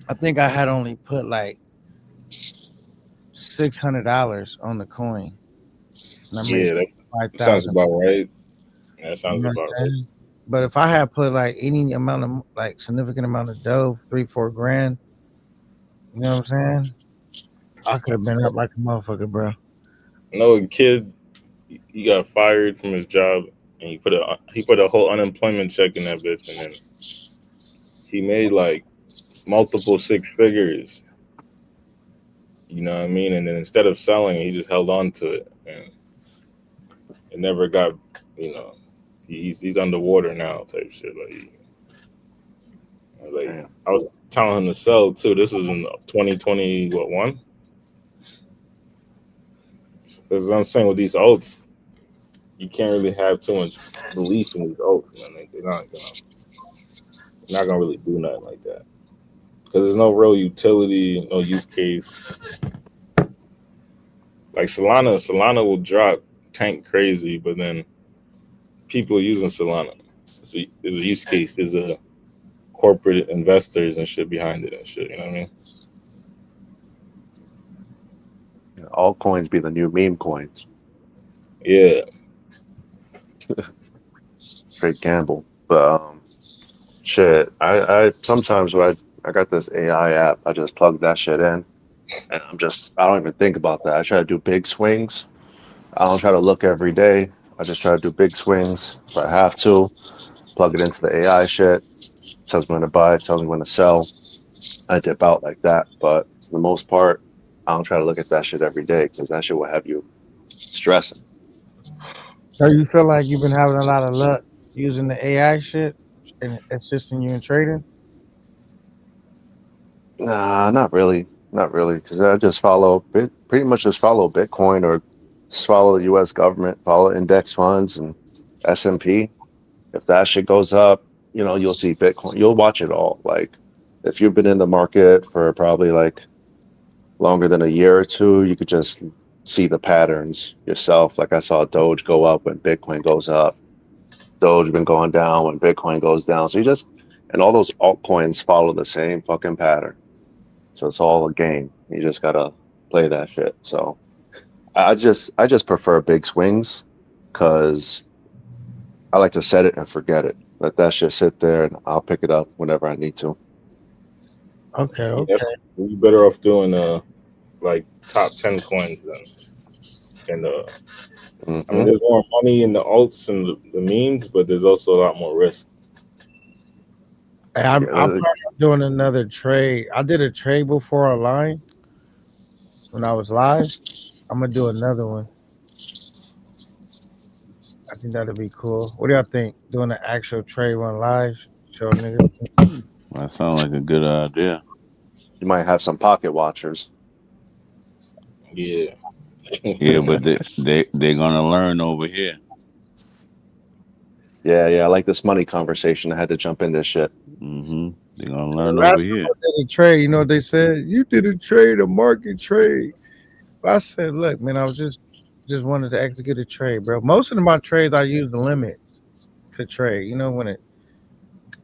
I think I had only put like $600 on the coin. That sounds about right. That sounds about right. But if I had put like any amount of like significant amount of dough, $3-4 grand, you know what I'm saying? I could have been up like a motherfucker, bro. I know a kid, he got fired from his job, and he put a whole unemployment check in that bitch, and then he made like multiple 6 figures. You know what I mean? And then instead of selling, he just held on to it, and it never got. You know, he's underwater now, type shit. Like I was telling him to sell too. This is in 2021. Because I'm saying with these alts, you can't really have too much belief in these alts, man. They're not gonna really do nothing like that. Because there's no real utility, no use case. Like Solana will drop tank crazy, but then people are using Solana. There's a use case. There's a corporate investors and shit behind it and shit. You know what I mean? Altcoins be the new meme coins. Yeah. Straight gamble. But shit, I sometimes when I got this AI app, I just plug that shit in, and I don't even think about that. I try to do big swings. I don't try to look every day. I just try to do big swings if I have to. Plug it into the AI shit. Tells me when to buy. Tells me when to sell. I dip out like that. But for the most part, I don't try to look at that shit every day because that shit will have you stressing. So you feel like you've been having a lot of luck using the AI shit and assisting you in trading? Nah, not really. Not really. Because I just pretty much just follow Bitcoin or just follow the U.S. government, follow index funds, and S&P. If that shit goes up, you know, you'll see Bitcoin. You'll watch it all. Like, if you've been in the market for probably like longer than a year or two, you could just see the patterns yourself. Like I saw Doge go up when Bitcoin goes up. Doge been going down when Bitcoin goes down. So you just, and all those altcoins follow the same fucking pattern. So it's all a game. You just gotta play that shit. So I just prefer big swings because I like to set it and forget it. Let that shit sit there and I'll pick it up whenever I need to. Okay, okay. Yes, you better off doing like top 10 coins then. And I mean, there's more money in the alts and the memes, but there's also a lot more risk. Hey, I'm probably doing another trade. I did a trade before online when I was live. I'm gonna do another one. I think that'd be cool. What do y'all think? Doing an actual trade one live? Show niggas. That sounds like a good idea. You might have some pocket watchers. Yeah. Yeah, but they're gonna learn over here. Yeah, I like this money conversation. I had to jump in this shit. Mm-hmm. They're gonna learn Last over time here. I did a trade, you know what they said? You did a trade, a market trade. I said, look, man, I was just wanted to execute a trade, bro. Most of my trades, I use the limits to trade. You know, when it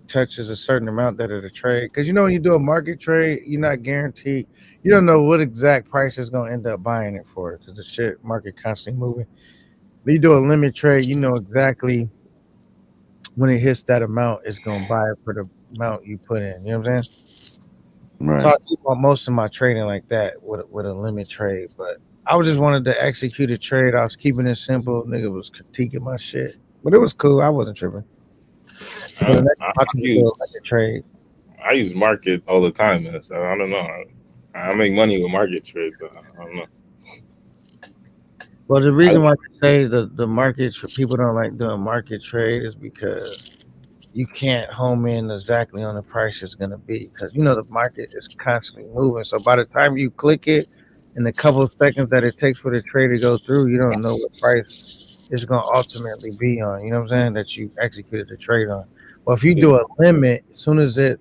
touches a certain amount that of the trade, because you know when you do a market trade, you're not guaranteed. You don't know what exact price is gonna end up buying it for, because the shit market constantly moving. But you do a limit trade, you know exactly when it hits that amount, it's gonna buy it for the amount you put in. You know what I'm saying? Right. So I keep on most of my trading like that with a limit trade. But I was just wanted to execute a trade. I was keeping it simple. Nigga was critiquing my shit, but it was cool. I wasn't tripping. So the next time I can do like a trade. I use market all the time, man. So I don't know. I make money with market trades. So I don't know. Well, the reason why I say the market people don't like doing market trade is because you can't home in exactly on the price it's going to be, because you know the market is constantly moving. So by the time you click it, in the couple of seconds that it takes for the trade to go through, you don't know what price it's going to ultimately be on. You know what I'm saying? That you executed the trade on. Well, if you do a limit, as soon as it,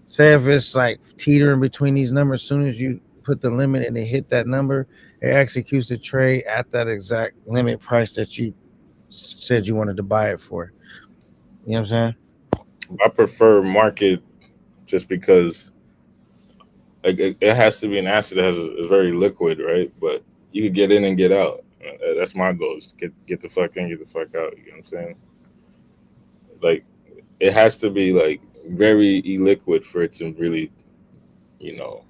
say if it's like teetering between these numbers, as soon as you put the limit and it hit that number, it executes the trade at that exact limit price that you said you wanted to buy it for. You know what I'm saying? I prefer market just because it has to be an asset that is very liquid, right? But you could get in and get out. That's my goal. Is get the fuck in, get the fuck out. You know what I'm saying? Like, it has to be like very illiquid for it to really, you know,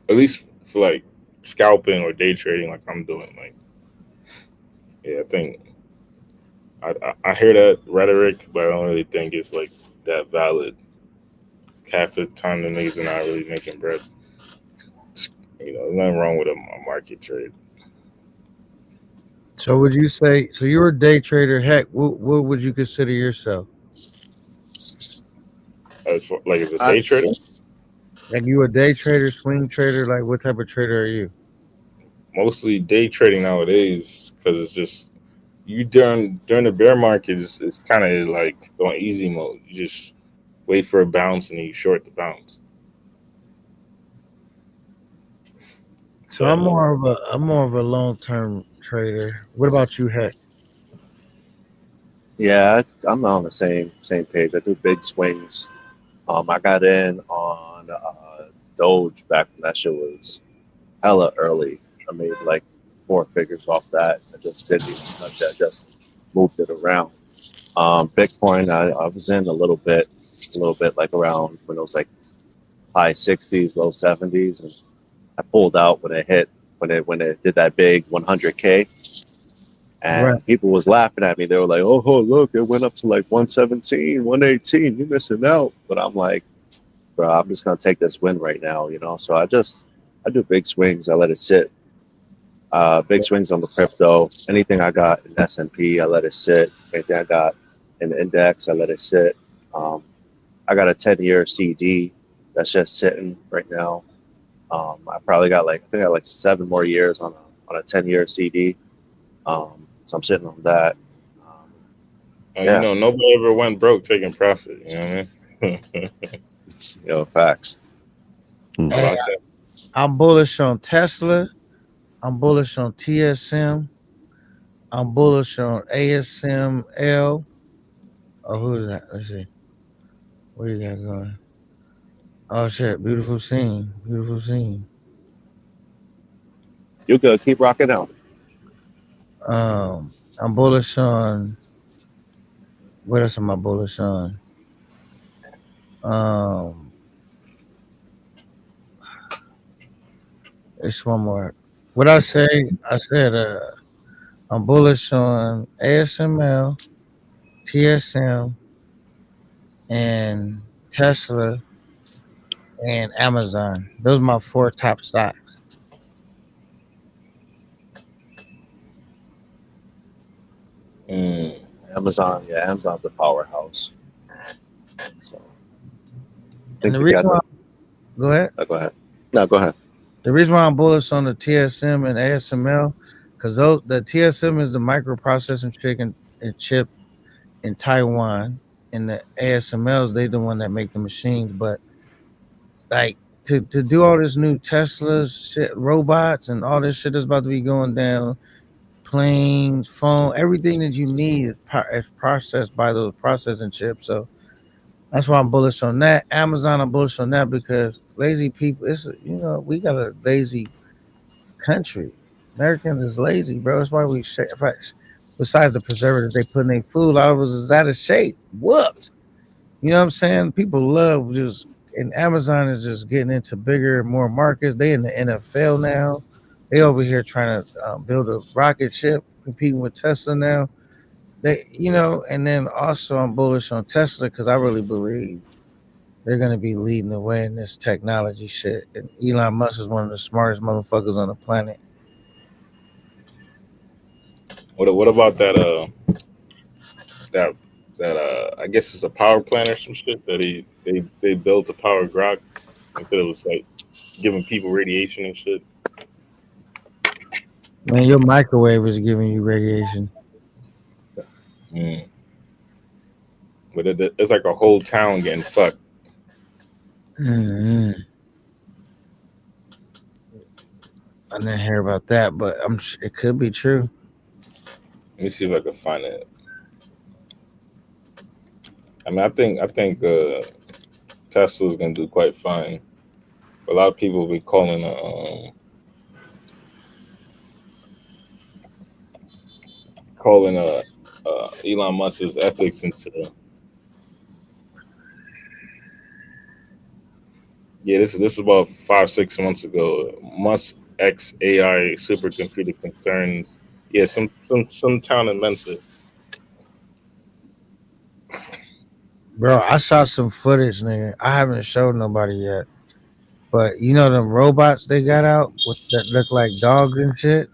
at least for like scalping or day trading, like I'm doing. Like, yeah, I think I hear that rhetoric, but I don't really think it's like that valid. Half the time, the niggas are not really making bread. You know, there's nothing wrong with a market trade. So would you say, so you're a day trader? Heck, what would you consider yourself? As for, like, is a day trader? Like, you a day trader, swing trader? Like, what type of trader are you? Mostly day trading nowadays, because it's just you during the bear market it's kind of like it's on easy mode. You just wait for a bounce and you short the bounce. So I'm more of a long-term trader. What about you, Heck? Yeah, I'm on the same page. I do big swings. I got in on Doge back when that shit was hella early. I made like 4 figures off that. I just didn't even touch that. Just moved it around. Bitcoin, I was in a little bit like around when it was like high 60s, low 70s, and I pulled out when it did that big 100K. And Right. people was laughing at me. They were like, oh, look, it went up to like 117, 118. You're missing out. But I'm like, bro, I'm just going to take this win right now, you know? So I do big swings. I let it sit. Big swings on the crypto. Anything I got in S&P, I let it sit. Anything I got in the index, I let it sit. I got a 10-year CD that's just sitting right now. I probably got I got 7 more years on a 10-year CD. So I'm sitting on that. Yeah. You know, nobody ever went broke taking profit. You know what I mean? Yo, facts. Hey, I'm bullish on Tesla. I'm bullish on TSM. I'm bullish on ASML. Oh, who is that? Let's see. What you got going? Oh shit! Beautiful scene. Beautiful scene. You good? Keep rocking out. I'm bullish on. What else am I bullish on? It's one more. What I say? I said I'm bullish on ASML, TSM, and Tesla and Amazon. Those are my 4 top stocks. Amazon, yeah, Amazon's a powerhouse. So, And the reason why, go ahead. Go ahead. No, go ahead. The reason why I'm bullish on the TSM and ASML, because the TSM is the microprocessing chip in Taiwan, and the ASMLs they the one that make the machines. But like to do all this new Teslas, shit, robots, and all this shit that's about to be going down, planes, phone, everything that you need is processed by those processing chips. So that's why I'm bullish on that. Amazon, I'm bullish on that because lazy people. We got a lazy country. Americans is lazy, bro. That's why we share. Besides the preservatives they put in their food, all of us is out of shape, whooped. You know what I'm saying? People love just, and Amazon is just getting into bigger, more markets. They in the NFL now. They over here trying to build a rocket ship, competing with Tesla now. And then also I'm bullish on Tesla because I really believe they're going to be leading the way in this technology shit. And Elon Musk is one of the smartest motherfuckers on the planet. What about that? I guess it's a power plant or some shit that they built to power Grok. Instead it was like giving people radiation and shit. Man, your microwave is giving you radiation. But it's like a whole town getting fucked. Mm-hmm. I didn't hear about that, but it could be true. Let me see if I can find it. I mean, I think Tesla's gonna do quite fine. A lot of people will be calling Elon Musk's ethics into. Yeah, this is about 5-6 months ago. Musk X AI supercomputer concerns. Yeah, some town in Memphis. Bro, I saw some footage, nigga. I haven't showed nobody yet. But you know them robots they got out that look like dogs and shit?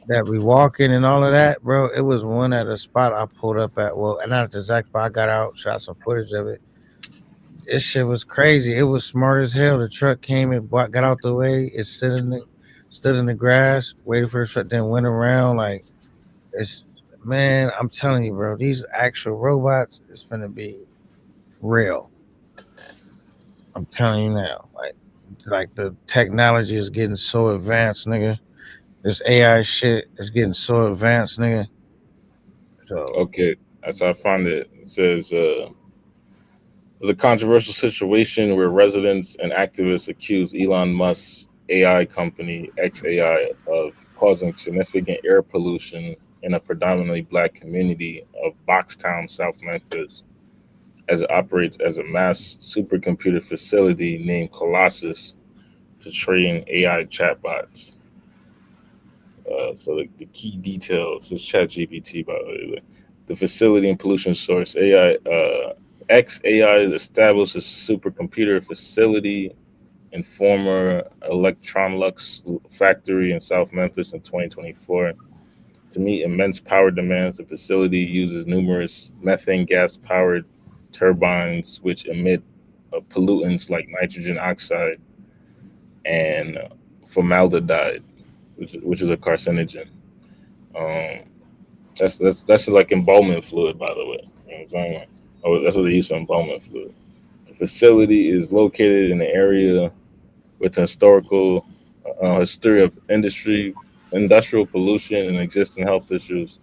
That we walking and all of that, bro. It was one at a spot I pulled up at. Well, not at the exact spot. I got out, shot some footage of it. This shit was crazy. It was smart as hell. The truck came and got out the way. It stood in the grass, waited for the truck, then went around. Like, man, I'm telling you, bro, these actual robots is finna be real. I'm telling you now. Like the technology is getting so advanced, nigga. This AI shit is getting so advanced, nigga. So okay, that's how I found it. It says there's a controversial situation where residents and activists accuse Elon Musk's AI company XAI of causing significant air pollution in a predominantly black community of Boxtown, South Memphis, as it operates as a mass supercomputer facility named Colossus to train AI chatbots. So the key details is ChatGPT, by the way. The facility and pollution source XAI established a supercomputer facility in former Electronlux factory in South Memphis in 2024. To meet immense power demands, the facility uses numerous methane gas-powered turbines which emit pollutants like nitrogen oxide and formaldehyde, which is a carcinogen. That's like embalming fluid, by the way. You know what I'm saying? Oh, that's what they use for embalming fluid. The facility is located in an area with a historical history of industrial pollution, and existing health issues,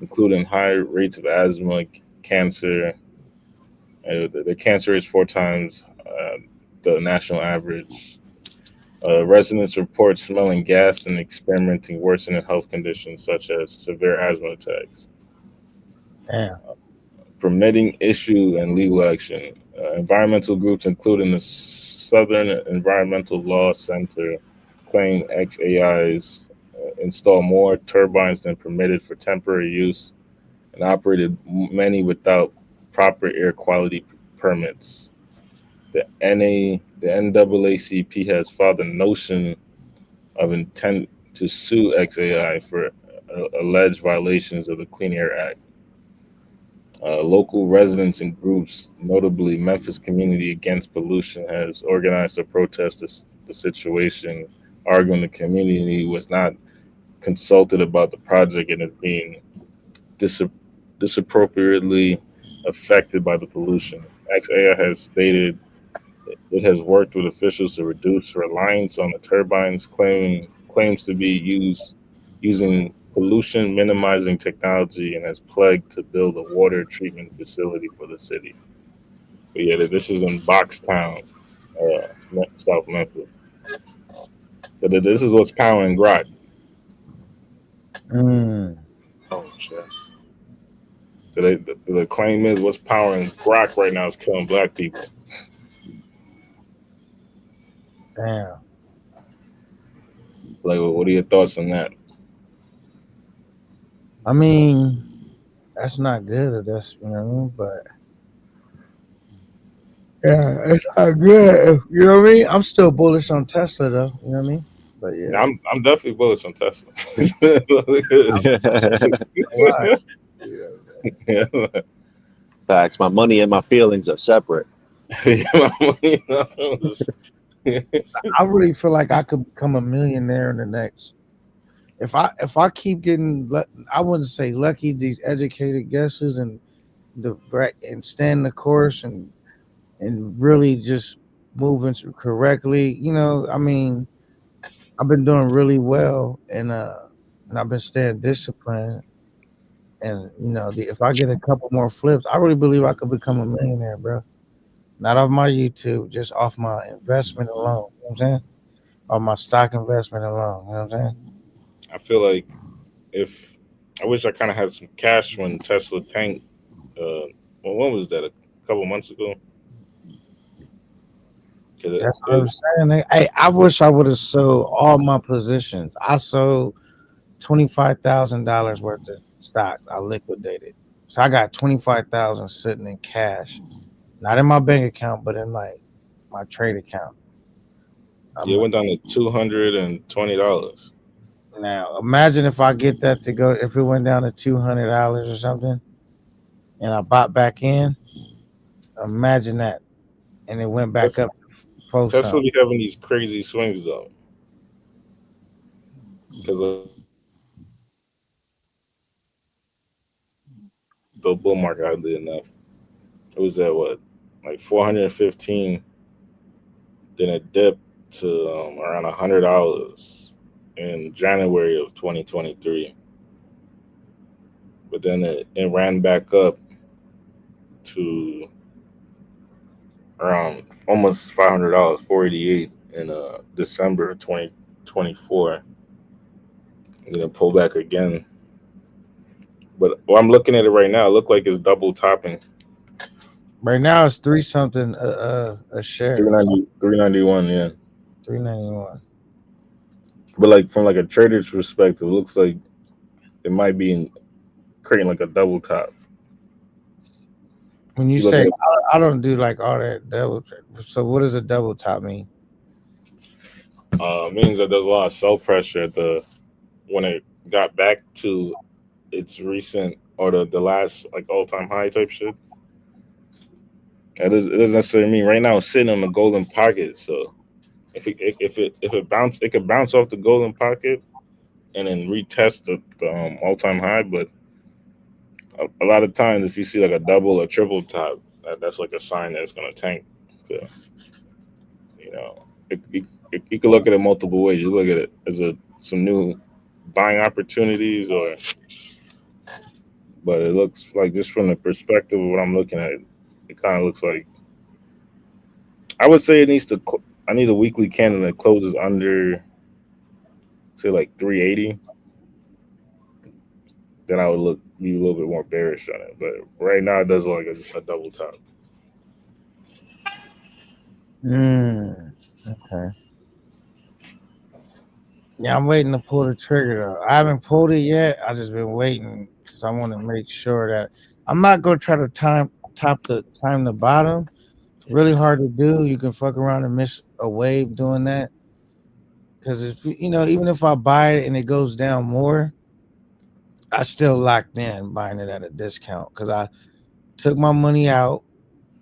including high rates of asthma, cancer. The cancer is 4 times the national average. Residents report smelling gas and experiencing worsening health conditions such as severe asthma attacks. Damn. Permitting issue and legal action. Environmental groups, including the Southern Environmental Law Center, claim XAIs install more turbines than permitted for temporary use and operated many without proper air quality permits. The NAACP has filed a notion of intent to sue XAI for alleged violations of the Clean Air Act. Local residents and groups, notably Memphis Community Against Pollution, has organized to protest the situation, arguing the community was not consulted about the project and is being disappropriately affected by the pollution. XAI has stated it has worked with officials to reduce reliance on the turbines, claims to be using pollution minimizing technology, and has pledged to build a water treatment facility for the city. But yeah, this is in Boxtown, South Memphis. So this is what's powering Grok. Oh shit. So the claim is what's powering Grok right now is killing black people. Damn. Like, what are your thoughts on that? I mean, that's not good. That's, you know what I mean? But yeah, it's not good. You know what I mean? I'm still bullish on Tesla though. You know what I mean? But yeah, I'm definitely bullish on Tesla. Facts. My money and my feelings are separate. I really feel like I could become a millionaire in the next. If I keep getting, I wouldn't say lucky, these educated guesses and stand the course and really just moving correctly. You know, I mean, I've been doing really well, and I've been staying disciplined. And you know, if I get a couple more flips, I really believe I could become a millionaire, bro. Not off my YouTube, just off my investment alone. You know what I'm saying? Off my stock investment alone. You know what I'm saying? I feel like I wish I kind of had some cash when Tesla tanked. When was that? A couple months ago. That's what I'm saying. Hey, I wish I would have sold all my positions. I sold $25,000 worth of stocks. I liquidated, so I got $25,000 sitting in cash, not in my bank account, but in like my trade account. It went down to $220. Now imagine if I get that to go. If it went down to $200 or something, and I bought back in, imagine that, and it went back up. Tesla be having these crazy swings though, because the bull market, oddly enough, it was at what, like 415, then it dipped to around $100 in January of 2023, but then it ran back up to around almost $500, $488 in December of 2024, and then pull back again. But I'm looking at it right now, it looked like it's double topping. Right now it's $3 something a share. 391, yeah. 391. But like from like a trader's perspective, it looks like it might be creating like a double top. When you say I don't do like all that double, so what does a double top mean? Means that there's a lot of sell pressure when it got back to its recent or the last like all-time high type shit. It doesn't necessarily mean right now it's sitting on the golden pocket. So if it bounce, it could bounce off the golden pocket and then retest the all-time high. But a lot of times if you see like a double or triple top, that's like a sign that it's gonna tank. So you know, you can look at it multiple ways. You look at it as some new buying opportunities, but it looks like, just from the perspective of what I'm looking at, it kind of looks like, I would say it needs to. I need a weekly candle that closes under, say, like 380. Then I would be a little bit more bearish on it. But right now it does look like a double top. Okay. Yeah, I'm waiting to pull the trigger though. I haven't pulled it yet. I just been waiting because I want to make sure that I'm not gonna try to time the bottom. Really hard to do. You can fuck around and miss a wave doing that. Because if even if I buy it and it goes down more, I still locked in buying it at a discount because I took my money out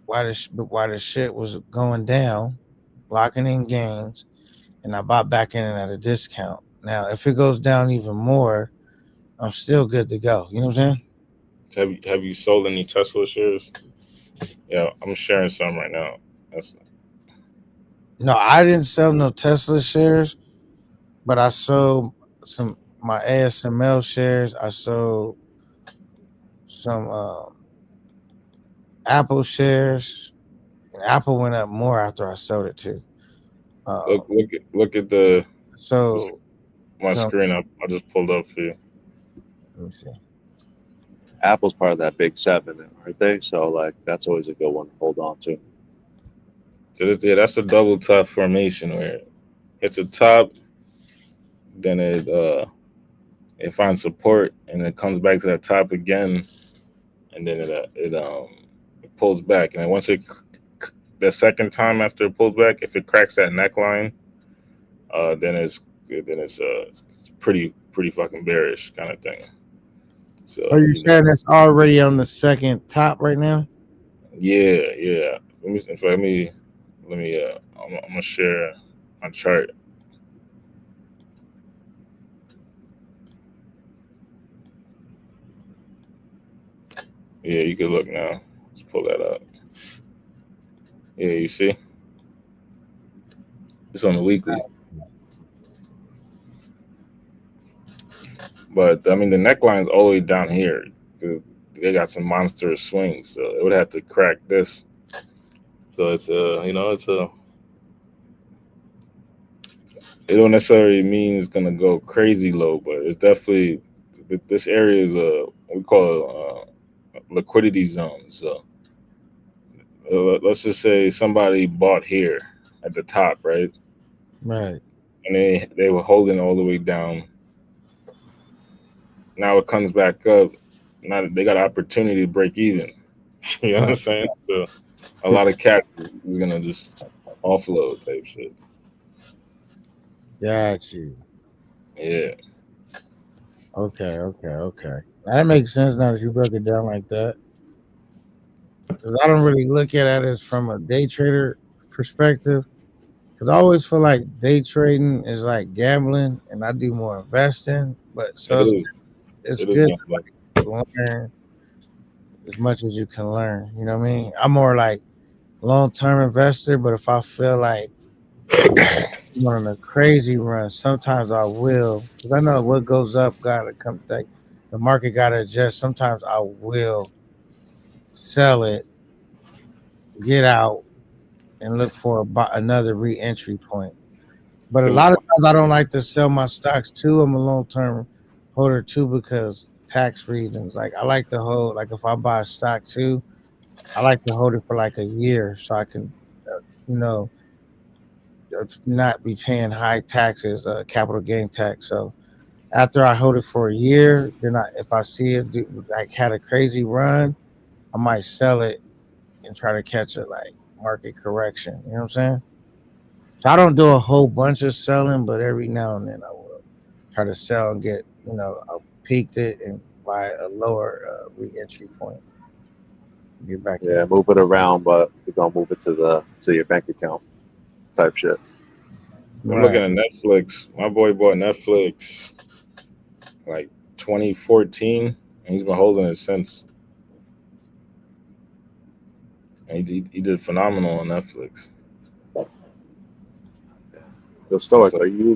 while the shit was going down, locking in gains, and I bought back in at a discount. Now, if it goes down even more, I'm still good to go. You know what I'm saying? Have you sold any Tesla shares? Yeah, I'm sharing some right now. No, I didn't sell no Tesla shares, but I sold my ASML shares. I sold some Apple shares. And Apple went up more after I sold it too. Look at my screen. I just pulled up for you. Let me see. Apple's part of that big seven, aren't they? So like that's always a good one to hold on to. So that's a double top formation where it's a top, then it finds support and it comes back to that top again, and then it pulls back, and then once the second time after it pulls back, if it cracks that neckline, then it's pretty fucking bearish kind of thing. So you're saying it's already on the second top right now? Yeah. Let me. I'm gonna share my chart. Yeah, you can look now. Let's pull that up. Yeah, you see? It's on the weekly. But I mean, the neckline's all the way down here. They got some monster swings, so it would have to crack this. So it's it don't necessarily mean it's gonna go crazy low, but it's definitely, this area is we call it liquidity zone. So let's just say somebody bought here at the top, right? Right. And they were holding all the way down. Now it comes back up. Now they got an opportunity to break even. You know what I'm saying? So a lot of cash is gonna just offload type shit. Got you. Yeah. Okay. That makes sense now that you broke it down like that. Because I don't really look at it as from a day trader perspective. Because I always feel like day trading is like gambling, and I do more investing. But so it's good to learn as much as you can learn. You know what I mean? I'm more like long-term investor, but if I feel like I'm on a crazy run, sometimes I will, because I know what goes up gotta come. Like the market gotta adjust. Sometimes I will sell it, get out, and look for another re-entry point. But a lot of times I don't like to sell my stocks too. I'm a long-term holder too because tax reasons. Like I like to hold. Like if I buy a stock too, I like to hold it for like a year so I can, not be paying high taxes, capital gain tax. So after I hold it for a year, then if I see it like had a crazy run, I might sell it and try to catch a like market correction. You know what I'm saying? So I don't do a whole bunch of selling, but every now and then I will try to sell and get, I peaked it and buy a lower re-entry point. Get back. Yeah, move it around, but we're gonna move it to your bank account type shit. I'm looking at Netflix. My boy bought Netflix like 2014 and he's been holding it since. And he did phenomenal on Netflix. So Stoic, are you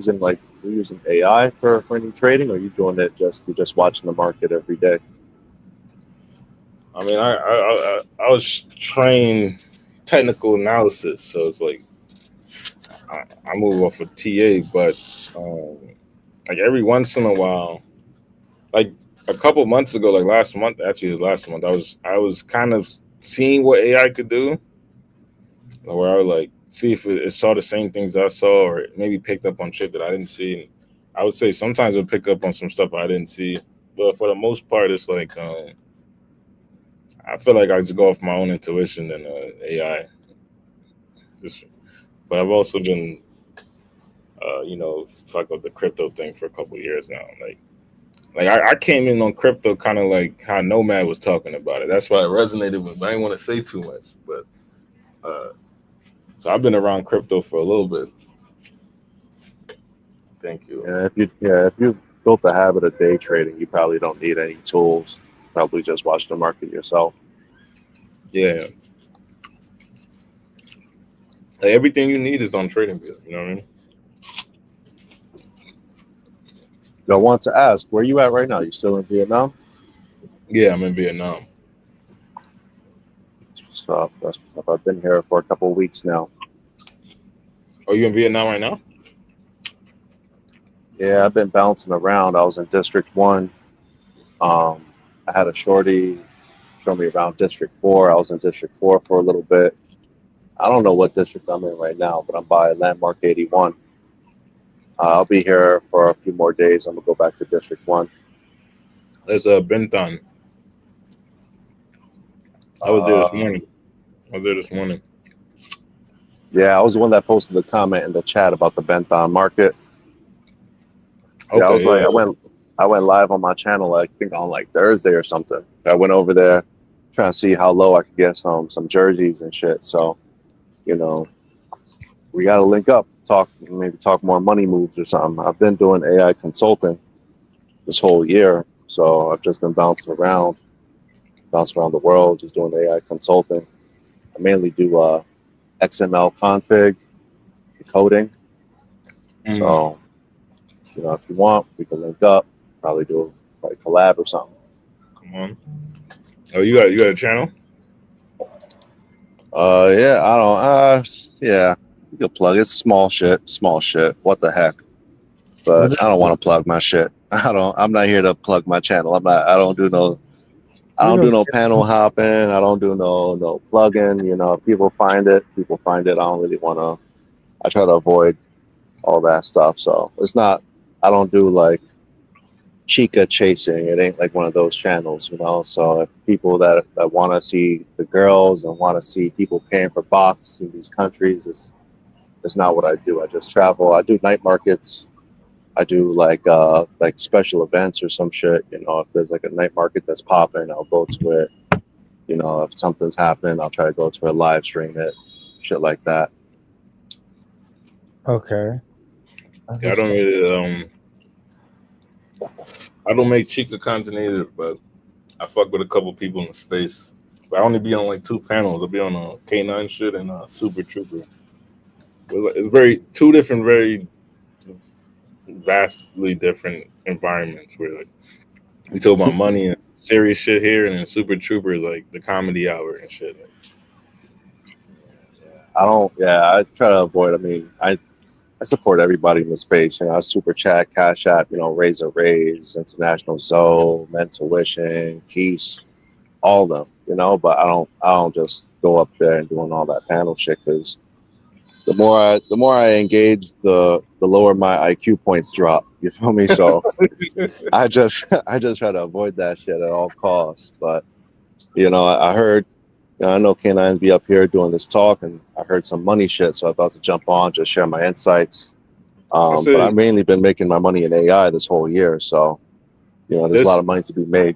using AI for any trading, or are you doing it you're just watching the market every day? I mean, I was trained technical analysis, so it's like I move off of TA, but like every once in a while, like a couple months ago, like last month, actually it was last month, I was kind of seeing what AI could do, where I would like see if it saw the same things I saw, or maybe picked up on shit that I didn't see. And I would say sometimes it would pick up on some stuff I didn't see, but for the most part, it's like I feel like I just go off my own intuition and AI. But I've also been, fuck up the crypto thing for a couple of years now. Like I came in on crypto kind of like how Nomad was talking about it. That's why it resonated with me. I didn't want to say too much, but so I've been around crypto for a little bit. Thank you. If you built the habit of day trading, you probably don't need any tools. Probably just watch the market yourself. Yeah. Like everything you need is on TradingView. You know what I mean? I want to ask, where you at right now? You still in Vietnam? Yeah, I'm in Vietnam. So I've been here for a couple of weeks now. Are you in Vietnam right now? Yeah, I've been bouncing around. I was in District 1. I had a shorty show me around District 4. I was in District 4 for a little bit. I don't know what district I'm in right now, but I'm by Landmark 81. I'll be here for a few more days. I'm going to go back to District 1. There's a Benton. I was there this morning. Yeah, I was the one that posted the comment in the chat about the Benton market. Okay, yeah, I went live on my channel, I think on like Thursday or something. I went over there trying to see how low I could get some jerseys and shit. So, we got to link up, maybe talk more money moves or something. I've been doing AI consulting this whole year. So I've just been bouncing around the world, just doing AI consulting. I mainly do XML config, coding. So, if you want, we can link up, probably do a collab or something. Come on. Oh, you got a channel? Yeah, you can plug it. Small shit. What the heck? But I don't want to plug my shit. I'm not here to plug my channel. I don't do no panel hopping. I don't do no plugging. If people find it. I don't really want to. I try to avoid all that stuff. So it's not. I don't do like chica chasing. It ain't like one of those channels, So if people that want to see the girls and want to see people paying for box in these countries, it's not what I do. I just travel. I do night markets. I do like special events or some shit. If there's like a night market that's popping, I'll go to it. If something's happening, I'll try to go to it, live stream it, shit like that. Okay. Yeah, I don't really I don't make chica content either, but I fuck with a couple people in the space. But I only be on like 2 panels. I'll be on a K9 shit and a Super Trooper. It's two different, very vastly different environments where like we talk about money and serious shit here, and then Super Trooper is like the comedy hour and shit. I try to avoid. I mean, I support everybody in the space. Super Chat, Cash App, Razor Raise, International Zoe, Mental Wishing, Keys, all of them. But I don't just go up there and doing all that panel shit, because the more I engage, the lower my IQ points drop. You feel me? So I just try to avoid that shit at all costs. But I heard. I know K9's be up here doing this talk, and I heard some money shit, so I thought to jump on, just share my insights. But I've mainly been making my money in AI this whole year, so there's a lot of money to be made.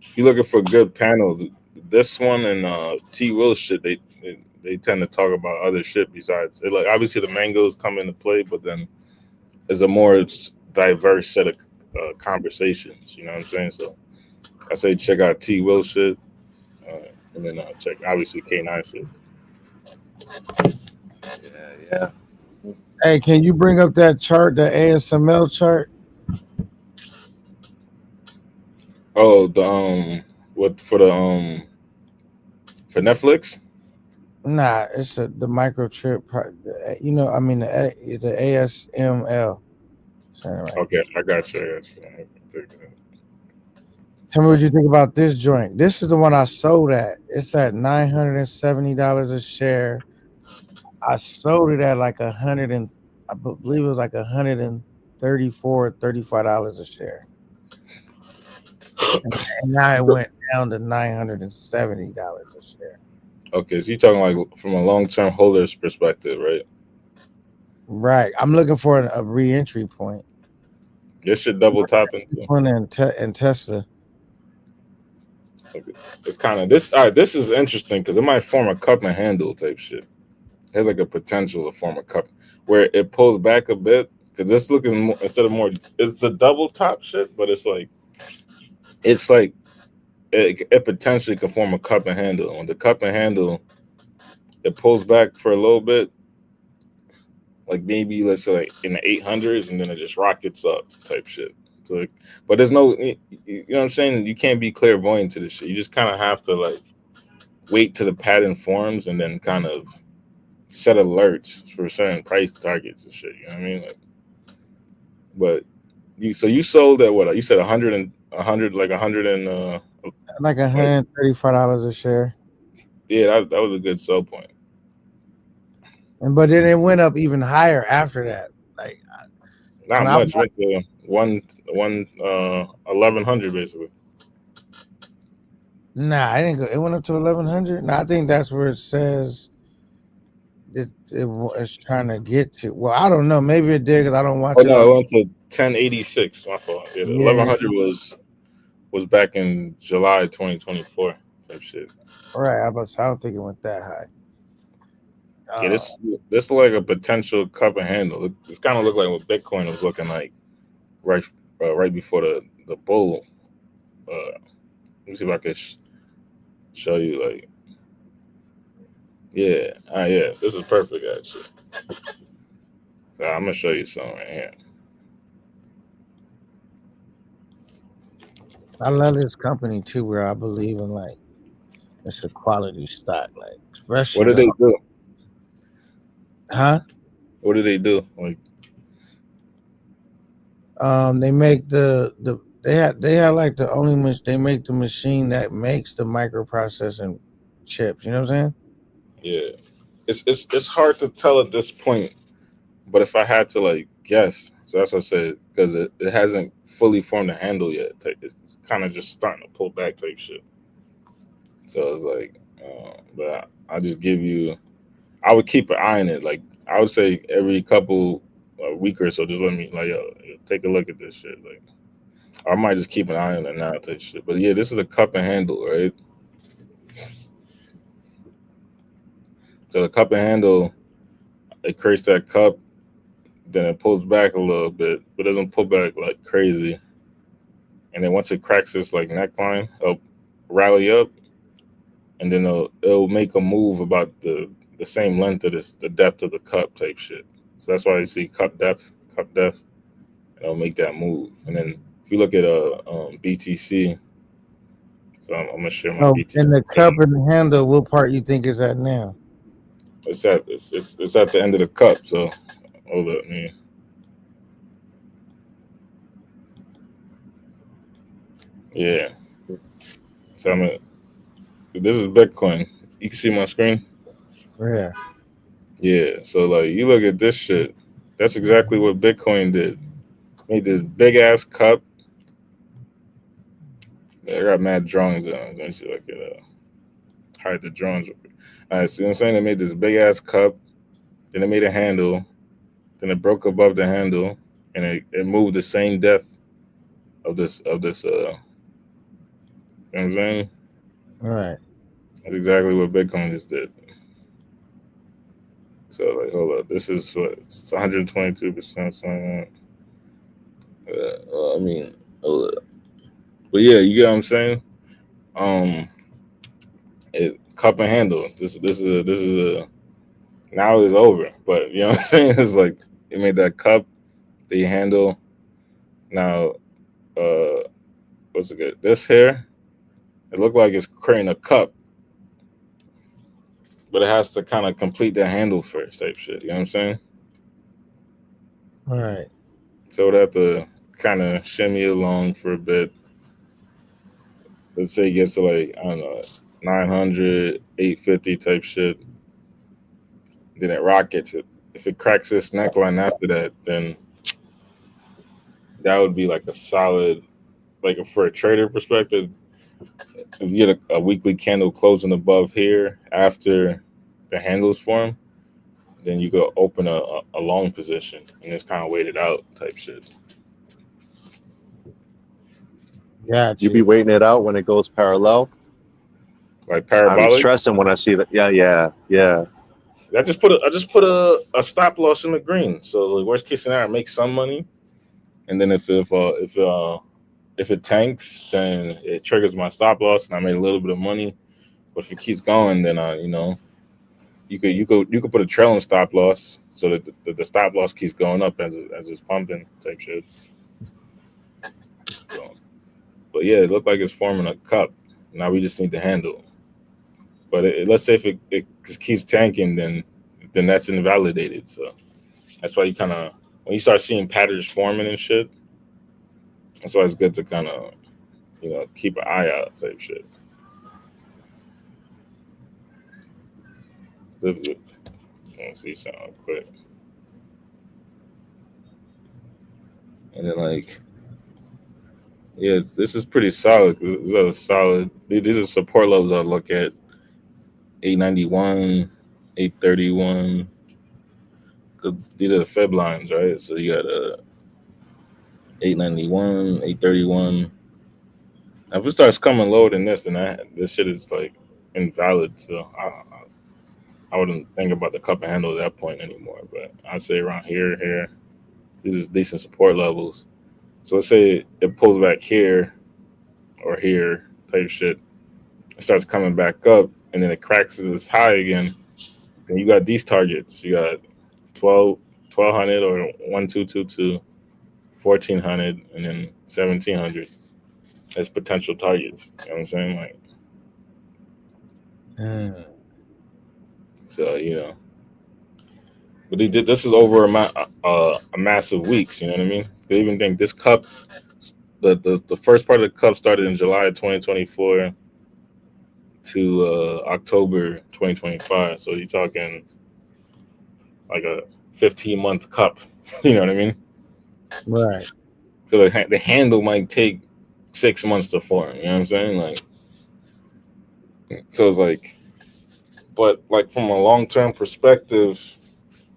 If you're looking for good panels, this one and T Will shit, they tend to talk about other shit besides. Like obviously the mangoes come into play, but then there's a more diverse set of conversations. You know what I'm saying? So I say check out T Will shit, and then check obviously K9 shit. Yeah. Hey, can you bring up that chart, the ASML chart? Oh, what for the for Netflix? Nah, it's the microchip. You know, I mean the ASML. Sorry, right. Okay, I got you. Tell me what you think about this joint. This is the one I sold at. It's at $970 a share. I sold it at like I believe it was like $134, $35 a share. And now it went down to $970 a share. Okay, so you're talking like from a long-term holder's perspective, right? Right. I'm looking for a re-entry point. This should double top into. And Tesla. Okay. It's kind of this. All right, this is interesting because it might form a cup and handle type shit. It has like a potential to form a cup where it pulls back a bit because this looking more, instead of more, it's a double top shit, but it's like it potentially could form a cup and handle. When the cup and handle, it pulls back for a little bit, like maybe let's say like in the 800s, and then it just rockets up type shit. So, but there's no, you know what I'm saying? You can't be clairvoyant to this shit. You just kind of have to like wait till the pattern forms and then kind of set alerts for certain price targets and shit. You know what I mean? Like, but you sold at what? You said 100 and 100, like 100 and like $135 a share. Yeah, that was a good sell point. But then it went up even higher after that. Like not much, went to 1100 basically. Nah, I didn't go. It went up to 1100. No, I think that's where it says it's trying to get to. Well, I don't know. Maybe it did because I don't watch Oh it. no, it went to 1086. My fault. Yeah, 1100 was back in July 2024 type shit. Right, I don't think it went that high. Yeah, this look like a potential cup and handle. This kind of looked like what Bitcoin was looking like right before the bull. Let me see if I can show you. Like, yeah, yeah, this is perfect actually. So I'm gonna show you something right here. I love this company too, where I believe in like it's a quality stock, like especially. What do they do? Huh? What do they do? Like, they make they had like the only they make the machine that makes the microprocessing chips. You know what I'm saying? Yeah, it's hard to tell at this point, but if I had to like guess, so that's what I said, because it hasn't fully formed a handle yet. It's kind of just starting to pull back type shit. So it's like, but I just give you, I would keep an eye on it. Like I would say every couple week or so, just let me like take a look at this shit. Like I might just keep an eye on it now type shit. But yeah, this is a cup and handle, right? So the cup and handle, it creates that cup, then it pulls back a little bit, but doesn't pull back like crazy. And then once it cracks this like neckline, it'll rally up, and then it'll make a move about the same length of the depth of the cup type shit. So that's why you see cup depth, and it'll make that move. And then if you look at BTC, so I'm gonna share my BTC. And the cup and the handle, what part you think is at now? It's at the end of the cup. So hold up, man. Yeah. So this is Bitcoin. You can see my screen? Yeah. Yeah. So like you look at this shit, that's exactly what Bitcoin did. Made this big ass cup. I got mad drawings on it. Let me see if I can hide the drawings. All right, so you know what I'm saying? They made this big ass cup, then they made a handle, then it broke above the handle, and it moved the same depth of this you know what I'm saying? All right. That's exactly what Bitcoin just did. So like hold up. This is what it's 122%. I mean, hold up. But yeah, you get what I'm saying. It cup and handle. This is a now it's over. But you know what I'm saying? It's like you made that cup that you handle. Now, what's it good? This here, it looked like it's creating a cup, but it has to kind of complete the handle first, type shit. You know what I'm saying? All right. So it have to kind of shimmy along for a bit. Let's say it gets to like, I don't know, 900, 850 type shit. Then it rockets it. If it cracks this neckline after that, then that would be like a solid, like for a trader perspective, if you get a weekly candle closing above here after the handles form, then you go open a long position and it's kind of weighted out type shit. Yeah, You be waiting it out when it goes parallel. Like I'm parabolic. stressing when I see that. Yeah. I just put a stop loss in the green. So the worst case scenario, make some money, and then if it tanks, then it triggers my stop loss, and I made a little bit of money. But if it keeps going, then you could put a trailing stop loss so that the stop loss keeps going up as it's pumping type shit. So, but yeah, it looked like it's forming a cup. Now we just need to handle. But let's say if it just keeps tanking, then that's invalidated. So that's why you kind of, when you start seeing patterns forming and shit, that's why it's good to kind of, keep an eye out type shit. Let me see something real quick. And then this is pretty solid. These are solid. These are support levels I look at. 891, 831. These are the Fib lines, right? So you got 891, 831. Now if it starts coming lower than this, then this shit is like invalid. So I wouldn't think about the cup and handle at that point anymore. But I'd say around here, these is decent support levels. So let's say it pulls back here or here type shit. It starts coming back up and then it cracks this high again. Then you got these targets. You got 1200 or 1222, 1400, and then 1700 as potential targets. You know what I'm saying? So, but this is over a massive weeks. You know what I mean? They even think this cup, the first part of the cup started in July 2024 to October 2025. So you're talking like a 15-month cup. You know what I mean? Right. So the handle might take 6 months to form. You know what I'm saying? So it's but from a long-term perspective,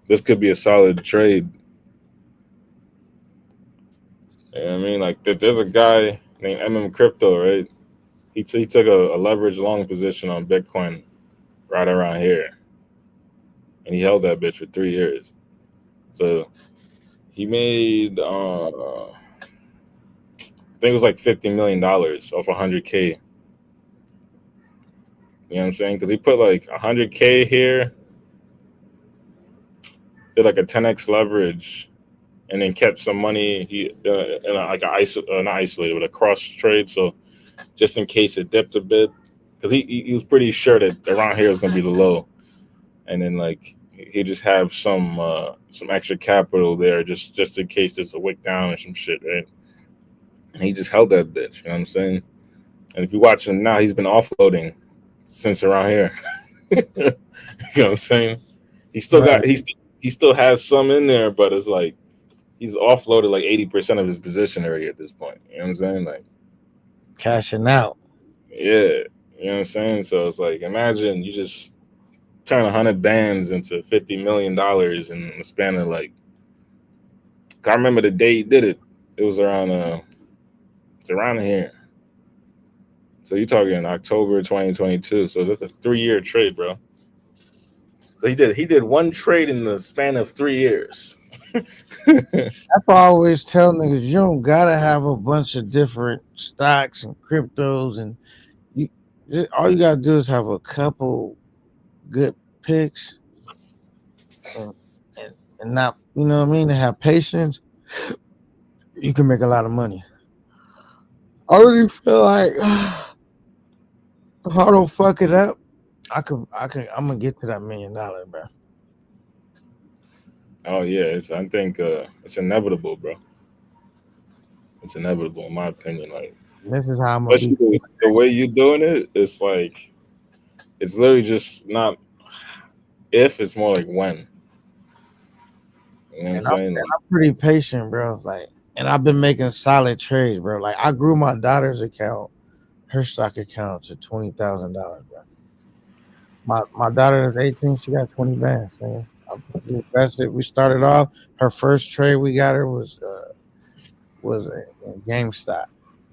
this could be a solid trade. You know what I mean? There's a guy named Crypto, right? He took a leverage long position on Bitcoin right around here. And he held that bitch for 3 years. So he made, I think it was like $50 million off 100K. You know what I'm saying? Because he put 100K here, did a 10x leverage, and then kept some money not isolated, but a cross trade. So just in case it dipped a bit, because he was pretty sure that around here is going to be the low. And then he just have some extra capital there just in case there's a wick down or some shit, right? And he just held that bitch. You know what I'm saying? And if you watch him now, he's been offloading since around here. You know what I'm saying? He still got he still has some in there, but it's he's offloaded 80% of his position already at this point. You know what I'm saying? Cashing out. Yeah. You know what I'm saying? So it's imagine you just turn 100 bands into $50 million in the span of I remember the day he did it. It was around it's around here. So you're talking October 2022. So that's a 3-year trade, bro. So he did one trade in the span of 3 years. That's why I always tell niggas you don't gotta have a bunch of different stocks and cryptos, and all you gotta do is have a couple good picks, and, and not, you know what I mean, to have patience. You can make a lot of money. I really feel like if I don't fuck it up, I'm gonna get to that $1 million, bro. Oh yeah, I think it's inevitable, bro. It's inevitable, in my opinion. Like, this is how I'm gonna especially be. the way you're doing it, it's like it's literally just not if, it's more like when. You know what I'm saying? I'm pretty patient, bro. Like, and I've been making solid trades, bro. Like, I grew my daughter's account, her stock account, to $20,000, bro. My daughter is 18. She got 20 bands, man. We invested. We started off. Her first trade we got her was in GameStop.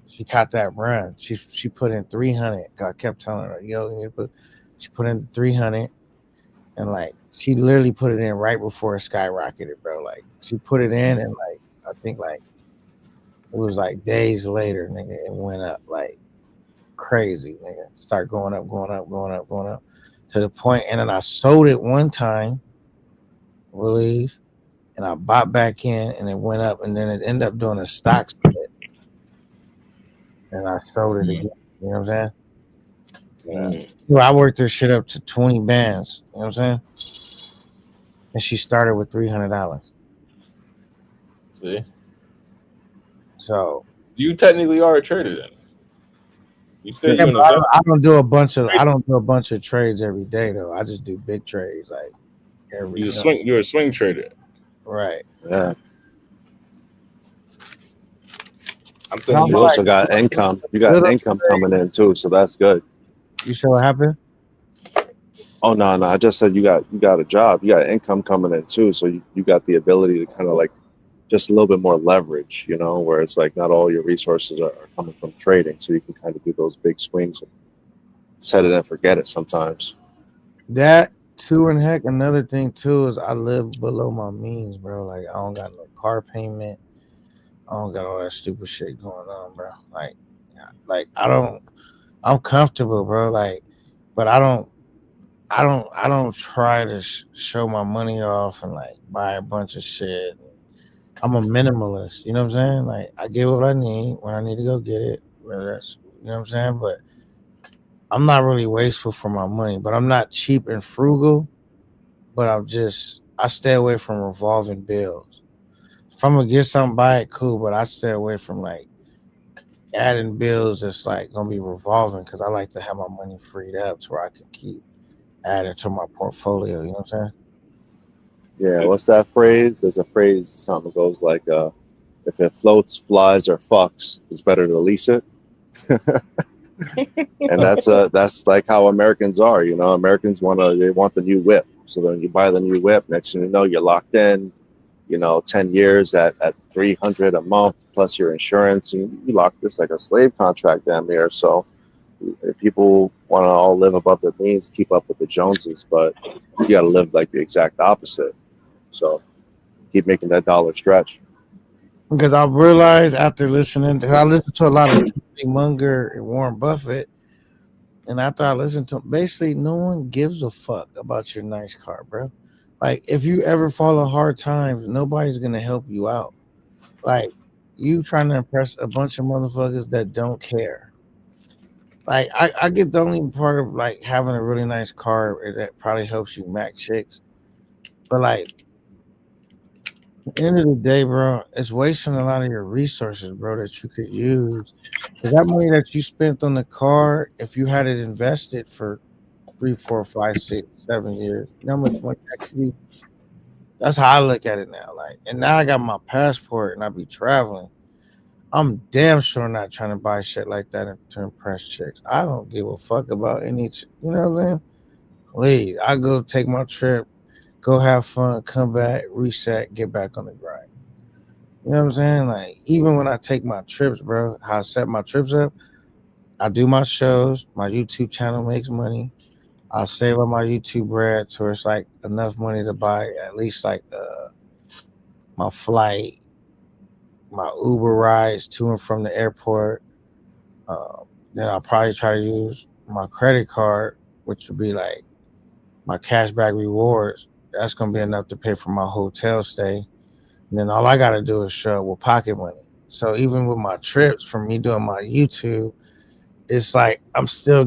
She caught that run. She put in 300. I kept telling her, she put in 300, and like she literally put it in right before it skyrocketed, bro. Like she put it in, and like I think like it was like days later, nigga, it went up like crazy, nigga. Start going up, going up, going up, going up to the point, and then I sold it one time. Believe, and I bought back in, and it went up, and then it ended up doing a stock split, and I sold it again. You know what I'm saying? Well, I worked her shit up to 20 bands. You know what I'm saying? And she started with $300. See, so you technically are a trader then. You said yeah, you but I don't do a bunch of trades every day though. I just do big trades like every. You're a swing trader, right? Yeah. I'm You also got income. You got income coming in too, so that's good. You said what happened? Oh no, I just said you got a job. You got income coming in too, so you got the ability to kind of like just a little bit more leverage, you know, where it's like not all your resources are coming from trading, so you can kind of do those big swings and set it and forget it sometimes. That too, and heck, another thing too is I live below my means, bro. Like I don't got no car payment. I don't got all that stupid shit going on, bro. Like I'm comfortable, bro. Like, but I don't try to show my money off and like buy a bunch of shit. I'm a minimalist, you know what I'm saying? Like I get what I need when I need to go get it. Whether that's, you know what I'm saying? But I'm not really wasteful for my money, but I'm not cheap and frugal. But I stay away from revolving bills. If I'm gonna get something, buy it, cool. But I stay away from like adding bills that's like gonna be revolving because I like to have my money freed up to where I can keep adding to my portfolio. You know what I'm saying? Yeah, what's that phrase? There's a phrase, something that goes like, if it floats, flies, or fucks, it's better to lease it. And that's like how Americans are, you know. Americans want the new whip. So then you buy the new whip, next thing you know, you're locked in, you know, 10 years at $300 a month plus your insurance, and you lock this like a slave contract damn near. So if people want to all live above their means, keep up with the Joneses, but you got to live like the exact opposite. So keep making that dollar stretch. Because I realized after listening I listened to a lot of Charlie Munger and Warren Buffett, and after I listened to them, basically no one gives a fuck about your nice car, bro. Like if you ever follow hard times, nobody's gonna help you out. Like you trying to impress a bunch of motherfuckers that don't care. Like I get the only part of like having a really nice car that probably helps you mac chicks, but like at the end of the day, bro, it's wasting a lot of your resources, bro, that you could use. That money that you spent on the car, if you had it invested for 3, 4, 5, 6, 7 years, you know how much money actually. That's how I look at it now. Like, and now I got my passport and I be traveling. I'm damn sure not trying to buy shit like that to impress chicks. I don't give a fuck about any, you know what I'm saying? Please, I go take my trip, go have fun, come back, reset, get back on the grind. You know what I'm saying? Like, even when I take my trips, bro, how I set my trips up, I do my shows, my YouTube channel makes money. I'll save up my YouTube bread so it's like enough money to buy at least like my flight, my Uber rides to and from the airport. Then I'll probably try to use my credit card, which would be like my cashback rewards. That's gonna be enough to pay for my hotel stay. And then all I gotta do is show up with pocket money. So even with my trips from me doing my YouTube, it's like I'm still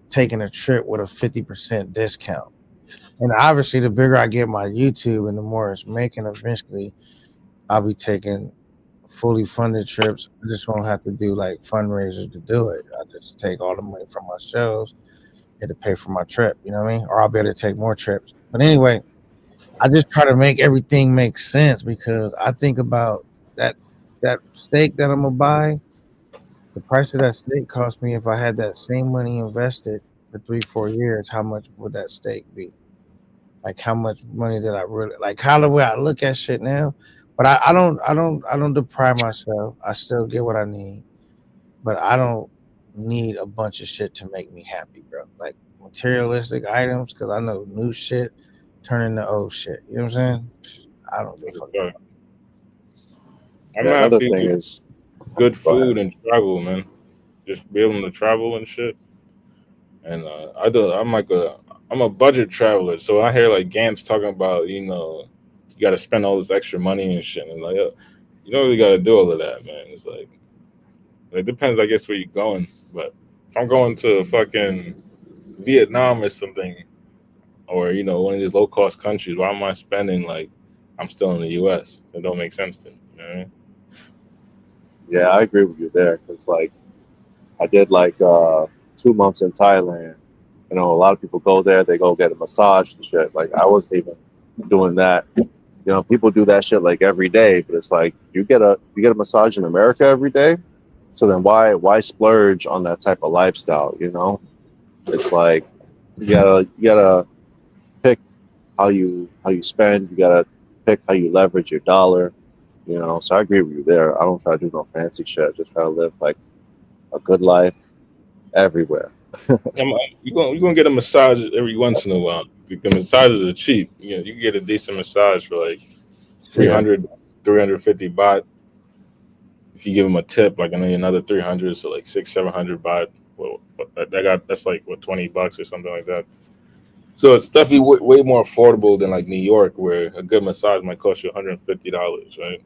taking a trip with a 50% discount. And obviously the bigger I get my YouTube and the more it's making, eventually I'll be taking fully funded trips. I just won't have to do like fundraisers to do it. I just take all the money from my shows and to pay for my trip, you know what I mean? Or I'll be able to take more trips. But anyway, I just try to make everything make sense because I think about that steak that I'm gonna buy. The price of that steak cost me, if I had that same money invested for 3-4 years, how much would that steak be? Like how much money did I really like? How the way I look at shit now, but I don't deprive myself. I still get what I need, but I don't need a bunch of shit to make me happy, bro. Like materialistic items, because I know new shit turn into old shit. You know what I'm saying? I don't give a fuck. I'm Yeah, another happy thing with is, good go ahead. food and travel, man. Just be able to travel and shit. And I'm a budget traveler, so when I hear like Gantz talking about, you got to spend all this extra money and shit, and like, you don't really got to do all of that, man. It's like it depends, I guess, where you're going. But if I'm going to fucking Vietnam or something, or one of these low cost countries, why am I spending like I'm still in the U.S.? It don't make sense to me. You know what I mean? Yeah, I agree with you there. Because like I did like 2 months in Thailand. A lot of people go there, they go get a massage and shit. Like I wasn't even doing that. People do that shit like every day, but it's like you get a massage in America every day. So then why splurge on that type of lifestyle? It's like you gotta pick how you spend. You gotta pick how you leverage your dollar. So I agree with you there. I don't try to do no fancy shit. I just try to live like a good life everywhere. You're gonna get a massage every once in a while. The massages are cheap. You can get a decent massage for like 300, 350 baht. If you give them a tip, like another 300, so like 600-700 baht. Well, that's like what, $20 or something like that. So it's definitely way more affordable than like New York, where a good massage might cost you $150, right?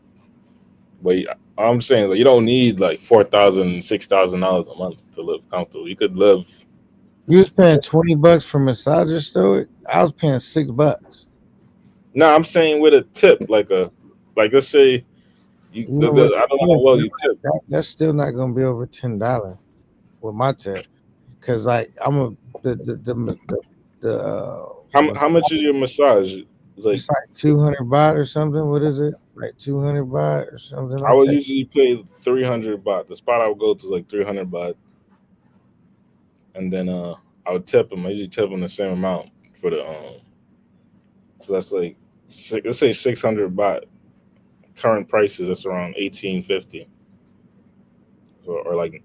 But I'm saying you don't need like $4,000, $6,000 a month to live comfortable. You could live. You was paying $20 for massages, Stoic? I was paying $6. No, I'm saying with a tip, like let's say I don't know how well you tip. That's still not gonna be over $10 with my tip, because like how much is your massage? It's like 200 baht or something. What is it? Like 200 baht or something. I would usually pay 300 baht. The spot I would go to is like 300 baht, and then I would tip them. I usually tip them the same amount for the so that's like let's say 600 baht. Current prices, that's around 1850, or like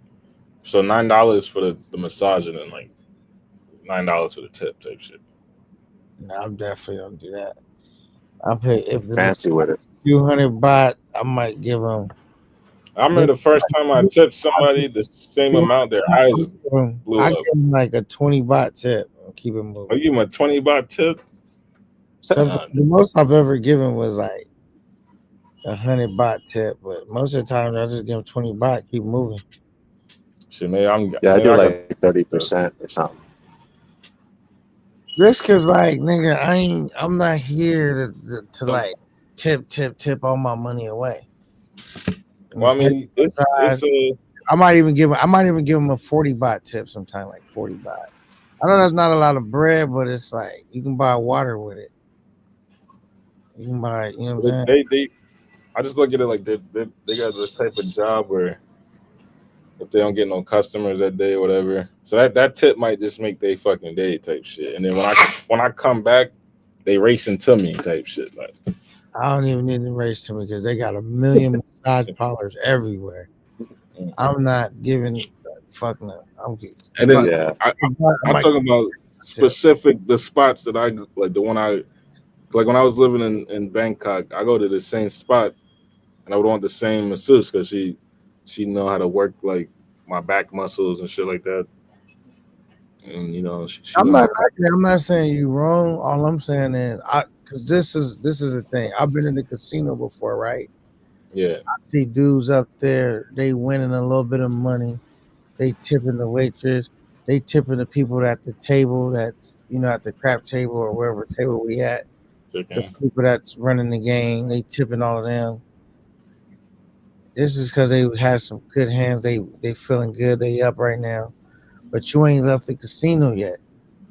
so $9 for the massage, and then like $9 for the tip type shit. No, I'm definitely don't do that. I'll pay if fancy with it. 200 baht. I might give them. I remember the first time I tipped somebody the same amount, their eyes blew I up. give them like a 20 baht tip. I'll keep it moving. I give them a 20 baht tip. The most I've ever given was like 100 baht tip, but most of the time I just give them 20 baht. Keep moving. Shit, man, I do like 30% or something. Just cause like nigga, I'm not here to like tip all my money away. Well, I mean, it's I might even give them a 40 baht tip sometime, like 40 baht. I know that's not a lot of bread, but it's like you can buy water with it. You can buy, you know what I'm saying? I just look at it like they got this type of job where if they don't get no customers that day or whatever, so that tip might just make their fucking day type shit. And then when I come back, they racing to me type shit. Like I don't even need to race to me because they got a million massage parlors everywhere. I'm not giving fucking up. And then I'm talking about specific the spots that I like, the one I Like when I was living in Bangkok, I go to the same spot, and I would want the same masseuse because she know how to work like my back muscles and shit like that. And she I'm know not how. I'm not saying you wrong. All I'm saying is because this is the thing. I've been in the casino before, right? Yeah. I see dudes up there, they winning a little bit of money. They tipping the waitress. They tipping the people at the table that's at the crap table or wherever table we at. The people that's running the game, they tipping all of them. This is because they had some good hands. They feeling good. They up right now. But you ain't left the casino yet.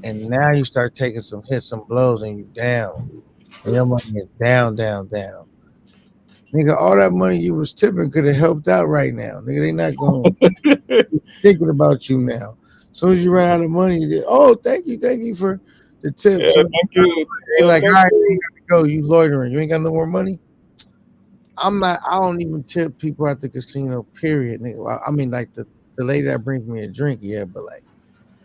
And now you start taking some hits, some blows, and you down. And your money is down, down, down. Nigga, all that money you was tipping could have helped out right now. Nigga, they not going thinking about you now. As soon as you run out of money, thank you for the tip. Yeah, So thank you. they like, all Thank right, you. you gotta go. You loitering. You ain't got no more money. I don't even tip people at the casino, period. Nigga. I mean, like the lady that brings me a drink, yeah, but like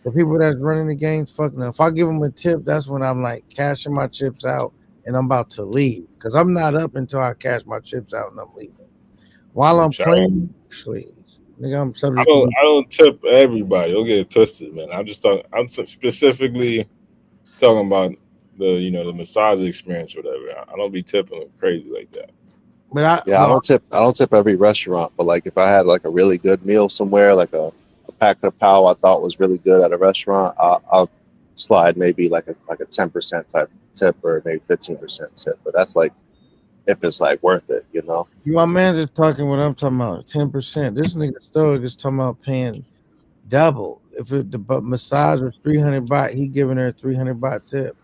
the people that's running the games, fuck no. If I give them a tip, that's when I'm like cashing my chips out and I'm about to leave because I'm not up until I cash my chips out and I'm leaving. While I'm playing, please, nigga, I'm I subject to. don't tip everybody. Don't get it twisted, man. I'm just talking. I'm specifically talking about the massage experience or whatever. I don't be tipping them crazy like that. But I don't tip every restaurant, but like if I had like a really good meal somewhere, like a pack of pow I thought was really good at a restaurant, I'll slide maybe like a 10% type tip or maybe 15% tip. But that's like if it's like worth it, My man's just talking what I'm talking about, 10%. This nigga Stoic is talking about paying double. If the massage was 300 baht, he giving her a 300 baht tip.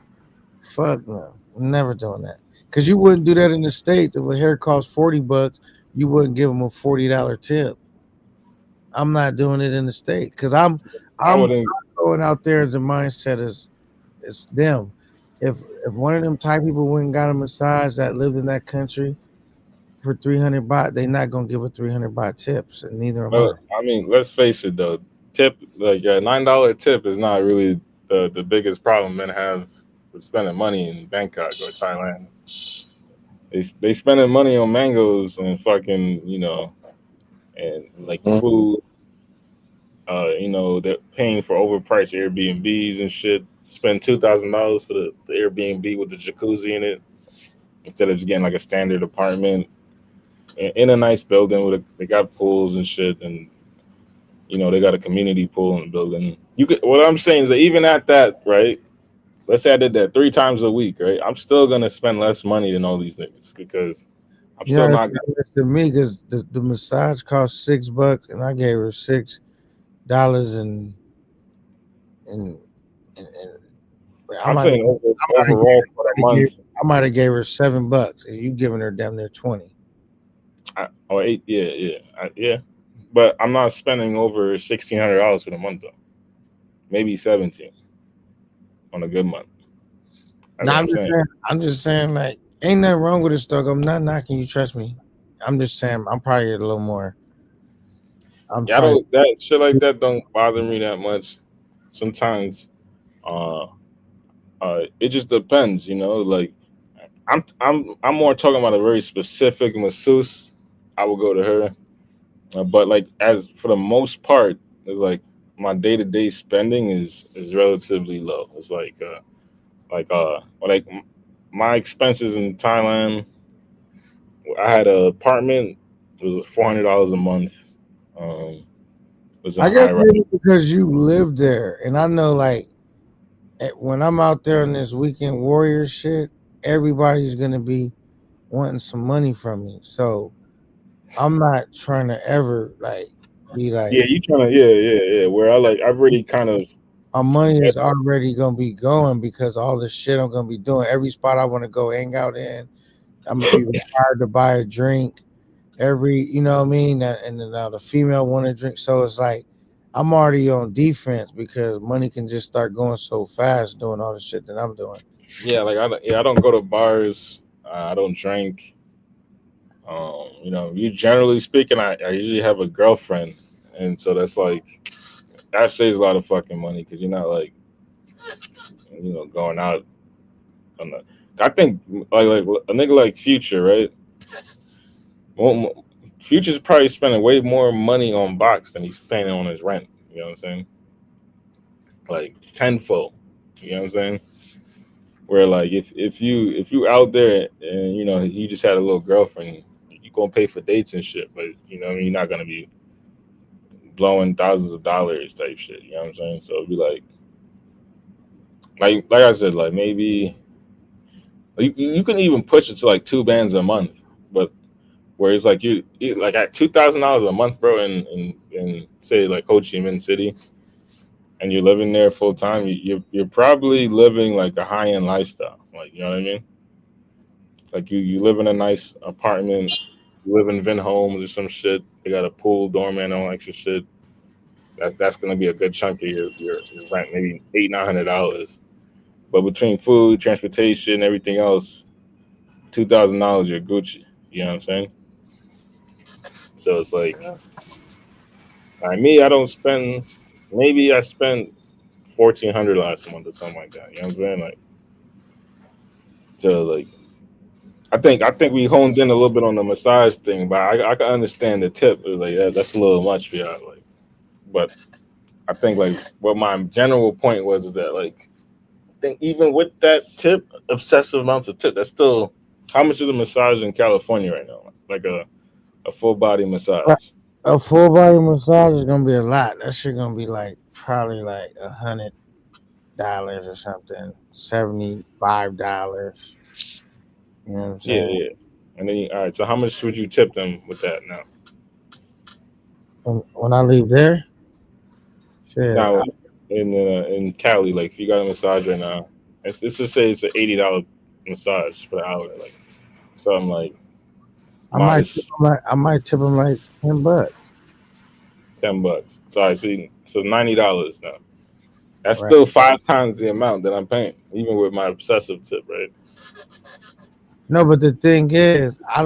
Fuck no, I'm never doing that. Cause you wouldn't do that in the States. If a hair costs $40, you wouldn't give him a $40 tip. I'm not doing it in the States because I'm going out there. The mindset is it's them. If one of them Thai people went and got a massage that lived in that country for 300 baht, they not gonna give a 300 baht tips, and neither am I. Well, I mean, let's face it though. Tip like a $9 tip is not really the biggest problem men have with spending money in Bangkok or Thailand. They spending money on mangoes and fucking and like food. They're paying for overpriced Airbnbs and shit. Spend $2,000 for the Airbnb with the jacuzzi in it instead of just getting like a standard apartment in a nice building they got pools and shit, and they got a community pool in the building. What I'm saying is that even at that, right? Let's say I did that 3 times a week, right? I'm still gonna spend less money than all these niggas because I'm still not. To me, because the massage cost $6, and I gave her $6 and I'm saying overall for a month. I might have gave her $7, and you giving her damn near 20. Or 8, yeah. But I'm not spending over $1,600 for the month though. Maybe 17 on a good month. I'm just saying, like, ain't nothing wrong with this, dog. I'm not knocking you. Trust me. I'm just saying, I'm probably a little more. That shit like that don't bother me that much. Sometimes, it just depends, Like, I'm more talking about a very specific masseuse. I will go to her, but like as for the most part, it's like my day-to-day spending is relatively low. It's like my expenses in Thailand. I had an apartment. It was $400 a month. I guess maybe because you live there, and I know like when I'm out there on this weekend warrior shit, everybody's gonna be wanting some money from me. So I'm not trying to ever like be like, you trying to where I've already kind of my money is already gonna be going because all the shit I'm gonna be doing. Every spot I want to go hang out in, I'm gonna be required to buy a drink. You know what I mean? And then the female want to drink, so it's like I'm already on defense because money can just start going so fast doing all the shit that I'm doing. Yeah, like I don't go to bars. I don't drink. You generally speaking, I usually have a girlfriend, and so that's like that saves a lot of fucking money because you're not like going out on the. I think like a nigga like Future, right? Future's probably spending way more money on box than he's spending on his rent. You know what I'm saying? Like tenfold. You know what I'm saying? Where like if you out there and you know you just had a little girlfriend, you gonna pay for dates and shit, but you know you're not gonna be blowing thousands of dollars type shit. You know what I'm saying? So it'd be like I said, like maybe you can even push it to like 2 bands a month, but where it's like you like at $2,000 a month, bro, in say like Ho Chi Minh City, and you're living there full time, you're probably living like a high end lifestyle, like you know what I mean? Like you live in a nice apartment, you live in Vin Homes or some shit. They got a pool, doorman, all extra shit. That's gonna be a good chunk of your rent, maybe $800-900. But between food, transportation, everything else, $2,000 you're Gucci. You know what I'm saying? So it's like, me, I don't spend. Maybe I spent $1,400 last month or something like that. You know what I'm saying? Like, so like, I think we honed in a little bit on the massage thing, but I can understand the tip. Like that's a little much for y'all. Like, but I think like what my general point was is that like, I think even with that tip, obsessive amounts of tip, that's still how much is a massage in California right now? Like a full body massage. A full body massage is gonna be a lot. That shit gonna be like probably like $100 or something, $75. You know what I'm saying? Yeah. And then all right. So how much would you tip them with that now? When I leave there, shit. Now in Cali, like if you got a massage right now, let's just say it's an $80 massage for the hour, like something like. I might tip him like $10. $10. Sorry, so $90 now. That's Right. still 5 times the amount that I'm paying, even with my obsessive tip, right? No, but the thing is, I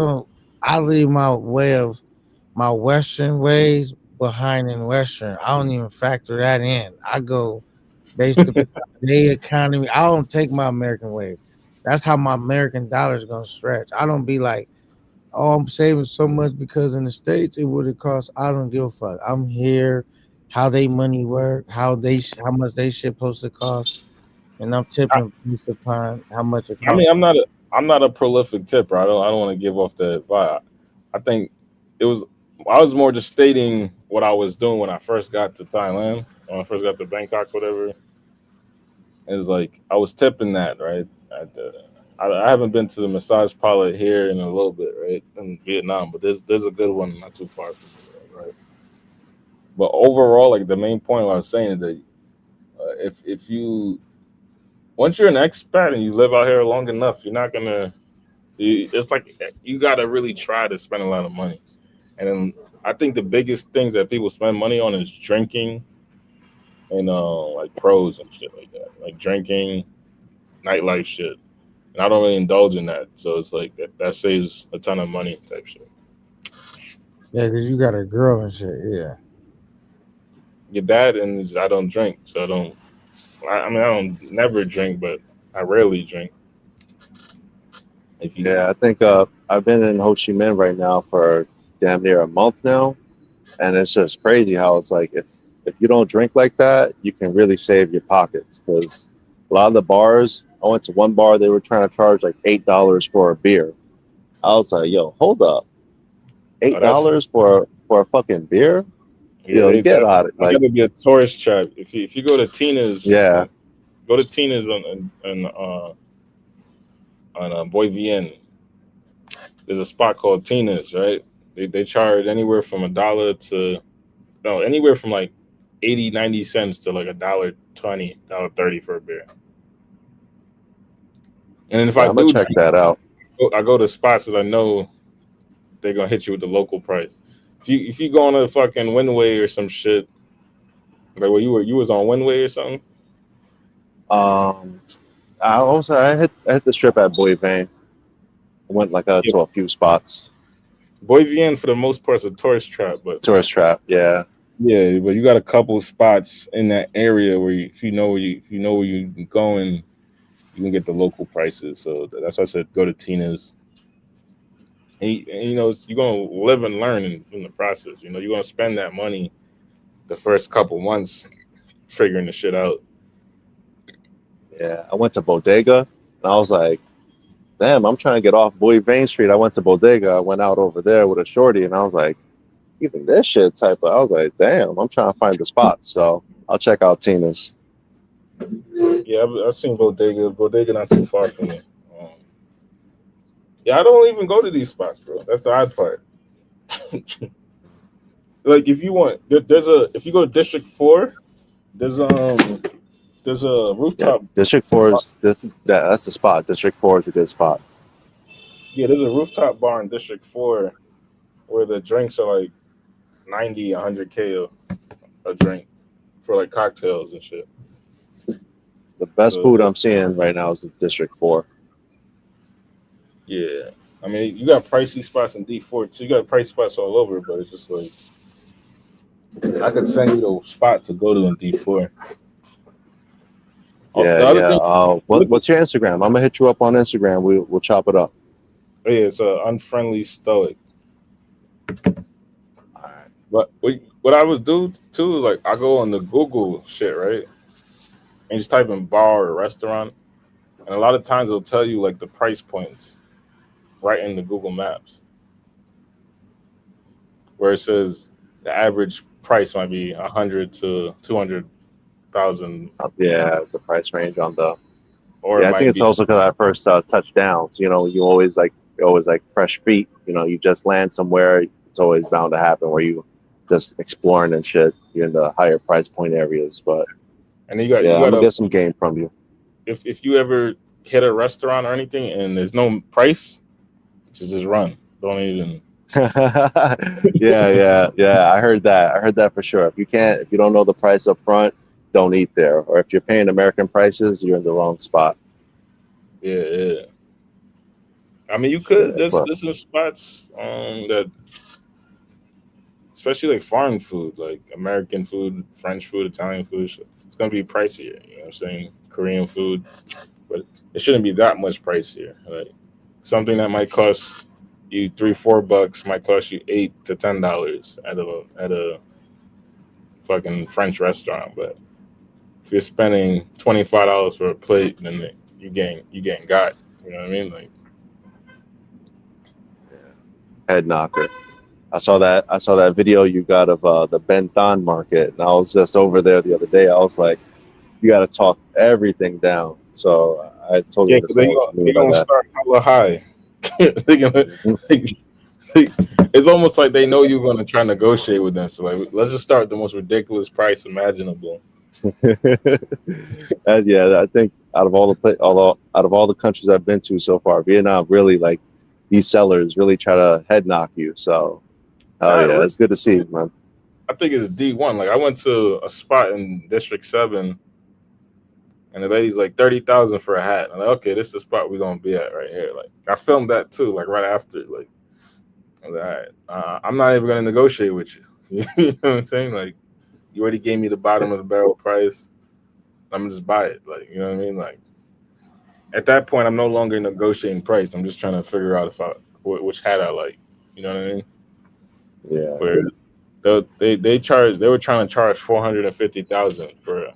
leave my Western ways behind in Western. I don't even factor that in. I go based upon the economy. I don't take my American ways. That's how my American dollar is gonna stretch. I don't be like, oh, I'm saving so much because in the States it would have cost. I don't give a fuck. I'm here, how they money work, how much they shit supposed to cost, and I'm tipping based upon how much it costs. I mean, I'm not a prolific tipper. I don't want to give off the vibe. I think I was more just stating what I was doing when I first got to Thailand, when I first got to Bangkok, whatever. It was like I was tipping that, right? I haven't been to the massage parlor here in a little bit, right? In Vietnam, but there's a good one not too far from here, right? But overall, like the main point I was saying is that if you once you're an expat and you live out here long enough, you're not gonna. It's like you gotta really try to spend a lot of money, and then I think the biggest things that people spend money on is drinking, and like pros and shit like that, like drinking, nightlife shit. And I don't really indulge in that, so it's like that saves a ton of money type shit. Yeah, because you got a girl and shit. Yeah. Get that, and I don't drink, so I don't. I mean, I don't never drink, but I rarely drink. I think I've been in Ho Chi Minh right now for damn near a month now, and it's just crazy how it's like if you don't drink like that, you can really save your pockets because a lot of the bars. I went to one bar, they were trying to charge like $8 for a beer. I was like, yo, hold up. $8 for a fucking beer? Yeah, you get out of it. Like, gotta be a tourist trap. If you go to Tina's, go to Tina's on Boy Vienne. There's a spot called Tina's, right? They charge anywhere from anywhere from like 80-90 cents to like $1.20, $1.30 for a beer. And then if I do check that out, I go to spots that I know they're gonna hit you with the local price. If you go on a fucking Windway or some shit, like where you was on Windway or something. I hit the strip at Boy Vienne. I went to a few spots. Boy Vienne for the most part is a tourist trap, yeah. Yeah, but you got a couple spots in that area where if you know where you're going, you can get the local prices. So that's why I said go to Tina's. And you know, you're going to live and learn in the process. You know, you're going to spend that money the first couple months figuring the shit out. Yeah, I went to Bodega and I was like, damn, I'm trying to get off Bowie Vane Street. I went to Bodega. I went out over there with a shorty and I was like, even this shit type of, I was like, damn, I'm trying to find the spot. So I'll check out Tina's. Yeah, I've seen Bodega. Bodega not too far from me. Yeah, I don't even go to these spots, bro. That's the odd part. Like, if you want, if you go to District 4, there's a rooftop. Yeah, District 4 is that's the spot. District 4 is a good spot. Yeah, there's a rooftop bar in District 4 where the drinks are like 90, 100K a drink for like cocktails and shit. The best food I'm seeing right now is in District 4. Yeah, I mean, you got pricey spots in D4 too. You got price spots all over, but it's just like I could send you the spot to go to in D4. Yeah. What's your Instagram? I'm gonna hit you up on Instagram. We'll chop it up. Oh, yeah, it's Unfriendly Stoic. But what I would do too is like I go on the Google shit, right, and just type in bar or restaurant, and a lot of times it'll tell you like the price points right in the Google Maps, where it says the average price might be 100 to 200,000. Yeah, the price range on the. Or yeah, I think it's also because I first touchdowns. You know, you always like fresh feet. You know, you just land somewhere. It's always bound to happen where you just exploring and shit. You're in the higher price point areas, but and you got I'm gonna get some game from you. If you ever hit a restaurant or anything and there's no price, just run. Don't even. yeah. I heard that for sure. If you don't know the price up front, don't eat there. Or if you're paying American prices, you're in the wrong spot. Yeah. I mean, you could. There's some spots that, especially like foreign food, like American food, French food, Italian food. It's gonna be pricier. You know what I'm saying? Korean food, but it shouldn't be that much pricier. Like something that might cost you $3-4 might cost you $8 to $10 at a fucking French restaurant. But if you're spending $25 for a plate, then you getting got. You know what I mean? Like head knocker. I saw that video you got of the Benton market, and I was just over there the other day. I was like, you got to talk everything down. So I totally understand. They're gonna start hella high. It's almost like they know you're gonna try to negotiate with them. So like, let's just start the most ridiculous price imaginable. Yeah, I think out of all the countries I've been to so far, Vietnam really like these sellers really try to head knock you. So, yeah, it's good to see, man. I think it's D1. Like I went to a spot in District 7, and the lady's like 30,000 for a hat. I'm like, okay, this is the spot we're gonna be at right here. Like I filmed that too, like right after. Like, I was like, all right, I'm not even gonna negotiate with you. You know what I'm saying? Like, you already gave me the bottom of the barrel price. I'm gonna just buy it. Like, you know what I mean? Like, at that point, I'm no longer negotiating price. I'm just trying to figure out which hat I like. You know what I mean? Yeah. Where they were trying to charge $450,000 for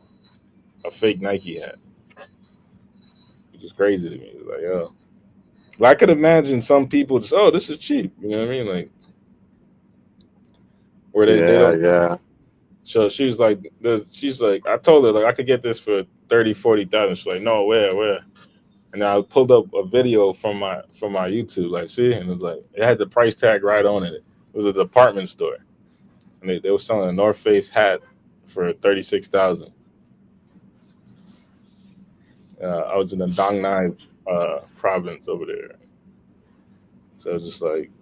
a fake Nike hat, which is crazy to me. It's like, oh, well, I could imagine some people just, oh, this is cheap. You know what I mean? Like, where they yeah. So she's like, I told her like I could get this for 30,000, 40,000. She's like, no, where? And I pulled up a video from my YouTube, like, see, and it was like it had the price tag right on it. It was a department store, and they were selling a North Face hat for 36,000. I was in the Dong Nai province over there, so it was just like,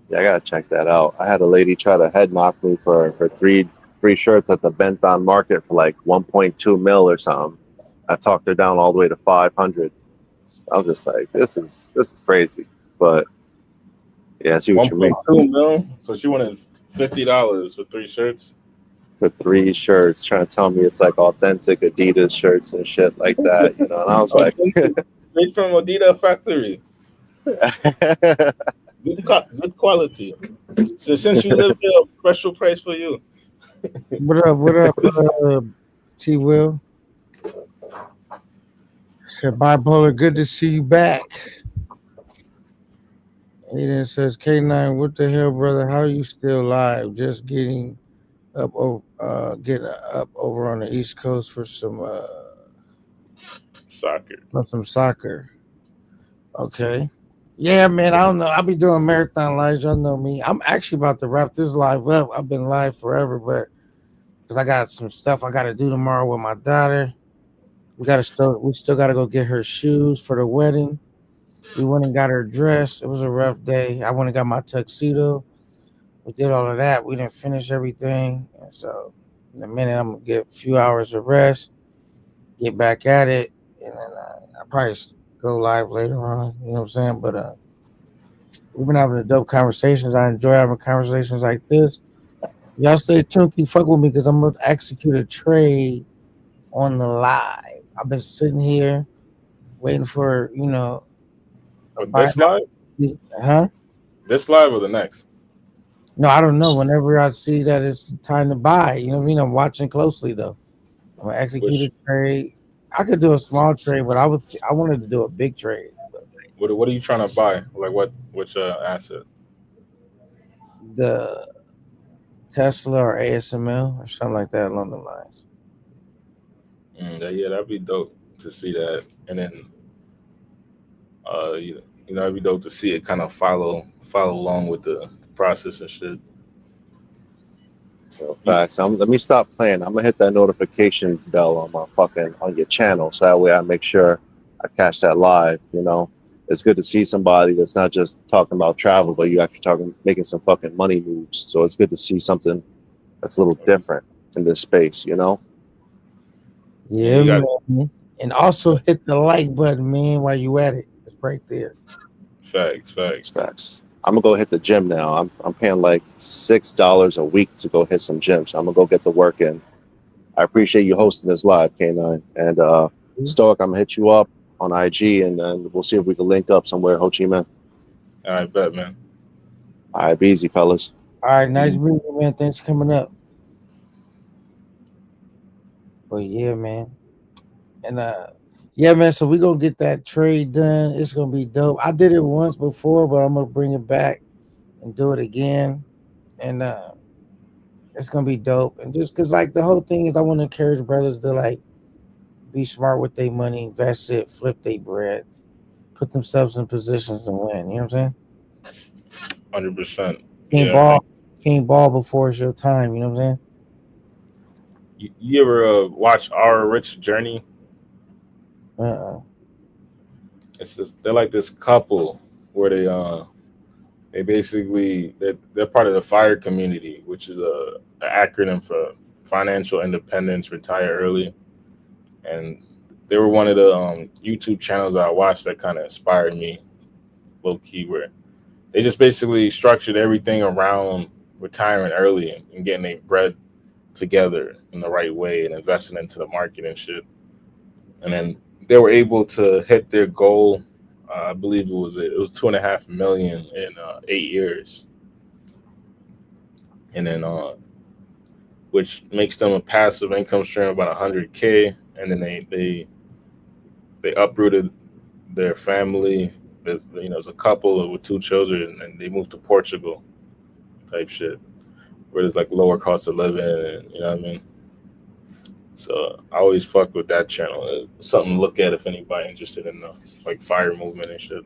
yeah, I gotta check that out. I had a lady try to head knock me for three shirts at the Benton market for like 1.2 mil or something. I talked her down all the way to 500. I was just like, this is crazy. But yeah, I see what you mean. 1.2 mil. So she wanted $50 for 3 shirts. for 3 shirts, trying to tell me it's like authentic Adidas shirts and shit like that, you know. And I was like, Made from Adidas factory. Good quality. So since you live here, special price for you. What up? What up, T. Will? Said bipolar. Good to see you back. He then says, K9, what the hell, brother? How are you still alive? Just getting up over on the East Coast for some soccer. Okay. Yeah, man. I don't know. I'll be doing marathon lives. Y'all know me. I'm actually about to wrap this live up. I've been live forever, but because I got some stuff I got to do tomorrow with my daughter. We still got to go get her shoes for the wedding. We went and got her dressed. It was a rough day. I went and got my tuxedo. We did all of that. We didn't finish everything. And so in a minute, I'm going to get a few hours of rest, get back at it, and then I'll probably go live later on. You know what I'm saying? But we've been having dope conversations. I enjoy having conversations like this. Y'all stay tuned. Keep fuck with me because I'm going to execute a trade on the live. I've been sitting here waiting for, this live? Huh? This live or the next? No, I don't know. Whenever I see that it's time to buy, you know what I mean? I'm watching closely though. I'm gonna execute a trade. I could do a small trade, but I wanted to do a big trade. What are you trying to buy? Like which asset? The Tesla or ASML or something like that along the lines. Yeah, that'd be dope to see that, and then it'd be dope to see it kind of follow along with the process and shit. Facts. Let me stop playing. I'm gonna hit that notification bell on your channel, so that way I make sure I catch that live. You know, it's good to see somebody that's not just talking about travel, but you actually making some fucking money moves. So it's good to see something that's a little different in this space. You know. Yeah, man. And also hit the like button, man, while you at it. It's right there. Facts. I'm gonna go hit the gym now. I'm paying like $6 a week to go hit some gym, so I'm gonna go get the work in. I appreciate you hosting this live, K9. And Stoic, I'm gonna hit you up on IG, and then we'll see if we can link up somewhere, Ho Chi Minh. All right, bet, man. All right, be easy, fellas. All right, nice meeting you, man. Thanks for coming up. But yeah, man. And yeah, man, so we're gonna get that trade done. It's gonna be dope. I did it once before, but I'm gonna bring it back and do it again. And it's gonna be dope. And just cause like the whole thing is I want to encourage brothers to like be smart with their money, invest it, flip their bread, put themselves in positions to win. You know what I'm saying? 100%. Can't ball before it's your time, you know what I'm saying? You ever watch Our Rich Journey? It's just they're like this couple where they basically they're part of the FIRE community, which is an acronym for Financial Independence, Retire Early. And they were one of the YouTube channels I watched that kind of inspired me, low key, where they just basically structured everything around retiring early and getting their bread together in the right way and investing into the market and shit. And then they were able to hit their goal. I believe it was $2.5 million in 8 years. And then which makes them a passive income stream of about $100K. And then they uprooted their family. There's a couple with 2 children, and they moved to Portugal type shit, where there's like lower cost of living, and, you know what I mean? So I always fuck with that channel. It's something to look at if anybody interested in the like FIRE movement and shit.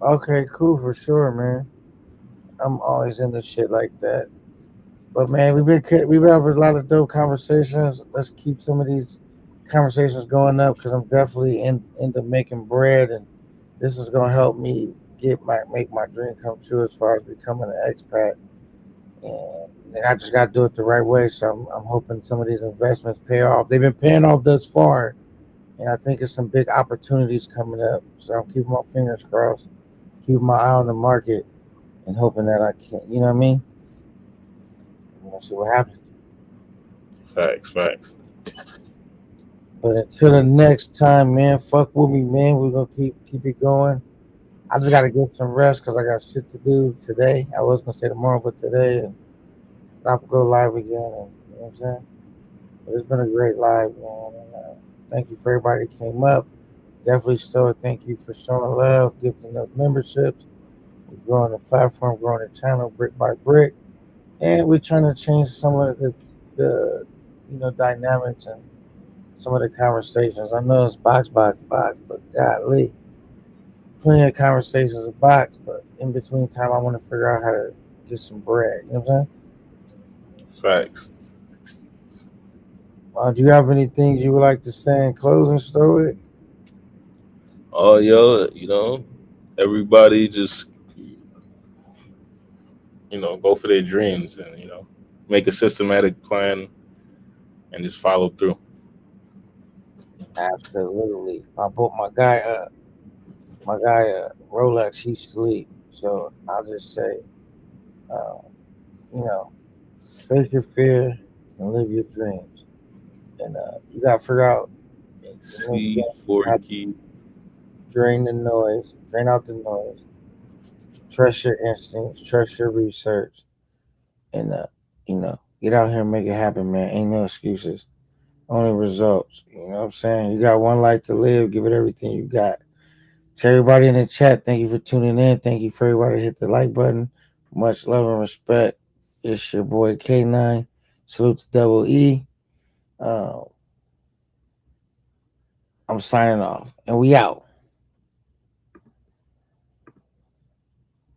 Okay, cool, for sure, man. I'm always into shit like that. But man, we've been having a lot of dope conversations. Let's keep some of these conversations going up because I'm definitely into making bread, and this is gonna help me make my dream come true as far as becoming an expat. And I just gotta do it the right way. So I'm hoping some of these investments pay off. They've been paying off thus far, and I think it's some big opportunities coming up. So I'm keeping my fingers crossed, keeping my eye on the market, and hoping that I can, you know what I mean? We'll see what happens. Facts. But until the next time, man, fuck with me, man. We're gonna keep it going. I just gotta get some rest because I got shit to do today. I was gonna say tomorrow, but today, and I'll go live again. And, you know what I'm saying? But it's been a great live, man. And, thank you for everybody that came up. Definitely still thank you for showing love, gifting us memberships. We're growing the platform, growing the channel brick by brick, and we're trying to change some of the dynamics and some of the conversations. I know it's box, but golly, plenty of conversations are box, but in between time, I want to figure out how to get some bread. You know what I'm saying? Facts. Do you have anything you would like to say in closing, Stoic? Oh, yo, everybody just, go for their dreams and, make a systematic plan and just follow through. Absolutely. My guy, Rolex, he sleep. So I'll just say, face your fear and live your dreams. And you got to figure out, drain out the noise, trust your instincts, trust your research, and get out here and make it happen, man. Ain't no excuses, only results. You know what I'm saying? You got one life to live. Give it everything you got. To everybody in the chat, thank you for tuning in. Thank you for everybody to hit the like button. Much love and respect. It's your boy K9. Salute to Double E. I'm signing off, and we out.